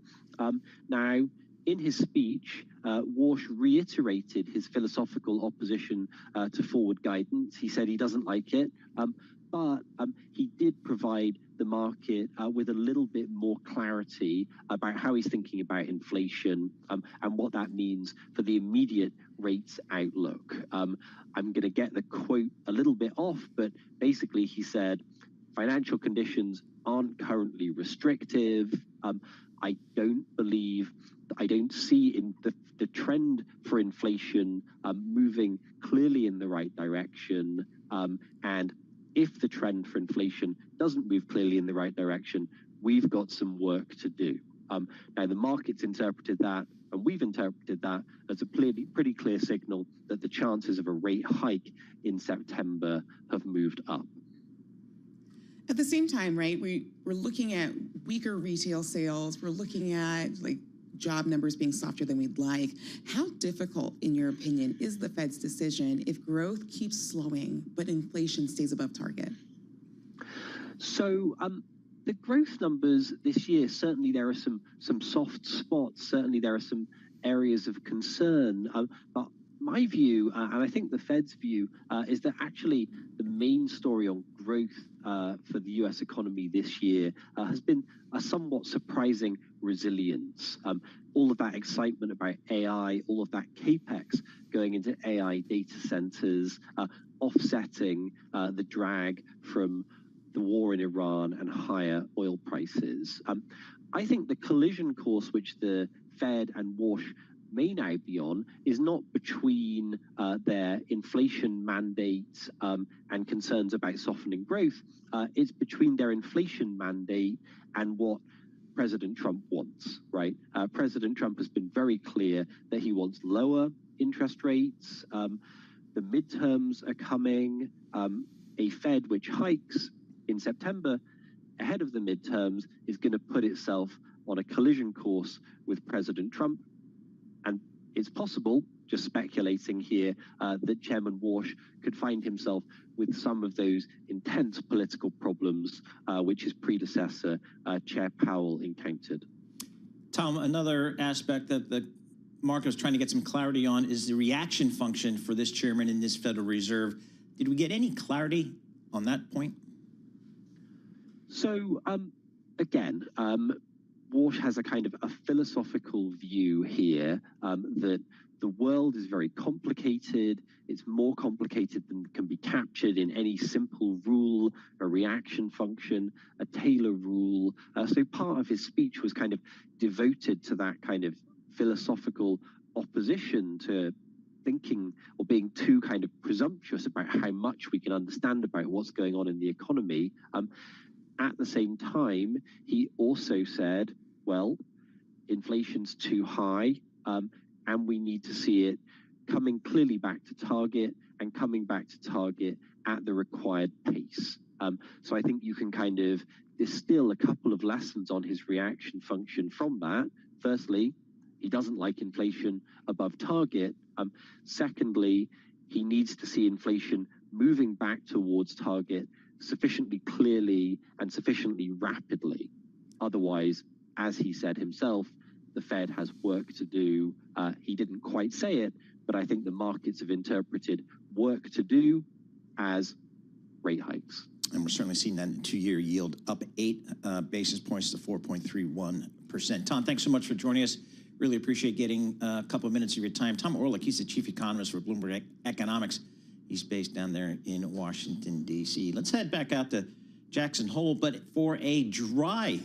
Now, in his speech, Warsh reiterated his philosophical opposition to forward guidance. He said he doesn't like it, but he did provide the market with a little bit more clarity about how he's thinking about inflation and what that means for the immediate rates outlook. I'm going to get the quote a little bit off, but basically he said, financial conditions aren't currently restrictive. I don't see in the trend for inflation moving clearly in the right direction. And if the trend for inflation doesn't move clearly in the right direction, we've got some work to do. Now, the market's interpreted that, and we've interpreted that as a pretty clear signal that the chances of a rate hike in September have moved up. At the same time, right, we're looking at weaker retail sales. We're looking at job numbers being softer than we'd like. How difficult, in your opinion, is the Fed's decision if growth keeps slowing but inflation stays above target? So the growth numbers this year, certainly there are some soft spots. Certainly there are some areas of concern. But my view, and I think the Fed's view, is that actually the main story on growth for the US economy this year has been a somewhat surprising resilience. All of that excitement about AI, all of that capex going into AI data centers, offsetting the drag from the war in Iran and higher oil prices. I think the collision course which the Fed and Warsh may now be on is not between their inflation mandates and concerns about softening growth. It's between their inflation mandate and what President Trump wants, right? President Trump has been very clear that he wants lower interest rates. The midterms are coming. A Fed which hikes in September ahead of the midterms is going to put itself on a collision course with President Trump. And it's possible, just speculating here, that Chairman Warsh could find himself with some of those intense political problems which his predecessor, Chair Powell, encountered. Tom, another aspect that the market was trying to get some clarity on is the reaction function for this chairman in this Federal Reserve. Did we get any clarity on that point? So, again, Walsh has a kind of a philosophical view here that the world is very complicated. It's more complicated than can be captured in any simple rule, a reaction function, a Taylor rule. So part of his speech was kind of devoted to that kind of philosophical opposition to thinking or being too kind of presumptuous about how much we can understand about what's going on in the economy. At the same time, he also said, well, inflation's too high, and we need to see it coming clearly back to target and coming back to target at the required pace. So I think you can kind of distill a couple of lessons on his reaction function from that. Firstly, he doesn't like inflation above target. Secondly, he needs to see inflation moving back towards target sufficiently clearly and sufficiently rapidly. Otherwise, as he said himself, the Fed has work to do. He didn't quite say it, but I think the markets have interpreted work to do as rate hikes. And we're certainly seeing that in two-year yield up 8 basis points to 4.31%. Tom, thanks so much for joining us. Really appreciate getting a couple of minutes of your time. Tom Orlik, he's the chief economist for Bloomberg Economics. He's based down there in Washington, D.C. Let's head back out to Jackson Hole, but for a dry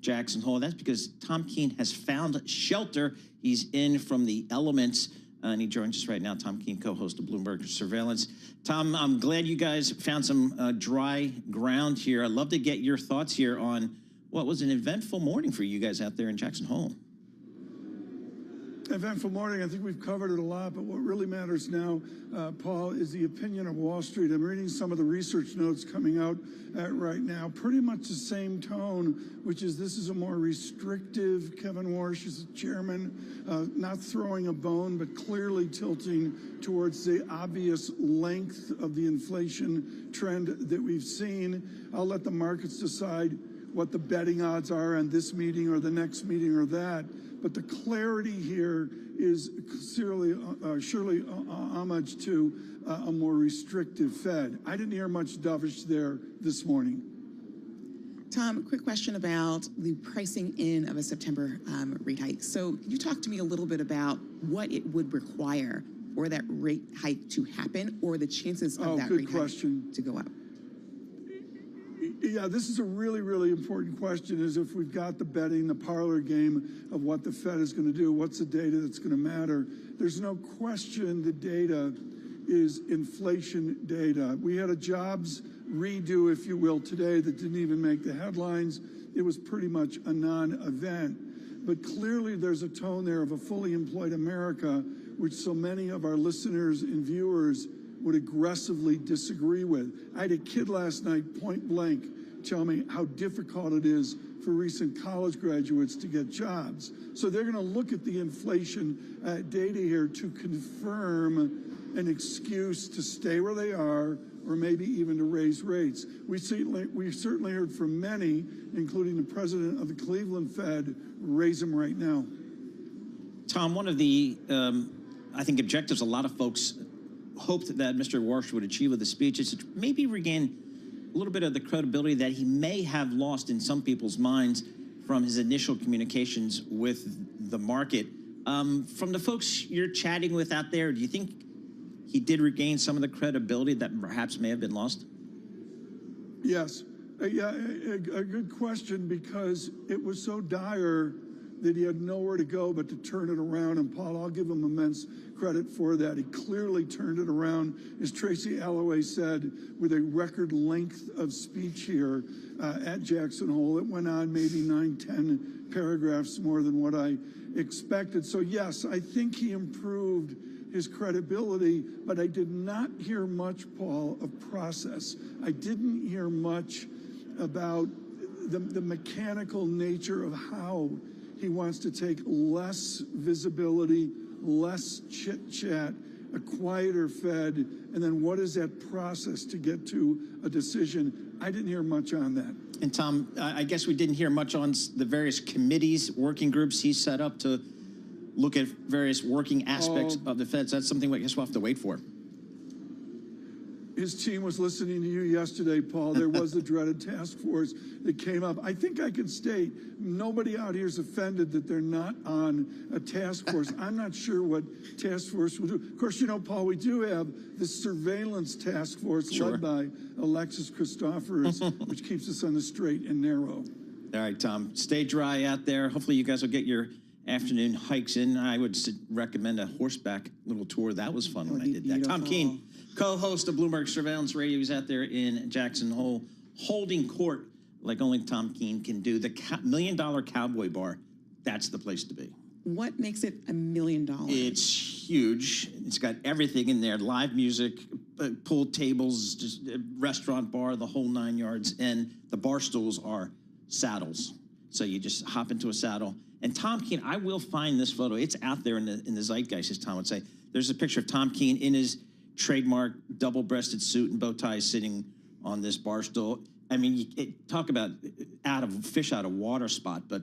Jackson Hole. That's because Tom Keene has found shelter. He's in from the elements, and he joins us right now. Tom Keene, co-host of Bloomberg Surveillance. Tom, I'm glad you guys found some dry ground here. I'd love to get your thoughts here on what was an eventful morning for you guys out there in Jackson Hole. Eventful morning. I think we've covered it a lot, but what really matters now, Paul, is the opinion of Wall Street. I'm reading some of the research notes coming out right now. Pretty much the same tone, which is this is a more restrictive. Kevin Warsh is the chairman, not throwing a bone, but clearly tilting towards the obvious length of the inflation trend that we've seen. I'll let the markets decide what the betting odds are on this meeting or the next meeting or that. But the clarity here is surely homage to a more restrictive Fed. I didn't hear much dovish there this morning. Tom, quick question about the pricing in of a September rate hike. So can you talk to me a little bit about what it would require for that rate hike to happen or the chances of that rate hike to go up? Yeah, this is a really, really important question, is if we've got the betting, the parlor game of what the Fed is going to do, what's the data that's going to matter. There's no question the data is inflation data. We had a jobs redo, if you will, today that didn't even make the headlines. It was pretty much a non-event. But clearly there's a tone there of a fully employed America, which so many of our listeners and viewers would aggressively disagree with. I had a kid last night, point blank, tell me how difficult it is for recent college graduates to get jobs. So they're going to look at the inflation data here to confirm an excuse to stay where they are or maybe even to raise rates. We certainly heard from many, including the president of the Cleveland Fed, raise them right now. Tom, one of the, I think, objectives a lot of folks hoped that Mr. Warsh would achieve with the speech is to maybe regain a little bit of the credibility that he may have lost in some people's minds from his initial communications with the market. From the folks you're chatting with out there, do you think he did regain some of the credibility that perhaps may have been lost? Yes. Yeah, a good question, because it was so dire that he had nowhere to go but to turn it around. And Paul, I'll give him immense credit for that. He clearly turned it around, as Tracy Alloway said, with a record length of speech here at Jackson Hole. It went on maybe 9-10 paragraphs more than what I expected. So yes, I think he improved his credibility, but I did not hear much, Paul, of process. I didn't hear much about the mechanical nature of how he wants to take less visibility, less chit-chat, a quieter Fed, and then what is that process to get to a decision? I didn't hear much on that. And Tom, I guess we didn't hear much on the various committees, working groups he set up to look at various working aspects of the Fed. So that's something I guess we'll have to wait for. his team was listening to you yesterday, Paul. There was the dreaded task force that came up. I think I can state nobody out here is offended that they're not on a task force. I'm not sure what task force will do. Of course, you know, Paul, we do have the surveillance task force led by Alexis Christoforous, which keeps us on the straight and narrow. All right, Tom, stay dry out there. Hopefully you guys will get your afternoon hikes in. I would recommend a horseback little tour. That was fun when I did that. Tom Keene, co-host of Bloomberg Surveillance Radio. He's out there in Jackson Hole holding court like only Tom Keene can do. The $1 Million Cowboy Bar, that's the place to be. What makes it $1 million? It's huge. It's got everything in there, live music, pool tables, just a restaurant bar, the whole 9 yards. And the bar stools are saddles. So you just hop into a saddle. And Tom Keene, I will find this photo. It's out there in the zeitgeist, as Tom would say. There's a picture of Tom Keene in his trademark double-breasted suit and bow tie sitting on this bar stool. I mean, talk about fish out of water spot, but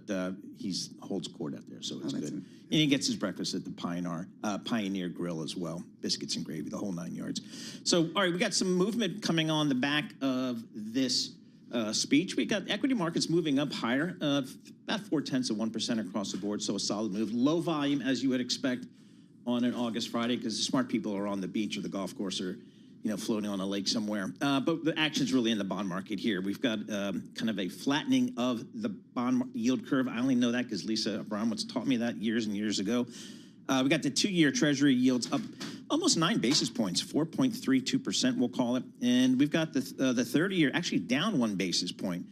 he holds court out there, so it's good. And he gets his breakfast at the Pioneer Grill as well. Biscuits and gravy, the whole 9 yards. So, all right, we got some movement coming on the back of this speech. We got equity markets moving up higher, about 0.4% across the board, so a solid move. Low volume, as you would expect, on an August Friday, because the smart people are on the beach or the golf course or, you know, floating on a lake somewhere. But the action's really in the bond market here. We've got kind of a flattening of the bond yield curve. I only know that because Lisa Abramowitz taught me that years and years ago. We got the 2-year Treasury yields up almost 9 basis points, 4.32%, we'll call it. And we've got the 30-year actually down 1 basis point.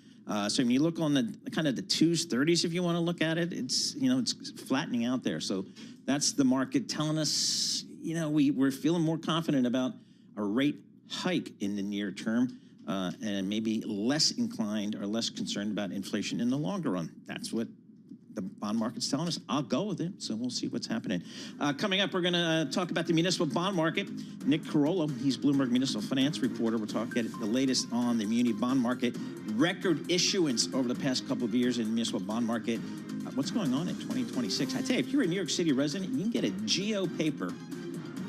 So when you look on the kind of the 2s, 30s, if you want to look at it, it's, you know, it's flattening out there. So that's the market telling us, you know, we're feeling more confident about a rate hike in the near term, and maybe less inclined or less concerned about inflation in the longer run. That's what the bond market's telling us. I'll go with it, so we'll see what's happening. Coming up, we're going to talk about the municipal bond market. Nick Carollo, he's Bloomberg Municipal Finance reporter. We'll talk at the latest on the muni bond market. Record issuance over the past couple of years in the municipal bond market. What's going on in 2026? I tell you, if you're a New York City resident, you can get a GO paper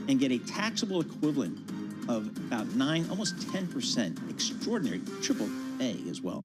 and get a taxable equivalent of about 9, almost 10%. Extraordinary, triple A as well.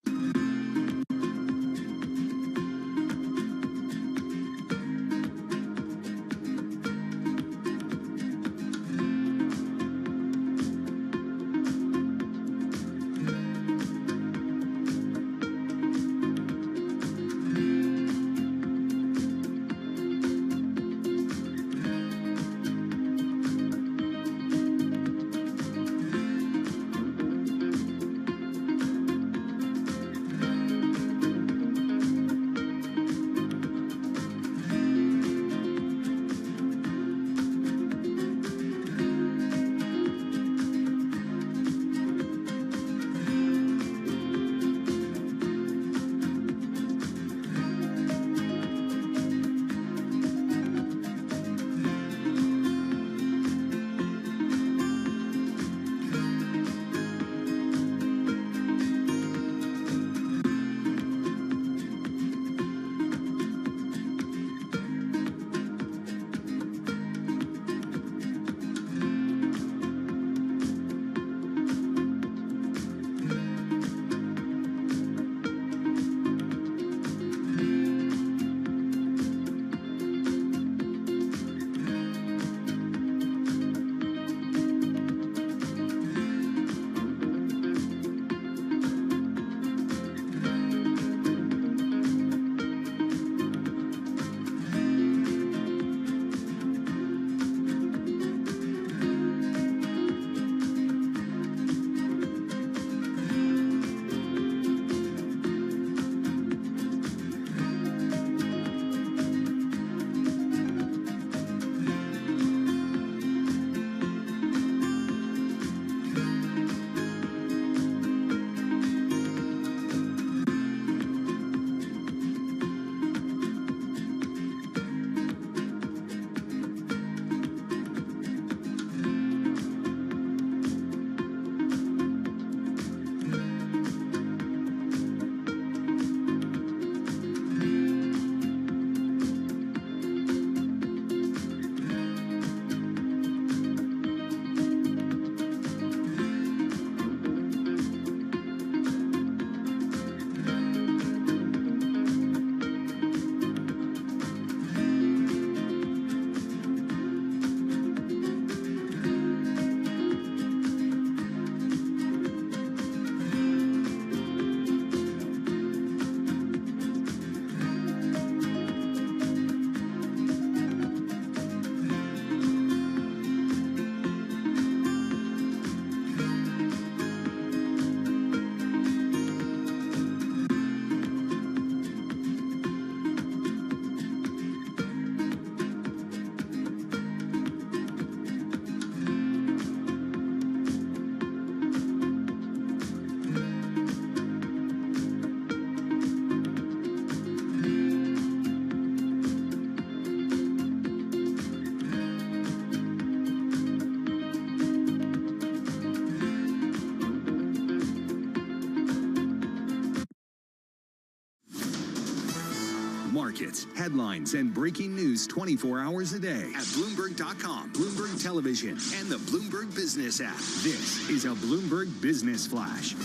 markets, headlines, and breaking news 24 hours a day at Bloomberg.com, Bloomberg Television, and the Bloomberg Business app. This is a Bloomberg Business Flash.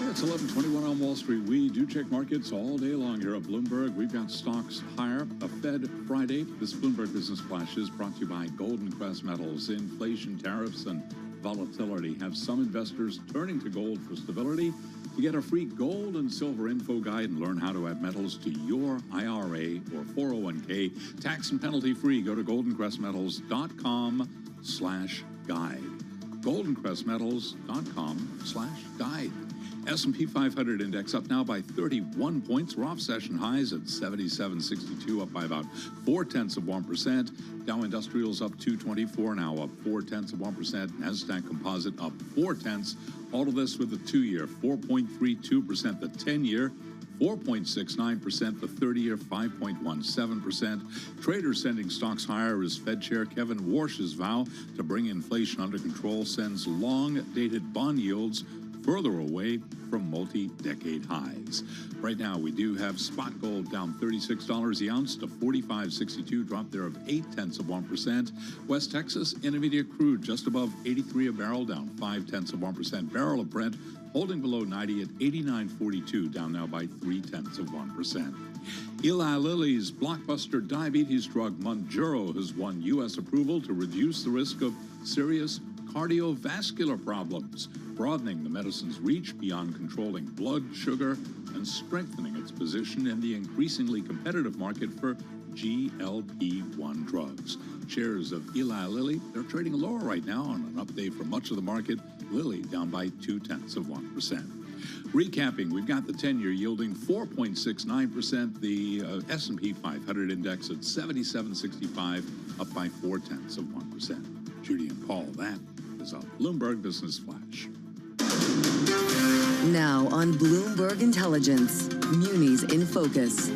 It's 11:21 on Wall Street. We do check markets all day long here at Bloomberg. We've got stocks higher. A Fed Friday. This Bloomberg Business Flash is brought to you by Golden Quest Metals. Inflation, tariffs, and volatility have some investors turning to gold for stability. To get a free gold and silver info guide and learn how to add metals to your IRA or 401k, tax and penalty free, go to goldencrestmetals.com/guide. goldencrestmetals.com/guide. S&P 500 index up now by 31 points. We're off session highs at 77.62, up by about 0.4%. Dow Industrials up 224, now up 0.4%. Nasdaq Composite up 0.4. All of this with the 2-year 4.32%, the 10-year 4.69%, the 30-year 5.17%. Traders sending stocks higher as Fed Chair Kevin Warsh's vow to bring inflation under control sends long-dated bond yields further away from multi-decade highs. Right now, we do have spot gold down $36 the ounce to $45.62, drop there of 0.8%. West Texas Intermediate crude just above 83 a barrel, down 0.5%. Barrel of Brent holding below 90 at 89.42, down now by 0.3%. Eli Lilly's blockbuster diabetes drug Mounjaro has won U.S. approval to reduce the risk of serious cardiovascular problems, broadening the medicine's reach beyond controlling blood sugar and strengthening its position in the increasingly competitive market for GLP-1 drugs. Shares of Eli Lilly, they're trading lower right now on an update for much of the market. Lilly down by 0.2%. Recapping, we've got the 10-year yielding 4.69%. The S&P 500 index at 77.65, up by 0.4%. Judy and Paul, that is a Bloomberg Business Flash. Now on Bloomberg Intelligence, Munis in Focus. All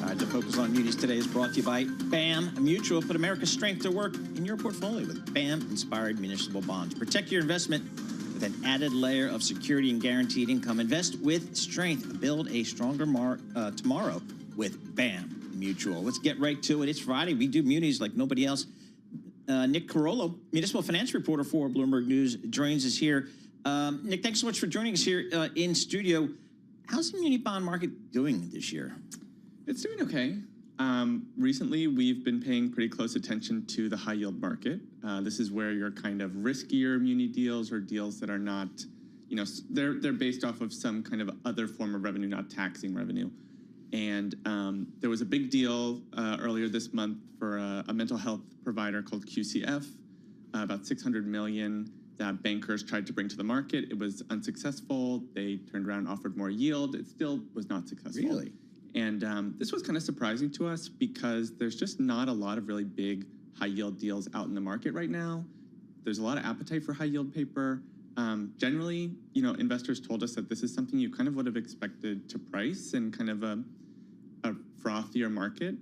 right, the focus on Munis today is brought to you by BAM Mutual. Put America's strength to work in your portfolio with BAM-inspired municipal bonds. Protect your investment with an added layer of security and guaranteed income. Invest with strength. Build a stronger tomorrow with BAM Mutual. Let's get right to it. It's Friday. We do Munis like nobody else. Nick Carollo, municipal finance reporter for Bloomberg News, joins us here. Nick, thanks so much for joining us here in studio. How's the muni bond market doing this year? It's doing okay. Recently, we've been paying pretty close attention to the high yield market. This is where your kind of riskier muni deals or deals that are not, you know, they're based off of some kind of other form of revenue, not taxing revenue. And there was a big deal earlier this month for a mental health provider called QCF, about $600 million that bankers tried to bring to the market. It was unsuccessful. They turned around and offered more yield. It still was not successful. Really? And this was kind of surprising to us because there's just not a lot of really big high yield deals out in the market right now. There's a lot of appetite for high yield paper. Generally, you know, investors told us that this is something you kind of would have expected to price in kind of a frothier market,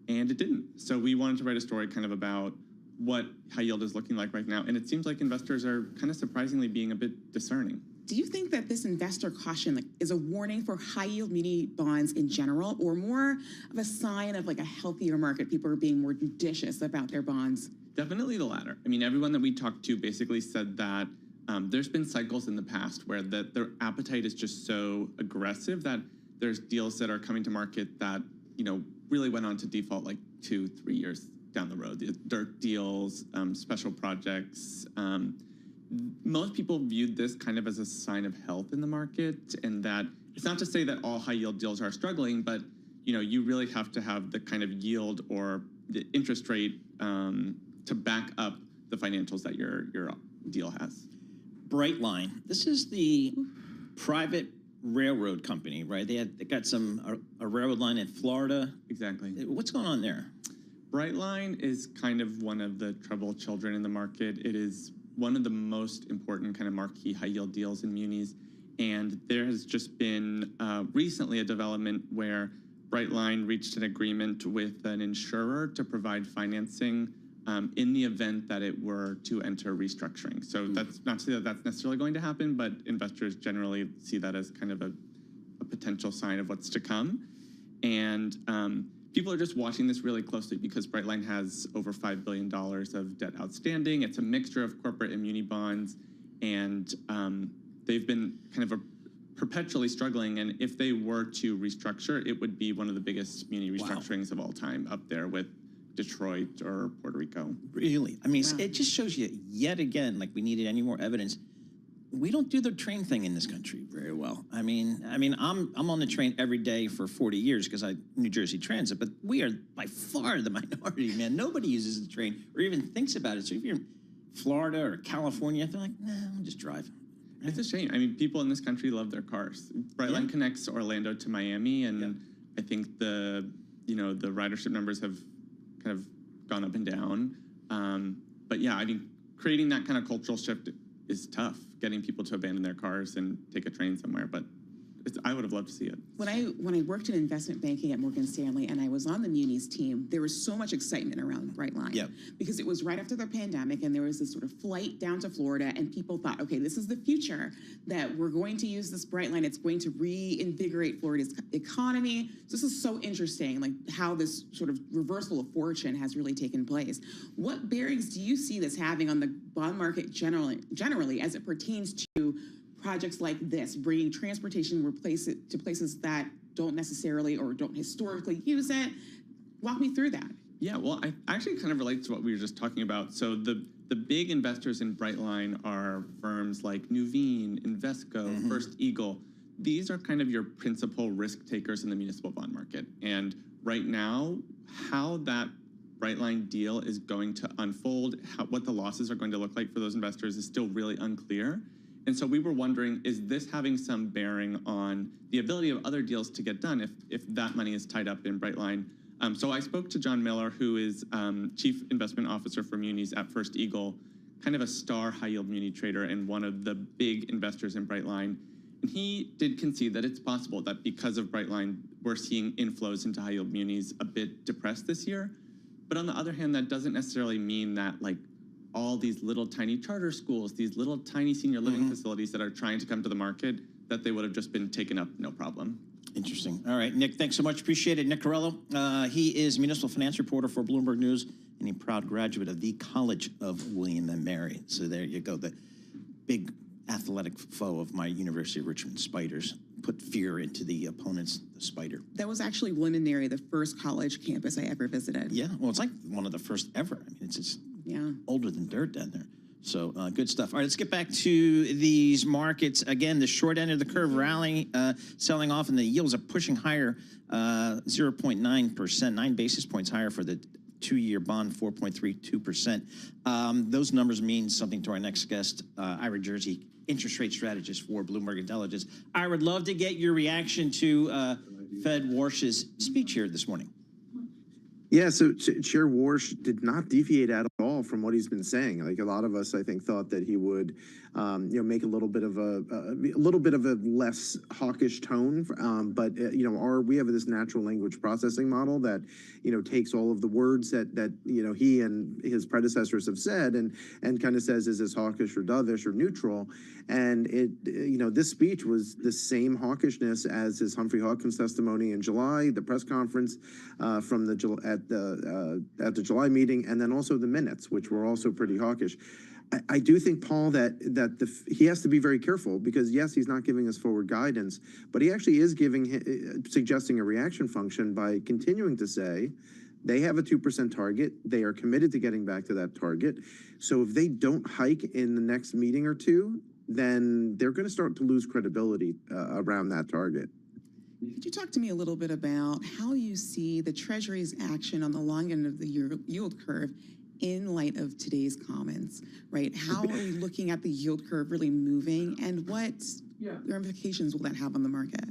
and it didn't. So we wanted to write a story kind of about what high yield is looking like right now, and it seems like investors are kind of surprisingly being a bit discerning. Do you think that this investor caution is a warning for high yield muni bonds in general, or more of a sign of like a healthier market? People are being more judicious about their bonds. Definitely the latter. I mean, everyone that we talked to basically said that there's been cycles in the past where their appetite is just so aggressive that there's deals that are coming to market that, you know, really went on to default like 2-3 years down the road. The dirt deals, special projects. Most people viewed this kind of as a sign of health in the market, and that it's not to say that all high yield deals are struggling, but you know, you really have to have the kind of yield or the interest rate to back up the financials that your deal has. Brightline. This is the private railroad company, right? They got a railroad line in Florida. Exactly. What's going on there? Brightline is kind of one of the troubled children in the market. It is one of the most important kind of marquee high yield deals in munis. And there has just been recently a development where Brightline reached an agreement with an insurer to provide financing in the event that it were to enter restructuring. So that's not to say that that's necessarily going to happen, but investors generally see that as kind of a potential sign of what's to come. And people are just watching this really closely because Brightline has over $5 billion of debt outstanding. It's a mixture of corporate and muni bonds, and they've been kind of perpetually struggling. And if they were to restructure, it would be one of the biggest muni restructurings of all time, up there with Detroit or Puerto Rico. Really? I mean, it just shows you yet again, like we needed any more evidence. We don't do the train thing in this country very well. I mean, I'm on the train every day for 40 years because I New Jersey Transit, but we are by far the minority, man. Nobody uses the train or even thinks about it. So if you're in Florida or California, they're like, nah, I'll just drive. It's a shame. I mean, people in this country love their cars. Brightline connects Orlando to Miami, and I think the ridership numbers have kind of gone up and down. But yeah, I mean, creating that kind of cultural shift is tough, getting people to abandon their cars and take a train somewhere. But I would have loved to see it. When I worked in investment banking at Morgan Stanley and I was on the Munis team, there was so much excitement around Brightline because it was right after the pandemic and there was this sort of flight down to Florida and people thought, okay, this is the future, that we're going to use this Brightline. It's going to reinvigorate Florida's economy. So this is so interesting, like how this sort of reversal of fortune has really taken place. What bearings do you see this having on the bond market generally as it pertains to projects like this, bringing transportation to places that don't necessarily or don't historically use it? Walk me through that. Yeah, well, I actually kind of relate to what we were just talking about. So the big investors in Brightline are firms like Nuveen, Invesco, First Eagle. These are kind of your principal risk takers in the municipal bond market. And right now, how that Brightline deal is going to unfold, what the losses are going to look like for those investors is still really unclear. And so we were wondering, is this having some bearing on the ability of other deals to get done if that money is tied up in Brightline? So I spoke to John Miller, who is Chief Investment Officer for Munis at First Eagle, kind of a star high-yield muni trader and one of the big investors in Brightline. And he did concede that it's possible that because of Brightline, we're seeing inflows into high-yield munis a bit depressed this year. But on the other hand, that doesn't necessarily mean that, like, all these little tiny charter schools, these little tiny senior living facilities that are trying to come to the market, that they would have just been taken up, no problem. Interesting. All right, Nick, thanks so much. Appreciate it. Nick Corello, he is municipal finance reporter for Bloomberg News and a proud graduate of the College of William and Mary. So there you go. The big athletic foe of my University of Richmond Spiders put fear into the opponents, the Spider. That was actually William and Mary, the first college campus I ever visited. Yeah, well, it's like one of the first ever. I mean, it's just older than dirt down there. So good stuff. All right, let's get back to these markets. Again, the short end of the curve rallying, selling off, and the yields are pushing higher, 0.9%, 9 basis points higher for the 2-year bond, 4.32%. Those numbers mean something to our next guest, Ira Jersey, interest rate strategist for Bloomberg Intelligence. I would love to get your reaction to Fed Warsh's speech here this morning. Yeah, so Chair Warsh did not deviate at all from what he's been saying. Like a lot of us, I think, thought that he would, make a little bit of a less hawkish tone. But we have this natural language processing model that, takes all of the words that he and his predecessors have said and kind of says, is this hawkish or dovish or neutral? And this speech was the same hawkishness as his Humphrey Hawkins testimony in July, the press conference from at the July meeting, and then also the minutes, which were also pretty hawkish. I do think, Paul, that he has to be very careful because, yes, he's not giving us forward guidance, but he actually is suggesting a reaction function by continuing to say they have a 2% target. They are committed to getting back to that target. So if they don't hike in the next meeting or two, then they're going to start to lose credibility around that target. Could you talk to me a little bit about how you see the Treasury's action on the long end of the yield curve in light of today's comments, right? How are we looking at the yield curve really moving, and what ramifications will that have on the market?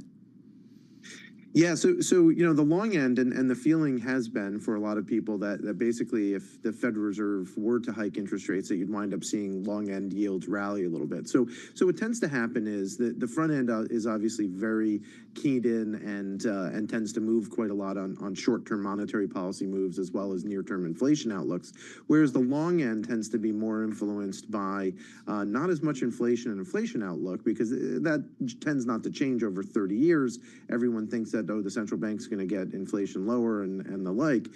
Yeah, so the long end and the feeling has been for a lot of people that basically if the Federal Reserve were to hike interest rates, that you'd wind up seeing long end yields rally a little bit. So what tends to happen is that the front end is obviously very keyed in and tends to move quite a lot on short-term monetary policy moves as well as near-term inflation outlooks, whereas the long end tends to be more influenced by not as much inflation and inflation outlook because that tends not to change over 30 years. Everyone thinks that said, oh, the central bank's going to get inflation lower and the like.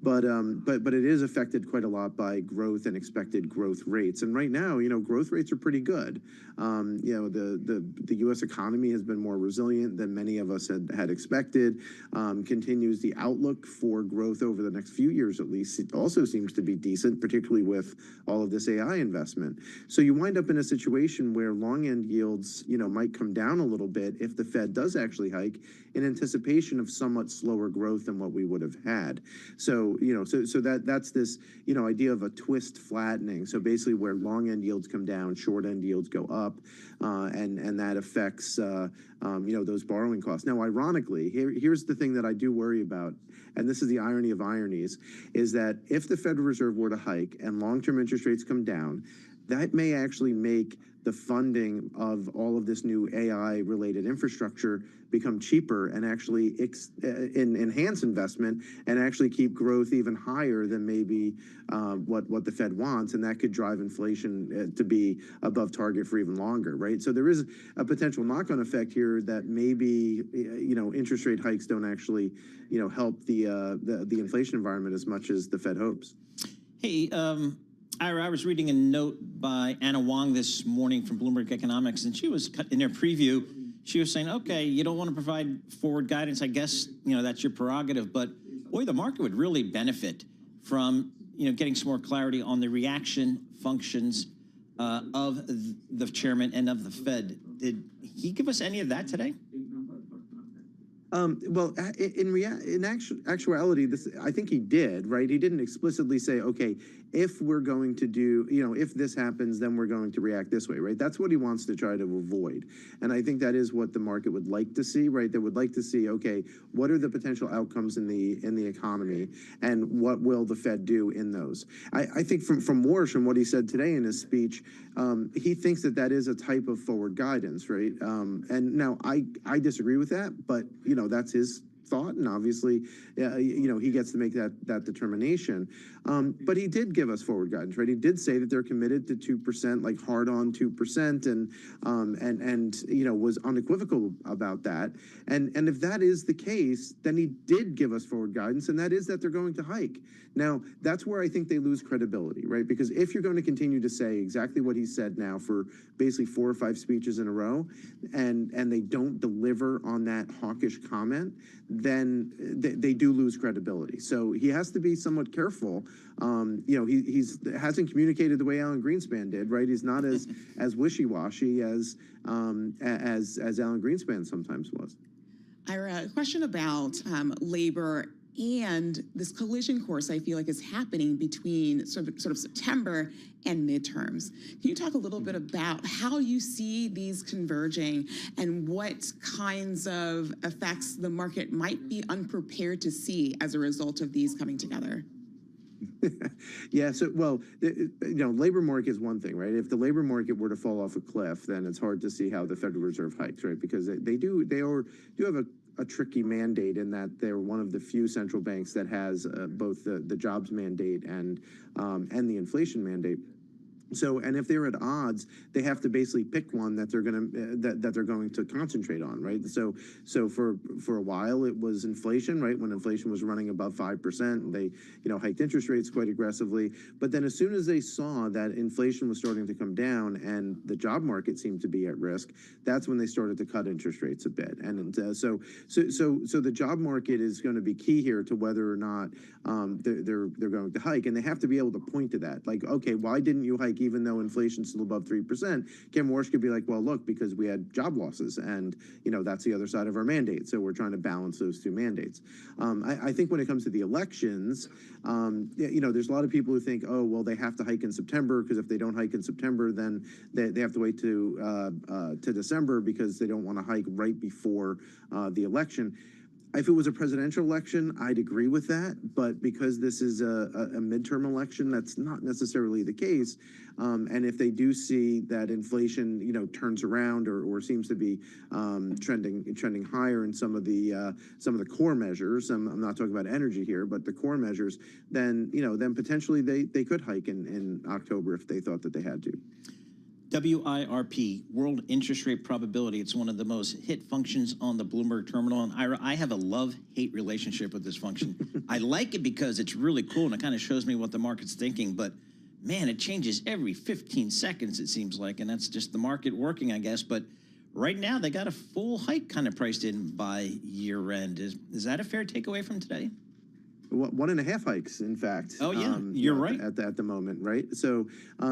But it is affected quite a lot by growth and expected growth rates. And right now, growth rates are pretty good. The U.S. economy has been more resilient than many of us had expected. Continues the outlook for growth over the next few years, at least. It also seems to be decent, particularly with all of this AI investment. So you wind up in a situation where long end yields, might come down a little bit if the Fed does actually hike in anticipation of somewhat slower growth than what we would have had. So that's this, idea of a twist flattening. So basically where long end yields come down, short end yields go up, and that affects, those borrowing costs. Now, ironically, here's the thing that I do worry about, and this is the irony of ironies, is that if the Federal Reserve were to hike and long-term interest rates come down, that may actually make the funding of all of this new AI-related infrastructure become cheaper and actually enhance investment and actually keep growth even higher than maybe what the Fed wants, and that could drive inflation to be above target for even longer, right? So there is a potential knock-on effect here that maybe interest rate hikes don't actually help the inflation environment as much as the Fed hopes. Hey, Ira, I was reading a note by Anna Wong this morning from Bloomberg Economics, and she was in their preview. She was saying, okay, you don't want to provide forward guidance. I guess, that's your prerogative. But, boy, the market would really benefit from, getting some more clarity on the reaction functions of the chairman and of the Fed. Did he give us any of that today? Well, in actuality, I think he did, right? He didn't explicitly say, okay, if we're going to do, if this happens, then we're going to react this way, right? That's what he wants to try to avoid. And I think that is what the market would like to see, right? They would like to see, okay, what are the potential outcomes in the economy, and what will the Fed do in those? I think from Warsh and what he said today in his speech, he thinks that is a type of forward guidance, right? And now I disagree with that, but that's his thought, and obviously, he gets to make that determination. But he did give us forward guidance, right? He did say that they're committed to 2%, like hard on 2%, and was unequivocal about that. And if that is the case, then he did give us forward guidance, and that is that they're going to hike. Now, that's where I think they lose credibility, right? Because if you're going to continue to say exactly what he said now for basically 4 or 5 speeches in a row, and they don't deliver on that hawkish comment, then they do lose credibility. So he has to be somewhat careful. He hasn't communicated the way Alan Greenspan did, right? He's not as wishy-washy as Alan Greenspan sometimes was. Ira, a question about labor and this collision course I feel like is happening between sort of September and midterms. Can you talk a little bit about how you see these converging and what kinds of effects the market might be unprepared to see as a result of these coming together? Yeah, so, well, labor market is one thing, right? If the labor market were to fall off a cliff, then it's hard to see how the Federal Reserve hikes, right? Because they do have a tricky mandate in that they're one of the few central banks that has both the jobs mandate and the inflation mandate. So, and if they're at odds, they have to basically pick one that they're going to concentrate on, right? So for a while it was inflation, right? When inflation was running above 5%, they hiked interest rates quite aggressively. But then as soon as they saw that inflation was starting to come down and the job market seemed to be at risk, that's when they started to cut interest rates a bit. And so the job market is going to be key here to whether or not they're going to hike, and they have to be able to point to that, like, okay, why didn't you hike even though inflation's still above 3%? Ken Warsh could be like, well, look, because we had job losses, and that's the other side of our mandate. So we're trying to balance those two mandates. I think when it comes to the elections, there's a lot of people who think, oh, well, they have to hike in September, because if they don't hike in September, then they have to wait to December because they don't want to hike right before the election. If it was a presidential election, I'd agree with that. But because this is a midterm election, that's not necessarily the case. And if they do see that inflation, turns around or seems to be trending higher in some of the core measures, I'm not talking about energy here, but the core measures, then potentially they could hike in October if they thought that they had to. WIRP, World Interest Rate Probability. It's one of the most hit functions on the Bloomberg terminal. And Ira, I have a love-hate relationship with this function. I like it because it's really cool and it kind of shows me what the market's thinking. But man, it changes every 15 seconds, it seems like. And that's just the market working, I guess. But right now, they got a full hike kind of priced in by year end. Is that a fair takeaway from today? 1.5 hikes, in fact. Oh yeah, you're right. At the moment, right? So,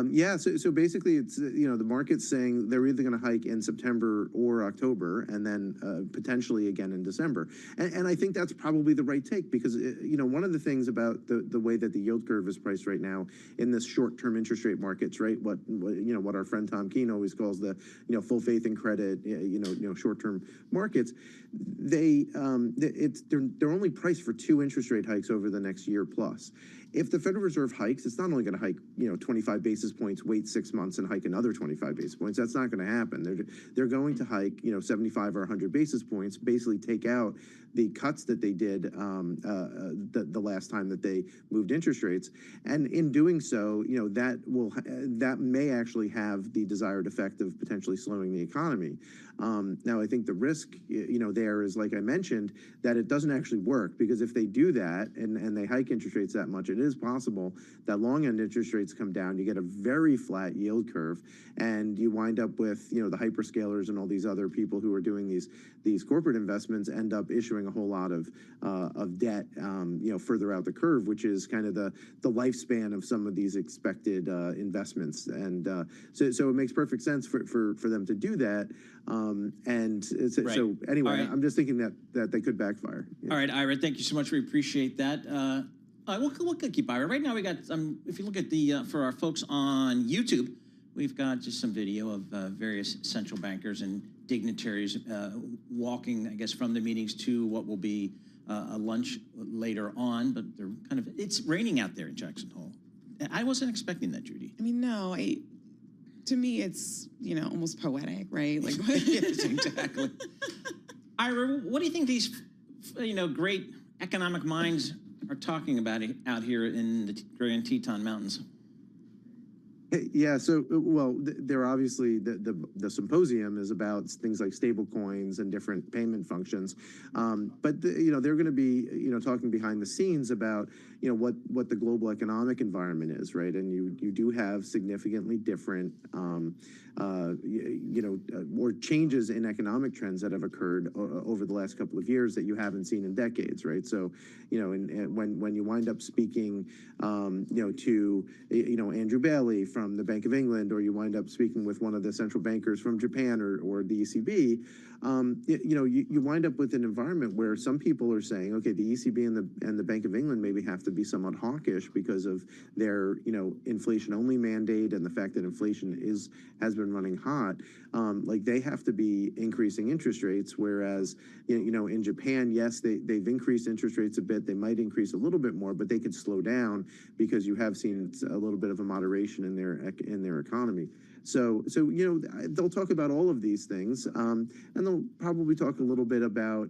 yeah. So basically, it's the market's saying they're either going to hike in September or October, and then potentially again in December. And I think that's probably the right take because one of the things about the way that the yield curve is priced right now in this short-term interest rate markets, right? What our friend Tom Keene always calls the full faith and credit, short-term markets. They're only priced for 2 interest rate hikes over the next year plus. If the Federal Reserve hikes, it's not only going to hike 25 basis points, wait 6 months and hike another 25 basis points. That's not going to happen. They're going to hike 75 or 100 basis points, basically take out the cuts that they did the last time that they moved interest rates, and in doing so, that may actually have the desired effect of potentially slowing the economy. Now, I think the risk there is, like I mentioned, that it doesn't actually work because if they do that and they hike interest rates that much, it is possible that long end interest rates come down. You get a very flat yield curve, and you wind up with the hyperscalers and all these other people who are doing these corporate investments end up issuing a whole lot of debt further out the curve, which is kind of the lifespan of some of these expected investments. And so it makes perfect sense for them to do that. Right. So anyway, right. I'm just thinking that they could backfire. All right, Ira, thank you so much. We appreciate that. We'll keep Ira. Right now, we got if you look at the for our folks on YouTube, we've got just some video of various central bankers and dignitaries walking, I guess, from the meetings to what will be a lunch later on. But they're it's raining out there in Jackson Hole. I wasn't expecting that, Judy. I mean, no, to me, it's, almost poetic, right? Like, yes, exactly. Ira, what do you think these, great economic minds are talking about out here in the Grand Teton Mountains? Yeah, so, well, they're obviously, the symposium is about things like stable coins and different payment functions. But, they're going to be, talking behind the scenes about, what the global economic environment is, right? And you do have significantly different, more changes in economic trends that have occurred over the last couple of years that you haven't seen in decades, right? So, and when you wind up speaking, to, Andrew Bailey from the Bank of England, or you wind up speaking with one of the central bankers from Japan or the ECB, you wind up with an environment where some people are saying, okay, the ECB and the Bank of England maybe have to be somewhat hawkish because of their, inflation-only mandate and the fact that inflation has been running hot. Like they have to be increasing interest rates, whereas, in Japan, yes, they've increased interest rates a bit. They might increase a little bit more, but they could slow down because you have seen a little bit of a moderation in their economy. So they'll talk about all of these things, and they'll probably talk a little bit about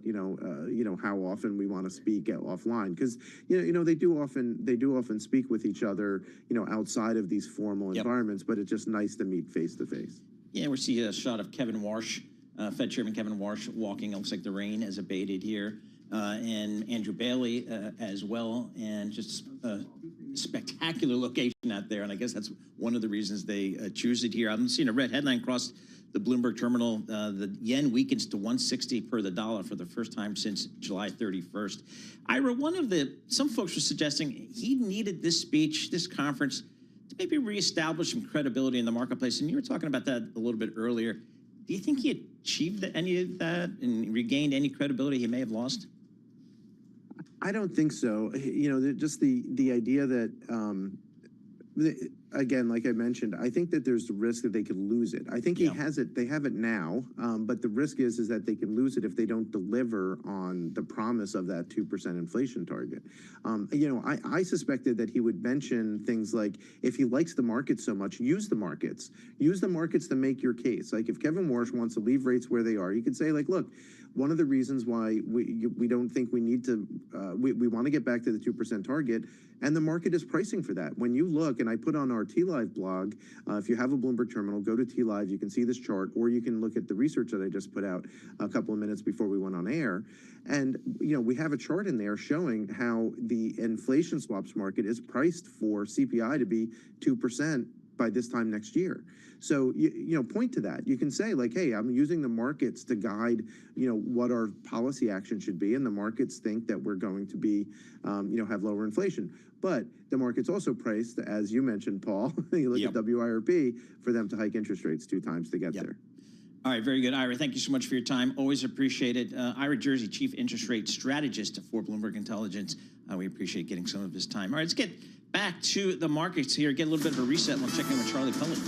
how often we want to speak offline, because they do often speak with each other outside of these formal environments, but it's just nice to meet face to face. Yeah, we see a shot of Kevin Warsh, Fed Chairman Kevin Warsh, walking. It looks like the rain has abated here, and Andrew Bailey as well, and just spectacular location out there, and I guess that's one of the reasons they choose it here. I'm seeing a red headline across the Bloomberg terminal. The yen weakens to 160 per the dollar for the first time since July 31st. Ira, some folks were suggesting he needed this speech, this conference, to maybe reestablish some credibility in the marketplace, and you were talking about that a little bit earlier. Do you think he achieved any of that and regained any credibility he may have lost? I don't think so. Just the idea that, again, like I mentioned, I think that there's the risk that they could lose it. I think he has it. They have it now, but the risk is that they can lose it if they don't deliver on the promise of that 2% inflation target. I suspected that he would mention things like, if he likes the market so much, use the markets. Use the markets to make your case. Like if Kevin Warsh wants to leave rates where they are, you could say, like, look, one of the reasons why we don't think we need to, we want to get back to the 2% target, and the market is pricing for that. When you look, and I put on our T-Live blog, if you have a Bloomberg terminal, go to T-Live, you can see this chart, or you can look at the research that I just put out a couple of minutes before we went on air. And, we have a chart in there showing how the inflation swaps market is priced for CPI to be 2% by this time next year. So, point to that. You can say, like, hey, I'm using the markets to guide, what our policy action should be. And the markets think that we're going to be, have lower inflation. But the market's also priced, as you mentioned, Paul, you look at WIRP, for them to hike interest rates 2 times to get there. All right, very good. Ira, thank you so much for your time. Always appreciate it. Ira Jersey, Chief Interest Rate Strategist for Bloomberg Intelligence. We appreciate getting some of his time. All right, let's get back to the markets here, get a little bit of a reset. We'll check in with Charlie Pellet.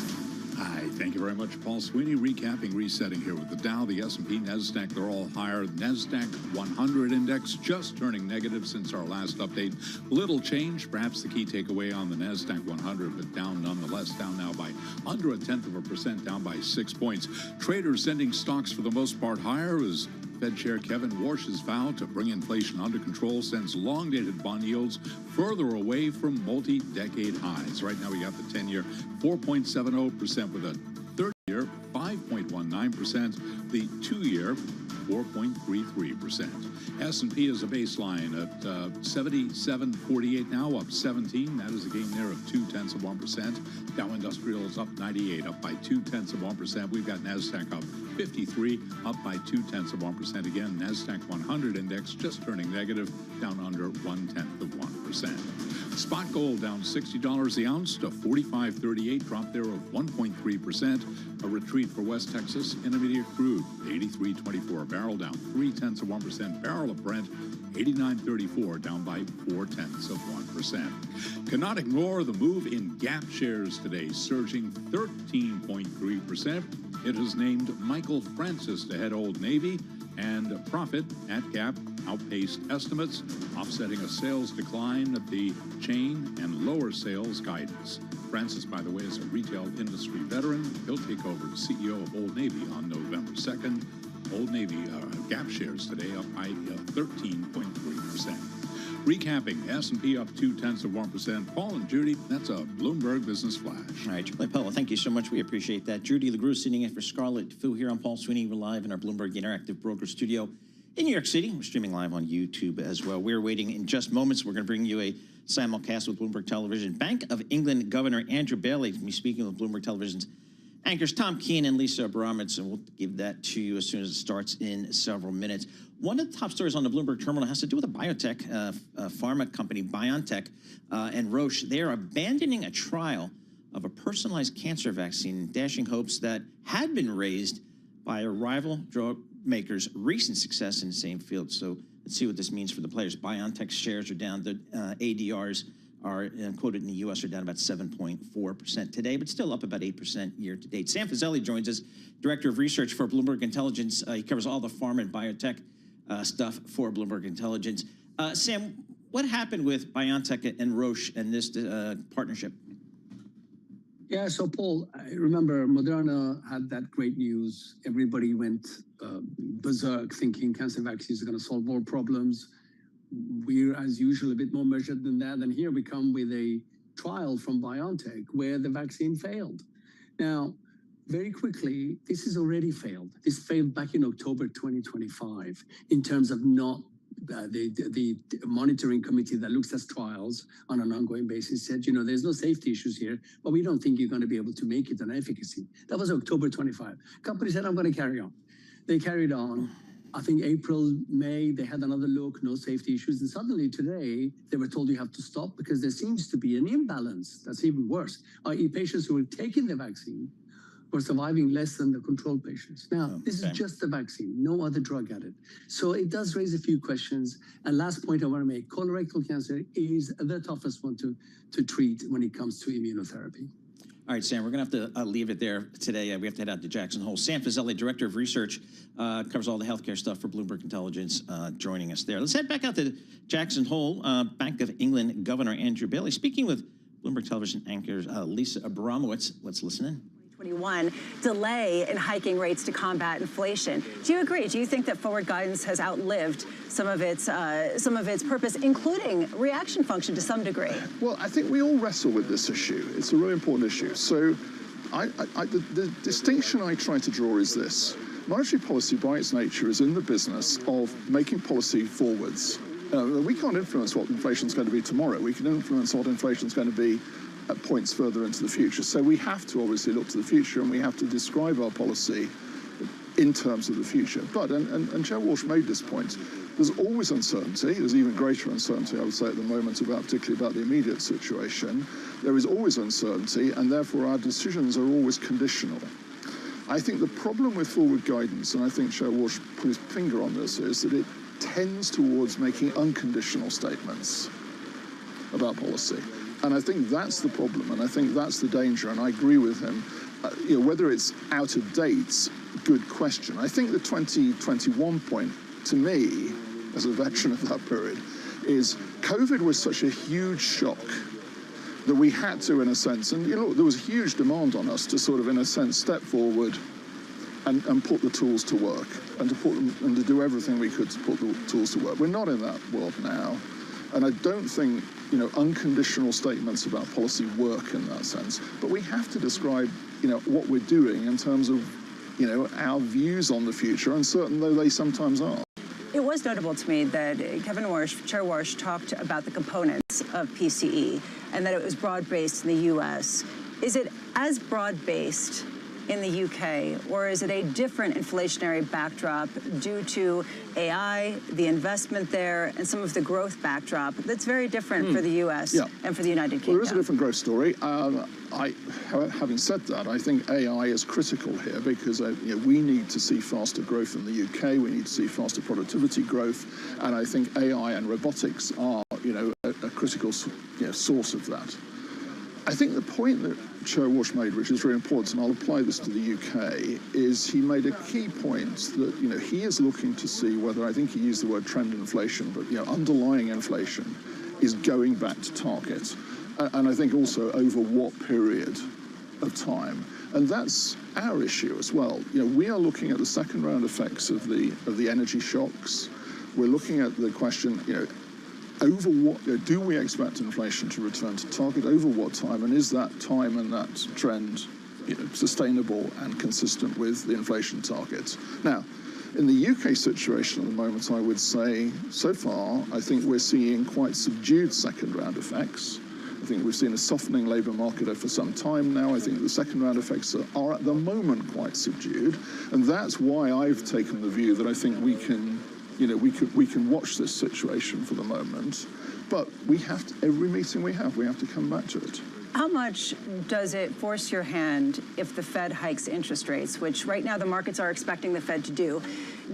Hi, thank you very much, Paul Sweeney. Recapping, resetting here with the Dow, the S&P, NASDAQ, they're all higher. NASDAQ 100 index just turning negative since our last update. Little change, perhaps the key takeaway on the NASDAQ 100, but down nonetheless, down now by under 0.1%, down by 6 points. Traders sending stocks for the most part higher as Fed Chair Kevin Warsh's vow to bring inflation under control sends long-dated bond yields further away from multi-decade highs. Right now we got the 10-year 4.70% with a 30-year 5.19%, the 2-year 4.33%. S&P is a baseline at 77.48 now, up 17. That is a gain there of 0.2%. Dow Industrial is up 98, up by 0.2%. We've got NASDAQ up 53, up by 0.2%. Again, NASDAQ 100 index just turning negative, down under 0.1%. Spot gold down $60 the ounce to $45.38, drop there of 1.3%. A retreat for West Texas Intermediate crude, 83.24 a barrel, down 0.3%. Barrel of Brent, 89.34, down by 0.4%. Cannot ignore the move in Gap shares today, surging 13.3%. It has named Michael Francis to head Old Navy, and profit at Gap outpaced estimates, offsetting a sales decline at the chain and lower sales guidance. Francis, by the way, is a retail industry veteran. He'll take over as CEO of Old Navy on November 2nd. Old Navy Gap shares today up by 13.3%. Recapping, S&P up 0.2%. Paul and Judy, that's a Bloomberg Business Flash. All right, Charlie Pellet, thank you so much. We appreciate that. Judy LaGrue sitting in for Scarlett Fu here on Paul Sweeney. We're live in our Bloomberg Interactive Broker Studio in New York City. We're streaming live on YouTube as well. We're waiting in just moments. We're going to bring you a simulcast with Bloomberg Television. Bank of England Governor Andrew Bailey will be speaking with Bloomberg Television's anchors Tom Keene and Lisa Abramowitz, and we'll give that to you as soon as it starts in several minutes. One of the top stories on the Bloomberg terminal has to do with a biotech pharma company, BioNTech, and Roche. They are abandoning a trial of a personalized cancer vaccine, dashing hopes that had been raised by a rival drug maker's recent success in the same field. So let's see what this means for the players. BioNTech shares are down. The ADRs are quoted in the U.S. are down about 7.4% today, but still up about 8% year to date. Sam Fazeli joins us, Director of Research for Bloomberg Intelligence. He covers all the pharma and biotech stuff for Bloomberg Intelligence. Sam, what happened with BioNTech and Roche and this partnership? Yeah, so Paul, I remember Moderna had that great news. Everybody went berserk thinking cancer vaccines are going to solve more problems. We're, as usual, a bit more measured than that. And here we come with a trial from BioNTech where the vaccine failed. Now, very quickly, this has already failed. This failed back in October 2025 in terms of not the monitoring committee that looks at trials on an ongoing basis said, there's no safety issues here, but we don't think you're going to be able to make it on efficacy. That was October 25. Company said, I'm going to carry on. They carried on. I think April, May, they had another look, no safety issues. And suddenly today, they were told you have to stop because there seems to be an imbalance. That's even worse, i.e. patients who were taking the vaccine were surviving less than the control patients. Now, this is just the vaccine, no other drug added. So it does raise a few questions. And last point I want to make, colorectal cancer is the toughest one to treat when it comes to immunotherapy. All right, Sam, we're going to have to leave it there today. We have to head out to Jackson Hole. Sam Fazeli, Director of Research, covers all the healthcare stuff for Bloomberg Intelligence, joining us there. Let's head back out to Jackson Hole. Bank of England Governor Andrew Bailey speaking with Bloomberg Television anchor Lisa Abramowitz. Let's listen in. 2021 delay in hiking rates to combat inflation. Do you agree? Do you think that forward guidance has outlived some of its purpose, including reaction function to some degree? Well, I think we all wrestle with this issue. It's a really important issue. So the distinction I try to draw is this. Monetary policy, by its nature, is in the business of making policy forwards. We can't influence what inflation is going to be tomorrow. We can influence what inflation is going to be at points further into the future. So we have to obviously look to the future, and we have to describe our policy in terms of the future. But, and Chair Walsh made this point, there's always uncertainty. There's even greater uncertainty, I would say, at the moment, particularly about the immediate situation. There is always uncertainty, and therefore our decisions are always conditional. I think the problem with forward guidance, and I think Chair Walsh put his finger on this, is that it tends towards making unconditional statements about policy. And I think that's the problem, and I think that's the danger, and I agree with him. Whether it's out of date, good question. I think the 2021 point, to me, as a veteran of that period, is COVID was such a huge shock that we had to, in a sense, and there was a huge demand on us to sort of, in a sense, step forward and put the tools to work, and to do everything we could to put the tools to work. We're not in that world now, and I don't think unconditional statements about policy work in that sense. But we have to describe what we're doing in terms of our views on the future, uncertain though they sometimes are. It was notable to me that Chair Walsh talked about the components of PCE and that it was broad-based in the U.S. Is it as broad-based in the UK, or is it a different inflationary backdrop due to AI, the investment there, and some of the growth backdrop that's very different for the US and for the United Kingdom? Well, there is a different growth story. Having said that, I think AI is critical here because we need to see faster growth in the UK. We need to see faster productivity growth, and I think AI and robotics are, a critical, source of that. I think the point that Chair Walsh made, which is very important, and I'll apply this to the UK, is he made a key point that, he is looking to see whether, I think he used the word trend inflation, but, underlying inflation is going back to target. And I think also over what period of time. And that's our issue as well. We are looking at the second round effects of the energy shocks. We're looking at the question, over what, do we expect inflation to return to target? Over what time? And is that time and that trend, sustainable and consistent with the inflation targets? Now, in the UK situation at the moment, I would say, so far, I think we're seeing quite subdued second round effects. I think we've seen a softening labour market for some time now. I think the second round effects are at the moment quite subdued. And that's why I've taken the view that I think we can we can watch this situation for the moment, but we have to, every meeting we have to come back to it. How much does it force your hand if the Fed hikes interest rates, which right now the markets are expecting the Fed to do?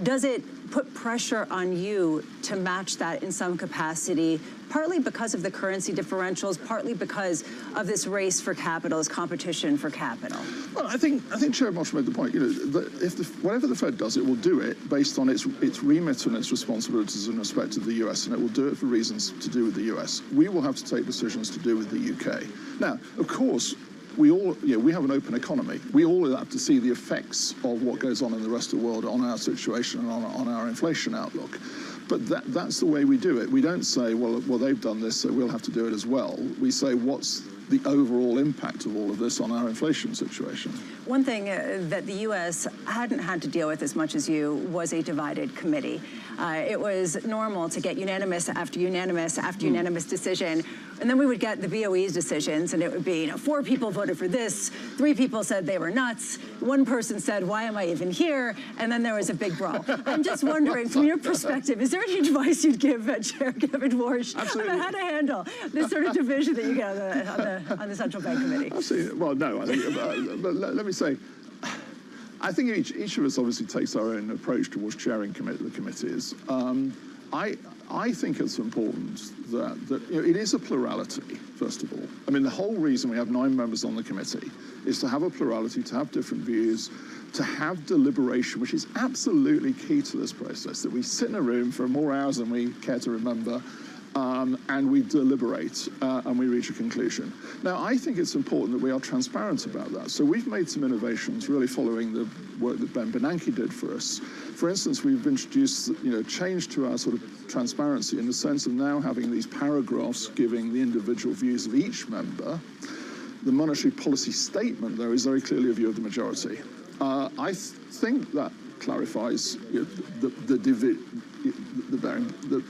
Does it put pressure on you to match that in some capacity, partly because of the currency differentials, partly because of this race for capital, this competition for capital? Well, I think Chair Walsh made the point, that whatever the Fed does, it will do it based on its remit and its responsibilities in respect of the US, and it will do it for reasons to do with the US. We will have to take decisions to do with the UK. Now, of course, we have an open economy. We all have to see the effects of what goes on in the rest of the world on our situation and on our inflation outlook. But that's the way we do it. We don't say, well, they've done this, so we'll have to do it as well. We say, what's the overall impact of all of this on our inflation situation? One thing that the U.S. hadn't had to deal with as much as you was a divided committee. It was normal to get unanimous after unanimous after unanimous decision, and then we would get the BOE's decisions, and it would be, 4 people voted for this, 3 people said they were nuts, 1 person said, why am I even here? And then there was a big brawl. I'm just wondering, from your perspective, is there any advice you'd give Chair Kevin Walsh about how to handle this sort of division that you get on the Central Bank Committee? Absolutely. Well, no, I think, but let me say, I think each of us obviously takes our own approach towards chairing the committees. I think it's important that it is a plurality, first of all. I mean, the whole reason we have 9 members on the committee is to have a plurality, to have different views, to have deliberation, which is absolutely key to this process, that we sit in a room for more hours than we care to remember, and we deliberate and we reach a conclusion. Now, I think it's important that we are transparent about that. So we've made some innovations really following the work that Ben Bernanke did for us. For instance, we've introduced, change to our sort of transparency in the sense of now having these paragraphs giving the individual views of each member. The monetary policy statement, though, is very clearly a view of the majority. I think that clarifies the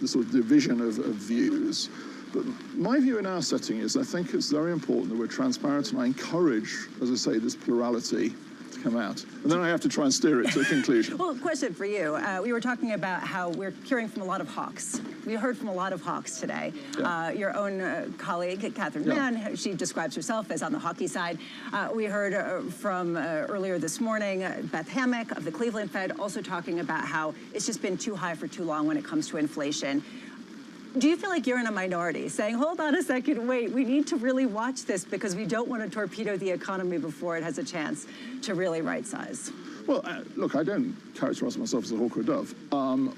sort of division of views. But my view in our setting is I think it's very important that we're transparent, and I encourage, as I say, this plurality to come out. And then I have to try and steer it to a conclusion. Well, question for you. We were talking about how we're hearing from a lot of hawks. We heard from a lot of hawks today. Yeah. Your own colleague, Catherine Yeah. Mann, she describes herself as on the hawky side. We heard from earlier this morning, Beth Hammack of the Cleveland Fed also talking about how it's just been too high for too long when it comes to inflation. Do you feel like you're in a minority saying, hold on a second, wait, we need to really watch this because we don't want to torpedo the economy before it has a chance to really right-size? Well, look, I don't characterize myself as a hawk or a dove.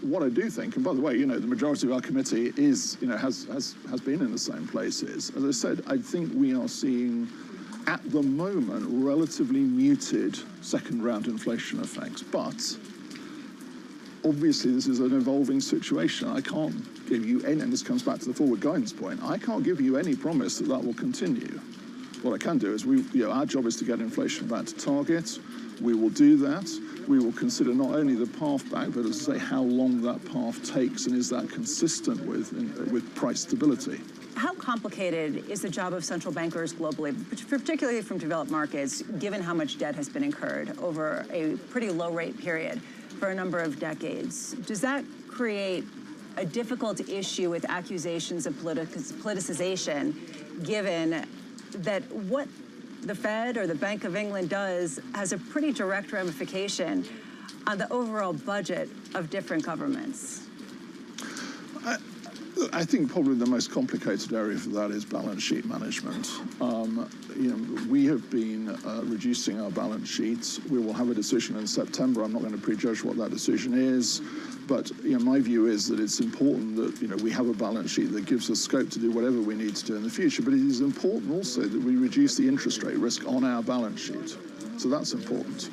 What I do think, and by the way, the majority of our committee is, has been in the same places. As I said, I think we are seeing, at the moment, relatively muted second-round inflation effects. But obviously, this is an evolving situation. I can't give you any, and this comes back to the forward guidance point, I can't give you any promise that that will continue. What I can do is, our job is to get inflation back to target. We will do that. We will consider not only the path back, but as I say, how long that path takes, and is that consistent with price stability. How complicated is the job of central bankers globally, particularly from developed markets, given how much debt has been incurred over a pretty low-rate period for a number of decades? Does that create a difficult issue with accusations of politicization, given that what the Fed or the Bank of England does has a pretty direct ramification on the overall budget of different governments? I think probably the most complicated area for that is balance sheet management. We have been reducing our balance sheets. We will have a decision in September. I'm not going to prejudge what that decision is, but my view is that it's important that we have a balance sheet that gives us scope to do whatever we need to do in the future. But it is important also that we reduce the interest rate risk on our balance sheet. So that's important.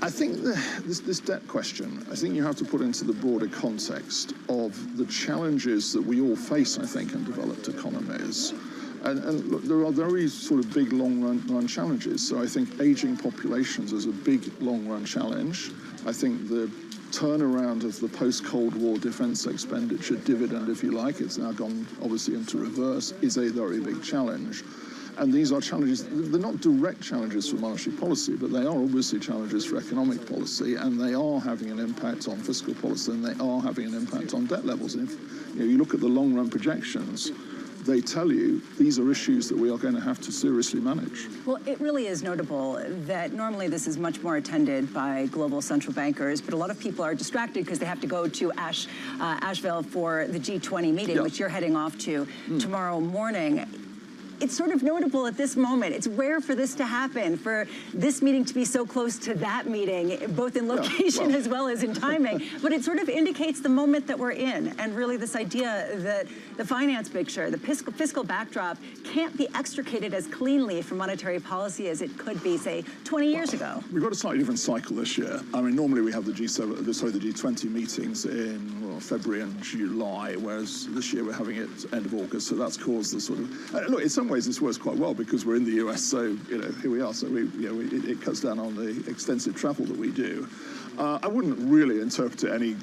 I think this debt question, I think you have to put into the broader context of the challenges that we all face, I think, in developed economies. And look, there are very sort of big long-run challenges. So I think aging populations is a big long-run challenge. I think the turnaround of the post-Cold War defense expenditure dividend, if you like, it's now gone obviously into reverse, is a very big challenge. And these are challenges, they're not direct challenges for monetary policy, but they are obviously challenges for economic policy, and they are having an impact on fiscal policy, and they are having an impact on debt levels. And if you look at the long-run projections, they tell you these are issues that we are going to have to seriously manage. Well, it really is notable that normally this is much more attended by global central bankers, but a lot of people are distracted because they have to go to Asheville for the G20 meeting, which you're heading off to tomorrow morning. It's sort of notable at this moment. It's rare for this to happen, for this meeting to be so close to that meeting, both in location as well as in timing. But it sort of indicates the moment that we're in, and really this idea that the finance picture, the fiscal backdrop, can't be extricated as cleanly from monetary policy as it could be, say, 20 years ago. We've got a slightly different cycle this year. I mean, normally we have the G20 meetings in February and July, whereas this year we're having it end of August. So that's caused the sort of look. In some ways, this works quite well because we're in the US. So here we are. So it cuts down on the extensive travel that we do. I wouldn't really interpret it any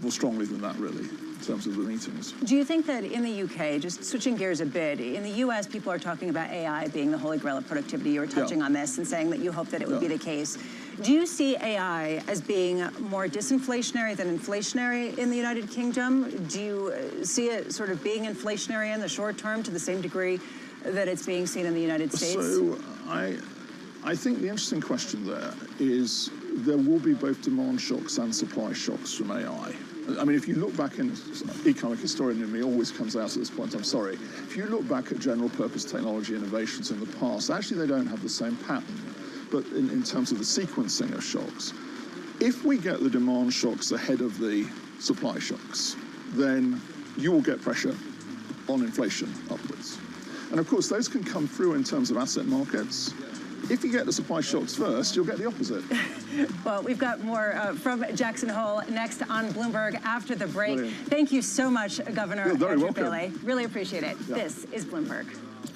more strongly than that, really, in terms of the meetings. Do you think that in the UK, just switching gears a bit, in the US, people are talking about AI being the holy grail of productivity? You were touching on this and saying that you hope that it would be the case. Do you see AI as being more disinflationary than inflationary in the United Kingdom? Do you see it sort of being inflationary in the short term to the same degree that it's being seen in the United States? So I think the interesting question there is there will be both demand shocks and supply shocks from AI. I mean, if you look back in, economic historian in me always comes out at this point, I'm sorry. If you look back at general purpose technology innovations in the past, actually they don't have the same pattern, but in terms of the sequencing of shocks. If we get the demand shocks ahead of the supply shocks, then you will get pressure on inflation upwards. And of course, those can come through in terms of asset markets. If you get the supply shocks first, you'll get the opposite. Well, we've got more from Jackson Hole next on Bloomberg after the break. Brilliant. Thank you so much, Governor You're very Andrew welcome. Bailey. Really appreciate it. Yeah. This is Bloomberg.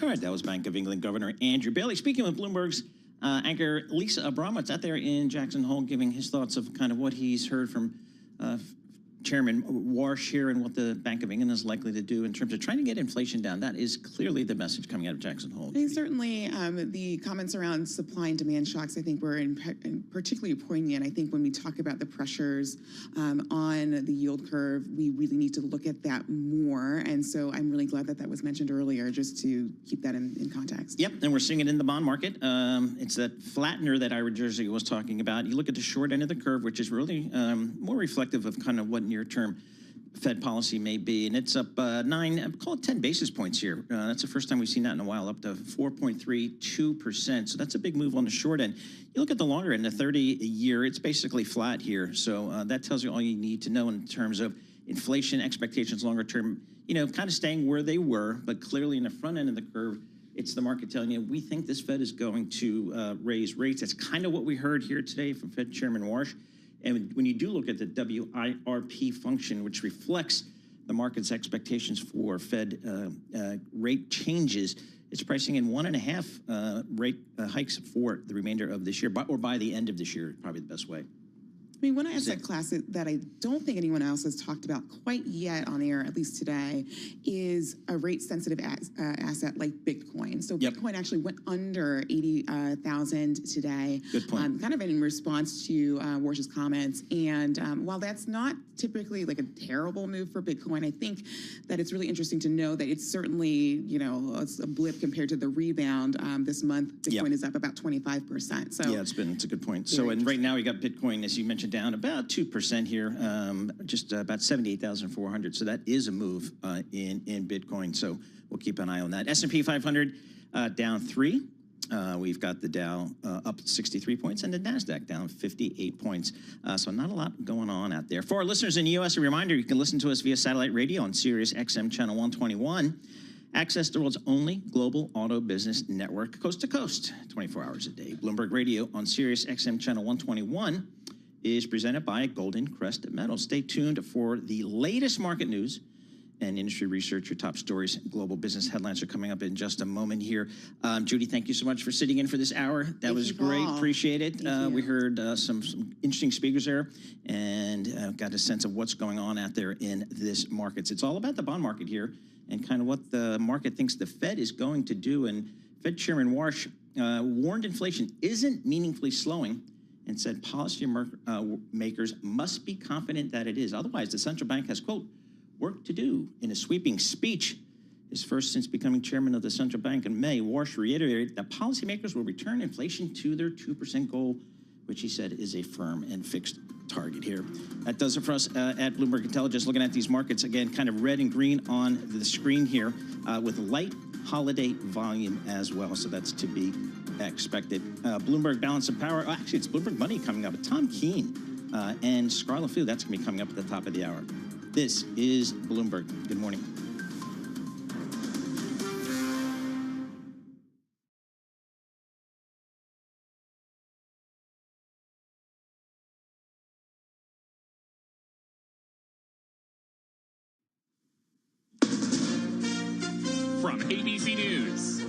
All right, that was Bank of England Governor Andrew Bailey. Speaking with Bloomberg's anchor Lisa Abramowitz out there in Jackson Hole, giving his thoughts of kind of what he's heard from Chairman Warsh here and what the Bank of England is likely to do in terms of trying to get inflation down. That is clearly the message coming out of Jackson Hole. I think certainly the comments around supply and demand shocks, I think, were particularly poignant. I think when we talk about the pressures on the yield curve, we really need to look at that more. And so I'm really glad that that was mentioned earlier, just to keep that in context. Yep, and we're seeing it in the bond market. It's that flattener that Ira Jersey was talking about. You look at the short end of the curve, which is really more reflective of kind of what near-term Fed policy may be, and it's up 10 basis points here. That's the first time we've seen that in a while, up to 4.32%. So that's a big move on the short end. You look at the longer end, the 30-year, it's basically flat here. So that tells you all you need to know in terms of inflation expectations longer term, kind of staying where they were, but clearly in the front end of the curve, it's the market telling you, we think this Fed is going to raise rates. That's kind of what we heard here today from Fed Chairman Warsh. And when you do look at the WIRP function, which reflects the market's expectations for Fed rate changes, it's pricing in 1.5 rate hikes for the remainder of this year, or by the end of this year, probably the best way. I mean, one asset class that I don't think anyone else has talked about quite yet on air, at least today, is a rate-sensitive asset like Bitcoin. So Bitcoin actually went under 80,000 today. Good point. Kind of in response to Warsh's comments. And while that's not typically like a terrible move for Bitcoin, I think that it's really interesting to know that it's certainly, it's a blip compared to the rebound this month. Bitcoin is up about 25%. So yeah, it's a good point. So, and right now we got Bitcoin, as you mentioned, down about 2% here, just about 78,400. So that is a move in Bitcoin. So we'll keep an eye on that. S&P 500 down 3. We've got the Dow up 63 points and the NASDAQ down 58 points. So not a lot going on out there. For our listeners in the U.S., a reminder, you can listen to us via satellite radio on Sirius XM channel 121. Access the world's only global auto business network, coast to coast, 24 hours a day. Bloomberg Radio on Sirius XM channel 121 is presented by Golden Crest Metals. Stay tuned for the latest market news and industry research. Your top stories, global business headlines are coming up in just a moment here. Judy, thank you so much for sitting in for this hour. That was great. Appreciate it. We heard some interesting speakers there and got a sense of what's going on out there in this markets. It's all about the bond market here and kind of what the market thinks the Fed is going to do. And Fed Chairman Warsh warned inflation isn't meaningfully slowing and said policy makers must be confident that it is. Otherwise, the central bank has, quote, work to do. In a sweeping speech, his first since becoming chairman of the central bank in May, Warsh reiterated that policymakers will return inflation to their 2% goal, which he said is a firm and fixed target here. That does it for us at Bloomberg Intelligence. Looking at these markets, again, kind of red and green on the screen here with light holiday volume as well. So that's to be expected. Bloomberg Balance of Power. Actually, it's Bloomberg Money coming up. Tom Keene and Scarlett Fu. That's going to be coming up at the top of the hour. This is Bloomberg. Good morning. From ABC News,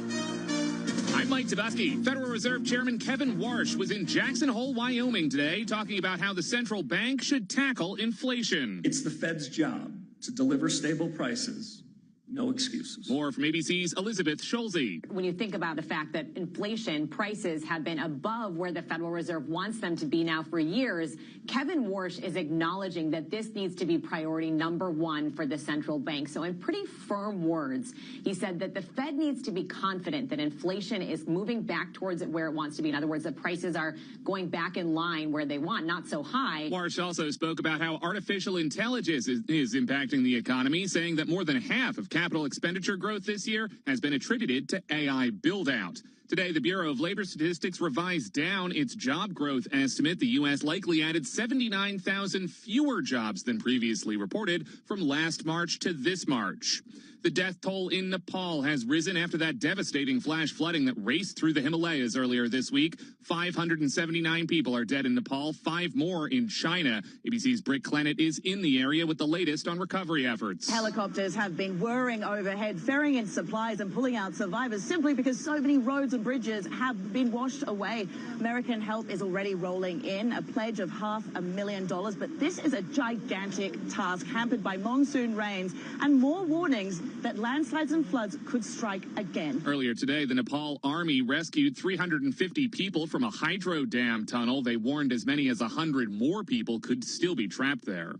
I'm Mike Tabusky. Federal Reserve Chairman Kevin Warsh was in Jackson Hole, Wyoming today, talking about how the central bank should tackle inflation. It's the Fed's job to deliver stable prices. No excuses. More from ABC's Elizabeth Schulze. When you think about the fact that inflation prices have been above where the Federal Reserve wants them to be now for years, Kevin Warsh is acknowledging that this needs to be priority number one for the central bank. So in pretty firm words, he said that the Fed needs to be confident that inflation is moving back towards where it wants to be. In other words, the prices are going back in line where they want, not so high. Warsh also spoke about how artificial intelligence is impacting the economy, saying that more than half of capital expenditure growth this year has been attributed to AI build-out. Today, the Bureau of Labor Statistics revised down its job growth estimate. The U.S. likely added 79,000 fewer jobs than previously reported from last March to this March. The death toll in Nepal has risen after that devastating flash flooding that raced through the Himalayas earlier this week. 579 people are dead in Nepal, 5 more in China. ABC's Britt Clennett is in the area with the latest on recovery efforts. Helicopters have been whirring overhead, ferrying in supplies and pulling out survivors simply because so many roads and bridges have been washed away. American help is already rolling in, a pledge of $500,000, but this is a gigantic task hampered by monsoon rains and more warnings that landslides and floods could strike again. Earlier today, the Nepal Army rescued 350 people from a hydro dam tunnel. They warned as many as 100 more people could still be trapped there.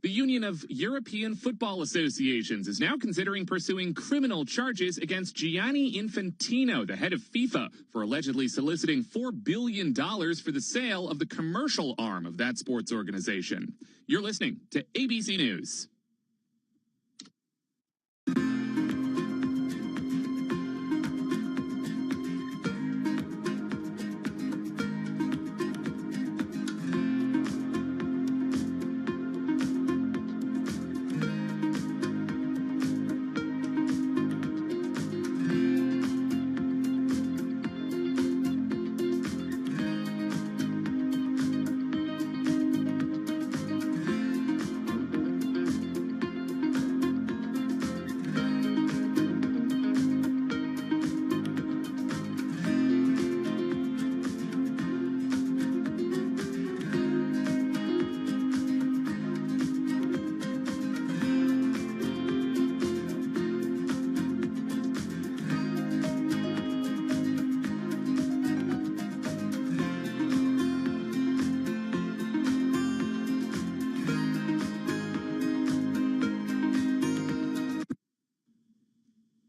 The Union of European Football Associations is now considering pursuing criminal charges against Gianni Infantino, the head of FIFA, for allegedly soliciting $4 billion for the sale of the commercial arm of that sports organization. You're listening to ABC News.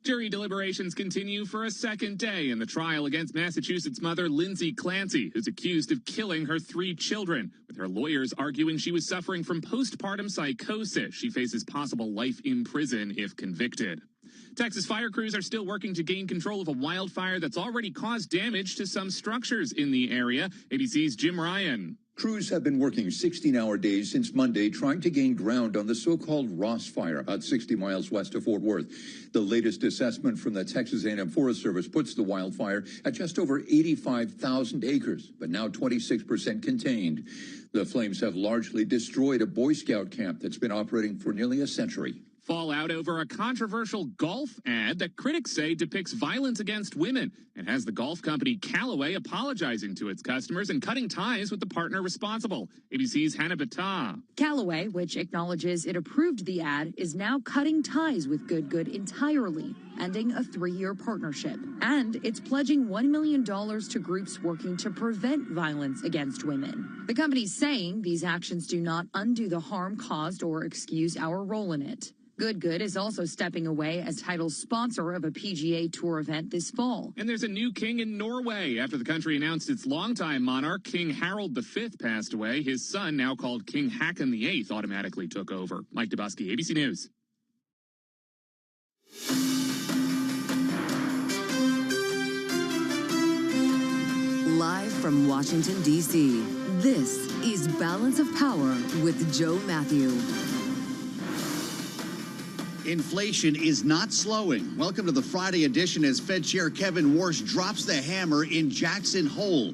Jury deliberations continue for a second day in the trial against Massachusetts mother Lindsay Clancy, who's accused of killing her 3 children, with her lawyers arguing she was suffering from postpartum psychosis. She faces possible life in prison if convicted. Texas fire crews are still working to gain control of a wildfire that's already caused damage to some structures in the area. ABC's Jim Ryan. Crews have been working 16-hour days since Monday trying to gain ground on the so-called Ross Fire about 60 miles west of Fort Worth. The latest assessment from the Texas A&M Forest Service puts the wildfire at just over 85,000 acres, but now 26% contained. The flames have largely destroyed a Boy Scout camp that's been operating for nearly a century. Fallout over a controversial golf ad that critics say depicts violence against women and has the golf company Callaway apologizing to its customers and cutting ties with the partner responsible. ABC's Hannah Battah. Callaway, which acknowledges it approved the ad, is now cutting ties with Good entirely, ending a 3-year partnership. And it's pledging $1 million to groups working to prevent violence against women. The company's saying these actions do not undo the harm caused or excuse our role in it. Good is also stepping away as title sponsor of a PGA Tour event this fall. And there's a new king in Norway after the country announced its longtime monarch, King Harald V, passed away. His son, now called King Haakon VIII, automatically took over. Mike Dubusky, ABC News. Live from Washington, D.C., this is Balance of Power with Joe Matthew. Inflation is not slowing. Welcome to the Friday edition as Fed Chair Kevin Warsh drops the hammer in Jackson Hole,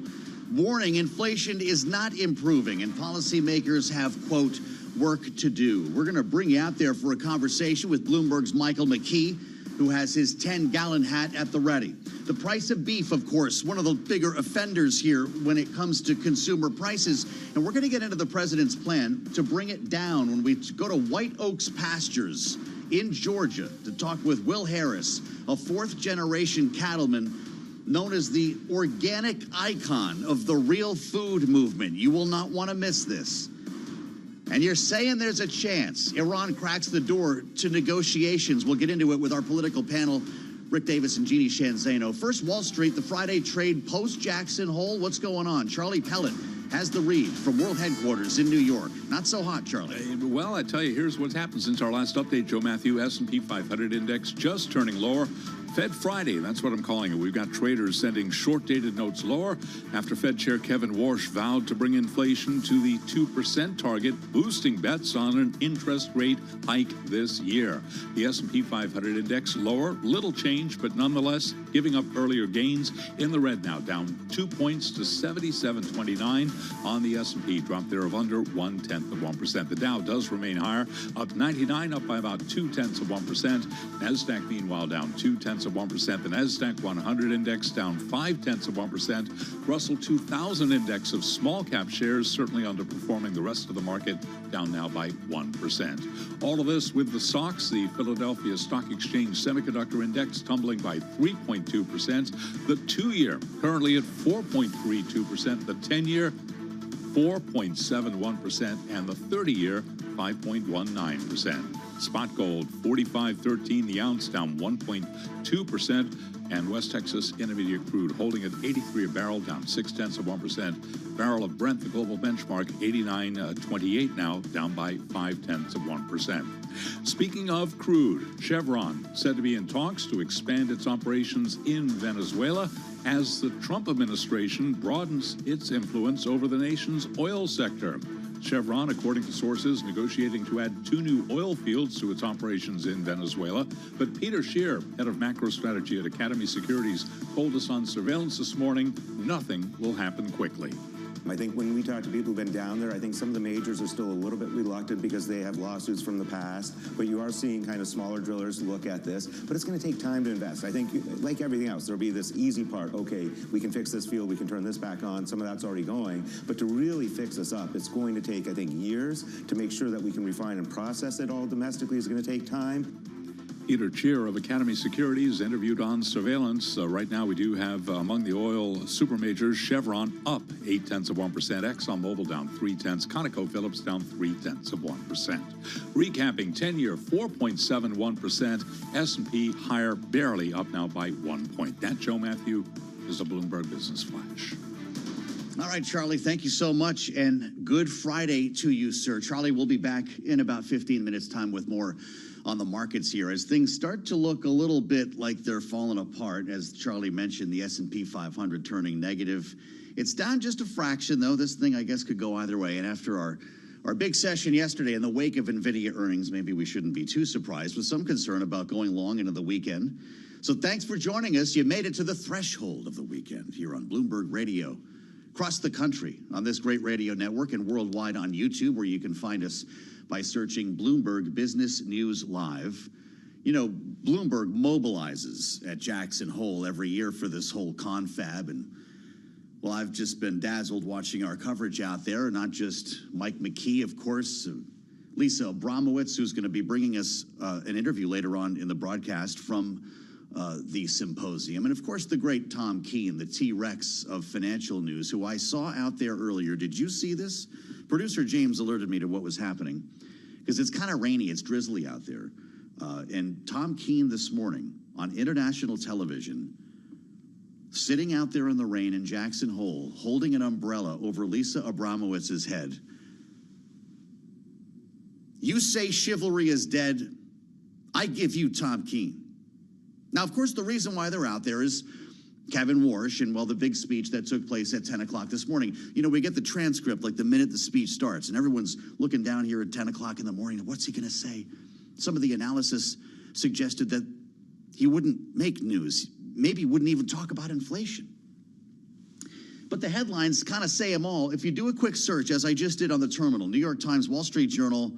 warning inflation is not improving and policymakers have, quote, work to do. We're going to bring you out there for a conversation with Bloomberg's Michael McKee, who has his 10-gallon hat at the ready. The price of beef, of course, one of the bigger offenders here when it comes to consumer prices. And we're going to get into the president's plan to bring it down when we go to White Oaks Pastures in Georgia to talk with Will Harris, a 4th-generation cattleman known as the organic icon of the real food movement. You will not want to miss this. And you're saying there's a chance Iran cracks the door to negotiations. We'll get into it with our political panel, Rick Davis and Jeannie Shanzano. First, Wall Street, the Friday trade post-Jackson Hole. What's going on? Charlie Pellet has the read from World Headquarters in New York. Not so hot, Charlie. Well, I tell you, here's what's happened since our last update, Joe Matthew. S&P 500 index just turning lower. Fed Friday, that's what I'm calling it. We've got traders sending short-dated notes lower after Fed Chair Kevin Warsh vowed to bring inflation to the 2% target, boosting bets on an interest rate hike this year. The S&P 500 index lower, little change, but nonetheless giving up earlier gains in the red now, down 2 points to 77.29 on the S&P, drop there of under 0.1%. The Dow does remain higher, up 99, up by about 0.2%. NASDAQ, meanwhile, down 0.2%. The NASDAQ 100 index down 0.5%. Russell 2000 index of small cap shares certainly underperforming the rest of the market, down now by 1%. All of this with the SOX, the Philadelphia Stock Exchange Semiconductor Index, tumbling by 3.2%. The 2-year currently at 4.32%. The 10-year 4.71%, and the 30-year 5.19%. Spot gold 45.13 the ounce, down 1.2%, and West Texas Intermediate crude holding at 83 a barrel, down 0.6%. Barrel of Brent, the global benchmark, 89.28 now, down by 0.5%. Speaking of crude, Chevron said to be in talks to expand its operations in Venezuela as the Trump administration broadens its influence over the nation's oil sector. Chevron, according to sources, negotiating to add 2 new oil fields to its operations in Venezuela. But Peter Scheer, head of macro strategy at Academy Securities, told us on Surveillance this morning, nothing will happen quickly. I think when we talk to people who've been down there, I think some of the majors are still a little bit reluctant because they have lawsuits from the past, but you are seeing kind of smaller drillers look at this, but it's going to take time to invest. I think, like everything else, there'll be this easy part. Okay, we can fix this field, we can turn this back on, some of that's already going, but to really fix this up, it's going to take, I think, years to make sure that we can refine and process it all domestically is going to take time. Peter Scheer of Academy Securities interviewed on Surveillance. Right now we do have among the oil super majors, Chevron up 0.8%, ExxonMobil down 0.3%, ConocoPhillips down 0.3%. Recapping 10-year 4.71%, S&P higher, barely up now by 1 point. That, Joe Matthew, is a Bloomberg Business Flash. All right, Charlie, thank you so much, and good Friday to you, sir. Charlie, we'll be back in about 15 minutes' time with more on the markets here as things start to look a little bit like they're falling apart. As Charlie mentioned, the S&P 500 turning negative. It's down just a fraction, though. This thing, I guess, could go either way. And after our big session yesterday in the wake of NVIDIA earnings, maybe we shouldn't be too surprised with some concern about going long into the weekend. So thanks for joining us. You made it to the threshold of the weekend here on Bloomberg Radio. Across the country on this great radio network and worldwide on YouTube, where you can find us by searching Bloomberg Business News Live. You know, Bloomberg mobilizes at Jackson Hole every year for this whole confab. And, well, I've just been dazzled watching our coverage out there. Not just Mike McKee, of course, Lisa Abramowitz, who's going to be bringing us an interview later on in the broadcast from the symposium. And, of course, the great Tom Keene, the T-Rex of financial news, who I saw out there earlier. Did you see this? Producer James alerted me to what was happening because it's kind of rainy. It's drizzly out there. And Tom Keene this morning on international television, sitting out there in the rain in Jackson Hole, holding an umbrella over Lisa Abramowitz's head. You say chivalry is dead. I give you Tom Keene. Now, of course, the reason why they're out there is Kevin Warsh and, well, the big speech that took place at 10 o'clock this morning. You know, we get the transcript like the minute the speech starts, and everyone's looking down here at 10 o'clock in the morning. What's he going to say? Some of the analysis suggested that he wouldn't make news. Maybe wouldn't even talk about inflation. But the headlines kind of say them all. If you do a quick search, as I just did on the terminal, New York Times, Wall Street Journal,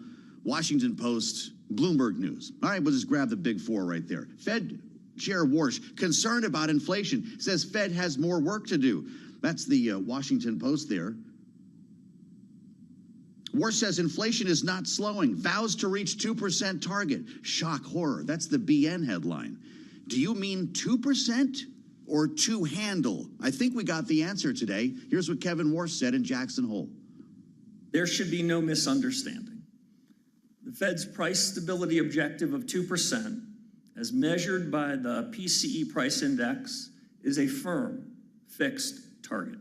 Washington Post, Bloomberg News. All right, we'll just grab the big four right there. Fed Chair Warsh, concerned about inflation, says Fed has more work to do. That's the Washington Post there. Warsh says inflation is not slowing, vows to reach 2% target. Shock, horror. That's the BN headline. Do you mean 2% or two handle? I think we got the answer today. Here's what Kevin Warsh said in Jackson Hole. There should be no misunderstanding. The Fed's price stability objective of 2%, as measured by the PCE price index, is a firm, fixed target.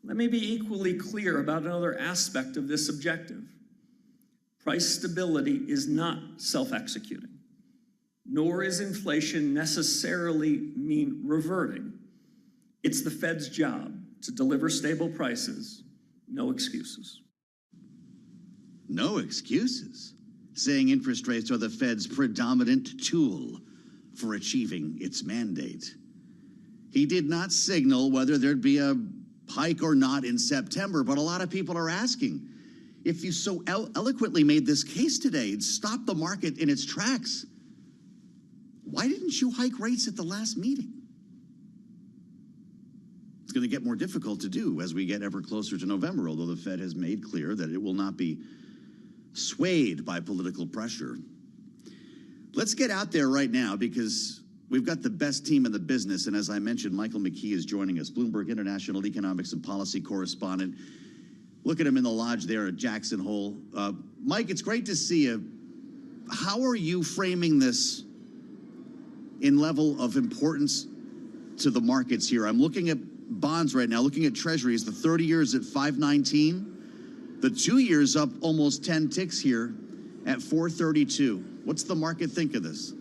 Let me be equally clear about another aspect of this objective. Price stability is not self-executing. nor is inflation necessarily mean reverting. It's the Fed's job to deliver stable prices, no excuses. No excuses, saying interest rates are the Fed's predominant tool for achieving its mandate. He did not signal whether there'd be a hike or not in September, but a lot of people are asking, if you so eloquently made this case today and stopped the market in its tracks, why didn't you hike rates at the last meeting? It's going to get more difficult to do as we get ever closer to November, although the Fed has made clear that it will not be swayed by political pressure. Let's get out there right now because we've got the best team in the business, and as I mentioned, Michael McKee is joining us, Bloomberg International Economics and Policy Correspondent. Look at him in the lodge there at Jackson Hole. Mike, it's great to see you. How are you framing this in level of importance to the markets here? I'm looking at bonds right now, looking at treasuries, the 30 years at 519, the 2 years up almost 10 ticks here at 432. What's the market think of this?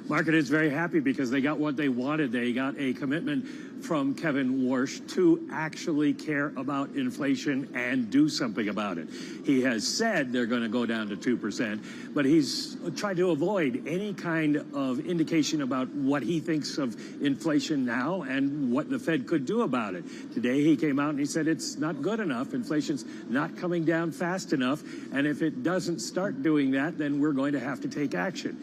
Market is very happy because they got what they wanted. They got a commitment from Kevin Warsh to actually care about inflation and do something about it. He has said they're going to go down to 2%, but he's tried to avoid any kind of indication about what he thinks of inflation now and what the Fed could do about it. Today he came out and he said it's not good enough. Inflation's not coming down fast enough, and if it doesn't start doing that, then we're going to have to take action.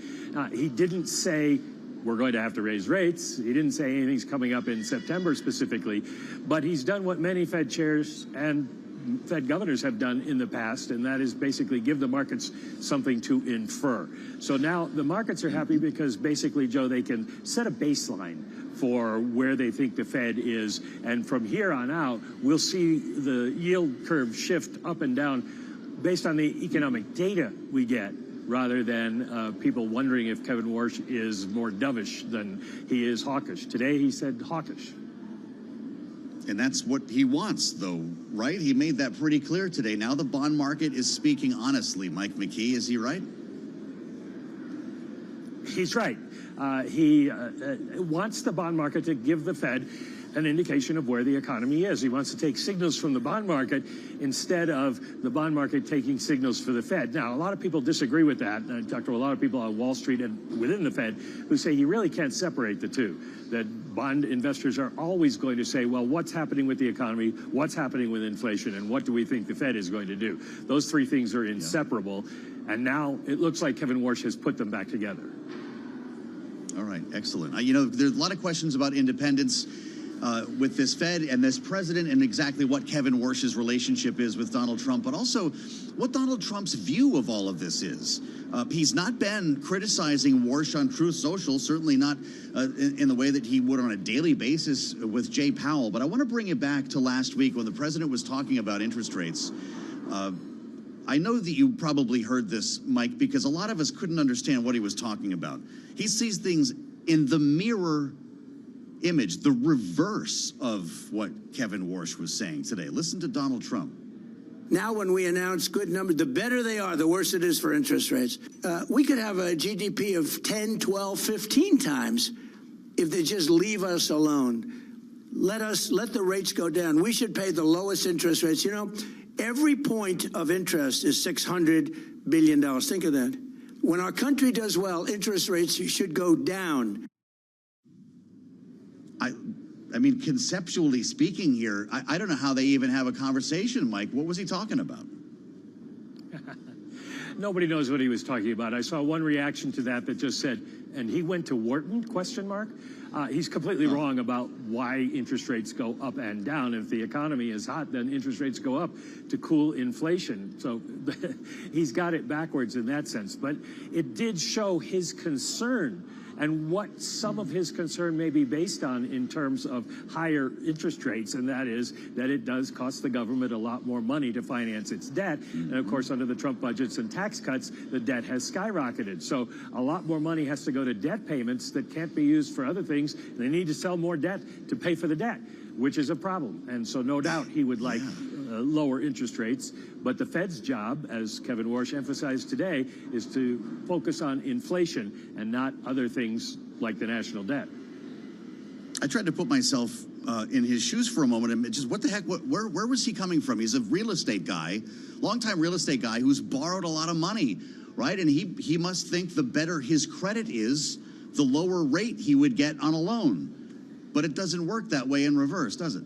He didn't say we're going to have to raise rates. He didn't say anything's coming up in September specifically, but he's done what many Fed chairs and Fed governors have done in the past, and that is basically give the markets something to infer. So now the markets are happy because basically, Joe, they can set a baseline for where they think the Fed is, and from here on out, we'll see the yield curve shift up and down based on the economic data we get, rather than people wondering if Kevin Warsh is more dovish than he is hawkish. Today he said hawkish. And that's what he wants, though, right? He made that pretty clear today. Now the bond market is speaking honestly. Mike McKee, is he right? He's right. He wants the bond market to give the Fed an indication of where the economy is. He wants to take signals from the bond market instead of the bond market taking signals for the Fed. Now, a lot of people disagree with that. And I talked to a lot of people on Wall Street and within the Fed who say you really can't separate the two, that bond investors are always going to say, well, what's happening with the economy, what's happening with inflation, and what do we think the Fed is going to do? Those three things are inseparable. Yeah. And now it looks like Kevin Warsh has put them back together. All right, excellent. You know, there's a lot of questions about independence with this Fed and this president and exactly what Kevin Warsh's relationship is with Donald Trump, but also what Donald Trump's view of all of this is. He's not been criticizing Warsh on Truth Social, certainly not in the way that he would on a daily basis with Jay Powell. But I want to bring it back to last week when the president was talking about interest rates. I know that you probably heard this, Mike, because a lot of us couldn't understand what he was talking about. He sees things in the mirror image, the reverse of what Kevin Warsh was saying today. Listen to Donald Trump. Now when we announce good numbers, the better they are, the worse it is for interest rates. We could have a GDP of 10, 12, 15 times if they just leave us alone. Let the rates go down. We should pay the lowest interest rates. You know, every point of interest is $600 billion. Think of that. When our country does well, interest rates should go down. I mean, conceptually speaking here, I don't know how they even have a conversation, Mike. What was he talking about? Nobody knows what he was talking about. I saw one reaction to that just said, and he went to Wharton, question mark. He's completely wrong about why interest rates go up and down. If the economy is hot, then interest rates go up to cool inflation. So he's got it backwards in that sense. But it did show his concern and what some of his concern may be based on in terms of higher interest rates, and that is that it does cost the government a lot more money to finance its debt. And of course, under the Trump budgets and tax cuts, the debt has skyrocketed. So a lot more money has to go to debt payments that can't be used for other things. They need to sell more debt to pay for the debt, which is a problem. And so no doubt he would like lower interest rates. But the Fed's job, as Kevin Warsh emphasized today, is to focus on inflation and not other things like the national debt. I tried to put myself in his shoes for a moment and just what the heck, where was he coming from? He's a real estate guy, longtime real estate guy who's borrowed a lot of money, right? And he must think the better his credit is, the lower rate he would get on a loan. But it doesn't work that way in reverse, does it?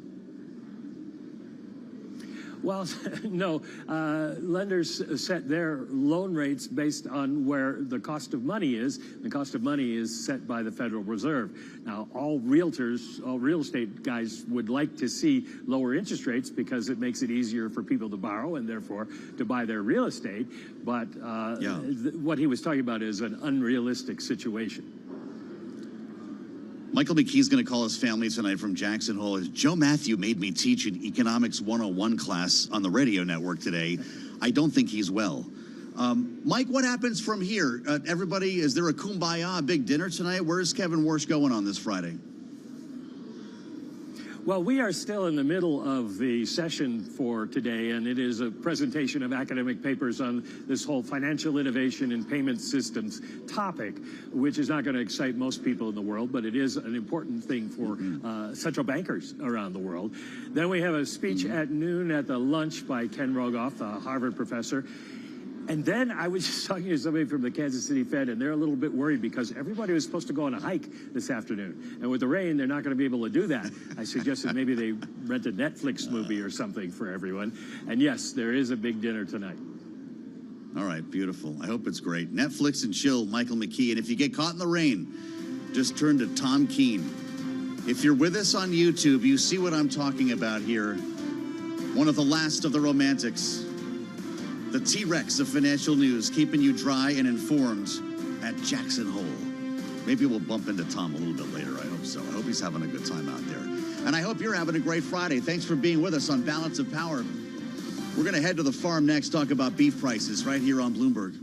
Well, no. Lenders set their loan rates based on where the cost of money is. The cost of money is set by the Federal Reserve. Now, all realtors, all real estate guys would like to see lower interest rates because it makes it easier for people to borrow and therefore to buy their real estate. But what he was talking about is an unrealistic situation. Michael McKee's going to call his family tonight from Jackson Hole. Joe Matthew made me teach an Economics 101 class on the radio network today. I don't think he's well. Mike, what happens from here? Everybody, is there a kumbaya, big dinner tonight? Where's Kevin Warsh going on this Friday? Well, we are still in the middle of the session for today, and it is a presentation of academic papers on this whole financial innovation and payment systems topic, which is not going to excite most people in the world, but it is an important thing for central bankers around the world. Then we have a speech at noon at the lunch by Ken Rogoff, a Harvard professor. And then I was just talking to somebody from the Kansas City Fed, and they're a little bit worried because everybody was supposed to go on a hike this afternoon. And with the rain, they're not going to be able to do that. I suggested maybe they rent a Netflix movie or something for everyone. And yes, there is a big dinner tonight. All right, beautiful. I hope it's great. Netflix and chill, Michael McKee. And if you get caught in the rain, just turn to Tom Keene. If you're with us on YouTube, you see what I'm talking about here. One of the last of the romantics. The T-Rex of financial news, keeping you dry and informed at Jackson Hole. Maybe we'll bump into Tom a little bit later. I hope so. I hope he's having a good time out there. And I hope you're having a great Friday. Thanks for being with us on Balance of Power. We're going to head to the farm next, talk about beef prices right here on Bloomberg.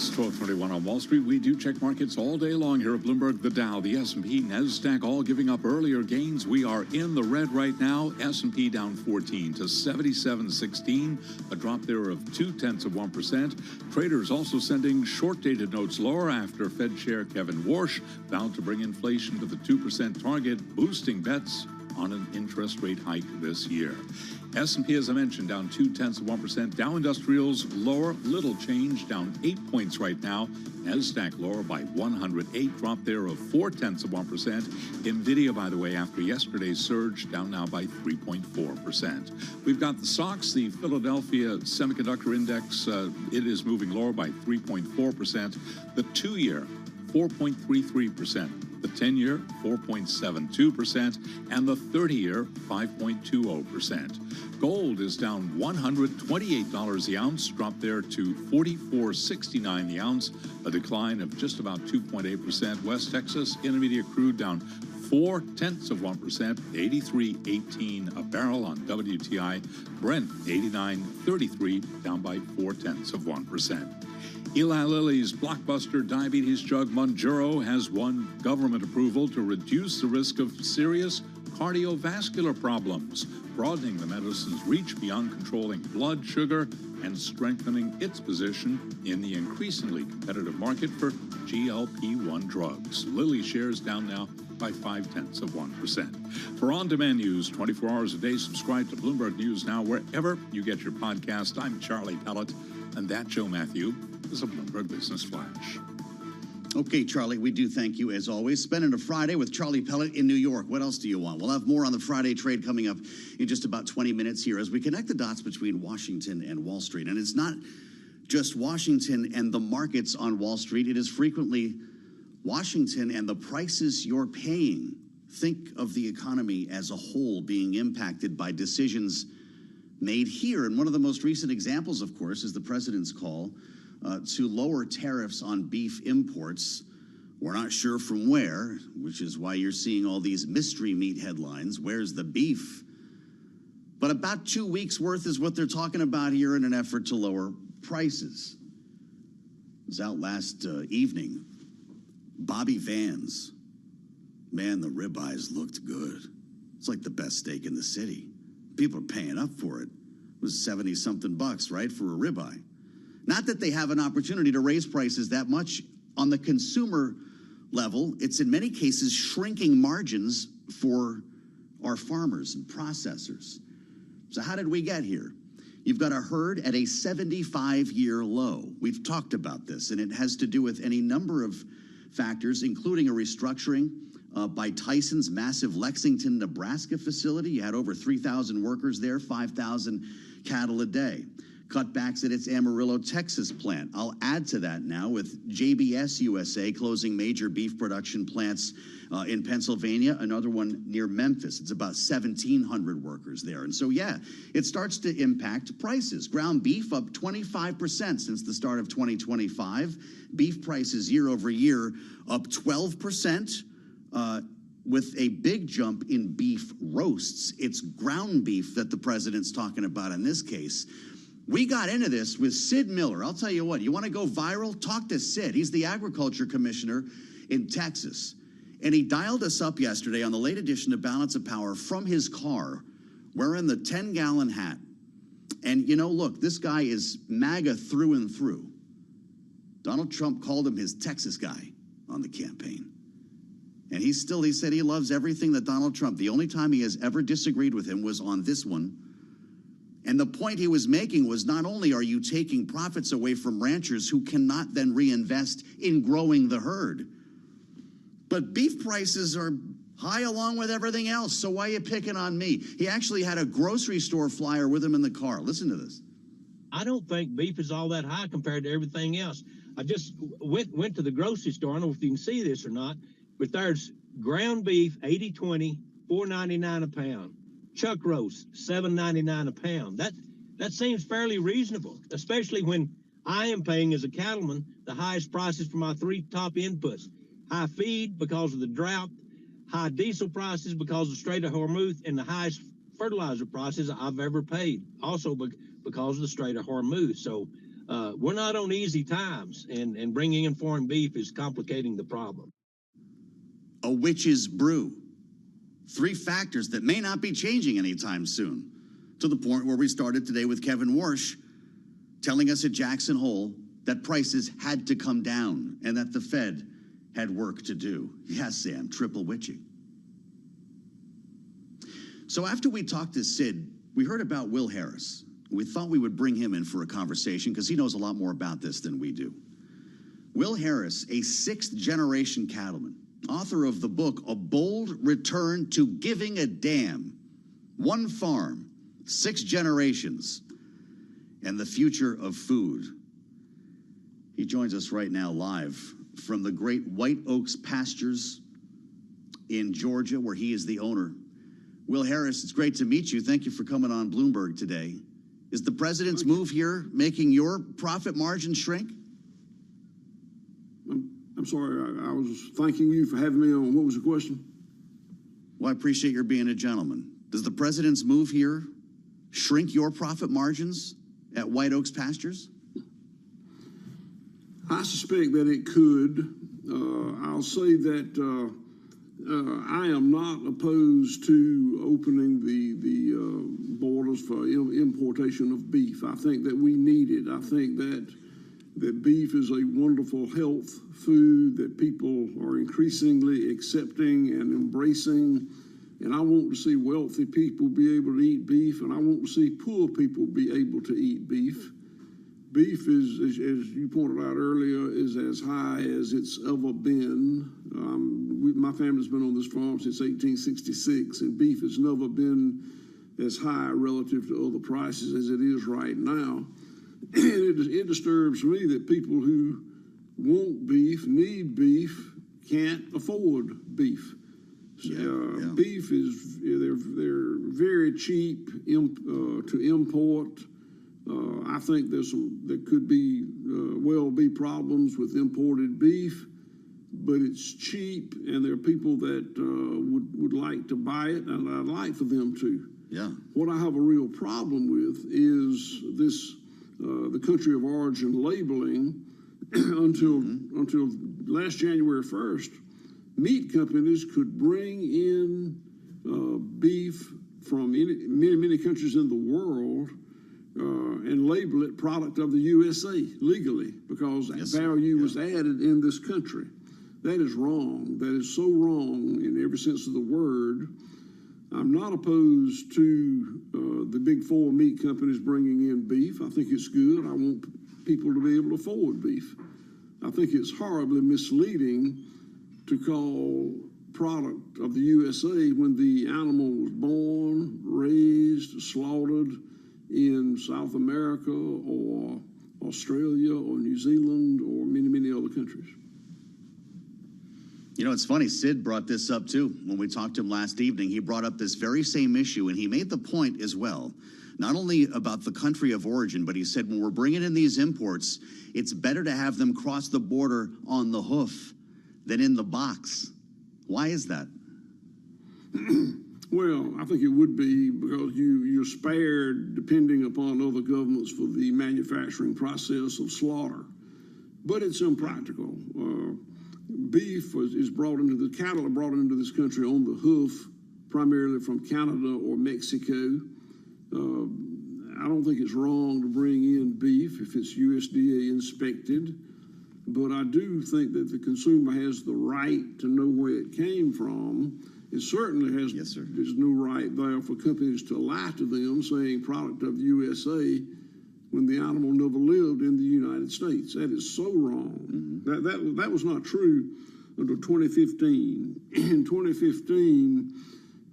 It's 12:31 on Wall Street. We do check markets all day long here at Bloomberg. The Dow, the S&P, NASDAQ all giving up earlier gains. We are in the red right now. S&P down 14 to 77.16, a drop there of 0.2%. Traders also sending short-dated notes lower after Fed Chair Kevin Warsh vowed to bring inflation to the 2% target, boosting bets on an interest rate hike this year. S&P, as I mentioned, down 0.2%. Dow Industrials lower, little change, down 8 points right now. NASDAQ lower by 108, drop there of 0.4%. NVIDIA, by the way, after yesterday's surge, down now by 3.4%. We've got the stocks, the Philadelphia Semiconductor Index, it is moving lower by 3.4%. The 2-year, 4.33%. The 10-year, 4.72%, and the 30-year, 5.20%. Gold is down $128 the ounce, dropped there to $44.69 the ounce, a decline of just about 2.8%. West Texas Intermediate crude down 0.4%, 83.18 a barrel on WTI. Brent 89.33, down by 0.4%. Eli Lilly's blockbuster diabetes drug Mounjaro has won government approval to reduce the risk of serious cardiovascular problems, broadening the medicine's reach beyond controlling blood sugar and strengthening its position in the increasingly competitive market for GLP-1 drugs. Lilly shares down now by 0.5%. For on-demand news 24 hours a day, subscribe to Bloomberg News Now wherever you get your podcast. I'm Charlie Pellet, and that, Joe Matthew, is a Bloomberg Business Flash. Okay, Charlie, we do thank you as always. Spending a Friday with Charlie Pellet in New York. What else do you want? We'll have more on the Friday trade coming up in just about 20 minutes here as we connect the dots between Washington and Wall Street. And it's not just Washington and the markets on Wall Street. It is frequently Washington and the prices you're paying. Think of the economy as a whole being impacted by decisions made here. And one of the most recent examples, of course, is the president's call to lower tariffs on beef imports. We're not sure from where, which is why you're seeing all these mystery meat headlines. Where's the beef? But about 2 weeks worth is what they're talking about here in an effort to lower prices. It was out last evening. Bobby Vans. Man, the ribeyes looked good. It's like the best steak in the city. People are paying up for it. It was 70-something bucks, right, for a ribeye. Not that they have an opportunity to raise prices that much on the consumer level. It's in many cases shrinking margins for our farmers and processors. So how did we get here? You've got a herd at a 75-year low. We've talked about this, and it has to do with any number of factors, including a restructuring by Tyson's massive Lexington, Nebraska facility. You had over 3,000 workers there, 5,000 cattle a day. Cutbacks at its Amarillo, Texas plant. I'll add to that now with JBS USA closing major beef production plants in Pennsylvania, another one near Memphis. It's about 1,700 workers there. And so, yeah, it starts to impact prices. Ground beef up 25% since the start of 2025. Beef prices year over year up 12%. With a big jump in beef roasts. It's ground beef that the president's talking about in this case. We got into this with Sid Miller. I'll tell you what, you want to go viral? Talk to Sid. He's the agriculture commissioner in Texas. And he dialed us up yesterday on the late edition of Balance of Power from his car, wearing the 10-gallon hat. And, you know, look, this guy is MAGA through and through. Donald Trump called him his Texas guy on the campaign. And he said he loves everything that Donald Trump. The only time he has ever disagreed with him was on this one. And the point he was making was not only are you taking profits away from ranchers who cannot then reinvest in growing the herd, but beef prices are high along with everything else. So why are you picking on me? He actually had a grocery store flyer with him in the car. Listen to this. I don't think beef is all that high compared to everything else. I just went to the grocery store. I don't know if you can see this or not, but there's ground beef, 80-20, $4.99 a pound. Chuck roast, $7.99 a pound. That seems fairly reasonable, especially when I am paying as a cattleman the highest prices for my three top inputs. High feed because of the drought, high diesel prices because of the Strait of Hormuz, and the highest fertilizer prices I've ever paid, also because of the Strait of Hormuz. So we're not on easy times, and bringing in foreign beef is complicating the problem. A witch's brew. 3 factors that may not be changing anytime soon, to the point where we started today with Kevin Warsh telling us at Jackson Hole that prices had to come down and that the Fed had work to do. Yes, Sam, triple witching. So after we talked to Sid, we heard about Will Harris. We thought we would bring him in for a conversation because he knows a lot more about this than we do. Will Harris, a 6th-generation cattleman, author of the book, A Bold Return to Giving a Damn, One Farm, 6 Generations, and the Future of Food. He joins us right now live from the great White Oaks pastures in Georgia, where he is the owner. Will Harris, it's great to meet you. Thank you for coming on Bloomberg today. Is the president's move here making your profit margin shrink? I'm sorry, I was thanking you for having me on. What was the question? Well, I appreciate your being a gentleman. Does the president's move here shrink your profit margins at White Oaks pastures? I suspect that it could. I'll say that I am not opposed to opening the borders for importation of beef. I think that we need it. I think that beef is a wonderful health food that people are increasingly accepting and embracing. And I want to see wealthy people be able to eat beef, and I want to see poor people be able to eat beef. Beef is, as you pointed out earlier, is as high as it's ever been. My family's been on this farm since 1866, and beef has never been as high relative to other prices as it is right now. And it disturbs me that people who want beef, need beef, can't afford beef. Beef is, they're very cheap to import. I think there could be well be problems with imported beef, but it's cheap, and there are people that would like to buy it, and I'd like for them to. Yeah. What I have a real problem with is this the country of origin labeling. Until last January 1st, meat companies could bring in beef from many countries in the world and label it product of the USA legally, because value was added in this country. That is wrong. That is so wrong in every sense of the word. I'm not opposed to the big 4 meat companies bringing in beef. I think it's good. I want people to be able to afford beef. I think it's horribly misleading to call product of the USA when the animal was born, raised, slaughtered in South America or Australia or New Zealand or many other countries. You know, it's funny, Sid brought this up too. When we talked to him last evening, he brought up this very same issue, and he made the point as well, not only about the country of origin, but he said when we're bringing in these imports, it's better to have them cross the border on the hoof than in the box. Why is that? Well, I think it would be because you're spared, depending upon other governments, for the manufacturing process of slaughter. But it's impractical. Beef is brought into the cattle are brought into this country on the hoof, primarily from Canada or Mexico. I don't think it's wrong to bring in beef if it's USDA inspected, but I do think that the consumer has the right to know where it came from. It certainly has. Yes, sir. There's no right there for companies to lie to them, saying product of USA, when the animal never lived in the United States. That is so wrong. Mm-hmm. That was not true until 2015. In 2015,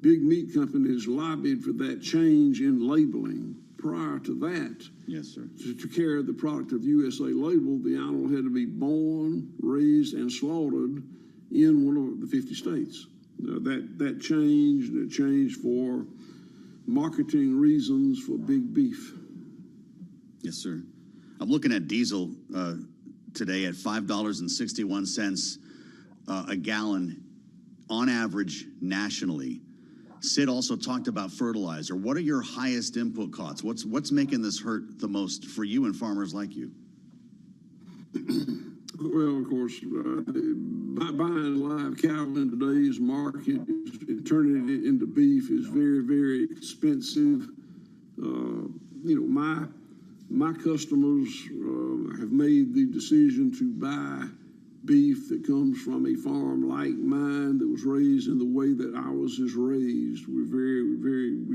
big meat companies lobbied for that change in labeling. Prior to that, yes, sir, to carry the product of USA label, the animal had to be born, raised, and slaughtered in one of the 50 states. That changed. It changed for marketing reasons for big beef. Yes, sir. I'm looking at diesel today at $5.61 a gallon on average nationally. Sid also talked about fertilizer. What are your highest input costs? What's making this hurt the most for you and farmers like you? Well, of course, buying live cattle in today's market, turning it into beef is very, very expensive. You know, my customers have made the decision to buy beef that comes from a farm like mine that was raised in the way that ours is raised. We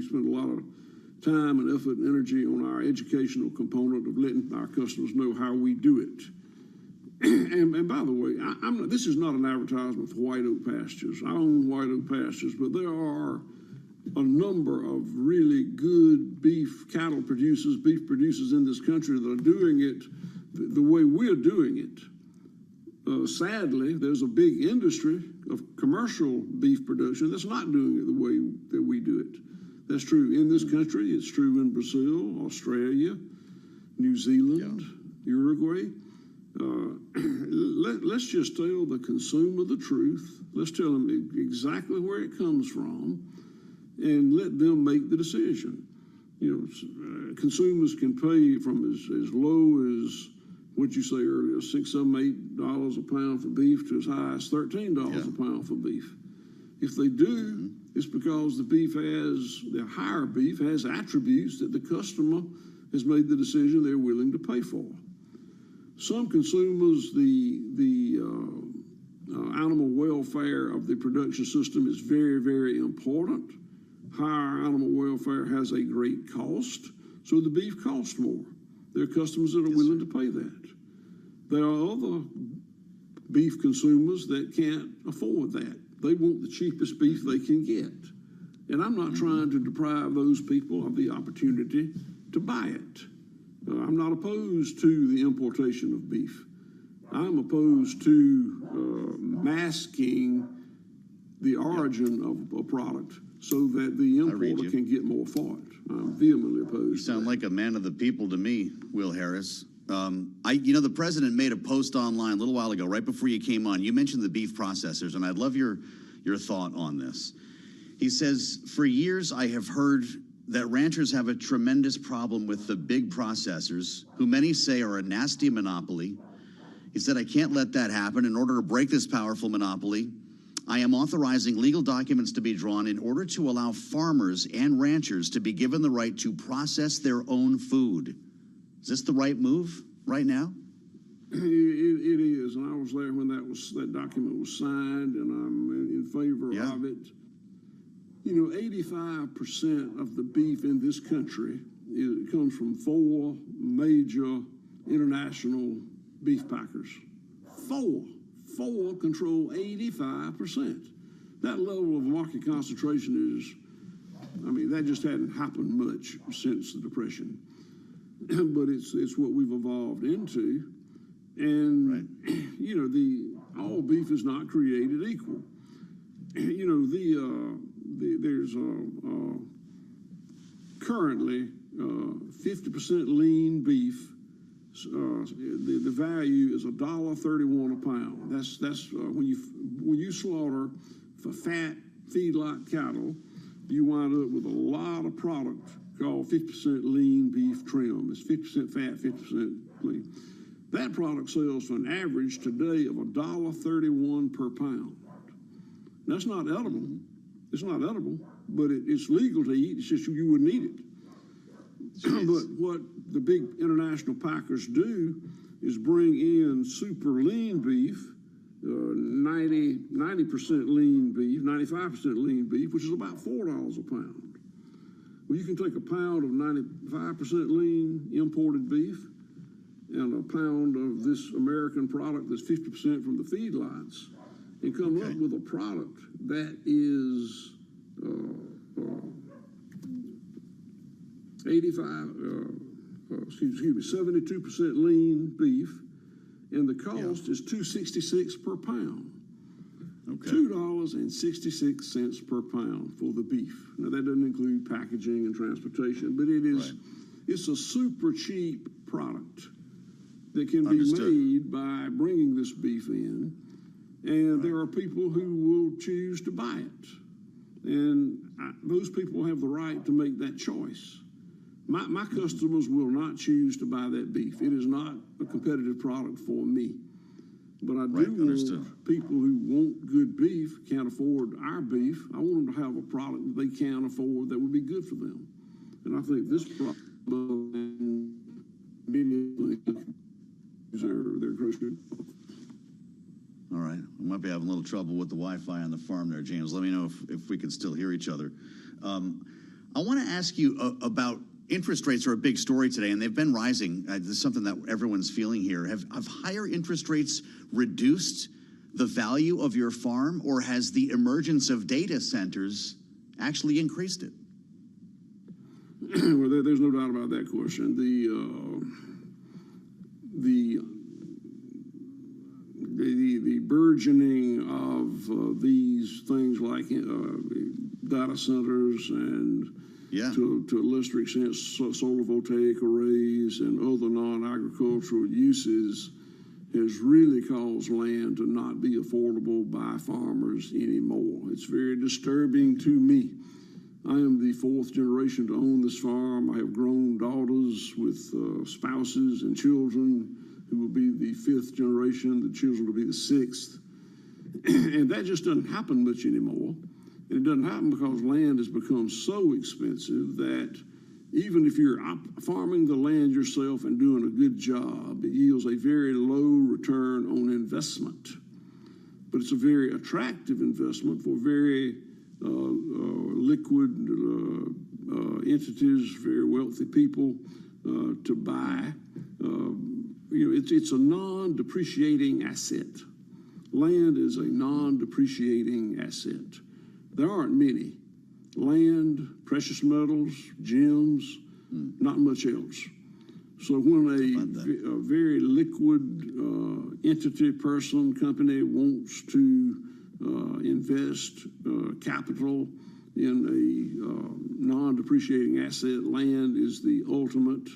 spend a lot of time and effort and energy on our educational component of letting our customers know how we do it. And by the way, this is not an advertisement for White Oak Pastures. I own White Oak Pastures, but there are a number of really good beef producers in this country that are doing it the way we're doing it. Sadly, there's a big industry of commercial beef production that's not doing it the way that we do it. That's true in this country. It's true in Brazil, Australia, New Zealand, Uruguay. Let's just tell the consumer the truth. Let's tell them exactly where it comes from and let them make the decision. You know, consumers can pay from as low as, what'd you say earlier, $6, $7, $8 a pound for beef to as high as $13 a pound for beef. If they do, it's because the higher beef has attributes that the customer has made the decision they're willing to pay for. Some consumers, the animal welfare of the production system is very, very important. Higher animal welfare has a great cost, so the beef costs more. There are customers that are willing to pay that. There are other beef consumers that can't afford that. They want the cheapest beef they can get. And I'm not trying to deprive those people of the opportunity to buy it. I'm not opposed to the importation of beef. I'm opposed to masking the origin of a product so that the importer can get more for it. I'm vehemently opposed. You sound like a man of the people to me, Will Harris. You know, the president made a post online a little while ago, right before you came on. You mentioned the beef processors, and I'd love your thought on this. He says, for years I have heard that ranchers have a tremendous problem with the big processors, who many say are a nasty monopoly. He said, I can't let that happen. In order to break this powerful monopoly, I am authorizing legal documents to be drawn in order to allow farmers and ranchers to be given the right to process their own food. Is this the right move right now? It is, and I was there when that document was signed, and I'm in favor of it. You know, 85% of the beef in this country comes from 4 major international beef packers. 4 control 85%. That level of market concentration is, I mean, that just hadn't happened much since the Depression. But it's what we've evolved into. And, you know, all beef is not created equal. You know, there's currently 50% lean beef. The value is $1.31 a pound. That's when you slaughter for fat feedlot cattle, you wind up with a lot of product called 50% lean beef trim. It's 50% fat, 50% lean. That product sells for an average today of $1.31 per pound. That's not edible. It's not edible, but it's legal to eat. It's just you wouldn't eat it. But what the big international packers do is bring in super lean beef, 90% lean beef, 95% lean beef, which is about $4 a pound. Well, you can take a pound of 95% lean imported beef and a pound of this American product that's 50% from the feedlots and come up with a product that is 72% lean beef, and the cost is $2.66 per pound. $2.66 per pound for the beef. Now that doesn't include packaging and transportation, but it's a super cheap product that can be made by bringing this beef in, and there are people who will choose to buy it, and those people have the right to make that choice. My customers will not choose to buy that beef. It is not a competitive product for me. But I do want people who want good beef, can't afford our beef. I want them to have a product that they can afford that would be good for them. And I think this product, they're grocery. All right. We might be having a little trouble with the Wi-Fi on the farm there, James. Let me know if we can still hear each other. I want to ask you about interest rates are a big story today, and they've been rising. This is something that everyone's feeling here. Have higher interest rates reduced the value of your farm, or has the emergence of data centers actually increased it? Well, there's no doubt about that question. The burgeoning of these things like data centers and to a lesser extent solar voltaic arrays and other non-agricultural uses has really caused land to not be affordable by farmers anymore. It's very disturbing to me. I am the fourth generation to own this farm. I have grown daughters with spouses and children who will be the fifth generation. The children will be the sixth. And that just doesn't happen much anymore. And it doesn't happen because land has become so expensive that even if you're farming the land yourself and doing a good job, it yields a very low return on investment. But it's a very attractive investment for very liquid entities, very wealthy people to buy. It's a non-depreciating asset. Land is a non-depreciating asset. There aren't many. Land, precious metals, gems, not much else. So when a very liquid entity, person, company wants to invest capital in a non-depreciating asset, land is the ultimate.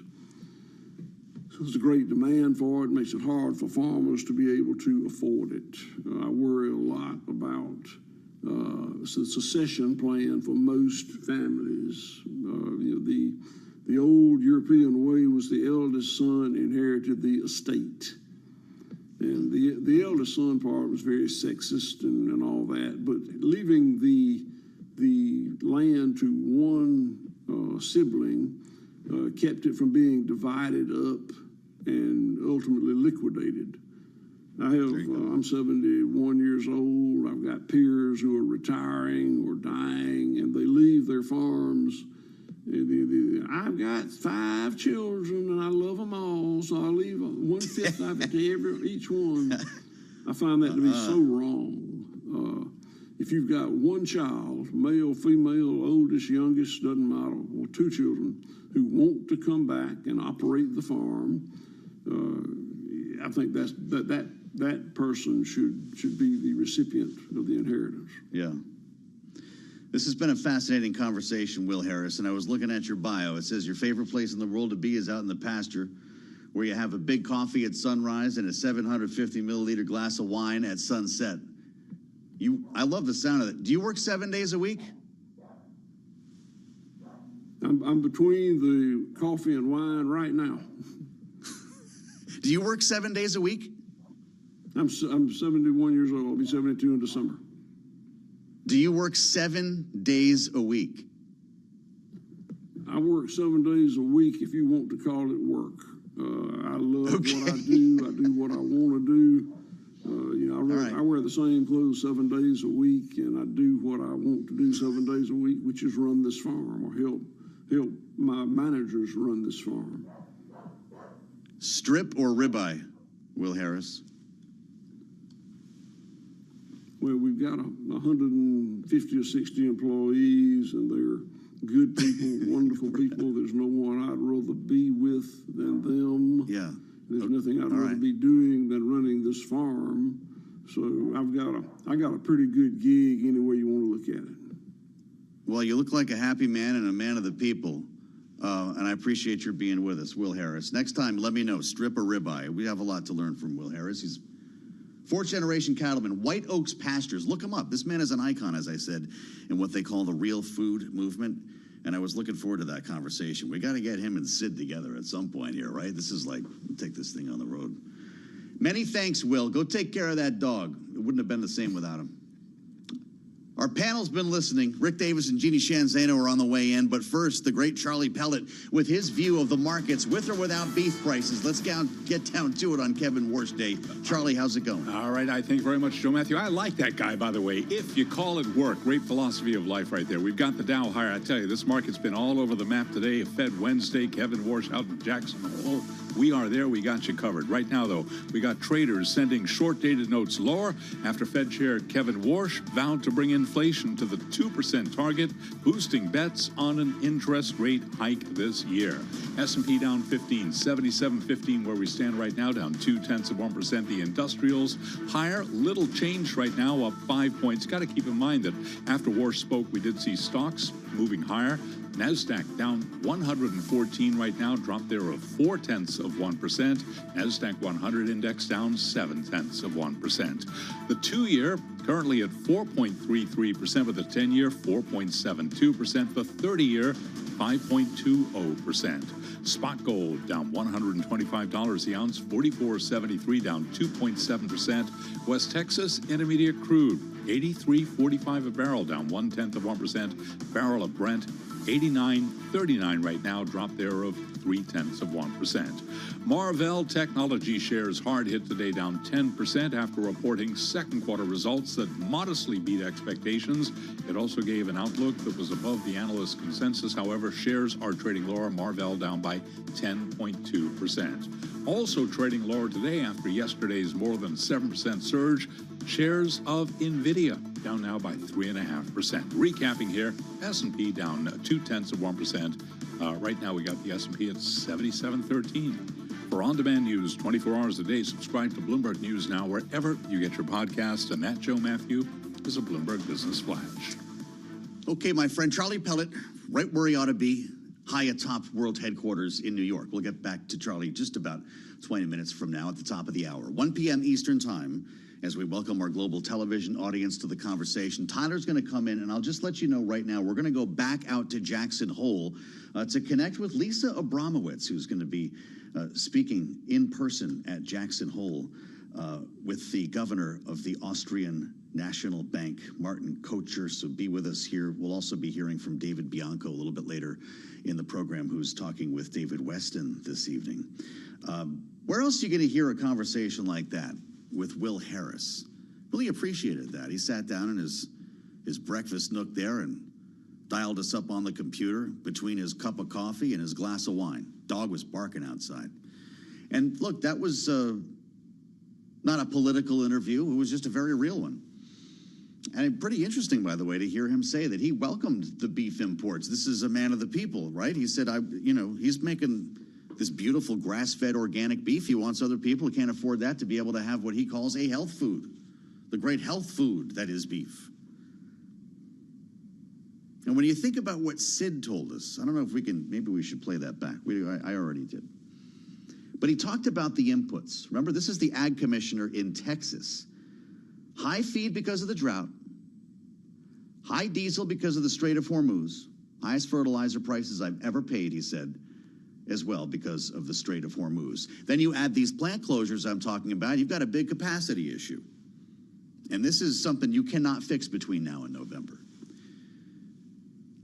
So there's a great demand for it. It makes it hard for farmers to be able to afford it. I worry a lot about the succession plan for most families. The old European way was the eldest son inherited the estate. And the eldest son part was very sexist and all that, but leaving the land to one sibling kept it from being divided up and ultimately liquidated. I'm 71 years old. I've got peers who are retiring or dying, and they leave their farms. I've got 5 children, and I love them all, so I leave 1/5 of it to each one. I find that to be so wrong. If you've got one child, male, female, oldest, youngest, doesn't matter, or 2 children who want to come back and operate the farm, I think that person should be the recipient of the inheritance. Yeah. This has been a fascinating conversation, Will Harris, and I was looking at your bio. It says your favorite place in the world to be is out in the pasture, where you have a big coffee at sunrise and a 750 milliliter glass of wine at sunset. I love the sound of it. Do you work 7 days a week? I'm between the coffee and wine right now. Do you work 7 days a week? I'm 71 years old. I'll be 72 in December. Do you work 7 days a week? I work 7 days a week if you want to call it work. I love what I do. I do what I want to do. I wear the same clothes 7 days a week, and I do what I want to do 7 days a week, which is run this farm or help my managers run this farm. Strip or ribeye, Will Harris? Well, we've got 150 or 60 employees, and they're good people, wonderful people. There's no one I'd rather be with than them. Yeah. There's nothing I'd rather be doing than running this farm. So I got a pretty good gig any way you want to look at it. Well, you look like a happy man and a man of the people. And I appreciate your being with us, Will Harris. Next time, let me know, strip or ribeye. We have a lot to learn from Will Harris. He's fourth-generation cattleman, White Oaks Pastures. Look him up. This man is an icon, as I said, in what they call the real food movement. And I was looking forward to that conversation. We got to get him and Sid together at some point here, right? This is like, take this thing on the road. Many thanks, Will. Go take care of that dog. It wouldn't have been the same without him. Our panel's been listening. Rick Davis and Jeannie Shanzano are on the way in. But first, the great Charlie Pellet with his view of the markets with or without beef prices. Let's get down to it on Kevin Warsh Day. Charlie, how's it going? All right. I thank you very much, Joe Matthew. I like that guy, by the way. If you call it work, great philosophy of life right there. We've got the Dow higher. I tell you, this market's been all over the map today. A Fed Wednesday, Kevin Warsh out in Jackson Hole. We are there. We got you covered. Right now, though, we got traders sending short-dated notes lower after Fed Chair Kevin Warsh vowed to bring inflation to the 2% target, boosting bets on an interest rate hike this year. S&P down 15, 77.15 where we stand right now, down 0.2%. The industrials higher, little change right now, up 5 points. Got to keep in mind that after Warsh spoke, we did see stocks moving higher. NASDAQ down 114 right now, drop there of 0.4%. NASDAQ 100 index down 0.7%. The 2-year currently at 4.33%, with the 10-year 4.72%, the 30-year 5.20%. Spot gold down $125 the ounce, 44.73, down 2.7%. West Texas Intermediate crude 83.45 a barrel, down 0.1%. Barrel of Brent 89.39 right now, drop there of 0.3%. Marvell Technology shares hard hit today, down 10% after reporting second quarter results that modestly beat expectations. It also gave an outlook that was above the analyst consensus. However, shares are trading lower. Marvell down by 10.2%. Also trading lower today after yesterday's more than 7% surge, shares of NVIDIA down now by 3.5%. Recapping here, S&P down 0.2%. Right now we got the S&P at 77.13. For on-demand news 24 hours a day, subscribe to Bloomberg News Now wherever you get your podcasts. And that, Joe Matthew, is a Bloomberg Business Flash. Okay, my friend, Charlie Pellet, right where he ought to be, high atop world headquarters in New York. We'll get back to Charlie just about 20 minutes from now at the top of the hour. 1 p.m. Eastern Time, as we welcome our global television audience to the conversation. Tyler's going to come in, and I'll just let you know right now, we're going to go back out to Jackson Hole to connect with Lisa Abramowitz, who's going to be speaking in person at Jackson Hole with the governor of the Austrian National Bank, Martin Kocher. So be with us here. We'll also be hearing from David Bianco a little bit later in the program, who's talking with David Weston this evening. Where else are you going to hear a conversation like that? With Will Harris. Really appreciated that. He sat down in his breakfast nook there and dialed us up on the computer between his cup of coffee and his glass of wine. Dog was barking outside. And look, that was not a political interview. It was just a very real one. And pretty interesting, by the way, to hear him say that he welcomed the beef imports. This is a man of the people, right? He said, he's making this beautiful grass-fed organic beef. He wants other people who can't afford that to be able to have what he calls a health food, the great health food that is beef. And when you think about what Sid told us, I don't know if maybe we should play that back. I already did. But he talked about the inputs. Remember, this is the ag commissioner in Texas. High feed because of the drought, high diesel because of the Strait of Hormuz, highest fertilizer prices I've ever paid, he said, as well because of the Strait of Hormuz. Then you add these plant closures I'm talking about, you've got a big capacity issue. And this is something you cannot fix between now and November.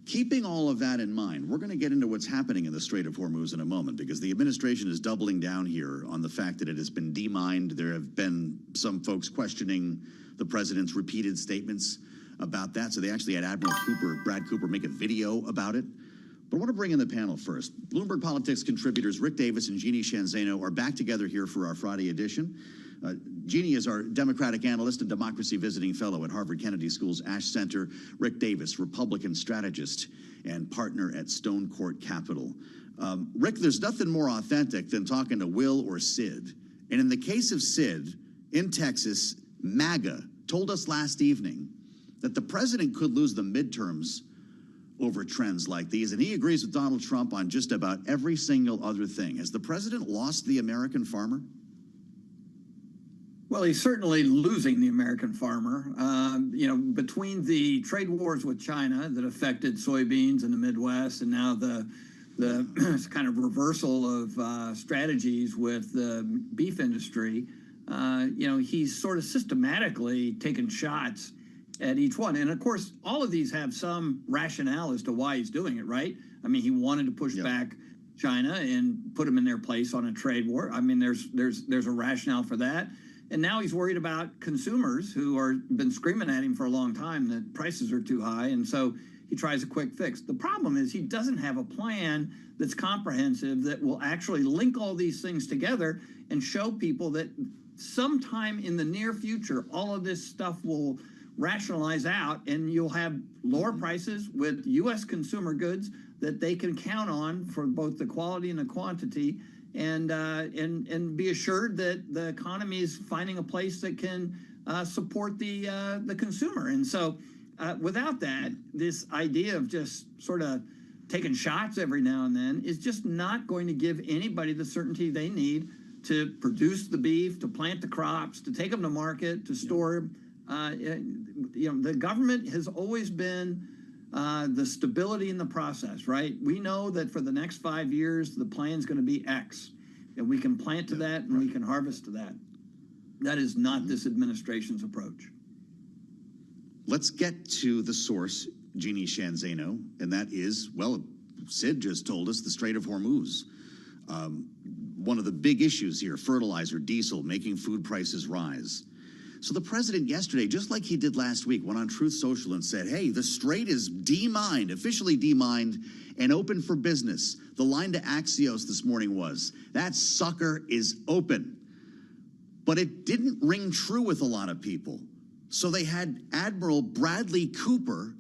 Keeping all of that in mind, we're going to get into what's happening in the Strait of Hormuz in a moment, because the administration is doubling down here on the fact that it has been demined. There have been some folks questioning the president's repeated statements about that. So they actually had Admiral Brad Cooper, make a video about it. But I want to bring in the panel first. Bloomberg Politics contributors Rick Davis and Jeannie Shanzano are back together here for our Friday edition. Jeannie is our Democratic analyst and democracy visiting fellow at Harvard Kennedy School's Ash Center. Rick Davis, Republican strategist and partner at Stone Court Capital. Rick, there's nothing more authentic than talking to Will or Sid. And in the case of Sid, in Texas, MAGA told us last evening that the president could lose the midterms over trends like these, and he agrees with Donald Trump on just about every single other thing. Has the president lost the American farmer? Well, he's certainly losing the American farmer. Between the trade wars with China that affected soybeans in the Midwest, and now the kind of reversal of strategies with the beef industry, he's sort of systematically taken shots at each one. And of course, all of these have some rationale as to why he's doing it, right? I mean, he wanted to push back China and put them in their place on a trade war. I mean, there's a rationale for that. And now he's worried about consumers who are been screaming at him for a long time that prices are too high. And so he tries a quick fix. The problem is he doesn't have a plan that's comprehensive that will actually link all these things together and show people that sometime in the near future, all of this stuff will rationalize out and you'll have lower prices with U.S. consumer goods that they can count on for both the quality and the quantity, and be assured that the economy is finding a place that can support the consumer. And so without that, this idea of just sort of taking shots every now and then is just not going to give anybody the certainty they need to produce the beef, to plant the crops, to take them to market, to store. The government has always been the stability in the process, right? We know that for the next 5 years, the plan's going to be X, and we can plant to that and we can harvest to that. That is not this administration's approach. Let's get to the source, Jeannie Shanzano, and that is, well, Sid just told us, the Strait of Hormuz. One of the big issues here, fertilizer, diesel, making food prices rise. So the president yesterday, just like he did last week, went on Truth Social and said, hey, the strait is demined, officially demined, and open for business. The line to Axios this morning was, that sucker is open. But it didn't ring true with a lot of people. So they had Admiral Bradley Cooper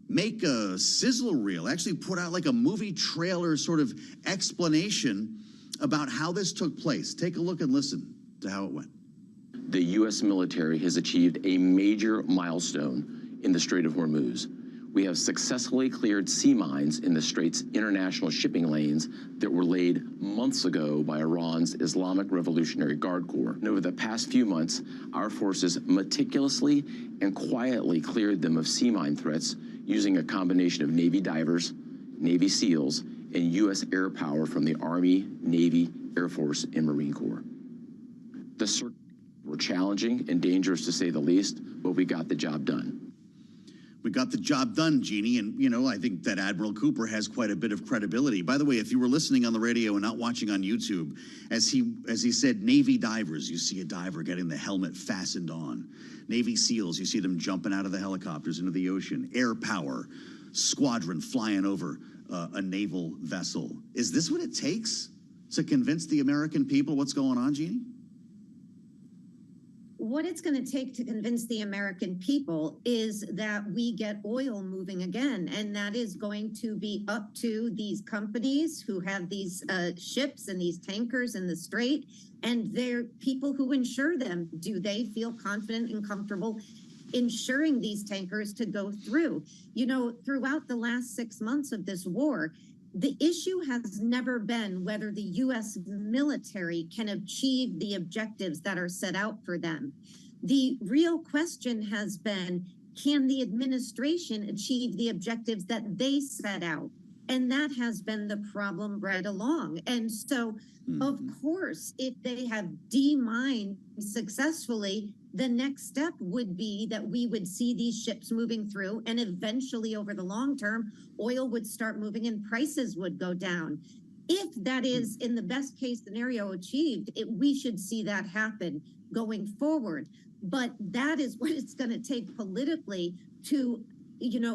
make a sizzle reel, actually put out like a movie trailer sort of explanation about how this took place. Take a look and listen to how it went. The U.S. military has achieved a major milestone in the Strait of Hormuz. We have successfully cleared sea mines in the Strait's international shipping lanes that were laid months ago by Iran's Islamic Revolutionary Guard Corps. And over the past few months, our forces meticulously and quietly cleared them of sea mine threats using a combination of Navy divers, Navy SEALs, and U.S. air power from the Army, Navy, Air Force, and Marine Corps. The circumstances were challenging and dangerous to say the least, but we got the job done. We got the job done, Jeannie, and, I think that Admiral Cooper has quite a bit of credibility. By the way, if you were listening on the radio and not watching on YouTube, as he said, Navy divers, you see a diver getting the helmet fastened on. Navy SEALs, you see them jumping out of the helicopters into the ocean. Air power, squadron flying over a naval vessel. Is this what it takes to convince the American people what's going on, Jeannie? What it's going to take to convince the American people is that we get oil moving again. And that is going to be up to these companies who have these ships and these tankers in the strait, and they're people who insure them. Do they feel confident and comfortable insuring these tankers to go through? Throughout the last 6 months of this war, the issue has never been whether the U.S. military can achieve the objectives that are set out for them. The real question has been, can the administration achieve the objectives that they set out? And that has been the problem right along. And so, of course, if they have demined successfully, the next step would be that we would see these ships moving through, and eventually over the long term, oil would start moving and prices would go down. If that is in the best case scenario achieved, we should see that happen going forward. But that is what it's going to take politically to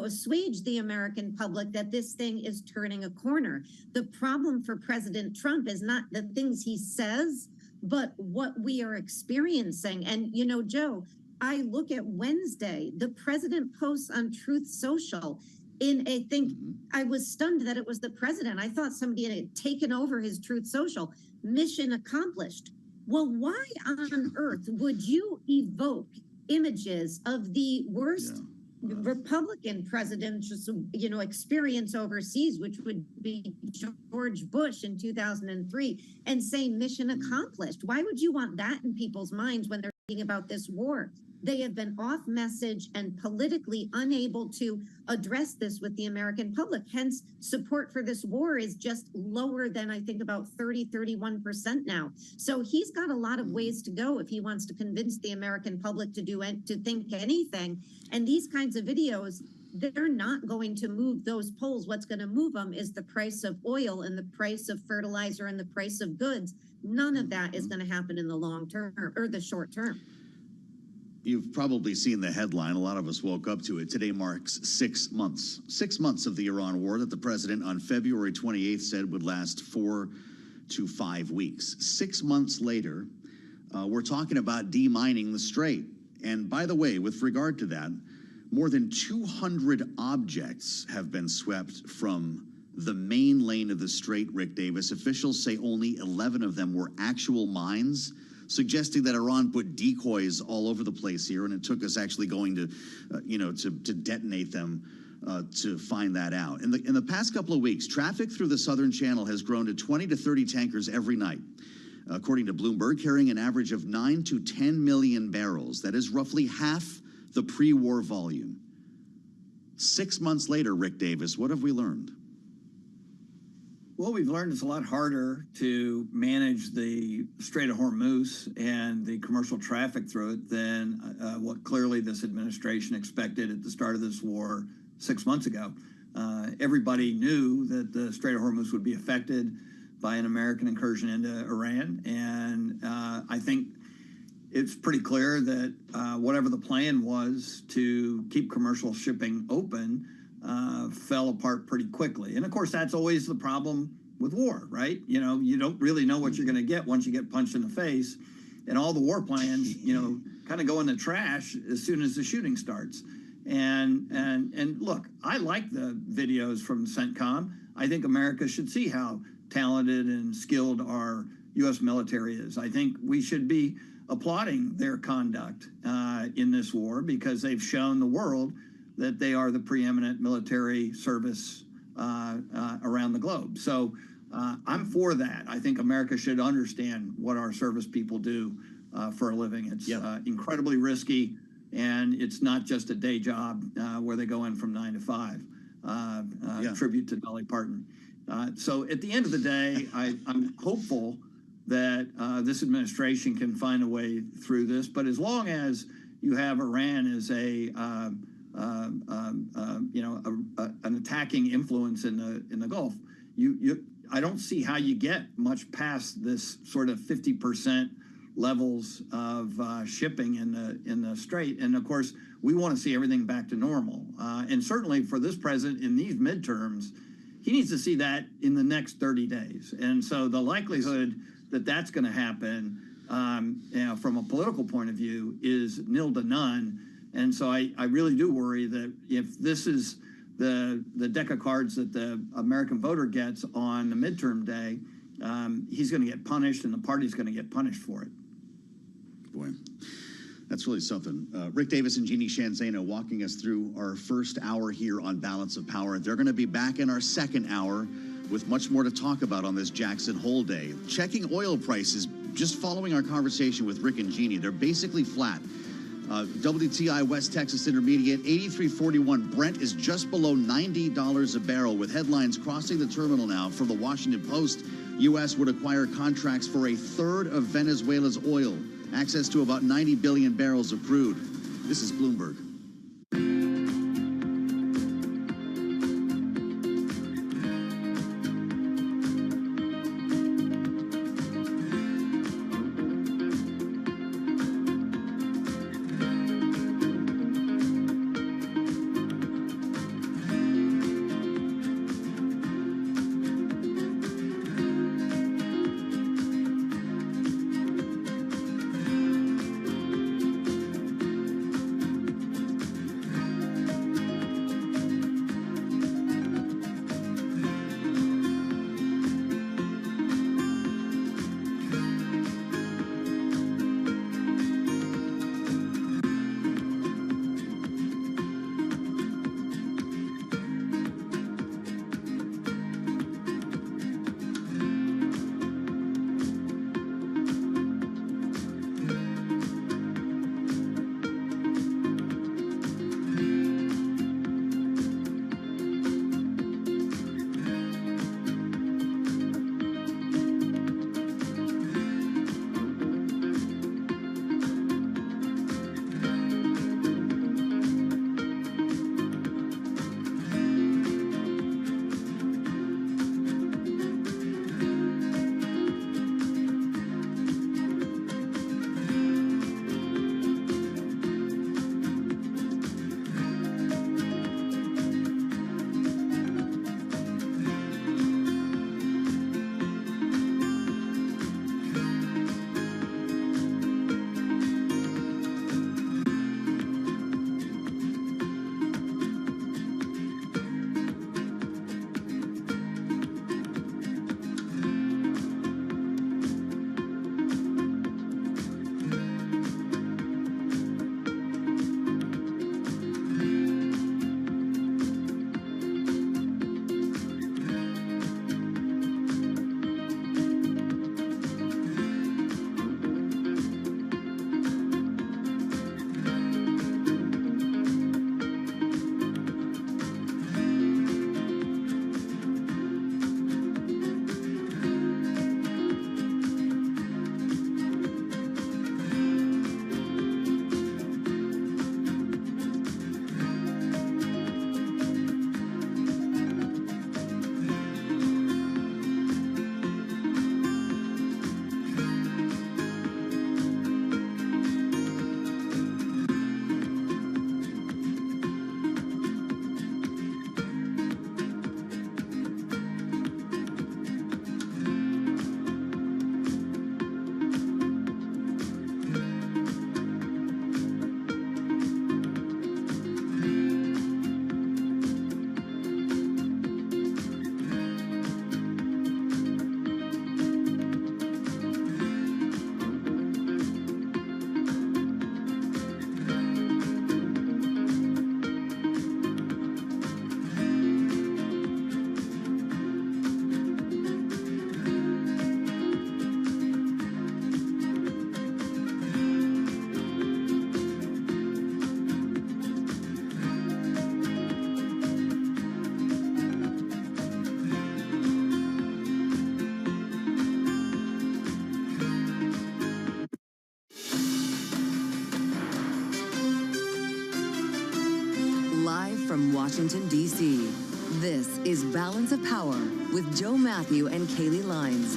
assuage the American public that this thing is turning a corner. The problem for President Trump is not the things he says, but what we are experiencing. And, Joe, I look at Wednesday, the president posts on Truth Social I was stunned that it was the president. I thought somebody had taken over his Truth Social. Mission accomplished. Well, why on earth would you evoke images of the worst Republican president's, experience overseas, which would be George Bush in 2003, and say mission accomplished. Why would you want that in people's minds when they're thinking about this war? They have been off message and politically unable to address this with the American public. Hence, support for this war is just lower than, I think, about 31% now. So he's got a lot of ways to go if he wants to convince the American public to think anything. And these kinds of videos, they're not going to move those polls. What's going to move them is the price of oil and the price of fertilizer and the price of goods. None of that is going to happen in the long term or the short term. You've probably seen the headline. A lot of us woke up to it. Today marks 6 months. 6 months of the Iran war that the president on February 28th said would last 4 to 5 weeks. 6 months later, we're talking about demining the strait. And by the way, with regard to that, more than 200 objects have been swept from the main lane of the strait, Rick Davis. Officials say only 11 of them were actual mines, suggesting that Iran put decoys all over the place here, and it took us actually going to, to detonate them to find that out. In the past couple of weeks, traffic through the Southern Channel has grown to 20 to 30 tankers every night, according to Bloomberg, carrying an average of 9 to 10 million barrels. That is roughly half the pre-war volume. 6 months later, Rick Davis, what have we learned? What we've learned is a lot harder to manage the Strait of Hormuz and the commercial traffic through it than what clearly this administration expected at the start of this war 6 months ago. Everybody knew that the Strait of Hormuz would be affected by an American incursion into Iran, and I think it's pretty clear that whatever the plan was to keep commercial shipping open fell apart pretty quickly. And of course, that's always the problem with war, right? You don't really know what you're going to get once you get punched in the face. And all the war plans, kind of go in the trash as soon as the shooting starts. And look, I like the videos from CENTCOM. I think America should see how talented and skilled our U.S. military is. I think we should be applauding their conduct in this war because they've shown the world that they are the preeminent military service around the globe. So I'm for that. I think America should understand what our service people do for a living. It's incredibly risky, and it's not just a day job where they go in from 9 to 5. Tribute to Dolly Parton. So at the end of the day, I'm hopeful that this administration can find a way through this. But as long as you have Iran as an attacking influence in the Gulf, I don't see how you get much past this sort of 50% levels of shipping in the Strait. And of course, we want to see everything back to normal. And certainly for this president in these midterms, he needs to see that in the next 30 days. And so the likelihood that that's going to happen, from a political point of view, is nil to none. And so I really do worry that if this is the deck of cards that the American voter gets on the midterm day, he's going to get punished and the party's going to get punished for it. Boy, that's really something. Rick Davis and Jeannie Shanzana walking us through our first hour here on Balance of Power. They're going to be back in our second hour with much more to talk about on this Jackson Hole Day. Checking oil prices, just following our conversation with Rick and Jeannie, they're basically flat. WTI West Texas Intermediate, 83.41. Brent is just below $90 a barrel, with headlines crossing the terminal now from the Washington Post. U.S. would acquire contracts for a third of Venezuela's oil, access to about 90 billion barrels of crude. This is Bloomberg. from Washington, D.C. This is Balance of Power with Joe Matthew and Kaylee Lines.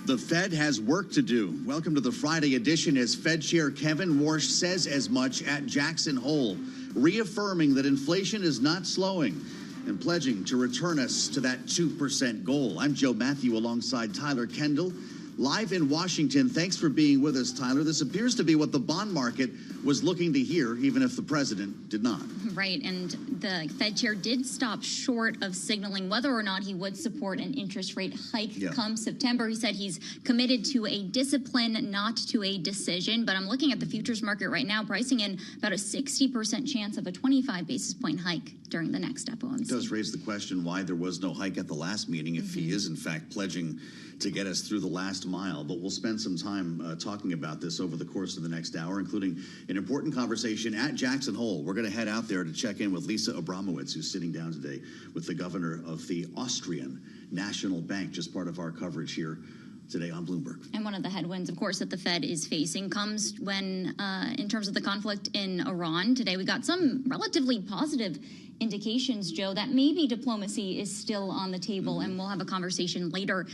The Fed has work to do. Welcome to the Friday edition as Fed Chair Kevin Warsh says as much at Jackson Hole, reaffirming that inflation is not slowing and pledging to return us to that 2% goal. I'm Joe Matthew alongside Tyler Kendall, live in Washington. Thanks for being with us, Tyler. This appears to be what the bond market was looking to hear, even if the president did not. Right, and the Fed chair did stop short of signaling whether or not he would support an interest rate hike come September. He said he's committed to a discipline, not to a decision. But I'm looking at the futures market right now, pricing in about a 60% chance of a 25 basis point hike during the next FOMC. It does raise the question why there was no hike at the last meeting if he is, in fact, pledging to get us through the last mile. But we'll spend some time talking about this over the course of the next hour, including an important conversation at Jackson Hole. We're going to head out there to check in with Lisa Abramowitz, who's sitting down today with the governor of the Austrian National Bank, just part of our coverage here today on Bloomberg. And one of the headwinds, of course, that the Fed is facing comes when, in terms of the conflict in Iran. Today, we got some relatively positive indications, Joe, that maybe diplomacy is still on the table. And we'll have a conversation later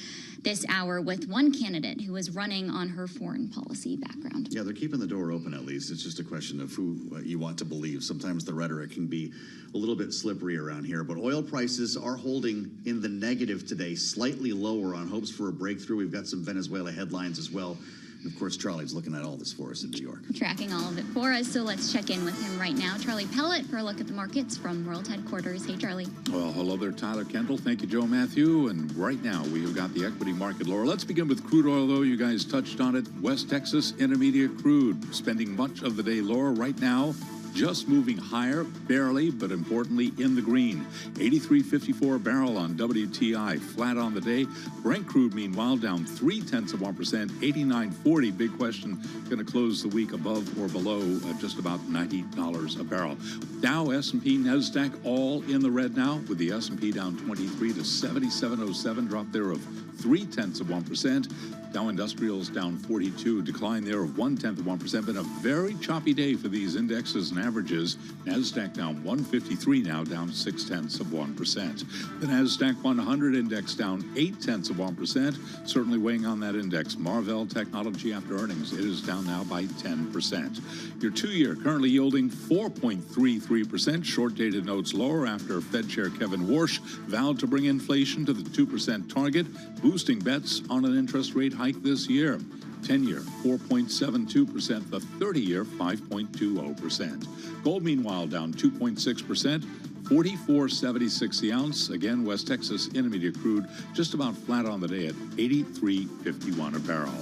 this hour with one candidate who is running on her foreign policy background. Yeah, they're keeping the door open at least. It's just a question of who you want to believe. Sometimes the rhetoric can be a little bit slippery around here. But oil prices are holding in the negative today, slightly lower on hopes for a breakthrough. We've got some Venezuela headlines as well. And of course, Charlie's looking at all this for us in New York. Tracking all of it for us, so let's check in with him right now. Charlie Pellet for a look at the markets from World Headquarters. Hey, Charlie. Well, hello there, Tyler Kendall. Thank you, Joe Matthew. And right now, we have got the equity market, Laura. Let's begin with crude oil, though. You guys touched on it. West Texas Intermediate crude spending much of the day, Laura, right now. Just moving higher, barely, but importantly in the green. 83.54 a barrel on WTI, flat on the day. Brent crude, meanwhile, down 0.3%, 89.40. Big question, going to close the week above or below just about $90 a barrel. Dow, S&P, NASDAQ, all in the red now, with the S&P down 23 to 77.07, drop there of 0.3%. Dow Industrials down 42, decline there of 0.1%. Been a very choppy day for these indexes and averages. NASDAQ down 153 now, down 0.6%. The NASDAQ 100 index down 0.8%. Certainly weighing on that index. Marvell Technology after earnings, it is down now by 10%. Your 2-year currently yielding 4.33%. Short-dated notes lower after Fed Chair Kevin Warsh vowed to bring inflation to the 2% target, boosting bets on an interest rate hike this year. 10-year, 4.72%. The 30-year, 5.20%. Gold, meanwhile, down 2.6%. 44.76 the ounce. Again, West Texas Intermediate crude just about flat on the day at 83.51 a barrel.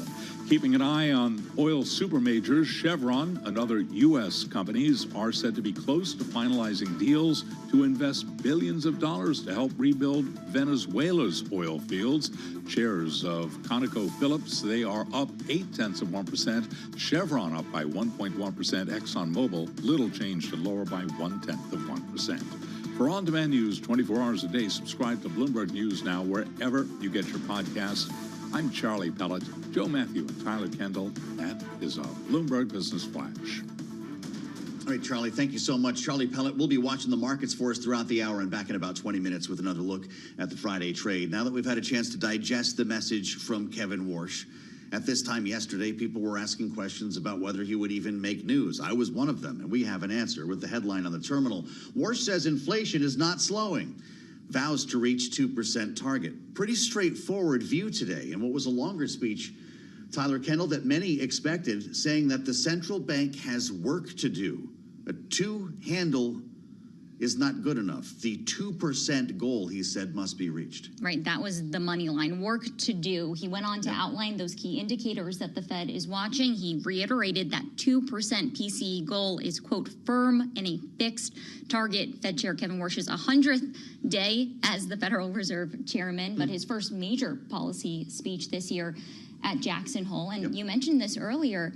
Keeping an eye on oil super majors, Chevron and other U.S. companies are said to be close to finalizing deals to invest billions of dollars to help rebuild Venezuela's oil fields. Shares of ConocoPhillips, they are up 0.8%. Chevron up by 1.1%. ExxonMobil, little change to lower by 0.1%. For on-demand news 24 hours a day, subscribe to Bloomberg News Now wherever you get your podcasts. I'm Charlie Pellet, Joe Matthew, and Tyler Kendall. That is a Bloomberg Business Flash. All right, Charlie, thank you so much. Charlie Pellet will be watching the markets for us throughout the hour and back in about 20 minutes with another look at the Friday trade. Now that we've had a chance to digest the message from Kevin Warsh, at this time yesterday, people were asking questions about whether he would even make news. I was one of them, and we have an answer with the headline on the terminal. Warsh says inflation is not slowing. Vows to reach 2% target. Pretty straightforward view today. And what was a longer speech, Tyler Kendall, that many expected, saying that the central bank has work to do. A 2 handle is not good enough. The 2% goal, he said, must be reached. Right, that was the money line, work to do. He went on to outline those key indicators that the Fed is watching. He reiterated that 2% PCE goal is, quote, firm and a fixed target. Fed Chair Kevin Warsh's 100th day as the Federal Reserve Chairman, but his first major policy speech this year at Jackson Hole. And you mentioned this earlier.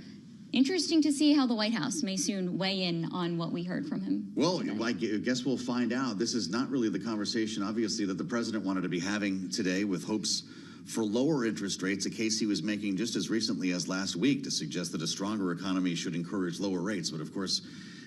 Interesting to see how the White House may soon weigh in on what we heard from him. Well, I guess we'll find out. This is not really the conversation, obviously, that the president wanted to be having today, with hopes for lower interest rates, a case he was making just as recently as last week to suggest that a stronger economy should encourage lower rates. But of course,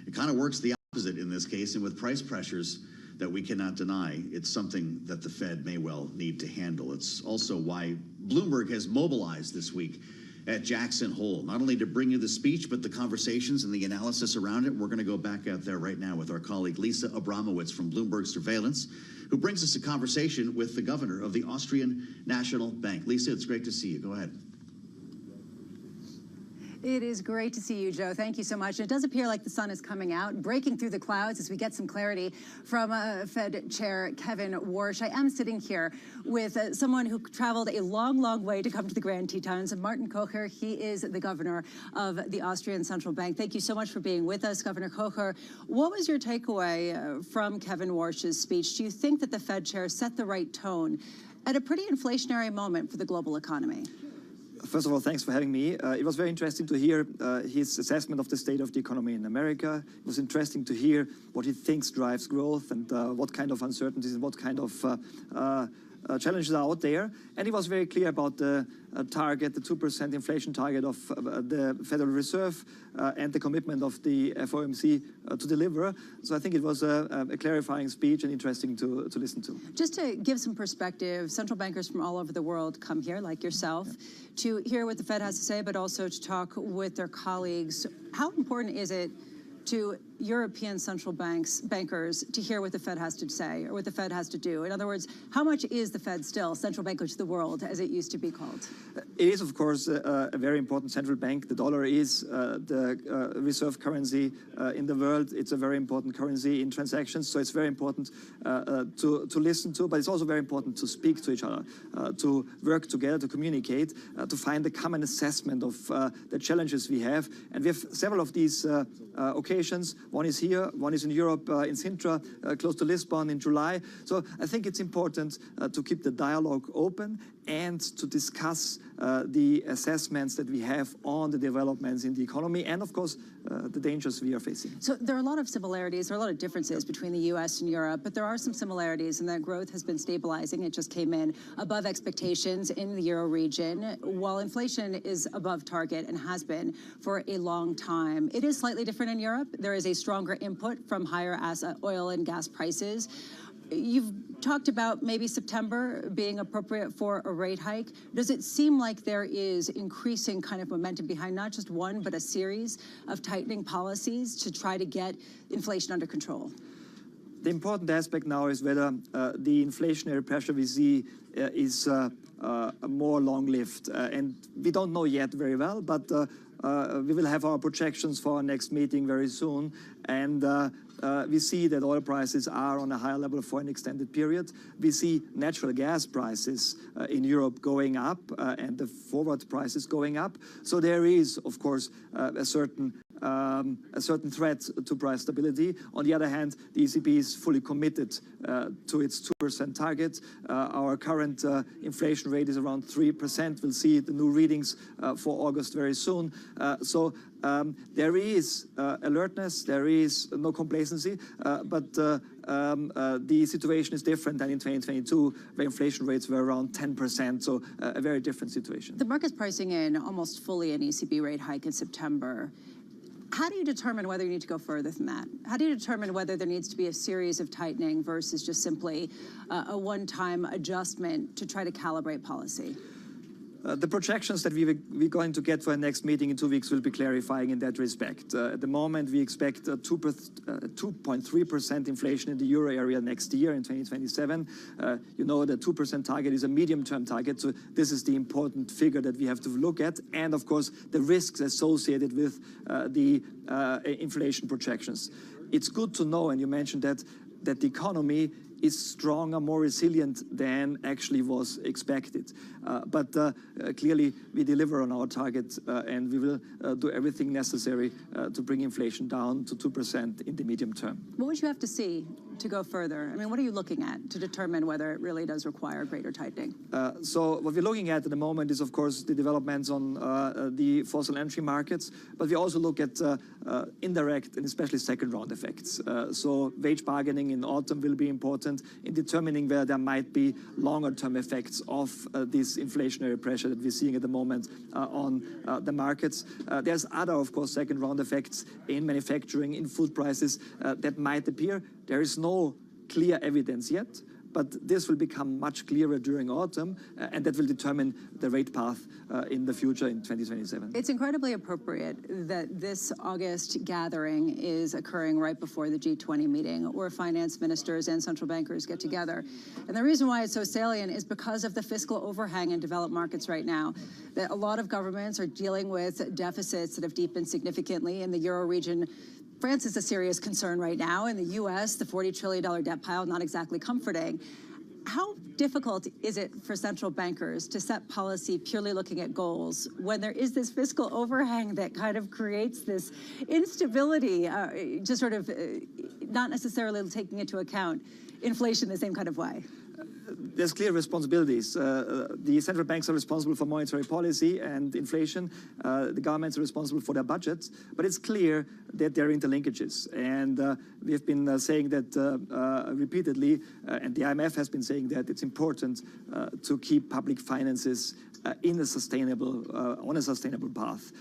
it kind of works the opposite in this case, and with price pressures that we cannot deny, it's something that the Fed may well need to handle. It's also why Bloomberg has mobilized this week at Jackson Hole, not only to bring you the speech, but the conversations and the analysis around it. We're going to go back out there right now with our colleague Lisa Abramowitz from Bloomberg Surveillance, who brings us a conversation with the governor of the Austrian National Bank. Lisa, it's great to see you. Go ahead. It is great to see you, Joe. Thank you so much. It does appear like the sun is coming out, breaking through the clouds as we get some clarity from Fed Chair Kevin Warsh. I am sitting here with someone who traveled a long, long way to come to the Grand Tetons, Martin Kocher. He is the governor of the Austrian Central Bank. Thank you so much for being with us, Governor Kocher. What was your takeaway from Kevin Warsh's speech? Do you think that the Fed chair set the right tone at a pretty inflationary moment for the global economy? First of all, thanks for having me. It was very interesting to hear his assessment of the state of the economy in America. It was interesting to hear what he thinks drives growth and what kind of uncertainties and what kind of challenges are out there. And he was very clear about the target, the 2% inflation target of the Federal Reserve and the commitment of the FOMC to deliver. So I think it was a clarifying speech and interesting to listen to. Just to give some perspective, central bankers from all over the world come here, like yourself, to hear what the Fed has to say, but also to talk with their colleagues. How important is it to European central bankers to hear what the Fed has to say or what the Fed has to do? In other words, how much is the Fed still central bank of the world, as it used to be called? It is, of course, a very important central bank. The dollar is the reserve currency in the world. It's a very important currency in transactions, so it's very important to listen to, but it's also very important to speak to each other, to work together, to communicate, to find a common assessment of the challenges we have. And we have several of these occasions. One is here, one is in Europe, in Sintra, close to Lisbon in July. So I think it's important to keep the dialogue open and to discuss the assessments that we have on the developments in the economy and, of course, the dangers we are facing. So there are a lot of similarities, there are a lot of differences between the U.S. and Europe, but there are some similarities in that growth has been stabilizing. It just came in above expectations in the Euro region, while inflation is above target and has been for a long time. It is slightly different in Europe. There is a stronger input from higher oil and gas prices. You've talked about maybe September being appropriate for a rate hike. Does it seem like there is increasing kind of momentum behind not just one, but a series of tightening policies to try to get inflation under control? The important aspect now is whether the inflationary pressure we see is more long-lived. And we don't know yet very well, but we will have our projections for our next meeting very soon. And we see that oil prices are on a higher level for an extended period. We see natural gas prices in Europe going up and the forward prices going up. So there is, of course, a certain threat to price stability. On the other hand, the ECB is fully committed to its 2% target. Our current inflation rate is around 3%. We'll see the new readings for August very soon. So there is alertness, there is no complacency, but the situation is different than in 2022, where inflation rates were around 10%, so a very different situation. The market's pricing in almost fully an ECB rate hike in September. How do you determine whether you need to go further than that? How do you determine whether there needs to be a series of tightening versus just simply a one-time adjustment to try to calibrate policy? The projections that we're going to get for our next meeting in 2 weeks will be clarifying in that respect. At the moment, we expect 2.3% inflation in the euro area next year in 2027. You know, the 2% target is a medium-term target, so this is the important figure that we have to look at. And, of course, the risks associated with the inflation projections. It's good to know, and you mentioned that the economy is stronger, more resilient than actually was expected. But clearly, we deliver on our target, and we will do everything necessary to bring inflation down to 2% in the medium term. What would you have to see to go further? I mean, what are you looking at to determine whether it really does require greater tightening? So what we're looking at the moment is, of course, the developments on the fossil energy markets, but we also look at indirect and especially second-round effects. So wage bargaining in autumn will be important. important in determining whether there might be longer-term effects of this inflationary pressure that we're seeing at the moment on the markets. There's other, of course, second-round effects in manufacturing, in food prices that might appear. There is no clear evidence yet, but this will become much clearer during autumn, and that will determine the rate path in the future in 2027. It's incredibly appropriate that this August gathering is occurring right before the G20 meeting, where finance ministers and central bankers get together. And the reason why it's so salient is because of the fiscal overhang in developed markets right now. That a lot of governments are dealing with deficits that have deepened significantly in the Euro region. France is a serious concern right now. In the U.S., the $40 trillion debt pile, not exactly comforting. How difficult is it for central bankers to set policy purely looking at goals when there is this fiscal overhang that kind of creates this instability, just sort of not necessarily taking into account inflation the same kind of way? There's clear responsibilities. The central banks are responsible for monetary policy and inflation. The governments are responsible for their budgets. But it's clear that there are interlinkages. And we've been saying that repeatedly, and the IMF has been saying that it's important to keep public finances in a sustainable, on a sustainable path.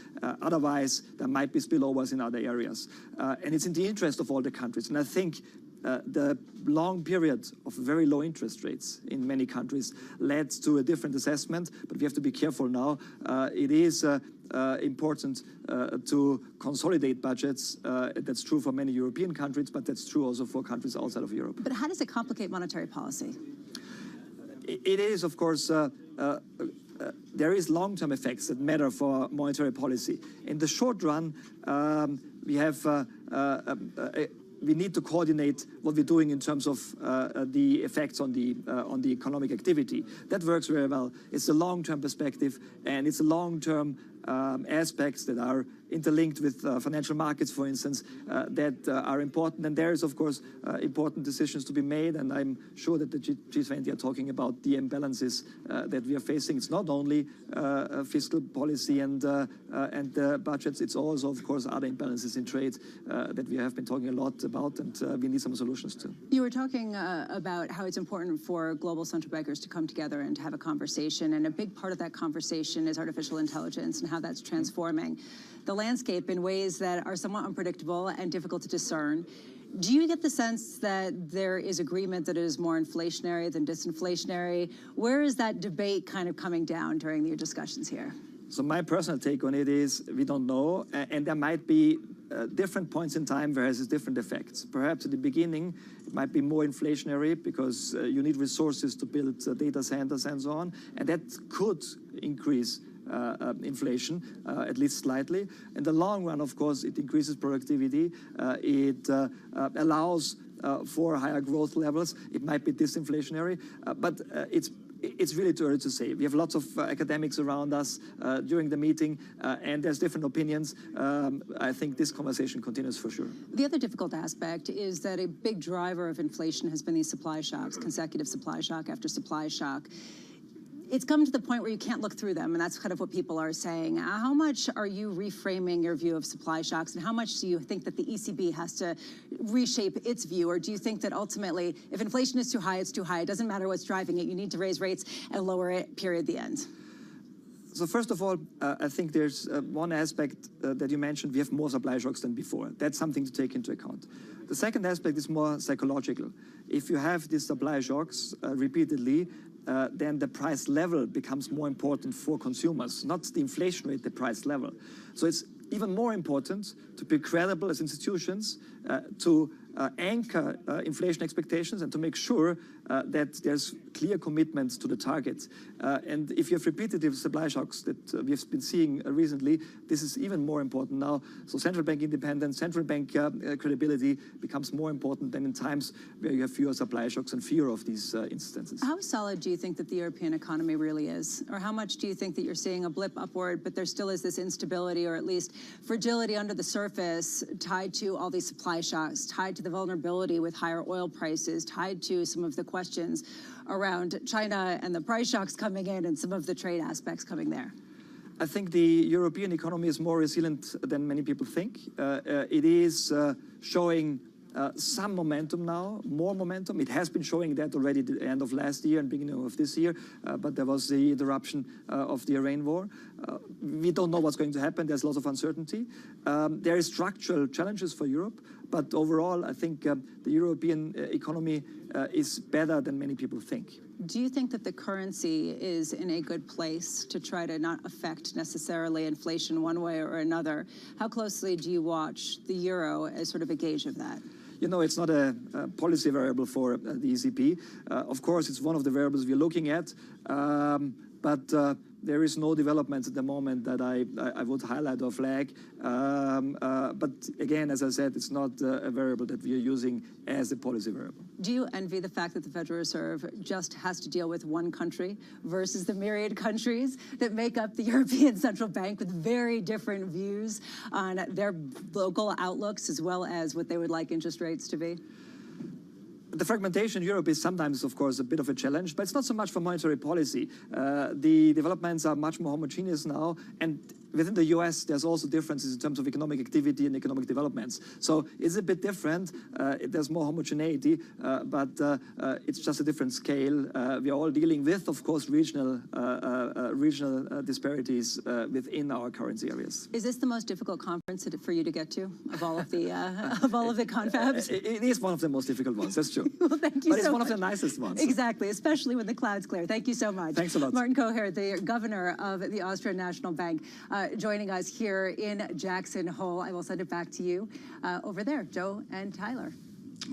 Otherwise, there might be spillovers in other areas. And it's in the interest of all the countries. And I think the long period of very low interest rates in many countries led to a different assessment, but we have to be careful now. It is important to consolidate budgets. That's true for many European countries, but that's true also for countries outside of Europe. But how does it complicate monetary policy? It is, of course, there is long-term effects that matter for monetary policy. In the short run, we have we need to coordinate what we're doing in terms of the effects on the economic activity. That works very well. It's a long-term perspective, and it's a long-term aspects that are interlinked with financial markets, for instance, that are important. And there is, of course, important decisions to be made. And I'm sure that the G20 are talking about the imbalances that we are facing. It's not only fiscal policy and budgets. It's also, of course, other imbalances in trade that we have been talking a lot about, and we need some solutions to. You were talking about how it's important for global central bankers to come together and to have a conversation. And a big part of that conversation is artificial intelligence and how that's transforming the landscape in ways that are somewhat unpredictable and difficult to discern. Do you get the sense that there is agreement that it is more inflationary than disinflationary? Where is that debate kind of coming down during your discussions here? So my personal take on it is we don't know, and there might be different points in time where it has different effects. Perhaps at the beginning, it might be more inflationary because you need resources to build data centers and so on, and that could increase inflation, at least slightly. In the long run, of course, it increases productivity. It allows for higher growth levels. It might be disinflationary, but it's really too early to say. We have lots of academics around us during the meeting, and there's different opinions. I think this conversation continues for sure. The other difficult aspect is that a big driver of inflation has been these supply shocks, consecutive supply shock after supply shock. It's come to the point where you can't look through them, and that's kind of what people are saying. How much are you reframing your view of supply shocks, and how much do you think that the ECB has to reshape its view, or do you think that ultimately, if inflation is too high, it's too high? It doesn't matter what's driving it. You need to raise rates and lower it, period, the end. So first of all, I think there's one aspect that you mentioned. We have more supply shocks than before. That's something to take into account. The second aspect is more psychological. If you have these supply shocks repeatedly, then the price level becomes more important for consumers, not the inflation rate, the price level. So it's even more important to be credible as institutions, to anchor inflation expectations and to make sure that there's clear commitments to the target. And if you have repetitive supply shocks that we've been seeing recently, this is even more important now. So central bank independence, central bank credibility becomes more important than in times where you have fewer supply shocks and fear of these instances. How solid do you think that the European economy really is? Or how much do you think that you're seeing a blip upward, but there still is this instability or at least fragility under the surface tied to all these supply shocks, tied to the vulnerability with higher oil prices, tied to some of the questions around China and the price shocks coming in and some of the trade aspects coming there? I think the European economy is more resilient than many people think. It is showing some momentum now, more momentum. It has been showing that already at the end of last year and beginning of this year, but there was the interruption of the Iran war. We don't know what's going to happen. There's lots of uncertainty. There is structural challenges for Europe, but overall, I think the European economy is better than many people think. Do you think that the currency is in a good place to try to not affect necessarily inflation one way or another? How closely do you watch the euro as sort of a gauge of that? You know, it's not a policy variable for the ECB. Of course, it's one of the variables we're looking at, but there is no development at the moment that I would highlight or flag. But again, as I said, it's not a variable that we are using as a policy variable. Do you envy the fact that the Federal Reserve just has to deal with one country versus the myriad countries that make up the European Central Bank with very different views on their local outlooks as well as what they would like interest rates to be? The fragmentation in Europe is sometimes, of course, a bit of a challenge, but it's not so much for monetary policy. The developments are much more homogeneous now, and within the US, there's also differences in terms of economic activity and economic developments. So it's a bit different. There's more homogeneity, but it's just a different scale. We are all dealing with, of course, regional disparities within our currency areas. Is this the most difficult conference for you to get to of all of the of all of the confabs? It is one of the most difficult ones. That's true. Well, thank you. But it's so one much. of the nicest ones. Exactly, especially when the clouds clear. Thank you so much. Thanks a lot. Martin Koher, the governor of the Austrian National Bank, joining us here in Jackson Hole. I will send it back to you over there, Joe and Tyler.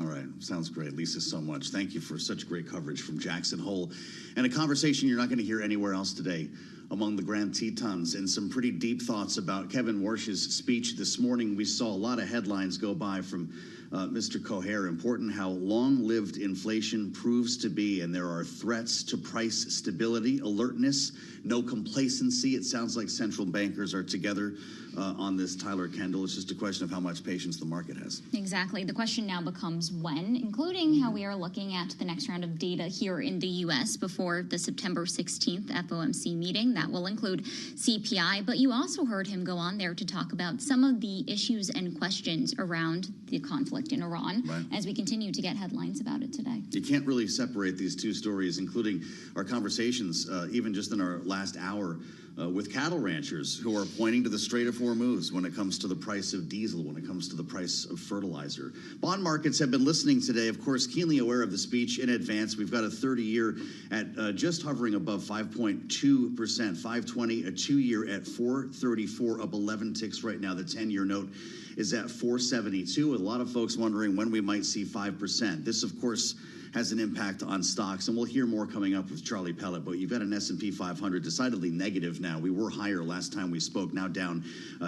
All right. Sounds great. Lisa, so much. Thank you for such great coverage from Jackson Hole and a conversation you're not going to hear anywhere else today among the Grand Tetons, and some pretty deep thoughts about Kevin Warsh's speech this morning. We saw a lot of headlines go by from Mr. Koher. Important how long-lived inflation proves to be, and there are threats to price stability, alertness, no complacency. It sounds like central bankers are together on this, Tyler Kendall. It's just a question of how much patience the market has. Exactly. The question now becomes when, including how we are looking at the next round of data here in the U.S. before the September 16th FOMC meeting. That will include CPI, but you also heard him go on there to talk about some of the issues and questions around the conflict in Iran, right, as we continue to get headlines about it today. You can't really separate these two stories, including our conversations, even just in our last hour, with cattle ranchers who are pointing to the Strait of Hormuz when it comes to the price of diesel, when it comes to the price of fertilizer. Bond markets have been listening today, of course, keenly aware of the speech in advance. We've got a 30-year at just hovering above 5.2%, 520, a 2-year at 434, up 11 ticks right now. The 10-year note is at 472. A lot of folks wondering when we might see 5%. This, of course, has an impact on stocks, and we'll hear more coming up with Charlie Pellet. But you've got an S&P 500 decidedly negative now. We were higher last time we spoke, now down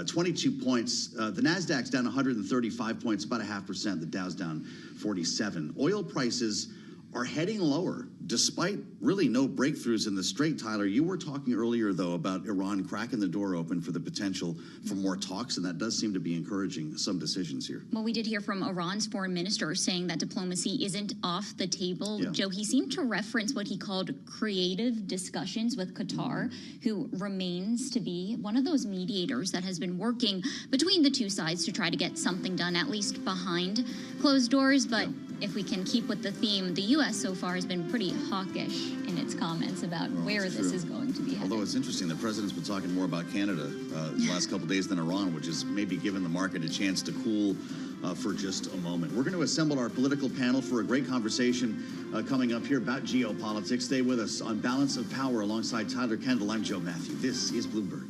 22 points. The Nasdaq's down 135 points, about 0.5%. The Dow's down 47. Oil prices are heading lower, despite really no breakthroughs in the Strait. Tyler, you were talking earlier, though, about Iran cracking the door open for the potential for more talks, and that does seem to be encouraging some decisions here. Well, we did hear from Iran's foreign minister saying that diplomacy isn't off the table. Yeah. Joe, he seemed to reference what he called creative discussions with Qatar, who remains to be one of those mediators that has been working between the two sides to try to get something done, at least behind closed doors. But if we can keep with the theme, the U.S. so far has been pretty hawkish in its comments about where this is going to be headed. Although it's interesting, the president's been talking more about Canada the last couple of days than Iran, which is maybe giving the market a chance to cool for just a moment. We're going to assemble our political panel for a great conversation coming up here about geopolitics. Stay with us on Balance of Power alongside Tyler Kendall. I'm Joe Matthew. This is Bloomberg.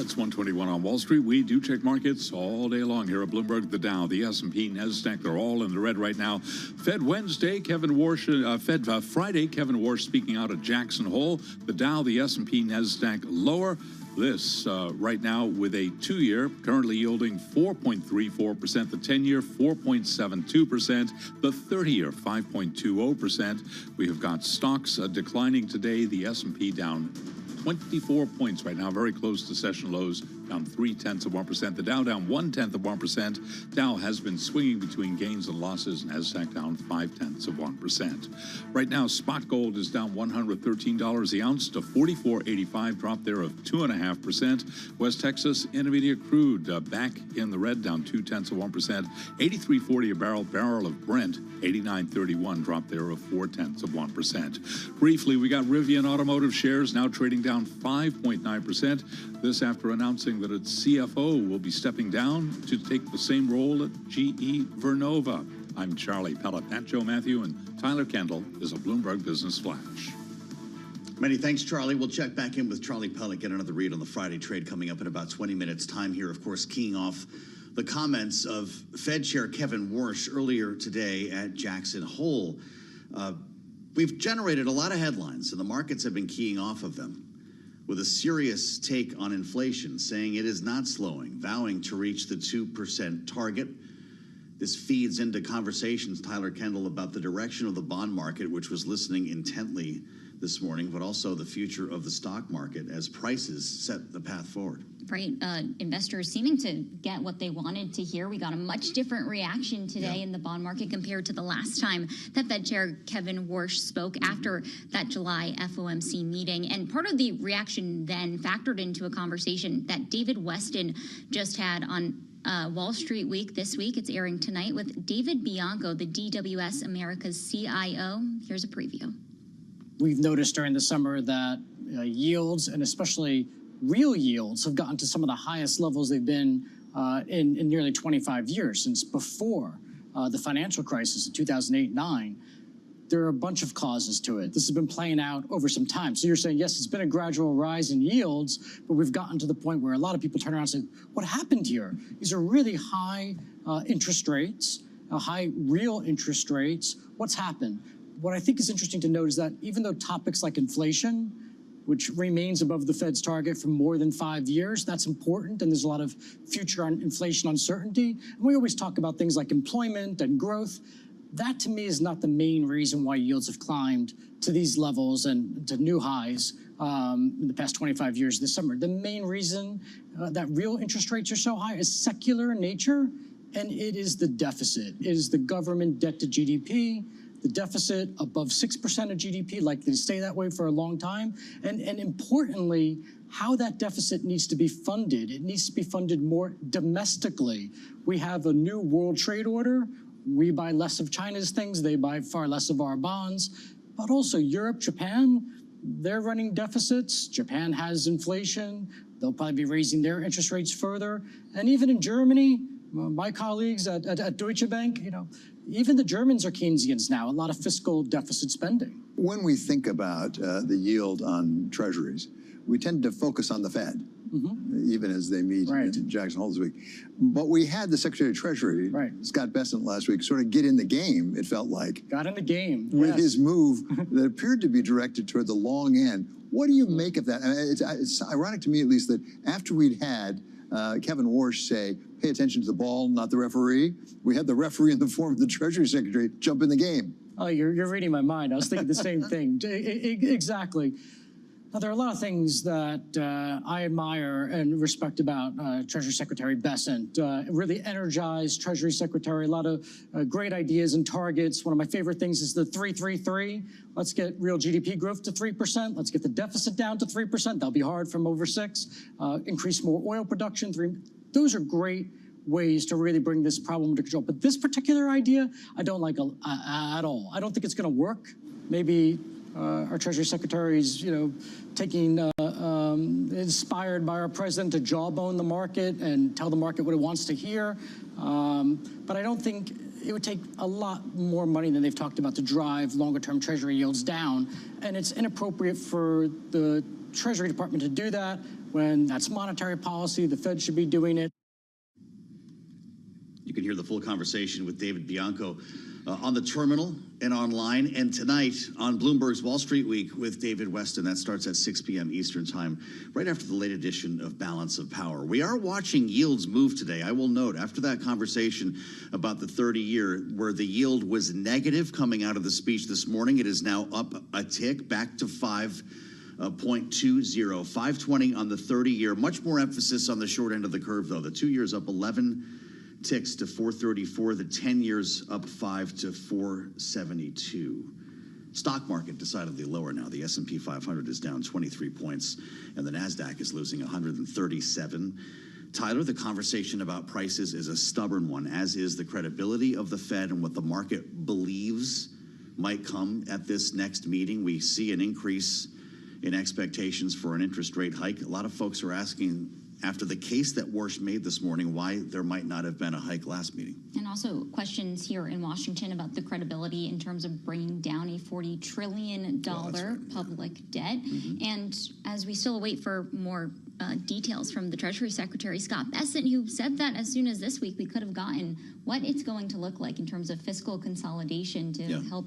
It's 121 on Wall Street. We do check markets all day long here at Bloomberg. The Dow, the S&P, NASDAQ, they're all in the red right now. Fed Wednesday, Kevin Warsh, Fed Friday, Kevin Warsh speaking out at Jackson Hole. The Dow, the S&P, NASDAQ lower. This right now with a 2-year currently yielding 4.34%, the 10-year 4.72%, the 30-year 5.20%. We have got stocks declining today. The S&P down 24 points right now, very close to session lows, down 0.3%. The Dow down 0.1%. Dow has been swinging between gains and losses, and NASDAQ down 0.5%. Right now, spot gold is down $113 the ounce to $44.85, drop there of 2.5%. West Texas Intermediate crude back in the red, down 0.2%. 83.40 a barrel of Brent, 89.31, drop there of 0.4%. Briefly, we got Rivian Automotive shares now trading down 5.9%. This after announcing that its CFO will be stepping down to take the same role at GE Vernova. I'm Charlie Pellet. Pat Joe Matthew and Tyler Kendall is a Bloomberg Business Flash. Many thanks, Charlie. We'll check back in with Charlie Pellet, get another read on the Friday trade coming up in about 20 minutes time here, of course, keying off the comments of Fed Chair Kevin Warsh earlier today at Jackson Hole. We've generated a lot of headlines, and the markets have been keying off of them, with a serious take on inflation, saying it is not slowing, vowing to reach the 2% target. This feeds into conversations, Tyler Kendall, about the direction of the bond market, which was listening intently this morning, but also the future of the stock market as prices set the path forward. Right. Investors seeming to get what they wanted to hear. We got a much different reaction today in the bond market compared to the last time that Fed Chair Kevin Warsh spoke after that July FOMC meeting. And part of the reaction then factored into a conversation that David Weston just had on Wall Street Week this week. It's airing tonight with David Bianco, the DWS America's CIO. Here's a preview. We've noticed during the summer that yields, and especially real yields, have gotten to some of the highest levels they've been in nearly 25 years, since before the financial crisis in 2008-9. There are a bunch of causes to it. This has been playing out over some time. So you're saying, yes, it's been a gradual rise in yields, but we've gotten to the point where a lot of people turn around and say, what happened here? These are really high interest rates, high real interest rates. What's happened? What I think is interesting to note is that even though topics like inflation, which remains above the Fed's target for more than 5 years, that's important, and there's a lot of future inflation uncertainty. And we always talk about things like employment and growth. That, to me, is not the main reason why yields have climbed to these levels and to new highs in the past 25 years this summer. The main reason that real interest rates are so high is secular in nature, and it is the deficit. It is the government debt to GDP. The deficit above 6% of GDP, likely to stay that way for a long time. And importantly, how that deficit needs to be funded. It needs to be funded more domestically. We have a new world trade order. We buy less of China's things. They buy far less of our bonds. But also Europe, Japan, they're running deficits. Japan has inflation. They'll probably be raising their interest rates further. And even in Germany, my colleagues at Deutsche Bank, even the Germans are Keynesians now, a lot of fiscal deficit spending. When we think about the yield on treasuries, we tend to focus on the Fed, even as they meet in Jackson Hole this week. But we had the Secretary of Treasury, Scott Bessent, last week, sort of get in the game, it felt like. Got in the game, with his move that appeared to be directed toward the long end. What do you make of that? I mean, it's ironic to me, at least, that after we'd had Kevin Warsh say, pay attention to the ball, not the referee, we had the referee in the form of the Treasury Secretary jump in the game. Oh, you're reading my mind. I was thinking the same thing. Exactly. Now, there are a lot of things that I admire and respect about Treasury Secretary Bessent. Really energized Treasury Secretary, a lot of great ideas and targets. One of my favorite things is the 3-3-3. Let's get real GDP growth to 3%. Let's get the deficit down to 3%. That'll be hard from over 6. Increase more oil production. Those are great ways to really bring this problem to control. But this particular idea, I don't like at all. I don't think it's going to work. Maybe our Treasury Secretary's, taking inspired by our president to jawbone the market and tell the market what it wants to hear. But I don't think it would take a lot more money than they've talked about to drive longer-term Treasury yields down. And it's inappropriate for the Treasury Department to do that when that's monetary policy. The Fed should be doing it. You can hear the full conversation with David Bianco on the terminal and online, and tonight on Bloomberg's Wall Street Week with David Weston. That starts at 6 p.m. Eastern Time, right after the late edition of Balance of Power. We are watching yields move today. I will note, after that conversation about the 30-year, where the yield was negative coming out of the speech this morning, it is now up a tick, back to 5.20, 520 on the 30-year. Much more emphasis on the short end of the curve, though. The 2-year's up 11 ticks to 434. The 10 years up 5 to 472. Stock market decidedly lower now. The S&P 500 is down 23 points, and the NASDAQ is losing 137. Tyler, the conversation about prices is a stubborn one, as is the credibility of the Fed and what the market believes might come at this next meeting. We see an increase in expectations for an interest rate hike. A lot of folks are asking, after the case that Warsh made this morning, why there might not have been a hike last meeting. And also questions here in Washington about the credibility in terms of bringing down a $40 trillion public debt. And as we still wait for more details from the Treasury Secretary, Scott Bessent, who said that as soon as this week we could have gotten what it's going to look like in terms of fiscal consolidation to help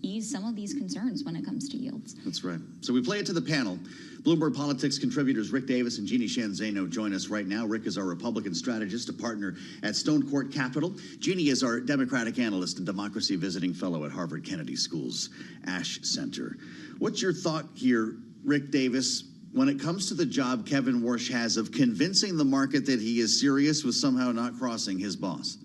ease some of these concerns when it comes to yields. That's right. So we play it to the panel. Bloomberg Politics contributors Rick Davis and Jeannie Shanzano join us right now. Rick is our Republican strategist, a partner at Stone Court Capital. Jeannie is our Democratic analyst and democracy visiting fellow at Harvard Kennedy School's Ash Center. What's your thought here, Rick Davis, when it comes to the job Kevin Warsh has of convincing the market that he is serious with somehow not crossing his boss?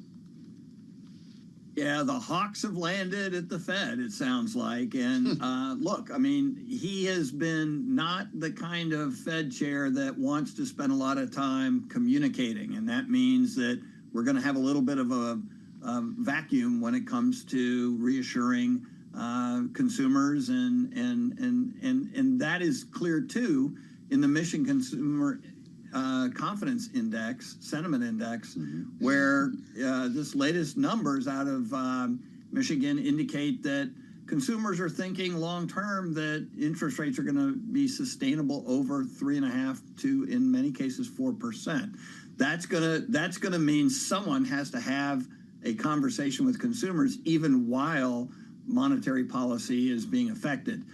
Yeah, the hawks have landed at the Fed, it sounds like. And look, I mean, he has been not the kind of Fed chair that wants to spend a lot of time communicating. And that means that we're going to have a little bit of a vacuum when it comes to reassuring consumers. And that is clear, too, in the Michigan Consumer Confidence Index, Sentiment Index, where this latest numbers out of Michigan indicate that consumers are thinking long term that interest rates are going to be sustainable over 3.5% to, in many cases, 4%. That's gonna mean someone has to have a conversation with consumers even while monetary policy is being affected.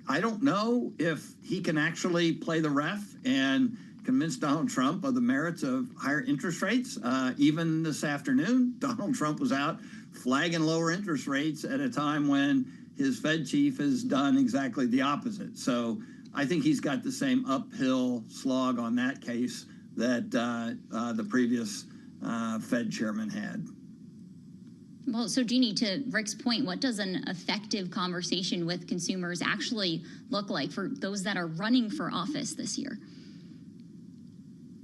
I don't know if he can actually play the ref and convince Donald Trump of the merits of higher interest rates. Even this afternoon, Donald Trump was out flagging lower interest rates at a time when his Fed chief has done exactly the opposite. So I think he's got the same uphill slog on that case that the previous Fed chairman had. Well, so Jeannie, to Rick's point, what does an effective conversation with consumers actually look like for those that are running for office this year?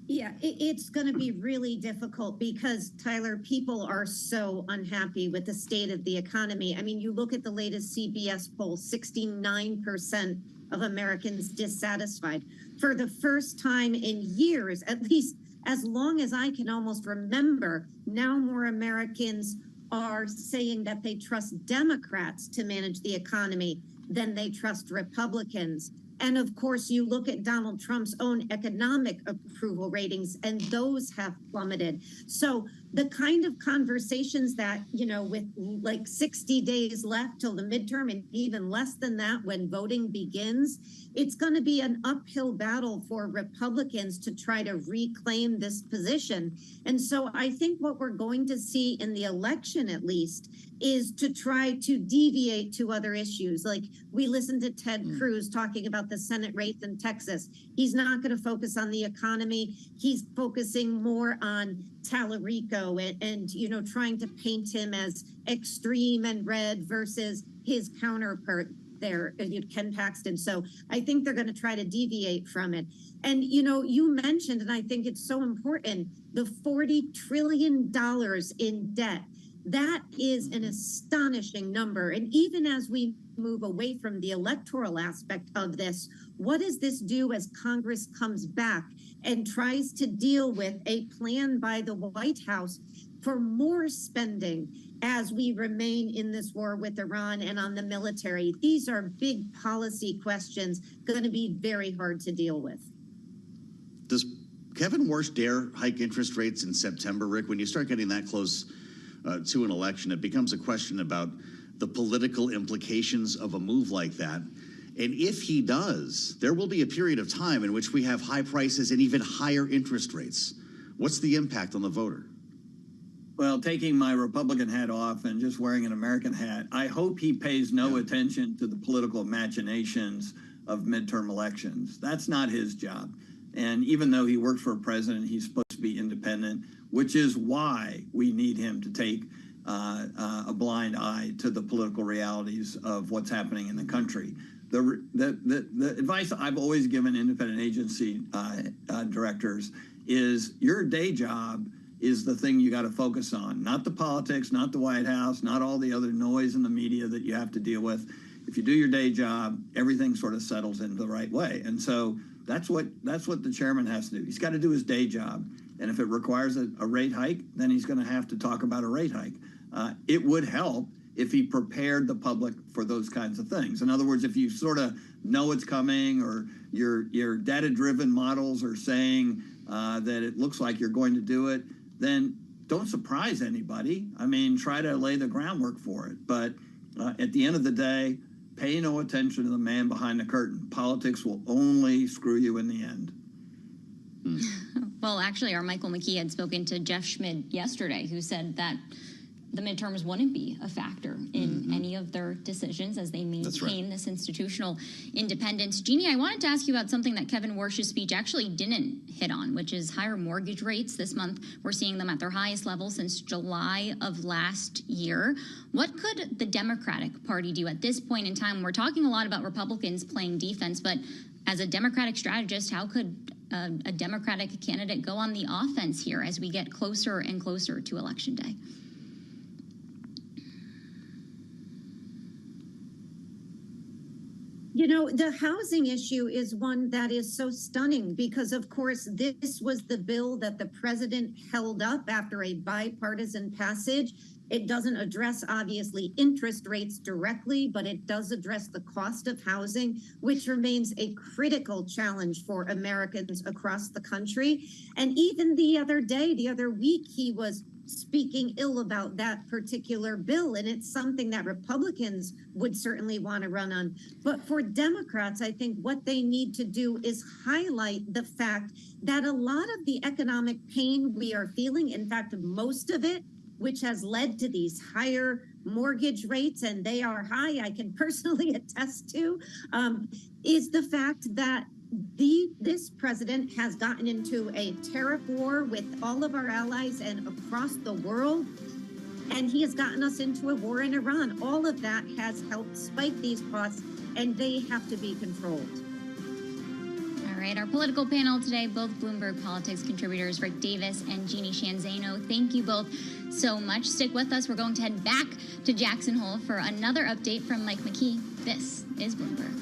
Yeah, it's going to be really difficult because, Tyler, people are so unhappy with the state of the economy. I mean, you look at the latest CBS poll, 69% of Americans dissatisfied. For the first time in years, at least as long as I can almost remember, now more Americans are saying that they trust Democrats to manage the economy than they trust Republicans. And of course, you look at Donald Trump's own economic approval ratings, and those have plummeted. So the kind of conversations that, you know, with like 60 days left till the midterm and even less than that when voting begins, it's going to be an uphill battle for Republicans to try to reclaim this position. And so I think what we're going to see in the election, at least, is to try to deviate to other issues. Like we listened to Ted Cruz talking about the Senate race in Texas. He's not going to focus on the economy. He's focusing more on Tallarico and you know, trying to paint him as extreme and red versus his counterpart there, Ken Paxton. So I think they're going to try to deviate from it. And, you know, you mentioned, and I think it's so important, the $40 trillion in debt. That is an astonishing number. And even as we move away from the electoral aspect of this, what does this do as Congress comes back and tries to deal with a plan by the White House for more spending as we remain in this war with Iran and on the military? These are big policy questions, going to be very hard to deal with. Does Kevin Warsh dare hike interest rates in September, Rick? When you start getting that close to an election, it becomes a question about the political implications of a move like that. And if he does, there will be a period of time in which we have high prices and even higher interest rates. What's the impact on the voter? Well, taking my Republican hat off and just wearing an American hat, I hope he pays no attention to the political machinations of midterm elections. That's not his job. And even though he works for a president, he's supposed to be independent, which is why we need him to take a blind eye to the political realities of what's happening in the country. The advice I've always given independent agency directors is your day job is the thing you got to focus on, not the politics, not the White House, not all the other noise in the media that you have to deal with. If you do your day job, everything sort of settles into the right way. And so that's what the chairman has to do. He's got to do his day job. And if it requires a rate hike, then he's going to have to talk about a rate hike. It would help if he prepared the public for those kinds of things. In other words, if you sort of know it's coming, or your data-driven models are saying that it looks like you're going to do it, then don't surprise anybody. I mean, try to lay the groundwork for it. But at the end of the day, pay no attention to the man behind the curtain. Politics will only screw you in the end. Well, actually, our Michael McKee had spoken to Jeff Schmid yesterday, who said that the midterms wouldn't be a factor in any of their decisions as they maintain this institutional independence. Jeannie, I wanted to ask you about something that Kevin Warsh's speech actually didn't hit on, which is higher mortgage rates. This month, we're seeing them at their highest level since July of last year. What could the Democratic Party do at this point in time? We're talking a lot about Republicans playing defense, but as a Democratic strategist, how could a Democratic candidate go on the offense here as we get closer and closer to Election Day? You know, the housing issue is one that is so stunning because, of course, this was the bill that the president held up after a bipartisan passage. It doesn't address, obviously, interest rates directly, but it does address the cost of housing, which remains a critical challenge for Americans across the country. And even the other week, he was speaking ill about that particular bill. And it's something that Republicans would certainly want to run on. But for Democrats, I think what they need to do is highlight the fact that a lot of the economic pain we are feeling, in fact, most of it, which has led to these higher mortgage rates, and they are high, I can personally attest to, is the fact that this president has gotten into a tariff war with all of our allies and across the world, and he has gotten us into a war in Iran. All of that has helped spike these costs, and they have to be controlled. All right, our political panel today, both Bloomberg Politics contributors Rick Davis and Jeannie Shanzano. Thank you both so much. Stick with us. We're going to head back to Jackson Hole for another update from Mike McKee. This is Bloomberg.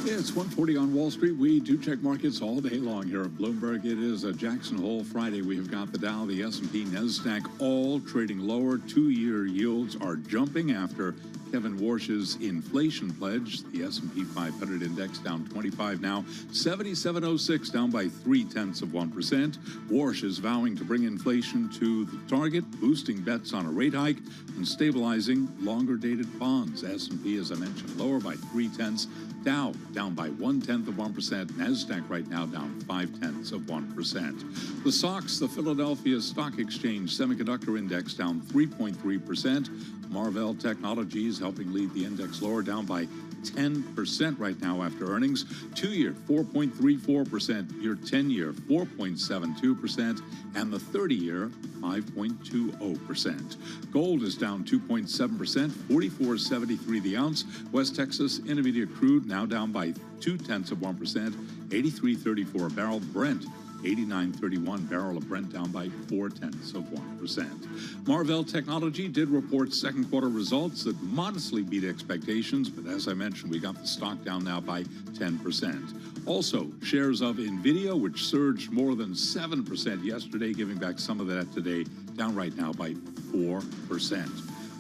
It's 1:40 on Wall Street. We do check markets all day long here at Bloomberg. It is a Jackson Hole Friday. We have got the Dow, the S&P, NASDAQ all trading lower. Two-year yields are jumping after Kevin Warsh's inflation pledge. The S&P 500 index down 25 now, 77.06, down by 0.3%. Warsh is vowing to bring inflation to the target, boosting bets on a rate hike and stabilizing longer-dated bonds. S&P, as I mentioned, lower by 0.3. Dow down by 0.1%. NASDAQ right now down 0.5%. The SOX, the Philadelphia Stock Exchange Semiconductor Index, down 3.3%. Marvell Technologies helping lead the index lower, down by 10% right now after earnings. 2-year, 4.34%. Your 10-year, 4.72%. And the 30-year, 5.20%. Gold is down 2.7%, 44.73 the ounce. West Texas Intermediate crude now down by 0.2%, 83.34 a barrel. Brent 89.31 barrel of Brent, down by 0.4%. Marvell Technology did report second quarter results that modestly beat expectations, but as I mentioned, we got the stock down now by 10%. Also, shares of NVIDIA, which surged more than 7% yesterday, giving back some of that today, down right now by 4%.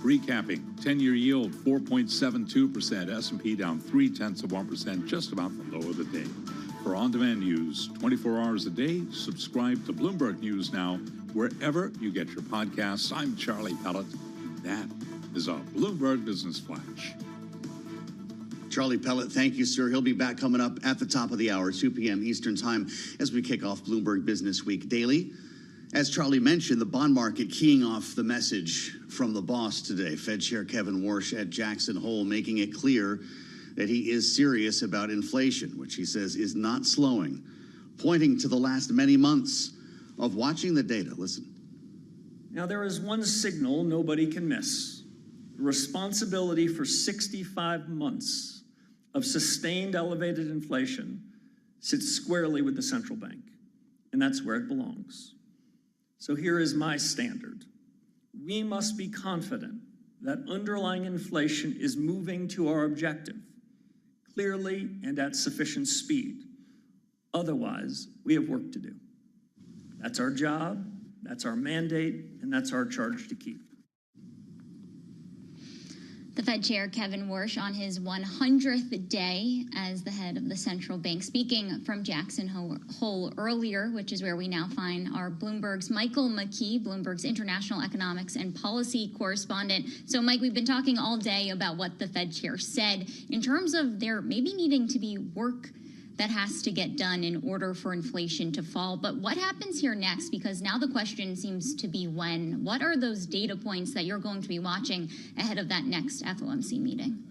Recapping, 10-year yield 4.72%, S&P down 0.3%, just about the low of the day. For on-demand news 24 hours a day, subscribe to Bloomberg News Now wherever you get your podcasts. I'm Charlie Pellet. That is a Bloomberg Business Flash. Charlie Pellet, thank you, sir. He'll be back coming up at the top of the hour, 2 p.m. Eastern Time, as we kick off Bloomberg Business Week Daily. As Charlie mentioned, the bond market keying off the message from the boss today. Fed Chair Kevin Warsh at Jackson Hole making it clear that he is serious about inflation, which he says is not slowing, pointing to the last many months of watching the data. Listen. Now, there is one signal nobody can miss. The responsibility for 65 months of sustained elevated inflation sits squarely with the central bank, and that's where it belongs. So here is my standard. We must be confident that underlying inflation is moving to our objective, clearly and at sufficient speed. Otherwise, we have work to do. That's our job, that's our mandate, and that's our charge to keep. The Fed Chair Kevin Warsh on his 100th day as the head of the central bank, speaking from Jackson Hole earlier, which is where we now find our Bloomberg's Michael McKee, Bloomberg's international economics and policy correspondent. So, Mike, we've been talking all day about what the Fed Chair said in terms of there maybe needing to be work that has to get done in order for inflation to fall. But what happens here next? Because now the question seems to be when. What are those data points that you're going to be watching ahead of that next FOMC meeting?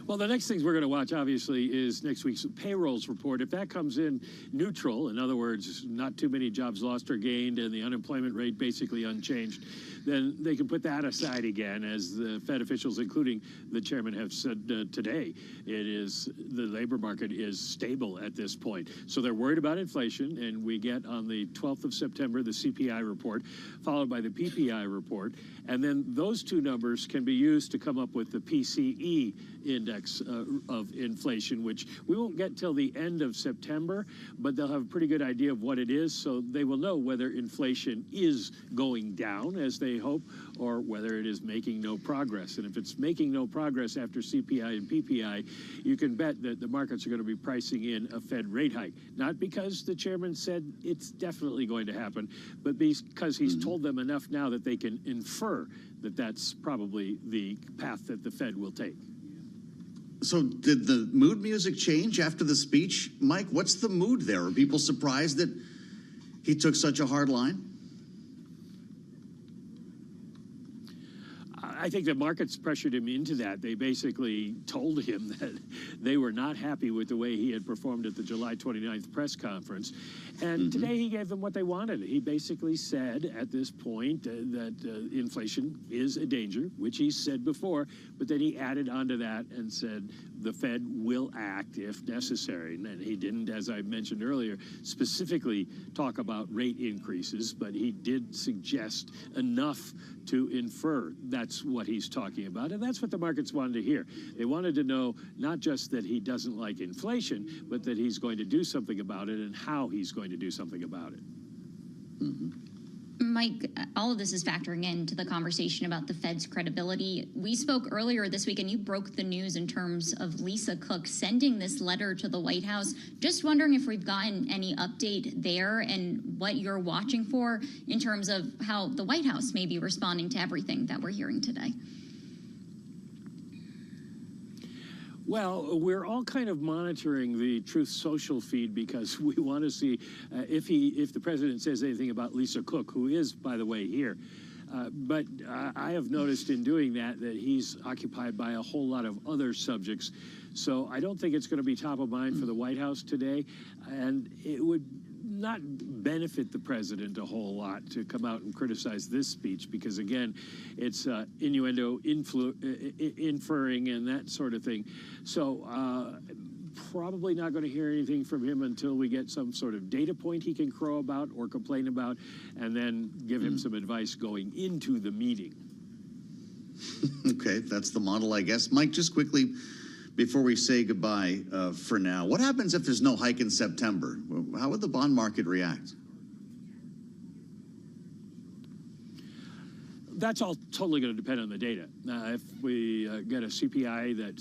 Well, the next things we're going to watch, obviously, is next week's payrolls report. If that comes in neutral, in other words, not too many jobs lost or gained, and the unemployment rate basically unchanged, then they can put that aside again, as the Fed officials, including the chairman, have said today. The labor market is stable at this point. So they're worried about inflation, and we get on the 12th of September the CPI report, followed by the PPI report, and then those two numbers can be used to come up with the PCE index of inflation, which we won't get till the end of September, but they'll have a pretty good idea of what it is, so they will know whether inflation is going down, as they hope, or whether it is making no progress. And if it's making no progress after CPI and PPI, you can bet that the markets are going to be pricing in a Fed rate hike. Not because the chairman said it's definitely going to happen, but because he's told them enough now that they can infer that that's probably the path that the Fed will take. So did the mood music change after the speech? Mike, what's the mood there? Are people surprised that he took such a hard line? I think the markets pressured him into that. They basically told him that they were not happy with the way he had performed at the July 29th press conference. And today he gave them what they wanted. He basically said at this point that inflation is a danger, which he said before, but then he added onto that and said the Fed will act if necessary. And he didn't, as I mentioned earlier, specifically talk about rate increases, but he did suggest enough to infer that's what he's talking about, and that's what the markets wanted to hear. They wanted to know not just that he doesn't like inflation, but that he's going to do something about it and how he's going to do something about it. Mike, all of this is factoring into the conversation about the Fed's credibility. We spoke earlier this week, and you broke the news in terms of Lisa Cook sending this letter to the White House. Just wondering if we've gotten any update there and what you're watching for in terms of how the White House may be responding to everything that we're hearing today. Well, we're all kind of monitoring the Truth Social feed because we want to see if the president says anything about Lisa Cook, who is, by the way, here. But I have noticed in doing that he's occupied by a whole lot of other subjects. So I don't think it's going to be top of mind for the White House today. And it would not benefit the president a whole lot to come out and criticize this speech because, again, it's innuendo, inferring, and that sort of thing. So probably not going to hear anything from him until we get some sort of data point he can crow about or complain about, and then give him some advice going into the meeting. Okay, that's the model, I guess. Mike, just quickly, before we say goodbye for now, what happens if there's no hike in September? How would the bond market react? That's all totally going to depend on the data. If we get a CPI that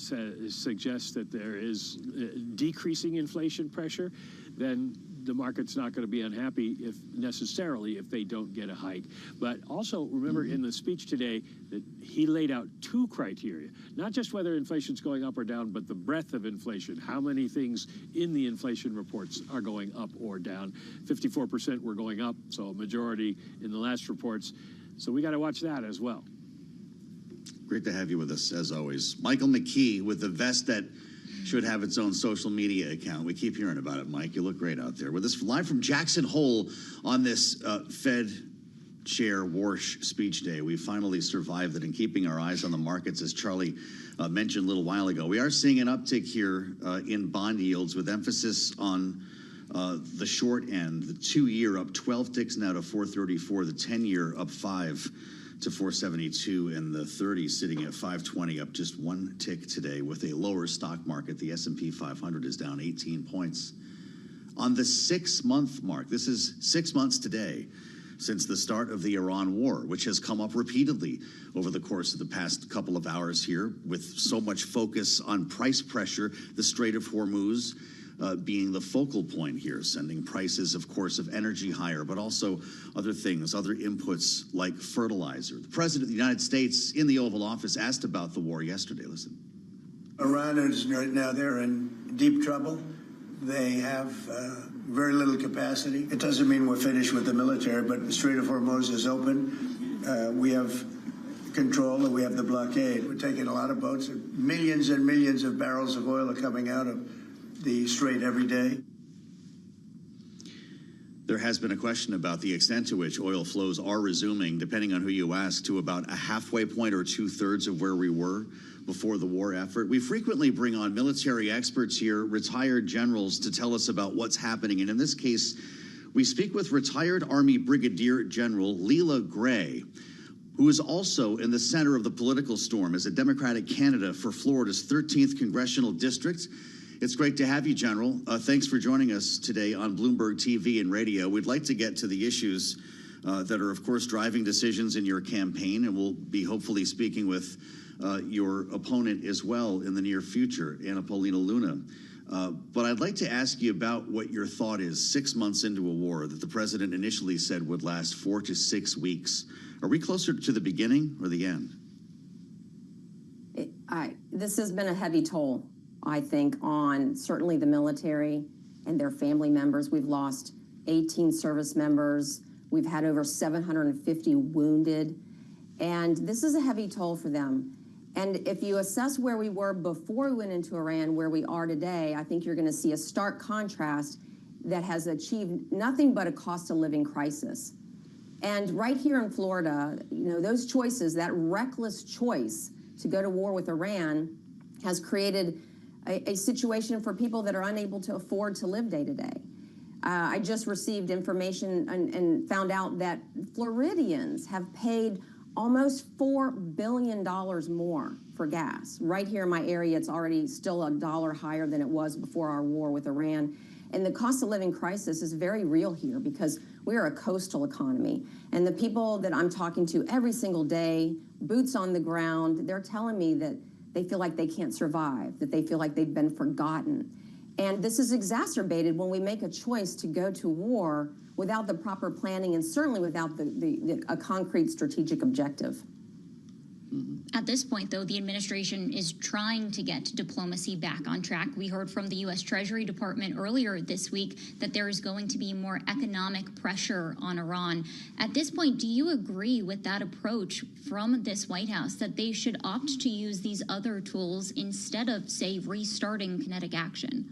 suggests that there is decreasing inflation pressure, then the market's not going to be unhappy if they don't get a hike. But also remember in the speech today that he laid out two criteria, not just whether inflation's going up or down, but the breadth of inflation. How many things in the inflation reports are going up or down? 54% were going up, so a majority in the last reports. So we got to watch that as well. Great to have you with us, as always. Michael McKee with the vest that should have its own social media account. We keep hearing about it, Mike. You look great out there. With us live from Jackson Hole on this Fed Chair Warsh speech day. We finally survived it and keeping our eyes on the markets, as Charlie mentioned a little while ago. We are seeing an uptick here in bond yields with emphasis on the short end. The 2-year up 12 ticks now to 434. The 10-year up 5 to 472, and the 30 sitting at 520, up just 1 tick today with a lower stock market. The S&P 500 is down 18 points. On the 6-month mark, this is 6 months today since the start of the Iran war, which has come up repeatedly over the course of the past couple of hours here, with so much focus on price pressure, the Strait of Hormuz being the focal point here, sending prices, of course, of energy higher, but also other things, other inputs like fertilizer. The President of the United States in the Oval Office asked about the war yesterday. Listen. Iran is right now, they're in deep trouble. They have very little capacity. It doesn't mean we're finished with the military, but the Strait of Hormuz is open. We have control and we have the blockade. We're taking a lot of boats. Millions and millions of barrels of oil are coming out of the strait every day. There has been a question about the extent to which oil flows are resuming, depending on who you ask, to about a halfway point or 2/3 of where we were before the war effort. We frequently bring on military experts here, retired generals, to tell us about what's happening. And in this case, we speak with retired Army Brigadier General Leela Gray, who is also in the center of the political storm as a Democratic candidate for Florida's 13th Congressional District. It's great to have you, General. Thanks for joining us today on Bloomberg TV and radio. We'd like to get to the issues that are, of course, driving decisions in your campaign, and we'll be hopefully speaking with your opponent as well in the near future, Anna Paulina Luna. But I'd like to ask you about what your thought is 6 months into a war that the president initially said would last 4 to 6 weeks. Are we closer to the beginning or the end? This has been a heavy toll, I think, on certainly the military and their family members. We've lost 18 service members. We've had over 750 wounded. And this is a heavy toll for them. And if you assess where we were before we went into Iran, where we are today, I think you're going to see a stark contrast that has achieved nothing but a cost of living crisis. And right here in Florida, you know, those choices, that reckless choice to go to war with Iran has created a situation for people that are unable to afford to live day to day. I just received information and found out that Floridians have paid almost $4 billion more for gas. Right here in my area, it's already still $1 higher than it was before our war with Iran. And the cost of living crisis is very real here because we are a coastal economy. And the people that I'm talking to every single day, boots on the ground, they're telling me that they feel like they can't survive, that they feel like they've been forgotten. And this is exacerbated when we make a choice to go to war without the proper planning and certainly without a concrete strategic objective. At this point, though, the administration is trying to get diplomacy back on track. We heard from the U.S. Treasury Department earlier this week that there is going to be more economic pressure on Iran. At this point, do you agree with that approach from this White House that they should opt to use these other tools instead of, say, restarting kinetic action?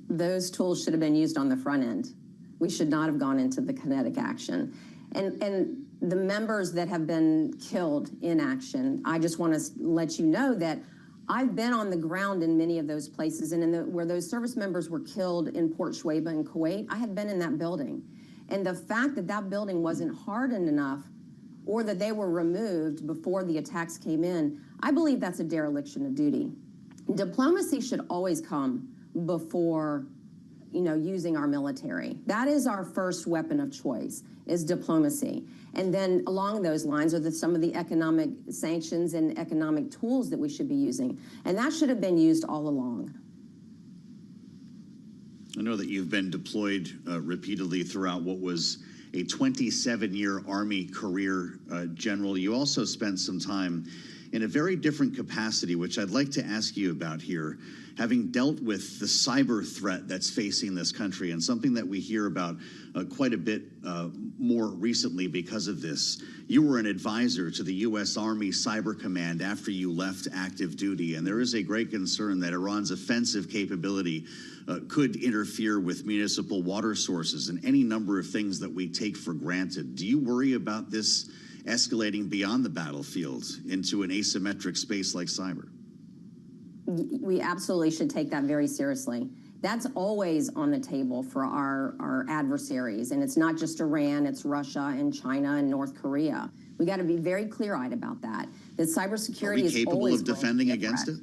Those tools should have been used on the front end. We should not have gone into the kinetic action. And the members that have been killed in action, I just want to let you know that I've been on the ground in many of those places, and where those service members were killed in Port Shuaibah in Kuwait, I had been in that building. And the fact that that building wasn't hardened enough or that they were removed before the attacks came in, I believe that's a dereliction of duty. Diplomacy should always come before using our military. That is our first weapon of choice, is diplomacy. And then along those lines are some of the economic sanctions and economic tools that we should be using. And that should have been used all along. I know that you've been deployed repeatedly throughout what was a 27-year Army career, General. You also spent some time in a very different capacity, which I'd like to ask you about here, having dealt with the cyber threat that's facing this country, and something that we hear about quite a bit more recently because of this. You were an advisor to the U.S. Army Cyber Command after you left active duty, and there is a great concern that Iran's offensive capability could interfere with municipal water sources and any number of things that we take for granted. Do you worry about this escalating beyond the battlefield into an asymmetric space like cyber? We absolutely should take that very seriously. That's always on the table for our adversaries. And it's not just Iran, it's Russia and China and North Korea. We got to be very clear-eyed about that. That cybersecurity is always capable of defending against it?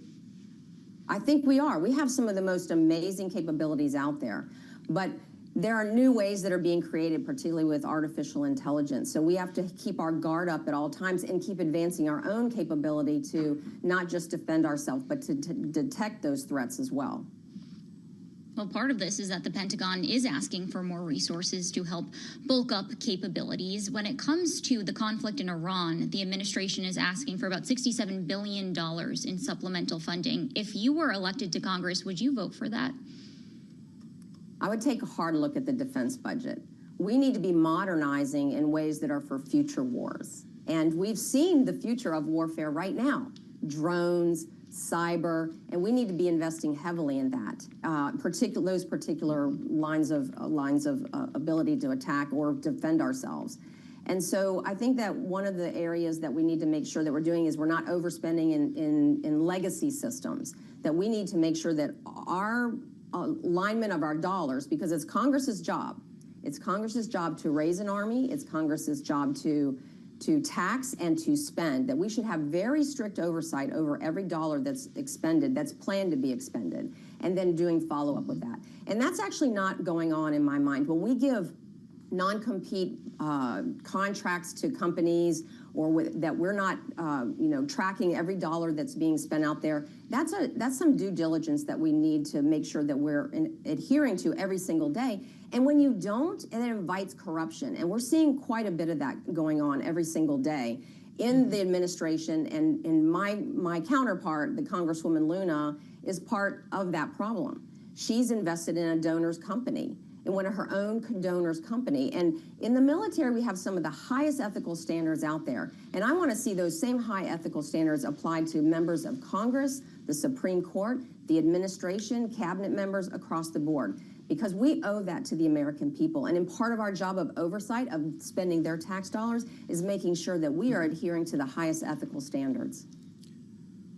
I think we are. We have some of the most amazing capabilities out there. But there are new ways that are being created, particularly with artificial intelligence. So we have to keep our guard up at all times and keep advancing our own capability to not just defend ourselves, but to detect those threats as well. Well, part of this is that the Pentagon is asking for more resources to help bulk up capabilities. When it comes to the conflict in Iran, the administration is asking for about $67 billion in supplemental funding. If you were elected to Congress, would you vote for that? I would take a hard look at the defense budget. We need to be modernizing in ways that are for future wars. And we've seen the future of warfare right now. Drones, cyber, and we need to be investing heavily in that. Those particular lines of ability to attack or defend ourselves. And so I think that one of the areas that we need to make sure that we're doing is we're not overspending in legacy systems, that we need to make sure that our alignment of our dollars, because it's Congress's job. It's Congress's job to raise an army. It's Congress's job to tax and to spend, that we should have very strict oversight over every dollar that's expended, that's planned to be expended, and then doing follow-up with that. And that's actually not going on in my mind. When we give non-compete contracts to companies or that we're not tracking every dollar that's being spent out there, that's some due diligence that we need to make sure that we're adhering to every single day. And when you don't, it invites corruption. And we're seeing quite a bit of that going on every single day in the administration. And my counterpart, the Congresswoman Luna, is part of that problem. She's invested in a donor's company, in one of her own donors' company. And in the military, we have some of the highest ethical standards out there. And I want to see those same high ethical standards applied to members of Congress, the Supreme Court, the administration, cabinet members across the board, because we owe that to the American people. And in part of our job of oversight of spending their tax dollars is making sure that we are adhering to the highest ethical standards.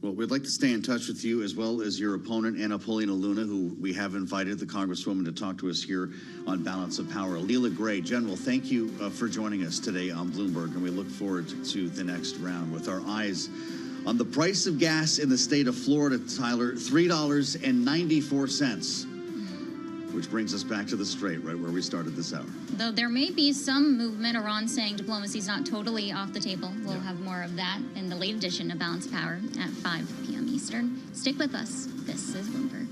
Well, we'd like to stay in touch with you as well as your opponent, Anna Paulina Luna, who we have invited, the Congresswoman, to talk to us here on Balance of Power. Leela Gray, General, thank you for joining us today on Bloomberg, and we look forward to the next round with our eyes on the price of gas in the state of Florida, Tyler, $3.94. Which brings us back to the straight, right where we started this hour. Though there may be some movement, Iran saying diplomacy is not totally off the table. We'll have more of that in the late edition of Balance Power at 5 p.m. Eastern. Stick with us. This is Bloomberg.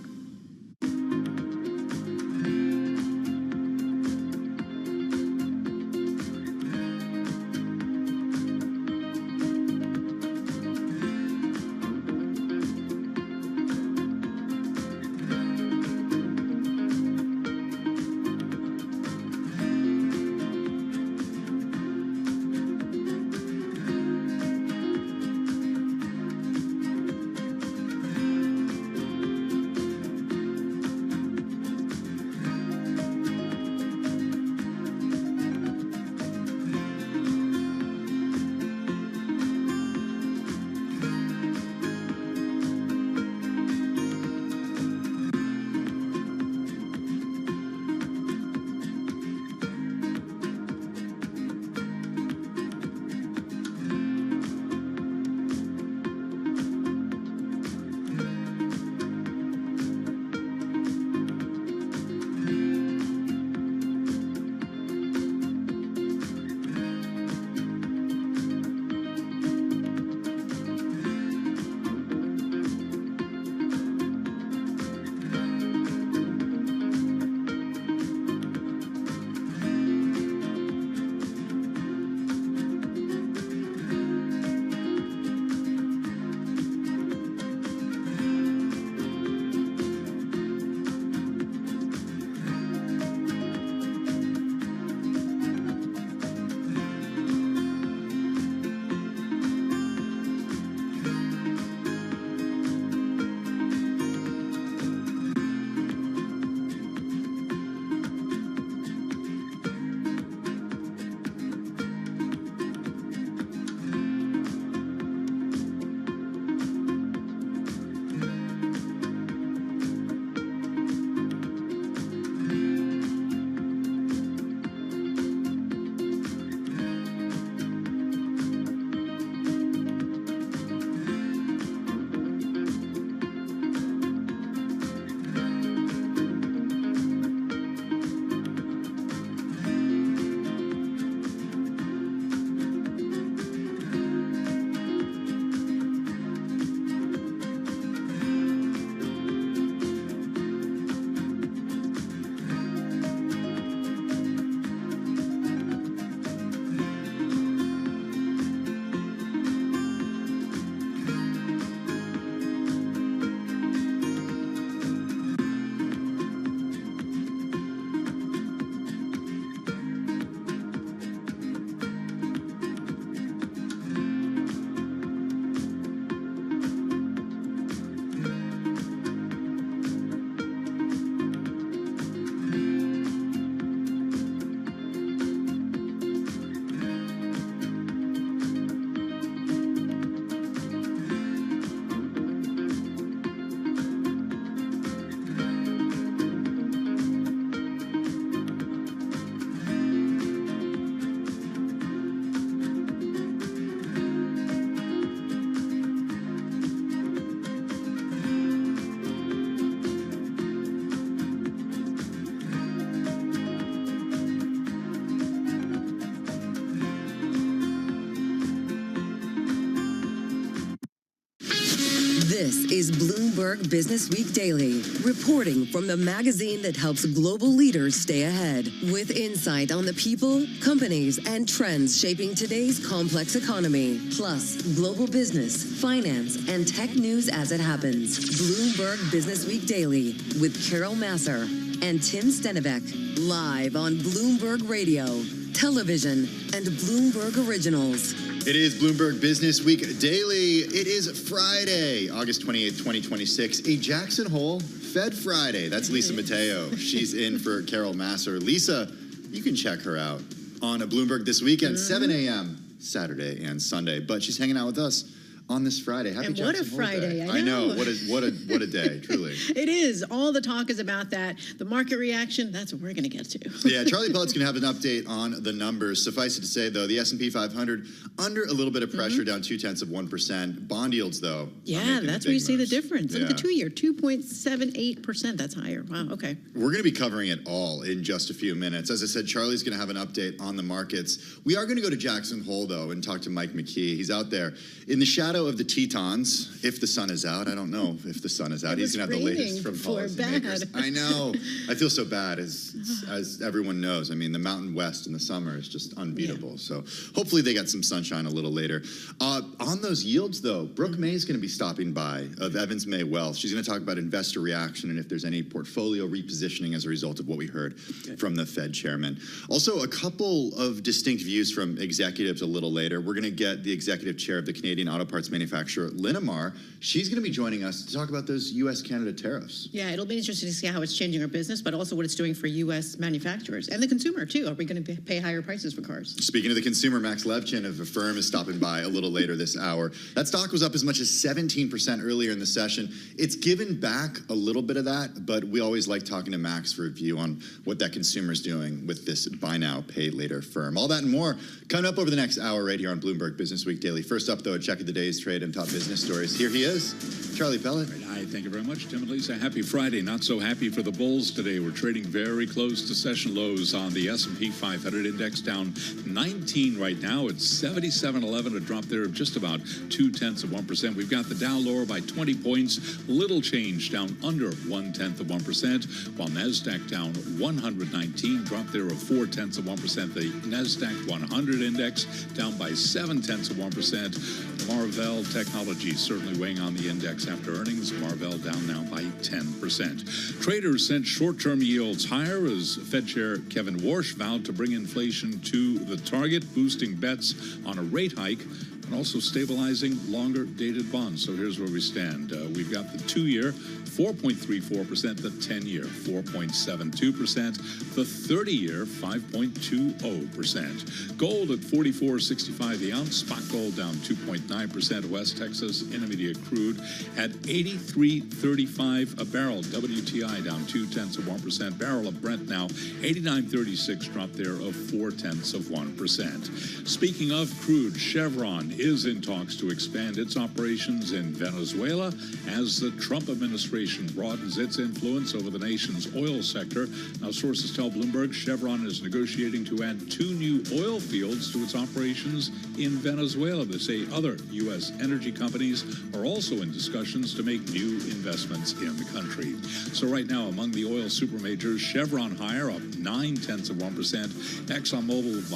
This is Bloomberg Business Week Daily, reporting from the magazine that helps global leaders stay ahead, with insight on the people, companies, and trends shaping today's complex economy, plus global business, finance, and tech news as it happens. Bloomberg Business Week Daily with Carol Masser and Tim Stenivek, live on Bloomberg Radio, television, and Bloomberg Originals. It is Bloomberg Business Week Daily. It is Friday, August 28th, 2026, a Jackson Hole Fed Friday. That's Lisa Mateo. She's in for Carol Masser. Lisa, you can check her out on a Bloomberg this weekend, 7 a.m. Saturday and Sunday. But she's hanging out with us on this Friday. Happy And what a Jackson Hole Friday, Day. I know. What a day, truly. It is. All the talk is about that. The market reaction, that's what we're going to get to. Yeah, Charlie Pellet's going to have an update on the numbers. Suffice it to say, though, the S&P 500 under a little bit of pressure, down 0.2%. Bond yields, though. Yeah, that's where you see the difference. Look at the Yeah. 2-year, 2.78%. That's higher. Wow, okay. We're going to be covering it all in just a few minutes. As I said, Charlie's going to have an update on the markets. We are going to go to Jackson Hole, though, and talk to Mike McKee. He's out there in the shadow of the Tetons, if the sun is out. I don't know if the sun is out. He's going to have the latest from policymakers. I know. I feel so bad, as everyone knows. I mean, the Mountain West in the summer is just unbeatable. Yeah. So hopefully they get some sunshine a little later. On those yields, though, Brooke May is going to be stopping by of Evans May Wealth. She's going to talk about investor reaction and if there's any portfolio repositioning as a result of what we heard from the Fed chairman. Also, a couple of distinct views from executives a little later. We're going to get the executive chair of the Canadian auto parts manufacturer, Linamar. She's going to be joining us to talk about those U.S.-Canada tariffs. Yeah, it'll be interesting to see how it's changing our business, but also what it's doing for U.S. manufacturers and the consumer, too. Are we going to pay higher prices for cars? Speaking of the consumer, Max Levchin of Affirm is stopping by a little later this hour. That stock was up as much as 17% earlier in the session. It's given back a little bit of that, but we always like talking to Max for a view on what that consumer is doing with this buy now, pay later firm. All that and more coming up over the next hour right here on Bloomberg Business Week Daily. First up, though, a check of the day's trade and top business stories. Here he is, Charlie Pellet. Hi, thank you very much, Tim and Lisa. Happy Friday. Not so happy for the bulls today. We're trading very close to session lows on the S&P 500 index, down 19 right now. It's 77.11, a drop there of just about 0.2%. We've got the Dow lower by 20 points. Little change, down under 0.1%, while NASDAQ down 119, drop there of 0.4%. The NASDAQ 100 index down by 0.7%. Marvell Technologies certainly weighing on the index after earnings. Marvell down now by 10%. Traders sent short-term yields higher as Fed Chair Kevin Warsh vowed to bring inflation to the target, boosting bets on a rate hike and also stabilizing longer-dated bonds. So here's where we stand. We've got the 2-year, 4.34%, the 10-year, 4.72%, the 30-year, 5.20%. Gold at $44.65 the ounce. Spot gold down 2.9%. West Texas Intermediate crude at $83.35 a barrel. WTI down 0.2%. Barrel of Brent now $89.36, drop there of 0.4%. Speaking of crude, Chevron is in talks to expand its operations in Venezuela as the Trump administration broadens its influence over the nation's oil sector. Now, sources tell Bloomberg Chevron is negotiating to add 2 new oil fields to its operations in Venezuela. They say other U.S. energy companies are also in discussions to make new investments in the country. So right now, among the oil supermajors, Chevron higher, up 0.9%. ExxonMobil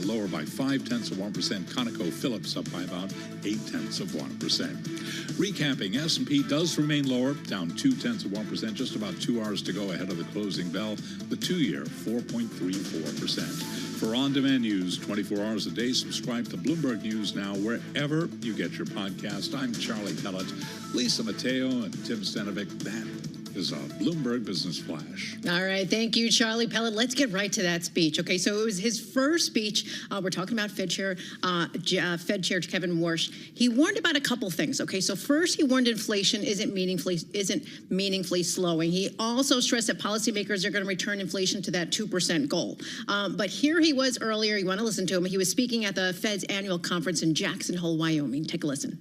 lower by 0.5%. ConocoPhillips up by about 0.8%. Recapping, S&P does remain lower, down 0.2%, just about 2 hours to go ahead of the closing bell. The 2-year, 4.34%. For on-demand news, 24 hours a day, subscribe to Bloomberg News Now wherever you get your podcast. I'm Charlie Pellet, Lisa Mateo, and Tim Stenovic. That is a Bloomberg Business Flash. All right. Thank you, Charlie Pellet. Let's get right to that speech. Okay, so it was his first speech. We're talking about Fed Chair Kevin Warsh. He warned about a couple things. Okay, so first he warned inflation isn't meaningfully slowing. He also stressed that policymakers are going to return inflation to that 2% goal. But here he was earlier. You want to listen to him. He was speaking at the Fed's annual conference in Jackson Hole, Wyoming. Take a listen.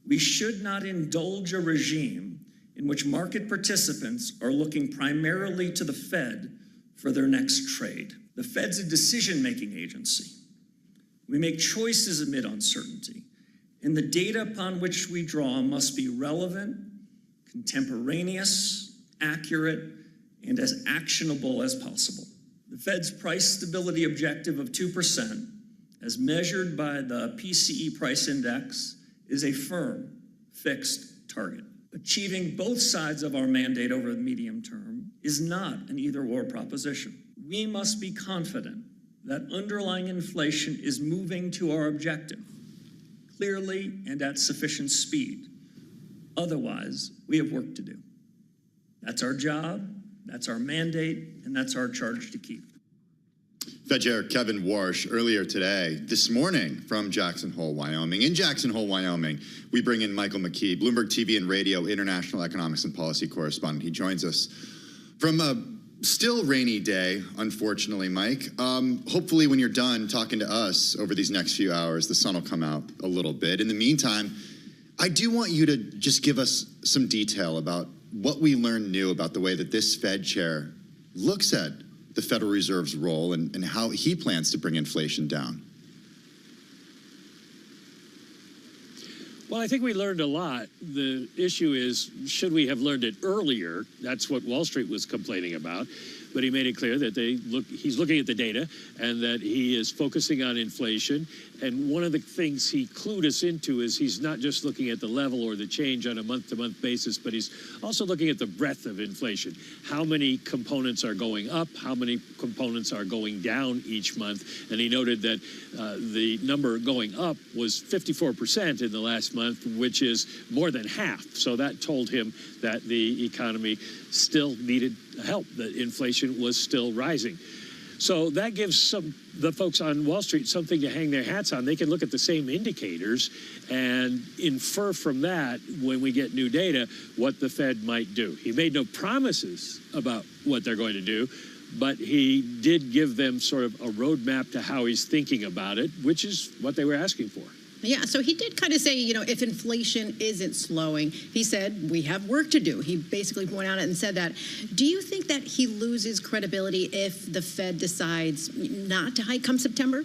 We should not indulge a regime in which market participants are looking primarily to the Fed for their next trade. The Fed's a decision-making agency. We make choices amid uncertainty, and the data upon which we draw must be relevant, contemporaneous, accurate, and as actionable as possible. The Fed's price stability objective of 2%, as measured by the PCE price index, is a firm, fixed target. Achieving both sides of our mandate over the medium term is not an either-or proposition. We must be confident that underlying inflation is moving to our objective, clearly and at sufficient speed. Otherwise, we have work to do. That's our job, that's our mandate, and that's our charge to keep. Fed Chair Kevin Warsh earlier today, this morning from Jackson Hole, Wyoming. In Jackson Hole, Wyoming, we bring in Michael McKee, Bloomberg TV and Radio International Economics and Policy Correspondent. He joins us from a still rainy day, unfortunately, Mike. Hopefully when you're done talking to us over these next few hours, the sun will come out a little bit. In the meantime, I do want you to just give us some detail about what we learned new about the way that this Fed chair looks at the Federal Reserve's role and how he plans to bring inflation down. Well, I think we learned a lot. The issue is, should we have learned it earlier? That's what Wall Street was complaining about. But he made it clear that he's looking at the data and that he is focusing on inflation. And one of the things he clued us into is he's not just looking at the level or the change on a month-to-month basis, but he's also looking at the breadth of inflation. How many components are going up? How many components are going down each month? And he noted that the number going up was 54% in the last month, which is more than half. So that told him that the economy still needed help, that inflation was still rising. So that gives the folks on Wall Street something to hang their hats on. They can look at the same indicators and infer from that, when we get new data, what the Fed might do. He made no promises about what they're going to do, but he did give them sort of a roadmap to how he's thinking about it, which is what they were asking for. Yeah, so he did kind of say, you know, if inflation isn't slowing, he said, we have work to do. He basically went out and said that. Do you think that he loses credibility if the Fed decides not to hike come September?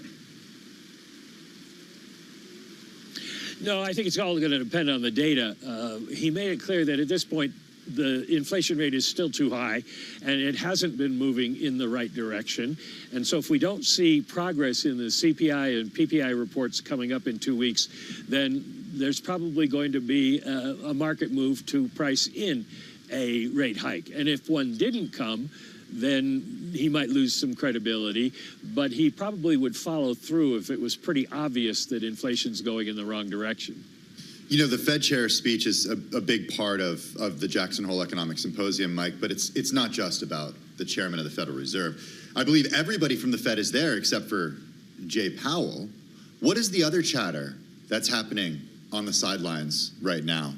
No, I think it's all going to depend on the data. He made it clear that at this point, the inflation rate is still too high, and it hasn't been moving in the right direction. And so if we don't see progress in the CPI and PPI reports coming up in 2 weeks, then there's probably going to be a market move to price in a rate hike. And if one didn't come, then he might lose some credibility, but he probably would follow through if it was pretty obvious that inflation's going in the wrong direction. You know, the Fed chair's speech is a big part of the Jackson Hole Economic Symposium, Mike, but it's not just about the chairman of the Federal Reserve. I believe everybody from the Fed is there except for Jay Powell. What is the other chatter that's happening on the sidelines right now?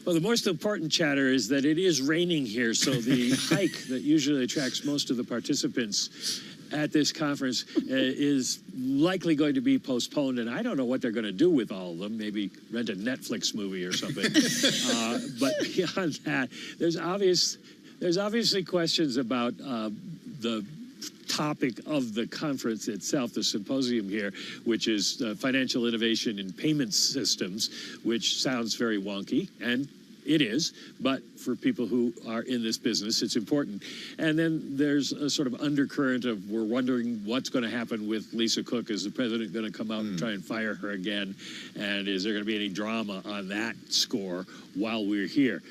Well, the most important chatter is that it is raining here, so the hike that usually attracts most of the participants at this conference is likely going to be postponed, and I don't know what they're going to do with all of them. Maybe rent a Netflix movie or something. But beyond that, there's obviously questions about the topic of the conference itself, the symposium here, which is financial innovation in payment systems, which sounds very wonky, and it is, but for people who are in this business, it's important. And then there's a sort of undercurrent of, we're wondering what's going to happen with Lisa Cook. Is the president going to come out and try and fire her again? And is there going to be any drama on that score while we're here?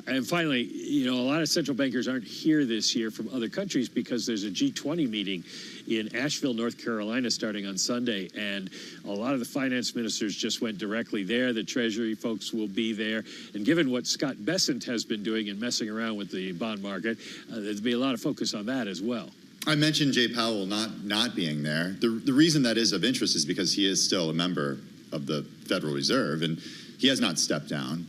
And finally, you know, a lot of central bankers aren't here this year from other countries because there's a G20 meeting in Asheville, North Carolina, starting on Sunday. And a lot of the finance ministers just went directly there. The Treasury folks will be there. And given what Scott Bessent has been doing and messing around with the bond market, there'll be a lot of focus on that as well. I mentioned Jay Powell not being there. The reason that is of interest is because he is still a member of the Federal Reserve, and he has not stepped down.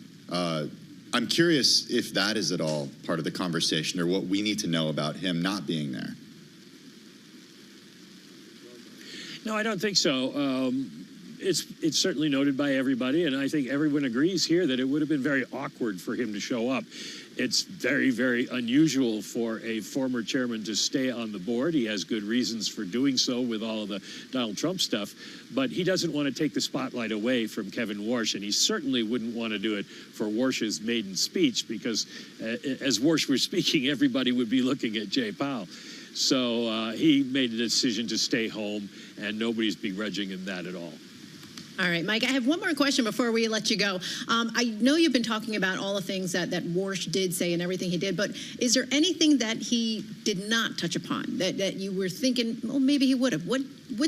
I'm curious if that is at all part of the conversation or what we need to know about him not being there. No, I don't think so. It's certainly noted by everybody, and I think everyone agrees here that it would have been very awkward for him to show up. It's very, very unusual for a former chairman to stay on the board. He has good reasons for doing so with all of the Donald Trump stuff, but he doesn't want to take the spotlight away from Kevin Warsh, and he certainly wouldn't want to do it for Warsh's maiden speech because as Warsh were speaking, everybody would be looking at Jay Powell. So he made the decision to stay home, and nobody's begrudging him that at all. All right, Mike, I have one more question before we let you go. I know you've been talking about all the things that Warsh did say and everything he did, but is there anything that he did not touch upon that you were thinking, well, maybe he would have? What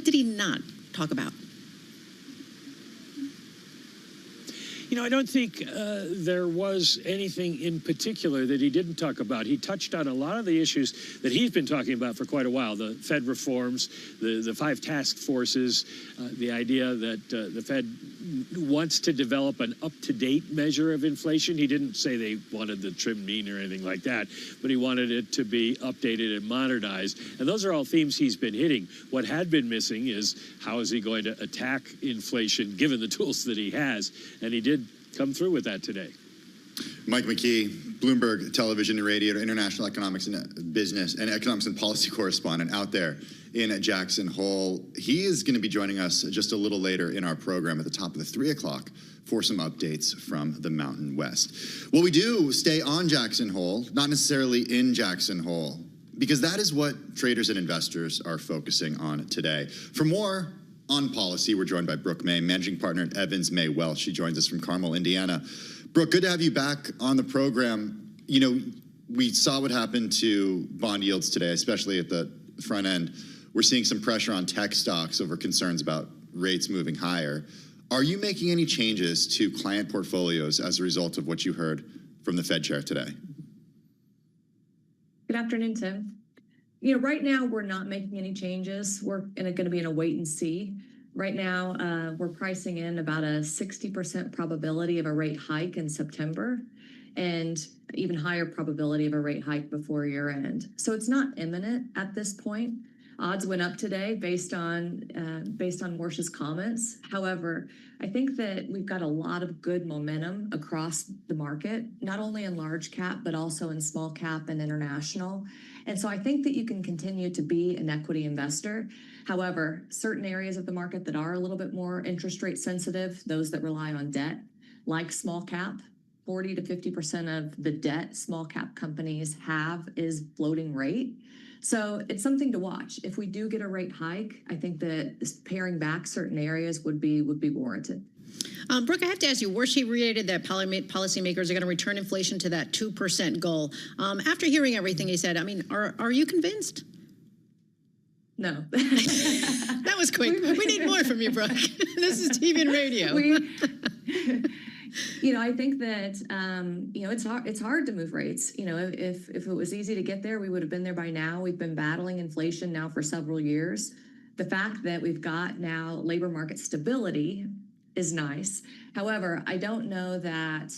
did he not talk about? You know, I don't think there was anything in particular that he didn't talk about. He touched on a lot of the issues that he's been talking about for quite a while, the Fed reforms, the 5 task forces, the idea that the Fed wants to develop an up-to-date measure of inflation. He didn't say they wanted the trim mean or anything like that, but he wanted it to be updated and modernized. And those are all themes he's been hitting. What had been missing is how is he going to attack inflation given the tools that he has, and he did come through with that today. Mike McKee, Bloomberg Television and Radio, International Economics and Business and Economics and Policy Correspondent out there in Jackson Hole. He is going to be joining us just a little later in our program at the top of the 3 o'clock for some updates from the Mountain West. Well, we do stay on Jackson Hole, not necessarily in Jackson Hole, because that is what traders and investors are focusing on today. For more on policy, we're joined by Brooke May, Managing Partner at Evans May Wealth. She joins us from Carmel, Indiana. Brooke, good to have you back on the program. You know, we saw what happened to bond yields today, especially at the front end. We're seeing some pressure on tech stocks over concerns about rates moving higher. Are you making any changes to client portfolios as a result of what you heard from the Fed chair today? Good afternoon, Tim. You know, right now we're not making any changes. We're going to be in a wait and see. Right now, we're pricing in about a 60% probability of a rate hike in September and even higher probability of a rate hike before year end. So it's not imminent at this point. Odds went up today based on Warsh's comments. However, I think that we've got a lot of good momentum across the market, not only in large cap, but also in small cap and international. And so I think that you can continue to be an equity investor. However, certain areas of the market that are a little bit more interest rate sensitive, those that rely on debt, like small cap, 40 to 50% of the debt small cap companies have is floating rate. So it's something to watch. If we do get a rate hike, I think that paring back certain areas would be warranted. Brooke, I have to ask you, Warsh reiterated that policymakers are going to return inflation to that 2% goal. After hearing everything he said, I mean, are you convinced? No. That was quick. We need more from you, Brooke. This is TV and radio. You know, I think that, you know, it's hard to move rates. You know, if it was easy to get there, we would have been there by now. We've been battling inflation now for several years. The fact that we've got now labor market stability is nice. However, I don't know that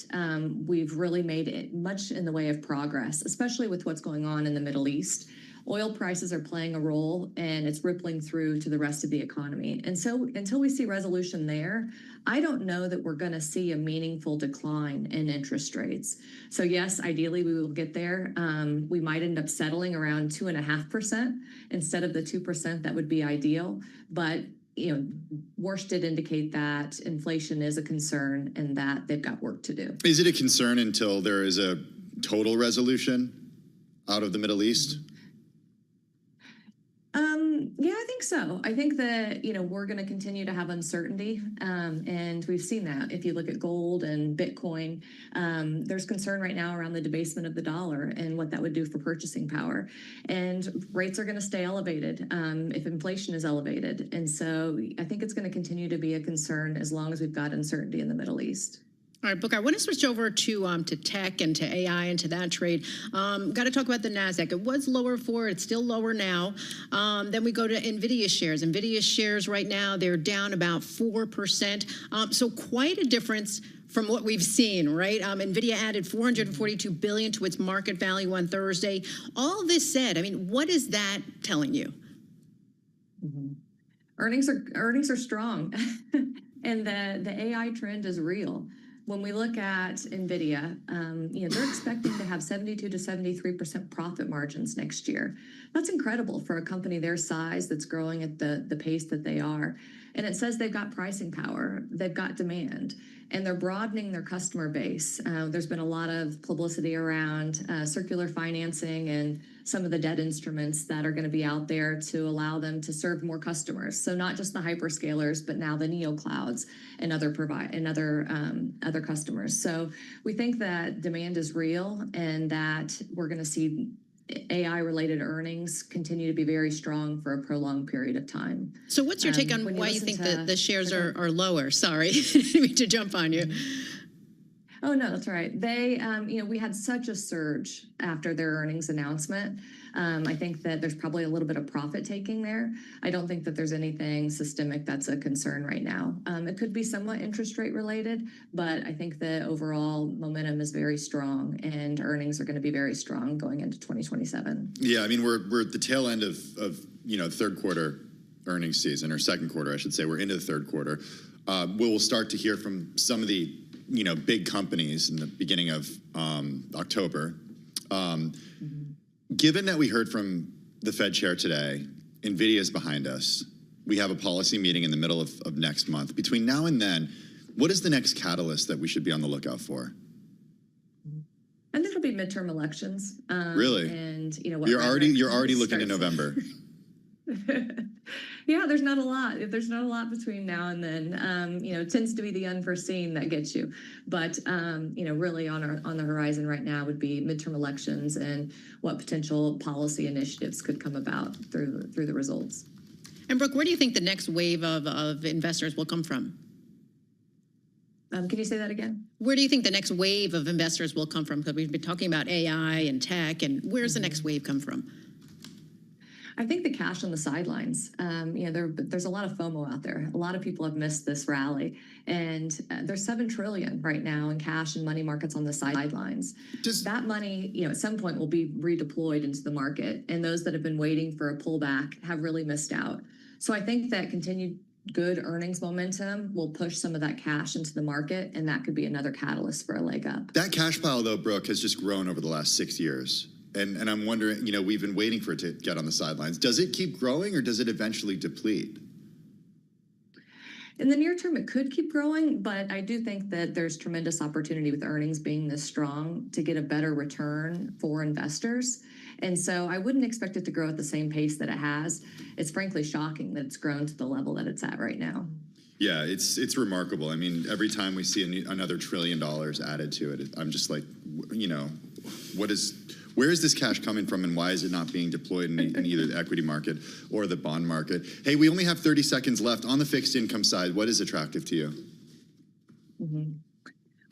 we've really made much in the way of progress, especially with what's going on in the Middle East. Oil prices are playing a role, and it's rippling through to the rest of the economy. And so until we see resolution there, I don't know that we're going to see a meaningful decline in interest rates. So yes, ideally we will get there. We might end up settling around 2.5% instead of the 2%. That would be ideal. But you know, Warsh did indicate that inflation is a concern and that they've got work to do. Is it a concern until there is a total resolution out of the Middle East? Yeah, I think so. I think that, you know, we're going to continue to have uncertainty. And we've seen that. If you look at gold and Bitcoin, there's concern right now around the debasement of the dollar and what that would do for purchasing power. And rates are going to stay elevated if inflation is elevated. And so I think it's going to continue to be a concern as long as we've got uncertainty in the Middle East. All right, Brooke, I want to switch over to tech and to AI and to that trade. Got to talk about the NASDAQ. It was lower before. It's still lower now. Then we go to NVIDIA shares. NVIDIA shares right now, they're down about 4%. So quite a difference from what we've seen, right? NVIDIA added $442 billion to its market value on Thursday. All this said, I mean, what is that telling you? Mm-hmm. Earnings are strong, and the AI trend is real. When we look at NVIDIA, you know, they're expecting to have 72 to 73% profit margins next year. That's incredible for a company their size that's growing at the pace that they are. And it says they've got pricing power, they've got demand, and they're broadening their customer base. There's been a lot of publicity around circular financing and some of the debt instruments that are going to be out there to allow them to serve more customers. So not just the hyperscalers, but now the neoclouds and other customers. So we think that demand is real and that we're going to see AI-related earnings continue to be very strong for a prolonged period of time. So what's your take on why you think that the shares are lower? Sorry, I didn't mean to jump on you. Oh, no, that's right. They, we had such a surge after their earnings announcement. I think that there's probably a little bit of profit taking there. I don't think that there's anything systemic that's a concern right now. It could be somewhat interest rate related, but I think the overall momentum is very strong and earnings are going to be very strong going into 2027. Yeah, I mean, we're at the tail end of third quarter earnings season, or second quarter, I should say. We're into the third quarter. We'll start to hear from some of the big companies in the beginning of October. Given that we heard from the Fed chair today, NVIDIA's behind us, we have a policy meeting in the middle of next month. Between now and then, what is the next catalyst that we should be on the lookout for? I think it'll be midterm elections. Really? And you're already looking to November. Yeah, there's not a lot. If there's not a lot between now and then, it tends to be the unforeseen that gets you. But really on the horizon right now would be midterm elections and what potential policy initiatives could come about through the results. And Brooke, where do you think the next wave of investors will come from? Can you say that again? Where do you think the next wave of investors will come from? Because we've been talking about AI and tech, and where's the next wave come from? I think the cash on the sidelines. There's a lot of FOMO out there. A lot of people have missed this rally, and there's $7 trillion right now in cash and money markets on the sidelines. That money, at some point, will be redeployed into the market, and those that have been waiting for a pullback have really missed out. So I think that continued good earnings momentum will push some of that cash into the market, and that could be another catalyst for a leg up. That cash pile, though, Brooke, has just grown over the last 6 years. And I'm wondering, we've been waiting for it to get on the sidelines. Does it keep growing, or does it eventually deplete? In the near term, it could keep growing, but I do think that there's tremendous opportunity with earnings being this strong to get a better return for investors. And so I wouldn't expect it to grow at the same pace that it has. It's frankly shocking that it's grown to the level that it's at right now. Yeah, it's remarkable. I mean, every time we see another $1 trillion added to it, I'm just like, where is this cash coming from, and why is it not being deployed in either the equity market or the bond market? Hey, we only have 30 seconds left. On the fixed income side, what is attractive to you? Mm-hmm.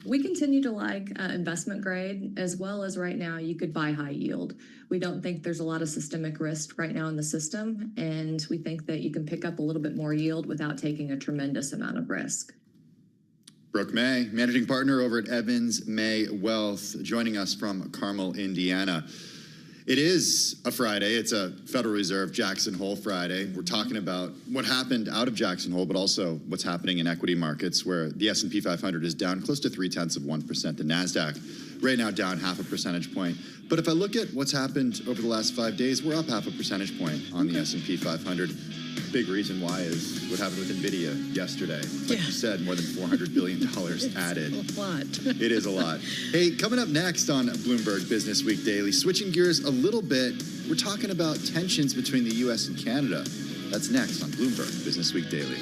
We continue to like investment grade, as well as right now you could buy high yield. We don't think there's a lot of systemic risk right now in the system, and we think that you can pick up a little bit more yield without taking a tremendous amount of risk. Brooke May, managing partner over at Evans May Wealth, joining us from Carmel, Indiana. It is a Friday. It's a Federal Reserve Jackson Hole Friday. We're talking about what happened out of Jackson Hole, but also what's happening in equity markets, where the S&P 500 is down close to 0.3%. The NASDAQ right now down 0.5 percentage point. But if I look at what's happened over the last 5 days, we're up 0.5 percentage point on the S&P 500. Big reason why is what happened with NVIDIA yesterday. Like you said, more than $400 billion added. It's a lot. It is a lot. Hey, coming up next on Bloomberg Business Week Daily, switching gears a little bit, we're talking about tensions between the U.S. and Canada. That's next on Bloomberg Business Week Daily.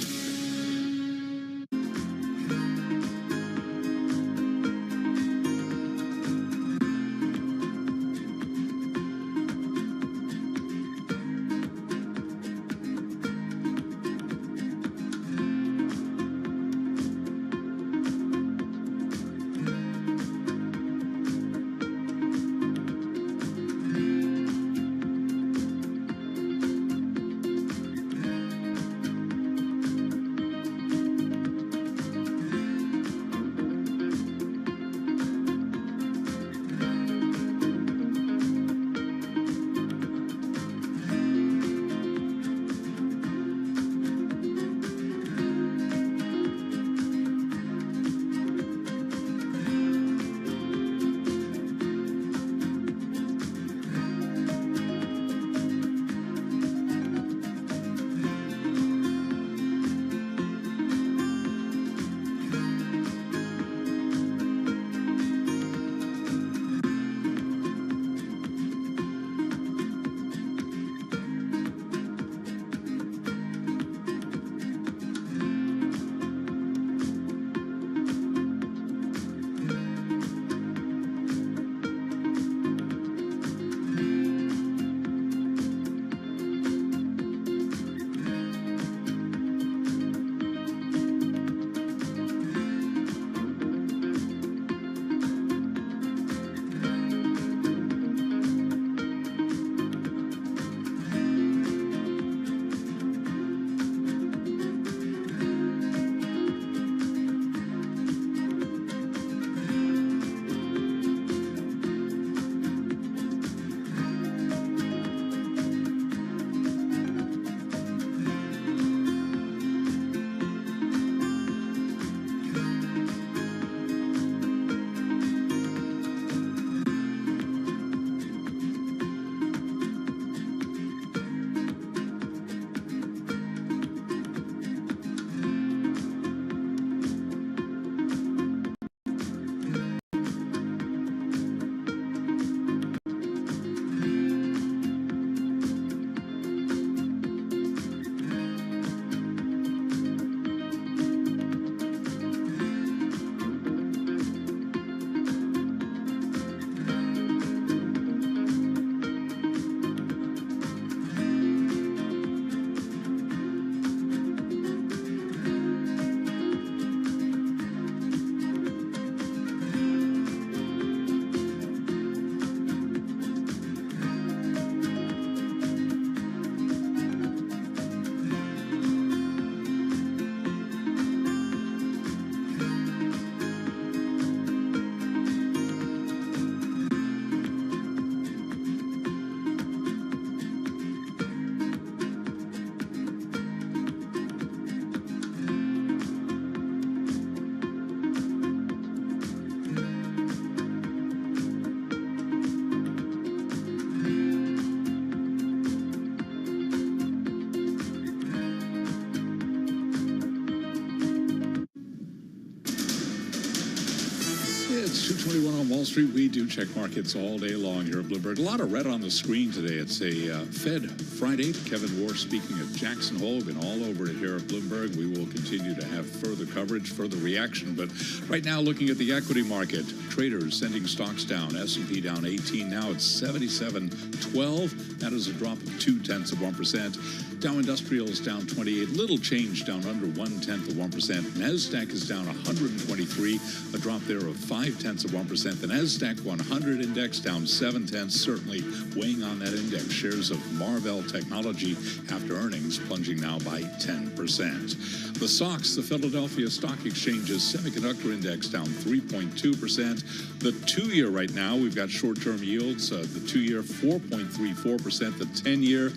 It's 2:21 on Wall Street. We do check markets all day long here at Bloomberg. A lot of red on the screen today. It's a Fed Friday. Kevin Warsh speaking at Jackson Hole. Been all over it here at Bloomberg. We will continue to have further coverage, further reaction. But right now, looking at the equity market, traders sending stocks down. S&P down 18. Now it's 77.12. That is a drop of 0.2%. Dow Industrials down 28. Little change, down under 0.1%. Nasdaq is down 123. A drop there of 0.5%. The Nasdaq 100 index down 0.7, certainly weighing on that index. Shares of Marvell Technology after earnings plunging now by 10%. The SOX, the Philadelphia Stock Exchange's semiconductor index down 3.2%. The 2-year right now, we've got short-term yields. The 2-year 4.34%. The 10-year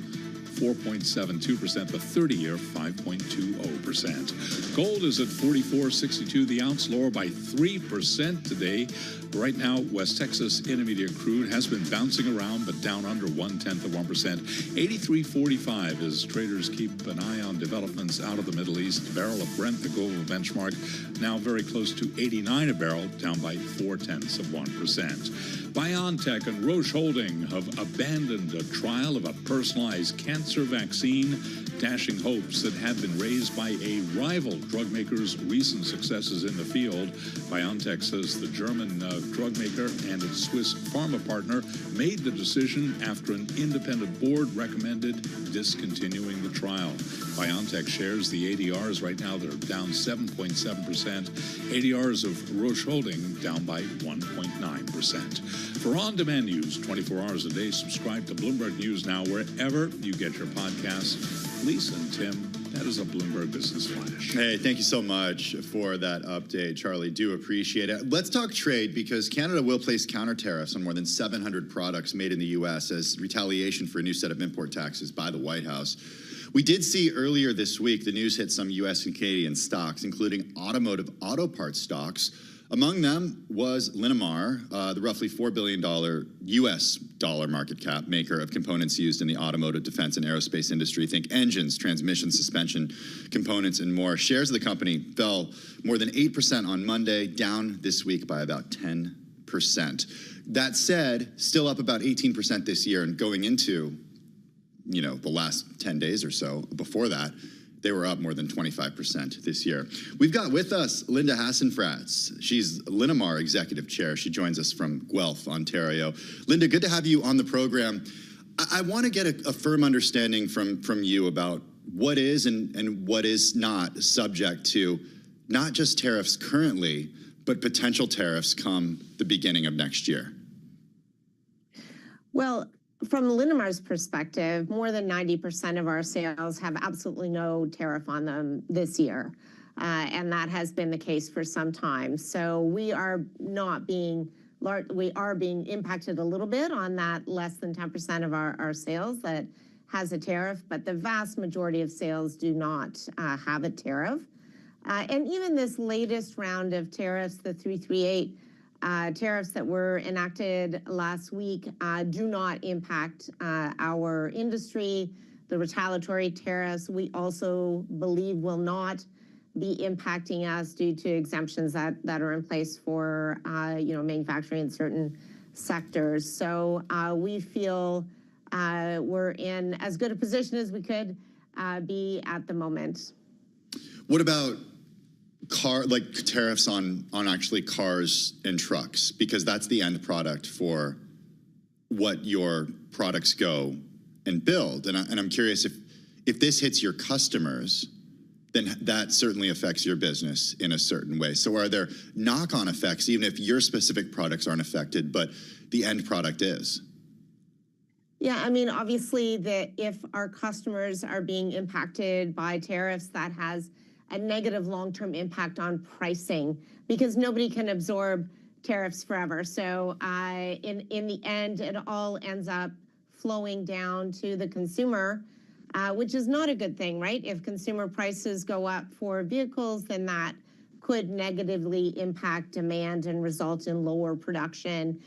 4.72%, the 30-year 5.20%. Gold is at $44.62 the ounce, lower by 3% today. Right now, West Texas Intermediate crude has been bouncing around, but down under 0.1%. 83.45 as traders keep an eye on developments out of the Middle East. Barrel of Brent, the global benchmark, now very close to 89 a barrel, down by 0.4%. BioNTech and Roche Holding have abandoned a trial of a personalized cancer vaccine, dashing hopes that had been raised by a rival drug maker's recent successes in the field. BioNTech says the German drug maker and its Swiss pharma partner made the decision after an independent board recommended discontinuing the trial. BioNTech shares, the ADRs right now, they're down 7.7%. ADRs of Roche Holding down by 1.9%. For on-demand news, 24 hours a day, subscribe to Bloomberg News Now wherever you get your podcasts. Lisa and Tim, that is a Bloomberg Business Flash. Hey, thank you so much for that update, Charlie. Do appreciate it. Let's talk trade, because Canada will place counter tariffs on more than 700 products made in the U.S. as retaliation for a new set of import taxes by the White House. We did see earlier this week the news hit some U.S. and Canadian stocks, including automotive auto parts stocks. Among them was Linamar, the roughly $4 billion U.S. dollar market cap maker of components used in the automotive, defense, and aerospace industry. Think engines, transmission, suspension, components, and more. Shares of the company fell more than 8% on Monday, down this week by about 10%. That said, still up about 18% this year, and going into, the last 10 days or so before that, they were up more than 25% this year. We've got with us Linda Hassenfratz. She's Linamar Executive Chair. She joins us from Guelph, Ontario. Linda, good to have you on the program. I want to get a firm understanding from you about what is and what is not subject to not just tariffs currently, but potential tariffs come the beginning of next year. Well, from Linamar's perspective, more than 90% of our sales have absolutely no tariff on them this year. And that has been the case for some time. So we are being impacted a little bit on that less than 10% of our sales that has a tariff, but the vast majority of sales do not have a tariff. And even this latest round of tariffs, the 338 tariffs that were enacted last week, do not impact our industry. The retaliatory tariffs, we also believe, will not be impacting us due to exemptions that are in place for manufacturing in certain sectors. So we feel we're in as good a position as we could be at the moment. What about tariffs on actually cars and trucks, because that's the end product for what your products go and build. And I'm curious, if this hits your customers, then that certainly affects your business in a certain way. So are there knock-on effects, even if your specific products aren't affected, but the end product is? Yeah, I mean, obviously, if our customers are being impacted by tariffs, that has a negative long-term impact on pricing, because nobody can absorb tariffs forever. So in the end, it all ends up flowing down to the consumer, which is not a good thing, right? If consumer prices go up for vehicles, then that could negatively impact demand and result in lower production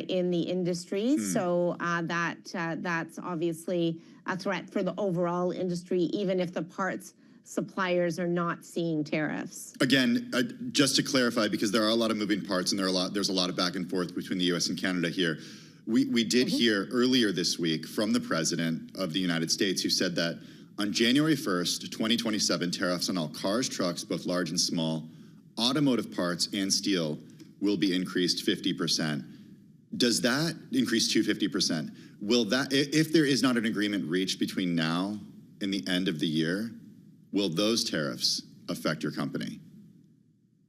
in the industry. So that's obviously a threat for the overall industry, even if the parts suppliers are not seeing tariffs. Again, just to clarify, because there are a lot of moving parts and there's a lot of back and forth between the U.S. and Canada here. We did hear earlier this week from the President of the United States, who said that on January 1st, 2027, tariffs on all cars, trucks, both large and small, automotive parts, and steel will be increased 50%. Does that increase to 50%? Will that, if there is not an agreement reached between now and the end of the year, will those tariffs affect your company?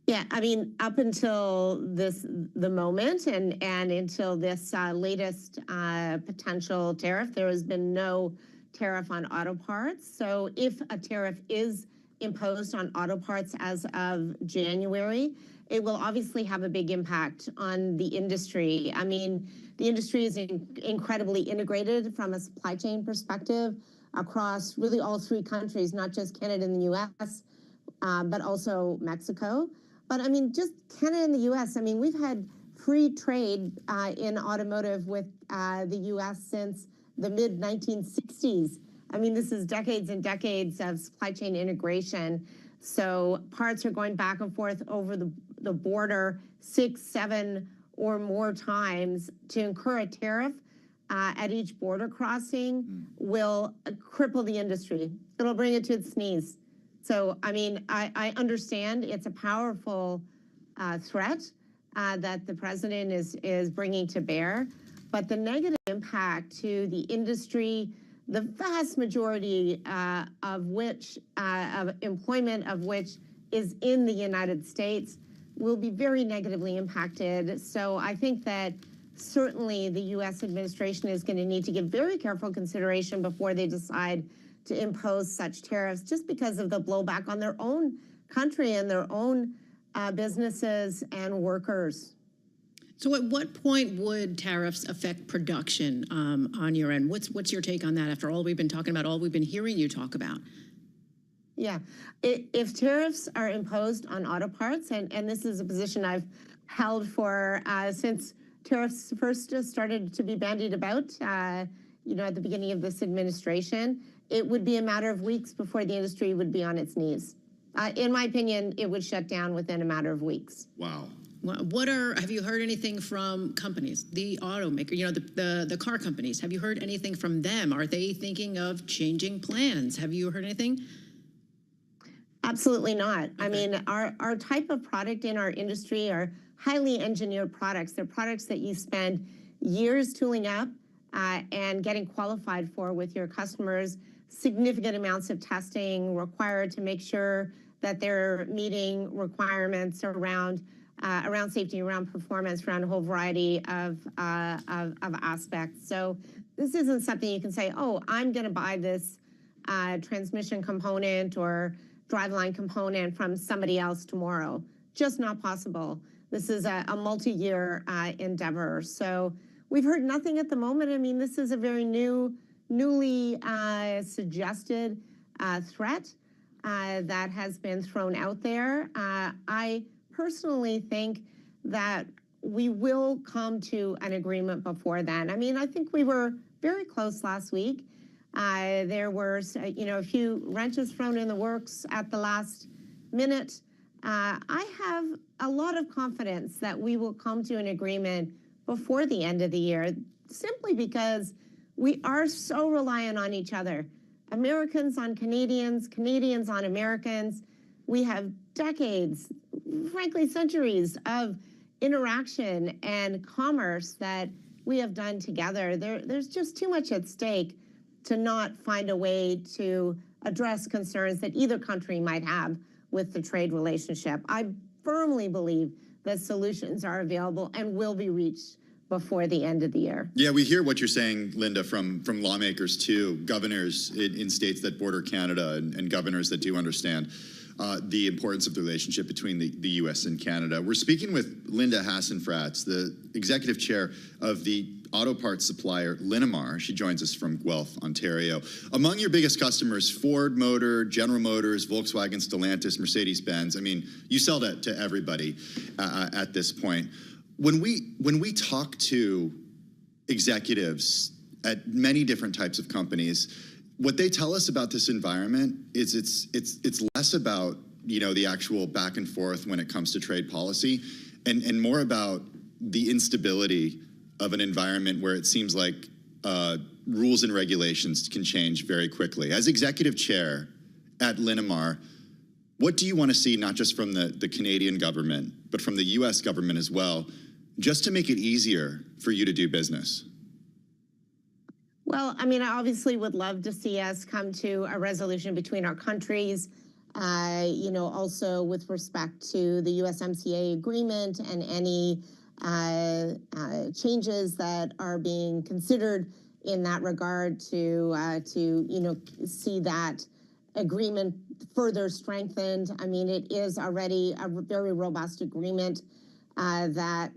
Yeah, I mean, up until the moment and until this latest potential tariff, there has been no tariff on auto parts. So if a tariff is imposed on auto parts as of January, it will obviously have a big impact on the industry. I mean, the industry is incredibly integrated from a supply chain perspective across really all three countries, not just Canada and the U.S., but also Mexico. But I mean, just Canada and the U.S., I mean, we've had free trade in automotive with the U.S. since the mid-1960s. I mean, this is decades and decades of supply chain integration. So parts are going back and forth over the border 6, 7, or more times. To incur a tariff at each border crossing will cripple the industry. It'll bring it to its knees. So, I mean, I understand it's a powerful threat that the president is bringing to bear, but the negative impact to the industry, the vast majority of employment of which is in the United States, will be very negatively impacted. So I think that certainly the U.S. administration is going to need to give very careful consideration before they decide to impose such tariffs, just because of the blowback on their own country and their own businesses and workers. So at what point would tariffs affect production on your end? What's your take on that after all we've been talking about, all we've been hearing you talk about? Yeah, if tariffs are imposed on auto parts, and this is a position I've held for since tariffs first started to be bandied about, at the beginning of this administration, it would be a matter of weeks before the industry would be on its knees. In my opinion, it would shut down within a matter of weeks. Wow. Have you heard anything from companies, the automaker, the car companies? Have you heard anything from them? Are they thinking of changing plans? Have you heard anything? Absolutely not. Okay. I mean, our type of product in our industry are highly engineered products. They're products that you spend years tooling up and getting qualified for with your customers. Significant amounts of testing required to make sure that they're meeting requirements around safety, around performance, around a whole variety of aspects. So this isn't something you can say, oh, I'm going to buy this transmission component or driveline component from somebody else tomorrow. Just not possible. This is a multi-year endeavor. So we've heard nothing at the moment. I mean, this is a very newly suggested threat that has been thrown out there. I personally think that we will come to an agreement before then. I mean, I think we were very close last week. There were, a few wrenches thrown in the works at the last minute. I have a lot of confidence that we will come to an agreement before the end of the year, simply because we are so reliant on each other. Americans on Canadians, Canadians on Americans. We have decades, frankly, centuries of interaction and commerce that we have done together. There's just too much at stake to not find a way to address concerns that either country might have with the trade relationship. I firmly believe that solutions are available and will be reached before the end of the year. Yeah, we hear what you're saying, Linda, from lawmakers too, governors in states that border Canada and governors that do understand the importance of the relationship between the U.S. and Canada. We're speaking with Linda Hassenfratz, the executive chair of the auto parts supplier Linamar. She joins us from Guelph, Ontario. Among your biggest customers, Ford Motor, General Motors, Volkswagen, Stellantis, Mercedes-Benz. I mean, you sell that to everybody at this point. When we talk to executives at many different types of companies, what they tell us about this environment is it's less about, you know, the actual back and forth when it comes to trade policy, and more about the instability of an environment where it seems like rules and regulations can change very quickly. As executive chair at Linamar, what do you want to see, not just from the Canadian government, but from the U.S. government as well, just to make it easier for you to do business? Well, I mean, I obviously would love to see us come to a resolution between our countries, you know, also with respect to the USMCA agreement and any changes that are being considered in that regard to you know, see that agreement further strengthened. I mean, it is already a very robust agreement that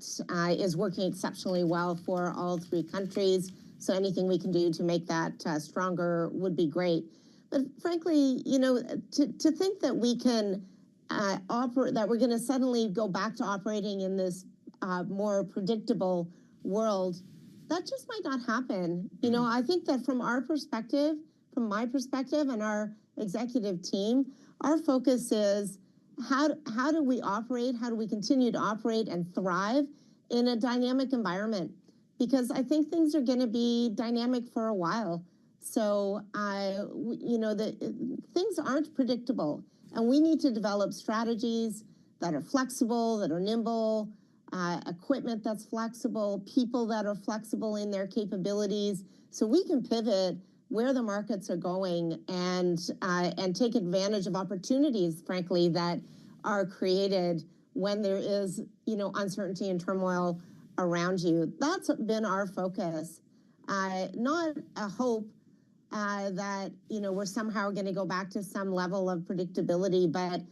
is working exceptionally well for all three countries. So anything we can do to make that stronger would be great. But frankly, you know, to think that we can operate, that we're going to suddenly go back to operating in this more predictable world, that just might not happen. You know, I think that from our perspective, from my perspective and our executive team, our focus is how do we operate, how do we continue to operate and thrive in a dynamic environment? Because I think things are going to be dynamic for a while. So, you know, things aren't predictable, and we need to develop strategies that are flexible, that are nimble, equipment that's flexible, people that are flexible in their capabilities, so we can pivot where the markets are going and take advantage of opportunities, frankly, that are created when there is, you know, uncertainty and turmoil around you. That's been our focus, not a hope that, you know, we're somehow going to go back to some level of predictability, but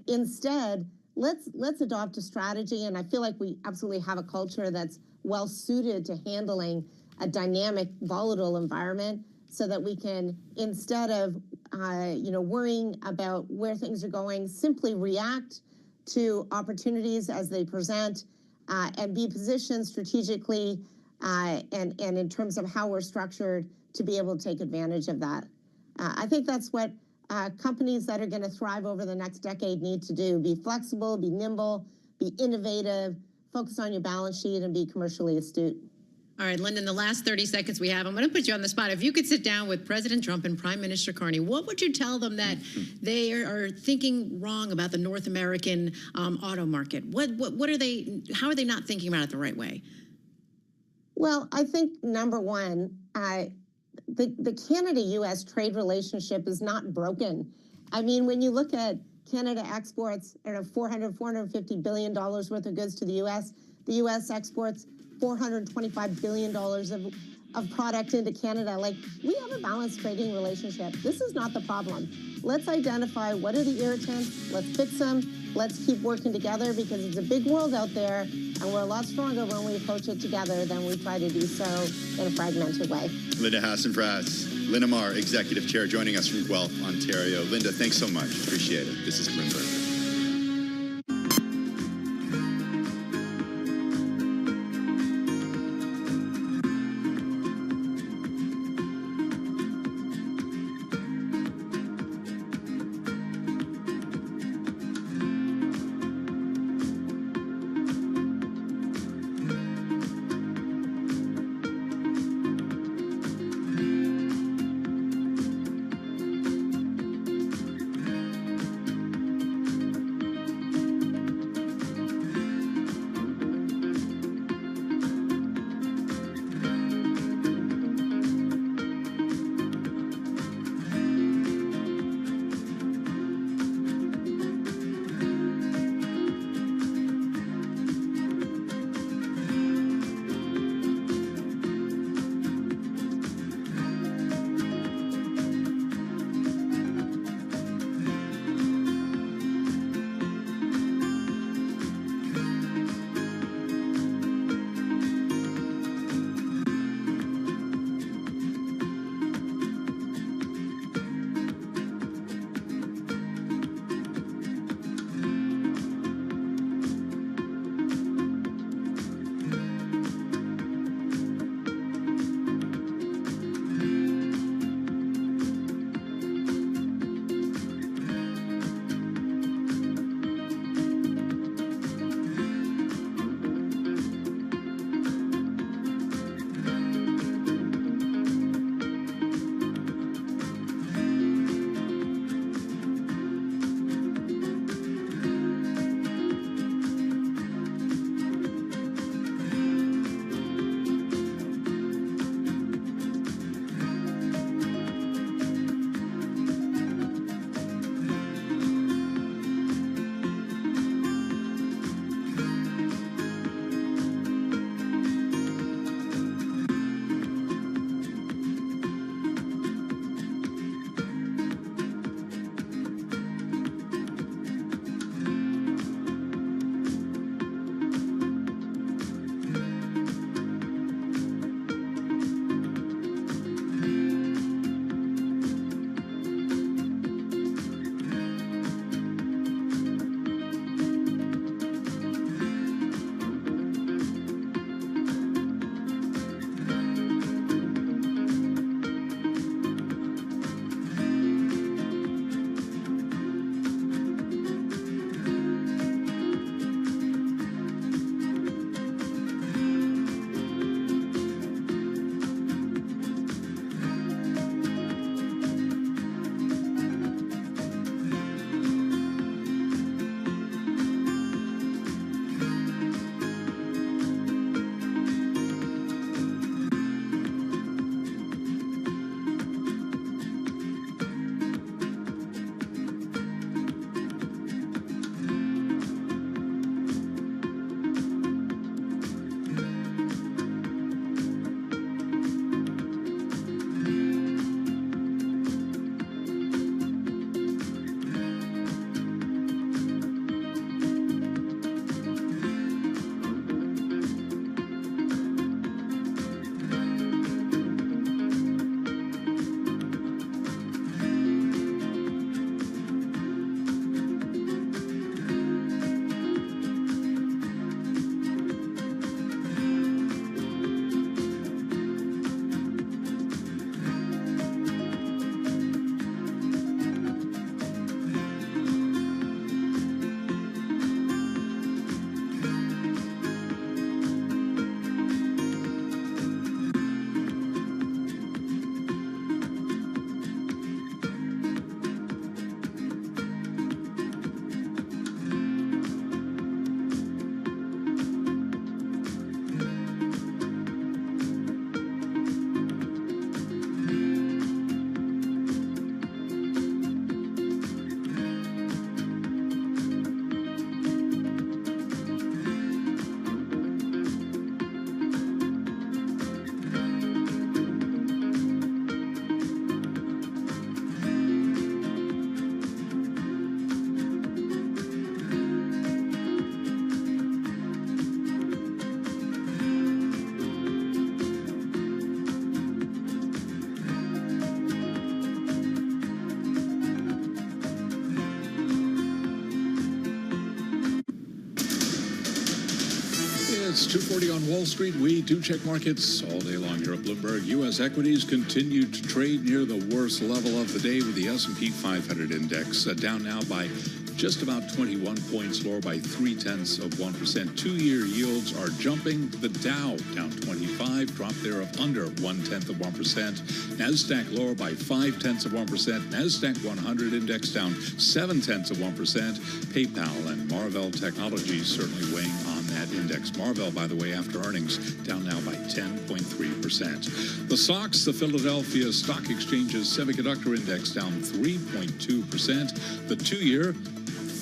instead, let's adopt a strategy, and I feel like we absolutely have a culture that's well suited to handling a dynamic, volatile environment, so that we can, instead of you know, worrying about where things are going, simply react to opportunities as they present, and be positioned strategically and in terms of how we're structured to be able to take advantage of that. I think that's what companies that are going to thrive over the next decade need to do: be flexible, be nimble, be innovative, focus on your balance sheet, and be commercially astute. All right, Lyndon, the last 30 seconds we have, I'm going to put you on the spot. If you could sit down with President Trump and Prime Minister Carney, what would you tell them that they are thinking wrong about the North American auto market? What are they, how are they not thinking about it the right way? Well, I think, number one, the Canada-U.S. trade relationship is not broken. I mean, when you look at Canada exports, I don't know, $450 billion worth of goods to the U.S. exports $425 billion of product into Canada. Like, we have a balanced trading relationship. This is not the problem. Let's identify what are the irritants, let's fix them, let's keep working together, because it's a big world out there, and we're a lot stronger when we approach it together than we try to do so in a fragmented way. Linda Hassenfratz, Linamar Executive Chair, joining us from Guelph, Ontario. Linda, thanks so much. Appreciate it. This is Bloomberg. It's 2:40 on Wall Street. We do check markets all day long here at Bloomberg. U.S. equities continue to trade near the worst level of the day, with the S&P 500 index down now by just about 21 points, lower by 0.3%. Two-year yields are jumping. The Dow down 25, drop there of under 0.1%. NASDAQ lower by 0.5%. NASDAQ 100 index down 0.7%. PayPal and Marvell Technologies certainly weighing on that index. Marvell, by the way, after earnings, down now by 10.3%. The SOX, the Philadelphia Stock Exchange's semiconductor index, down 3.2%. The two-year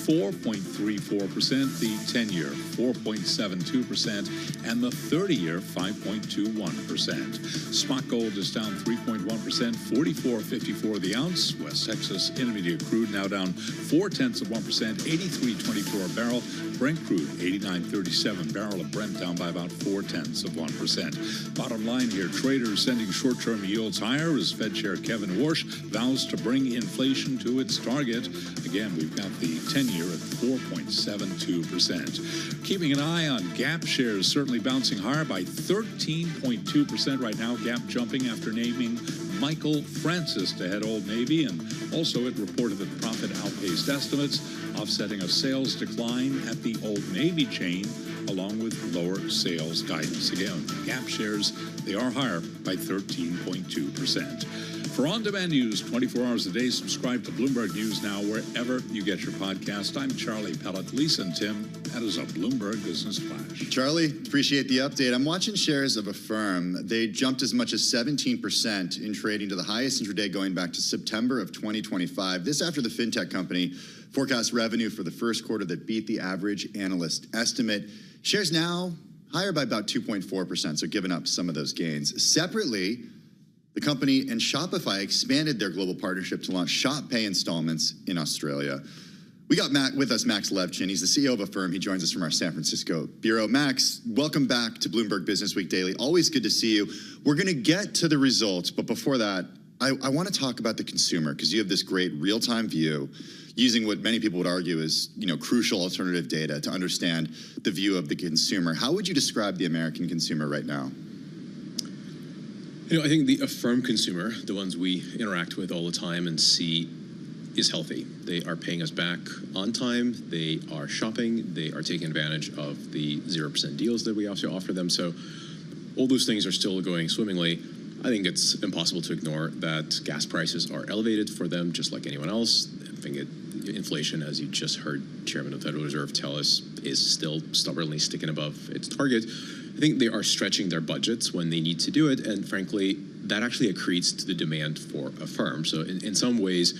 4.34%, the 10-year 4.72%, and the 30-year 5.21%. Spot gold is down 3.1%, 44.54 the ounce. West Texas Intermediate crude now down 0.4%, 83.24 a barrel. Brent crude 89.37 barrel of Brent, down by about 0.4%. Bottom line here, traders sending short-term yields higher as Fed Chair Kevin Warsh vows to bring inflation to its target. Again, we've got the 10-year at 4.72%. Keeping an eye on Gap shares, certainly bouncing higher by 13.2% right now. Gap jumping after naming Michael Francis to head Old Navy, and also it reported that profit outpaced estimates, offsetting a sales decline at the Old Navy chain, along with lower sales guidance. Again, Gap shares, they are higher by 13.2%. For on-demand news 24 hours a day, subscribe to Bloomberg News Now wherever you get your podcast. I'm Charlie Pellet. Lisa and Tim, that is a Bloomberg Business Flash. Charlie, appreciate the update. I'm watching shares of Affirm. They jumped as much as 17% in trading to the highest intraday going back to September of 2025. This after the fintech company forecast revenue for the first quarter that beat the average analyst estimate. Shares now higher by about 2.4%, so giving up some of those gains. Separately, the company and Shopify expanded their global partnership to launch Shop Pay installments in Australia. We got with us Max Levchin. He's the CEO of Affirm. He joins us from our San Francisco bureau. Max, welcome back to Bloomberg Business Week Daily. Always good to see you. We're going to get to the results, but before that, I want to talk about the consumer, because you have this great real-time view using what many people would argue is, crucial alternative data to understand the view of the consumer. How would you describe the American consumer right now? I think the Affirm consumer, the ones we interact with all the time and see, is healthy. They are paying us back on time. They are shopping. They are taking advantage of the 0% deals that we also offer them. So all those things are still going swimmingly. I think it's impossible to ignore that gas prices are elevated for them, just like anyone else. I think inflation, as you just heard Chairman of the Federal Reserve tell us, is still stubbornly sticking above its target. I think they are stretching their budgets when they need to do it, and frankly, that actually accretes to the demand for Affirm. So in some ways,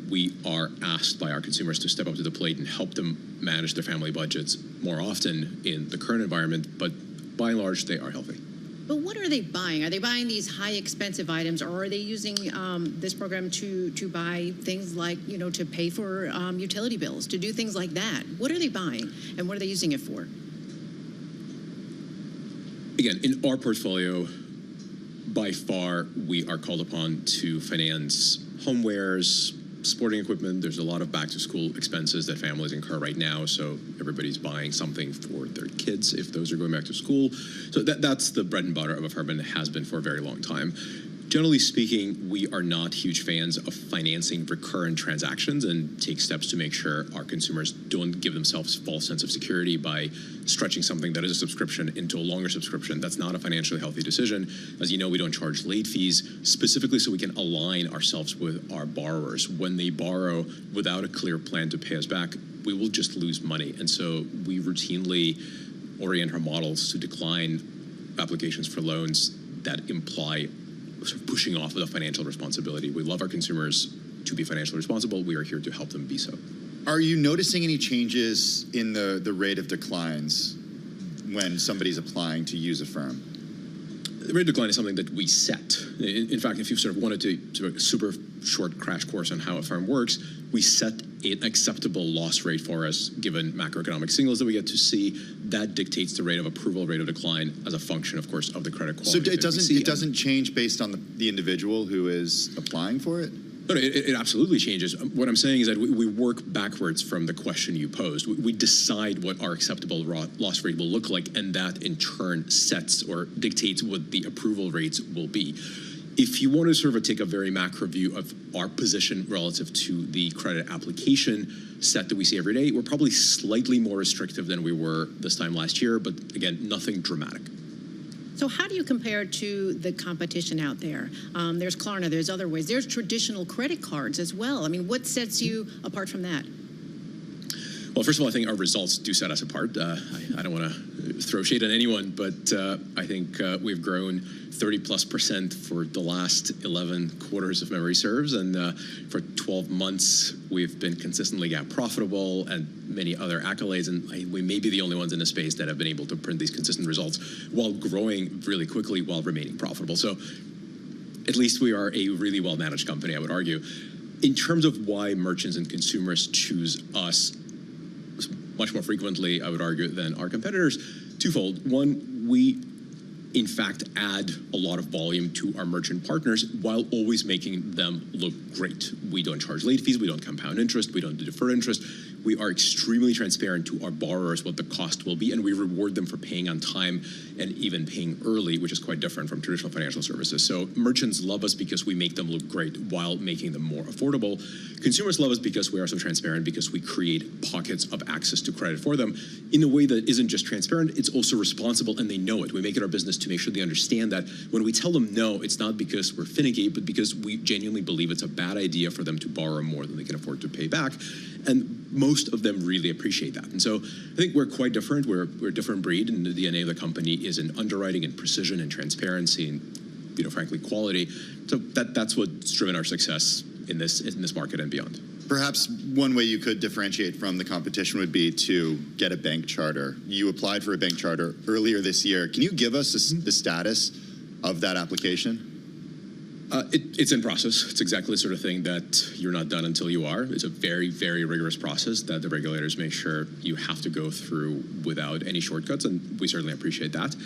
we are asked by our consumers to step up to the plate and help them manage their family budgets more often in the current environment, but by and large, they are healthy. But what are they buying? Are they buying these high expensive items, or are they using this program to buy things like, to pay for utility bills, to do things like that? What are they buying, and what are they using it for? Again, in our portfolio, by far, we are called upon to finance homewares, sporting equipment. There's a lot of back-to-school expenses that families incur right now, so everybody's buying something for their kids if those are going back to school. So that's the bread and butter of Affirm, and it has been for a very long time. Generally speaking, we are not huge fans of financing recurrent transactions and take steps to make sure our consumers don't give themselves a false sense of security by stretching something that is a subscription into a longer subscription. That's not a financially healthy decision. As you know, we don't charge late fees, specifically so we can align ourselves with our borrowers. When they borrow without a clear plan to pay us back, we will just lose money. And so we routinely orient our models to decline applications for loans that imply sort of pushing off of the financial responsibility. We love our consumers to be financially responsible. We are here to help them be so. Are you noticing any changes in the rate of declines when somebody's applying to use Affirm? The rate of decline is something that we set. In fact, if you sort of wanted to do a super short crash course on how Affirm works, we set an acceptable loss rate for us, given macroeconomic signals that we get to see. That dictates the rate of approval, rate of decline, as a function, of course, of the credit quality. So it doesn't change based on the individual who is applying for it? No, it absolutely changes. What I'm saying is that we work backwards from the question you posed. We decide what our acceptable loss rate will look like, and that in turn sets or dictates what the approval rates will be. If you want to sort of take a very macro view of our position relative to the credit application set that we see every day, we're probably slightly more restrictive than we were this time last year, but again, nothing dramatic. So how do you compare to the competition out there? There's Klarna, there's other ways. There's traditional credit cards as well. I mean, what sets you apart from that? Well, first of all, I think our results do set us apart. I don't want to throw shade on anyone, but I think we've grown 30+% for the last 11 quarters if memory serves, and for 12 months we've been consistently GAAP profitable and many other accolades, and we may be the only ones in the space that have been able to print these consistent results while growing really quickly while remaining profitable. So at least we are a really well-managed company, I would argue. In terms of why merchants and consumers choose us much more frequently, I would argue, than our competitors, twofold. One, we in fact add a lot of volume to our merchant partners while always making them look great. We don't charge late fees, we don't compound interest, we don't defer interest. We are extremely transparent to our borrowers what the cost will be, and we reward them for paying on time and even paying early, which is quite different from traditional financial services. So merchants love us because we make them look great while making them more affordable. Consumers love us because we are so transparent, because we create pockets of access to credit for them in a way that isn't just transparent, it's also responsible, and they know it. We make it our business to make sure they understand that when we tell them no, it's not because we're finicky, but because we genuinely believe it's a bad idea for them to borrow more than they can afford to pay back. And most of them really appreciate that. And so I think we're quite different. We're a different breed, and the DNA of the company is in underwriting and precision and transparency and, frankly, quality. So that's what's driven our success in this market and beyond. Perhaps one way you could differentiate from the competition would be to get a bank charter. You applied for a bank charter earlier this year. Can you give us the status of that application? It's in process. It's exactly the sort of thing that you're not done until you are. It's a very, very rigorous process that the regulators make sure you have to go through without any shortcuts, and we certainly appreciate that.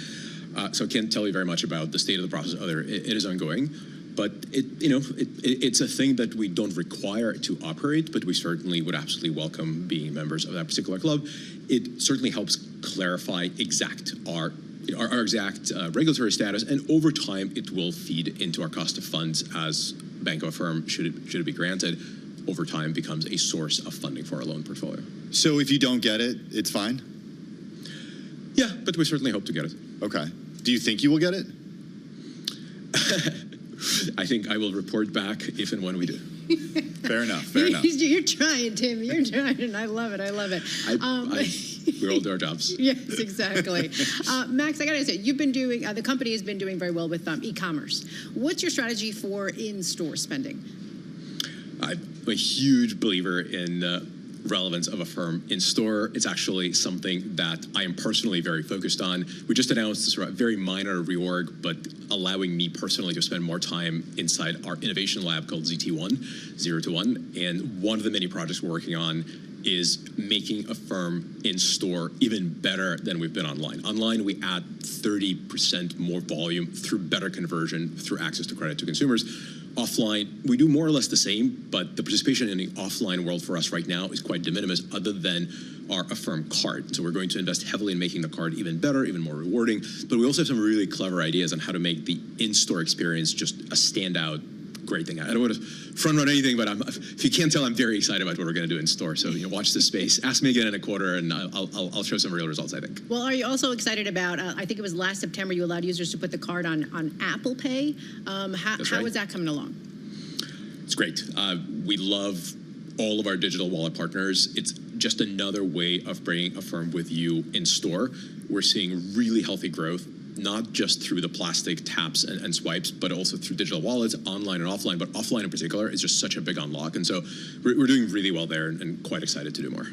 So I can't tell you very much about the state of the process. It is ongoing, but it's a thing that we don't require to operate, but we certainly would absolutely welcome being members of that particular club. It certainly helps clarify our exact regulatory status, and over time it will feed into our cost of funds as Bank of Affirm, should it be granted, over time becomes a source of funding for our loan portfolio. So if you don't get it, it's fine? Yeah, but we certainly hope to get it. Okay. Do you think you will get it? I think I will report back if and when we do. Fair enough, fair enough. You're trying, Tim. You're trying. I love it. I love it. We all do our jobs. Yes, exactly. Max, I got to say, you've been doing, the company has been doing very well with e-commerce. What's your strategy for in-store spending? I'm a huge believer in relevance of Affirm in store. It's actually something that I am personally very focused on. We just announced this very minor reorg, but allowing me personally to spend more time inside our innovation lab called ZT1, 0 to 1. And one of the many projects we're working on is making Affirm in store even better than we've been online. Online, we add 30% more volume through better conversion, through access to credit to consumers. Offline, we do more or less the same, but the participation in the offline world for us right now is quite de minimis, other than our Affirm card. So we're going to invest heavily in making the card even better, even more rewarding. But we also have some really clever ideas on how to make the in-store experience just a standout great thing. I don't want to front run anything, but if you can't tell, I'm very excited about what we're going to do in store. So watch this space. Ask me again in a quarter, and I'll show some real results, I think. Well, are you also excited about? I think it was last September you allowed users to put the card on Apple Pay. How is that coming along? It's great. We love all of our digital wallet partners. It's just another way of bringing Affirm with you in store. We're seeing really healthy growth, not just through the plastic taps and swipes, but also through digital wallets, online and offline. But offline in particular is just such a big unlock. And so we're doing really well there and quite excited to do more.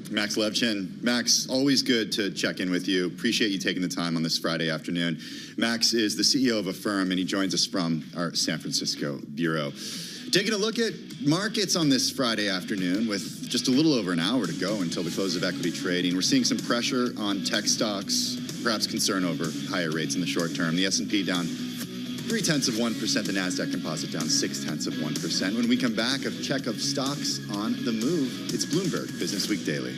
Max Levchin. Max, always good to check in with you. Appreciate you taking the time on this Friday afternoon. Max is the CEO of Affirm, and he joins us from our San Francisco bureau. Taking a look at markets on this Friday afternoon with just a little over an hour to go until the close of equity trading. We're seeing some pressure on tech stocks, perhaps concern over higher rates in the short term. The S&P down 0.3%. The NASDAQ Composite down 0.6%. When we come back, a check of stocks on the move. It's Bloomberg Business Week Daily.